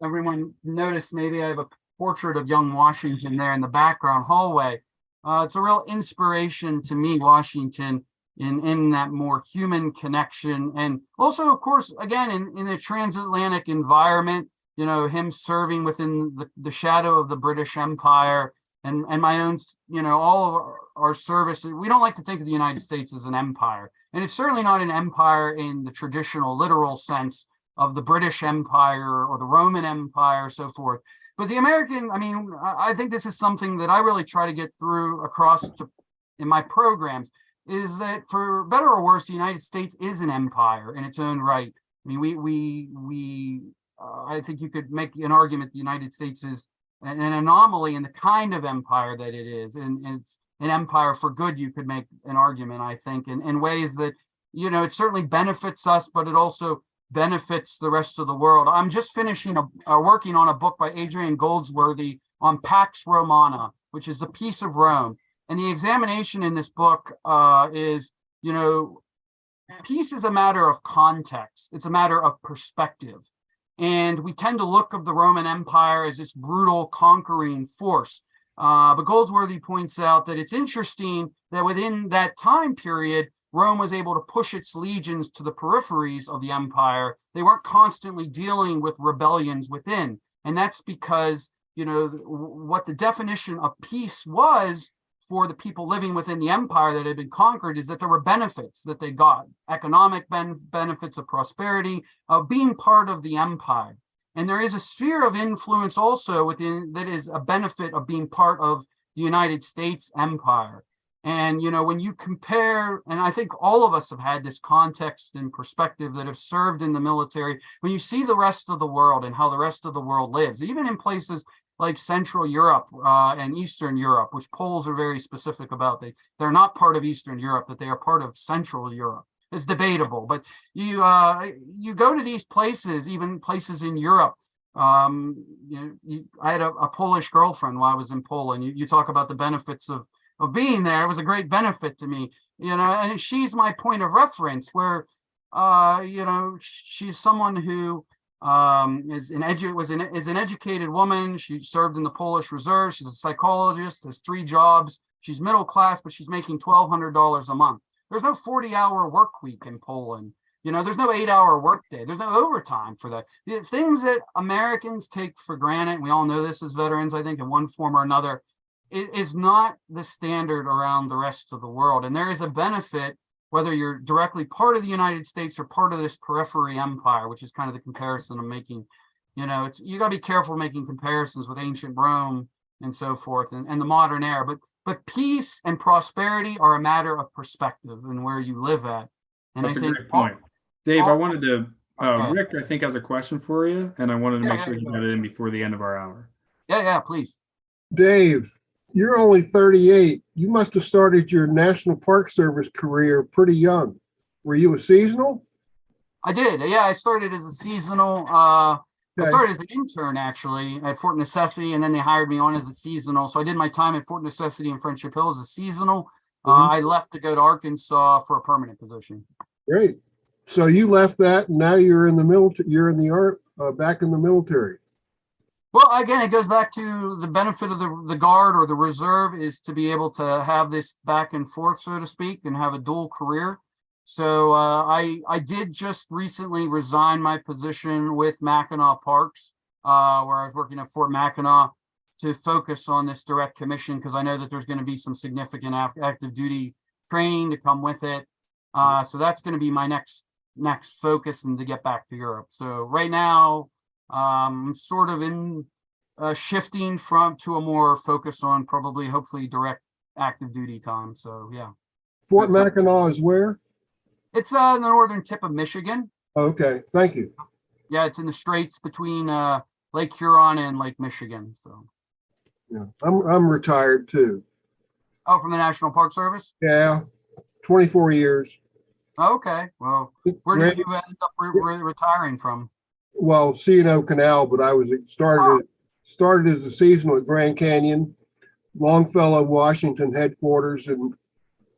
everyone noticed, maybe I have a portrait of young Washington there in the background hallway. It's a real inspiration to me, Washington, in that more human connection. And also, of course, again, in the transatlantic environment, him serving within the shadow of the British Empire and my own, all of our service. We don't like to think of the United States as an empire. And it's certainly not an empire in the traditional literal sense of the British Empire or the Roman Empire, so forth. But the American, I think this is something that I really try to get through in my programs, is that for better or worse, the United States is an empire in its own right. I think you could make an argument the United States is an anomaly in the kind of empire that it is. And it's an empire for good, you could make an argument, I think, in ways that, it certainly benefits us, but it also benefits the rest of the world. I'm just finishing working on a book by Adrian Goldsworthy on Pax Romana, which is the Peace of Rome. And the examination in this book is, peace is a matter of context. It's a matter of perspective. And we tend to look of the Roman Empire as this brutal conquering force. But Goldsworthy points out that it's interesting that within that time period, Rome was able to push its legions to the peripheries of the empire. They weren't constantly dealing with rebellions within. And that's because, what the definition of peace was for the people living within the empire that had been conquered is that there were benefits that they got, economic benefits of prosperity, of being part of the empire. And there is a sphere of influence also within that is a benefit of being part of the United States empire. And, when you compare, and I think all of us have had this context and perspective that have served in the military, when you see the rest of the world and how the rest of the world lives, even in places like Central Europe and Eastern Europe, which Poles are very specific about. They're not part of Eastern Europe, but they are part of Central Europe. It's debatable, but you go to these places, even places in Europe. I had a Polish girlfriend while I was in Poland. You talk about the benefits of being there. It was a great benefit to me, and she's my point of reference where, she's someone who is an educated woman. She served in the Polish Reserve. She's a psychologist, has 3 jobs. She's middle class, but she's making $1,200 a month. There's no 40-hour work week in Poland. There's no 8-hour work day. There's no overtime for that. The things that Americans take for granted, we all know this as veterans, I think, in one form or another, is not the standard around the rest of the world. And there is a benefit, whether you're directly part of the United States or part of this periphery empire, which is kind of the comparison I'm making. You know, you got to be careful making comparisons with ancient Rome and so forth and the modern era. But peace and prosperity are a matter of perspective and where you live at. And That's I a think great point. Dave, I wanted to, Rick, I think has a question for you, and I wanted to make sure he got it in before the end of our hour. Yeah, please. Dave, you're only 38. You must have started your National Park Service career pretty young. Were you a seasonal? I did. Yeah, I started as a seasonal. I started as an intern actually at Fort Necessity, and then they hired me on as a seasonal. So I did my time at Fort Necessity and Friendship Hill as a seasonal. I left to go to Arkansas for a permanent position. Great. So you left that, and now you're in the military. You're in the back in the military. Well, again, it goes back to the benefit of the Guard or the Reserve is to be able to have this back and forth, so to speak, and have a dual career. So I did just recently resign my position with Mackinac Parks, where I was working at Fort Mackinac, to focus on this direct commission, because I know that there's going to be some significant active duty training to come with it. So that's going to be my next focus, and to get back to Europe. So right now, I'm sort of in shifting to a more focus on probably, hopefully, direct active duty time. So yeah. Fort Mackinac is where? It's the northern tip of Michigan. Okay, thank you. Yeah, it's in the straits between Lake Huron and Lake Michigan. So yeah, I'm retired too. Oh, from the National Park Service? Yeah, 24 years. Okay, well, where did you end up retiring from? Well, C&O Canal, but I was started as a seasonal at Grand Canyon, Longfellow, Washington headquarters, and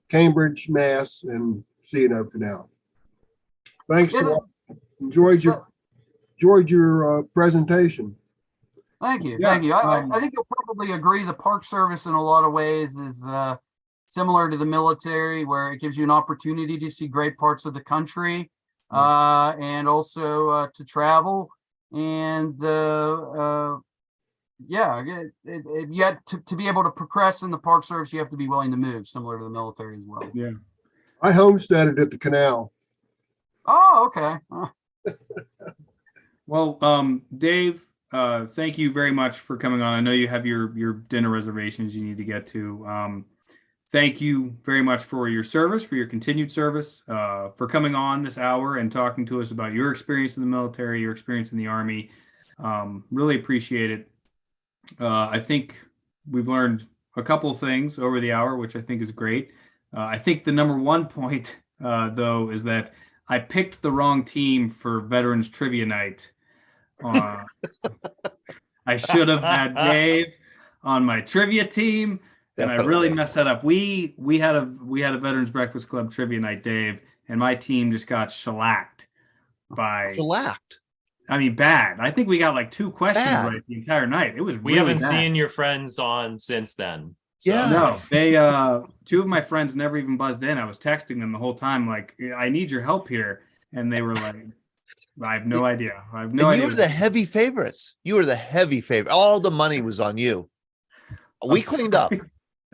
Cambridge, Mass, and C&O Canal. Thanks. Enjoyed your presentation. Thank you. Yeah, Thank you. I think you'll probably agree the Park Service in a lot of ways is similar to the military, where it gives you an opportunity to see great parts of the country, and also to travel. And yet to be able to progress in the Park Service, you have to be willing to move, similar to the military as well. Yeah. I homesteaded at the canal. Oh, okay. Well, Dave, thank you very much for coming on. I know you have your dinner reservations you need to get to. Thank you very much for your service, for your continued service, for coming on this hour and talking to us about your experience in the military, your experience in the Army. Really appreciate it. I think we've learned a couple of things over the hour, which I think is great. I think the number one point, though, is that I picked the wrong team for Veterans Trivia Night. I should have had Dave on my trivia team, and I really messed that up. We had a Veterans Breakfast Club Trivia Night, Dave, and my team just got shellacked by. Shellacked. I mean, bad. I think we got like 2 questions right the entire night. It was We really haven't bad. seen your friends on since then. Yeah. No, they 2 of my friends never even buzzed in. I was texting them the whole time, like, I need your help here. And they were like, I have no idea. I have no idea. You were the heavy favorites. You were the heavy favorite. All the money was on you. We cleaned up.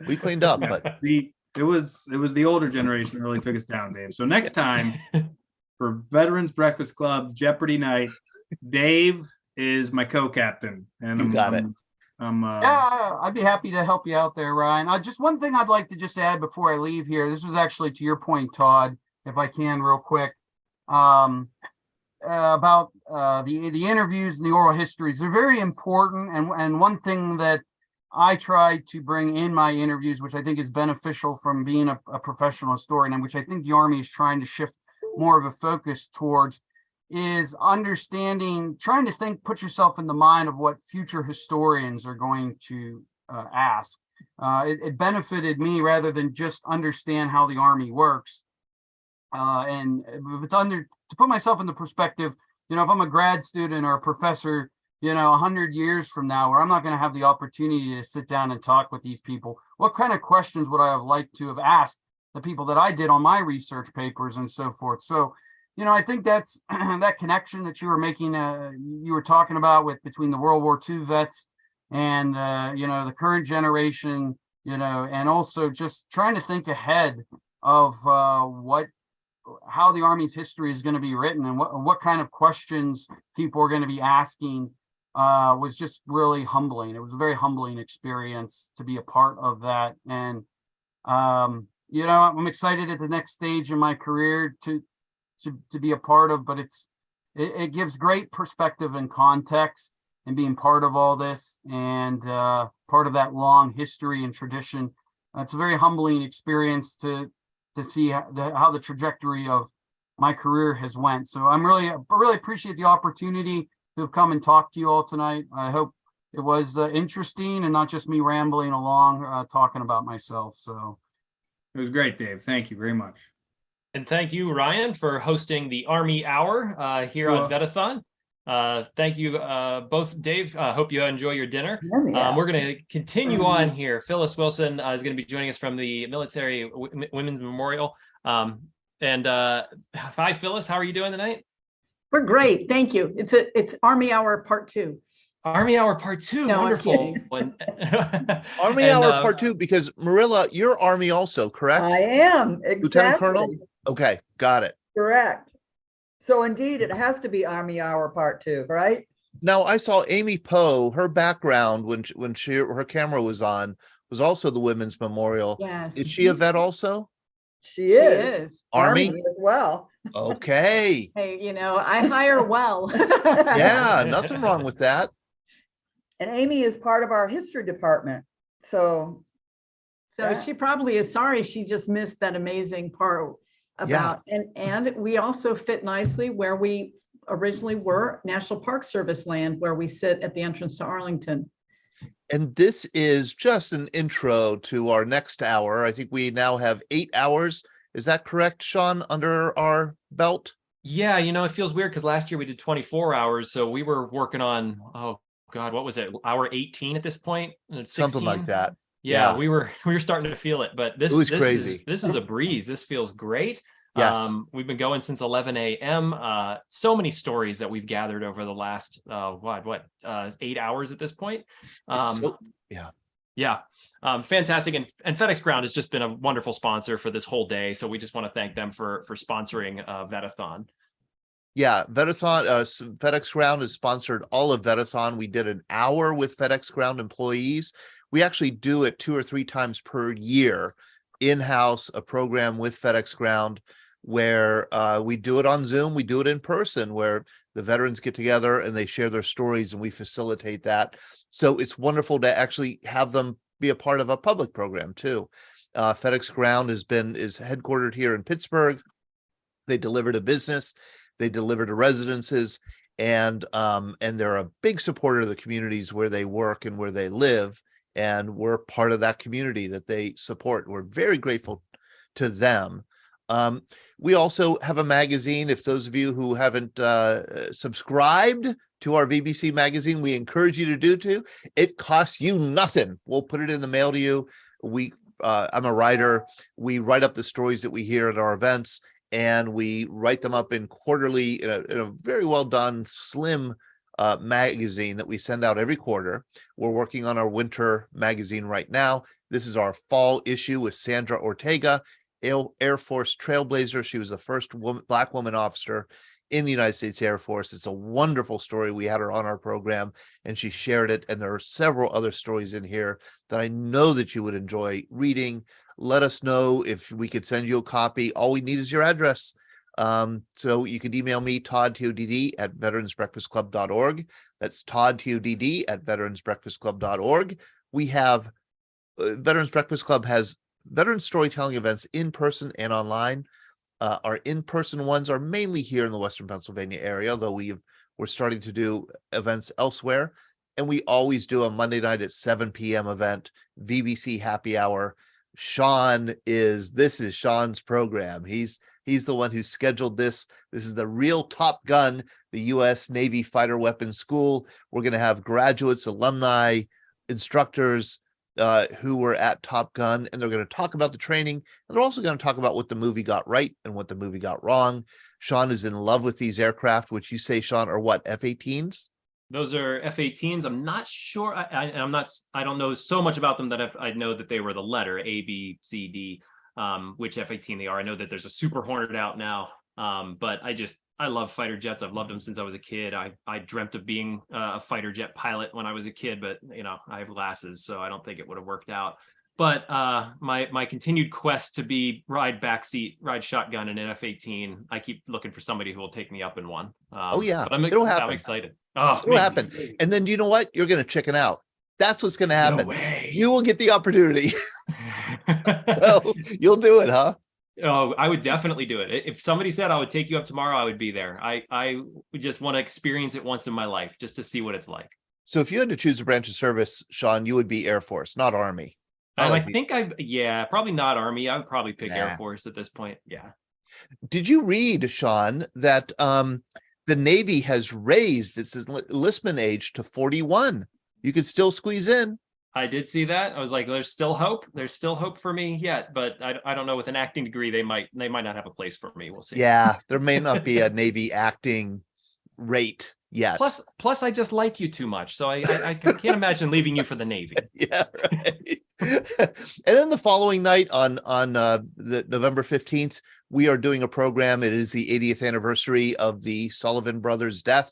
We cleaned up, but it was the older generation that really took us down, Dave. So next time for Veterans Breakfast Club Jeopardy Night, Dave is my co-captain. And you got it. Yeah, I'd be happy to help you out there, Ryan. Just one thing I'd like to just add before I leave here. This was actually to your point, Todd, if I can, real quick, about the interviews and the oral histories. They're very important, and one thing that I try to bring in my interviews, which I think is beneficial from being a professional historian, and which I think the Army is trying to shift more of a focus towards, is understanding, trying to think, put yourself in the mind of what future historians are going to ask. It benefited me rather than just understand how the Army works. And to put myself in the perspective, if I'm a grad student or a professor, 100 years from now, where I'm not going to have the opportunity to sit down and talk with these people, what kind of questions would I have liked to have asked the people that I did on my research papers and so forth? So, I think that's that connection that you were making, you were talking about between the World War II vets and the current generation, and also just trying to think ahead of how the Army's history is going to be written and what kind of questions people are going to be asking was just really humbling. It was a very humbling experience to be a part of that. And, I'm excited at the next stage in my career to be a part of, but it gives great perspective and context, and being part of all this and part of that long history and tradition. It's a very humbling experience to see how the trajectory of my career has went. So I really appreciate the opportunity to have come and talk to you all tonight. I hope it was interesting and not just me rambling along talking about myself. So it was great, Dave. Thank you very much. And thank you, Ryan, for hosting the Army Hour here on Vetathon. Thank you both, Dave. Hope you enjoy your dinner. We're going to continue on here. Phyllis Wilson is going to be joining us from the Military Women's Memorial. Hi, Phyllis. How are you doing tonight? We're great. Thank you. It's Army Hour Part 2. Army Hour Part 2. No, wonderful. Army Hour Part 2, because Marilla, you're Army also, correct? I am. Exactly. Lieutenant Colonel? Okay, got it. Correct. So indeed, it has to be Army Hour Part 2, right? Now, I saw Amy Poe, her background when her camera was on was also the Women's Memorial. Yes. Is she a vet also? She is. Army as well. Okay. Hey, I hire well. Yeah, nothing wrong with that. And Amy is part of our history department. So she probably is sorry she just missed that amazing part about, and we also fit nicely where we originally were, National Park Service land, where we sit at the entrance to Arlington. And this is just an intro to our next hour. I think we now have 8 hours. Is that correct, Sean, under our belt? Yeah, it feels weird because last year we did 24 hours. So we were working on, oh God, what was it? Hour 18 at this point? 16? Something like that. Yeah, we were starting to feel it, but this was crazy. This is a breeze. This feels great. Yes. We've been going since 11 a.m. So many stories that we've gathered over the last 8 hours at this point. Yeah. Fantastic. And FedEx Ground has just been a wonderful sponsor for this whole day. So we just want to thank them for sponsoring Vetathon. Yeah, Vetathon, FedEx Ground has sponsored all of Vetathon. We did an hour with FedEx Ground employees. We actually do it 2 or 3 times per year in-house, a program with FedEx Ground where we do it on Zoom, we do it in person, where the veterans get together and they share their stories and we facilitate that. So it's wonderful to actually have them be a part of a public program too. FedEx Ground is headquartered here in Pittsburgh. They deliver to business, they deliver to residences, and they're a big supporter of the communities where they work and where they live. And we're part of that community that they support. We're very grateful to them. We also have a magazine. If those of you who haven't subscribed to our VBC magazine, we encourage you to do too. It costs you nothing. We'll put it in the mail to you. I'm a writer. We write up the stories that we hear at our events, and we write them up in quarterly, in a very well done, slim magazine that we send out every quarter. We're working on our winter magazine right now. This is our fall issue with Sandra Ortega, Air Force trailblazer. She was the first Black woman officer in the United States Air Force. It's a wonderful story. We had her on our program and she shared it. And there are several other stories in here that I know that you would enjoy reading. Let us know if we could send you a copy. All we need is your address. So you can email me, Todd, TODD, at veteransbreakfastclub.org. That's Todd, TODD, at veteransbreakfastclub.org. We have Veterans Breakfast Club has veteran storytelling events in person and online. Our in-person ones are mainly here in the Western Pennsylvania area, though we're starting to do events elsewhere. And we always do a Monday night at 7 p.m. event, VBC Happy Hour. This is Sean's program. He's the one who scheduled this. This is the real Top Gun, the U.S. Navy Fighter Weapons School. We're going to have graduates, alumni, instructors who were at Top Gun, and they're going to talk about the training, and they're also going to talk about what the movie got right and what the movie got wrong. Sean is in love with these aircraft, which you say, Sean, are what, F-18s? Those are F-18s. I'm not sure. I don't know so much about them that I know that they were the letter A, B, C, D, which F-18 they are. I know that there's a Super Hornet out now. But I love fighter jets. I've loved them since I was a kid. I dreamt of being a fighter jet pilot when I was a kid, but I have glasses, so I don't think it would have worked out. But my continued quest to be ride shotgun in an F-18, I keep looking for somebody who will take me up in one. Oh yeah, but it'll happen. I'm excited. Oh, it'll happen. And then you know what? You're going to chicken out. That's what's going to happen. No way. You will get the opportunity. So you'll do it, huh? Oh, I would definitely do it. If somebody said I would take you up tomorrow, I would be there. I would just want to experience it once in my life just to see what it's like. So if you had to choose a branch of service, Sean, you would be Air Force, not Army. I think probably not Army. I would probably pick Air Force at this point. Yeah. Did you read, Sean, that the Navy has raised its enlistment age to 41? You could still squeeze in. I did see that. I was like, there's still hope. There's still hope for me yet, but I don't know. With an acting degree, they might not have a place for me. We'll see. Yeah, there may not be a Navy acting rate yet. Plus, I just like you too much, so I can't imagine leaving you for the Navy. Yeah, right. And then the following night on the November 15th, we are doing a program. It is the 80th anniversary of the Sullivan brothers' death.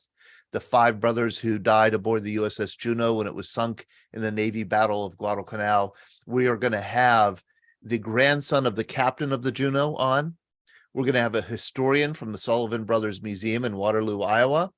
The 5 brothers who died aboard the USS Juneau when it was sunk in the Navy Battle of Guadalcanal. We are going to have the grandson of the captain of the Juneau on. We're going to have a historian from the Sullivan Brothers Museum in Waterloo, Iowa.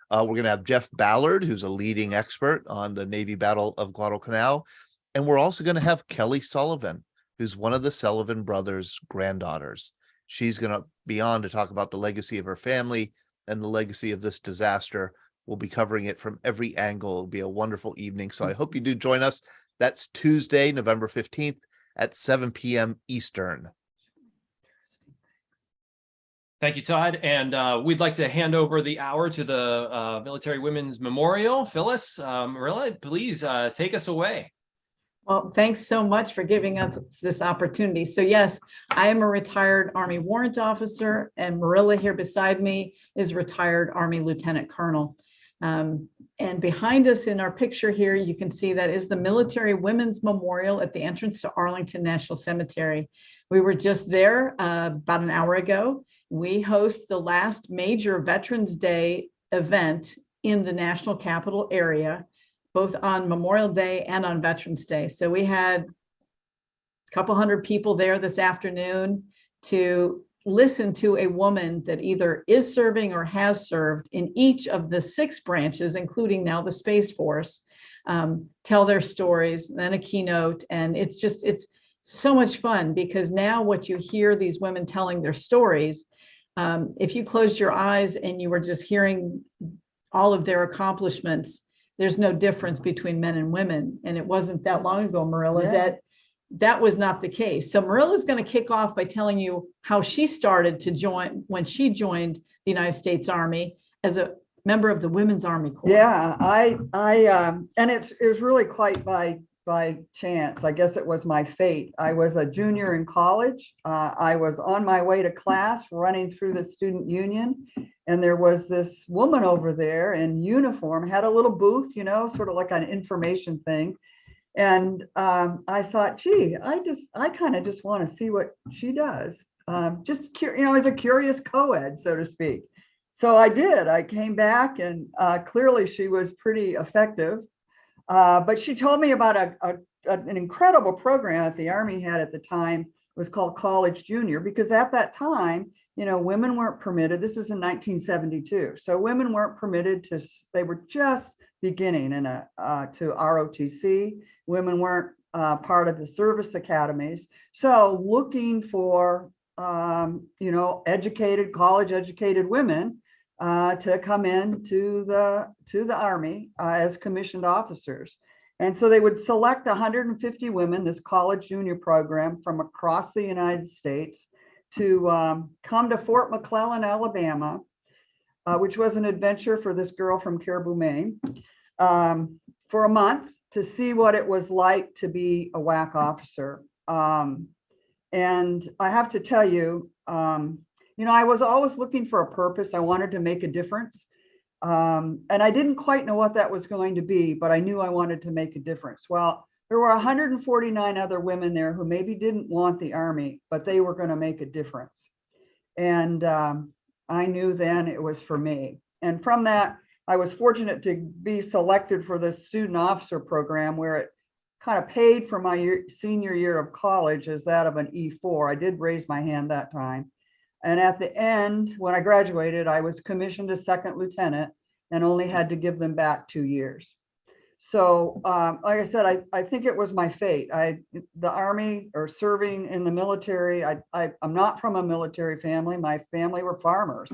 We're going to have Jeff Ballard, who's a leading expert on the Navy Battle of Guadalcanal. And we're also going to have Kelly Sullivan, who's one of the Sullivan brothers' granddaughters. She's going to be on to talk about the legacy of her family and the legacy of this disaster. We'll be covering it from every angle. It'll be a wonderful evening. So I hope you do join us. That's Tuesday, November 15th at 7 p.m. Eastern. Thank you, Todd. And we'd like to hand over the hour to the Military Women's Memorial. Phyllis, Marilla, please take us away. Well, thanks so much for giving us this opportunity. So yes, I am a retired Army warrant officer, and Marilla here beside me is retired Army Lieutenant Colonel. And behind us in our picture here, you can see that is the Military Women's Memorial at the entrance to Arlington National Cemetery. We were just there about an hour ago. We host the last major Veterans Day event in the National Capital area, both on Memorial Day and on Veterans Day. So we had a couple hundred people there this afternoon to listen to a woman that either is serving or has served in each of the 6 branches, including now the Space Force, tell their stories, then a keynote. And it's so much fun because now what you hear these women telling their stories, if you closed your eyes and you were just hearing all of their accomplishments, there's no difference between men and women. And it wasn't that long ago, Marilla, that was not the case. So Marilla's going to kick off by telling you how she started to join when she joined the United States Army as a member of the Women's Army Corps. Yeah, and it was really quite by chance. I guess it was my fate. I was a junior in college. I was on my way to class running through the student union. And there was this woman over there in uniform, had a little booth, sort of like an information thing. And I thought, gee, I kind of just want to see what she does. As a curious co-ed, so to speak. So I did. I came back and clearly she was pretty effective. But she told me about an incredible program that the Army had at the time. It was called College Junior, because at that time, women weren't permitted. This was in 1972. So women weren't permitted they were just beginning to ROTC. Women weren't part of the service academies. So looking for, college educated women to come in to the Army as commissioned officers. And so they would select 150 women, this college junior program from across the United States, to come to Fort McClellan, Alabama, which was an adventure for this girl from Caribou, Maine, for a month to see what it was like to be a WAC officer. And I have to tell you, I was always looking for a purpose. I wanted to make a difference. And I didn't quite know what that was going to be, but I knew I wanted to make a difference. Well, there were 149 other women there who maybe didn't want the Army, but they were going to make a difference. And I knew then it was for me. And from that, I was fortunate to be selected for the student officer program, where it kind of paid for my senior year of college as that of an E4. I did raise my hand that time. And at the end, when I graduated, I was commissioned as second lieutenant and only had to give them back 2 years. So like I said, I think it was my fate. The Army, or serving in the military, I'm not from a military family. My family were farmers.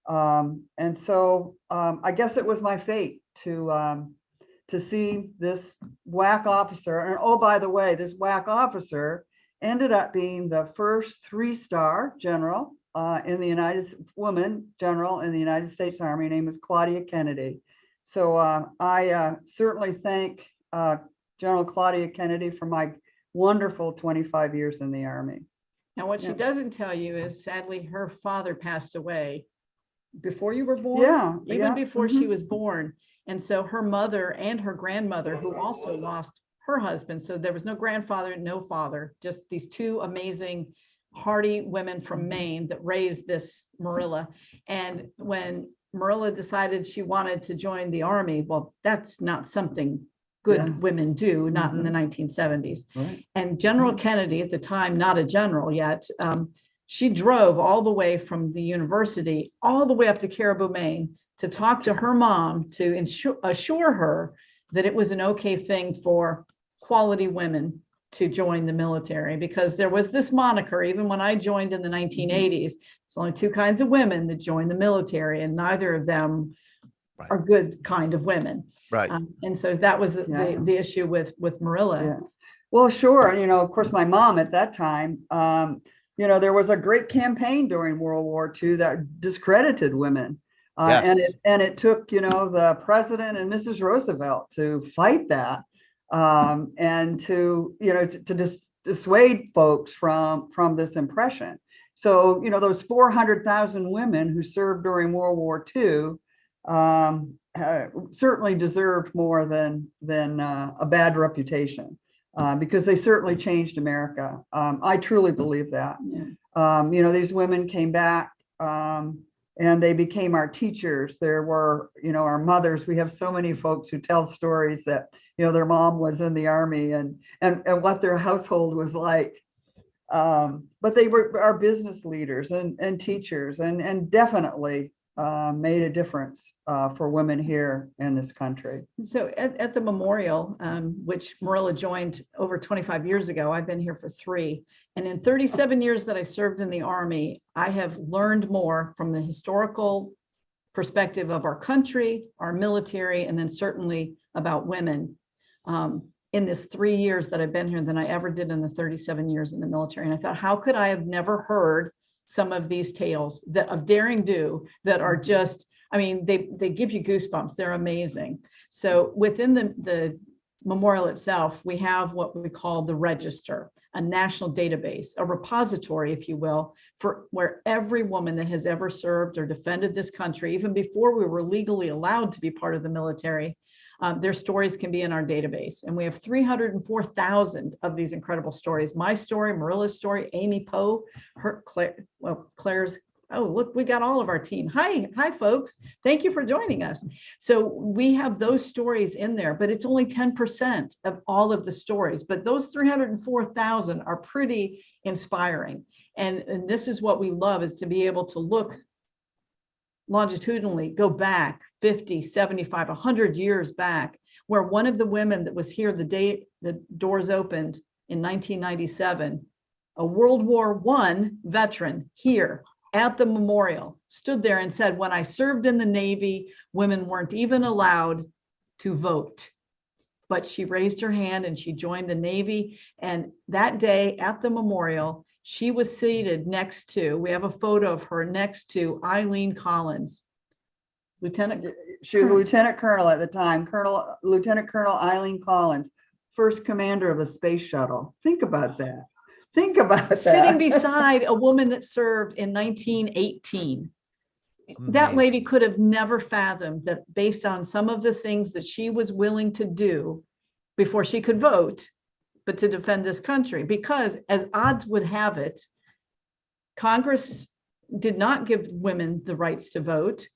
And so I guess it was my fate to see this WAC officer. And oh, by the way, this WAC officer ended up being the first 3-star general woman general in the United States Army. Her name is Claudia Kennedy. So I certainly thank General Claudia Kennedy for my wonderful 25 years in the Army. Now, what she doesn't tell you is, sadly, her father passed away before you were born. Yeah, even before she was born. And so her mother and her grandmother, who also lost her husband. So there was no grandfather, no father, just these two amazing, hardy women from Maine that raised this Marilla. And when Marilla decided she wanted to join the Army, well, that's not something good women do, not in the 1970s. Right. And General Kennedy, at the time, not a general yet, she drove all the way from the university all the way up to Caribou, Maine, to talk to her mom to assure her that it was an okay thing for quality women to join the military, because there was this moniker, even when I joined in the 1980s, there's only 2 kinds of women that join the military, and neither of them are good kind of women. Right. And so that was the issue with Marilla. Yeah. Well, sure. And, of course, my mom at that time, there was a great campaign during World War II that discredited women. Yes. And it took, the president and Mrs. Roosevelt to fight that. And to dissuade folks from this impression. So, those 400,000 women who served during World War II certainly deserved more than a bad reputation, because they certainly changed America. I truly believe that. Yeah. These women came back and they became our teachers. There were, our mothers. We have so many folks who tell stories that, their mom was in the Army and what their household was like. But they were our business leaders and teachers and definitely made a difference for women here in this country. So at the memorial, which Marilla joined over 25 years ago, I've been here for 3. And in 37 years that I served in the Army, I have learned more from the historical perspective of our country, our military, and then certainly about women in this 3 years that I've been here than I ever did in the 37 years in the military. And I thought, how could I have never heard some of these tales of daring do that are just, they give you goosebumps. They're amazing. So within the memorial itself, we have what we call the register, a national database, a repository, if you will, for where every woman that has ever served or defended this country, even before we were legally allowed to be part of the military, their stories can be in our database. And we have 304,000 of these incredible stories. My story, Marilla's story, Amy Poe, Claire's, oh, look, we got all of our team. Hi, folks. Thank you for joining us. So we have those stories in there, but it's only 10% of all of the stories. But those 304,000 are pretty inspiring. And this is what we love, is to be able to look longitudinally, go back 50, 75, 100 years back, where one of the women that was here the day the doors opened in 1997, a World War I veteran here at the memorial, stood there and said, when I served in the Navy, women weren't even allowed to vote. But she raised her hand and she joined the Navy. And that day at the memorial, she was seated next to, we have a photo of her next to Eileen Collins. She was a lieutenant colonel at the time, Lieutenant Colonel Eileen Collins, first commander of the space shuttle. Think about that. Think about that. Sitting beside a woman that served in 1918. That Amazing. lady could have never fathomed that based on some of the things that she was willing to do before she could vote, but to defend this country, because as odds would have it, Congress did not give women the rights to vote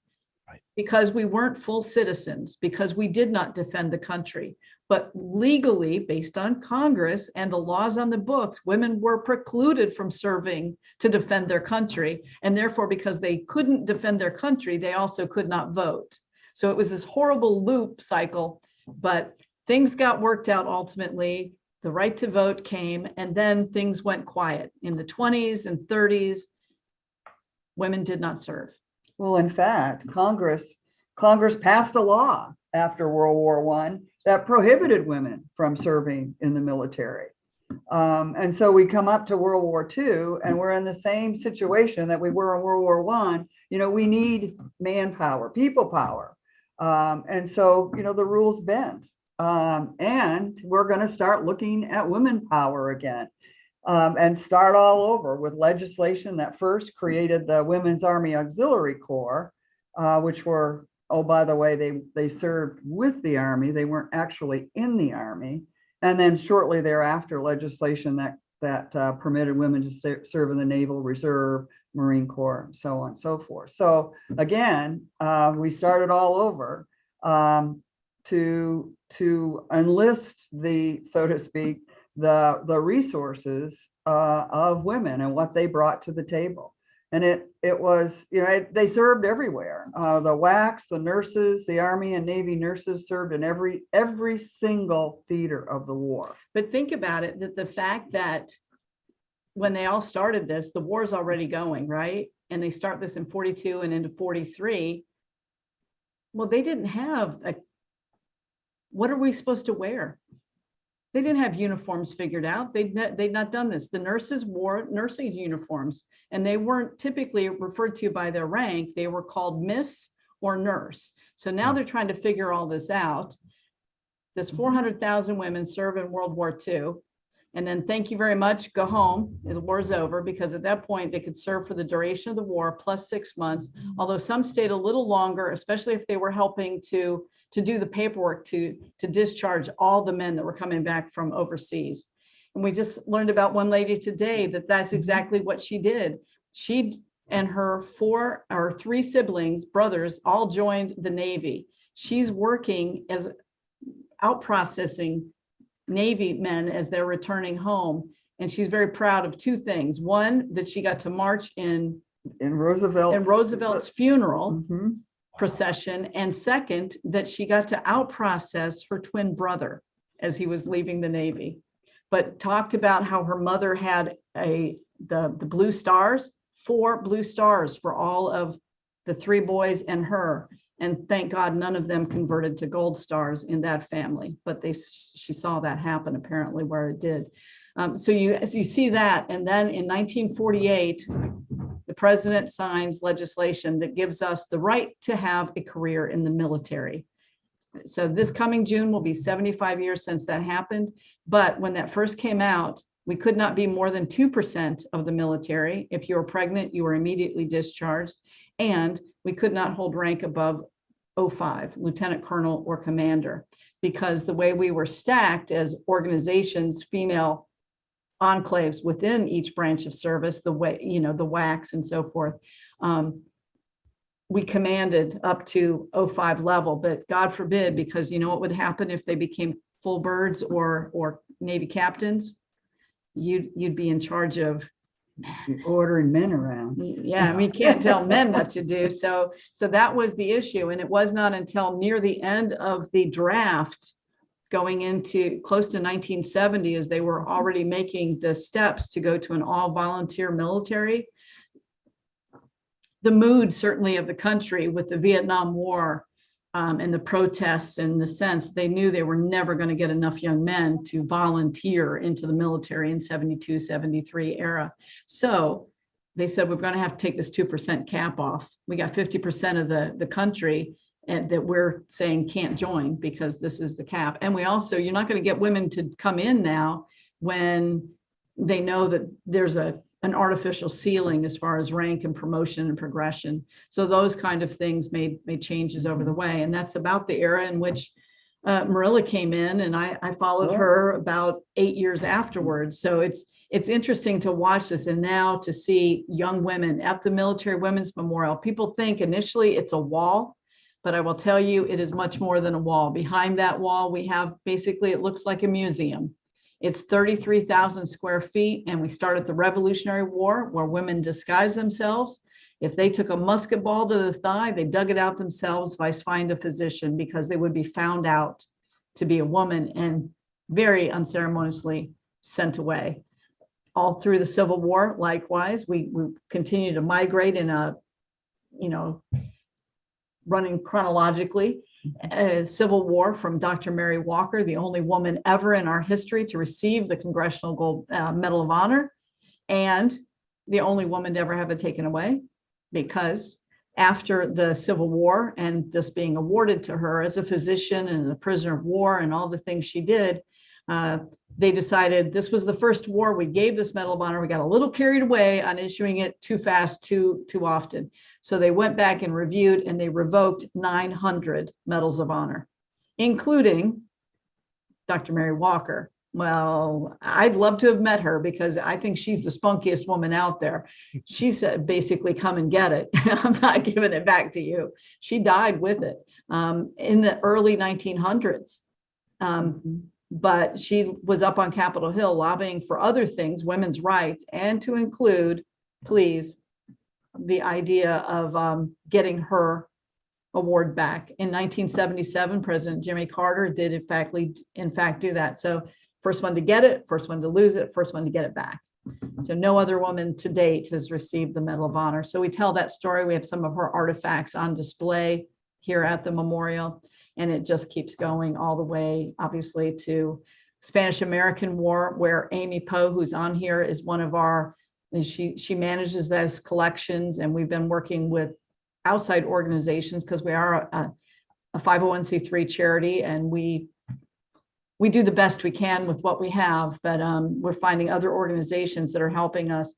because we weren't full citizens, because we did not defend the country. But legally, based on Congress and the laws on the books, women were precluded from serving to defend their country. And therefore, because they couldn't defend their country, they also could not vote. So it was this horrible loop cycle, but things got worked out ultimately. The right to vote came, and then things went quiet. In the 20s and 30s, women did not serve. Well, in fact, Congress passed a law after World War I that prohibited women from serving in the military. And so we come up to World War II and we're in the same situation that we were in World War I. You know, we need manpower, people power. And so, you know, the rules bend. And we're going to start looking at women power again. And start all over with legislation that first created the Women's Army Auxiliary Corps, which were, oh, by the way, they served with the Army. They weren't actually in the Army. And then shortly thereafter, legislation that permitted women to serve in the Naval Reserve, Marine Corps, so on and so forth. So again, we started all over to enlist so to speak, the resources of women and what they brought to the table. And it was, you know, they served everywhere. The WACs, the nurses, the Army and Navy nurses served in every single theater of the war. But think about it, that the fact that when they all started this, the war's already going, right? And they start this in 42 and into 43. Well, they didn't have what are we supposed to wear? They didn't have uniforms figured out. They'd not done this. The nurses wore nursing uniforms, and they weren't typically referred to by their rank. They were called Miss or Nurse. So now they're trying to figure all this out. This 400,000 women serve in World War II, and then thank you very much, go home. The war's over, because at that point they could serve for the duration of the war plus 6 months, although some stayed a little longer, especially if they were helping to do the paperwork to discharge all the men that were coming back from overseas. And we just learned about one lady today that's exactly what she did. She and her 3 siblings, brothers, all joined the Navy. She's working as out processing Navy men as they're returning home. And she's very proud of 2 things. One, that she got to march in Roosevelt's funeral procession, and second, that she got to out process her twin brother as he was leaving the Navy. But talked about how her mother had the blue stars, 4 blue stars for all of the 3 boys and her. And thank God none of them converted to gold stars in that family, but she saw that happen apparently where it did. So you see that, and then in 1948, the president signs legislation that gives us the right to have a career in the military. So this coming June will be 75 years since that happened. But when that first came out, we could not be more than 2% of the military. If you were pregnant, you were immediately discharged. And we could not hold rank above 05, lieutenant colonel or commander, because the way we were stacked as organizations, female enclaves within each branch of service, the way, you know, the WACs and so forth, we commanded up to 05 level, but God forbid, because you know what would happen if they became full birds or Navy captains? You'd be in charge of ordering men around. Yeah, I mean, you can't tell men what to do. So that was the issue. And it was not until near the end of the draft, going into close to 1970, as they were already making the steps to go to an all-volunteer military. The mood certainly of the country with the Vietnam War and the protests, and the sense they knew they were never going to get enough young men to volunteer into the military in 72, 73 era. So they said, we're going to have to take this 2% cap off. We got 50% of the country and that we're saying can't join because this is the cap. And we also, you're not going to get women to come in now when they know that there's a an artificial ceiling as far as rank and promotion and progression. So those kind of things made changes over the way. And that's about the era in which Marilla came in, and I followed her about 8 years afterwards. So it's interesting to watch this, and now to see young women at the Military Women's Memorial. People think initially it's a wall, but I will tell you it is much more than a wall. Behind that wall, we have basically, it looks like a museum. It's 33,000 square feet, and we start at the Revolutionary War, where women disguised themselves. If they took a musket ball to the thigh, they dug it out themselves by find a physician, because they would be found out to be a woman and very unceremoniously sent away. All through the Civil War, likewise, we continue to migrate in a, running chronologically. Civil War from Dr. Mary Walker, the only woman ever in our history to receive the Congressional Gold Medal of Honor, and the only woman to ever have it taken away, because after the Civil War and this being awarded to her as a physician and a prisoner of war and all the things she did, they decided this was the first war we gave this Medal of Honor. We got a little carried away on issuing it too fast, too often. So they went back and reviewed, and they revoked 900 Medals of Honor, including Dr. Mary Walker. Well, I'd love to have met her, because I think she's the spunkiest woman out there. She said, basically, come and get it. I'm not giving it back to you. She died with it in the early 1900s. But she was up on Capitol Hill lobbying for other things, women's rights, and to include, please, the idea of getting her award back. In 1977, President Jimmy Carter did in fact do that. So first one to get it, first one to lose it, first one to get it back. So no other woman to date has received the Medal of Honor. So we tell that story. We have some of her artifacts on display here at the memorial, and it just keeps going all the way, obviously, to Spanish-American War, where Amy Poe, who's on here, is one of our, she manages those collections, and we've been working with outside organizations because we are a 501c3 charity, and we do the best we can with what we have, but we're finding other organizations that are helping us.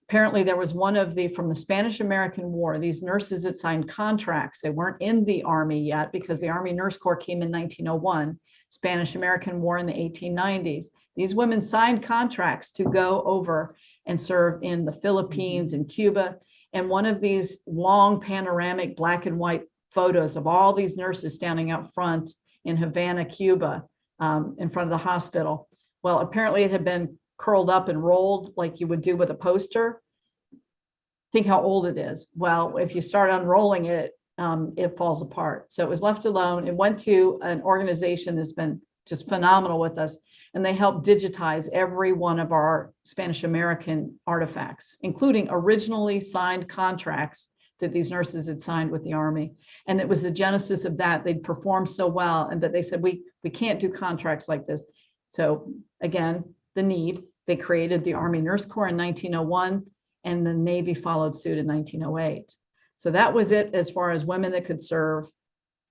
Apparently there was from the Spanish-American War, these nurses that signed contracts. They weren't in the Army yet, because the Army Nurse Corps came in 1901, Spanish-American War in the 1890s. These women signed contracts to go over and serve in the Philippines and Cuba. And one of these long panoramic black and white photos of all these nurses standing out front in Havana, Cuba, in front of the hospital. Well, apparently it had been curled up and rolled like you would do with a poster. Think how old it is. Well, if you start unrolling it, it falls apart. So it was left alone. It went to an organization that's been just phenomenal with us, and they helped digitize every one of our Spanish-American artifacts, including originally signed contracts that these nurses had signed with the Army. And it was the genesis of that. They'd performed so well, and that they said, we can't do contracts like this. So again, the need, they created the Army Nurse Corps in 1901, and the Navy followed suit in 1908. So that was it as far as women that could serve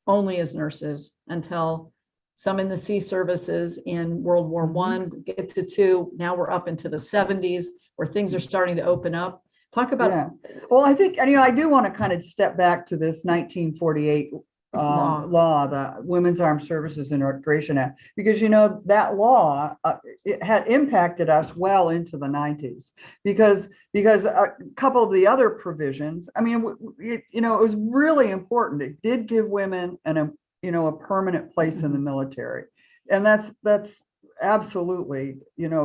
only as nurses, until some in the sea services in World War I, get to II. Now we're up into the 70s, where things are starting to open up. Talk about. Yeah. Well, I think, I do want to kind of step back to this 1948 law, the Women's Armed Services Integration Act, because that law it had impacted us well into the 90s, because a couple of the other provisions, it was really important. It did give women a permanent place in the military, and that's absolutely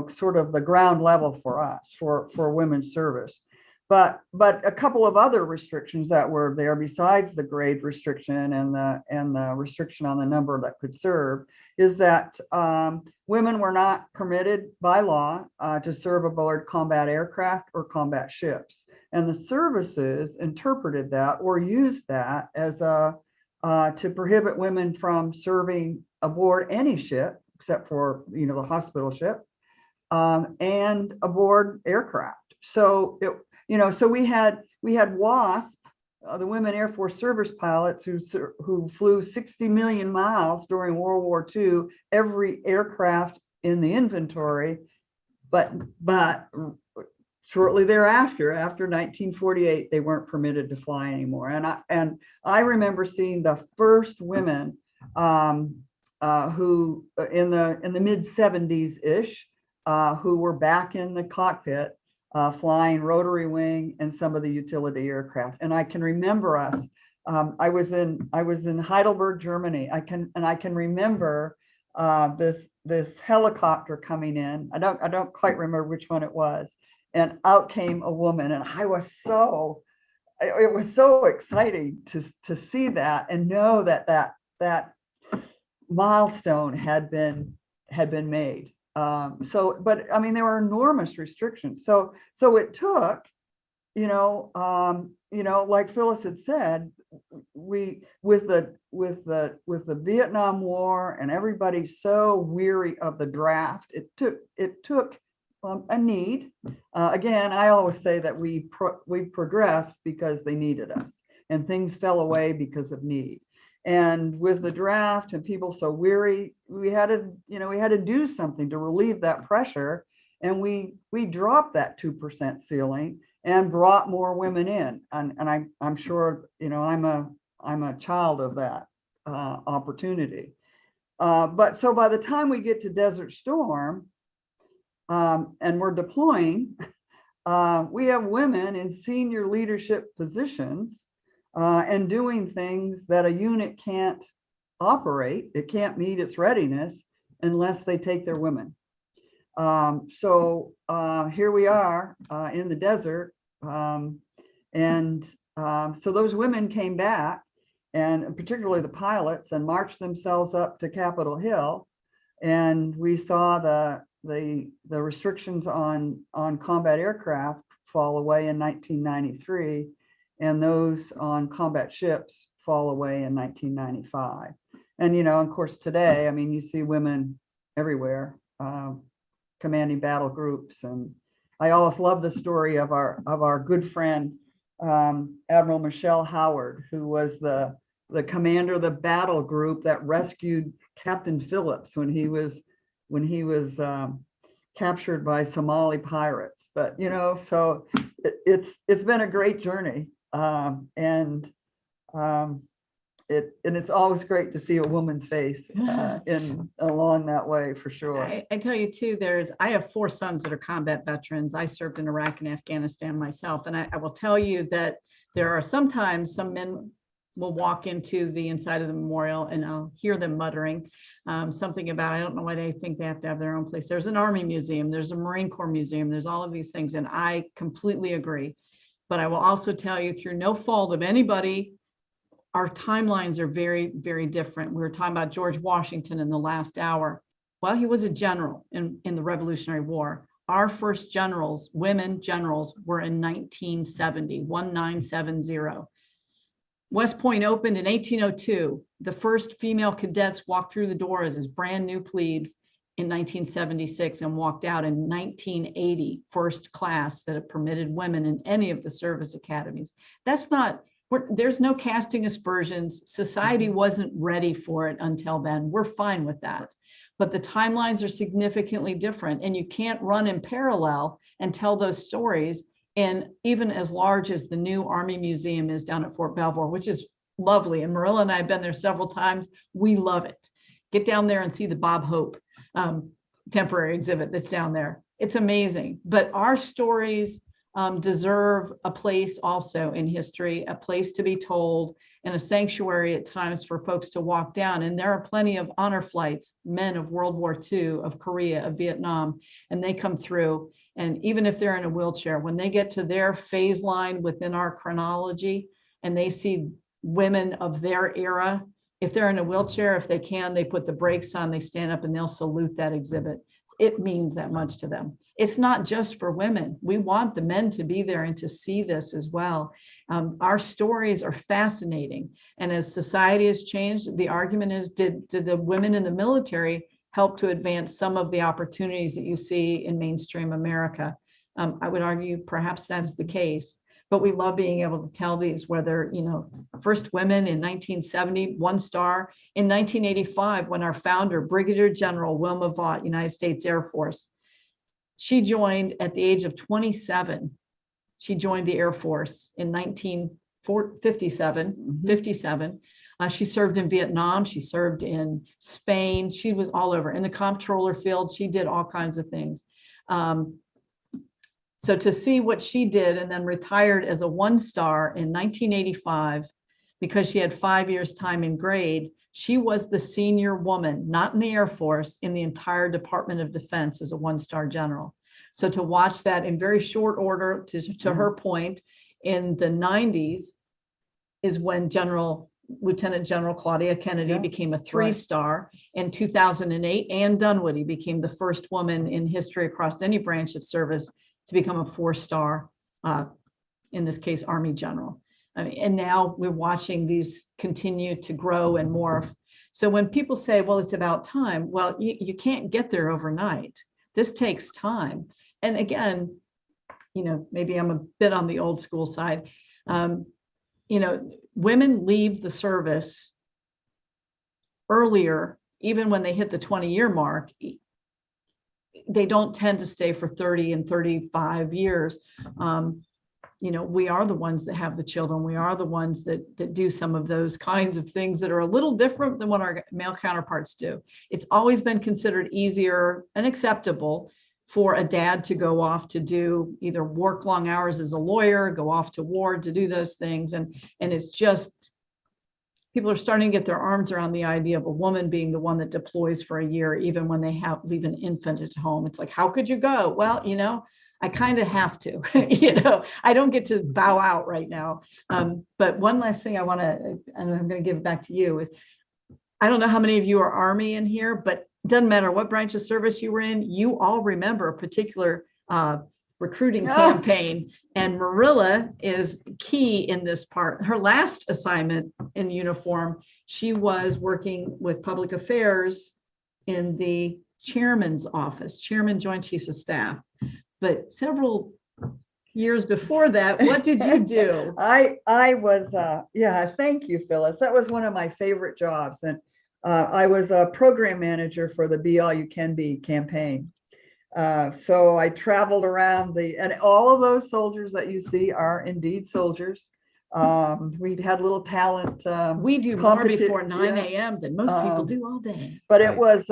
sort of the ground level for us for women's service. But a couple of other restrictions that were there, besides the grade restriction and the restriction on the number that could serve, is that women were not permitted by law to serve aboard combat aircraft or combat ships. And the services interpreted that or used that as to prohibit women from serving aboard any ship, except for the hospital ship, and aboard aircraft. So so we had WASP, the Women Air Force Service Pilots who flew 60 million miles during World War II, every aircraft in the inventory, but shortly thereafter, after 1948, they weren't permitted to fly anymore. And I remember seeing the first women who in the mid 70s ish, who were back in the cockpit, flying rotary wing and some of the utility aircraft. And I can remember us. I was in Heidelberg, Germany. I can remember this helicopter coming in. I don't quite remember which one it was. And out came a woman, and it was so exciting to see that and know that milestone had been made. But I mean, there were enormous restrictions. So it took, like Phyllis had said, with the Vietnam War and everybody so weary of the draft, it took a need. Again, I always say that we progressed because they needed us, and things fell away because of need. And with the draft and people so weary, we had to do something to relieve that pressure. And we dropped that 2% ceiling and brought more women in. And I'm sure, I'm a child of that opportunity. But so by the time we get to Desert Storm, and we're deploying, we have women in senior leadership positions and doing things that a unit can't operate. It can't meet its readiness unless they take their women. So here we are in the desert. So those women came back, and particularly the pilots, and marched themselves up to Capitol Hill. And we saw the restrictions on combat aircraft fall away in 1993, and those on combat ships fall away in 1995. And, of course, today, I mean, you see women everywhere commanding battle groups. And I always love the story of our good friend, Admiral Michelle Howard, who was the commander of the battle group that rescued Captain Phillips when he was captured by Somali pirates. But so it's been a great journey, and it's always great to see a woman's face along that way, for sure. I tell you too, I have 4 sons that are combat veterans. I served in Iraq and Afghanistan myself, and I will tell you that there are sometimes some men will walk into the inside of the memorial, and I'll hear them muttering something about, I don't know why they think they have to have their own place. There's an Army museum, there's a Marine Corps museum, there's all of these things, and I completely agree. But I will also tell you, through no fault of anybody, our timelines are very, very different. We were talking about George Washington in the last hour. Well, he was a general in the Revolutionary War. Our first generals, women generals, were in 1970. West Point opened in 1802. The first female cadets walked through the doors as brand new plebes in 1976 and walked out in 1980, first class that had permitted women in any of the service academies. There's no casting aspersions. Society wasn't ready for it until then. We're fine with that. But the timelines are significantly different, and you can't run in parallel and tell those stories. And even as large as the new Army Museum is down at Fort Belvoir, which is lovely. And Marilla and I have been there several times. We love it. Get down there and see the Bob Hope temporary exhibit that's down there. It's amazing. But our stories deserve a place also in history, a place to be told, and a sanctuary at times for folks to walk down. And there are plenty of honor flights, men of World War II, of Korea, of Vietnam, and they come through. And even if they're in a wheelchair, when they get to their phase line within our chronology and they see women of their era, if they're in a wheelchair, if they can, they put the brakes on, they stand up and they'll salute that exhibit. It means that much to them. It's not just for women. We want the men to be there and to see this as well. Our stories are fascinating. And as society has changed, the argument is, did the women in the military help to advance some of the opportunities that you see in mainstream America? I would argue perhaps that's the case. But we love being able to tell these, whether, first women in 1970, 1 star. In 1985, when our founder, Brigadier General Wilma Vaught, United States Air Force, She joined at the age of 27. She joined the Air Force in 1957. She served in Vietnam. She served in Spain. She was all over in the comptroller field. She did all kinds of things. So to see what she did and then retired as a 1-star in 1985, because she had 5 years time in grade, she was the senior woman, not in the Air Force, in the entire Department of Defense as a 1-star general. So to watch that in very short order, to her point, in the 90s is when Lieutenant General Claudia Kennedy became a 3-star. In 2008, Ann Dunwoody became the first woman in history across any branch of service to become a 4-star, in this case, Army general. I mean, and now we're watching these continue to grow and morph. So when people say, well, it's about time, well, you can't get there overnight. This takes time. And again, maybe I'm a bit on the old school side. Women leave the service earlier, even when they hit the 20-year mark. They don't tend to stay for 30 and 35 years. We are the ones that have the children. We are the ones that do some of those kinds of things that are a little different than what our male counterparts do. It's always been considered easier and acceptable for a dad to go off to do either work long hours as a lawyer, go off to war to do those things. And it's just, people are starting to get their arms around the idea of a woman being the one that deploys for a year, even when they leave an infant at home. It's like, how could you go? Well, I kind of have to, I don't get to bow out right now. But one last thing I want to, and I'm going to give it back to you, is I don't know how many of you are Army in here, but it doesn't matter what branch of service you were in, you all remember a particular recruiting campaign. And Marilla is key in this part. Her last assignment in uniform, she was working with public affairs in the chairman's office, Chairman Joint Chiefs of Staff. But several years before that, what did you do? I was, thank you, Phyllis. That was one of my favorite jobs. And I was a program manager for the Be All You Can Be campaign. So I traveled around and all of those soldiers that you see are indeed soldiers. We'd had little talent. We do more before 9 a.m. than most people do all day. But it was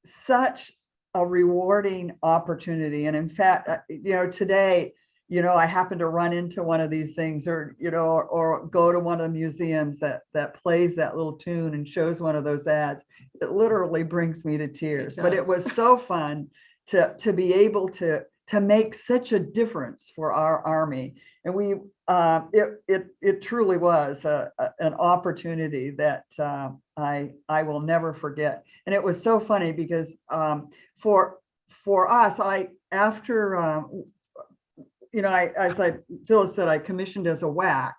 such a rewarding opportunity. And in fact, today, I happen to run into one of these things or go to one of the museums that plays that little tune and shows one of those ads. It literally brings me to tears, but it was so fun to be able to make such a difference for our Army. And it truly was an opportunity that I will never forget. And it was so funny because for us, as Phyllis said, I commissioned as a WAC.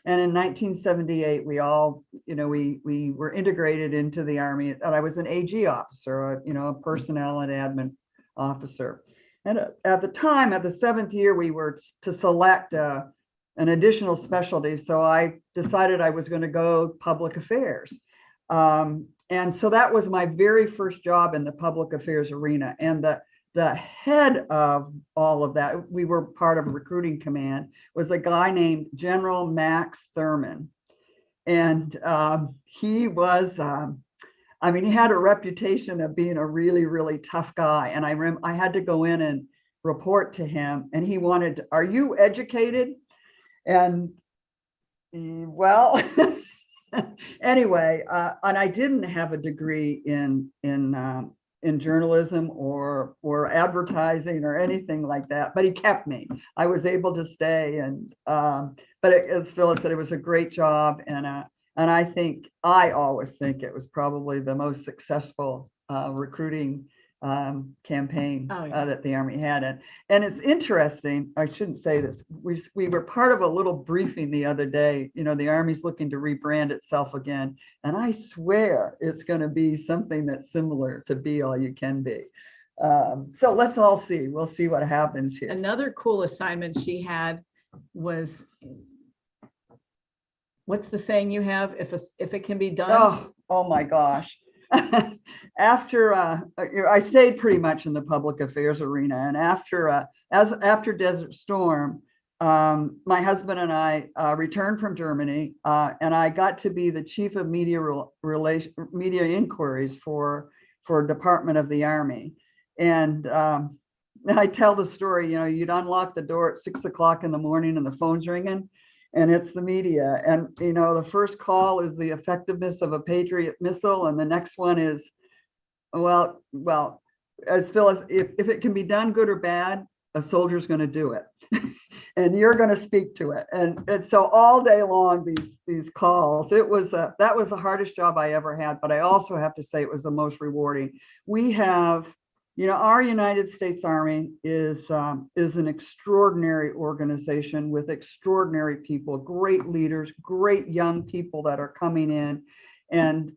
And in 1978, we all, we were integrated into the Army. And I was an AG officer, a personnel and admin officer. And at the time, at the 7th year, we were to select an additional specialty. So I decided I was going to go public affairs. And so that was my very first job in the public affairs arena. And the head of all of that, we were part of a recruiting command, was a guy named General Max Thurman. And he was, he had a reputation of being a really, really tough guy. And I had to go in and report to him. And he wanted, are you educated? And well, anyway, and I didn't have a degree in journalism or advertising or anything like that, but he kept me. I was able to stay, and as Phyllis said, it was a great job, and I always think it was probably the most successful recruiting campaign that the Army had. And it's interesting, I shouldn't say this, we were part of a little briefing the other day. The Army's looking to rebrand itself again, and I swear it's going to be something that's similar to Be All You Can Be. So let's all see. We'll see what happens here. Another cool assignment she had was, what's the saying you have? If it can be done. Oh my gosh. after I stayed pretty much in the public affairs arena, and after Desert Storm, my husband and I returned from Germany, and I got to be the chief of media inquiries for Department of the Army. And I tell the story, you'd unlock the door at 6 o'clock in the morning and the phone's ringing, and it's the media. And, the first call is the effectiveness of a Patriot missile. And the next one is, well, as Phyllis, if it can be done good or bad, a soldier's going to do it. And you're going to speak to it. And so all day long, these calls, that was the hardest job I ever had. But I also have to say it was the most rewarding. We have, our United States Army is an extraordinary organization with extraordinary people, great leaders, great young people that are coming in. And,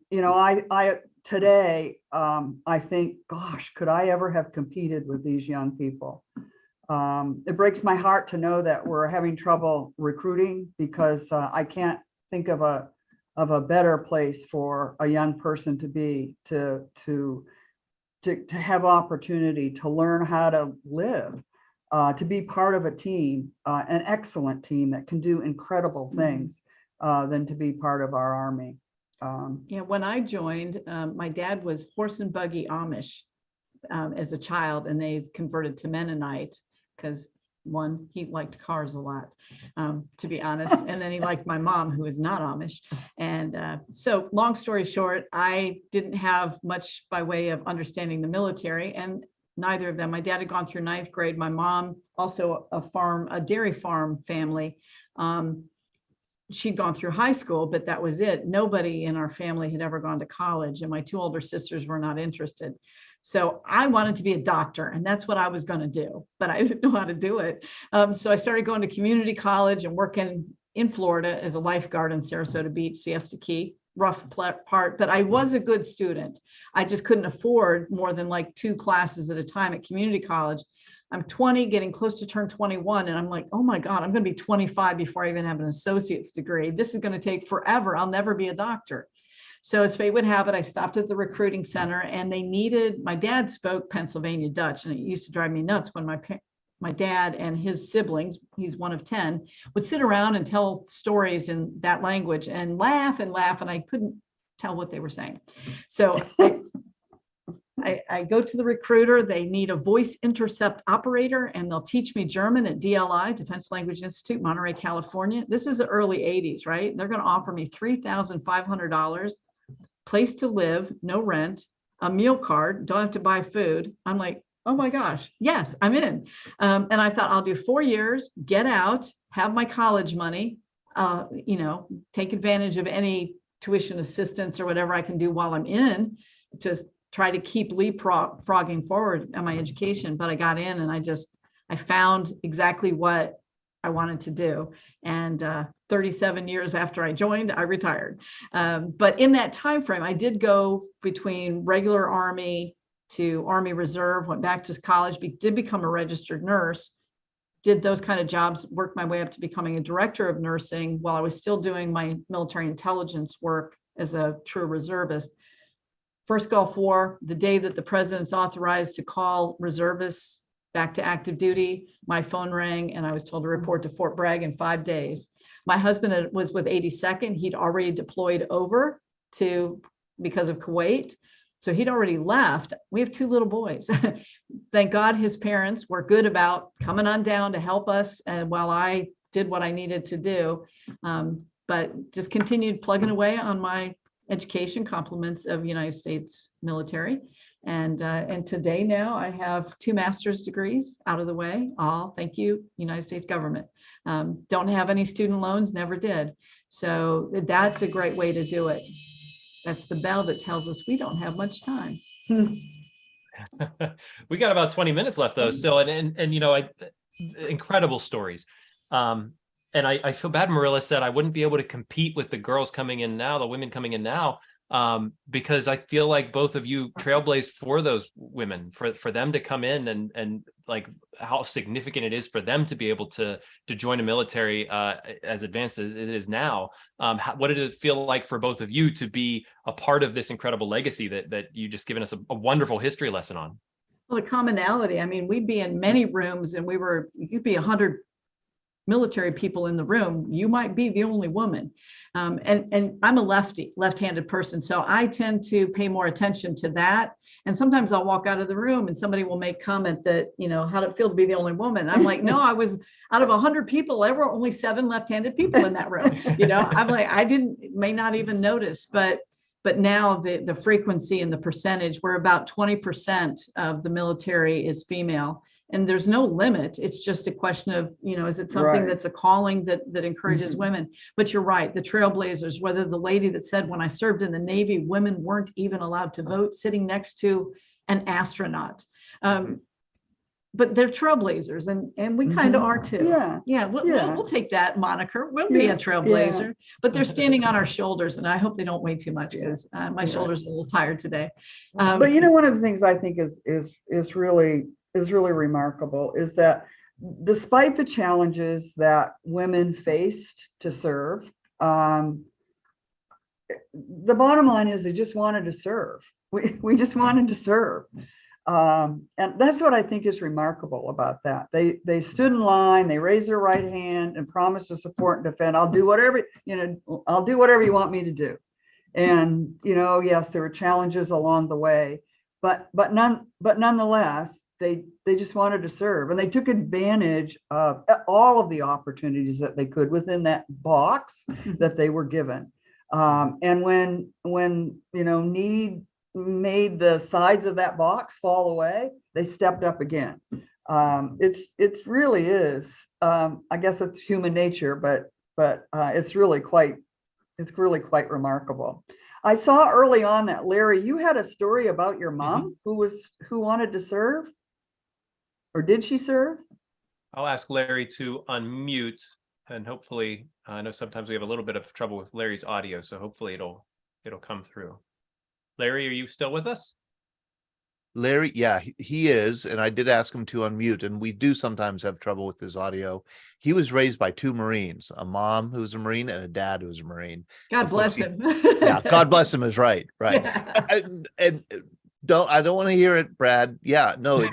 today, I think, gosh, could I ever have competed with these young people? It breaks my heart to know that we're having trouble recruiting, because I can't think of a better place for a young person to be, to have opportunity to learn how to live, to be part of a team, an excellent team that can do incredible things, than to be part of our Army. When I joined, my dad was horse and buggy Amish as a child, and they've converted to Mennonite because he liked cars a lot, to be honest. And then he liked my mom, who is not Amish. And so long story short, I didn't have much by way of understanding the military, and neither of them. My dad had gone through 9th grade. My mom, also a dairy farm family. She'd gone through high school, but that was it. Nobody in our family had ever gone to college, and my 2 older sisters were not interested. So I wanted to be a doctor, and that's what I was going to do, but I didn't know how to do it. So I started going to community college and working in Florida as a lifeguard in Sarasota Beach, Siesta Key, rough part, but I was a good student. I just couldn't afford more than like 2 classes at a time at community college. I'm 20, getting close to turn 21. And I'm like, oh my God, I'm going to be 25 before I even have an associate's degree. This is going to take forever. I'll never be a doctor. So as fate would have it, I stopped at the recruiting center, and my dad spoke Pennsylvania Dutch, and it used to drive me nuts when my dad and his siblings, he's one of 10, would sit around and tell stories in that language and laugh, and I couldn't tell what they were saying. So I go to the recruiter. They need a voice intercept operator, and they'll teach me German at DLI, Defense Language Institute, Monterey, California. This is the early 80s, right? They're going to offer me $3,500, place to live, no rent, a meal card, don't have to buy food. I'm like, oh my gosh, yes, I'm in. And I thought, I'll do 4 years, get out, have my college money, take advantage of any tuition assistance or whatever I can do while I'm in to try to keep leapfrogging forward on my education. But I got in, and I found exactly what I wanted to do. And 37 years after I joined, I retired. But in that time frame, I did go between regular Army to Army Reserve, went back to college, did become a registered nurse, did those kind of jobs, worked my way up to becoming a director of nursing while I was still doing my military intelligence work as a true reservist. First Gulf War, the day that the president's authorized to call reservists back to active duty, my phone rang, and I was told to report to Fort Bragg in 5 days. My husband was with 82nd. He'd already deployed over because of Kuwait. So he'd already left. We have 2 little boys. Thank God his parents were good about coming on down to help us, and while I did what I needed to do, but just continued plugging away on my education, compliments of United States military. And today now I have 2 master's degrees out of the way. All thank you, United States government. Don't have any student loans, never did. So that's a great way to do it. That's the bell that tells us we don't have much time. We got about 20 minutes left though still. And incredible stories. And I feel bad. Marilla said I wouldn't be able to compete with the girls coming in now, the women coming in now. because I feel like both of you trailblazed for those women, for them to come in and like how significant it is for them to be able to join a military as advanced as it is now. What did it feel like for both of you to be a part of this incredible legacy that you just given us a wonderful history lesson on? Well, the commonality, I mean, we'd be in many rooms and you'd be 100 military people in the room. You might be the only woman. And I'm a left-handed person. So I tend to pay more attention to that. And sometimes I'll walk out of the room and somebody will make comment that, how did it feel to be the only woman? I'm like, no, I was out of 100 people, there were only 7 left-handed people in that room. I'm like, may not even notice, but now the frequency and the percentage, we're about 20% of the military is female. And there's no limit. It's just a question of, is it something that's a calling that encourages women? But you're right, the trailblazers, whether the lady that said, when I served in the Navy, women weren't even allowed to vote, sitting next to an astronaut. But they're trailblazers, and we kind of are too. We'll take that moniker. We'll be a trailblazer, but they're standing on our shoulders, and I hope they don't weigh too much because my shoulders are a little tired today. But one of the things I think is really remarkable is that despite the challenges that women faced to serve, the bottom line is they just wanted to serve. We just wanted to serve. And that's what I think is remarkable about that. They stood in line, they raised their right hand and promised to support and defend. I'll do whatever you want me to do. And, yes, there were challenges along the way, but nonetheless, they just wanted to serve, and they took advantage of all of the opportunities that they could within that box that they were given. And when need made the sides of that box fall away, they stepped up again. It really is. I guess it's human nature, but it's really quite remarkable. I saw early on that, Larry, you had a story about your mom who wanted to serve. Or did she serve? I'll ask Larry to unmute, and hopefully, I know sometimes we have a little bit of trouble with Larry's audio, so hopefully it'll come through. Larry, are you still with us? Larry, yeah, he is, and I did ask him to unmute, and we do sometimes have trouble with his audio. He was raised by 2 Marines, a mom who was a Marine and a dad who was a Marine. God bless him. Yeah, God bless him is right. Yeah. And I don't want to hear it, Brad. Yeah, no.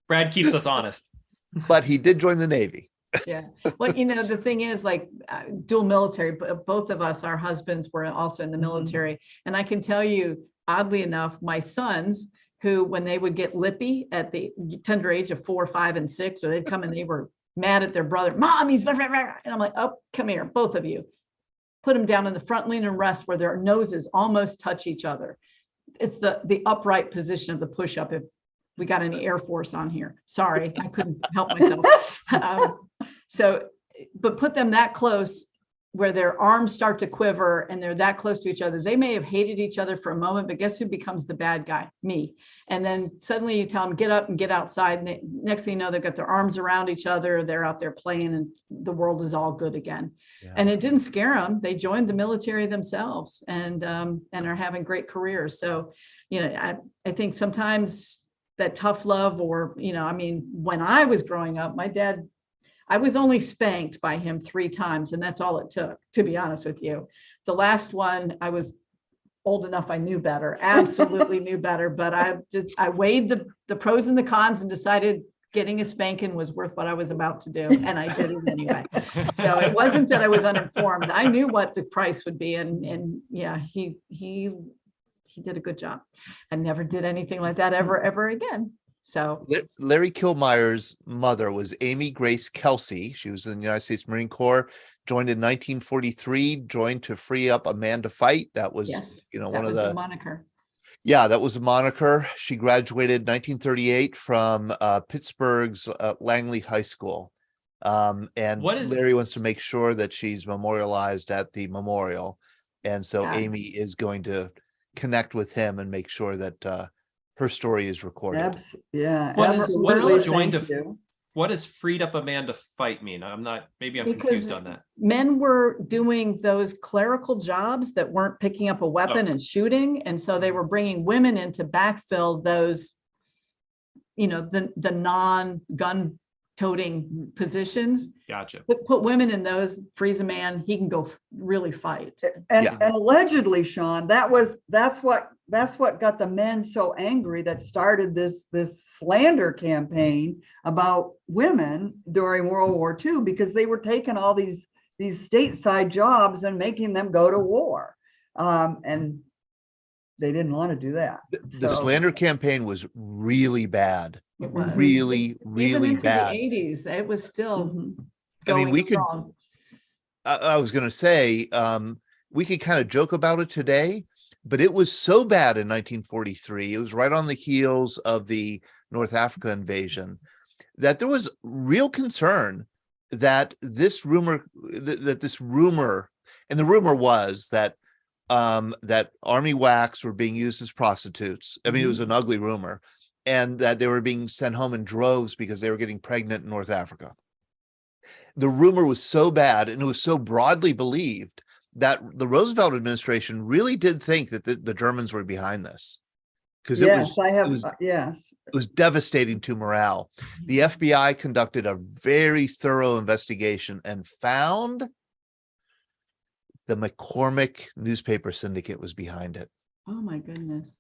Brad keeps us honest. But he did join the Navy. Yeah. Well, the thing is, like, dual military, but both of us, our husbands were also in the military. And I can tell you, oddly enough, my sons, who, when they would get lippy at the tender age of 4, 5, and 6, or they'd come and they were mad at their brother, Mom, he's, and I'm like, oh, come here, both of you. Put them down in the front lean and rest where their noses almost touch each other. It's the upright position of the push-up. If we got any Air Force on here, sorry, I couldn't help myself. But put them that close where their arms start to quiver and they're that close to each other. They may have hated each other for a moment, but guess who becomes the bad guy? Me. And then suddenly you tell them, get up and get outside. And next thing you know, they've got their arms around each other. They're out there playing and the world is all good again. Yeah. And it didn't scare them. They joined the military themselves and are having great careers. So, I think sometimes that tough love or, when I was growing up, my dad, I was only spanked by him 3 times, and that's all it took, to be honest with you. The last one, I was old enough, I knew better, absolutely knew better, but I weighed the pros and the cons and decided getting a spanking was worth what I was about to do, and I did it anyway. So it wasn't that I was uninformed. I knew what the price would be, and yeah, he did a good job. I never did anything like that ever again. So Larry Kilmeyer's mother was Amy Grace Kelsey. She was in the United States Marine Corps, joined in 1943, joined to free up a man to fight. That was, one of the moniker. Yeah, that was a moniker. She graduated 1938 from Pittsburgh's Langley High School. And Larry wants to make sure that she's memorialized at the memorial. And so Amy is going to connect with him and make sure that her story is recorded. Yeah. What is joined to What does freed up a man to fight mean? Maybe I'm Because confused on that. men were doing those clerical jobs that weren't picking up a weapon and shooting. And so they were bringing women in to backfill those, the non-gun toting positions. Gotcha. Put women in those, frees a man, he can go really fight. And allegedly, Sean, that's what got the men so angry that started this slander campaign about women during World War II, because they were taking all these stateside jobs and making them go to war. And they didn't want to do that. The slander campaign was really bad. It was. Really Even into bad. the 80s, it was still I mean, going we could, strong. I was going to say, we could kind of joke about it today, but it was so bad in 1943. It was right on the heels of the North Africa invasion that there was real concern that this rumor, and the rumor was that that Army WACs were being used as prostitutes. I mean, it was an ugly rumor, and that they were being sent home in droves because they were getting pregnant in North Africa. The rumor was so bad and it was so broadly believed that the Roosevelt administration really did think that the Germans were behind this. Because it was devastating to morale. The FBI conducted a very thorough investigation and found the McCormick newspaper syndicate was behind it. Oh my goodness.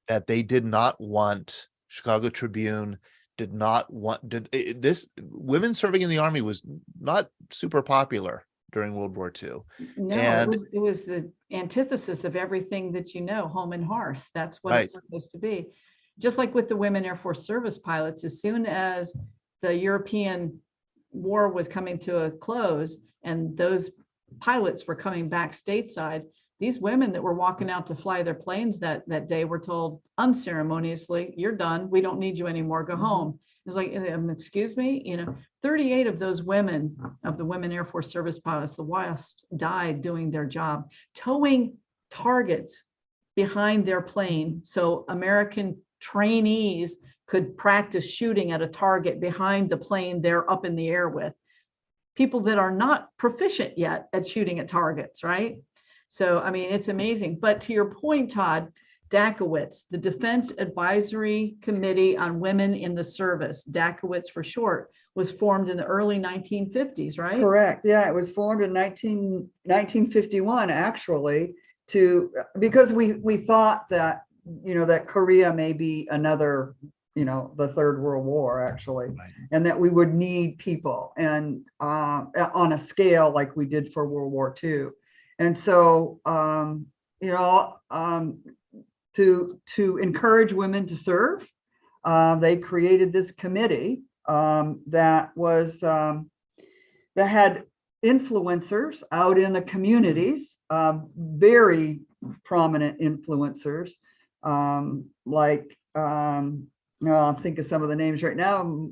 That they did not want, Chicago Tribune did not want, this women serving in the Army was not super popular during World War II. No, And it was the antithesis of everything that home and hearth. That's what it's supposed to be. Just like with the women Air Force service pilots, as soon as the European war was coming to a close and those pilots were coming back stateside, these women that were walking out to fly their planes that day were told unceremoniously, "You're done. We don't need you anymore. Go home." It's like, excuse me, 38 of those women, of the women Air Force service pilots, the WASPs, died doing their job, towing targets behind their plane so American trainees could practice shooting at a target behind the plane they're up in the air with. People that are not proficient yet at shooting at targets, right? So, I mean, it's amazing. But to your point, Todd, DACOWITS, the Defense Advisory Committee on Women in the Service, DACOWITS for short, was formed in the early 1950s, right? Correct. Yeah, it was formed in 1951, actually, because we thought that, that Korea may be another, the Third World War, actually, and that we would need people and on a scale like we did for World War II. And so, to encourage women to serve, they created this committee that had influencers out in the communities, very prominent influencers, I'll think of some of the names right now.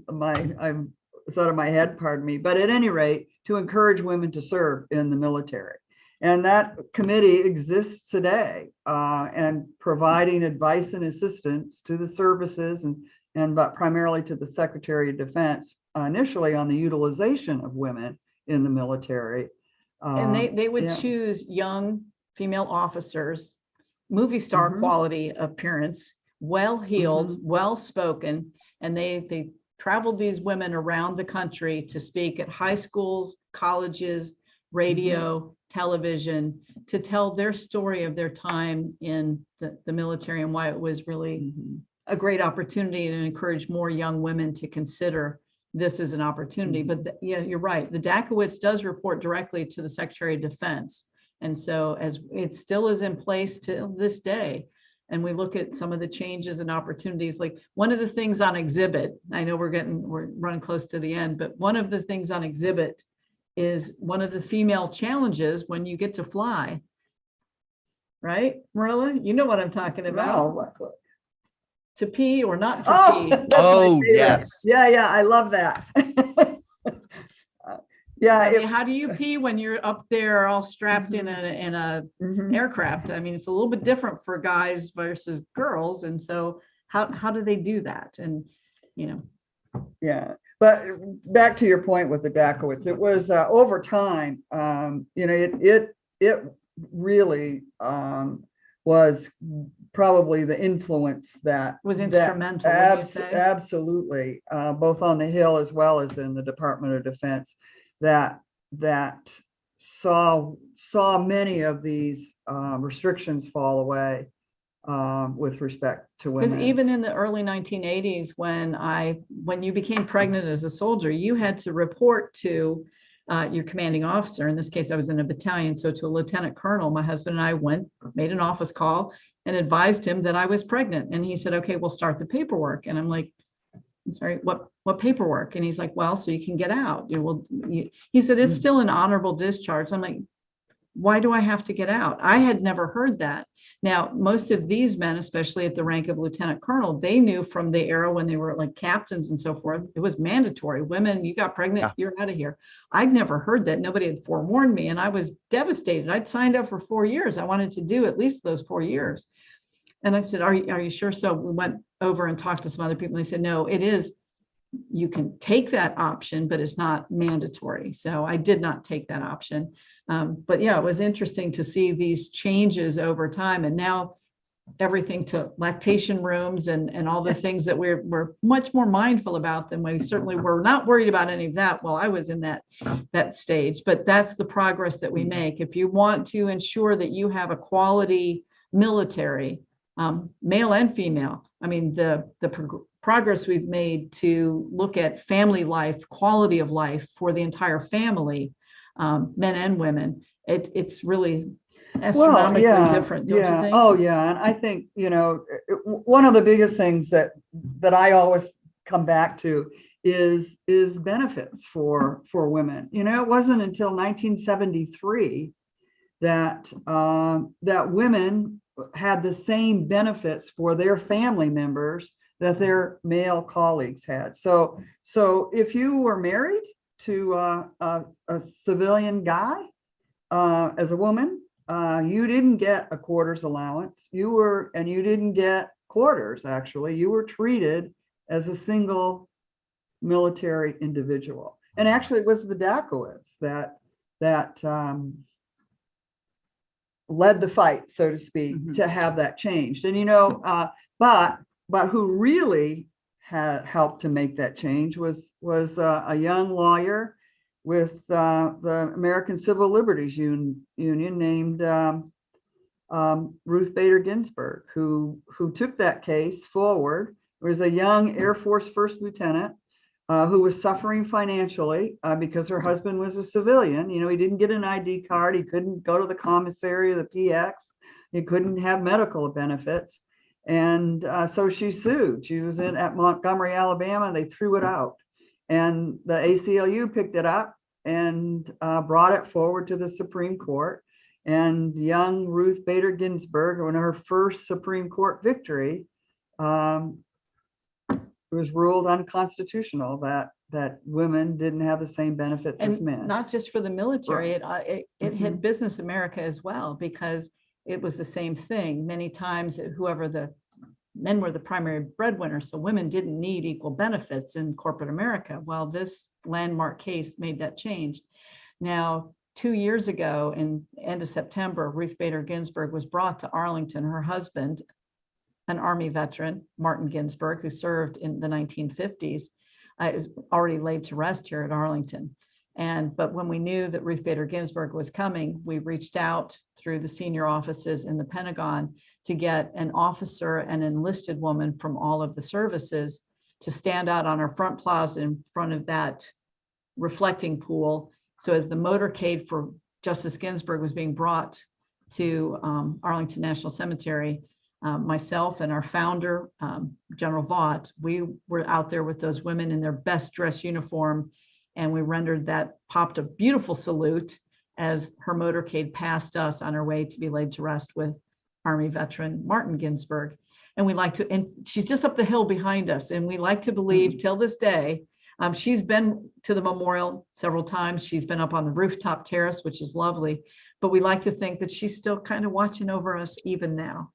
It's out of my head, pardon me. But at any rate, to encourage women to serve in the military. And that committee exists today and providing advice and assistance to the services but primarily to the Secretary of Defense initially on the utilization of women in the military. And they would choose young female officers, movie star quality appearance, well-heeled, well-spoken, and they traveled these women around the country to speak at high schools, colleges, radio, television, to tell their story of their time in the military and why it was really a great opportunity and encourage more young women to consider this as an opportunity. But you're right. The DACOWITS does report directly to the Secretary of Defense. And so as it still is in place to this day, and we look at some of the changes and opportunities, like one of the things on exhibit, I know we're running close to the end, but one of the things on exhibit is one of the female challenges when you get to fly. Right, Marilla? You know what I'm talking about. No. To pee or not to pee. Oh, yes. Yeah, I love that. I mean, how do you pee when you're up there all strapped in a aircraft? I mean, it's a little bit different for guys versus girls. And so how do they do that? And, Yeah. but back to your point with the Dakowitz, it was over time, it really was probably the influence that was instrumental. Would you say? Absolutely, both on the Hill as well as in the Department of Defense, that saw many of these restrictions fall away with respect to women. Because even in the early 1980s, when you became pregnant as a soldier, you had to report to your commanding officer. In this case, I was in a battalion, so to a lieutenant colonel. My husband and I made an office call and advised him that I was pregnant. And he said, "Okay, we'll start the paperwork." And I'm like, "I'm sorry, what paperwork?" And he's like, "Well, so you can get out." He said, "It's still an honorable discharge." I'm like, "Why do I have to get out?" I had never heard that. Now, most of these men, especially at the rank of lieutenant colonel, they knew from the era when they were like captains and so forth, it was mandatory. Women, you got pregnant, you're out of here. I'd never heard that. Nobody had forewarned me, and I was devastated. I'd signed up for 4 years. I wanted to do at least those 4 years. And I said, are you sure? So we went over and talked to some other people. And they said, "No, it is. You can take that option, but it's not mandatory." So I did not take that option. But yeah, it was interesting to see these changes over time. And now everything to lactation rooms and all the things that we're much more mindful about than we certainly were. Not worried about any of that while I was in that stage. But that's the progress that we make. If you want to ensure that you have a quality military, male and female, I mean, the progress we've made to look at family life, quality of life for the entire family, men and women, it's really astronomically different, don't you think? Oh, yeah. And I think, one of the biggest things that I always come back to is benefits for women. It wasn't until 1973 that women had the same benefits for their family members that their male colleagues had. So if you were married to a civilian guy as a woman, you didn't get a quarters allowance. You didn't get quarters, actually. You were treated as a single military individual. And actually, it was the Dakowitz that led the fight, so to speak, to have that changed. And but who really helped to make that change was a young lawyer with the American Civil Liberties Union named Ruth Bader Ginsburg, who took that case forward. There was a young Air Force first lieutenant who was suffering financially because her husband was a civilian. He didn't get an ID card. He couldn't go to the commissary or the PX. He couldn't have medical benefits. And so she sued. She was at Montgomery, Alabama. They threw it out. And the ACLU picked it up and brought it forward to the Supreme Court. And young Ruth Bader Ginsburg, in her first Supreme Court victory, it was ruled unconstitutional that women didn't have the same benefits as men. Not just for the military, it hit business America as well, because it was the same thing. Many times, the men were the primary breadwinners, so women didn't need equal benefits in corporate America. Well, this landmark case made that change. Now, 2 years ago, in end of September, Ruth Bader Ginsburg was brought to Arlington. Her husband, an Army veteran, Martin Ginsburg, who served in the 1950s, is already laid to rest here at Arlington. But when we knew that Ruth Bader Ginsburg was coming, we reached out through the senior offices in the Pentagon to get an officer and enlisted woman from all of the services to stand out on our front plaza in front of that reflecting pool. So as the motorcade for Justice Ginsburg was being brought to Arlington National Cemetery, myself and our founder, General Vaught, we were out there with those women in their best dress uniform, and we popped a beautiful salute as her motorcade passed us on her way to be laid to rest with Army veteran Martin Ginsburg. And she's just up the hill behind us, and we like to believe till this day, she's been to the memorial several times. She's been up on the rooftop terrace, which is lovely, but we like to think that she's still kind of watching over us even now.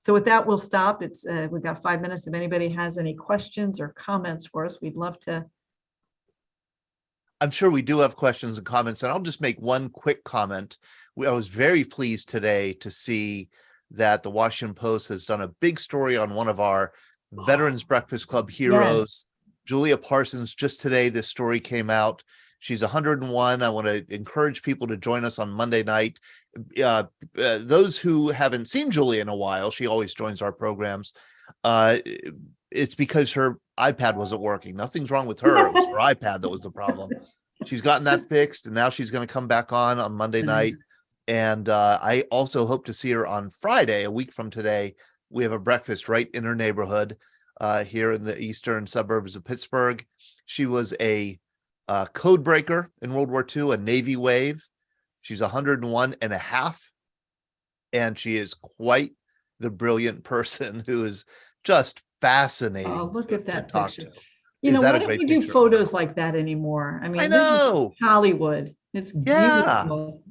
So with that, we'll stop. We've got 5 minutes. If anybody has any questions or comments for us, we'd love to. I'm sure we do have questions and comments, and I'll just make one quick comment. I was very pleased today to see that the Washington Post has done a big story on one of our Veterans Breakfast Club heroes, Julia Parsons. Just today, this story came out. She's 101. I want to encourage people to join us on Monday night. Those who haven't seen Julia in a while, she always joins our programs. It's because her iPad wasn't working. Nothing's wrong with her. It was her iPad that was the problem. She's gotten that fixed, and now she's going to come back on Monday night. And I also hope to see her on Friday, a week from today. We have a breakfast right in her neighborhood here in the eastern suburbs of Pittsburgh. She was a code breaker in World War II, a Navy wave. She's 101 and a half. And she is quite the brilliant person who is just fascinating. Oh, look at that talk picture. to. You Is know, that why a don't great we do picture? photos like that anymore? I mean, I this is know. Hollywood. It's beautiful.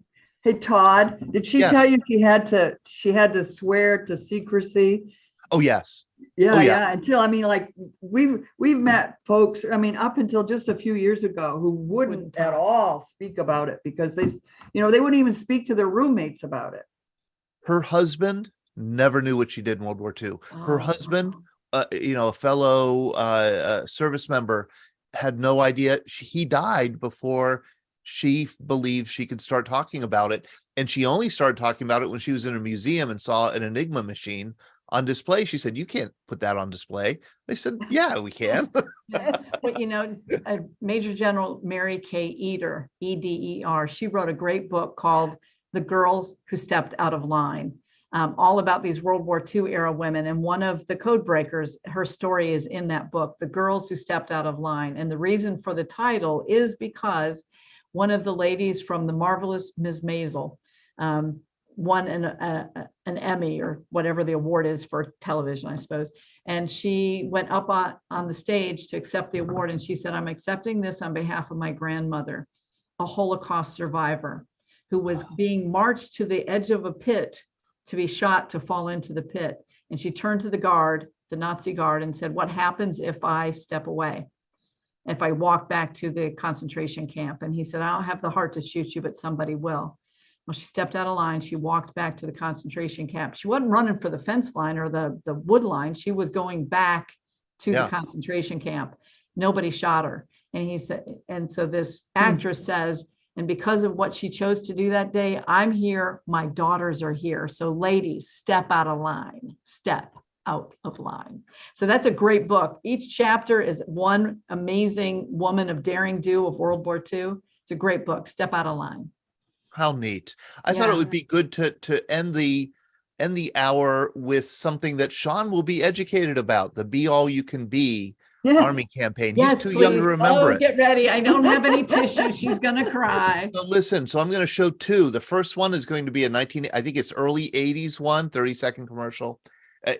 Hey, Todd, did she Yes. tell you she had to swear to secrecy? Oh, yes. Yeah, Oh, yeah. Until, I mean, like we've met folks, I mean, up until just a few years ago who wouldn't at all speak about it because they wouldn't even speak to their roommates about it. Her husband never knew what she did in World War II. Her husband, a fellow service member, had no idea. He died before she believed she could start talking about it. And she only started talking about it when she was in a museum and saw an Enigma machine on display. She said, "You can't put that on display." They said, "Yeah, we can." But Major General Mary Kay Eder, E-D-E-R, she wrote a great book called The Girls Who Stepped Out of Line, all about these World War II era women. And one of the code breakers, her story is in that book, The Girls Who Stepped Out of Line. And the reason for the title is because one of the ladies from The Marvelous Ms. Maisel won an Emmy or whatever the award is for television, I suppose. And she went up on the stage to accept the award. And she said, "I'm accepting this on behalf of my grandmother, a Holocaust survivor who was being marched to the edge of a pit to be shot to fall into the pit." And she turned to the guard, the Nazi guard, and said, "What happens if I step away? If I walk back to the concentration camp?" And he said, "I don't have the heart to shoot you, but somebody will." Well, she stepped out of line. She walked back to the concentration camp. She wasn't running for the fence line or the wood line. She was going back to the concentration camp. Nobody shot her. And he said, and so this actress says, "And because of what she chose to do that day, I'm here. My daughters are here. So ladies, step out of line. Step out of line." So that's a great book. Each chapter is one amazing woman of daring do of World War II. It's a great book. Step Out of Line. How neat. I thought it would be good to end the hour with something that Sean will be educated about, the Be All You Can Be Army campaign. He's too young to remember it. Get ready. I don't have any tissue. She's going to cry. So listen, I'm going to show two. The first one is going to be I think it's early 80s one, 30-second commercial.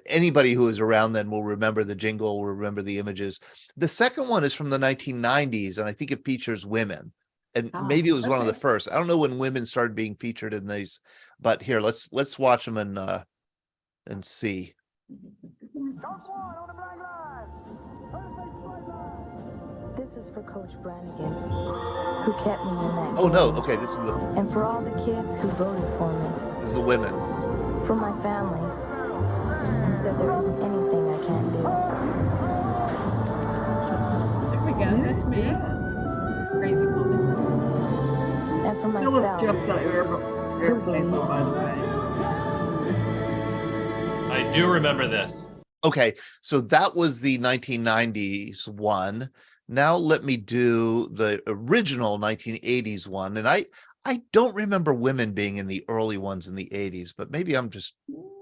Anybody who is around then will remember the jingle, will remember the images. The second one is from the 1990s, and I think it features women. And maybe it was one of the first. I don't know when women started being featured in these, but here, let's watch them and see. This is for Coach Brannigan, who kept me in that. Oh no, okay, this is the. And for all the kids who voted for me. This is the women. For my family, who said there isn't anything I can't do. There we go. That's me. Crazy woman. And for Phyllis myself. jumps on airplanes, by the way. I do remember this. Okay, so that was the 1990s one. Now let me do the original 1980s one. And I don't remember women being in the early ones in the 80s, but maybe I'm just.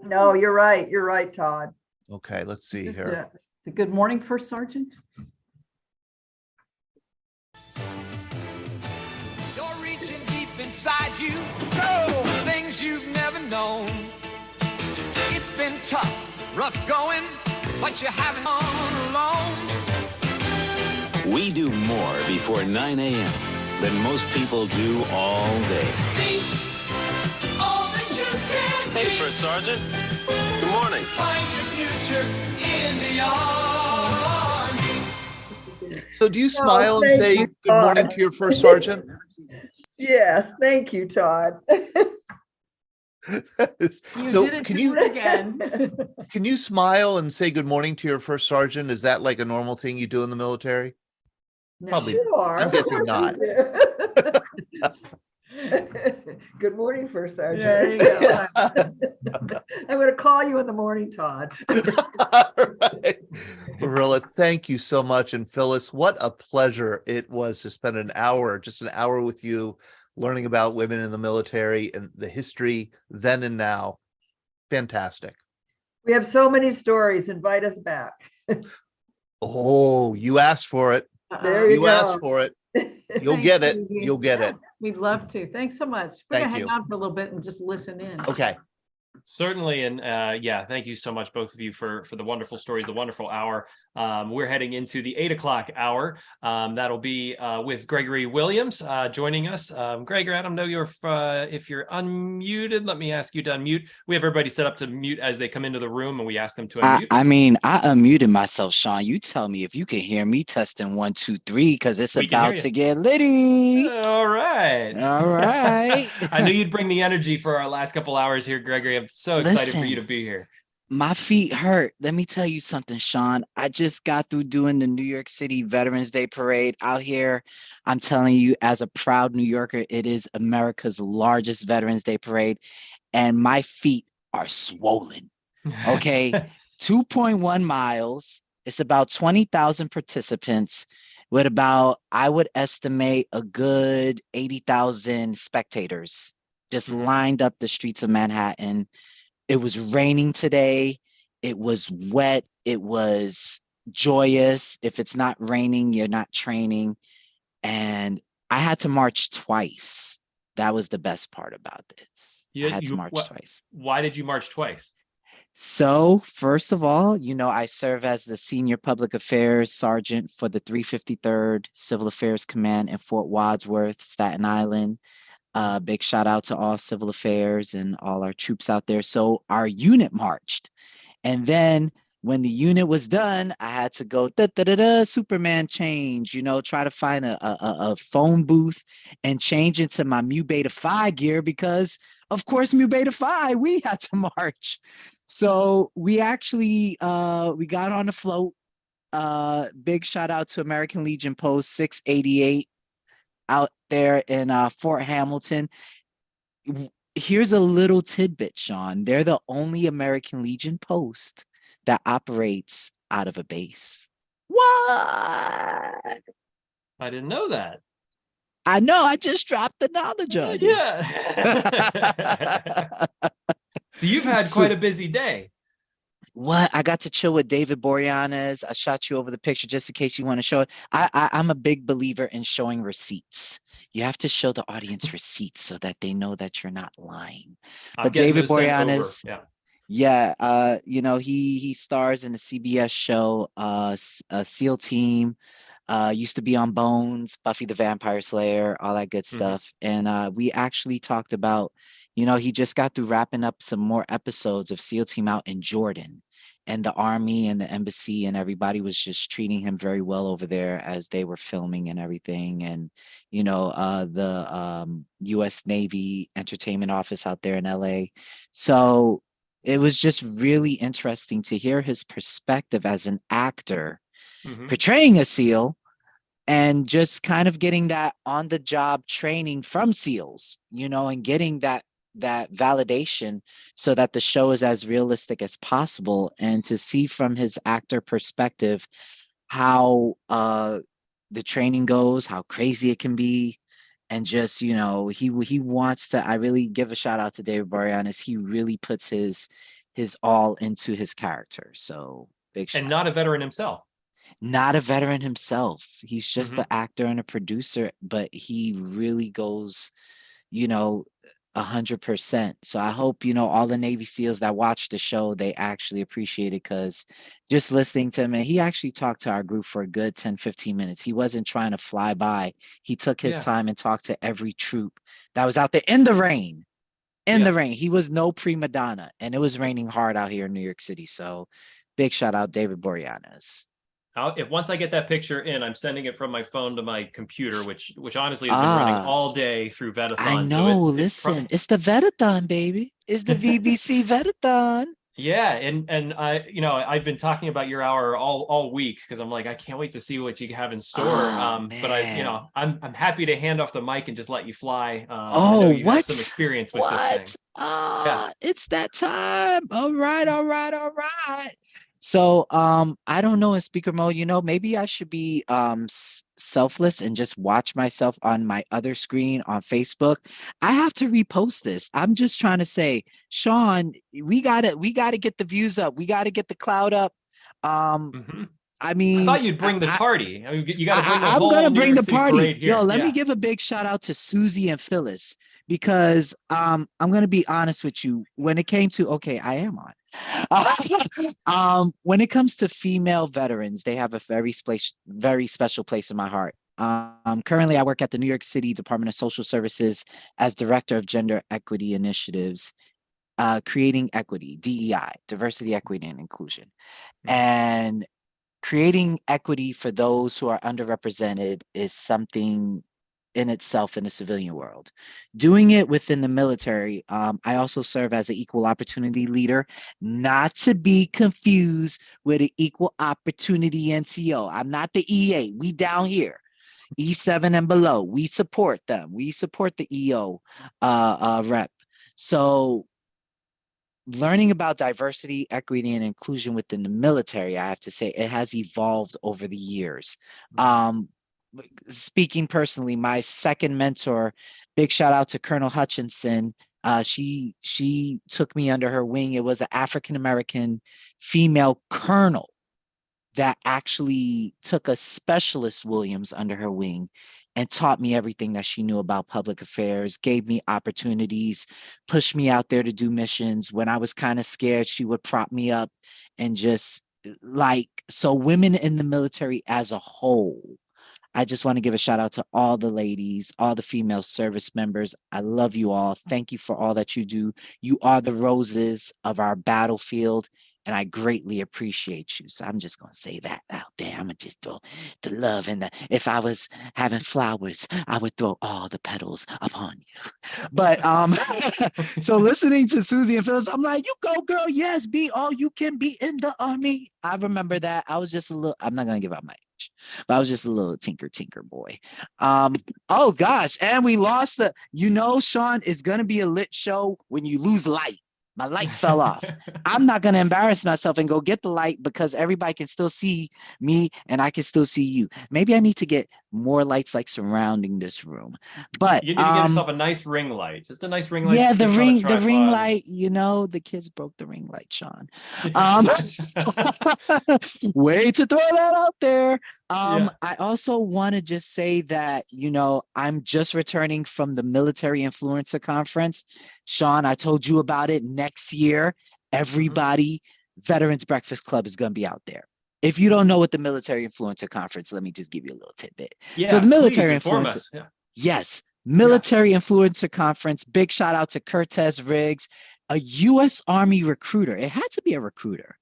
No, you're right. You're right, Todd. Okay, let's see here. The Good Morning First Sergeant. You're reaching deep inside you, oh, things you've never known. It's been tough, rough going, but you haven't gone alone. We do more before 9 a.m. than most people do all day. Be all that you can Hey, First Sergeant. Good morning. Find your future in the army. So do you smile and thank say you, good morning Todd. to your first sergeant? Yes, thank you, Todd. So did it can to you it again. can you smile and say good morning to your first sergeant? Is that like a normal thing you do in the military? Probably. Sure. I'm guessing not. Good morning, First Sergeant. There you go. I'm going to call you in the morning, Todd. Marilla, thank you so much. And Phyllis, what a pleasure it was to spend just an hour with you, learning about women in the military and the history then and now. Fantastic. We have so many stories. Invite us back. Oh, you asked for it. There you You go. asked for it. You'll Thanks, get it. Phoebe. You'll get it. We'd love to. Thanks so much. We're Thank gonna hang you. on for a little bit and just listen in. Okay. Certainly. And yeah, thank you so much, both of you, for the wonderful stories, the wonderful hour. We're heading into the 8 o'clock hour. That'll be with Gregory Williams joining us. Gregory, I don't know if you're unmuted. Let me ask you to unmute. We have everybody set up to mute as they come into the room, and we ask them to unmute. I mean, I unmuted myself, Sean. You tell me if you can hear me. Testing 1, 2, 3, because it's We can hear about you. to get litty. All right. All right. I knew you'd bring the energy for our last couple hours here, Gregory. I'm so excited for you to Listen. be here. My feet hurt. Let me tell you something, Sean. I just got through doing the New York City Veterans Day Parade out here. I'm telling you, as a proud New Yorker, it is America's largest Veterans Day Parade, and my feet are swollen. Okay. 2.1 miles. It's about 20,000 participants with about, I would estimate, a good 80,000 spectators just lined up the streets of Manhattan. It was raining today. It was wet. It was joyous. If it's not raining, you're not training. And I had to march twice. That was the best part about this. I had to march twice. Why did you march twice? So, first of all, I serve as the Senior Public Affairs Sergeant for the 353rd Civil Affairs Command in Fort Wadsworth, Staten Island. Big shout out to all civil affairs and all our troops out there. So our unit marched. And then when the unit was done, I had to go Superman change, try to find a phone booth and change into my Mu Beta Phi gear because, of course, Mu Beta Phi, we had to march. So we actually, we got on the float. Big shout out to American Legion Post 688 out there in Fort Hamilton. Here's a little tidbit, Sean. They're the only American Legion post that operates out of a base. What? I didn't know that. I know. I just dropped the knowledge on you. Yeah. So you've had quite a busy day. What? I got to chill with David Boreanaz. I shot you over the picture just in case you want to show it. I'm a big believer in showing receipts. You have to show the audience receipts so that they know that you're not lying. But David Boreanaz, yeah, he stars in the CBS show SEAL Team. Used to be on Bones, Buffy the Vampire Slayer, all that good stuff. And we actually talked about, he just got through wrapping up some more episodes of SEAL Team out in Jordan, and the army and the embassy and everybody was just treating him very well over there as they were filming and everything. And, the US Navy entertainment office out there in LA. So it was just really interesting to hear his perspective as an actor portraying a SEAL and just kind of getting that on the job training from SEALs, and getting that validation so that the show is as realistic as possible, and to see from his actor perspective how the training goes, how crazy it can be. And just, he wants to, I really give a shout out to David Boreanaz. He really puts his all into his character. So big shout. And not a veteran himself. Not a veteran himself. He's just an actor and a producer, but he really goes, 100%. So I hope, all the Navy SEALs that watch the show, they actually appreciate it, because just listening to him, and he actually talked to our group for a good 10, 15 minutes. He wasn't trying to fly by. He took his time and talked to every troop that was out there in the rain. in Yeah. the rain. He was no prima donna, and it was raining hard out here in New York City. So big shout out David Boreanaz. If once I get that picture in, I'm sending it from my phone to my computer, which honestly has been running all day through Vetathon. I know. So Listen, it's the Vetathon, baby. It's the VBC Vetathon. Yeah, and I've been talking about your hour all week because I'm like, I can't wait to see what you have in store. But I'm happy to hand off the mic and just let you fly. I know you have some experience with this thing. It's that time. All right. So I don't know in speaker mode, maybe I should be selfless and just watch myself on my other screen on Facebook. I have to repost this. I'm just trying to say, Sean, we gotta get the views up. We gotta get the cloud up. I mean, I thought you'd bring the party. I mean, you got to bring the whole I'm gonna New bring York the City party. parade here. Yo, let me give a big shout out to Susie and Phyllis because I'm gonna be honest with you. When it came to I am on. When it comes to female veterans, they have a very special place in my heart. Currently, I work at the New York City Department of Social Services as Director of Gender Equity Initiatives, creating equity, DEI, diversity, equity, and inclusion, and creating equity for those who are underrepresented is something in itself in the civilian world. Doing it within the military, I also serve as an equal opportunity leader, not to be confused with an equal opportunity NCO. I'm not the EA. We down here, E7 and below. We support them. We support the EO rep. So learning about diversity, equity, and inclusion within the military, I have to say, it has evolved over the years. Speaking personally, my second mentor, big shout out to Colonel Hutchinson. She took me under her wing. It was an African-American female colonel that actually took a specialist Williams under her wing and taught me everything that she knew about public affairs, gave me opportunities, pushed me out there to do missions. When I was kind of scared, she would prop me up and so women in the military as a whole. I just want to give a shout out to all the ladies, all the female service members. I love you all. Thank you for all that you do. You are the roses of our battlefield, and I greatly appreciate you. So I'm just going to say that out there. I'm going to just throw the love and if I was having flowers, I would throw all the petals upon you. But so listening to Susie and Phyllis, I'm like, you go, girl. Yes, be all you can be in the Army. I remember that. I was just a little, I'm not going to give out my age, but I was just a little tinker boy. Oh gosh, and we lost Sean, it's gonna be a lit show when you lose light. My light fell off. I'm not going to embarrass myself and go get the light because everybody can still see me and I can still see you. Maybe I need to get more lights like surrounding this room. But you need to get yourself a nice ring light. Just a nice ring light. Yeah, the ring light, the kids broke the ring light, Sean. Way to throw that out there. I also want to just say that, I'm just returning from the Military Influencer Conference. Sean, I told you about it. Next year, everybody, Veterans Breakfast Club is going to be out there. If you don't know what the Military Influencer Conference, let me just give you a little tidbit. Yeah, so the Military inform Influencer, us. Yeah. Yes, Military Influencer Conference. Big shout out to Curtis Riggs, a U.S. Army recruiter. It had to be a recruiter.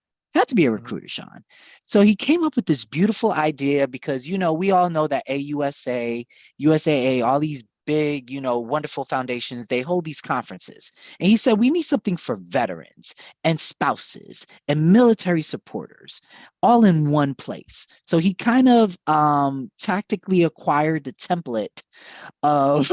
Sean. So he came up with this beautiful idea because, we all know that AUSA, USAA, all these big, wonderful foundations, they hold these conferences. And he said, we need something for veterans and spouses and military supporters all in one place. So he kind of tactically acquired the template of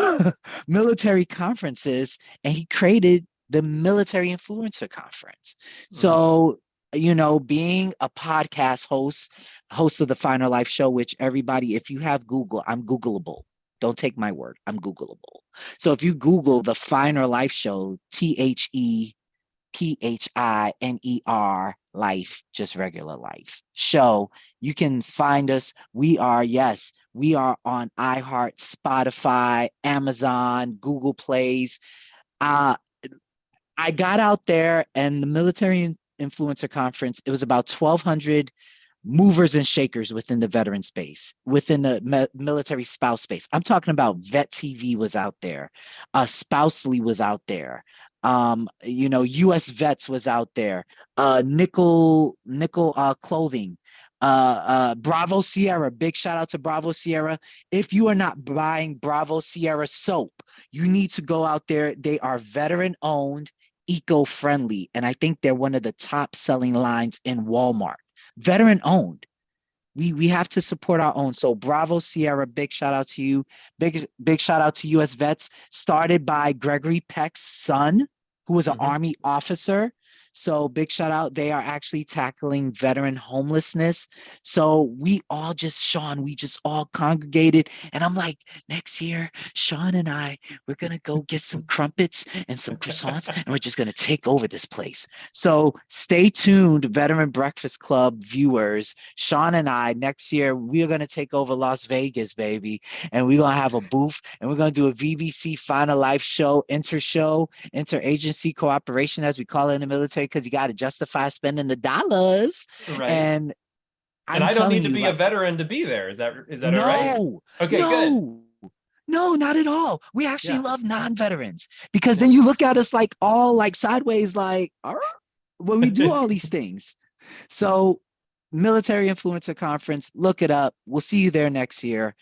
military conferences and he created the Military Influencer Conference. So being a podcast host of the Finer Life Show, which everybody, if you have Google, I'm Googleable. Don't take my word. I'm Googleable. So if you Google the Finer Life Show, THEPHINER life, just regular life show, you can find us. We are on iHeart, Spotify, Amazon, Google Plays. I got out there and the Military Influencer Conference, it was about 1,200 movers and shakers within the veteran space, within the military spouse space. I'm talking about Vet TV was out there, Spousely was out there, US Vets was out there, Nickel Clothing, Bravo Sierra, big shout out to Bravo Sierra. If you are not buying Bravo Sierra soap, you need to go out there. They are veteran owned, eco-friendly, and I think they're one of the top selling lines in Walmart. Veteran owned. We have to support our own. So Bravo Sierra, big shout out to you. Big shout out to US Vets, started by Gregory Peck's son, who was an Army officer. So big shout out. They are actually tackling veteran homelessness. So we just all congregated. And I'm like, next year, Sean and we're going to go get some crumpets and some croissants, and we're just going to take over this place. So stay tuned, Veteran Breakfast Club viewers. Sean and I, next year, we are going to take over Las Vegas, baby. And we're going to have a booth, and we're going to do a VBC Final Life show, interagency cooperation, as we call it in the military, because you got to justify spending the dollars. Right. And I don't need to be a veteran to be there. Is that all right? Okay, good. No, not at all. We actually love non-veterans, because then you look at us like all like sideways, like, all right, when we do all these things. So Military Influencer Conference, look it up. We'll see you there next year.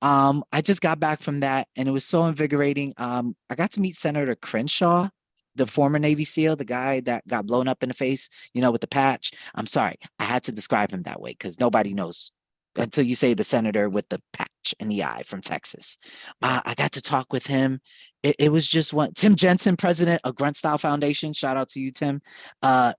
I just got back from that, and it was so invigorating. I got to meet Senator Crenshaw, the former Navy SEAL, the guy that got blown up in the face, with the patch. I'm sorry, I had to describe him that way because nobody knows until you say the senator with the patch in the eye from Texas. I got to talk with him. It was just Tim Jensen, president of Grunt Style Foundation. Shout out to you, Tim.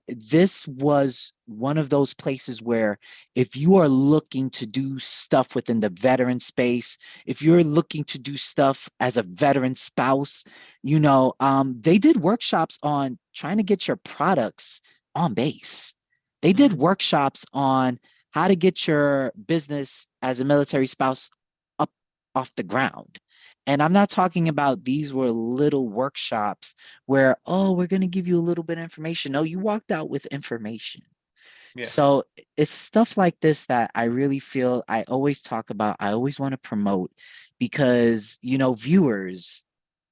This was one of those places where if you are looking to do stuff within the veteran space, if you're looking to do stuff as a veteran spouse, they did workshops on trying to get your products on base. They did workshops on how to get your business as a military spouse up off the ground. And I'm not talking about these were little workshops where, we're going to give you a little bit of information. No, you walked out with information. Yeah. So it's stuff like this that I really feel I always talk about. I always want to promote because, viewers,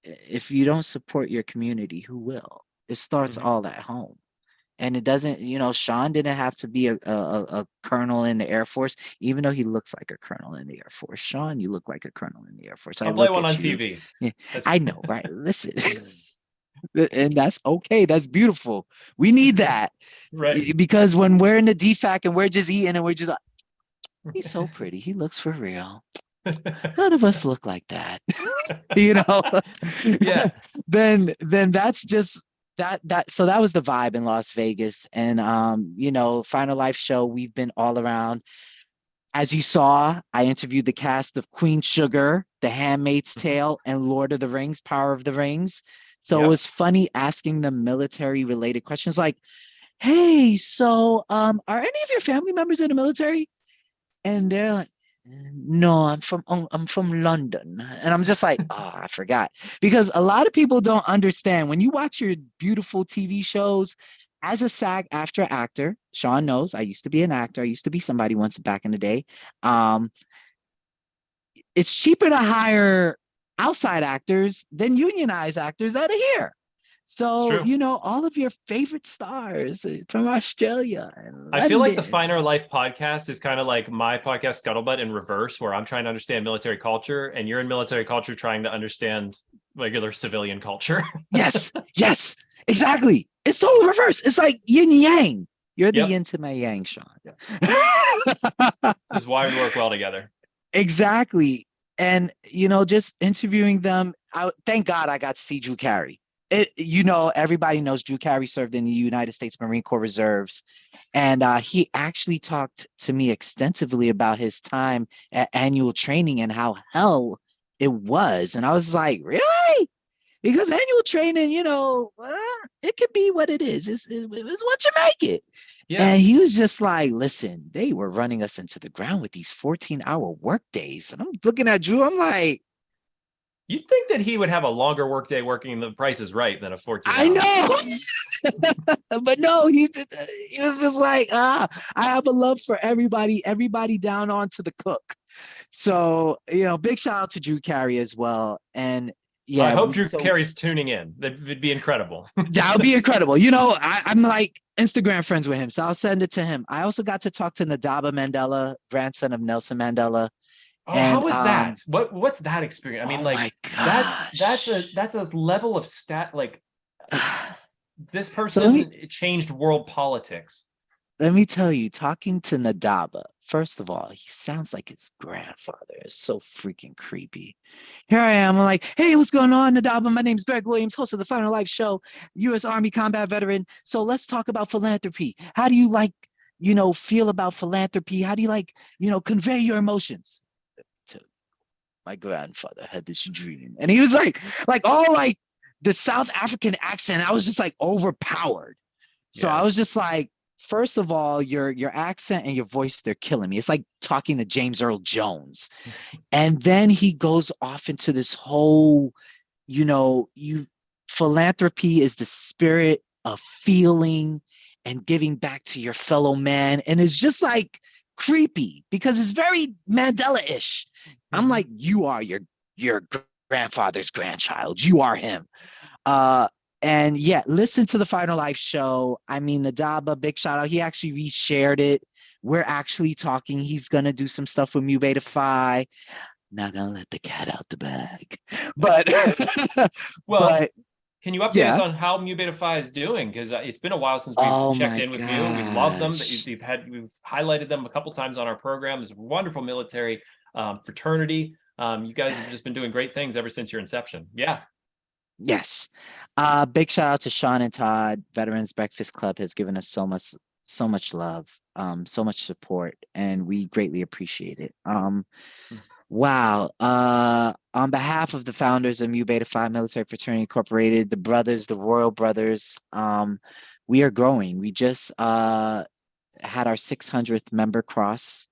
if you don't support your community, who will? It starts all at home. And it doesn't, Sean didn't have to be a colonel in the Air Force, even though he looks like a colonel in the Air Force. Sean, you look like a colonel in the Air Force. I'll play one on TV. Yeah, I know, right? Listen, and that's okay. That's beautiful. We need that. Right. Because when we're in the DFAC and we're just eating and we're just like, he's so pretty. He looks for real. None of us look like that. Yeah. Then that's just, so that was the vibe in Las Vegas. And Final Life show, we've been all around. As you saw, I interviewed the cast of Queen Sugar, The Handmaid's Tale, and Lord of the Rings, Power of the Rings. So it was funny asking them military related questions like, hey, so are any of your family members in the military? And they're like, no, I'm from London. And I'm just like, I forgot. Because a lot of people don't understand when you watch your beautiful TV shows as a SAG-AFTRA actor. Sean knows I used to be an actor. I used to be somebody once back in the day. It's cheaper to hire outside actors than unionized actors that are here. So, all of your favorite stars from Australia. I feel like the Finer Life podcast is kind of like my podcast Scuttlebutt in reverse, where I'm trying to understand military culture and you're in military culture trying to understand regular civilian culture. Yes, exactly. It's totally reverse. It's like yin and yang. You're the yin to my yang, Sean. This is why we work well together. Exactly. And, just interviewing them, thank God I got to see Drew Carey. Everybody knows Drew Carey served in the United States Marine Corps Reserves. And he actually talked to me extensively about his time at annual training and how hell it was. And I was like, really? Because annual training, it could be what it is. It's what you make it. Yeah. And he was just like, listen, they were running us into the ground with these 14-hour work days. And I'm looking at Drew, I'm like, you'd think that he would have a longer workday working The Price is Right than a 14-hour. I know. But no, he was just like, I have a love for everybody down onto the cook. So, big shout out to Drew Carey as well. And, Yeah, I hope we- Drew so- Carey's tuning in. That would be incredible. That would be incredible. I'm like Instagram friends with him, so I'll send it to him. I also got to talk to Ndaba Mandela, grandson of Nelson Mandela. Oh, And, how was that? What's that experience? I mean, oh like my that's a level of like this So person changed world politics. let me tell you, talking to Ndaba, first of all, he sounds like his grandfather. It's so freaking creepy. Here I am, I'm like, hey, what's going on, Ndaba? My name's Greg Williams, host of the Final Life Show, U.S. Army combat veteran. So let's talk about philanthropy. How do you feel about philanthropy? How do you convey your emotions? To my grandfather had this dream. And he was like all like the South African accent. I was just like overpowered. So I was just like, first of all, your accent and your voice, they're killing me. It's like talking to James Earl Jones. And then he goes off into this whole, philanthropy is the spirit of feeling and giving back to your fellow man. And it's just like creepy because it's very Mandela-ish. I'm like, you are your grandfather's grandchild. You are him. And yeah, listen to the Final Life show. I mean, Ndaba, big shout out. He actually reshared it. We're actually talking. He's gonna do some stuff with Mu Beta Phi. Not gonna let the cat out the bag. But Well, can you update us yeah. on how Mu Beta Phi is doing? Because it's been a while since we've Oh checked my in with you. We love them. gosh. We've highlighted them a couple times on our program. It's a wonderful military fraternity. You guys have just been doing great things ever since your inception. Yeah. Yes. Big shout out to Sean and Todd. Veterans Breakfast Club has given us so much love, so much support, and we greatly appreciate it. Wow. On behalf of the founders of Mu Beta Phi Military Fraternity Incorporated, the brothers, the Royal Brothers, we are growing. We just had our 600th member cross.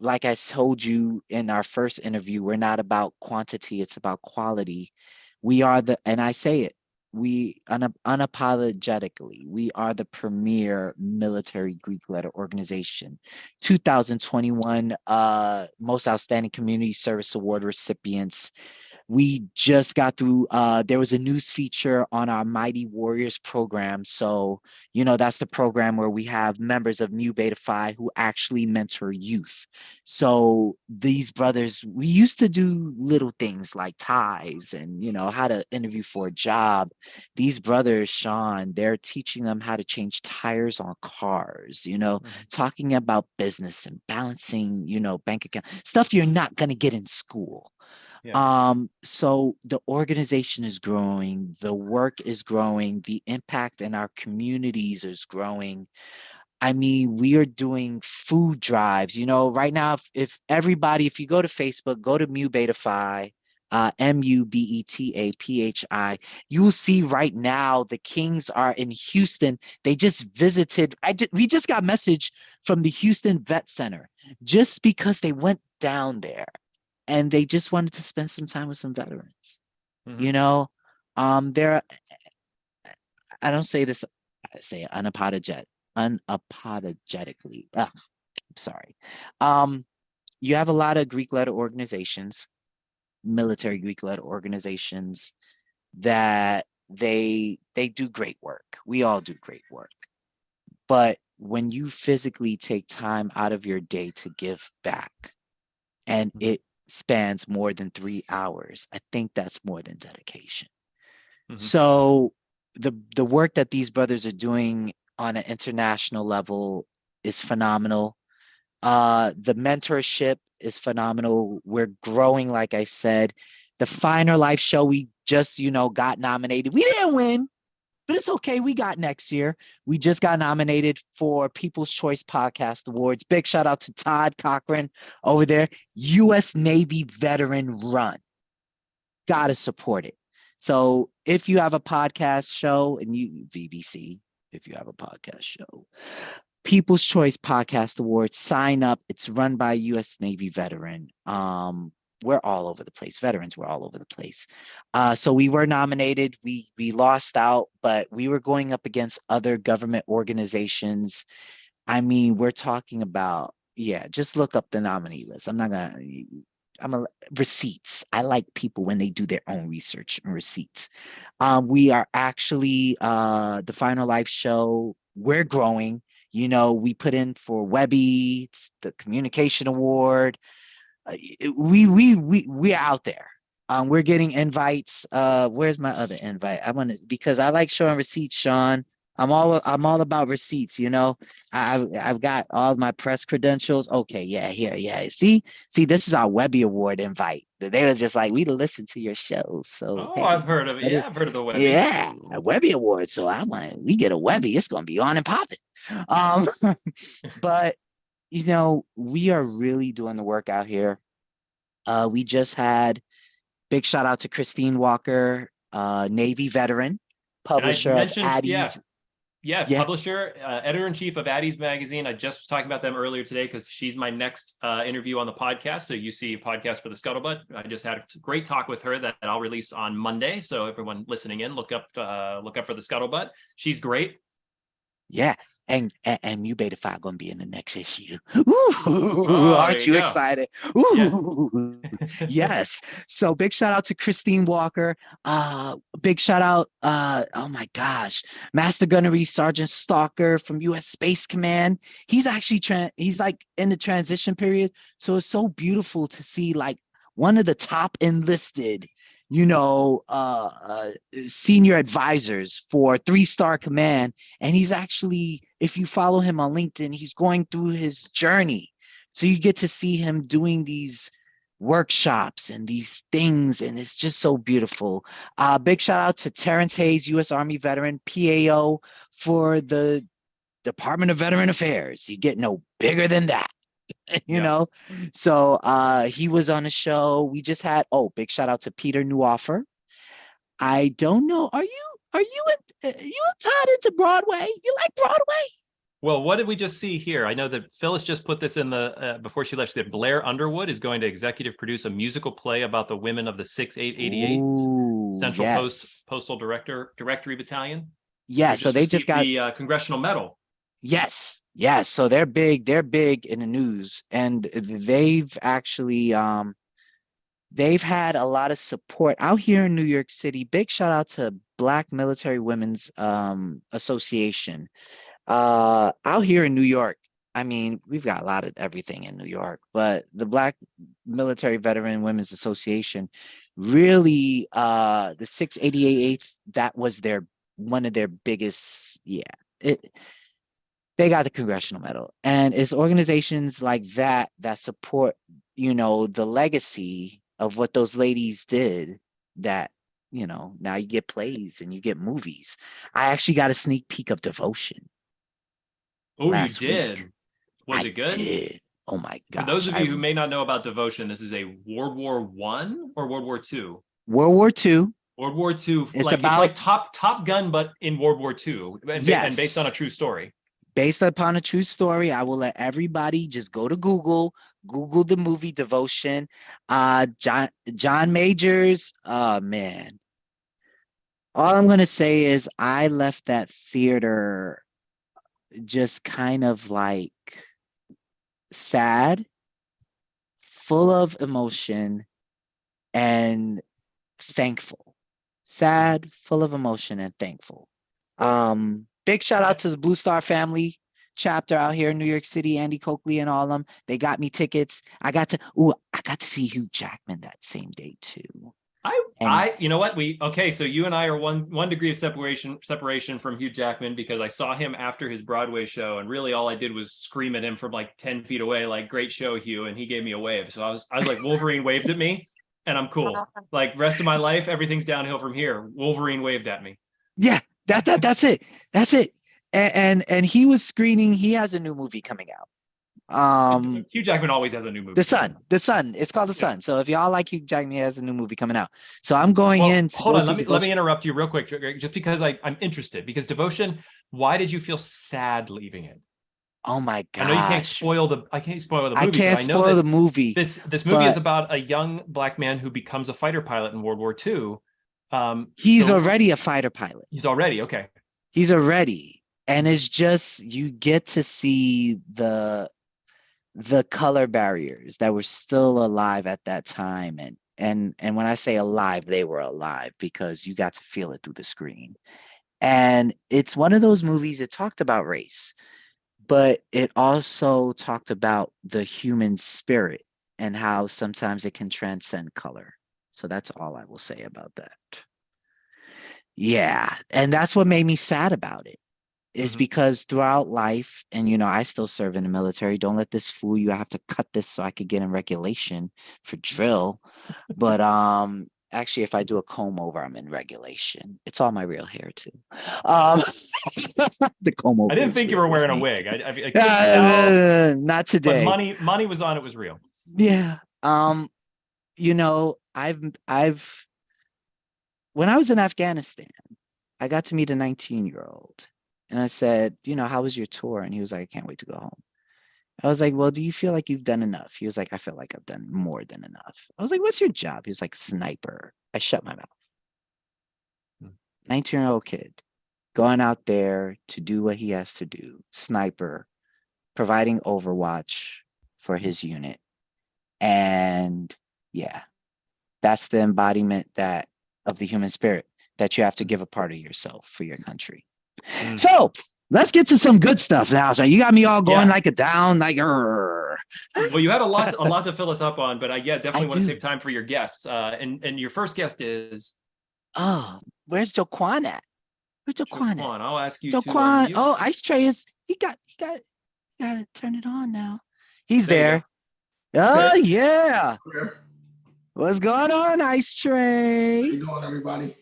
Like I told you in our first interview, we're not about quantity, it's about quality. We are and I say it, unapologetically, we are the premier military Greek letter organization. 2021 Most Outstanding Community Service Award recipients. We just got through, there was a news feature on our Mighty Warriors program. So, that's the program where we have members of Mu Beta Phi who actually mentor youth. So these brothers, we used to do little things like ties and, how to interview for a job. These brothers, Sean, they're teaching them how to change tires on cars, talking about business and balancing, bank account, stuff you're not going to get in school. So the organization is growing, the work is growing, the impact in our communities is growing. I mean, we are doing food drives, right now, if you go to Facebook, go to Mu Beta Phi, MUBETAPHI, you'll see right now the Kings are in Houston. They just visited. We just got a message from the Houston Vet Center just because they went down there. And they just wanted to spend some time with some veterans. I don't say this, I say it unapologetically. I'm sorry. You have a lot of Greek letter organizations, military Greek letter organizations that they do great work. We all do great work. But when you physically take time out of your day to give back, and it spans more than 3 hours, I think that's more than dedication. So the work that these brothers are doing on an international level is phenomenal. The mentorship is phenomenal. We're growing, like I said. The Final Life show, we just, got nominated. We didn't win, but it's okay. We got next year. We just got nominated for People's Choice Podcast Awards. Big shout out to Todd Cochran over there. U.S. Navy veteran run. Gotta support it. So if you have a podcast show, and VBC, if you have a podcast show, People's Choice Podcast Awards, sign up. It's run by a U.S. Navy veteran. We're all over the place. Veterans, we're all over the place. So we were nominated. We lost out, but we were going up against other government organizations. I mean, we're talking about, just look up the nominee list. I'm not gonna, receipts. I like people when they do their own research and receipts. We are actually the Final Life show. We're growing. You know, we put in for Webby, the communication award. We're out there. We're getting invites. Where's my other invite? Because I like showing receipts, Sean. I'm all about receipts, you know. I've got all my press credentials. Okay, yeah, here, yeah. See, this is our Webby Award invite. They were just like, we listen to your show. So Oh, I've heard of it. Yeah, I've heard of the Webby. yeah, a Webby Award. So I'm like, we get a Webby, it's gonna be on and popping. But you know, we are really doing the work out here. We just had big shout out to Christine Walker, Navy veteran, publisher of Addie's. Yeah, publisher, editor-in-chief of Addie's Magazine. I just was talking about them earlier today because she's my next interview on the podcast. So you see a podcast for the Scuttlebutt. I just had a great talk with her that I'll release on Monday. So everyone listening in, look up for the Scuttlebutt. She's great. Yeah, and Mu Beta Phi gonna be in the next issue. Ooh, aren't you excited? Ooh, yes. So big shout out to Christine Walker. Big shout out. Oh my gosh, Master Gunnery Sergeant Stalker from U.S. Space Command. He's actually he's like in the transition period. So it's so beautiful to see like one of the top enlisted, you know, senior advisors for 3-star command. And he's actually, if you follow him on LinkedIn, he's going through his journey. So you get to see him doing these workshops and these things, and it's just so beautiful. Big shout out to Terrence Hayes, U.S. Army veteran, PAO for the Department of Veteran Affairs. You get no bigger than that. You know, so he was on a show. We just had big shout out to Peter Newoffer. I don't know, are you tied into Broadway? You like Broadway? Well, what did we just see here? I know that Phyllis just put this in the before she left. That Blair Underwood is going to executive produce a musical play about the women of the 6888 Central Postal Directory Battalion. Yeah, so they just got the Congressional Medal. Yes. So they're big in the news, and they've actually they've had a lot of support out here in New York City. Big shout out to Black Military Women's Association. Out here in New York, I mean, we've got a lot of everything in New York, but the Black Military Veteran Women's Association really the 688 that was one of their biggest, they got the Congressional Medal, and it's organizations like that support, you know, the legacy of what those ladies did, that, you know, now you get plays and you get movies. I actually got a sneak peek of Devotion. Oh, you did? Was it good? I did. Oh my God. For those of you who may not know about Devotion, this is a World War I or World War II? World War II. World War II. It's it's like Top Gun, but in World War II, and based on a true story. Based upon a true story. I will let everybody just go to Google the movie Devotion. John Majors. Oh man. All I'm gonna say is I left that theater just kind of like sad, full of emotion, and thankful. Sad, full of emotion, and thankful. Big shout out to the Blue Star Family chapter out here in New York City, Andy Coakley and all of them. They got me tickets. I got to see Hugh Jackman that same day too. You know what? So you and I are one degree of separation from Hugh Jackman, because I saw him after his Broadway show, and really all I did was scream at him from like 10 feet away, like, great show, Hugh, and he gave me a wave. So I was like, Wolverine waved at me, and I'm cool. Like, rest of my life, everything's downhill from here. Wolverine waved at me. Yeah, that's it. And he was screening. He has a new movie coming out. Hugh Jackman always has a new movie. The Sun. It's called The Sun. So if y'all like Hugh Jackman, he has a new movie coming out. So I'm going in. Hold on, let me interrupt you real quick, just because I'm interested. Because Devotion, why did you feel sad leaving it? Oh my gosh. I know you can't spoil the movie. I can't spoil the movie. This movie is about a young Black man who becomes a fighter pilot in World War II. He's already a fighter pilot. He's already, okay. He's already. And it's just, you get to see the color barriers that were still alive at that time. And when I say alive, they were alive because you got to feel it through the screen. And it's one of those movies that talked about race, but it also talked about the human spirit and how sometimes it can transcend color. So that's all I will say about that. Yeah, and that's what made me sad about it, is because throughout life, and I still serve in the military. Don't let this fool you. I have to cut this so I could get in regulation for drill. But actually, if I do a comb over, I'm in regulation. It's all my real hair too. The comb over. I didn't think you were wearing a wig. I couldn't tell. Not today. But money was on. It was real. Yeah. I've when I was in Afghanistan, I got to meet a 19-year-old. And I said, how was your tour? And he was like, I can't wait to go home. I was like, well, do you feel like you've done enough? He was like, I feel like I've done more than enough. I was like, what's your job? He was like, sniper. I shut my mouth. 19-year-old kid going out there to do what he has to do. Sniper, providing overwatch for his unit. And yeah, that's the embodiment of the human spirit, that you have to give a part of yourself for your country. So let's get to some good stuff now. So you got me all going like a down, like Well, you had a lot to fill us up on, but I definitely want to save time for your guests. And your first guest is where's Joquan at? Where's Joquan at? I'll ask you Joquan. Oh, Ice Tray is he got to turn it on now. He's there. Oh yeah. What's going on, Ice Tray? How you doing, everybody?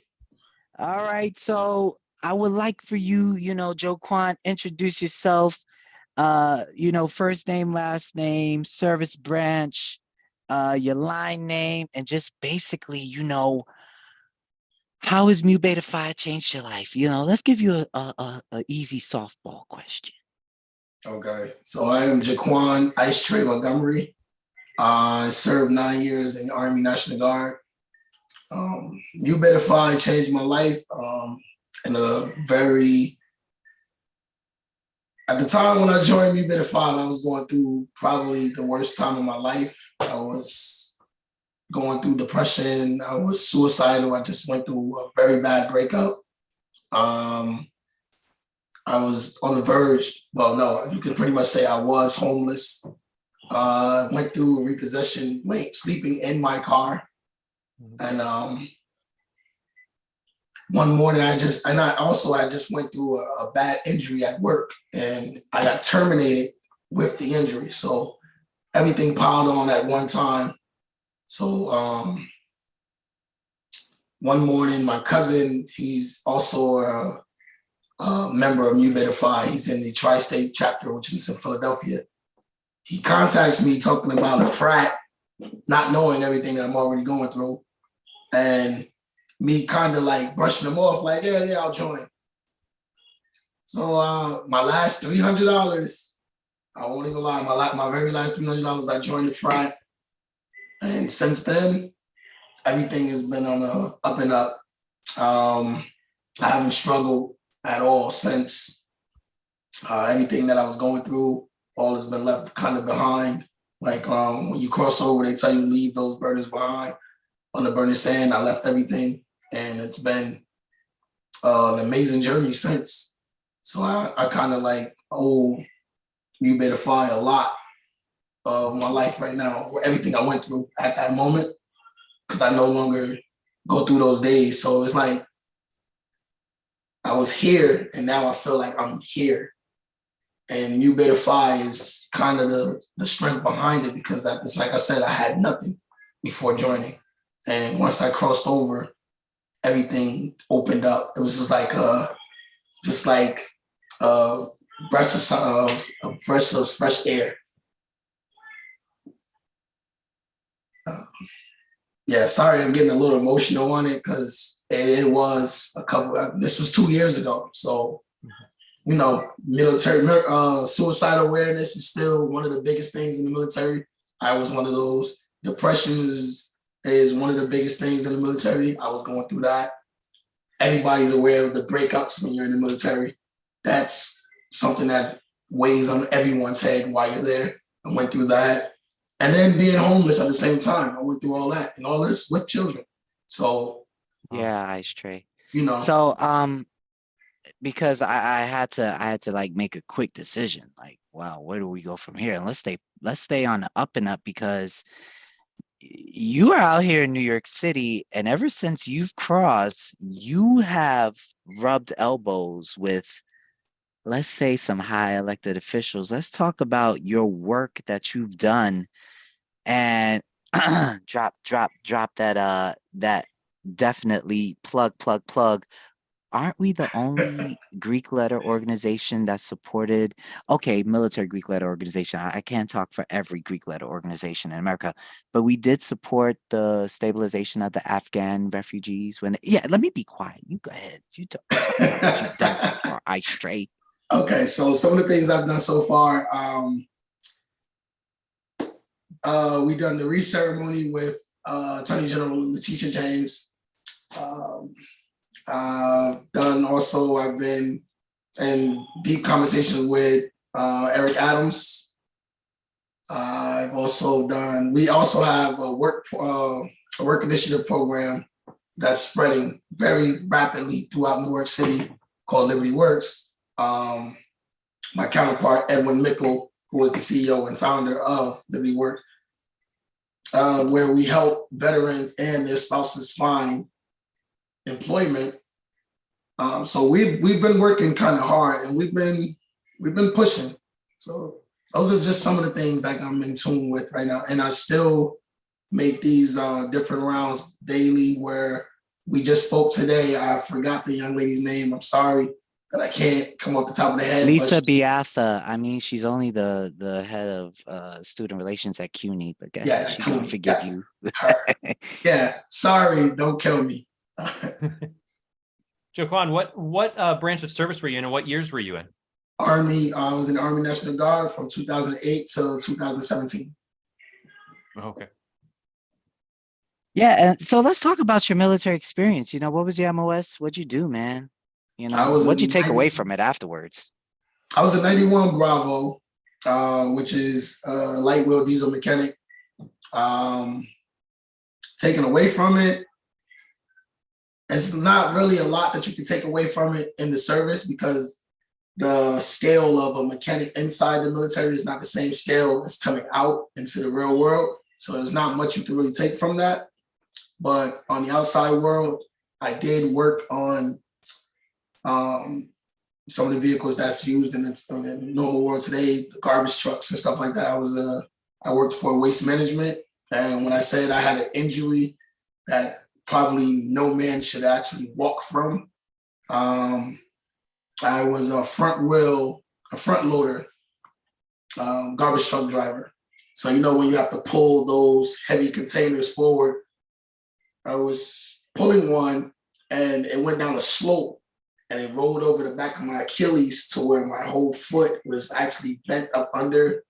All right, so I would like for you, Joquan, introduce yourself, first name, last name, service branch, your line name, and just basically, how has Mu Beta Phi changed your life? Let's give you a easy softball question. Okay, so I am Jaquan Ice Tray Montgomery. I served 9 years in the Army National Guard. Mu Beta Phi changed my life in a very, at the time when I joined Mu Beta Phi, I was going through probably the worst time of my life. I was going through depression. I was suicidal. I just went through a very bad breakup. I was on the verge. Well, no, you can pretty much say I was homeless. Went through a repossession, sleeping in my car. And one morning I just went through a bad injury at work, and I got terminated with the injury. So everything piled on at one time. So one morning, my cousin, he's also a member of Mu Beta Phi. He's in the Tri-State chapter, which is in Philadelphia. He contacts me talking about a frat, not knowing everything that I'm already going through. And me kind of like brushing him off, like, yeah, I'll join. So my last $300, I won't even lie, my very last $300, I joined the frat. And since then, everything has been on the up and up. I haven't struggled at all since. Anything that I was going through, all has been left kind of behind. Like when you cross over, they tell you to leave those burdens behind. On the burning sand, I left everything, and it's been an amazing journey since. So I kind of like owe Mu Beta Phi a lot of my life right now, everything I went through at that moment, because I no longer go through those days. So it's like I was here, and now I feel like I'm here. And Mu Beta Phi is kind of the strength behind it, because like I said, I had nothing before joining. And once I crossed over, everything opened up. It was just like a breath of fresh air. Yeah, sorry, I'm getting a little emotional on it, because it was this was 2 years ago. So, military suicide awareness is still one of the biggest things in the military. I was one of those. Depression is one of the biggest things in the military. I was going through that. Everybody's aware of the breakups when you're in the military. That's something that weighs on everyone's head while you're there. I went through that. And then being homeless at the same time. I went through all that and all this with children. So, Yeah, Ice Tray. you know. So because I had to like make a quick decision. Like, wow, where do we go from here? And let's stay on the up and up, because you are out here in New York City, and ever since you've crossed, you have rubbed elbows with, let's say, some high elected officials. Let's talk about your work that you've done, and drop that definitely plug. Aren't we the only Greek letter organization that supported, okay, military Greek letter organization? I can't talk for every Greek letter organization in America, but we did support the stabilization of the Afghan refugees when, yeah, let me be quiet. You go ahead. You talk about what you've done so far, Ice Tray. Okay, so some of the things I've done so far, we done the wreath ceremony with Attorney General Letitia James. I've been in deep conversations with Eric Adams. We also have a work initiative program that's spreading very rapidly throughout New York City called Liberty Works. My counterpart, Edwin Mickle, who is the CEO and founder of Liberty Works, where we help veterans and their spouses find employment. So we've been working kind of hard, and we've been pushing. So those are just some of the things that I'm in tune with right now. And I still make these different rounds daily, where we just spoke today. I forgot the young lady's name. I'm sorry that I can't come off the top of the head. Lisa Biatha. I mean, she's only the head of student relations at CUNY, but guess Yeah, she can forgive you. Yeah, sorry, don't kill me. Joquan, what branch of service were you in, and what years were you in? Army. I was in the Army National Guard from 2008 to 2017. Okay. Yeah, and so let's talk about your military experience. You know, what was your MOS? What'd you do, man? You know, what'd you take away from it afterwards? I was a 91 Bravo, which is a light wheel diesel mechanic. Taken away from it, it's not really a lot that you can take away from it in the service, because the scale of a mechanic inside the military is not the same scale as coming out into the real world. So there's not much you can really take from that. But on the outside world, I did work on some of the vehicles that's used in the normal world today, the garbage trucks and stuff like that. I worked for waste management. And when I said I had an injury that probably no man should actually walk from, I was a front loader, garbage truck driver. So, you know, when you have to pull those heavy containers forward, I was pulling one and it went down a slope and it rolled over the back of my Achilles to where my whole foot was actually bent up under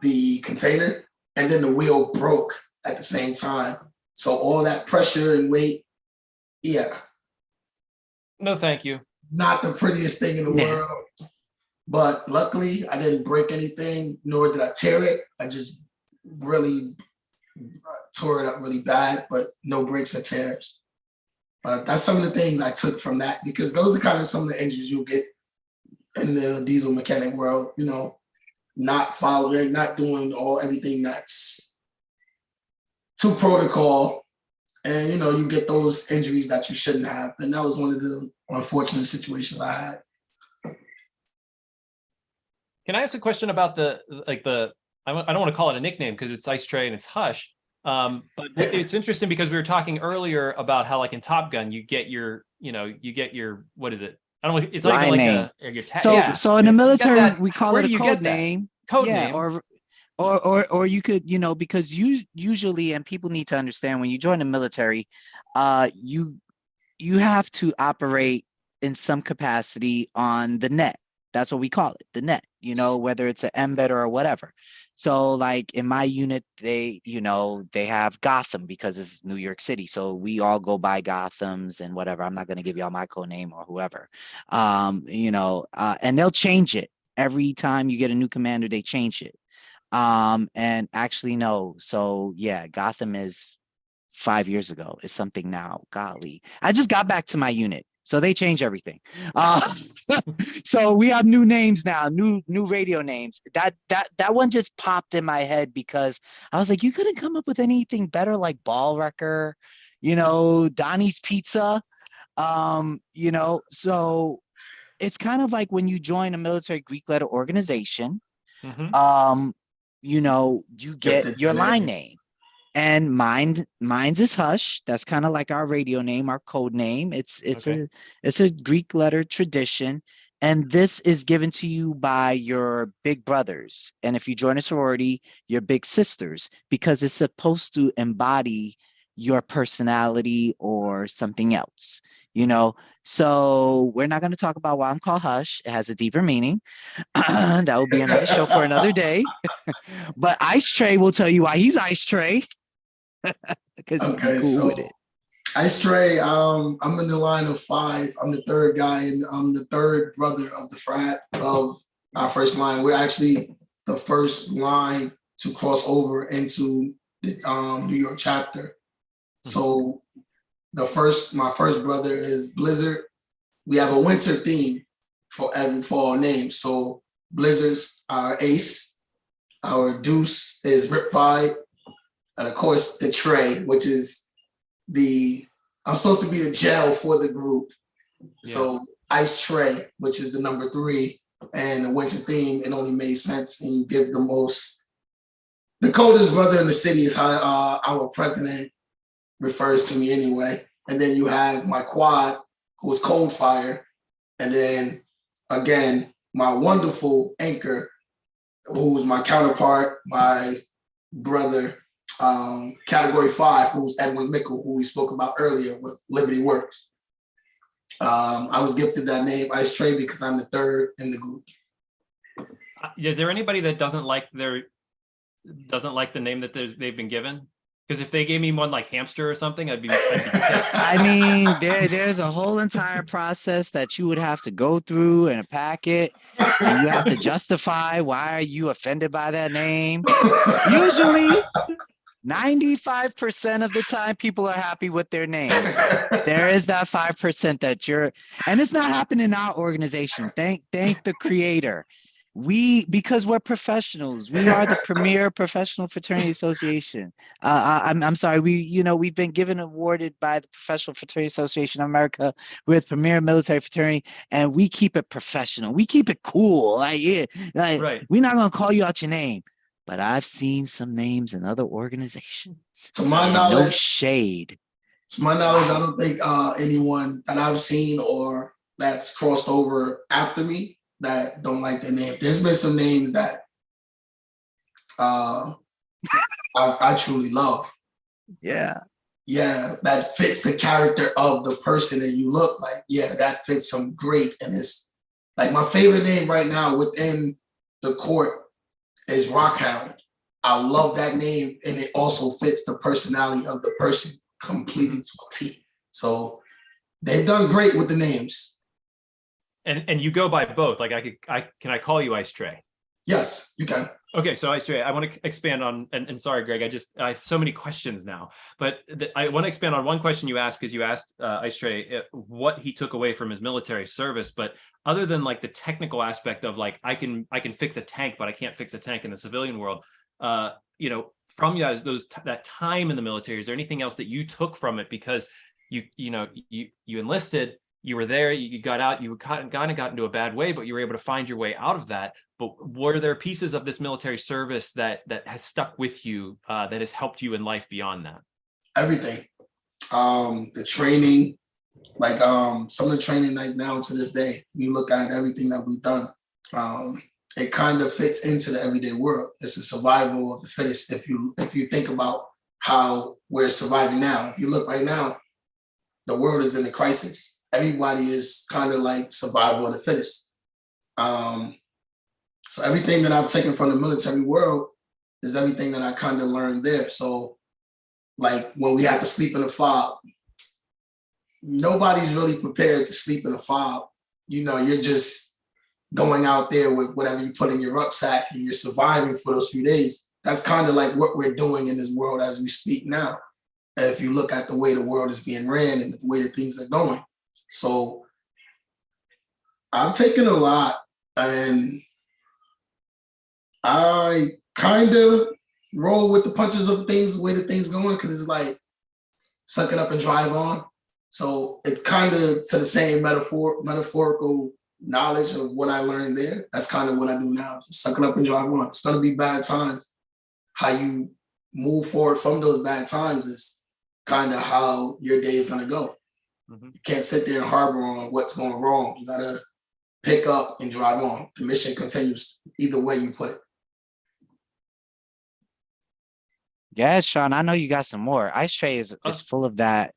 the container. And then the wheel broke at the same time. So all that pressure and weight, yeah. No, thank you. Not the prettiest thing in the world. But luckily, I didn't break anything, nor did I tear it. I just really tore it up really bad, but no breaks or tears. But that's some of the things I took from that, because those are kind of some of the injuries you'll get in the diesel mechanic world, you know, not following, not doing everything that's to protocol. And, you know, you get those injuries that you shouldn't have. And that was one of the unfortunate situations I had. Can I ask a question about I don't want to call it a nickname because it's Ice Tray and it's Hush. But it's interesting because we were talking earlier about how, like, in Top Gun, you get your, what is it? I don't know. It's like name. So in the military, we call it a code that? name. Code yeah, name. Or you could, you know, because you usually, and people need to understand, when you join the military, you have to operate in some capacity on the net. That's what we call it, the net, you know, whether it's an embed or whatever. So like in my unit, they have Gotham because it's New York City. So we all go by Gothams and whatever. I'm not going to give y'all my code name or whoever, and they'll change it every time you get a new commander, they change it. And actually, no. So yeah, Gotham is 5 years ago. It's something now. Golly, I just got back to my unit, so they change everything. So we have new names now, new radio names. That one just popped in my head because I was like, you couldn't come up with anything better, like Ball Wrecker, Donnie's Pizza. So it's kind of like when you join a military Greek letter organization, you get your line name. And mine's is Hush. That's kind of like our radio name, our code name. It's a Greek letter tradition. And this is given to you by your big brothers. And if you join a sorority, your big sisters, because it's supposed to embody your personality or something else, So we're not going to talk about why I'm called Hush. It has a deeper meaning. That will be another show for another day. But Ice Tray will tell you why he's Ice Tray. Because he's cool with it. Ice Tray, I'm in the line of 5. I'm the third guy, and I'm the third brother of the frat of our first line. We're actually the first line to cross over into the New York chapter. So my first brother is Blizzard. We have a winter theme for our names. So Blizzard's our ace. Our deuce is Riptide. And of course, the Tray, which is I'm supposed to be the gel for the group. Yeah. So Ice Tray, which is the number 3, and the winter theme, it only made sense. And you give the coldest brother in the city is how our president refers to me anyway. And then you have my quad, who's Cold Fire. And then again, my wonderful anchor, who's my counterpart, my brother, category 5, who's Edwin Mickle, who we spoke about earlier with Liberty Works. I was gifted that name, Ice Tray, because I'm the third in the group. Is there anybody that doesn't like the name that they've been given? Because if they gave me one like Hamster or something, I'd be I mean, there's a whole entire process that you would have to go through in a packet, and you have to justify why are you offended by that name. Usually 95% of the time people are happy with their names. There is that 5% that and it's not happening in our organization. Thank the creator. Because we're professionals, we are the premier professional fraternity association. I'm sorry, we've been awarded by the Professional Fraternity Association of America with premier military fraternity, and we keep it professional. We keep it cool. Right. We're not gonna call you out your name. But I've seen some names in other organizations. To my knowledge, no shade. To my knowledge, I don't think anyone that I've seen or that's crossed over after me that don't like their name. There's been some names that I truly love. Yeah. Yeah, that fits the character of the person that you look like. Yeah, that fits them great. And it's like my favorite name right now within the court is Rockhound. I love that name, and it also fits the personality of the person completely to a T. So they've done great with the names. And you go by both. Like can I call you Ice Tray? Yes, you can. Okay, so Ice Tray, I want to expand on, and sorry, Greg, I have so many questions now, but I want to expand on one question you asked, because you asked Ice Tray what he took away from his military service. But other than like the technical aspect of like, I can fix a tank, but I can't fix a tank in the civilian world, from you guys, that time in the military, is there anything else that you took from it? Because you enlisted, you were there, you got out, you kind of got into a bad way, but you were able to find your way out of that. But were there pieces of this military service that has stuck with you, that has helped you in life beyond that? Everything. The training, like some of the training like now to this day, we look at everything that we've done. It kind of fits into the everyday world. It's a survival of the fittest. If you think about how we're surviving now, if you look right now, the world is in a crisis. Everybody is kind of like survival of the fittest. So everything that I've taken from the military world is everything that I kind of learned there. So like when we have to sleep in a fob, nobody's really prepared to sleep in a fob. You're going out there with whatever you put in your rucksack and you're surviving for those few days. That's kind of like what we're doing in this world as we speak now. If you look at the way the world is being ran and the way that things are going. So I've taken a lot, and I kind of roll with the punches of things, the way that things going, because it's like suck it up and drive on. So it's kind of to the same metaphorical knowledge of what I learned there. That's kind of what I do now. Just suck it up and drive on. It's gonna be bad times. How you move forward from those bad times is kind of how your day is gonna go. You can't sit there and harbor on what's going wrong. You gotta pick up and drive on. The mission continues either way you put it. Yeah, Sean, I know you got some more. Ice Tray is full of that.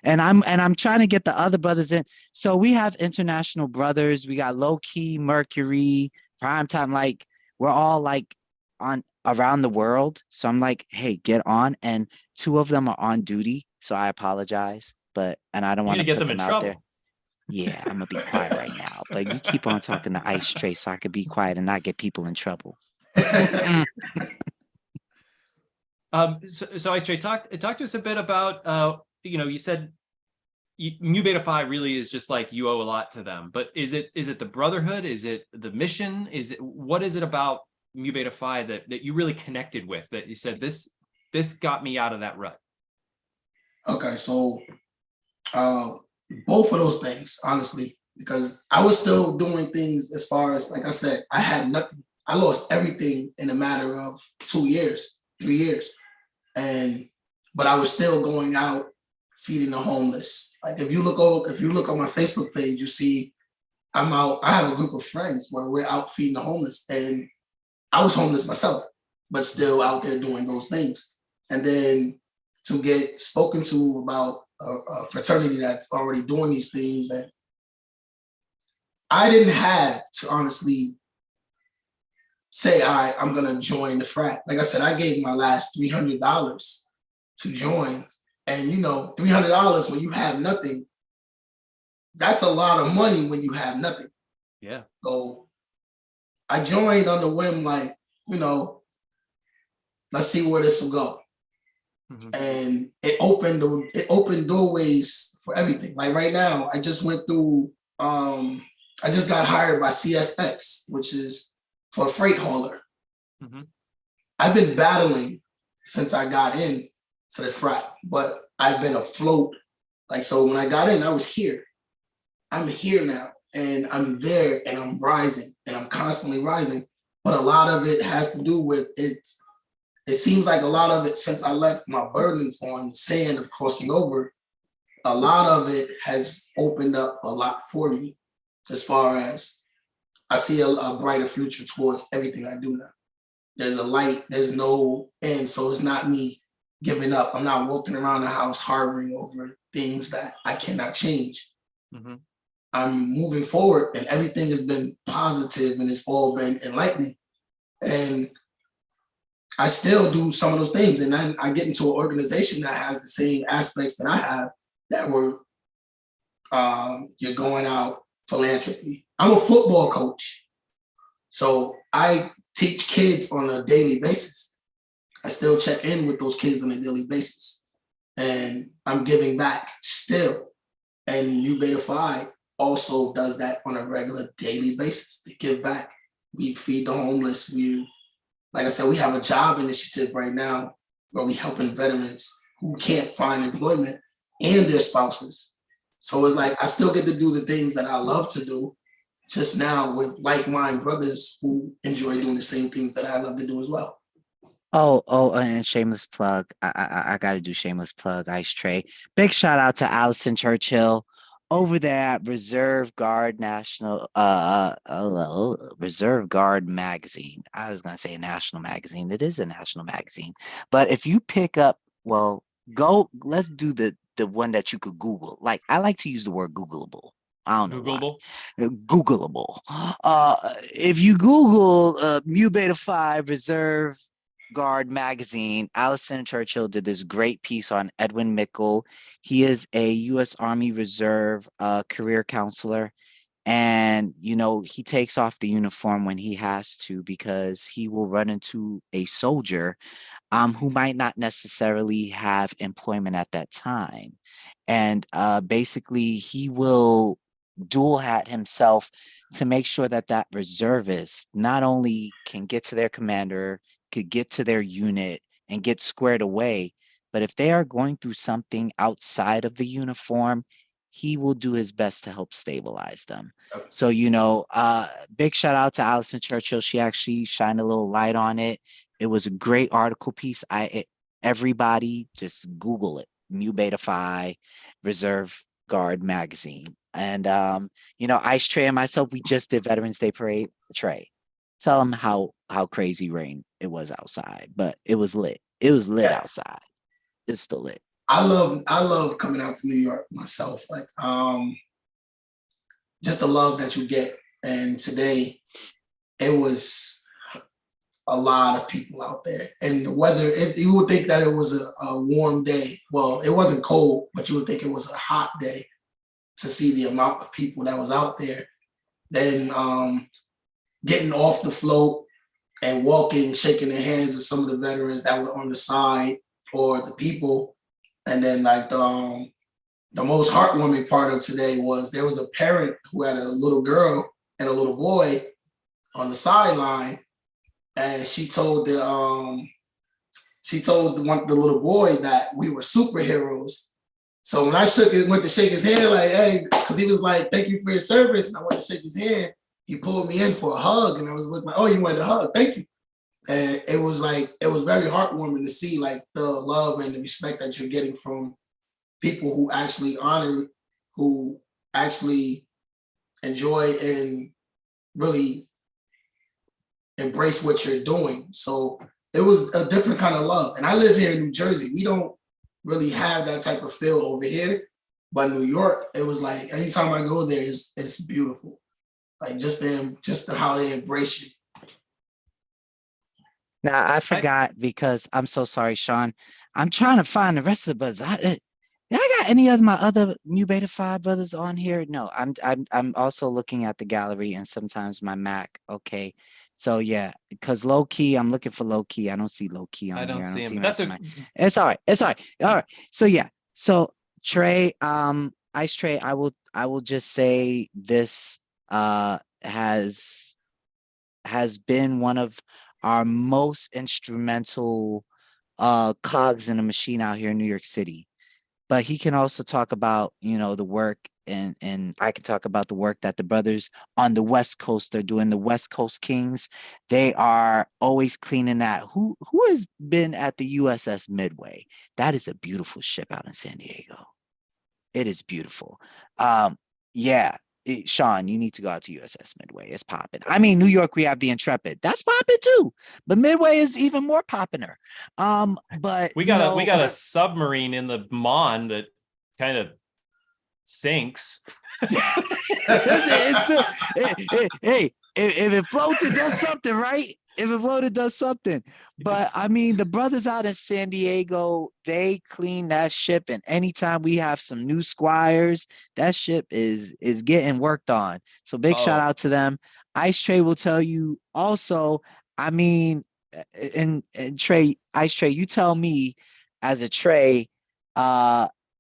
And I'm trying to get the other brothers in. So we have international brothers. We got Low Key, Mercury, Primetime. Like we're all like on around the world. So I'm like, hey, get on. And two of them are on duty. So I apologize. And I don't want to get put them in out there. trouble. Yeah, I'm gonna be quiet right now. But you keep on talking to Ice Tray so I could be quiet and not get people in trouble. So Ice Tray, talk to us a bit about you said Mu Beta Phi really is just like you owe a lot to them, but is it the brotherhood? Is it the mission? What is it about Mu Beta Phi that you really connected with, that you said this got me out of that rut? Okay, so both of those things, honestly, because I was still doing things as far as, like I said, I had nothing. I lost everything in a matter of 2 years, 3 years. But I was still going out feeding the homeless. Like if you look on my Facebook page, you see I'm out. I have a group of friends where we're out feeding the homeless, and I was homeless myself, but still out there doing those things. And then to get spoken to about a fraternity that's already doing these things, and I didn't have to honestly say, all right, I'm gonna join the frat. Like I said, I gave my last $300 to join. And $300 when you have nothing, that's a lot of money when you have nothing. Yeah. So I joined on the whim, like, let's see where this will go. And it opened doorways for everything. Like right now, I just went through, I just got hired by CSX, which is for a freight hauler. I've been battling since I got in to the frat, but I've been afloat. Like, so when I got in, I was here. I'm here now, and I'm there, and I'm rising, and I'm constantly rising. But a lot of it has to do with it. It seems like a lot of it, since I left my burdens on sand of crossing over, a lot of it has opened up a lot for me, as far as I see a brighter future towards everything I do now. There's a light, there's no end. So it's not me giving up. I'm not walking around the house harboring over things that I cannot change. I'm moving forward, and everything has been positive, and it's all been enlightening. And I still do some of those things. And then I get into an organization that has the same aspects that I have, that were, you're going out philanthropy. I'm a football coach. So I teach kids on a daily basis. I still check in with those kids on a daily basis. And I'm giving back still. And Mu Beta Phi also does that on a regular daily basis. They give back. We feed the homeless. Like I said, we have a job initiative right now where we helping veterans who can't find employment and their spouses. So it's like I still get to do the things that I love to do, just now with like-minded brothers who enjoy doing the same things that I love to do as well. Oh, and shameless plug. I gotta do shameless plug, Ice Tray. Big shout out to Allison Churchill over there at Reserve Guard Reserve Guard magazine. I was gonna say national magazine. It is a national magazine. But if you pick up, let's do the one that you could Google. Like I like to use the word Googleable. I don't know. Googleable. Googleable. If you Google Mu Beta Phi Reserve Guard magazine, Allison Churchill did this great piece on Edwin Mickle. He is a U.S. Army Reserve career counselor, And, you know, he takes off the uniform when he has to because he will run into a soldier who might not necessarily have employment at that time. And basically, he will dual hat himself to make sure that that reservist not only can get to their commander, could get to their unit and get squared away, but if they are going through something outside of the uniform, he will do his best to help stabilize them. So, you know, big shout out to Allison Churchill. She actually shined a little light on it. It was a great article piece. Everybody just Google it. Mu Beta Phi Reserve Guard magazine. And you know, Ice Trey and myself, we just did Veterans Day Parade. Trey, tell them how crazy rain it was outside, but it was lit. It was lit outside. It's still lit. I love coming out to New York myself. Like just the love that you get. And today it was a lot of people out there. And the weather, you would think that it was a warm day. Well, it wasn't cold, but you would think it was a hot day to see the amount of people that was out there. Then getting off the float and walking, shaking the hands of some of the veterans that were on the side or the people. And then like the most heartwarming part of today was there was a parent who had a little girl and a little boy on the sideline. And she told the little boy that we were superheroes. So when I went to shake his hand, like, hey, because he was like, thank you for your service. And I went to shake his hand. He pulled me in for a hug. And I was looking like, oh, you wanted a hug? Thank you. And it was very heartwarming to see like the love and the respect that you're getting from people who actually honor, who actually enjoy and really embrace what you're doing. So it was a different kind of love. And I live here in New Jersey. We don't really have that type of feel over here. But New York, it was like anytime I go there, it's beautiful. Like just how they embrace you. Now I forgot because I'm so sorry, Sean. I'm trying to find the rest of the brothers. I got any of my other Mu Beta Phi brothers on here? No, I'm also looking at the gallery and sometimes my Mac. Okay. So yeah, because low key, I'm looking for low key. I don't see low key on I don't here. see him. It's all right. It's all right. All right. So yeah. So Trey, Ice Trey, I will just say this has been one of our most instrumental cogs in a machine out here in New York City. But he can also talk about, you know, the work and I can talk about the work that the brothers on the West Coast are doing, the West Coast Kings. They are always cleaning that. Who has been at the USS Midway? That is a beautiful ship out in San Diego. It is beautiful. Yeah. Sean, you need to go out to USS Midway. It's popping. I mean, New York, we have the Intrepid. That's popping too. But Midway is even more poppiner. But we got a submarine in the Mon that kind of sinks. Hey, if it floats, it does something, right? If it floated, it does something. But I mean, the brothers out in San Diego, they clean that ship, and anytime we have some new squires, that ship is getting worked on. So big shout out to them. Ice Trey will tell you also. I mean, and Trey, Ice Trey, you tell me as a Trey,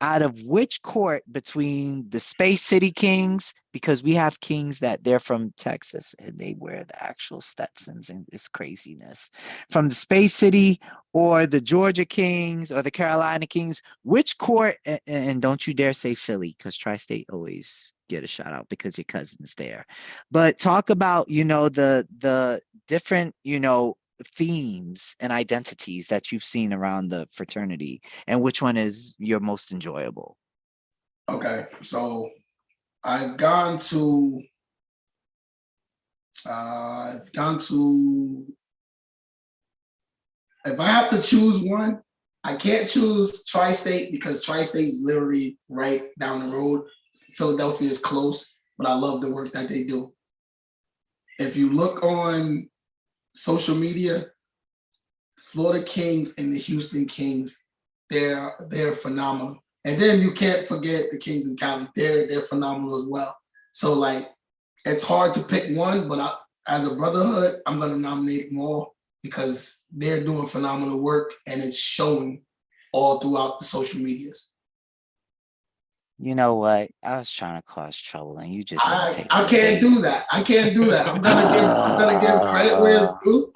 out of which court between the Space City Kings, because we have kings that they're from Texas and they wear the actual Stetsons and it's craziness, from the Space City or the Georgia Kings or the Carolina Kings, which court, and don't you dare say Philly, because Tri-State always get a shout out because your cousin's there. But talk about, you know, the different, you know, themes and identities that you've seen around the fraternity, and which one is your most enjoyable? Okay, so I've gone to if I have to choose one, I can't choose Tri-State because Tri-State is literally right down the road. Philadelphia is close, but I love the work that they do. If you look on social media, Florida Kings and the Houston Kings, they're phenomenal. And then you can't forget the Kings in Cali. They're phenomenal as well. So like it's hard to pick one, but as a brotherhood, I'm going to nominate them all because they're doing phenomenal work and it's showing all throughout the social medias. You know what? I was trying to cause trouble and you just I can't do that. I can't do that. I'm gonna give credit where it's due.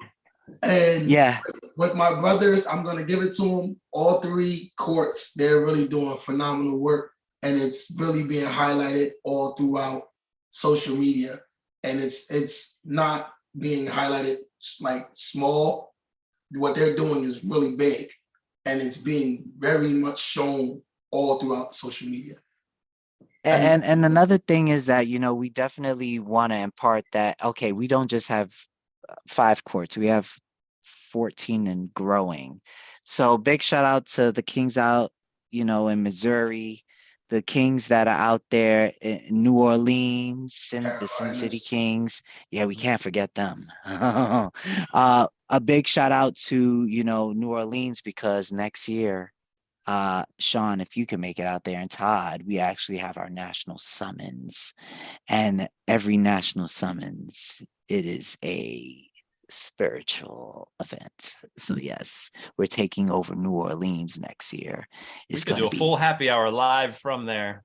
And yeah, with my brothers, I'm gonna give it to them. All three courts, they're really doing phenomenal work, and it's really being highlighted all throughout social media. And it's not being highlighted like small. What they're doing is really big, and it's being very much shown all throughout social media. And another thing is that, you know, we definitely want to impart that, okay, we don't just have 5 courts, we have 14 and growing. So big shout out to the Kings out, you know, in Missouri, the Kings that are out there in New Orleans, and the Sin City Kings. Yeah, we can't forget them. A big shout out to, you know, New Orleans, because next year, Sean, if you can make it out there, and Todd, we actually have our national summons, and every national summons, it is a spiritual event. So yes, we're taking over New Orleans next year. We could do a full happy hour live from there.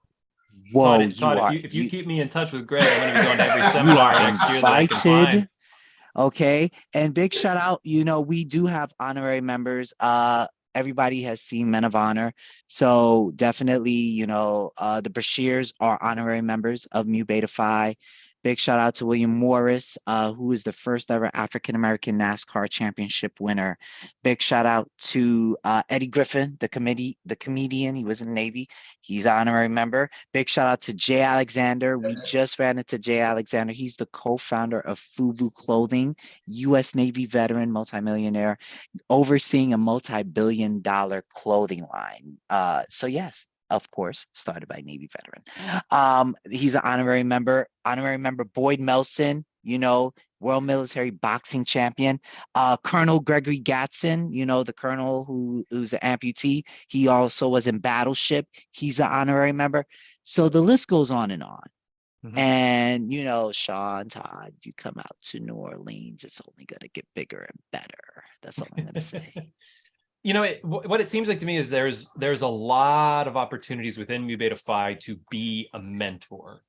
Whoa, Todd, if you keep me in touch with Greg, I'm going to be going to every seminar next year that I can find. Okay, and big shout out, you know, we do have honorary members. Everybody has seen Men of Honor. So definitely, you know, the Brashears are honorary members of Mu Beta Phi. Big shout out to William Morris, who is the first ever African-American NASCAR championship winner. Big shout out to Eddie Griffin, the comedian. He was in the Navy. He's an honorary member. Big shout out to Jay Alexander. We just ran into Jay Alexander. He's the co-founder of FUBU Clothing, U.S. Navy veteran, multimillionaire, overseeing a multi-billion-dollar clothing line. So yes, of course, started by Navy veteran. He's an honorary member. Honorary member Boyd Melson, you know, World Military Boxing Champion. Colonel Gregory Gatson, you know, the colonel who's an amputee. He also was in Battleship. He's an honorary member. So the list goes on and on. Mm-hmm. And, you know, Sean, Todd, you come out to New Orleans, it's only going to get bigger and better. That's all I'm going to say. You know, what it seems like to me is there's a lot of opportunities within Mu Beta Phi to be a mentor.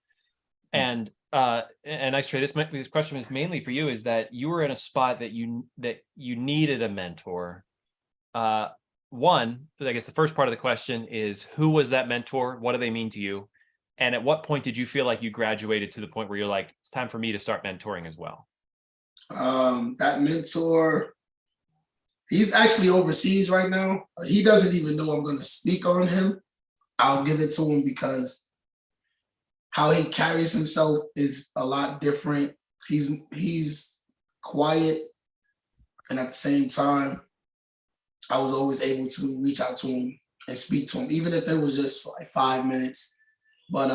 And actually, this question is mainly for you, is that you were in a spot that you needed a mentor. One, I guess the first part of the question is, who was that mentor? What do they mean to you? And at what point did you feel like you graduated to the point where you're like, it's time for me to start mentoring as well? That mentor, he's actually overseas right now. He doesn't even know I'm going to speak on him. I'll give it to him because how he carries himself is a lot different. He's quiet, and at the same time, I was always able to reach out to him and speak to him, even if it was just for like 5 minutes. But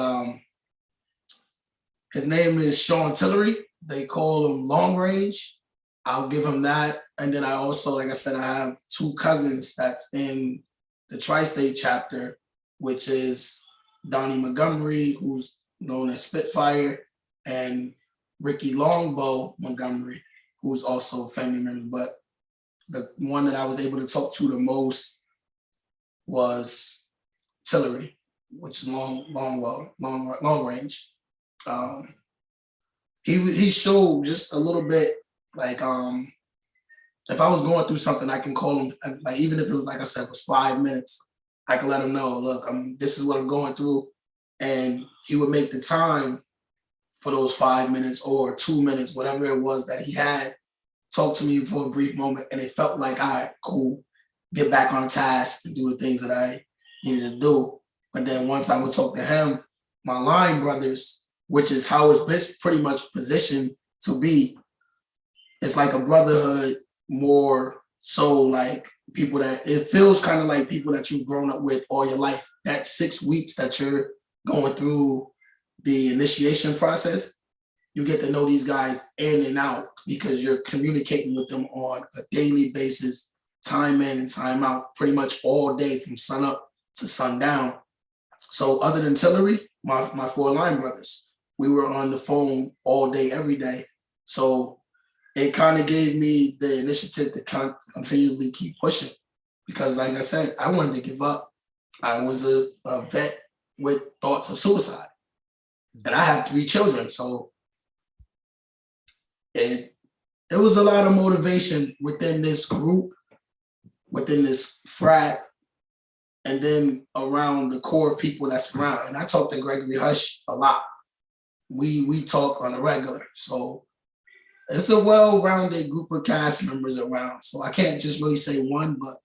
his name is Sean Tillery. They call him Long Range. I'll give him that. And then I also, like I said, I have 2 cousins that's in the Tri-State chapter, which is Donnie Montgomery, who's known as Spitfire, and Ricky Longbow Montgomery, who's also a family member. But the one that I was able to talk to the most was Tillery, which is long range. He showed just a little bit, like if I was going through something, I can call him, like even if it was, like I said, it was 5 minutes, I can let him know, look, this is what I'm going through. And he would make the time for those 5 minutes or 2 minutes, whatever it was that he had, talk to me for a brief moment. And it felt like, all right, cool, get back on task and do the things that I needed to do. But then once I would talk to him, my line brothers, which is how it's pretty much positioned to be, it's like a brotherhood, more so like people that, it feels kind of like people that you've grown up with all your life. That 6 weeks that you're going through the initiation process, you get to know these guys in and out because you're communicating with them on a daily basis, time in and time out, pretty much all day from sun up to sundown. So other than Tillery, my 4 line brothers, we were on the phone all day, every day. So it kind of gave me the initiative to continually keep pushing, because like I said, I wanted to give up. I was a vet with thoughts of suicide, and I have 3 children. So it was a lot of motivation within this group, within this frat, and then around the core of people that's around. And I talk to Gregory Hush a lot. We talk on a regular. So it's a well-rounded group of cast members around. So I can't just really say one, but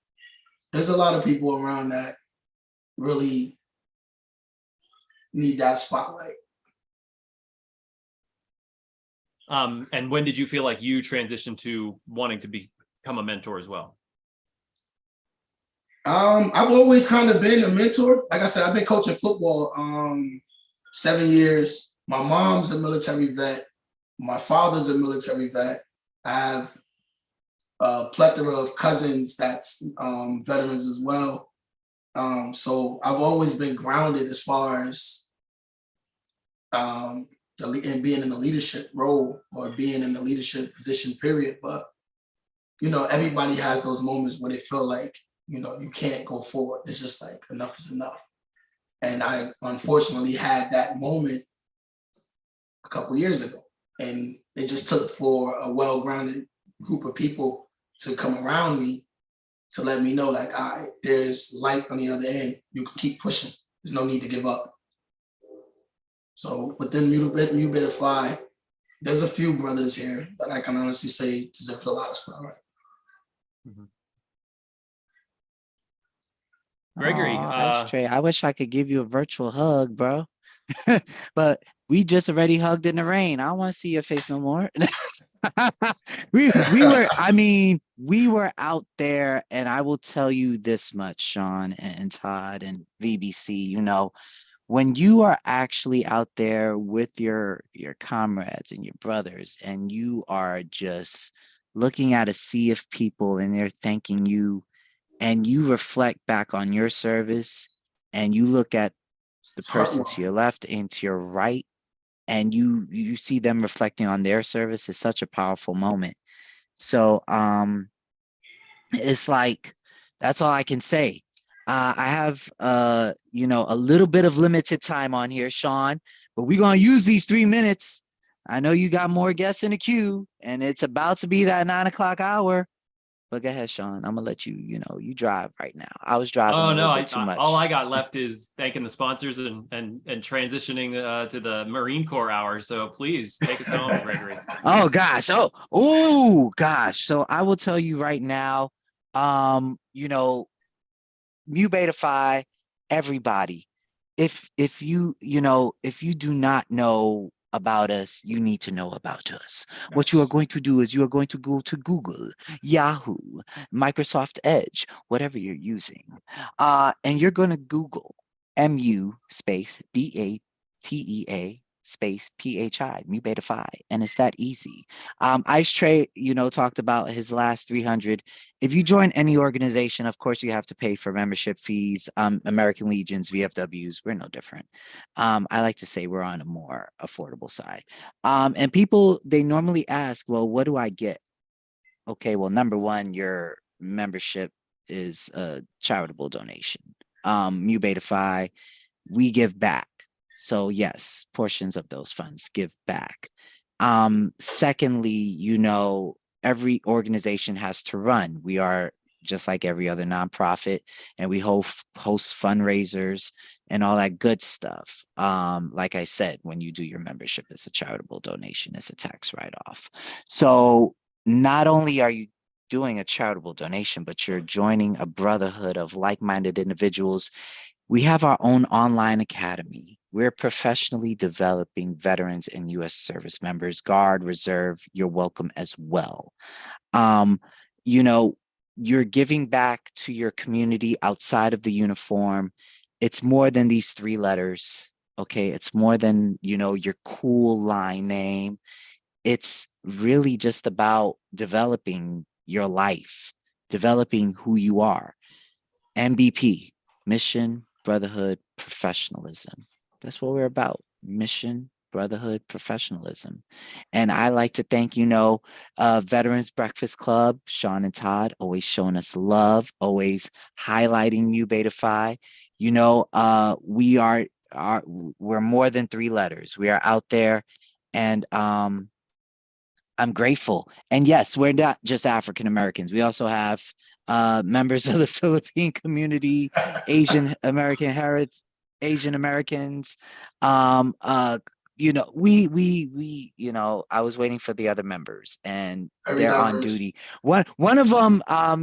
there's a lot of people around that really need that spotlight. And when did you feel like you transitioned to wanting to become a mentor as well? I've always kind of been a mentor. Like I said, I've been coaching football 7 years. My mom's a military vet. My father's a military vet. I have a plethora of cousins that's veterans as well. So I've always been grounded as far as and being in the leadership role or being in the leadership position, period. But, you know, everybody has those moments where they feel like, you know, you can't go forward. It's just like enough is enough. And I unfortunately had that moment a couple years ago. And it just took for a well-grounded group of people to come around me to let me know, like, all right, there's light on the other end. You can keep pushing. There's no need to give up. So within Mubedify, there's a few brothers here that I can honestly say deserve a lot of spotlight. Gregory, Aw, Trey, I wish I could give you a virtual hug, bro. But we just already hugged in the rain. I don't want to see your face no more. we were out there, and I will tell you this much, Sean and Todd and VBC, you know, when you are actually out there with your comrades and your brothers, and you are just looking at a sea of people and they're thanking you, and you reflect back on your service, and you look at the person to your left and to your right, and you see them reflecting on their service, is such a powerful moment. So it's like, that's all I can say. I have you know, a little bit of limited time on here, Sean, but we're gonna use these 3 minutes. I know you got more guests in the queue, and it's about to be that 9 o'clock hour. But go ahead, Sean. I'm gonna let you, you know, you drive right now. I was driving a little bit too much. All I got left is thanking the sponsors and transitioning to the Marine Corps hour. So please take us home, Gregory. Oh gosh. Gosh. So I will tell you right now, you know, Mu Beta Phi, everybody, if you do not know about us, you need to know about us. What you are going to do is you are going to go to Google, Yahoo, Microsoft Edge, whatever you're using, and you're going to Google MU space BATEA space PHI, Mu Beta Phi, and it's that easy. Ice Trey, you know, talked about his last 300. If you join any organization, of course, you have to pay for membership fees. American Legions, VFWs, we're no different. I like to say we're on a more affordable side. And people, they normally ask, well, what do I get? Okay, well, number one, your membership is a charitable donation. Mu Beta Phi, we give back. So yes, portions of those funds give back. Secondly, you know, every organization has to run. We are just like every other nonprofit, and we host fundraisers and all that good stuff. Like I said, when you do your membership, it's a charitable donation, it's a tax write-off. So not only are you doing a charitable donation, but you're joining a brotherhood of like-minded individuals. We have our own online academy. We're professionally developing veterans and U.S. service members, Guard, Reserve. You're welcome as well. You know, you're giving back to your community outside of the uniform. It's more than these 3 letters, okay? It's more than, you know, your cool line name. It's really just about developing your life, developing who you are. MBP, mission, brotherhood, professionalism. That's what we're about. Mission, brotherhood, professionalism. And I like to thank, Veterans Breakfast Club, Sean and Todd, always showing us love, always highlighting Mu Beta Phi. We're more than 3 letters. We are out there, and I'm grateful. And yes, we're not just African Americans. We also have members of the Philippine community, Asian Americans. I was waiting for the other members, and they're on duty. One of them,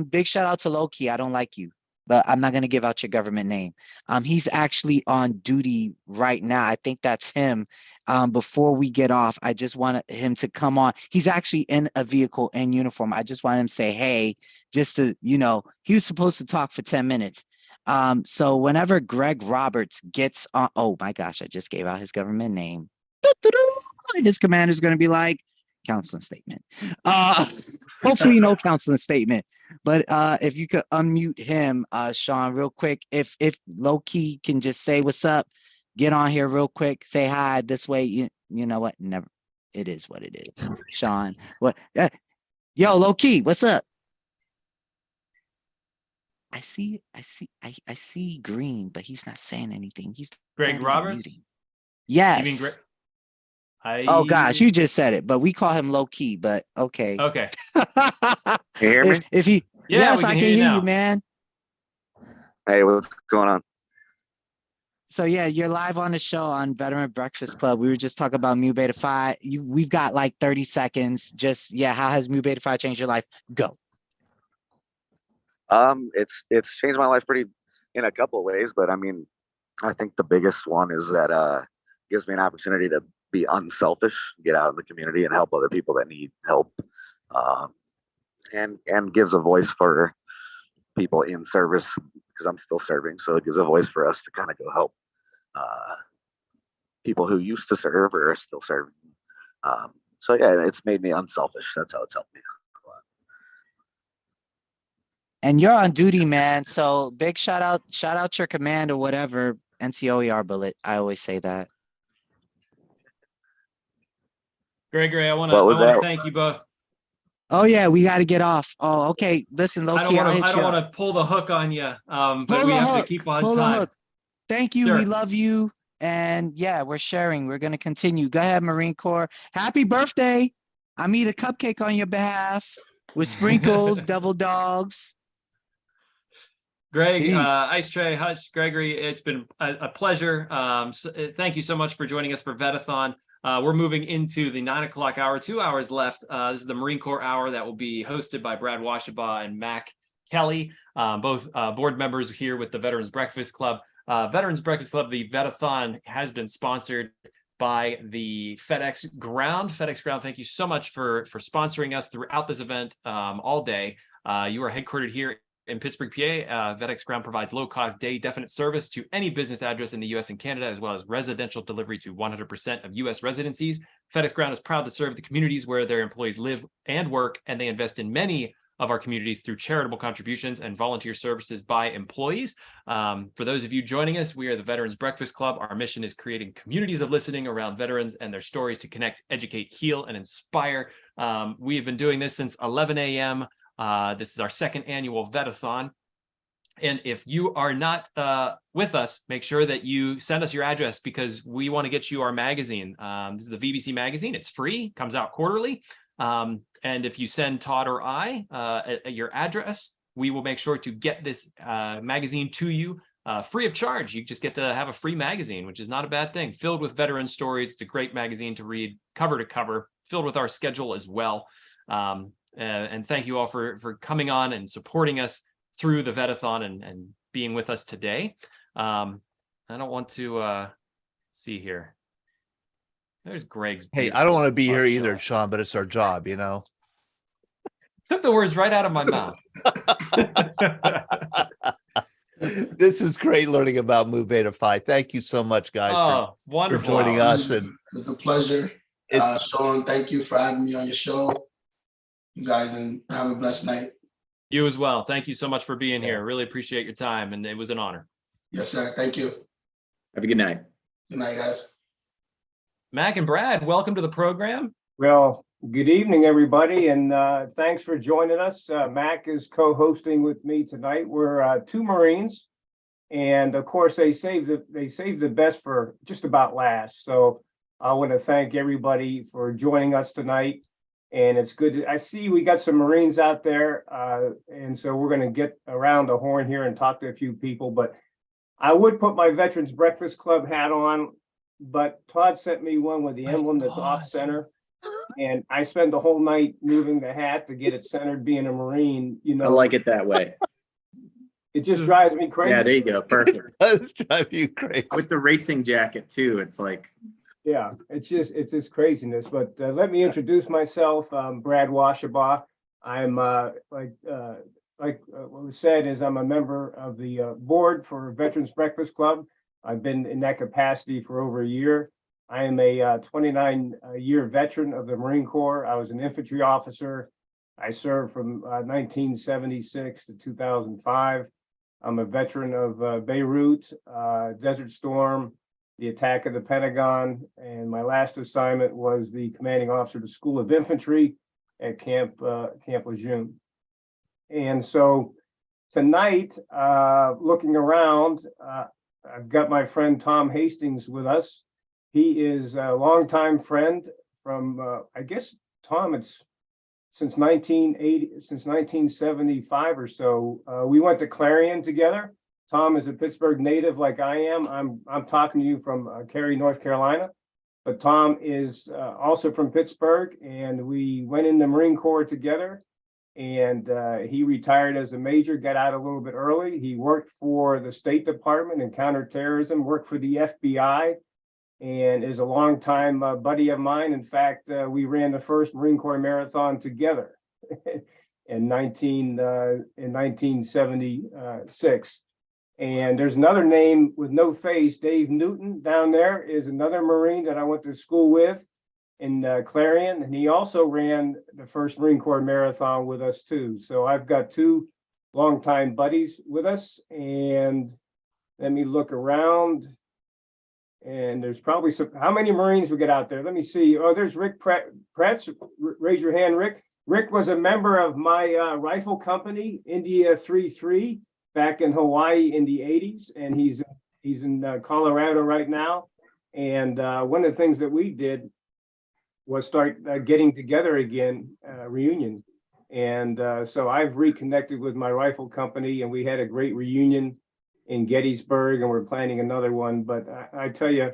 big shout out to Loki. I don't like you, but I'm not going to give out your government name. He's actually on duty right now. I think that's him. Before we get off, I just wanted him to come on. He's actually in a vehicle in uniform. I just want him to say, hey, just to, he was supposed to talk for 10 minutes. So whenever Greg Roberts gets on, oh my gosh, I just gave out his government name. His commander's going to be like, counseling statement. Hopefully no counseling statement, but if you could unmute him, Sean, real quick, if low-key can just say what's up, get on here real quick, say hi. This way, you know what, never, it is what it is. Sean, what, yo, low-key, what's up? I see green, but he's not saying anything. He's Greg Roberts. Yes. You mean Greg? Oh gosh, you just said it, but we call him low key, but okay. Okay. Can you hear me? If he, Yeah, yes, we I can can hear you hear now. you, man. Hey, what's going on? So yeah, you're live on the show on Veteran Breakfast Club. We were just talking about Mu Beta Phi. We've got like 30 seconds. Just how has Mu Beta Phi changed your life? Go. It's changed my life pretty in a couple of ways, but I mean, I think the biggest one is that gives me an opportunity to be unselfish, get out in the community and help other people that need help, and gives a voice for people in service, because I'm still serving, so it gives a voice for us to kind of go help people who used to serve or are still serving. So yeah, it's made me unselfish. That's how it's helped me. And you're on duty, man. So big shout out your command or whatever. NCOER bullet. I always say that. Gregory, I want What was to that? thank you both. Oh yeah, we got to get off. Oh, okay. Listen, low I key, don't want to pull the hook on you, but we have to keep on time. Thank you. Sure. We love you. And yeah, we're sharing. We're going to continue. Go ahead, Marine Corps. Happy birthday. I made a cupcake on your behalf with sprinkles, double dogs. Greg, Ice Tray, Hutch, Gregory, it's been a pleasure. Thank you so much for joining us for Vetathon. We're moving into the 9 o'clock hour, 2 hours left. This is the Marine Corps Hour that will be hosted by Brad Washabaugh and Mac Kelly, both board members here with the Veterans Breakfast Club. Veterans Breakfast Club, the Vetathon, has been sponsored by the FedEx Ground. FedEx Ground, thank you so much for sponsoring us throughout this event all day. You are headquartered here in Pittsburgh, PA. FedEx Ground provides low-cost day definite service to any business address in the U.S. and Canada, as well as residential delivery to 100% of U.S. residencies. FedEx Ground is proud to serve the communities where their employees live and work, and they invest in many of our communities through charitable contributions and volunteer services by employees. For those of you joining us, we are the Veterans Breakfast Club. Our mission is creating communities of listening around veterans and their stories to connect, educate, heal, and inspire. We have been doing this since 11 a.m. This is our second annual Vetathon. And if you are not with us, make sure that you send us your address, because we want to get you our magazine. This is the VBC magazine. It's free, comes out quarterly. And if you send Todd or I your address, we will make sure to get this magazine to you free of charge. You just get to have a free magazine, which is not a bad thing. Filled with veteran stories. It's a great magazine to read cover to cover, filled with our schedule as well. And thank you all for coming on and supporting us through the Vetathon and being with us today. I don't want to see here. There's Greg's. Hey, I don't want to be here either, Sean, but it's our job, you know. Took the words right out of my mouth. This is great learning about Mu Beta Phi. Thank you so much, guys, for joining us. And it's a pleasure. Sean, thank you for having me on your show. You guys, and have a blessed night. You as well. Thank you so much for being here. Really appreciate your time, and it was an honor. Yes, sir. Thank you. Have a good night. Good night, guys. Mac and Brad, welcome to the program. Well, good evening, everybody, and thanks for joining us. Mac is co-hosting with me tonight. We're two Marines, and of course, they save the best for just about last. So I want to thank everybody for joining us tonight. And it's good. I see we got some Marines out there, and so we're going to get around the horn here and talk to a few people. But I would put my Veterans Breakfast Club hat on, but Todd sent me one with the emblem that's off center, and I spent the whole night moving the hat to get it centered. Being a Marine, you know, I like it that way. It just drives me crazy. Yeah, there you go. Perfect. It does drive you crazy. With the racing jacket too. It's like, yeah, it's just craziness. But let me introduce myself. I'm Brad Washabaugh. I'm like what was said is I'm a member of the board for Veterans Breakfast Club. I've been in that capacity for over a year. I am a 29-year veteran of the Marine Corps. I was an infantry officer. I served from 1976 to 2005. I'm a veteran of Beirut, Desert Storm, the attack of the Pentagon, and my last assignment was the commanding officer of the School of Infantry at Camp Lejeune. And so tonight, looking around, I've got my friend Tom Hastings with us. He is a longtime friend from, I guess, Tom, it's since 1975 or so. We went to Clarion together. Tom is a Pittsburgh native like I am. I'm talking to you from Cary, North Carolina, but Tom is also from Pittsburgh, and we went in the Marine Corps together, and he retired as a major, got out a little bit early. He worked for the State Department in counterterrorism, worked for the FBI, and is a longtime buddy of mine. In fact, we ran the first Marine Corps marathon together in 1976. And there's another name with no face, Dave Newton down there is another Marine that I went to school with in Clarion. And he also ran the first Marine Corps marathon with us too. So I've got two longtime buddies with us. And let me look around. And there's probably some, how many Marines we get out there? Let me see. Oh, there's Rick Pretz. Raise your hand, Rick. Rick was a member of my rifle company, India 3-3. Back in Hawaii in the 80s, and he's in Colorado right now. And one of the things that we did was start getting together again, reunion. And so I've reconnected with my rifle company, and we had a great reunion in Gettysburg, and we're planning another one. But I tell you,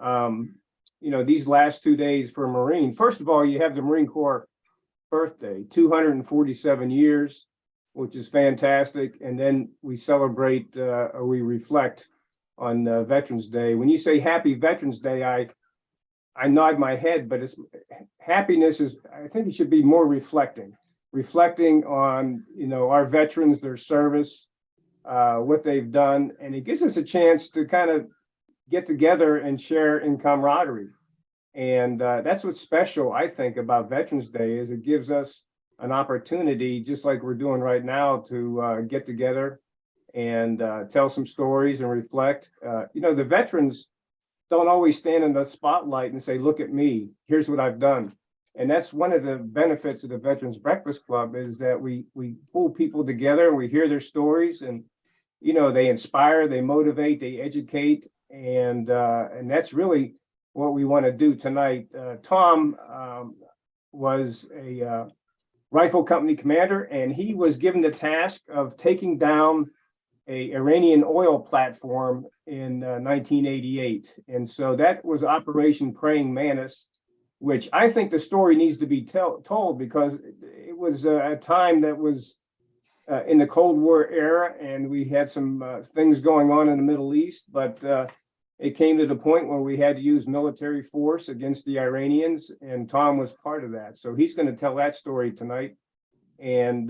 you know, these last 2 days for a Marine, first of all, you have the Marine Corps birthday, 247 years. Which is fantastic. And then we celebrate or we reflect on Veterans Day. When you say Happy Veterans Day, I nod my head, but it's happiness is, I think it should be more reflecting on, you know, our veterans, their service, what they've done. And it gives us a chance to kind of get together and share in camaraderie. And that's what's special, I think, about Veterans Day is it gives us an opportunity, just like we're doing right now, to get together and tell some stories and reflect. You know, the veterans don't always stand in the spotlight and say, look at me, here's what I've done. And that's one of the benefits of the Veterans Breakfast Club is that we pull people together and we hear their stories, and, you know, they inspire, they motivate, they educate. And that's really what we want to do tonight. Tom was a rifle company commander, and he was given the task of taking down a Iranian oil platform in 1988. And so that was Operation Praying Mantis, which I think the story needs to be told because it was a time that was in the Cold War era, and we had some things going on in the Middle East, but it came to the point where we had to use military force against the Iranians, and Tom was part of that. So he's going to tell that story tonight. And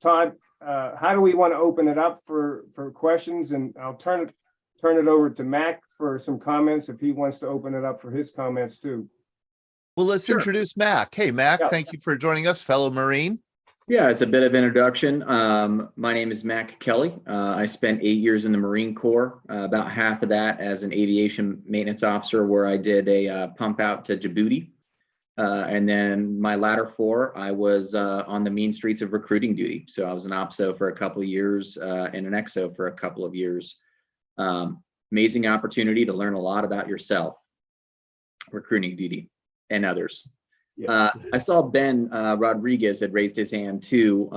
Todd, how do we want to open it up for questions? And I'll turn it over to Mac for some comments if he wants to open it up for his comments too. Well, let's introduce Mac. Hey, Mac, thank you for joining us, fellow Marine. Yeah, it's a bit of introduction. My name is Mac Kelly. I spent 8 years in the Marine Corps, about half of that as an aviation maintenance officer, where I did a pump out to Djibouti. And then my latter 4, I was on the mean streets of recruiting duty. So I was an OPSO for a couple of years and an XO for a couple of years. Amazing opportunity to learn a lot about yourself, recruiting duty, and others. I saw Ben Rodriguez had raised his hand too,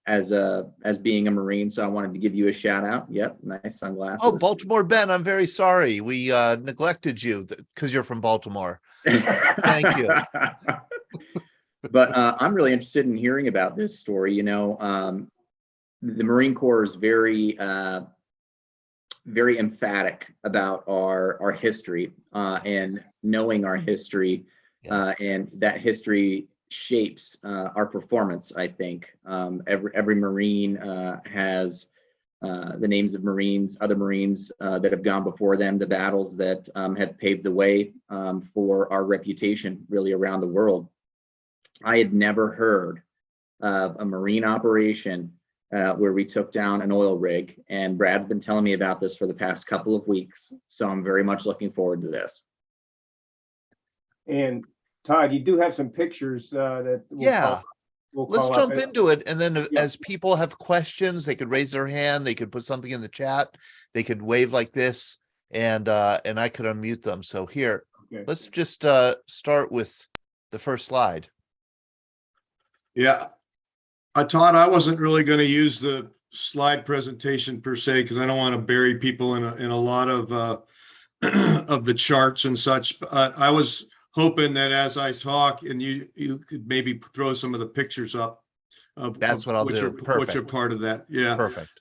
as being a Marine. So I wanted to give you a shout out. Yep, nice sunglasses. Oh, Baltimore Ben, I'm very sorry. We neglected you because you're from Baltimore. Thank you. But I'm really interested in hearing about this story. You know, the Marine Corps is very emphatic about our history and knowing our history. And that history shapes our performance, I think. Every Marine has the names of Marines, other Marines that have gone before them, the battles that have paved the way for our reputation really around the world. I had never heard of a Marine operation where we took down an oil rig, and Brad's been telling me about this for the past couple of weeks. So I'm very much looking forward to this. And Todd, you do have some pictures that let's jump into it, and then as people have questions, they could raise their hand, they could put something in the chat, they could wave like this, and I could unmute them. So here, let's just start with the first slide. Yeah, Todd, I wasn't really going to use the slide presentation per se because I don't want to bury people in a lot of the charts and such. But I was hoping that as I talk, and you could maybe throw some of the pictures up. That's what I'll do. Which are part of that. Yeah. Perfect.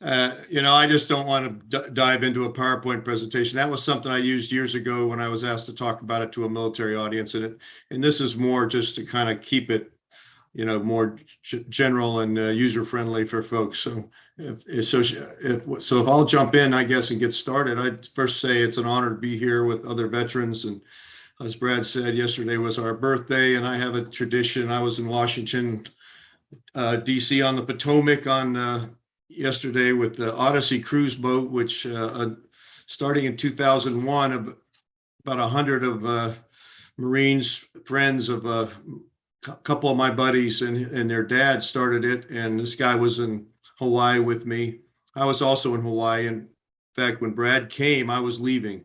You know, I just don't want to dive into a PowerPoint presentation. That was something I used years ago when I was asked to talk about it to a military audience. And this is more just to kind of keep it, you know, more general and user friendly for folks. So if I'll jump in, I guess, and get started, I'd first say it's an honor to be here with other veterans. And as Brad said, yesterday was our birthday, and I have a tradition. I was in Washington, DC on the Potomac on yesterday with the Odyssey cruise boat, which starting in 2001, about 100 of Marines, friends of a couple of my buddies and their dad started it. And this guy was in Hawaii with me. I was also in Hawaii. In fact, when Brad came, I was leaving.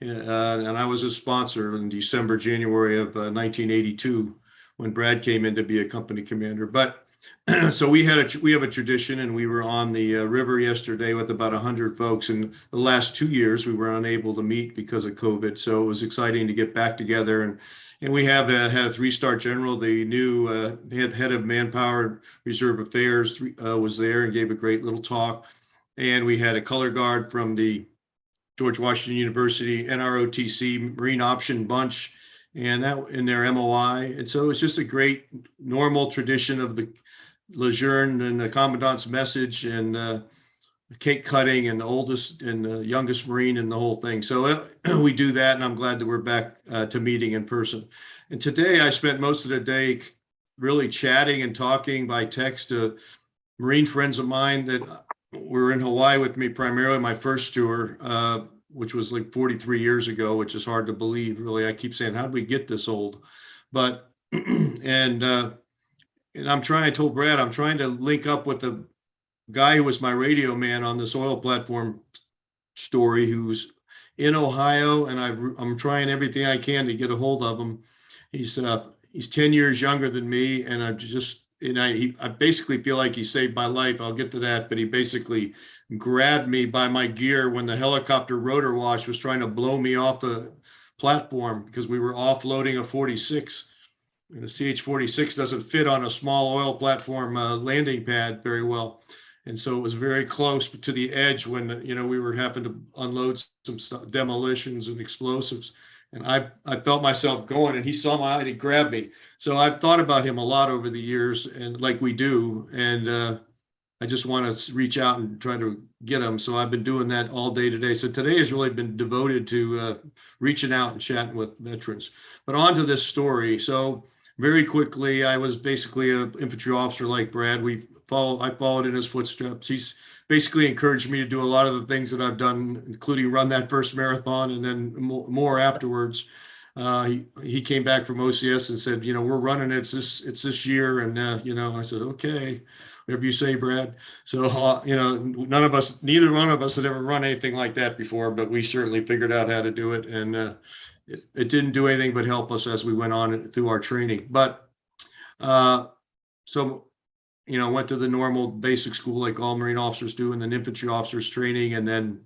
And I was a sponsor in January of 1982 when Brad came in to be a company commander. But so we have a tradition, and we were on the river yesterday with about 100 folks. And the last 2 years we were unable to meet because of COVID. So it was exciting to get back together. And we have had a 3-star general. The new head of Manpower Reserve Affairs was there and gave a great little talk. And we had a color guard from the George Washington University NROTC Marine Option Bunch, and that in their MOI. And so it's just a great normal tradition of the Lejeune and the Commandant's message and cake cutting and the oldest and the youngest Marine and the whole thing. So we do that, and I'm glad that we're back to meeting in person. And today I spent most of the day really chatting and talking by text to Marine friends of mine that were in Hawaii with me, primarily my first tour, which was like 43 years ago, which is hard to believe, really. I keep saying, how did we get this old? But, and I told Brad, I'm trying to link up with the guy who was my radio man on this oil platform story, who's in Ohio, and I'm trying everything I can to get a hold of him. He's 10 years younger than me, and I basically feel like he saved my life. I'll get to that, but he basically grabbed me by my gear when the helicopter rotor wash was trying to blow me off the platform because we were offloading a 46. And the CH-46 doesn't fit on a small oil platform landing pad very well. And so it was very close to the edge when, we were having to unload some demolitions and explosives. And I felt myself going, and he saw my eye and he grabbed me. So I've thought about him a lot over the years, and like we do. And I just want to reach out and try to get him. So I've been doing that all day today. So today has really been devoted to reaching out and chatting with veterans. But on to this story. So very quickly, I was basically an infantry officer like Brad. I followed in his footsteps. He's basically encouraged me to do a lot of the things that I've done, including run that first marathon and then more afterwards. He came back from OCS and said, we're running it. It's this year. And, I said, okay, whatever you say, Brad. So, neither one of us had ever run anything like that before, but we certainly figured out how to do it. And it didn't do anything but help us as we went on through our training. But went to the normal basic school like all Marine officers do, and then infantry officers training, and then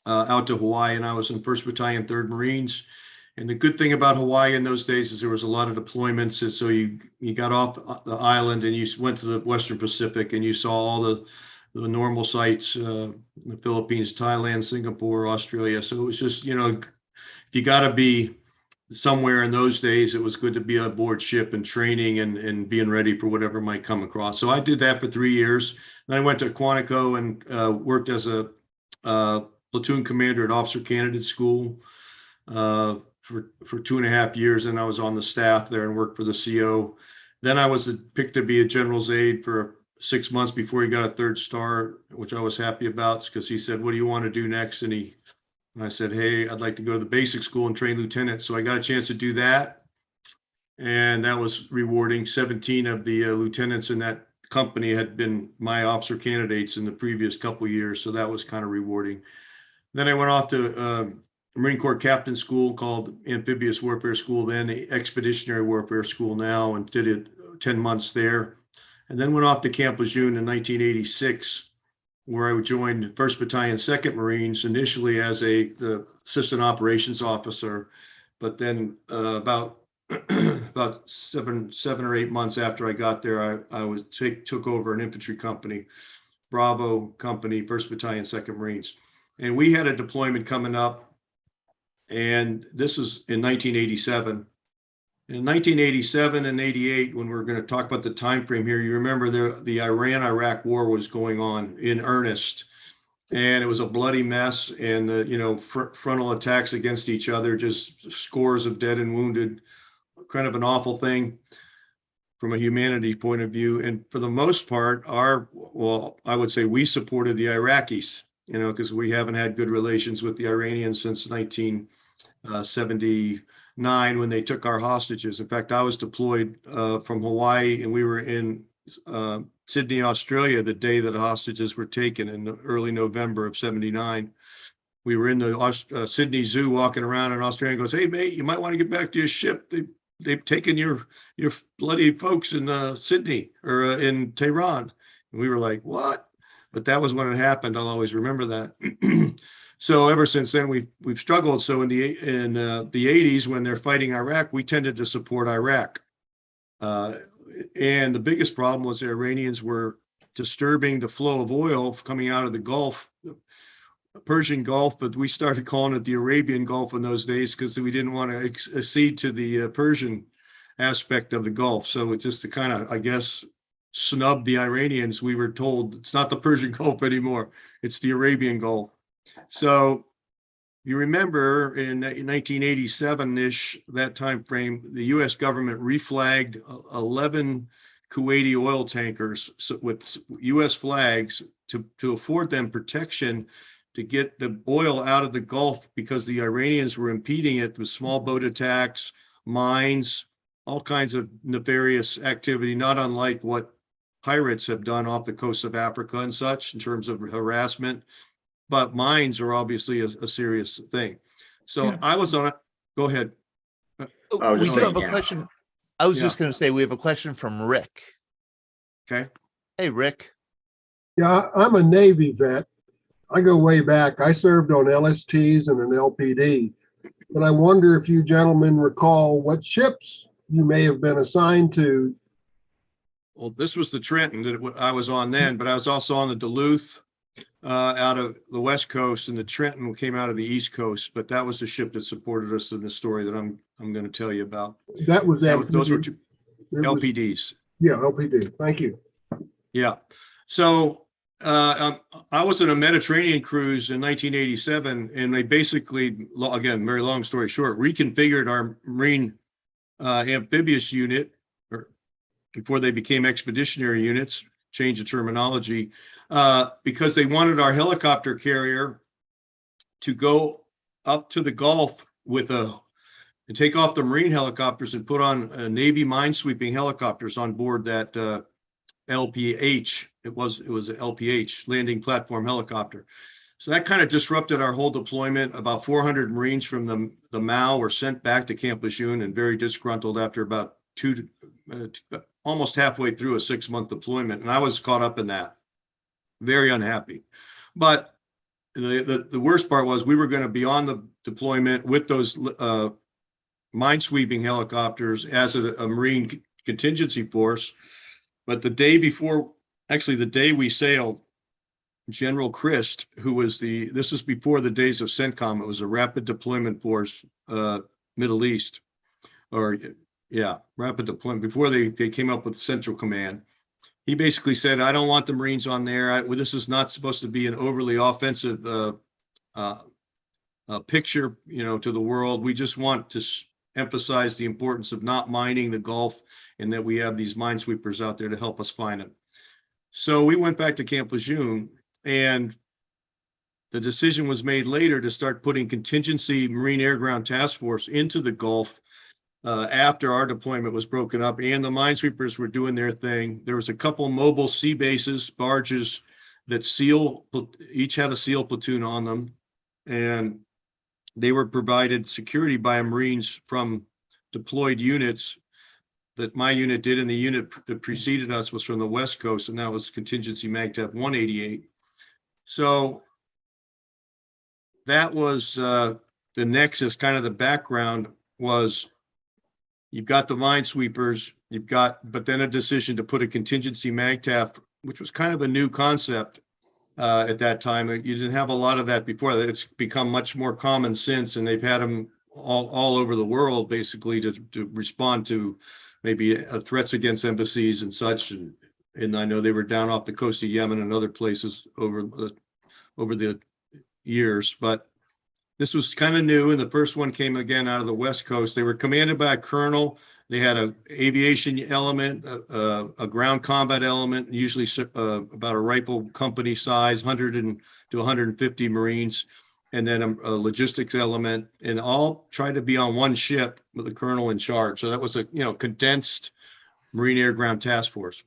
out to Hawaii. And I was in 1st Battalion, 3rd Marines. And the good thing about Hawaii in those days is there was a lot of deployments. And so you got off the island and you went to the Western Pacific and you saw all the normal sites, the Philippines, Thailand, Singapore, Australia. So it was just, if you got to be somewhere in those days, it was good to be aboard ship and training and being ready for whatever might come across. So I did that for 3 years. Then I went to Quantico and worked as a platoon commander at Officer Candidate School for 2.5 years. And I was on the staff there and worked for the CO. Then I was picked to be a general's aide for 6 months before he got a 3rd star, which I was happy about because he said, "What do you want to do next?" And I said, "Hey, I'd like to go to the basic school and train lieutenants." So I got a chance to do that. And that was rewarding. 17 of the lieutenants in that company had been my officer candidates in the previous couple of years. So that was kind of rewarding. Then I went off to Marine Corps Captain School, called Amphibious Warfare School, then Expeditionary Warfare School now, and did it 10 months there. And then went off to Camp Lejeune in 1986, where I joined 1st Battalion, 2nd Marines, initially as the assistant operations officer, but then about 7 or 8 months after I got there, I took over an infantry company, Bravo Company, 1st Battalion, 2nd Marines. And we had a deployment coming up, and this is in 1987. In 1987 and 88, when we're going to talk about the time frame here, you remember the Iran-Iraq war was going on in earnest, and it was a bloody mess, and frontal attacks against each other, just scores of dead and wounded, kind of an awful thing from a humanity point of view. And for the most part, I would say we supported the Iraqis, because we haven't had good relations with the Iranians since 1979 when they took our hostages. In fact, I was deployed from Hawaii, and we were in Sydney, Australia, the day that hostages were taken in early November of 79. We were in the Sydney Zoo walking around, and an Australian goes, "Hey, mate, you might want to get back to your ship. They've taken your bloody folks in Sydney or in Tehran." And we were like, "What?" But that was when it happened. I'll always remember that. So ever since then, we've struggled. So in the 80s, when they're fighting Iraq, we tended to support Iraq. And the biggest problem was the Iranians were disturbing the flow of oil coming out of the Gulf, the Persian Gulf, but we started calling it the Arabian Gulf in those days because we didn't want to accede to the Persian aspect of the Gulf. So it's just to kind of, I guess, snub the Iranians. We were told it's not the Persian Gulf anymore, it's the Arabian Gulf. So you remember in 1987-ish, that time frame, the U.S. government reflagged 11 Kuwaiti oil tankers with U.S. flags to afford them protection to get the oil out of the Gulf because the Iranians were impeding it with small boat attacks, mines, all kinds of nefarious activity, not unlike what pirates have done off the coast of Africa and such in terms of harassment. But mines are obviously a serious thing. So yeah. I was on it. Go ahead. We do have a question. I was just going to say, we have a question from Rick. Okay. Hey, Rick. Yeah, I'm a Navy vet. I go way back. I served on LSTs and an LPD. But I wonder if you gentlemen recall what ships you may have been assigned to. Well, this was the Trenton that I was on then, but I was also on the Duluth out of the West Coast, and the Trenton came out of the East Coast. But that was the ship that supported us in the story that I'm going to tell you about. Those were two LPDs. Yeah, LPD. Thank you. Yeah. So I was on a Mediterranean cruise in 1987, and they basically, again, very long story short, reconfigured our Marine amphibious unit, or before they became expeditionary units, change of terminology, because they wanted our helicopter carrier to go up to the Gulf and take off the Marine helicopters and put on Navy minesweeping helicopters on board that LPH. It was an LPH, landing platform helicopter. So that kind of disrupted our whole deployment. About 400 Marines from the MAU were sent back to Camp Lejeune and very disgruntled after about almost halfway through a 6-month deployment. And I was caught up in that, very unhappy. But the worst part was we were going to be on the deployment with those minesweeping helicopters as a Marine contingency force. But the day before, actually the day we sailed, General Christ, who was this is before the days of CENTCOM, it was a rapid deployment force, Middle East, rapid deployment, before they came up with Central Command. He basically said, I don't want the Marines on there. This is not supposed to be an overly offensive picture, to the world. We just want to emphasize the importance of not mining the Gulf, and that we have these minesweepers out there to help us find them. So we went back to Camp Lejeune, and the decision was made later to start putting contingency Marine Air Ground Task Force into the Gulf after our deployment was broken up, and the minesweepers were doing their thing. There was a couple mobile sea bases, barges that each had a SEAL platoon on them, and they were provided security by Marines from deployed units that my unit did, and the unit that preceded us was from the West Coast, and that was contingency MAGTF 188. So that was the nexus, kind of the background was, you've got the minesweepers, but then a decision to put a contingency MAGTF, which was kind of a new concept at that time. You didn't have a lot of that before. It's become much more common since, and they've had them all over the world, basically, to respond to maybe threats against embassies and such. And I know they were down off the coast of Yemen and other places over the years, but this was kind of new. And the first one came again out of the West Coast. They were commanded by a colonel. They had an aviation element, a ground combat element, usually about a rifle company size, 100 to 150 Marines, and then a logistics element, and all tried to be on one ship with the colonel in charge. So that was a condensed Marine Air Ground Task Force.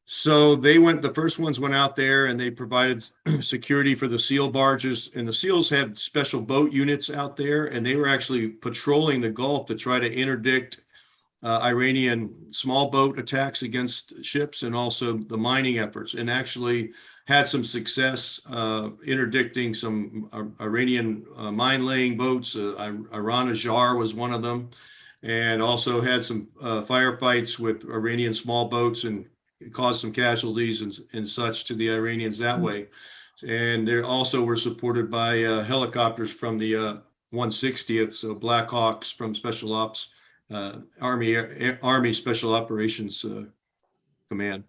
So the first ones went out there, and they provided security for the SEAL barges, and the SEALs had special boat units out there, and they were actually patrolling the Gulf to try to interdict Iranian small boat attacks against ships, and also the mining efforts, and actually had some success interdicting some Iranian mine laying boats. Iran Ajar was one of them, and also had some firefights with Iranian small boats, and caused some casualties and such to the Iranians that way. And they also were supported by helicopters from the 160th, so Black Hawks from Special Ops, Army Special Operations Command.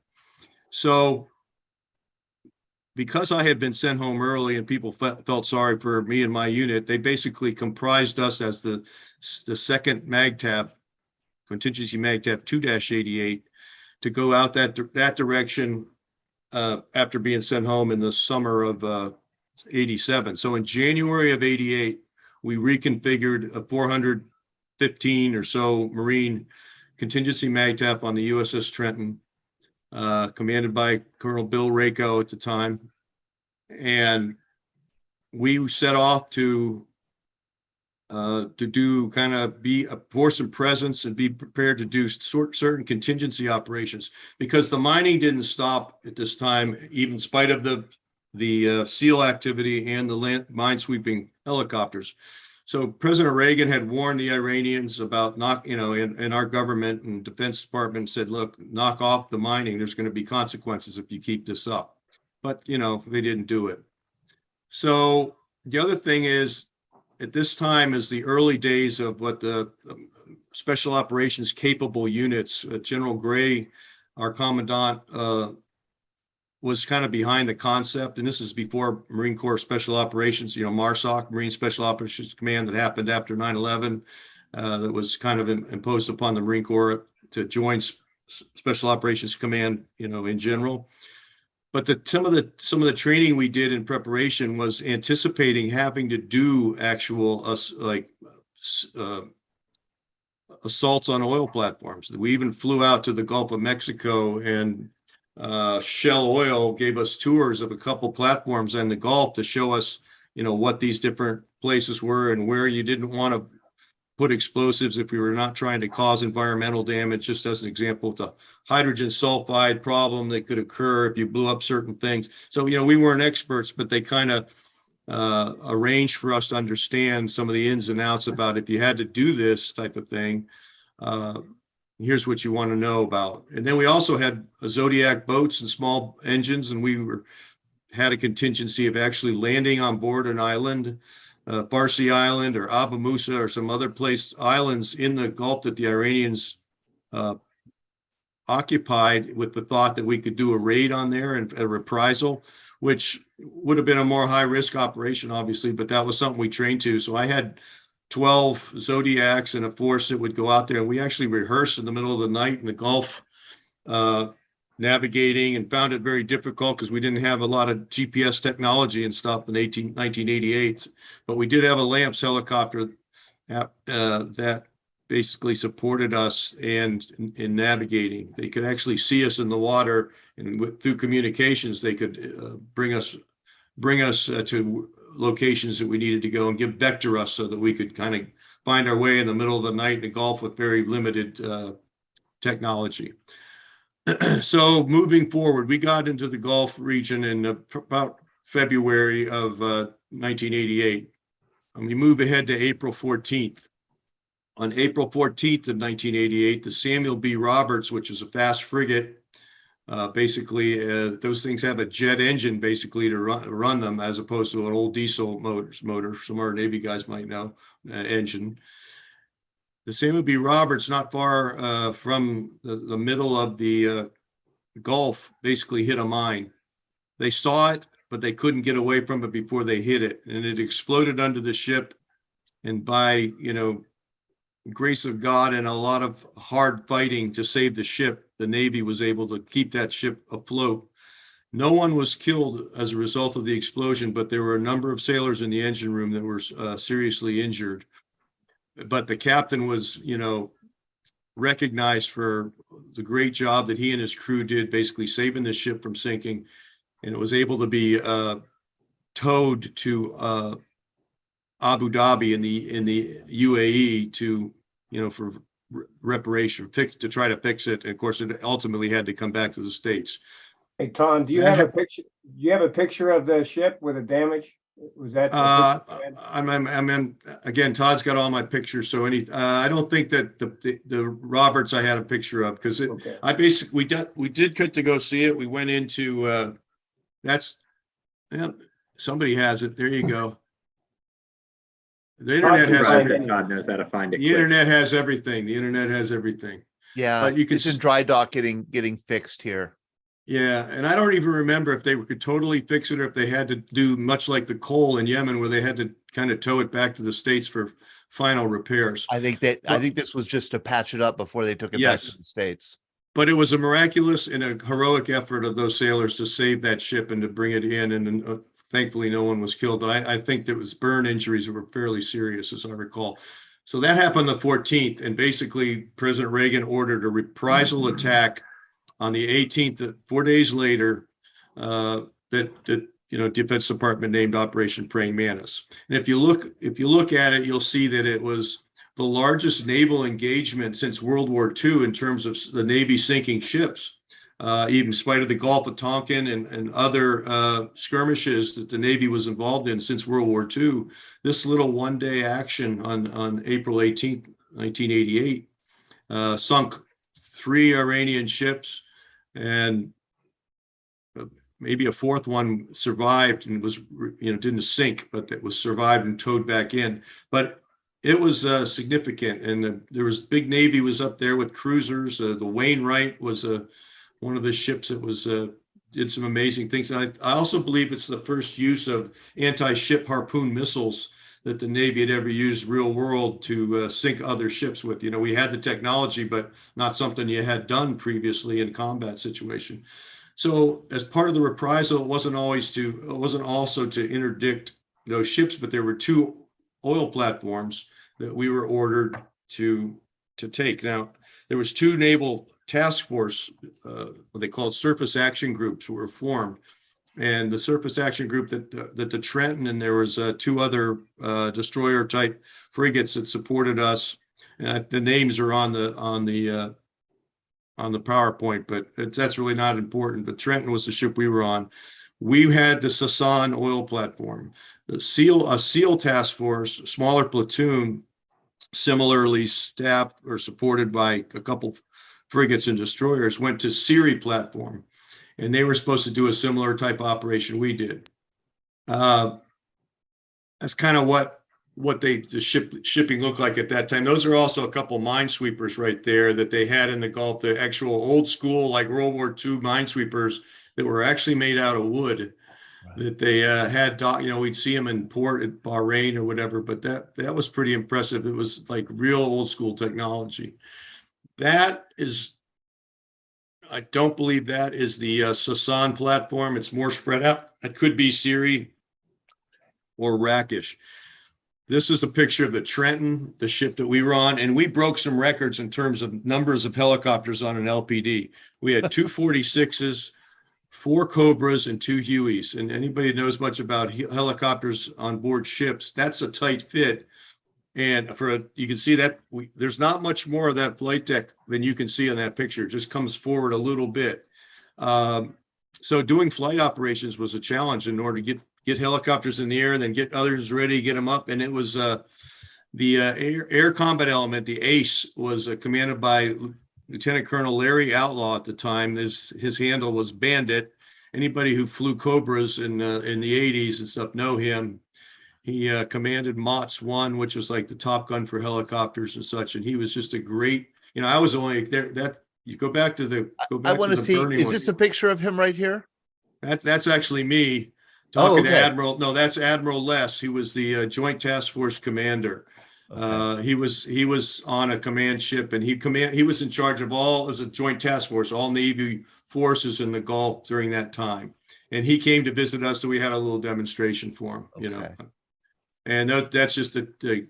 So because I had been sent home early and people felt sorry for me and my unit, they basically comprised us as the second MAGTF, contingency MAGTF 2-88, to go out that direction after being sent home in the summer of 87. So in January of 88, we reconfigured a 415 or so Marine contingency MAGTF on the USS Trenton, commanded by Colonel Bill Rako at the time. And we set off to do kind of be a force and presence and be prepared to do certain contingency operations, because the mining didn't stop at this time, even in spite of the SEAL activity and the minesweeping helicopters. So President Reagan had warned the Iranians about and our government and Defense Department said, look, knock off the mining. There's going to be consequences if you keep this up. But, they didn't do it. So the other thing is, at this time is the early days of what the special operations capable units. General Gray, our commandant, was kind of behind the concept. And this is before Marine Corps Special Operations, MARSOC, Marine Special Operations Command, that happened after 9/11. that was kind of imposed upon the Marine Corps to join Special Operations Command, in general. But some of the training we did in preparation was anticipating having to do actual assaults on oil platforms. We even flew out to the Gulf of Mexico, and Shell Oil gave us tours of a couple platforms in the Gulf to show us, what these different places were and where you didn't want to put explosives if we were not trying to cause environmental damage. Just as an example, the hydrogen sulfide problem that could occur if you blew up certain things. So, we weren't experts, but they kind of arranged for us to understand some of the ins and outs about if you had to do this type of thing, here's what you want to know about. And then we also had Zodiac boats and small engines, and we had a contingency of actually landing on board an island, Farsi Island or Abu Musa or some other islands in the Gulf that the Iranians occupied, with the thought that we could do a raid on there and a reprisal, which would have been a more high risk operation, obviously, but that was something we trained to. So I had 12 Zodiacs and a force that would go out there, and we actually rehearsed in the middle of the night in the Gulf, navigating, and found it very difficult because we didn't have a lot of GPS technology and stuff in 1988, but we did have a Lamps helicopter that basically supported us in navigating. They could actually see us in the water, and through communications, they could bring us to locations that we needed to go and give vector us so that we could kind of find our way in the middle of the night in the Gulf with very limited technology. So moving forward, we got into the Gulf region in about February of 1988. And we move ahead to April 14th. On April 14th of 1988, the Samuel B. Roberts, which is a fast frigate, basically those things have a jet engine basically to run them, as opposed to an old diesel motor. Some of our Navy guys might know engine. The Samuel B. Roberts, not far from the middle of the Gulf, basically hit a mine. They saw it, but they couldn't get away from it before they hit it, and it exploded under the ship. And by grace of God and a lot of hard fighting to save the ship, the Navy was able to keep that ship afloat. No one was killed as a result of the explosion, but there were a number of sailors in the engine room that were seriously injured. But the captain was, recognized for the great job that he and his crew did, basically saving the ship from sinking, and it was able to be towed to Abu Dhabi in the UAE to, for reparation, to try to fix it. And of course, it ultimately had to come back to the States. Hey, Tom, do you have a picture? Do you have a picture of the ship with the damage? Was that? I'm in, again, Todd's got all my pictures. So I don't think that the Roberts I had a picture of, because I basically, we did get to go see it. We went into, somebody has it. There you go. The internet has everything. Todd knows how to find it. The internet has everything. The internet has everything. Yeah, but you can it's in dry dock getting fixed here. Yeah, and I don't even remember if they could totally fix it or if they had to do much like the coal in Yemen, where they had to kind of tow it back to the States for final repairs. I think this was just to patch it up before they took it back to the States. But it was a miraculous and a heroic effort of those sailors to save that ship and to bring it in, and thankfully no one was killed. But I think there was burn injuries that were fairly serious, as I recall. So that happened the 14th, and basically President Reagan ordered a reprisal attack on the 18th, 4 days later, Defense Department named Operation Praying Mantis. And if you look at it, you'll see that it was the largest naval engagement since World War II in terms of the Navy sinking ships, even in spite of the Gulf of Tonkin and other skirmishes that the Navy was involved in since World War II. This little one-day action on April 18th, 1988, sunk 3 Iranian ships, and maybe a fourth one survived and was, didn't sink, but it was survived and towed back in. But it was significant, and there was big Navy was up there with cruisers. The Wainwright was one of the ships that was did some amazing things. And I also believe it's the first use of anti-ship harpoon missiles that the Navy had ever used real world to sink other ships with. We had the technology, but not something you had done previously in combat situation. So as part of the reprisal, it wasn't also to interdict those ships, but there were 2 oil platforms that we were ordered to take. Now, there was 2 naval task force, what they called surface action groups, were formed. And the surface action group that the Trenton, and there was 2 other destroyer type frigates that supported us. The names are on the PowerPoint, but that's really not important. But Trenton was the ship we were on. We had the Sasan oil platform. A SEAL task force, smaller platoon, similarly staffed or supported by a couple frigates and destroyers, went to Siri platform, and they were supposed to do a similar type of operation we did. That's kind of what the shipping looked like at that time. Those are also a couple minesweepers right there that they had in the Gulf, the actual old school, like World War II minesweepers that were actually made out of wood. That they had, we'd see them in port at Bahrain or whatever, but that was pretty impressive. It was like real old school technology. I don't believe that is the Sasan platform. It's more spread out. It could be Siri or Rakish. This is a picture of the Trenton, the ship that we were on, and we broke some records in terms of numbers of helicopters on an LPD. We had 2 46s, 4 Cobras, and 2 Hueys. And anybody who knows much about helicopters on board ships, that's a tight fit. And you can see that there's not much more of that flight deck than you can see in that picture. It just comes forward a little bit. So doing flight operations was a challenge in order to get helicopters in the air and then get others ready, get them up. And it was the air combat element, the ACE, was commanded by Lieutenant Colonel Larry Outlaw at the time. His handle was Bandit. Anybody who flew Cobras in the 80s and stuff know him. He commanded MOTS 1, which was like the Top Gun for helicopters and such. And he was just a great, I was only there. That you go back to the. I want to see. Is this a picture of him right here? That's actually me talking to Admiral. No, that's Admiral Less. He was the Joint Task Force commander. Okay. He was on a command ship, and he was in charge of all. It was a Joint Task Force, all Navy forces in the Gulf during that time. And he came to visit us, so we had a little demonstration for him. And that's just the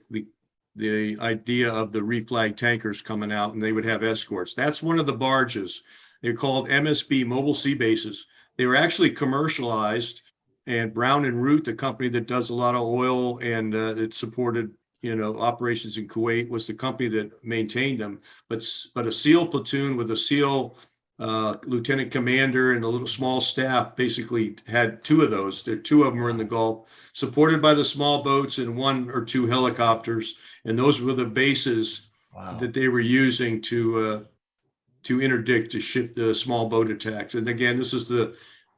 idea of the reflag tankers coming out, and they would have escorts. That's one of the barges. They're called MSB, Mobile Sea Bases. They were actually commercialized, and Brown and Root, the company that does a lot of oil and it supported operations in Kuwait, was the company that maintained them. But a SEAL platoon with a SEAL lieutenant commander and a little small staff basically had 2 of those. 2 of them were in the Gulf, supported by the small boats and 1 or 2 helicopters. And those were the bases that they were using to interdict the small boat attacks. And again, this is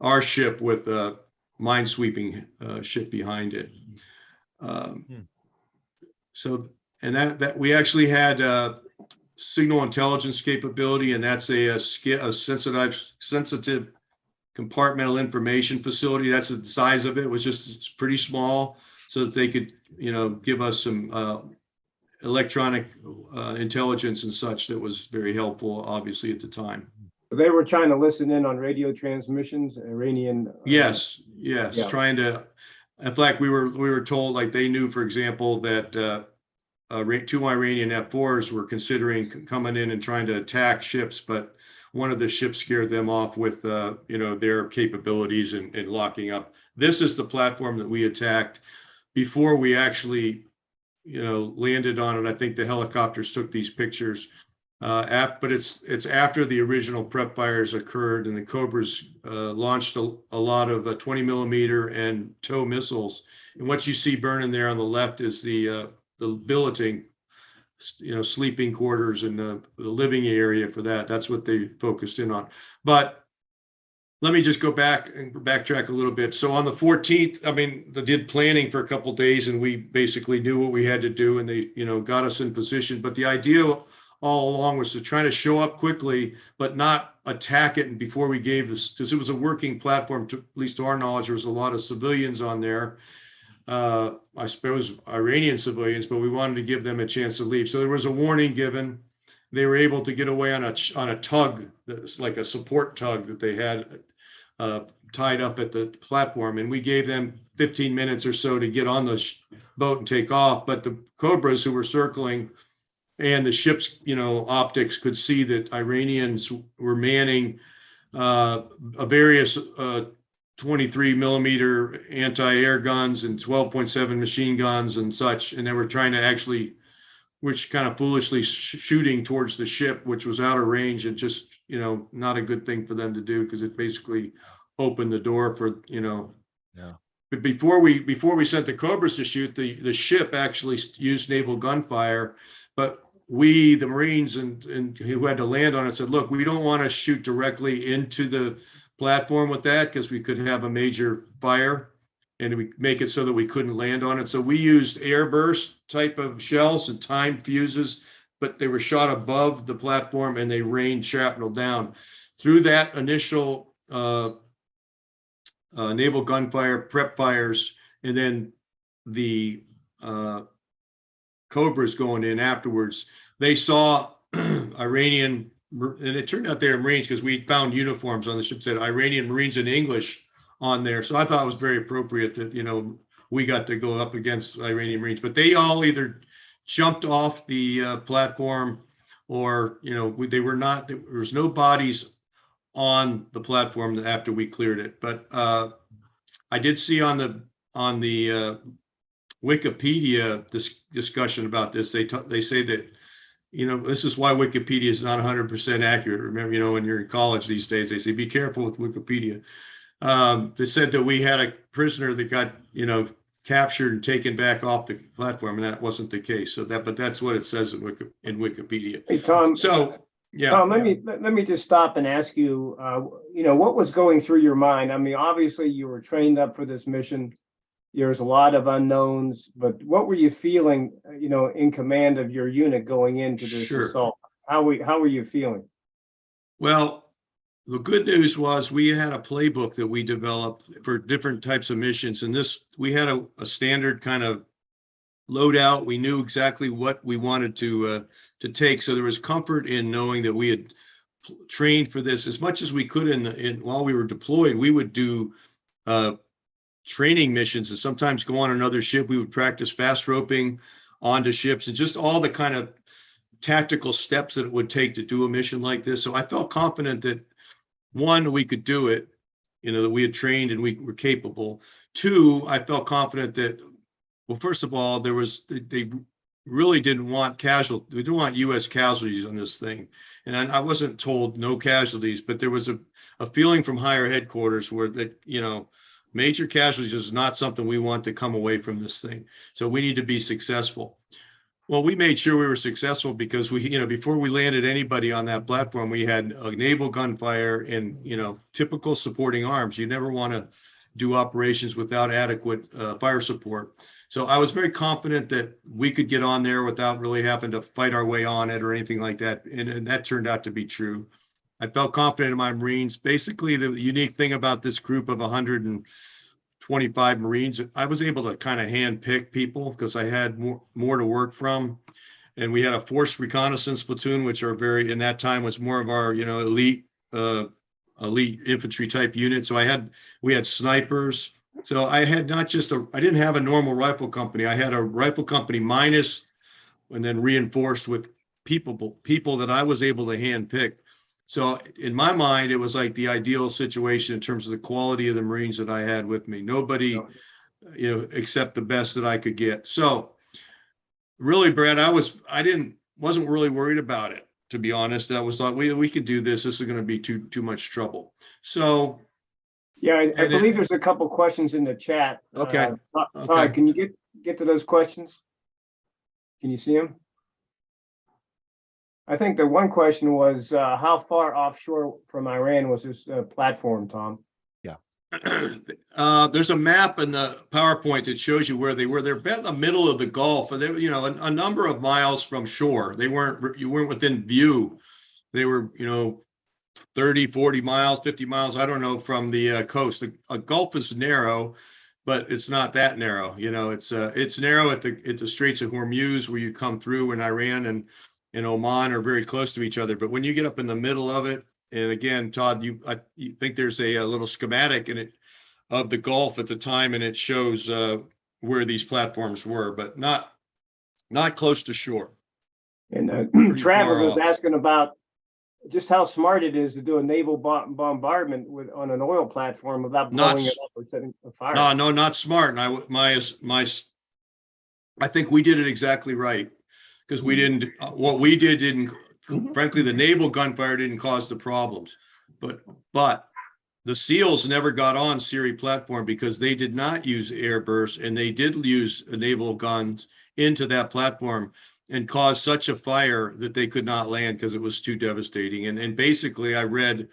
our ship with a minesweeping ship behind it. So, and that we actually had signal intelligence capability, and that's a sensitive compartmental information facility. That's the size of it. It's pretty small, so that they could give us some electronic intelligence and such. That was very helpful, obviously, at the time. They were trying to listen in on radio transmissions, Iranian. Yes. Yeah. Trying to. In fact, we were told, like, they knew, for example, that 2 Iranian F-4s were considering coming in and trying to attack ships, but one of the ships scared them off with their capabilities and locking up. This is the platform that we attacked before we actually landed on it. I think the helicopters took these pictures, but it's after the original prep fires occurred, and the Cobras launched a lot of 20 millimeter and TOW missiles. And what you see burning there on the left is the billeting, sleeping quarters and the living area for that. That's what they focused in on. But let me just go back and backtrack a little bit. So on the 14th, they did planning for a couple of days, and we basically knew what we had to do, and they, got us in position. But the idea all along was to try to show up quickly, but not attack it. And before we gave this, because it was a working platform, at least to our knowledge, there was a lot of civilians on there. I suppose Iranian civilians, but we wanted to give them a chance to leave. So there was a warning given. They were able to get away on a tug that's like a support tug that they had tied up at the platform, and we gave them 15 minutes or so to get on the boat and take off. But the Cobras who were circling and the ship's, optics could see that Iranians were manning a various 23 millimeter anti-air guns and 12.7 machine guns and such, and they were trying to actually, which kind of foolishly shooting towards the ship, which was out of range, and just, not a good thing for them to do, because it basically opened the door for, Yeah. But before we sent the Cobras to shoot, the ship actually used naval gunfire. But we, the Marines and who had to land on it, said, look, we don't want to shoot directly into the platform with that, because we could have a major fire and we make it so that we couldn't land on it. So we used airburst type of shells and timed fuses, but they were shot above the platform and they rained shrapnel down. Through that initial naval gunfire, prep fires, and then the Cobras going in afterwards, they saw Iranian, and it turned out they were Marines, because we found uniforms on the ship that said Iranian Marines in English on there. So I thought it was very appropriate that, we got to go up against Iranian Marines, but they all either jumped off the platform or, they were not, there was no bodies on the platform after we cleared it. But I did see on the Wikipedia discussion about this. They say that, this is why Wikipedia is not 100% accurate. Remember, when you're in college these days, they say, be careful with Wikipedia. They said that we had a prisoner that got, captured and taken back off the platform, and that wasn't the case. But that's what it says in Wikipedia. Hey, Tom. So, yeah. Tom, let me just stop and ask you, what was going through your mind? I mean, obviously you were trained up for this mission. There's a lot of unknowns, but what were you feeling, in command of your unit going into this assault? How were you feeling? Well, the good news was we had a playbook that we developed for different types of missions, and we had a standard kind of loadout. We knew exactly what we wanted to take, so there was comfort in knowing that we had trained for this as much as we could. While we were deployed, we would do training missions, and sometimes go on another ship. We would practice fast roping onto ships and just all the kind of tactical steps that it would take to do a mission like this. So I felt confident that, one, we could do it, that we had trained and we were capable. Two, I felt confident that, well, first of all, they really didn't want we didn't want U.S. casualties on this thing. And I wasn't told no casualties, but there was a feeling from higher headquarters where major casualties is not something we want to come away from this thing. So we need to be successful. Well, we made sure we were successful because before we landed anybody on that platform, we had a naval gunfire and, typical supporting arms. You never want to do operations without adequate fire support. So I was very confident that we could get on there without really having to fight our way on it or anything like that. And that turned out to be true. I felt confident in my Marines. Basically, the unique thing about this group of 125 Marines, I was able to kind of hand pick people because I had more to work from. And we had a forced reconnaissance platoon, which are in that time was more of our, elite infantry type unit. So we had snipers. So I had I didn't have a normal rifle company. I had a rifle company minus, and then reinforced with people that I was able to hand pick. So in my mind, it was like the ideal situation in terms of the quality of the Marines that I had with me. Nobody, except the best that I could get. So really, Brad, wasn't really worried about it, to be honest. I was like, we could do this. This is going to be too much trouble. So yeah, I believe there's a couple questions in the chat. Okay. Todd, can you get to those questions? Can you see them? I think the one question was, how far offshore from Iran was this platform, Tom? Yeah. There's a map in the PowerPoint that shows you where they were. They're about in the middle of the Gulf, and they were, a number of miles from shore. You weren't within view. They were, 30, 40 miles, 50 miles, I don't know, from the coast. A Gulf is narrow. but it's not that narrow. You know, it's narrow at the Straits of Hormuz where you come through, and Iran and Oman are very close to each other. But when you get up in the middle of it, and again, Todd, you think there's a little schematic in it of the Gulf at the time, and it shows where these platforms were, but not close to shore. And Pretty Travis far was off. asking about just how smart it is to do a naval bombardment on an oil platform without Not blowing s- it up or setting a fire. No, not smart. And I think we did it exactly right, because we didn't, what we did didn't, frankly, the naval gunfire didn't cause the problems. But the SEALs never got on Siri platform because they did not use air bursts, and they did use naval guns into that platform and caused such a fire that they could not land because it was too devastating. And basically, I read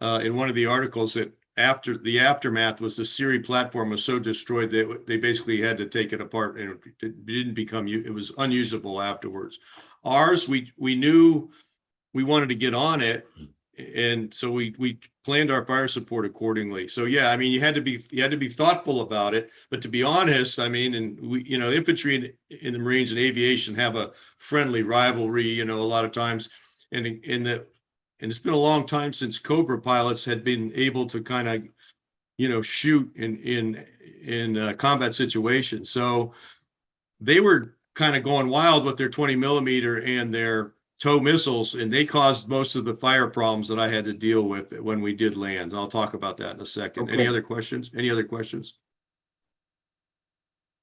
in one of the articles that after the aftermath was the Siri platform was so destroyed that they basically had to take it apart, and it didn't become, it was unusable afterwards. Ours, we knew we wanted to get on it, and so we planned our fire support accordingly. So yeah, I mean, you had to be thoughtful about it. But to be honest, I mean, and we, you know, infantry in the Marines and aviation have a friendly rivalry, you know, a lot of times, and it's been a long time since Cobra pilots had been able to kind of, you know, shoot in combat situations. So they were kind of going wild with their 20 millimeter and their tow missiles, and they caused most of the fire problems that I had to deal with when we did land. I'll talk about that in a second. Okay. Any other questions?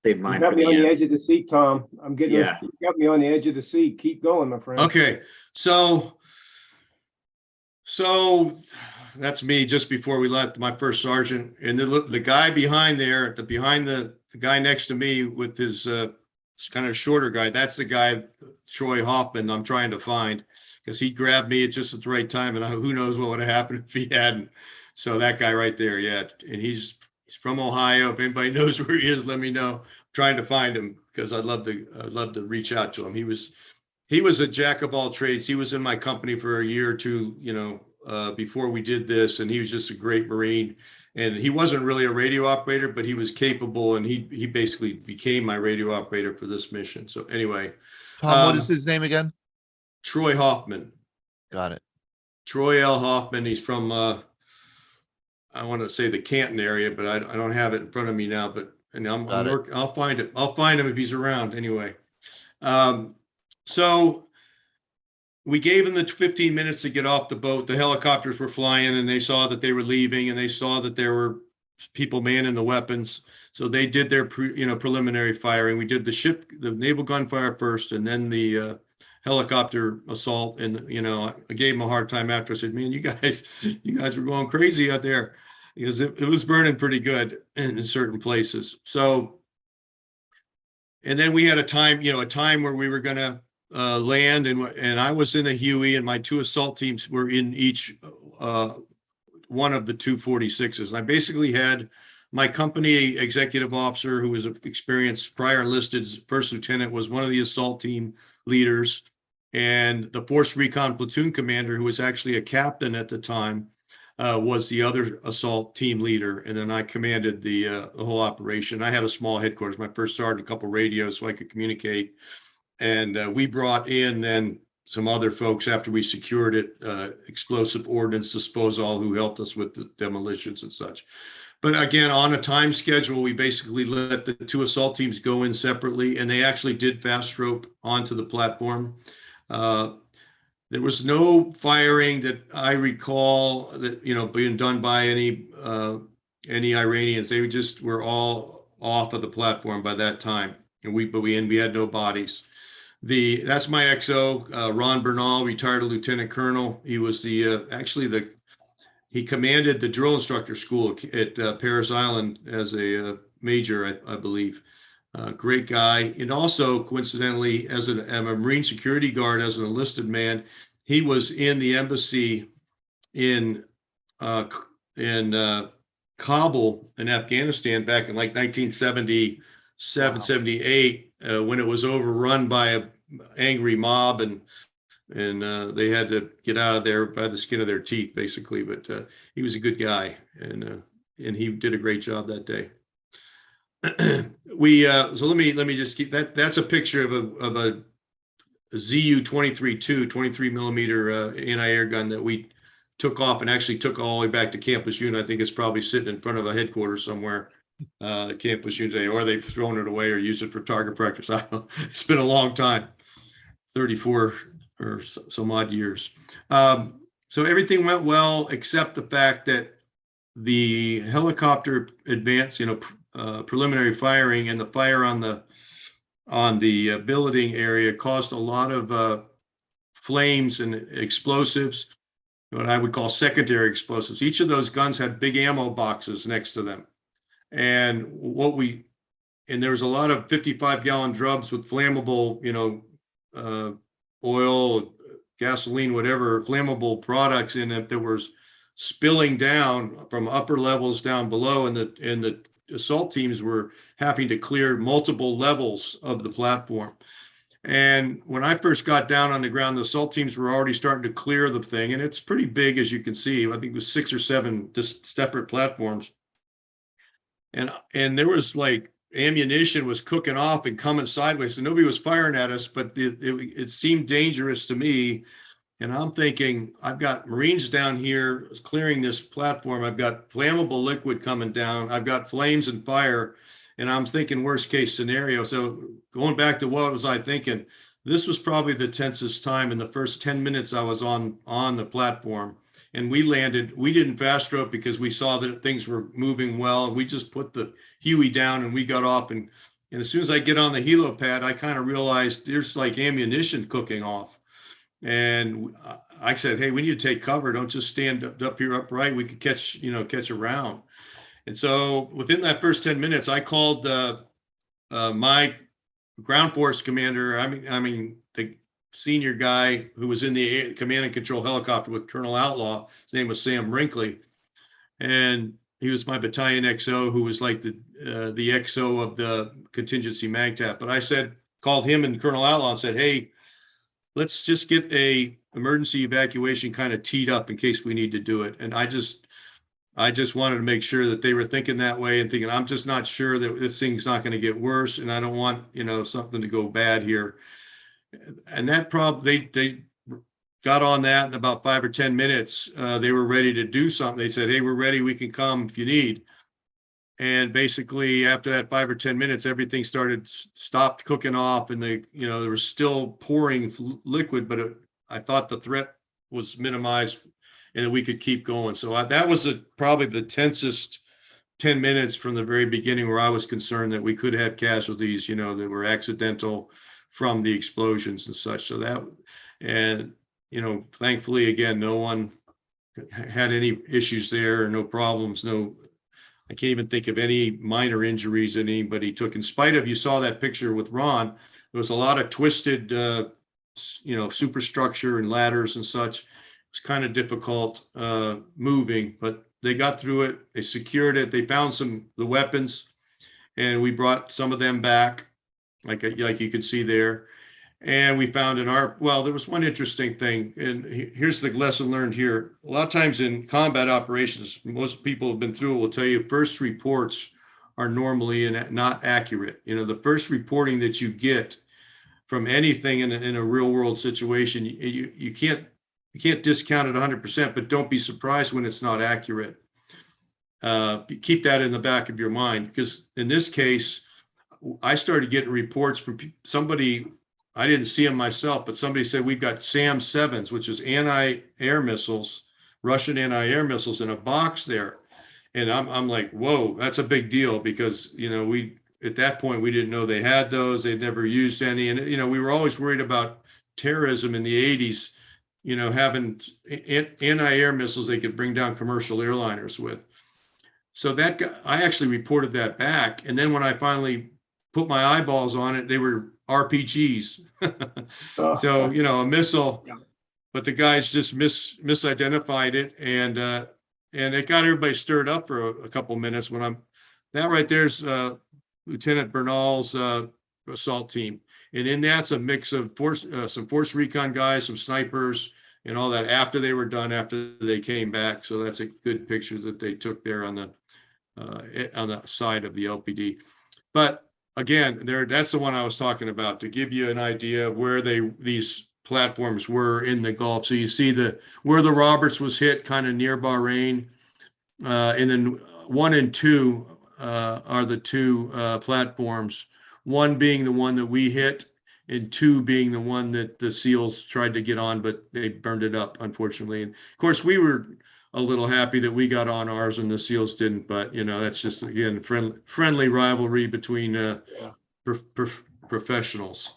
Save You mine got for me the on the end. edge of the seat, Tom. Yeah. You got me on the edge of the seat. Keep going, my friend. Okay, so that's me just before we left, my first sergeant, and the guy behind there, the guy next to me with his kind of shorter guy, that's the guy, Troy Hoffman, I'm trying to find, because he grabbed me at just at the right time, and who knows what would have happened if he hadn't. So that guy right there, yeah, and he's from Ohio. If anybody knows where he is, let me know. I'm trying to find him because I'd love to reach out to him. He was a jack of all trades. He was in my company for a year or two, you know, before we did this, and he was just a great Marine. And he wasn't really a radio operator, but he was capable, and he basically became my radio operator for this mission. So anyway, Tom, what is his name again? Troy Hoffman. Got it. Troy L. Hoffman. He's from I want to say the Canton area, but I don't have it in front of me now. But I'm working. I'll find it. I'll find him if he's around. Anyway, so we gave them the 15 minutes to get off the boat. The helicopters were flying, and they saw that they were leaving, and they saw that there were people manning the weapons. So they did their preliminary firing. We did the naval gunfire first, and then the helicopter assault. And I gave them a hard time after. I said, "Man, you guys were going crazy out there," because it was burning pretty good in certain places. So, and then we had a time where we were going to land, and I was in a Huey, and my two assault teams were in each one of the 246s. I basically had my company executive officer, who was an experienced prior enlisted first lieutenant, was one of the assault team leaders, and the Force Recon platoon commander, who was actually a captain at the time, was the other assault team leader. And then I commanded the whole operation. I had a small headquarters, my first sergeant, a couple radios so I could communicate. And we brought in then some other folks after we secured it, explosive ordnance disposal, who helped us with the demolitions and such. But again, on a time schedule, we basically let the two assault teams go in separately, and they actually did fast rope onto the platform. There was no firing that I recall that being done by any Iranians. They just were all off of the platform by that time, and we had no bodies. That's my XO, Ron Bernal, retired rlieutenant colonel. He was he commanded the drill instructor school at Parris Island as a major, I believe. Great guy. And also, coincidentally, as a Marine security guard, as an enlisted man, he was in the embassy in Kabul in Afghanistan back in like 1977, 78, when it was overrun by an angry mob, and they had to get out of there by the skin of their teeth, basically. But he was a good guy, and he did a great job that day. so let me just keep that. That's a picture of a ZU-23-2, 23 millimeter anti-air gun that we took off and actually took all the way back to Campus Unit. I think it's probably sitting in front of a headquarters somewhere, Campus Unit, or they've thrown it away or used it for target practice. I don't know. It's been a long time, 34 or some odd years. So everything went well, except the fact that the helicopter advance, preliminary firing and the fire on the billeting area caused a lot of flames and explosives, what I would call secondary explosives. Each of those guns had big ammo boxes next to them. And there was a lot of 55-gallon drums with flammable, oil, gasoline, whatever, flammable products in it that was spilling down from upper levels down below, and the assault teams were having to clear multiple levels of the platform. And when I first got down on the ground, the assault teams were already starting to clear the thing, and it's pretty big, as you can see. I think it was 6 or 7 just separate platforms, and there was like ammunition was cooking off and coming sideways, so nobody was firing at us, but it seemed dangerous to me. And I'm thinking, I've got Marines down here clearing this platform. I've got flammable liquid coming down. I've got flames and fire. And I'm thinking worst case scenario. So going back to what was I thinking, this was probably the tensest time. In the first 10 minutes I was on the platform, and we landed. We didn't fast stroke because we saw that things were moving well. And we just put the Huey down and we got off. And as soon as I get on the helo pad, I kind of realized there's like ammunition cooking off. And I said, hey, we need to take cover. Don't just stand up here upright. We could catch a round. And so within that first 10 minutes, I called my ground force commander. I mean, the senior guy who was in the command and control helicopter with Colonel Outlaw. His name was Sam Brinkley. And he was my battalion XO, who was like the XO of the contingency MAGTF. But I called him and Colonel Outlaw and said, hey, let's just get a emergency evacuation kind of teed up in case we need to do it. And I just wanted to make sure that they were thinking that way and thinking, I'm just not sure that this thing's not going to get worse. And I don't want, something to go bad here. And that they got on that in about 5 or 10 minutes. They were ready to do something. They said, hey, we're ready. We can come if you need. And basically after that 5 or 10 minutes, everything stopped cooking off, and there was still pouring liquid, but I thought the threat was minimized and that we could keep going. So that was probably the tensest 10 minutes from the very beginning, where I was concerned that we could have casualties, that were accidental from the explosions and such. So thankfully, again, no one had any issues there, no problems, I can't even think of any minor injuries that anybody took. In spite of, you saw that picture with Ron, there was a lot of twisted, superstructure and ladders and such. It's kind of difficult moving, but they got through it. They secured it. They found the weapons, and we brought some of them back, like you could see there. And we found there was one interesting thing, and here's the lesson learned here. A lot of times in combat operations, most people have been through it will tell you first reports are normally not accurate. The first reporting that you get from anything in a real world situation, you can't discount it 100%, but don't be surprised when it's not accurate. Keep that in the back of your mind, because in this case, I started getting reports from somebody. I didn't see them myself, but somebody said we've got SAM-7s, which is anti-air missiles, Russian anti-air missiles, in a box there. And I'm like, whoa, that's a big deal, because, at that point, we didn't know they had those. They'd never used any. And, we were always worried about terrorism in the 80s, having anti-air missiles they could bring down commercial airliners with. So I actually reported that back. And then when I finally put my eyeballs on it, they were RPGs. So, a missile, but the guys just misidentified it, and it got everybody stirred up for a couple minutes. That right there's Lieutenant Bernal's assault team, and in that's a mix of some force recon guys, some snipers, and all that. After they came back, so that's a good picture that they took there on the side of the LPD. But again, that's the one I was talking about, to give you an idea of where these platforms were in the Gulf. So you see where the Roberts was hit, kind of near Bahrain, and then 1 and 2 are the two platforms. 1 being the one that we hit, and 2 being the one that the SEALs tried to get on, but they burned it up, unfortunately. And of course, we were a little happy that we got on ours and the SEALs didn't, but that's just, again, friendly rivalry between professionals.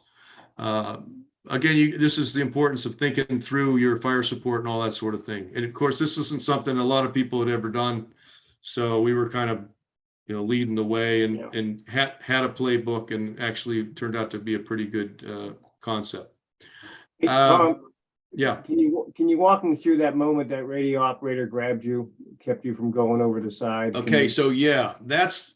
Again, this is the importance of thinking through your fire support and all that sort of thing. And of course, this isn't something a lot of people had ever done. So we were kind of, leading the way and had a playbook, and actually turned out to be a pretty good concept. Hey, Tom, yeah. Can you walk me through that moment that radio operator grabbed you, kept you from going over the side? Okay, so yeah, that's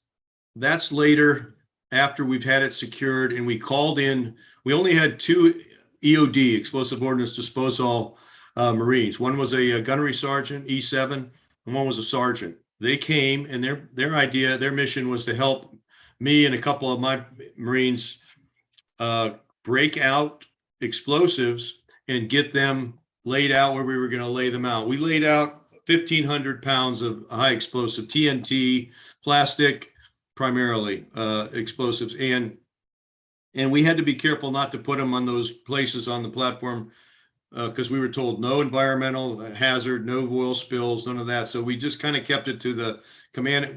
later, after we've had it secured, and we called in. We only had 2 EOD, explosive ordnance disposal Marines. One was a gunnery sergeant, E7, and one was a sergeant. They came, and their mission was to help me and a couple of my Marines break out explosives and get them laid out where we were going to lay them out. We laid out 1,500 pounds of high explosive, TNT, plastic, primarily explosives, and we had to be careful not to put them on those places on the platform, because we were told no environmental hazard, no oil spills, none of that. So we just kind of kept it to the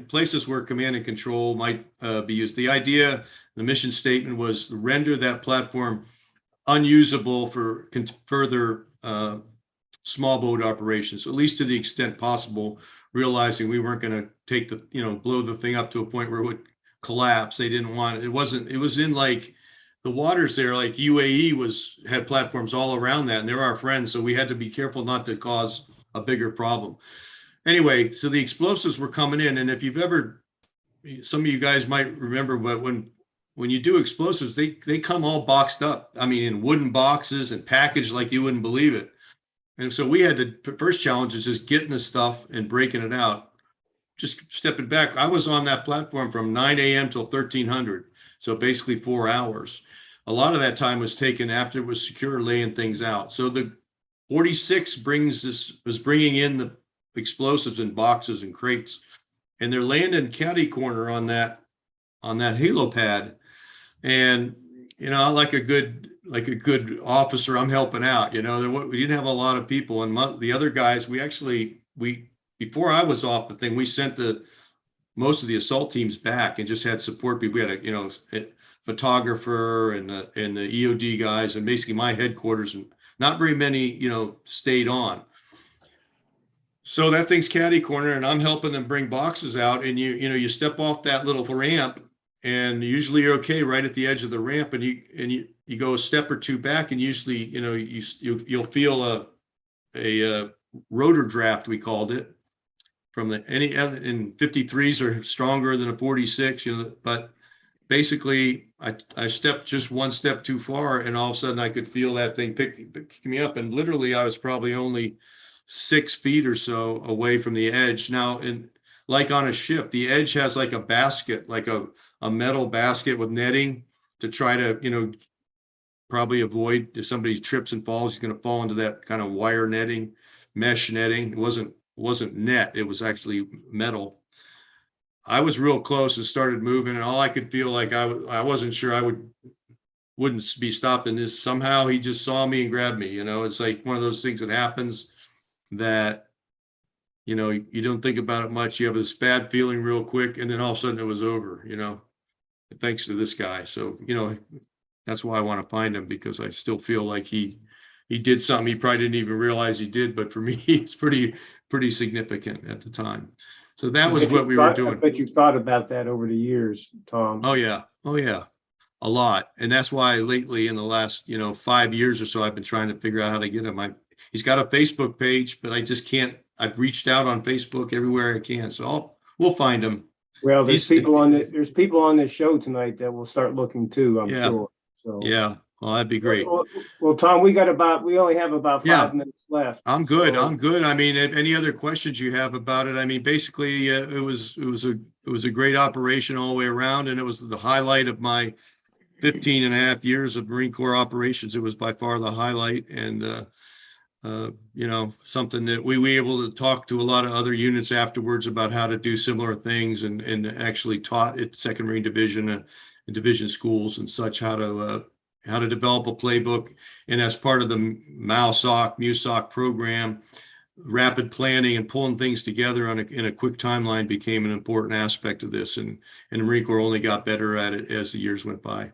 places where command and control might be used. The idea, the mission statement, was to render that platform unusable for further small boat operations, at least to the extent possible, realizing we weren't going to take blow the thing up to a point where it would collapse. They didn't want it. It was in like the waters there, like UAE had platforms all around that, and they're our friends, so we had to be careful not to cause a bigger problem. Anyway, so the explosives were coming in, and if you've ever, some of you guys might remember, but when you do explosives, they come all boxed up. I mean, in wooden boxes and packaged like you wouldn't believe it. And so we had the first challenge is just getting the stuff and breaking it out. Just stepping back, I was on that platform from 9 a.m. till 1300, so basically 4 hours. A lot of that time was taken after it was secure, laying things out. So the 46 was bringing in the explosives in boxes and crates, and they're landing catty corner on that halo pad. And like a good officer, I'm helping out. We didn't have a lot of people, and the other guys, before I was off the thing, we sent most of the assault teams back and just had support people. We had a photographer and the EOD guys, and basically my headquarters, and not very many stayed on. So that thing's catty corner, and I'm helping them bring boxes out, and you step off that little ramp, and usually you're okay right at the edge of the ramp, and you go a step or two back, and usually you'll feel a rotor draft, we called it, from and 53s are stronger than a 46, but basically I stepped just one step too far, and all of a sudden I could feel that thing pick me up, and literally I was probably only 6 feet or so away from the edge. Now, like on a ship, the edge has like a basket, like a metal basket with netting to try to probably avoid, if somebody trips and falls, he's going to fall into that kind of wire netting, mesh netting. It wasn't net, it was actually metal. I was real close and started moving, and all I could feel like I wasn't sure I wouldn't be stopping this. Somehow he just saw me and grabbed me. It's like one of those things that happens that you don't think about it much. You have this bad feeling real quick, and then all of a sudden it was over. Thanks to this guy. So that's why I want to find him, because I still feel like he did something he probably didn't even realize he did, but for me it's pretty significant at the time. So that was what we were doing. But you thought about that over the years, Tom. Oh yeah, a lot. And that's why lately, in the last 5 years or so, I've been trying to figure out how to get him. He's got a Facebook page, but I just can't. I've reached out on Facebook everywhere I can, so we'll find him. Well, there's people on this show tonight that will start looking too, I'm sure. So yeah, well, that'd be great. Well, Tom, we only have about 5 minutes left. I'm good. I mean, any other questions you have about it? I mean, basically, it was it was a great operation all the way around, and it was the highlight of my 15 and a half years of Marine Corps operations. It was by far the highlight, and you know, something that we were able to talk to a lot of other units afterwards about how to do similar things, and actually taught at Second Marine Division and division schools and such how to develop a playbook. And as part of the MUSOC program, rapid planning and pulling things together in a quick timeline became an important aspect of this, and the Marine Corps only got better at it as the years went by.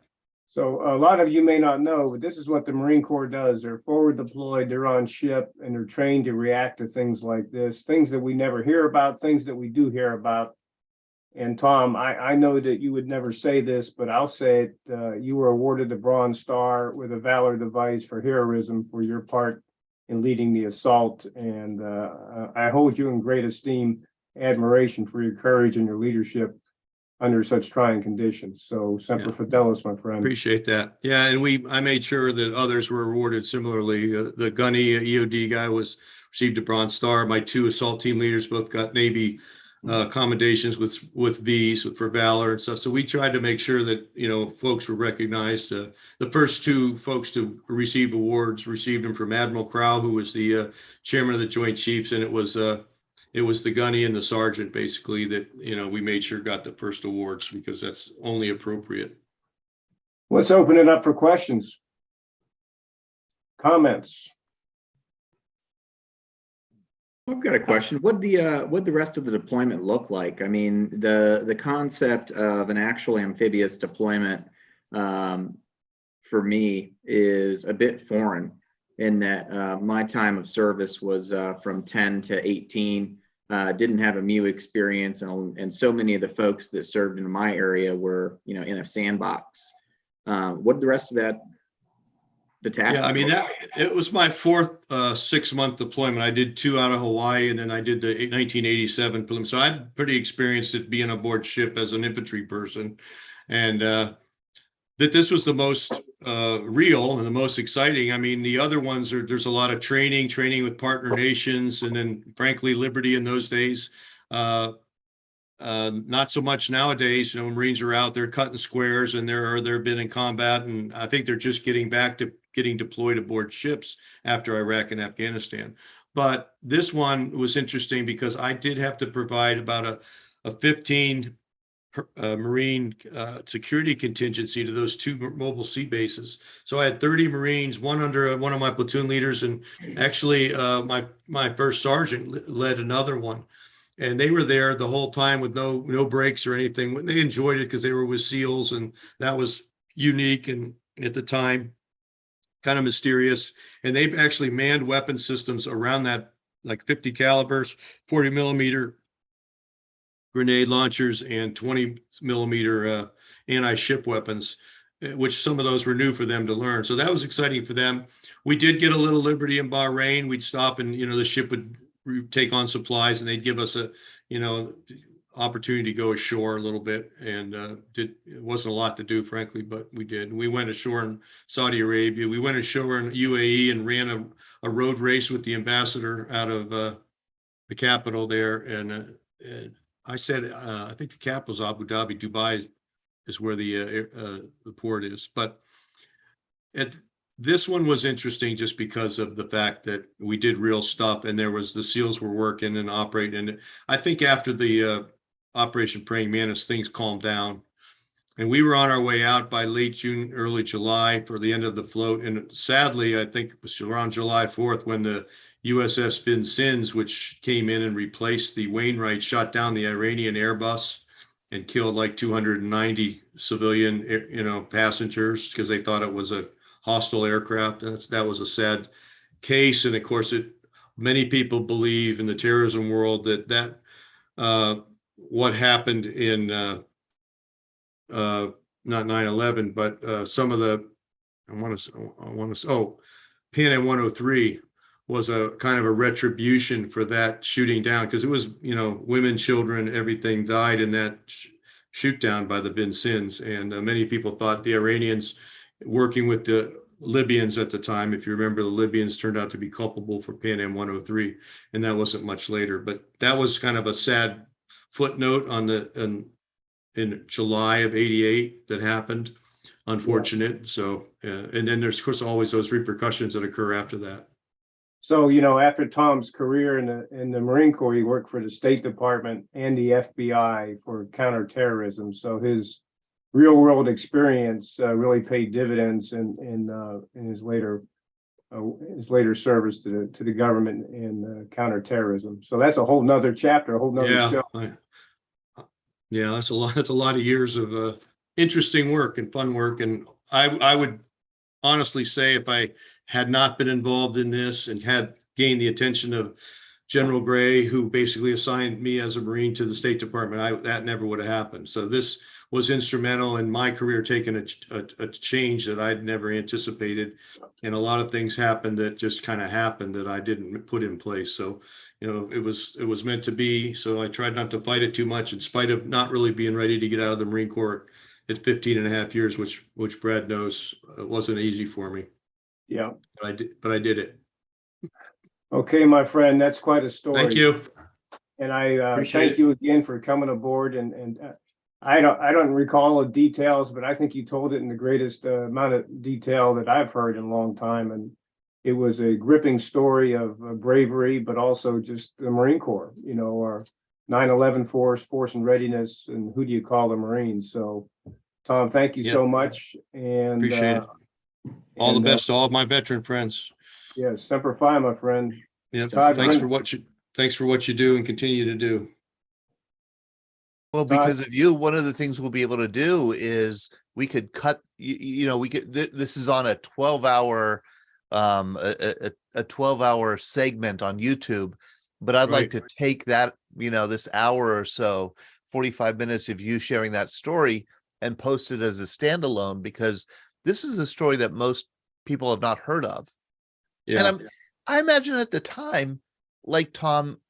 So a lot of you may not know, but this is what the Marine Corps does. They're forward deployed, they're on ship, and they're trained to react to things like this, things that we never hear about, things that we do hear about. And Tom, I know that you would never say this, but I'll say it. You were awarded the Bronze Star with a Valor Device for heroism for your part in leading the assault. And I hold you in great esteem, admiration for your courage and your leadership under such trying conditions. So Semper Fidelis, my friend. Appreciate that. Yeah, and I made sure that others were awarded similarly. The Gunny EOD guy received a Bronze Star. My 2 assault team leaders both got Navy commendations with V's for valor and stuff. So we tried to make sure that, you know, folks were recognized. The first 2 folks to receive awards received them from Admiral Crow, who was the chairman of the Joint Chiefs, and it was the gunny and the sergeant basically that, you know, we made sure got the first awards because that's only appropriate. Let's open it up for questions, comments. I've got a question. What the rest of the deployment look like? I mean, the concept of an actual amphibious deployment for me is a bit foreign in that my time of service was from 10 to 18. Didn't have a MEU experience, and so many of the folks that served in my area were, you know, in a sandbox. What did the rest of that detachment? Yeah, I mean, it was my 4th 6-month deployment. I did 2 out of Hawaii, and then I did the 1987 prelim. So I'm pretty experienced at being aboard ship as an infantry person, and that this was the most real and the most exciting. I mean, the other ones there's a lot of training with partner nations, and then frankly, Liberty in those days. Not so much nowadays. You know, Marines are out there cutting squares, and they've been in combat, and I think they're just getting back to getting deployed aboard ships after Iraq and Afghanistan. But this one was interesting because I did have to provide about a 15 Marine security contingency to those 2 mobile sea bases. So I had 30 Marines, one under one of my platoon leaders, and actually my first sergeant led another one. And they were there the whole time with no breaks or anything. They enjoyed it because they were with SEALs, and that was unique and at the time kind of mysterious. And they've actually manned weapon systems around that, like 50 calibers, 40 millimeter grenade launchers, and 20 millimeter anti-ship weapons, which some of those were new for them to learn. So that was exciting for them. We did get a little liberty in Bahrain. We'd stop, and, you know, the ship would take on supplies, and they'd give us a, you know, opportunity to go ashore a little bit. And it wasn't a lot to do, frankly, but we did. We went ashore in Saudi Arabia. We went ashore in UAE and ran a road race with the ambassador out of the capital there. And I said, I think the capital's Abu Dhabi. Dubai is where the port is. But this one was interesting just because of the fact that we did real stuff, and the SEALs were working and operating. And I think after the Operation Praying Mantis, things calmed down, and we were on our way out by late June, early July for the end of the float. And sadly, I think it was around July 4th when the USS Vincennes, which came in and replaced the Wainwright, shot down the Iranian Airbus and killed like 290 civilian, you know, passengers because they thought it was a hostile aircraft. That was a sad case. And of course, many people believe in the terrorism world that what happened in not 9/11, but some of the Pan Am 103 was a kind of a retribution for that shooting down, because it was, you know, women, children, everything died in that shoot down by the Vincennes. And many people thought the Iranians working with the Libyans at the time, if you remember, the Libyans turned out to be culpable for Pan Am 103, and that wasn't much later. But that was kind of a sad footnote in July of '88 that happened. Unfortunate. So, and then there's of course always those repercussions that occur after that. So, after Tom's career in the Marine Corps, he worked for the State Department and the FBI for counterterrorism. So his real world experience really paid dividends in his later service to the government in counterterrorism. So that's a whole nother chapter, a whole nother show. Yeah, that's a lot. That's a lot of years of interesting work and fun work. And I would honestly say if I had not been involved in this and had gained the attention of General Gray, who basically assigned me as a Marine to the State Department, that never would have happened. So this was instrumental in my career, taking a change that I'd never anticipated. And a lot of things happened that just kind of happened that I didn't put in place. So, it was meant to be. So I tried not to fight it too much in spite of not really being ready to get out of the Marine Corps at 15 and a half years, which Brad knows it wasn't easy for me. Yeah. But I did it. Okay, my friend, that's quite a story. Thank you. And I Appreciate thank you again for coming aboard. And I don't recall the details, but I think you told it in the greatest amount of detail that I've heard in a long time. And it was a gripping story of bravery, but also just the Marine Corps, our 9/11 force and readiness, and who do you call the Marines? So, Tom, thank you so much. And appreciate it. All the best to all of my veteran friends. Yes, Semper Fi, my friend. Yeah, Todd, thanks for what you do and continue to do. Well, because of you, one of the things we'll be able to do is we could cut. This is on a 12-hour, a 12-hour segment on YouTube, but I'd like to take that, this hour or so, 45 minutes of you sharing that story and post it as a standalone, because this is a story that most people have not heard of. Yeah. And I imagine at the time, like Tom,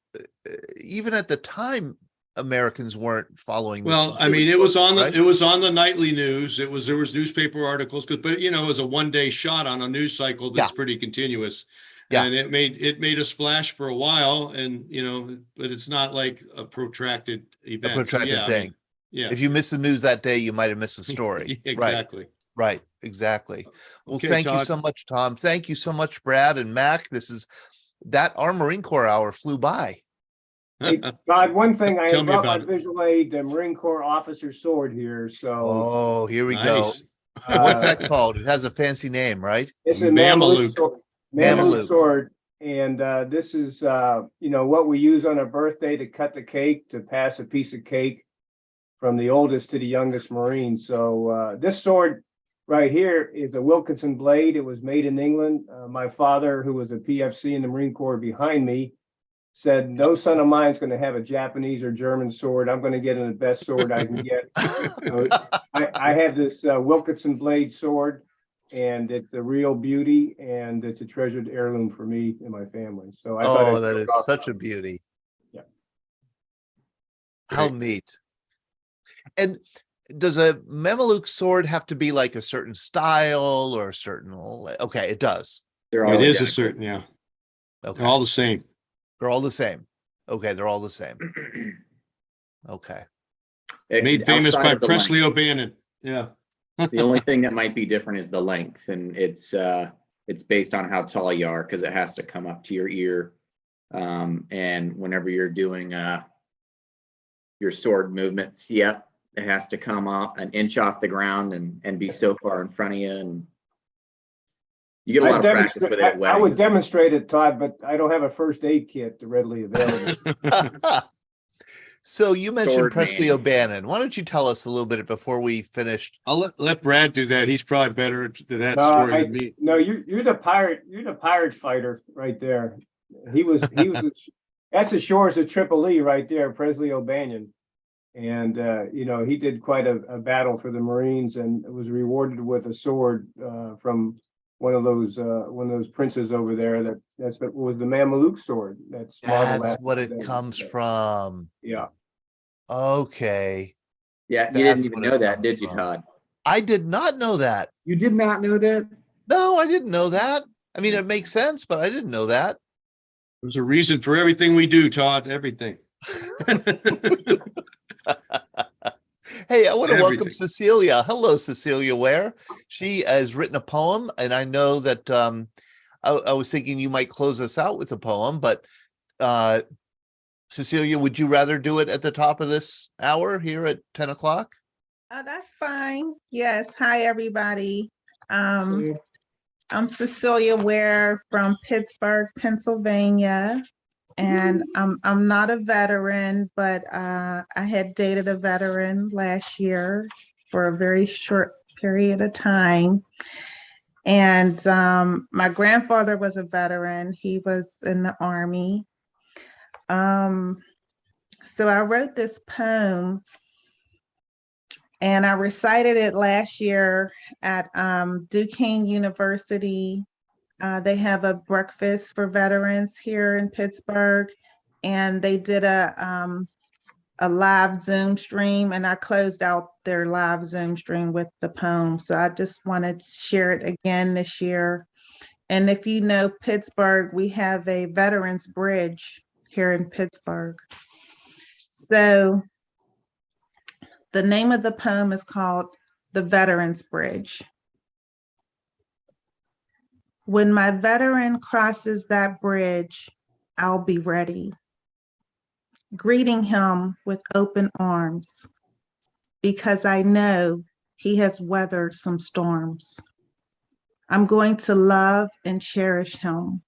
even at the time, Americans weren't following this. Well, I mean, it was on the nightly news. There was newspaper articles, but it was a one-day shot on a news cycle that's pretty continuous. Yeah. And it made a splash for a while, and but it's not like a protracted event. A protracted thing. Yeah. If you miss the news that day, you might have missed the story. Exactly. Right. Exactly. Well, Okay, thank you Todd. so much, Tom. Thank you so much, Brad and Mac. Our Marine Corps hour flew by. Hey, Todd, one thing, I Tell me brought my about it. visual aid, the Marine Corps officer sword here. So Oh, here we Nice. go. What's that called? It has a fancy name, right? it's a Mameluke. Mameluke sword. And this is, what we use on a birthday to cut the cake, to pass a piece of cake from the oldest to the youngest Marine. So this sword right here is a Wilkinson blade. It was made in England. My father, who was a PFC in the Marine Corps behind me, said, no son of mine is going to have a Japanese or German sword. I'm going to get in the best sword I can get. So I have this Wilkinson blade sword, and it's a real beauty, and it's a treasured heirloom for me and my family. So I thought that is such a beauty. Yeah. How neat. And does a Mameluke sword have to be like a certain style or a certain? Okay, it does. It is a certain, yeah. Okay. They're all the same. They're all the same. Okay, they're all the same. Okay. Made famous Outside by of the Presley length. O'Bannon. Yeah. The only thing that might be different is the length, and it's based on how tall you are, because it has to come up to your ear. And whenever you're doing your sword movements, it has to come up an inch off the ground and be so far in front of you, and you get a lot of practice with it at I would weddings. demonstrate it, Todd, but I don't have a first aid kit readily available. So you mentioned Sword Presley man. O'Bannon. Why don't you tell us a little bit before we finished? I'll let Brad do that. He's probably better at that No, story than me. No, you're the pirate fighter right there. He was that's the shores of Tripoli right there, Presley O'Bannon. And he did quite a battle for the Marines, and was rewarded with a sword from one of those princes over there. That was the Mameluke sword. That's what it comes from. Yeah. Okay. Yeah, you That's didn't even what it know that, comes did you, from. Todd? I did not know that. You did not know that? No, I didn't know that. I mean, it makes sense, but I didn't know that. There's a reason for everything we do, Todd. Everything. Hey, I want to welcome Everything. Cecilia. Hello, Cecilia Ware. She has written a poem, and I know that I was thinking you might close us out with a poem, but Cecilia, would you rather do it at the top of this hour here at 10 o'clock? That's fine. Yes. Hi, everybody. I'm Cecilia Ware from Pittsburgh, Pennsylvania. And I'm not a veteran, but I had dated a veteran last year for a very short period of time. And my grandfather was a veteran. He was in the Army. So I wrote this poem and I recited it last year at Duquesne University. They have a breakfast for veterans here in Pittsburgh, and they did a live Zoom stream, and I closed out their live Zoom stream with the poem. So I just wanted to share it again this year. And if you know Pittsburgh, we have a Veterans Bridge here in Pittsburgh. So the name of the poem is called The Veterans Bridge. When my veteran crosses that bridge, I'll be ready, greeting him with open arms, because I know he has weathered some storms. I'm going to love and cherish him.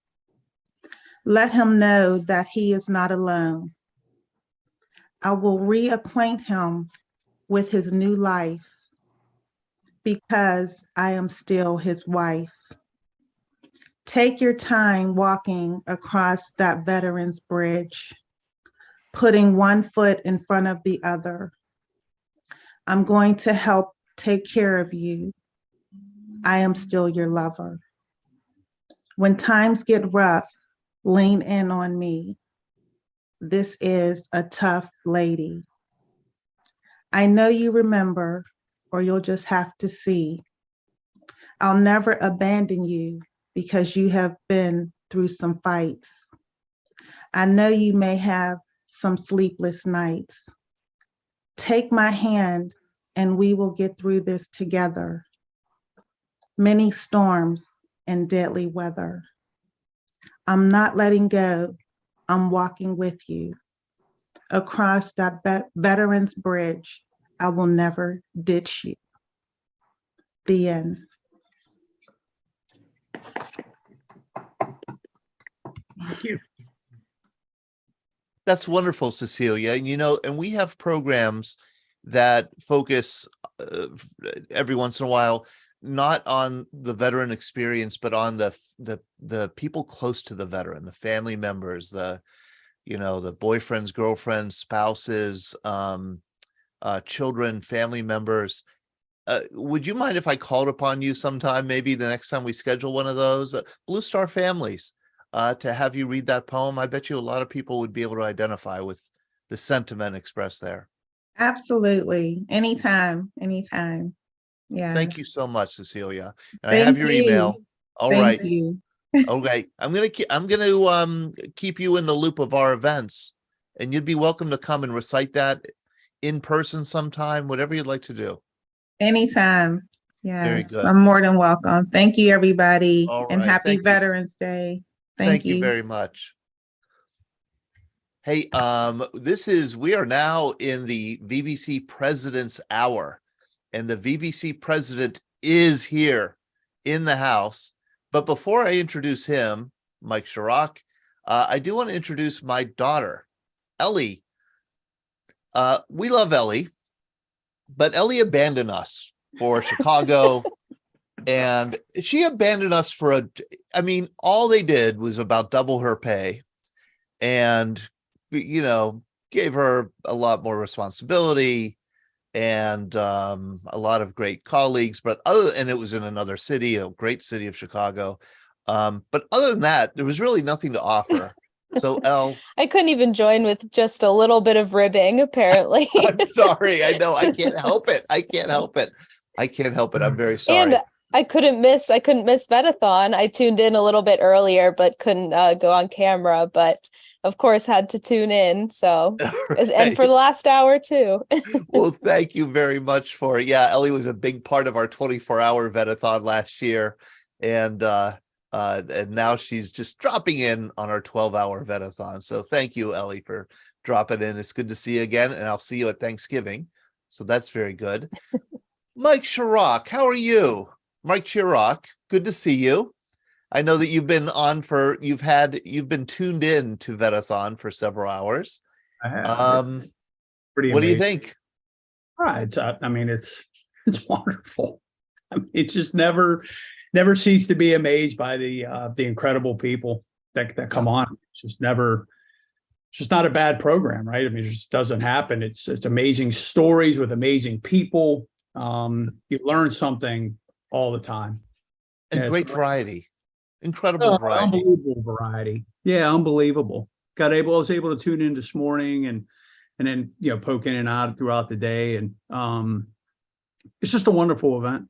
Let him know that he is not alone. I will reacquaint him with his new life, because I am still his wife. Take your time walking across that veterans bridge, putting one foot in front of the other. I'm going to help take care of you. I am still your lover. When times get rough, lean in on me. This is a tough lady. I know you remember, or you'll just have to see. I'll never abandon you, because you have been through some fights. I know you may have some sleepless nights. Take my hand and we will get through this together. Many storms and deadly weather. I'm not letting go. I'm walking with you. Across that veterans bridge, I will never ditch you. The end. Thank you. That's wonderful, Cecilia. And we have programs that focus every once in a while, not on the veteran experience, but on the people close to the veteran, the family members, the boyfriends, girlfriends, spouses, children, family members. Would you mind if I called upon you sometime, maybe the next time we schedule one of those? Blue Star Families, to have you read that poem. I bet you a lot of people would be able to identify with the sentiment expressed there. Absolutely. Anytime. Yeah. Thank you so much, Cecilia. And I have your email. All right. Thank you. Okay. I'm gonna keep you in the loop of our events, and you'd be welcome to come and recite that in person sometime, whatever you'd like to do. Anytime. Yes. Very good. I'm more than welcome. Thank you, everybody. All And right. happy Thank you. Veterans Day. Thank you very much. Hey, we are now in the VBC President's Hour, and the VBC President is here in the house. But before I introduce him, Mike Chirac, I do want to introduce my daughter, Ellie. We love Ellie, but Ellie abandoned us for Chicago. And she abandoned us for all they did was about double her pay and, gave her a lot more responsibility and a lot of great colleagues, and it was in another city, a great city of Chicago. But other than that, there was really nothing to offer. So Elle, I couldn't even join with just a little bit of ribbing, apparently. I'm sorry. I know I can't help it. I'm very sorry. And couldn't miss Vetathon. I tuned in a little bit earlier, but couldn't go on camera. But of course, had to tune in. So, and for the last hour too. Well, thank you very much for it. Yeah, Ellie was a big part of our 24-hour Vetathon last year, and now she's just dropping in on our 12-hour Vetathon. So thank you, Ellie, for dropping in. It's good to see you again, and I'll see you at Thanksgiving. So that's very good. Mike Chirac, how are you? Mike Chirac, good to see you. I know that you've been tuned in to Vetathon for several hours. I have. What do you think? Right. It's wonderful. It just never cease to be amazed by the incredible people that come on. It's just not a bad program, right? I mean, it just doesn't happen. It's amazing stories with amazing people. You learn something all the time. And great variety. Incredible variety. Unbelievable variety. Yeah, unbelievable. I was able to tune in this morning and then poke in and out throughout the day. And it's just a wonderful event.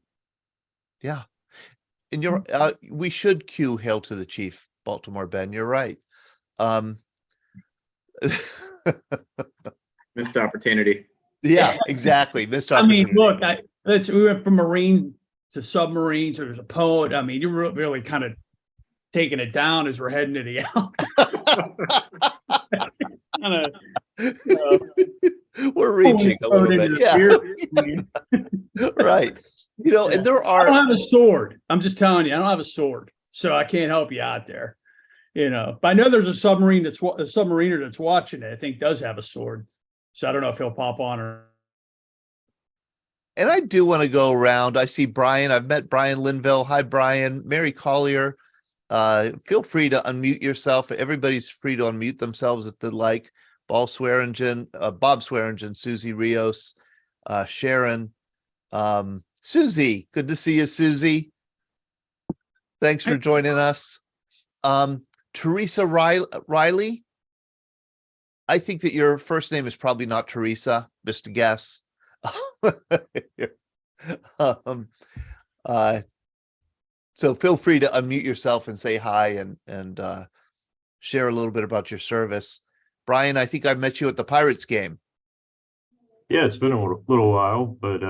Yeah. And we should cue Hail to the Chief, Baltimore Ben. You're right. Missed opportunity. Yeah, exactly. Missed opportunity. Look, we went from Marine to submarines. There was a poet. You're really kind of taking it down as we're heading to the Alps. We're reaching a little bit. Yeah. Right. And there are. I don't have a sword. I'm just telling you, I don't have a sword, so I can't help you out there. But I know there's a submariner that's watching it. I think does have a sword, so I don't know if he'll pop on or. And I do want to go around. I see Brian. I've met Brian Linville. Hi, Brian. Mary Collier. Feel free to unmute yourself. Everybody's free to unmute themselves if they'd like. Bob Swearingen, Susie Rios, Sharon, Susie. Good to see you, Susie. Thanks for joining us. Teresa Riley. I think that your first name is probably not Teresa, just a guess. So feel free to unmute yourself and say hi and share a little bit about your service. Brian, I think I met you at the Pirates game. Yeah, it's been a little while, but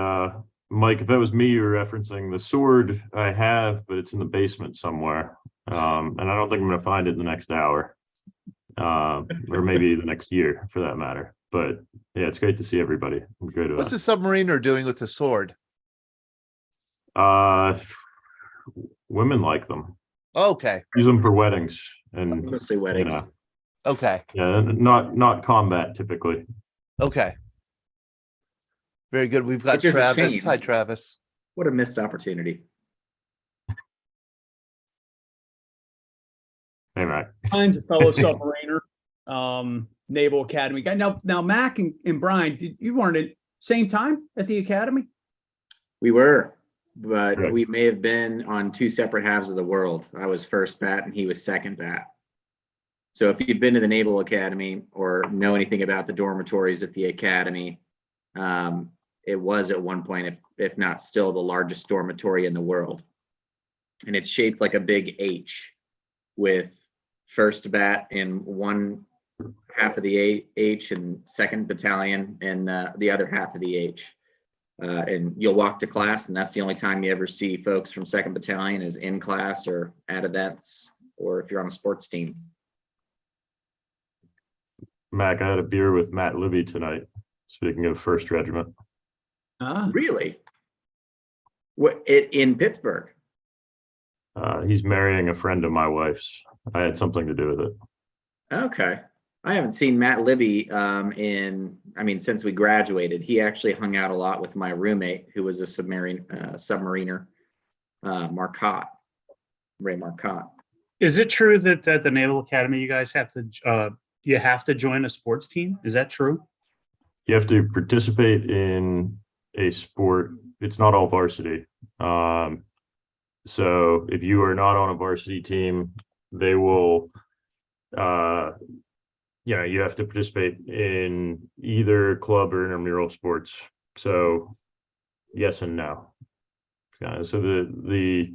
Mike, if that was me you're referencing, the sword I have, but it's in the basement somewhere. And I don't think I'm going to find it in the next hour, or maybe the next year for that matter. But yeah, it's great to see everybody. What's the submariner doing with the sword? Women like them. Okay. Use them for weddings and mostly weddings. Okay. Yeah, not combat typically. Okay. Very good. We've got Travis. Hi, Travis. What a missed opportunity. Hey, Mac. Mine's a fellow submariner, Naval Academy guy. Now, Mac and Brian, you weren't at same time at the academy? We were, but we may have been on two separate halves of the world. I was first bat and he was second bat. So if you've been to the Naval Academy or know anything about the dormitories at the academy, it was at one point, if not still, the largest dormitory in the world. And it's shaped like a big H with first bat in one half of the H and second battalion in the other half of the H. And you'll walk to class, and that's the only time you ever see folks from second battalion is in class or at events, or if you're on a sports team. Mac, I had a beer with Matt Libby tonight. Speaking of First Regiment. Really? What, in Pittsburgh? He's marrying a friend of my wife's. I had something to do with it. Okay. I haven't seen Matt Libby since we graduated. He actually hung out a lot with my roommate, who was a submariner, Ray Marcotte. Is it true that at the Naval Academy you guys have to join a sports team? Is that true? You have to participate in a sport. It's not all varsity. So if you are not on a varsity team, they will, you have to participate in either club or intramural sports. So yes and no. So the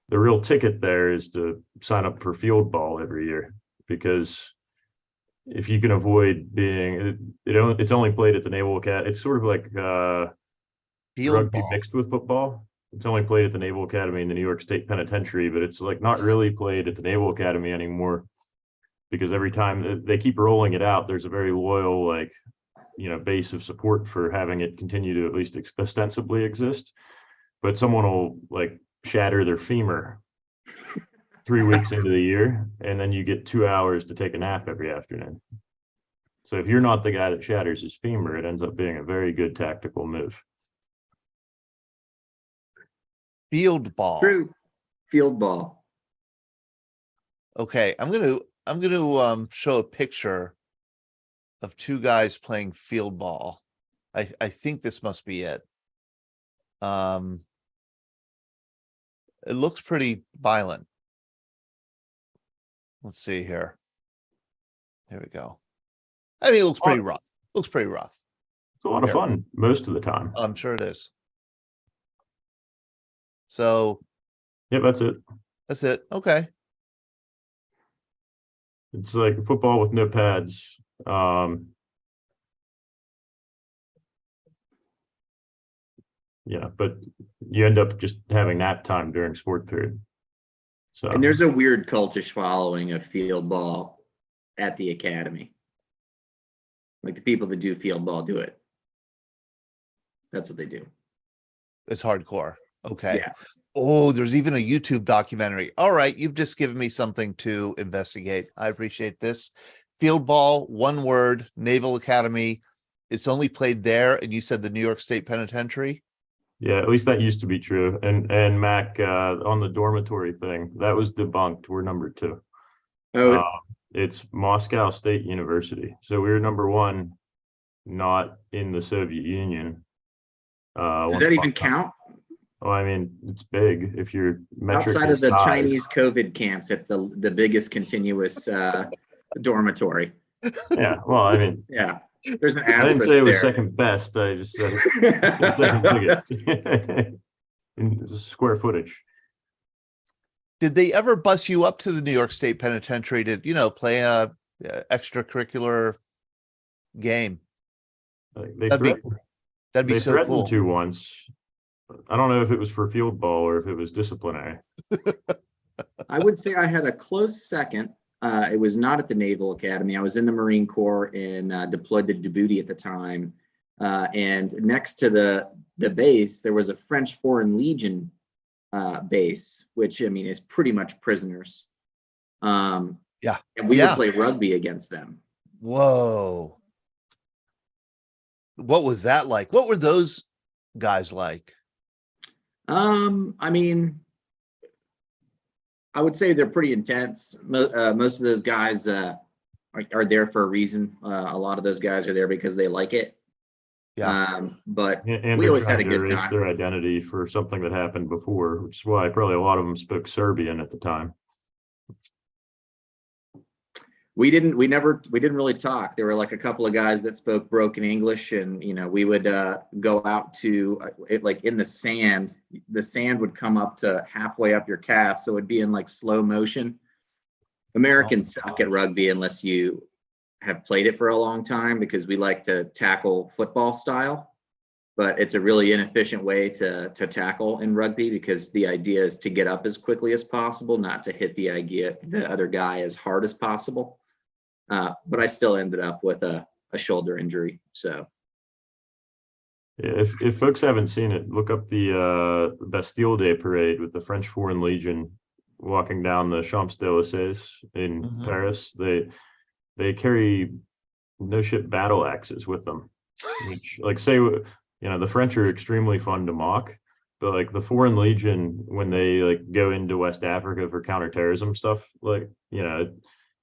real ticket there is to sign up for field ball every year, because if you can avoid being, it's only played at the Naval Academy. It's sort of like rugby mixed with football. It's only played at the Naval Academy and the New York State Penitentiary, but it's like not really played at the Naval Academy anymore, because every time they keep rolling it out, there's a very loyal, like, base of support for having it continue to at least ostensibly exist. But someone will like shatter their femur 3 weeks into the year, and then you get 2 hours to take a nap every afternoon. So if you're not the guy that shatters his femur, it ends up being a very good tactical move. Field ball. True. Field ball. Okay, I'm gonna show a picture of two guys playing field ball. I think this must be it. It looks pretty violent. Let's see here. There we go. I mean, it looks pretty rough. Looks pretty rough. It's a lot of fun most of the time. I'm sure it is. So. Yep, that's it. That's it. Okay. It's like football with no pads. Yeah, but you end up just having nap time during sport period. So, and there's a weird cultish following of field ball at the academy. Like the people that do field ball do it. That's what they do. It's hardcore. Okay. Yeah. Oh, there's even a YouTube documentary. All right, you've just given me something to investigate. I appreciate this. Field ball, one word, Naval Academy. It's only played there, and you said the New York State Penitentiary? Yeah, at least that used to be true. And Mac, on the dormitory thing, that was debunked. We're number 2. Oh, it's Moscow State University. So we were number 1, not in the Soviet Union. Does that even count? Oh, I mean, it's big. If you're outside of the Chinese COVID camps, it's the biggest continuous dormitory. Yeah, well, I mean, yeah, there's an I asterisk didn't say it was there. second best. I just said the second biggest in square footage. Did they ever bus you up to the New York State Penitentiary to, play a extracurricular game? That'd be so threatened cool. to once. I don't know if it was for field ball or if it was disciplinary. I would say I had a close second. It was not at the Naval Academy. I was in the Marine Corps and deployed to Djibouti at the time. And next to the base, there was a French Foreign Legion base, which I mean is pretty much prisoners. Yeah. And we would play rugby against them. Whoa. What was that like? What were those guys like? I mean, I would say they're pretty intense. Most of those guys are there for a reason. A lot of those guys are there because they like it. Yeah. But and we always had a to good erase time. their identity for something that happened before, which is why probably a lot of them spoke Serbian at the time. We didn't really talk. There were like a couple of guys that spoke broken English, and we would go out to like in the sand. The sand would come up to halfway up your calf, so it'd be in like slow motion. Americans suck at rugby unless you have played it for a long time, because we like to tackle football style, but it's a really inefficient way to tackle in rugby, because the idea is to get up as quickly as possible, not to hit the other guy as hard as possible. But I still ended up with a shoulder injury. So yeah, if folks haven't seen it, look up the Bastille Day parade with the French Foreign Legion walking down the Champs-Élysées in Paris. They carry no shit battle axes with them, which like say, the French are extremely fun to mock, but like the Foreign Legion, when they like go into West Africa for counterterrorism stuff, like,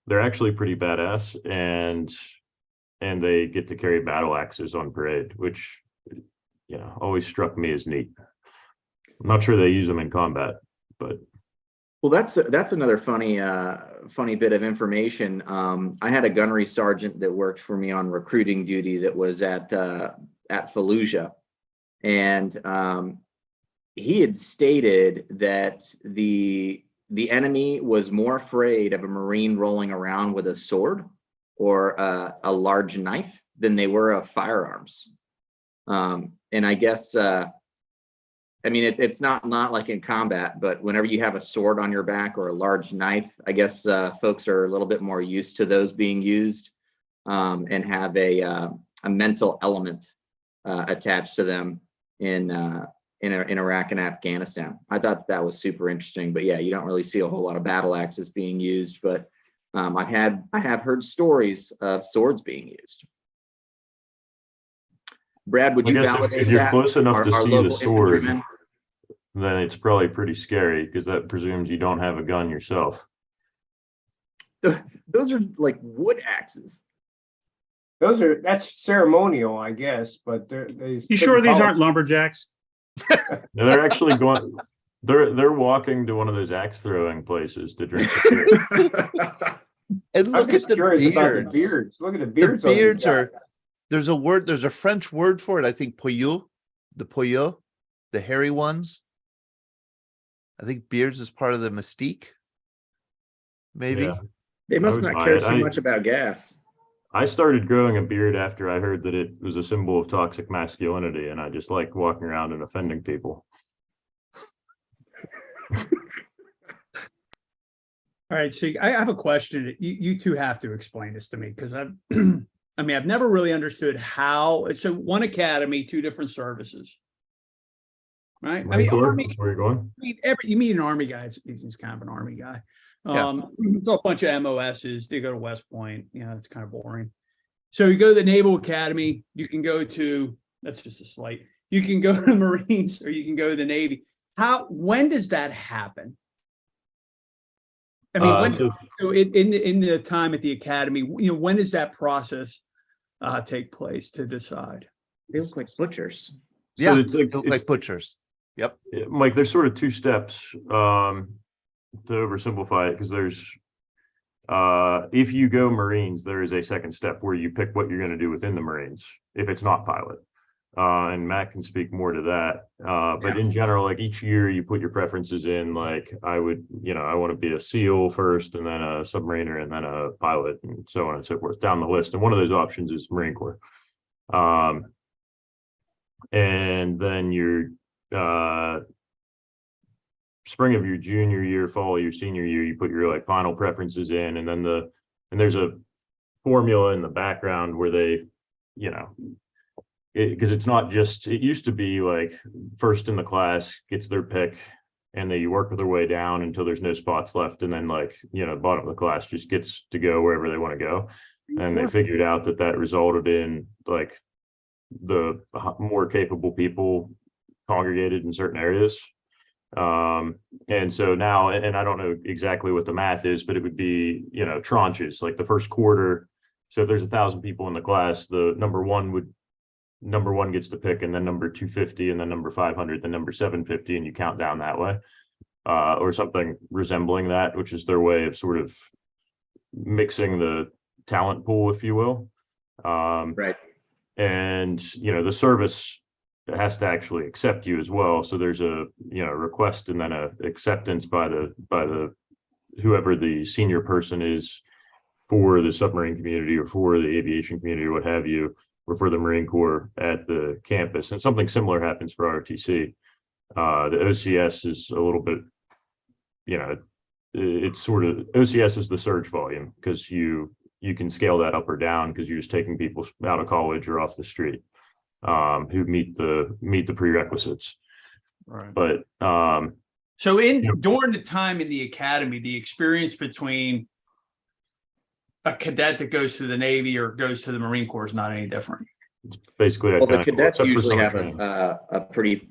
they're actually pretty badass, and they get to carry battle axes on parade, which, always struck me as neat. I'm not sure they use them in combat, but. Well, that's another funny bit of information. I had a gunnery sergeant that worked for me on recruiting duty that was at Fallujah, and he had stated that the enemy was more afraid of a Marine rolling around with a sword or a large knife than they were of firearms. And I guess, I mean, it's not like in combat, but whenever you have a sword on your back or a large knife, I guess folks are a little bit more used to those being used and have a mental element attached to them in Iraq and Afghanistan. I thought that was super interesting, but yeah, you don't really see a whole lot of battle axes being used, but I have heard stories of swords being used. Brad, would I you guess validate if you're that? close enough to Our see the local sword, infantrymen? then it's probably pretty scary because that presumes you don't have a gun yourself. Those are like wood axes. That's ceremonial, I guess, but You sure these aren't lumberjacks? No, they're actually going. They're walking to one of those axe throwing places to drink. And look at the beards. Look at the The beards. on these beards guys. are, there's a French word for it. I think poillot, the hairy ones. I think beards is part of the mystique. Maybe. Yeah. They must I would not buy care it. too much about gas. I started growing a beard after I heard that it was a symbol of toxic masculinity, and I just like walking around and offending people. All right, so I have a question. You two have to explain this to me because I've, I mean, I've never really understood how. So one academy, two different services, right? I mean, Army, Where are you going? I mean, you meet an Army guy. He's kind of an Army guy. Yeah. It's a bunch of MOSs. They go to West Point. You know, it's kind of boring. So you go to the Naval Academy. You can go to. That's just a slight. You can go to the Marines or you can go to the Navy. When does that happen? I mean, so in the time at the academy, you know, when does that process take place to decide? They look like butchers. Yeah, it's they look like butchers. Yep. Mike, there's sort of two steps to oversimplify it, because there's if you go Marines, there is a second step where you pick what you're going to do within the Marines if it's not pilot. And Matt can speak more to that. But in general, like each year you put your preferences in, like I would, you know, I want to be a SEAL first and then a submariner and then a pilot and so on and so forth down the list. And one of those options is Marine Corps. And then your spring of your junior year, fall of your senior year, you put your like final preferences in, and then there's a formula in the background where they, you know, because it's not just, it used to be like first in the class gets their pick and they work their way down until there's no spots left, and then like, you know, bottom of the class just gets to go wherever they want to go. And they figured out that resulted in like the more capable people congregated in certain areas. And so now, and I don't know exactly what the math is, but it would be, you know, tranches, like the first quarter. So if there's 1,000 people in the class, the number one gets to pick, and then number 250, and then number 500, then number 750, and you count down that way, or something resembling that, which is their way of sort of mixing the talent pool, if you will. Right. And, you know, the service has to actually accept you as well. So there's a, you know, request and then a acceptance by the whoever the senior person is for the submarine community or for the aviation community or what have you, or for the Marine Corps at the campus. And something similar happens for ROTC. The OCS is a little bit, you know, it's sort of, OCS is the surge volume, because you can scale that up or down because you're just taking people out of college or off the street who meet the prerequisites. Right. But so during the time in the academy, the experience between a cadet that goes to the Navy or goes to the Marine Corps is not any different. Basically, well, the cadets usually have a pretty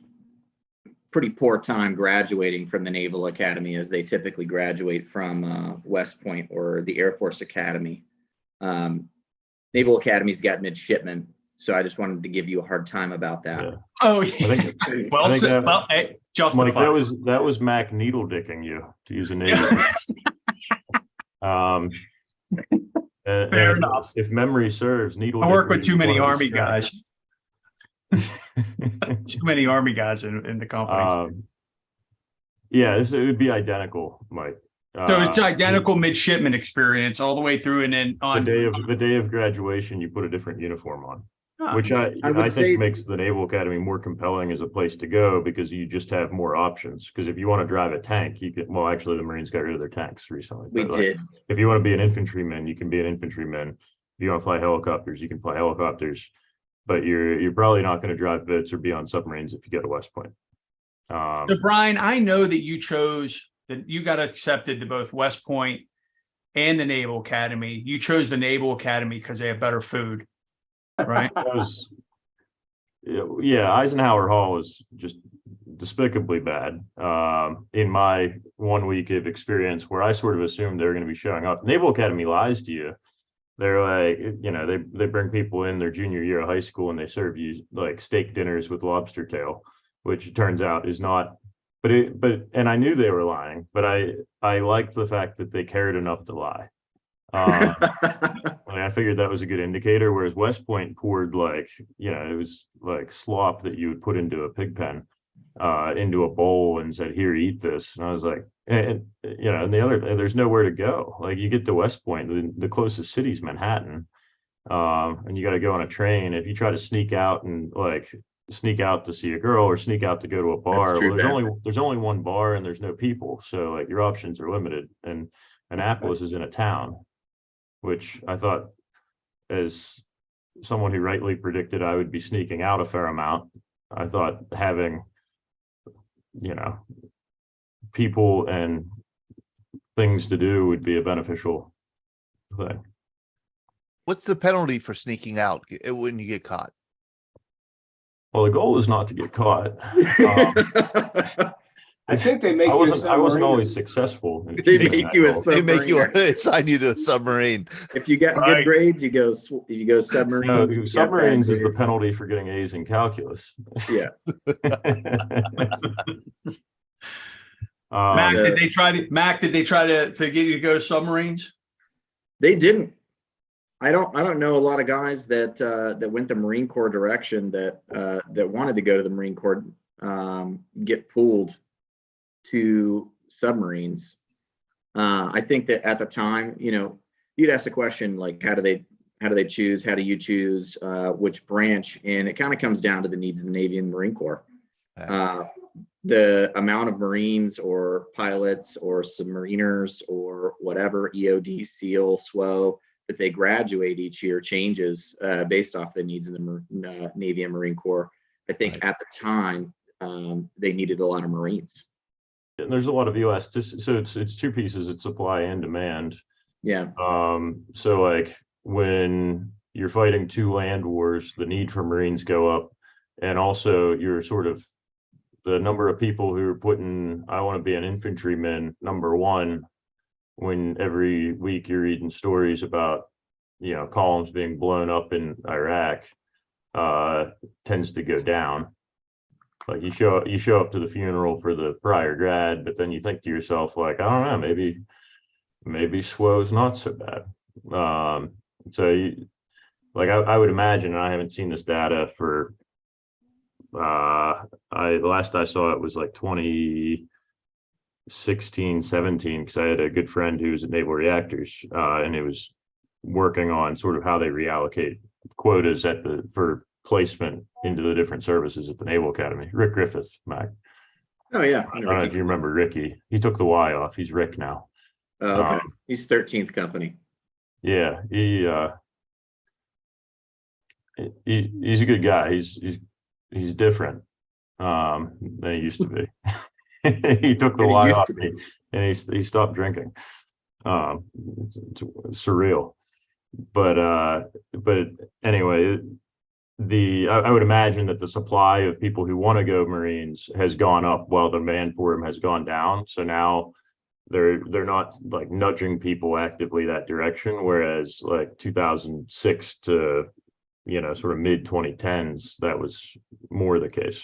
poor time graduating from the Naval Academy, as they typically graduate from West Point or the Air Force Academy. Naval Academy's got midshipmen, so I just wanted to give you a hard time about that. Yeah. Oh, yeah. Mike, justified. that was Mac needle dicking you, to use a Navy. Fair enough. If memory serves, needle. I work with too many Army guys. Too many Army guys in the company. Yeah, it would be identical, Mike. So it's identical midshipman experience all the way through, and then on the day of graduation, you put a different uniform on, which I I say- think makes the Naval Academy more compelling as a place to go because you just have more options. Because if you want to drive a tank, you can. Well, actually, the Marines got rid of their tanks recently. We but, like, did. if you want to be an infantryman, you can be an infantryman. If you want to fly helicopters, you can fly helicopters. But you're probably not going to drive boats or be on submarines if you go to West Point. So Brian, I know that you chose that you got accepted to both West Point and the Naval Academy. You chose the Naval Academy because they have better food, right? Yeah, Eisenhower Hall was just despicably bad. In my 1 week of experience, where I sort of assumed they were going to be showing up. Naval Academy lies to you. They're like, they bring people in their junior year of high school and they serve you like steak dinners with lobster tail, which it turns out is not. And I knew they were lying, but I liked the fact that they cared enough to lie. I figured that was a good indicator. Whereas West Point poured it was like slop that you would put into a pig pen, into a bowl and said, "Here, eat this." And I was like, and there's nowhere to go. Like you get to West Point, the closest city's Manhattan, and you got to go on a train. If you try to sneak out to see a girl or sneak out to go to a bar, there's only one bar and there's no people, so like your options are limited. And Annapolis is in a town, which I thought, as someone who rightly predicted I would be sneaking out a fair amount, I thought having people and things to do would be a beneficial thing. What's the penalty for sneaking out when you get caught? Well, the goal is not to get caught. I think they make I wasn't submarine. always successful. They make you a They make you submariner. assign you to a submarine. If you get good grades, you go submarines. No, If you get submarines bad is the grades- penalty for getting A's in calculus. Yeah. Mac, did they try to get you to go submarines? They didn't. I don't know a lot of guys that went the Marine Corps direction that wanted to go to the Marine Corps get pulled to submarines. I think that at the time, you'd ask the question like, how do they choose? How do you choose which branch? And it kind of comes down to the needs of the Navy and Marine Corps. The amount of Marines or pilots or submariners or whatever, EOD, SEAL, SWO, that they graduate each year changes based off the needs of the Navy and Marine Corps. I think at the time, they needed a lot of Marines. And there's a lot of US, so it's two pieces, it's supply and demand. Yeah. So like when you're fighting two land wars, the need for Marines go up, and also you're sort of the number of people who are putting, I want to be an infantryman, number one, when every week you're reading stories about, columns being blown up in Iraq, tends to go down. Like you show up to the funeral for the prior grad, but then you think to yourself, like, I don't know, maybe SWO's not so bad. I would imagine, and I haven't seen this data for, the last I saw it was like 2016, 17, because I had a good friend who was at Naval Reactors, and it was working on sort of how they reallocate quotas for placement into the different services at the Naval Academy. Rick Griffith, Mac. Oh yeah. I don't know if you remember Ricky. He took the Y off. He's Rick now. Okay. He's 13th Company. Yeah, he's a good guy. He's different than he used to be. He took the Y off and he stopped drinking. It's surreal. But anyway, I would imagine that the supply of people who want to go Marines has gone up while the demand for them has gone down. So now they're not like nudging people actively that direction, whereas like 2006 to sort of mid 2010s, that was more the case.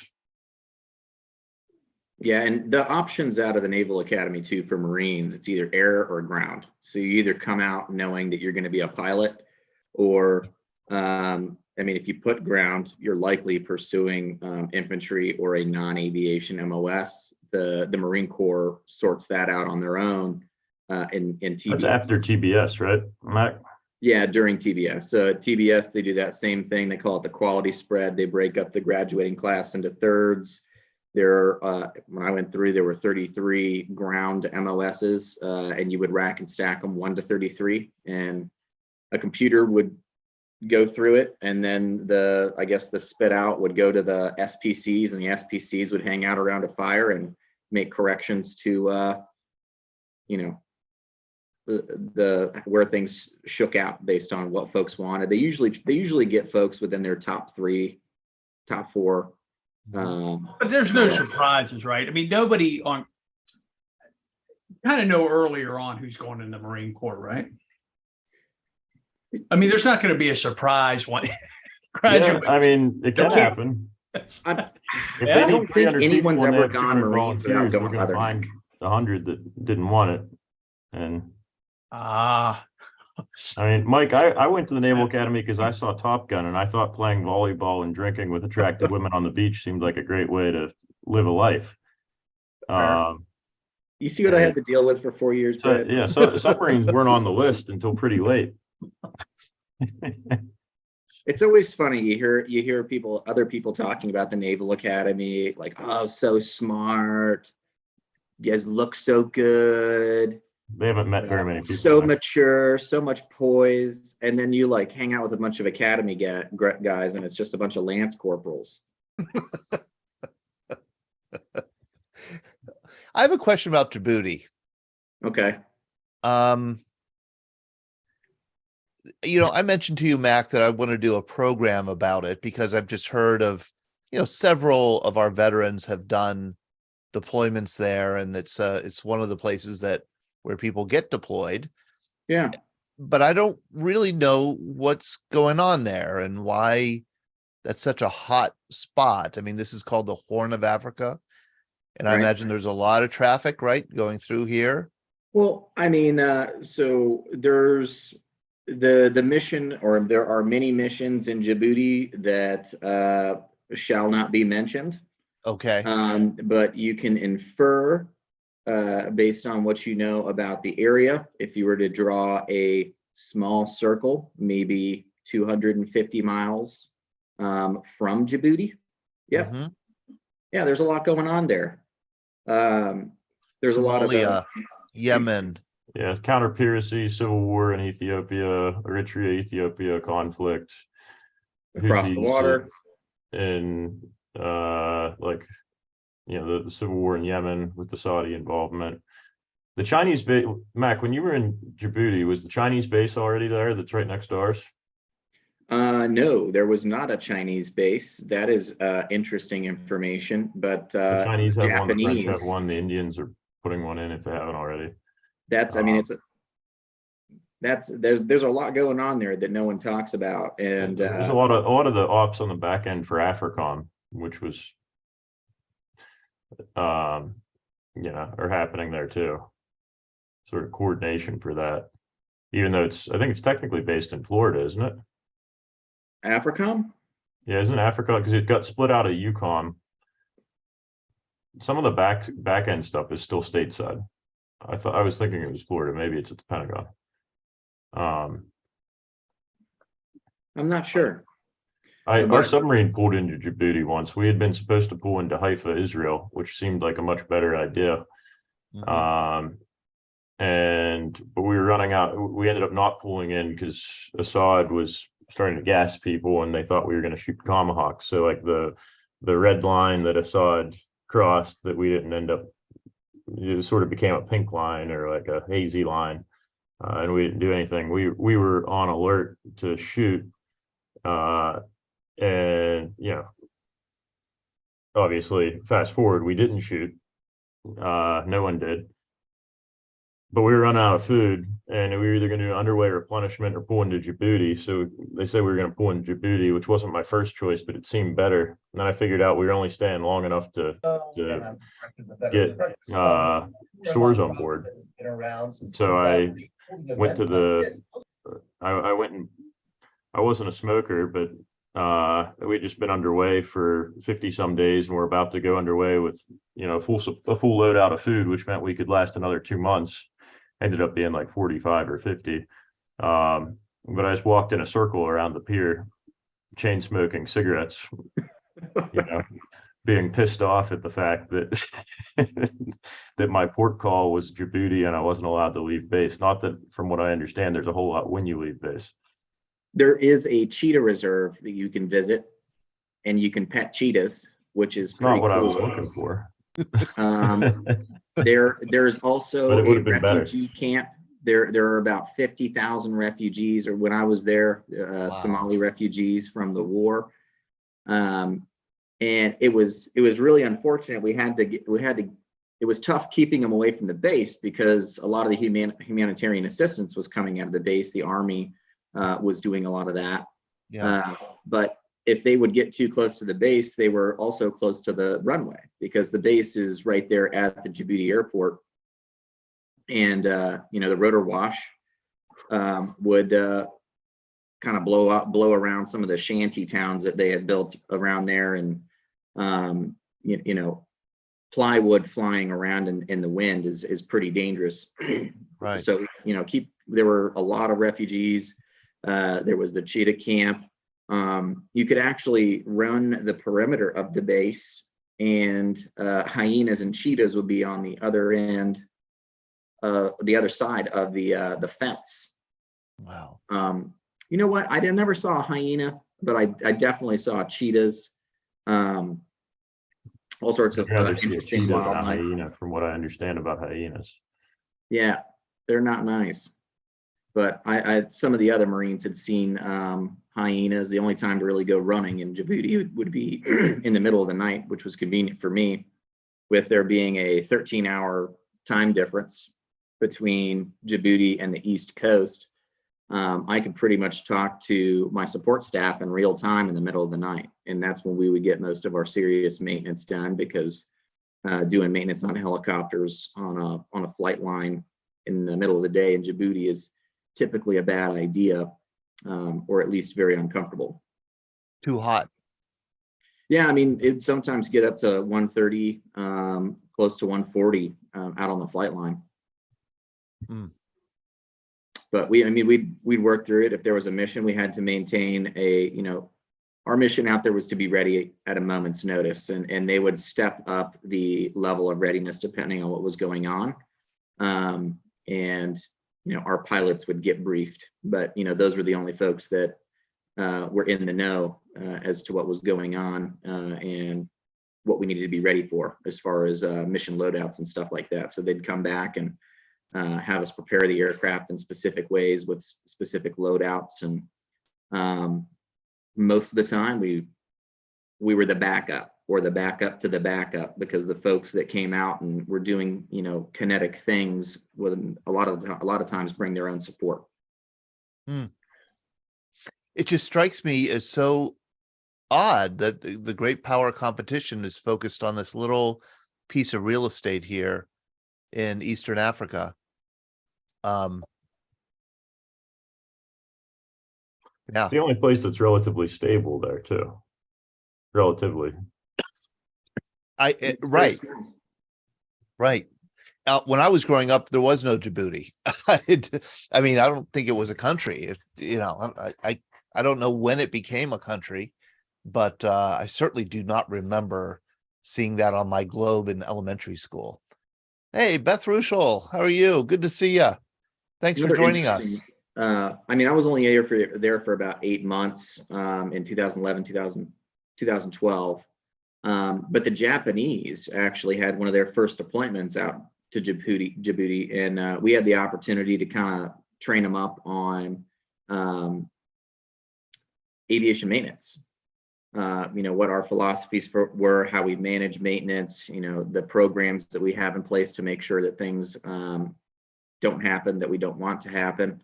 Yeah, and the options out of the Naval Academy too for Marines, it's either air or ground. So you either come out knowing that you're going to be a pilot, or I mean, if you put ground, you're likely pursuing infantry or a non-aviation MOS. The Marine Corps sorts that out on their own in TBS. That's after TBS, right, Mac? Yeah, during TBS. So at TBS, they do that same thing. They call it the quality spread. They break up the graduating class into thirds. There, when I went through, there were 33 ground MOSs, and you would rack and stack them 1 to 33, and a computer would go through it, and then I guess the spit out would go to the SPCs, and the SPCs would hang out around a fire and make corrections to, you know, the where things shook out based on what folks wanted. They usually get folks within their top 3, top 4. But there's no surprises, right? I mean, nobody kind of know earlier on who's going in the Marine Corps, right? I mean, there's not going to be a surprise when graduate. Yeah, I mean, it can happen. I don't think anyone's ever gone Marines without going to find 100 that didn't want it. And I mean, Mike, I went to the Naval Academy because I saw Top Gun, and I thought playing volleyball and drinking with attractive women on the beach seemed like a great way to live a life. You see what I had to deal with for 4 years? Yeah, so submarines weren't on the list until pretty late. It's always funny. You hear other people talking about the Naval Academy, like, oh, so smart. You guys look so good. They haven't met very many people. So mature, so much poise, and then you like hang out with a bunch of academy guys, and it's just a bunch of lance corporals. I have a question about Djibouti. Okay. You know, I mentioned to you, Mac, that I want to do a program about it because I've just heard of, you know, several of our veterans have done deployments there, and it's one of the places where people get deployed. Yeah. But I don't really know what's going on there and why that's such a hot spot. I mean, this is called the Horn of Africa, and I imagine there's a lot of traffic, right, going through here. Well, I mean, so there's the mission, or there are many missions in Djibouti that shall not be mentioned. Okay. But you can infer based on what you know about the area. If you were to draw a small circle, maybe 250 miles from Djibouti. Yep. Mm-hmm. Yeah, there's a lot going on there. There's Somalia, a lot of Yemen. Yeah, it's counter-piracy, civil war in Ethiopia, Eritrea-Ethiopia conflict. Across the water. And like, you know, the civil war in Yemen with the Saudi involvement. The Chinese base, Mac, when you were in Djibouti, was the Chinese base already there that's right next to ours? No, there was not a Chinese base. That is interesting information, but the Chinese have one, the Japanese French have one, the Indians are putting one in if they haven't already. That's, I mean, there's a lot going on there that no one talks about, and there's a lot of the ops on the back end for AFRICOM, which was, you know, are happening there too. Sort of coordination for that, even though I think it's technically based in Florida, isn't it? AFRICOM? Yeah, isn't Africa, because it got split out of UCOM. Some of the back end stuff is still stateside. I was thinking it was Florida. Maybe it's at the Pentagon. I'm not sure. Our submarine pulled into Djibouti once. We had been supposed to pull into Haifa, Israel, which seemed like a much better idea. Mm-hmm. But we were running out. We ended up not pulling in because Assad was starting to gas people, and they thought we were going to shoot Tomahawks. So like the red line that Assad crossed that we didn't end up, it sort of became a pink line or like a hazy line, and we didn't do anything. We were on alert to shoot, and you know, obviously fast forward, we didn't shoot. No one did. But we were running out of food, and we were either going to do underway replenishment or pull into Djibouti. So they said we were going to pull into Djibouti, which wasn't my first choice, but it seemed better. And then I figured out we were only staying long enough to get stores on board. So I went to I wasn't a smoker, but We'd just been underway for 50 some days, and we're about to go underway with, a full load out of food, which meant we could last another 2 months. Ended up being like 45 or 50. But I just walked in a circle around the pier, chain smoking cigarettes, being pissed off at the fact that that my port call was Djibouti and I wasn't allowed to leave base. Not that, from what I understand, there's a whole lot when you leave base. There is a cheetah reserve that you can visit, and you can pet cheetahs, which is not what cool. I was looking for. There's also But it would a have been better. refugee camp. There are about 50,000 refugees, or when I was there, Somali refugees from the war. And it was really unfortunate. It was tough keeping them away from the base because a lot of the humanitarian assistance was coming out of the base. The Army was doing a lot of that. Yeah. But if they would get too close to the base, they were also close to the runway because the base is right there at the Djibouti airport. And, the rotor wash would kind of blow around some of the shanty towns that they had built around there. And, plywood flying around in the wind is pretty dangerous. Right. So, there were a lot of refugees. There was the cheetah camp. You could actually run the perimeter of the base, and hyenas and cheetahs would be on the other end, the other side of the fence. Wow. You know what? I never saw a hyena, but I definitely saw cheetahs. All sorts of interesting wildlife. Hyena, from what I understand about hyenas. Yeah, they're not nice. But I some of the other Marines had seen hyenas. The only time to really go running in Djibouti would be in the middle of the night, which was convenient for me, with there being a 13-hour time difference between Djibouti and the East Coast. I could pretty much talk to my support staff in real time in the middle of the night. And that's when we would get most of our serious maintenance done, because doing maintenance on helicopters on a flight line in the middle of the day in Djibouti is typically a bad idea, or at least very uncomfortable. Too hot. Yeah, I mean, it'd sometimes get up to 130, close to 140 out on the flight line. Mm. But we'd work through it. If there was a mission, we had to maintain our mission out there was to be ready at a moment's notice, and they would step up the level of readiness depending on what was going on. And our pilots would get briefed, but those were the only folks that were in the know as to what was going on and what we needed to be ready for as far as mission loadouts and stuff like that. So they'd come back and have us prepare the aircraft in specific ways with specific loadouts. And most of the time we were the backup, or the backup to the backup, because the folks that came out and were doing, kinetic things would a lot of times bring their own support. Hmm. It just strikes me as so odd that the great power competition is focused on this little piece of real estate here in Eastern Africa. Yeah. It's the only place that's relatively stable there too. Relatively. Right. When I was growing up, there was no Djibouti. I mean, I don't think it was a country. I don't know when it became a country, but I certainly do not remember seeing that on my globe in elementary school. Hey, Beth Ruschel, how are you? Good to see you. Thanks for joining us. I was only there for about 8 months in 2011, 2012. But the Japanese actually had one of their first deployments out to Djibouti, and we had the opportunity to kind of train them up on aviation maintenance. What our philosophies were, how we manage maintenance, the programs that we have in place to make sure that things don't happen that we don't want to happen.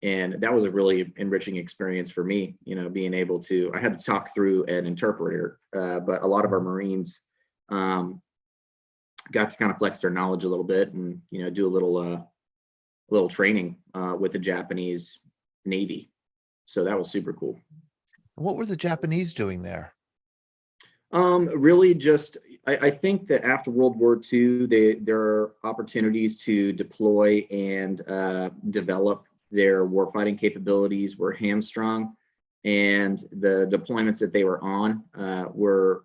And that was a really enriching experience for me, being able to, I had to talk through an interpreter, but a lot of our Marines got to kind of flex their knowledge a little bit and, do a little training with the Japanese Navy. So that was super cool. What were the Japanese doing there? Really just, I think that after World War II, there are opportunities to deploy and develop their warfighting capabilities were hamstrung, and the deployments that they were on were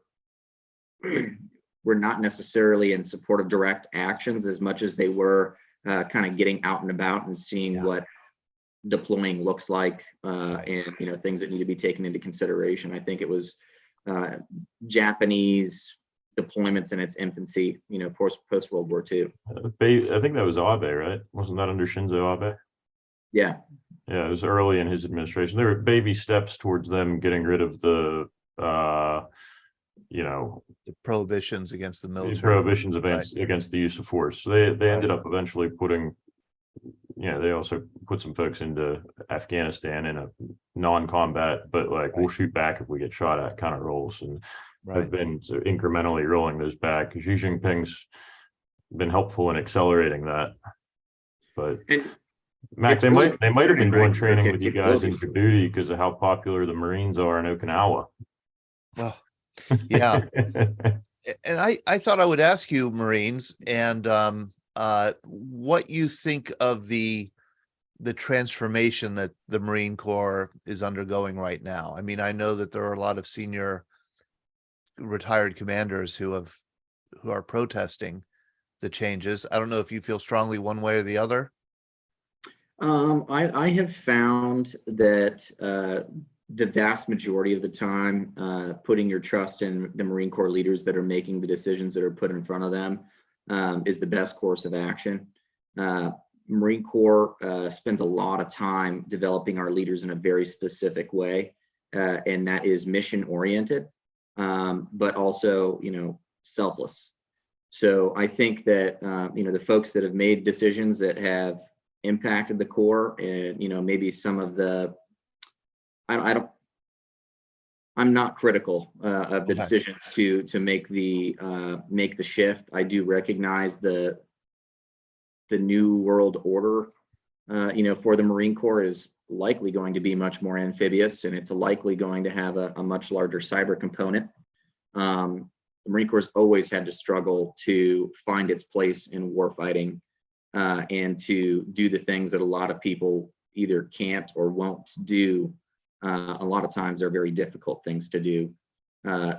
not necessarily in support of direct actions as much as they were kind of getting out and about and seeing what deploying looks like, and things that need to be taken into consideration. I think it was Japanese deployments in its infancy, post World War II. I think that was Abe, right? Wasn't that under Shinzo Abe? Yeah. Yeah, it was early in his administration. There were baby steps towards them getting rid of the prohibitions against the military. Prohibitions against the use of force. So they ended up eventually putting, they also put some folks into Afghanistan in a non-combat, but we'll shoot back if we get shot at kind of roles, and have been incrementally rolling those back. Xi Jinping's been helpful in accelerating that. But Mac, they might have been doing training with you guys in Djibouti because of how popular the Marines are in Okinawa. Well, yeah. And I thought I would ask you, Marines, and what you think of the transformation that the Marine Corps is undergoing right now. I mean, I know that there are a lot of senior retired commanders who are protesting the changes. I don't know if you feel strongly one way or the other. I have found that the vast majority of the time, putting your trust in the Marine Corps leaders that are making the decisions that are put in front of them is the best course of action. Marine Corps spends a lot of time developing our leaders in a very specific way, and that is mission oriented, but also, selfless. So I think that, the folks that have made decisions that have impacted the Corps, and, maybe some of the, I'm not critical of the decisions to make the shift. I do recognize the new world order, for the Marine Corps is likely going to be much more amphibious, and it's likely going to have a much larger cyber component. The Marine Corps has always had to struggle to find its place in warfighting, and to do the things that a lot of people either can't or won't do. A lot of times they're very difficult things to do.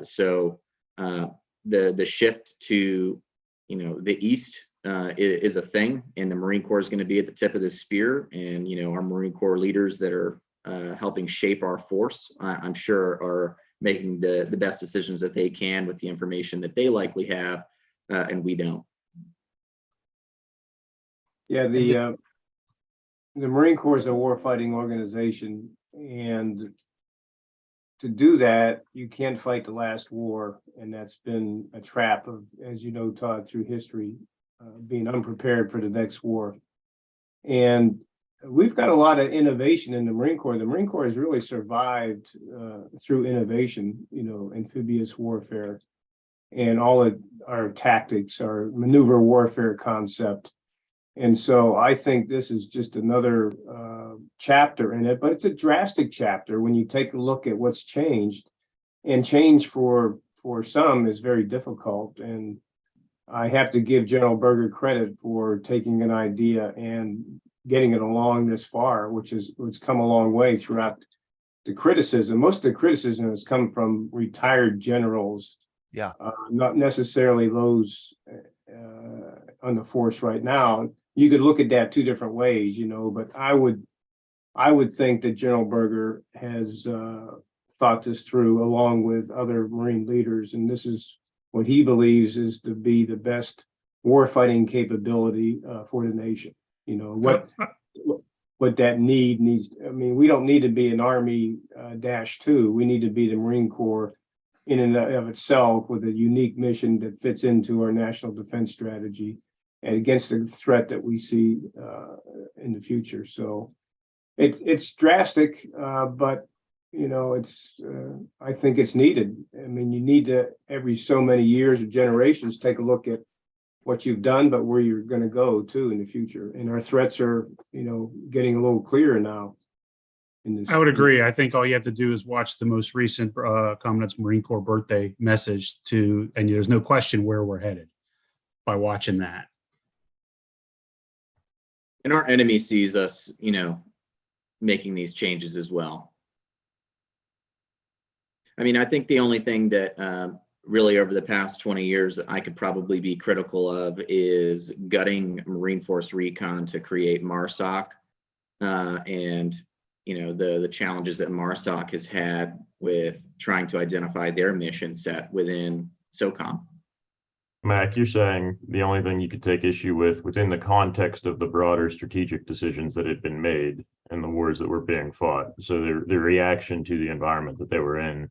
So the shift to, the East is a thing, and the Marine Corps is going to be at the tip of the spear. And, our Marine Corps leaders that are helping shape our force, I'm sure are making the best decisions that they can with the information that they likely have, and we don't. Yeah, the Marine Corps is a warfighting organization, and to do that, you can't fight the last war, and that's been a trap of, as you know, Todd, through history, being unprepared for the next war. And we've got a lot of innovation in the Marine Corps. The Marine Corps has really survived through innovation, amphibious warfare, and all of our tactics, our maneuver warfare concept. And so I think this is just another chapter in it, but it's a drastic chapter when you take a look at what's changed. And change for some is very difficult. And I have to give General Berger credit for taking an idea and getting it along this far, which come a long way throughout the criticism. Most of the criticism has come from retired generals, not necessarily those on the force right now. You could look at that two different ways, but I would think that General Berger has thought this through along with other Marine leaders, and this is what he believes is to be the best warfighting capability for the nation. What that needs. I mean, we don't need to be an Army -2. We need to be the Marine Corps in and of itself, with a unique mission that fits into our national defense strategy and against the threat that we see in the future. So it's drastic, but I think it's needed. I mean, you need to, every so many years or generations, take a look at what you've done, but where you're going to go too in the future. And our threats are, getting a little clearer now. in this. I would agree. I think all you have to do is watch the most recent Commandant's Marine Corps birthday message and there's no question where we're headed by watching that. And our enemy sees us, making these changes as well. I mean, I think the only thing that really over the past 20 years that I could probably be critical of is gutting Marine Force Recon to create MARSOC, and the challenges that MARSOC has had with trying to identify their mission set within SOCOM. Mac, you're saying the only thing you could take issue with within the context of the broader strategic decisions that had been made and the wars that were being fought. So the reaction to the environment that they were in,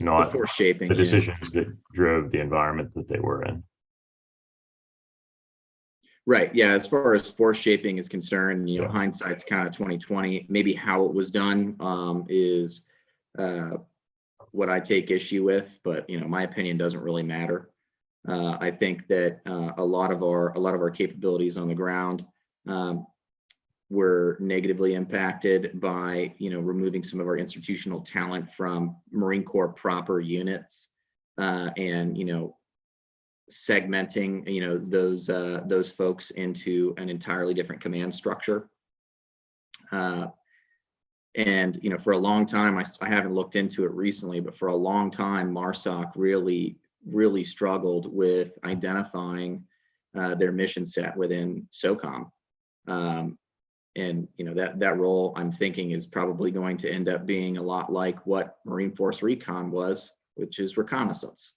not the force shaping, the decisions that drove the environment that they were in. Right. Yeah. As far as force shaping is concerned, hindsight's kind of 2020. Maybe how it was done is what I take issue with, but my opinion doesn't really matter. I think that a lot of our capabilities on the ground were negatively impacted by removing some of our institutional talent from Marine Corps proper units, and segmenting those folks into an entirely different command structure. And for a long time, I haven't looked into it recently, but for a long time, MARSOC really struggled with identifying their mission set within SOCOM. And that role, I'm thinking, is probably going to end up being a lot like what Marine Force Recon was, which is reconnaissance.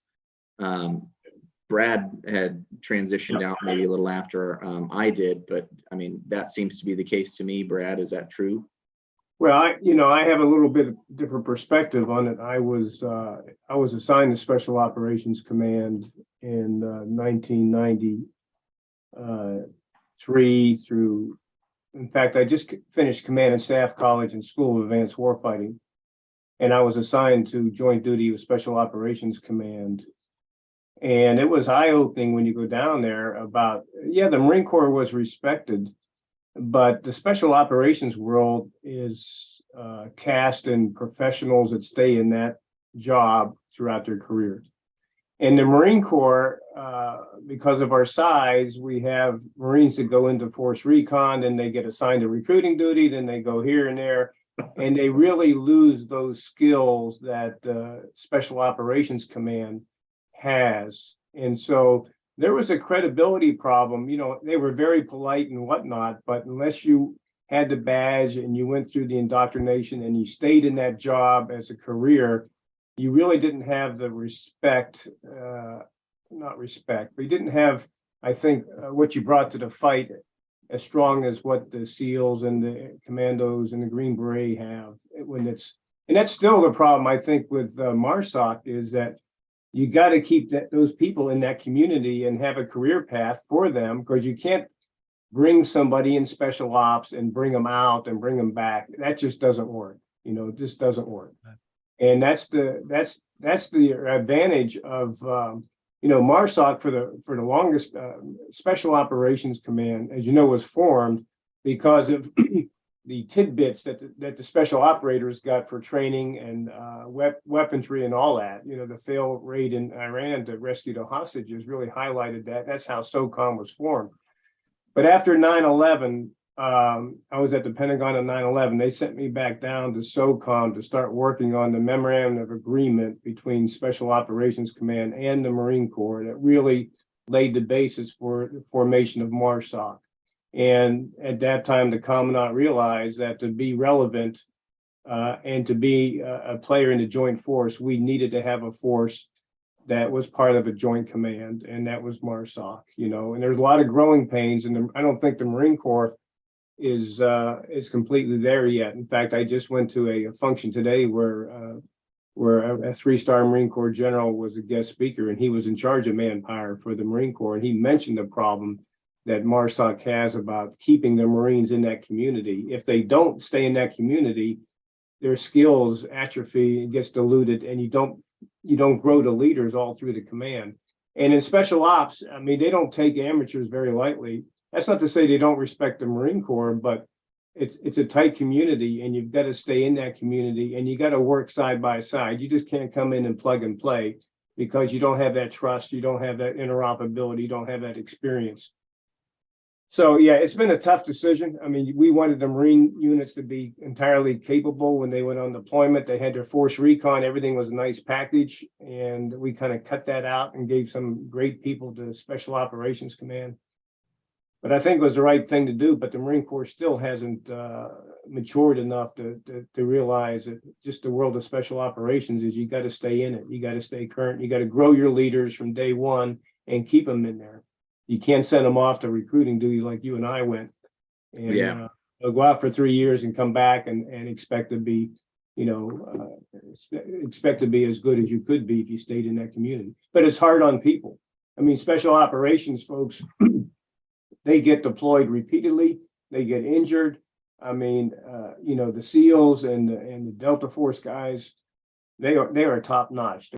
Brad had transitioned out maybe a little after I did, but I mean, that seems to be the case to me. Brad, is that true? Well, I have a little bit different perspective on it. I was assigned to Special Operations Command in 1993 through, in fact, I just finished Command and Staff College and School of Advanced Warfighting, and I was assigned to Joint Duty with Special Operations Command. And it was eye-opening when you go down there about, the Marine Corps was respected, but the special operations world is cast in professionals that stay in that job throughout their career. In the Marine Corps, because of our size, we have Marines that go into Force Recon, and they get assigned to recruiting duty, then they go here and there, and they really lose those skills that Special Operations Command has. And so there was a credibility problem. They were very polite and whatnot, but unless you had the badge and you went through the indoctrination and you stayed in that job as a career, you really didn't have the respect, not respect, but you didn't have, I think, what you brought to the fight as strong as what the SEALs and the Commandos and the Green Beret have. And that's still the problem, I think, with MARSOC, is that you got to keep those people in that community and have a career path for them, because you can't bring somebody in special ops and bring them out and bring them back. That just doesn't work. It just doesn't work. And that's the advantage of MARSOC for the longest. Special Operations Command, as you know, was formed because of the tidbits that the special operators got for training and weaponry and all that. The failed raid in Iran to rescue the hostages really highlighted that. That's how SOCOM was formed. But after 9/11, I was at the Pentagon on 9/11. They sent me back down to SOCOM to start working on the memorandum of agreement between Special Operations Command and the Marine Corps that really laid the basis for the formation of MARSOC. And at that time, the Commandant realized that to be relevant and to be a player in the joint force, we needed to have a force that was part of a joint command, and that was MARSOC. And there's a lot of growing pains, and I don't think the Marine Corps is completely there yet. In fact, I just went to a function today where a 3-star Marine Corps general was a guest speaker, and he was in charge of manpower for the Marine Corps, and he mentioned the problem that MARSOC has about keeping the Marines in that community. If they don't stay in that community, their skills atrophy, it gets diluted, and you don't grow the leaders all through the command. And in special ops, I mean, they don't take amateurs very lightly. That's not to say they don't respect the Marine Corps, but it's a tight community, and you've got to stay in that community, and you got to work side by side. You just can't come in and plug and play because you don't have that trust, you don't have that interoperability, you don't have that experience. So yeah, it's been a tough decision. I mean, we wanted the Marine units to be entirely capable when they went on deployment. They had their force recon, everything was a nice package, and we kind of cut that out and gave some great people to Special Operations Command. But I think it was the right thing to do, but the Marine Corps still hasn't matured enough to realize that just the world of special operations is you got to stay in it. You got to stay current. You got to grow your leaders from day one and keep them in there. You can't send them off to recruiting duty like you and I went. And they'll go out for 3 years and come back and expect to be, expect to be as good as you could be if you stayed in that community. But it's hard on people. I mean, special operations folks, they get deployed repeatedly, they get injured. I mean, the SEALs and the Delta Force guys, they are top notch.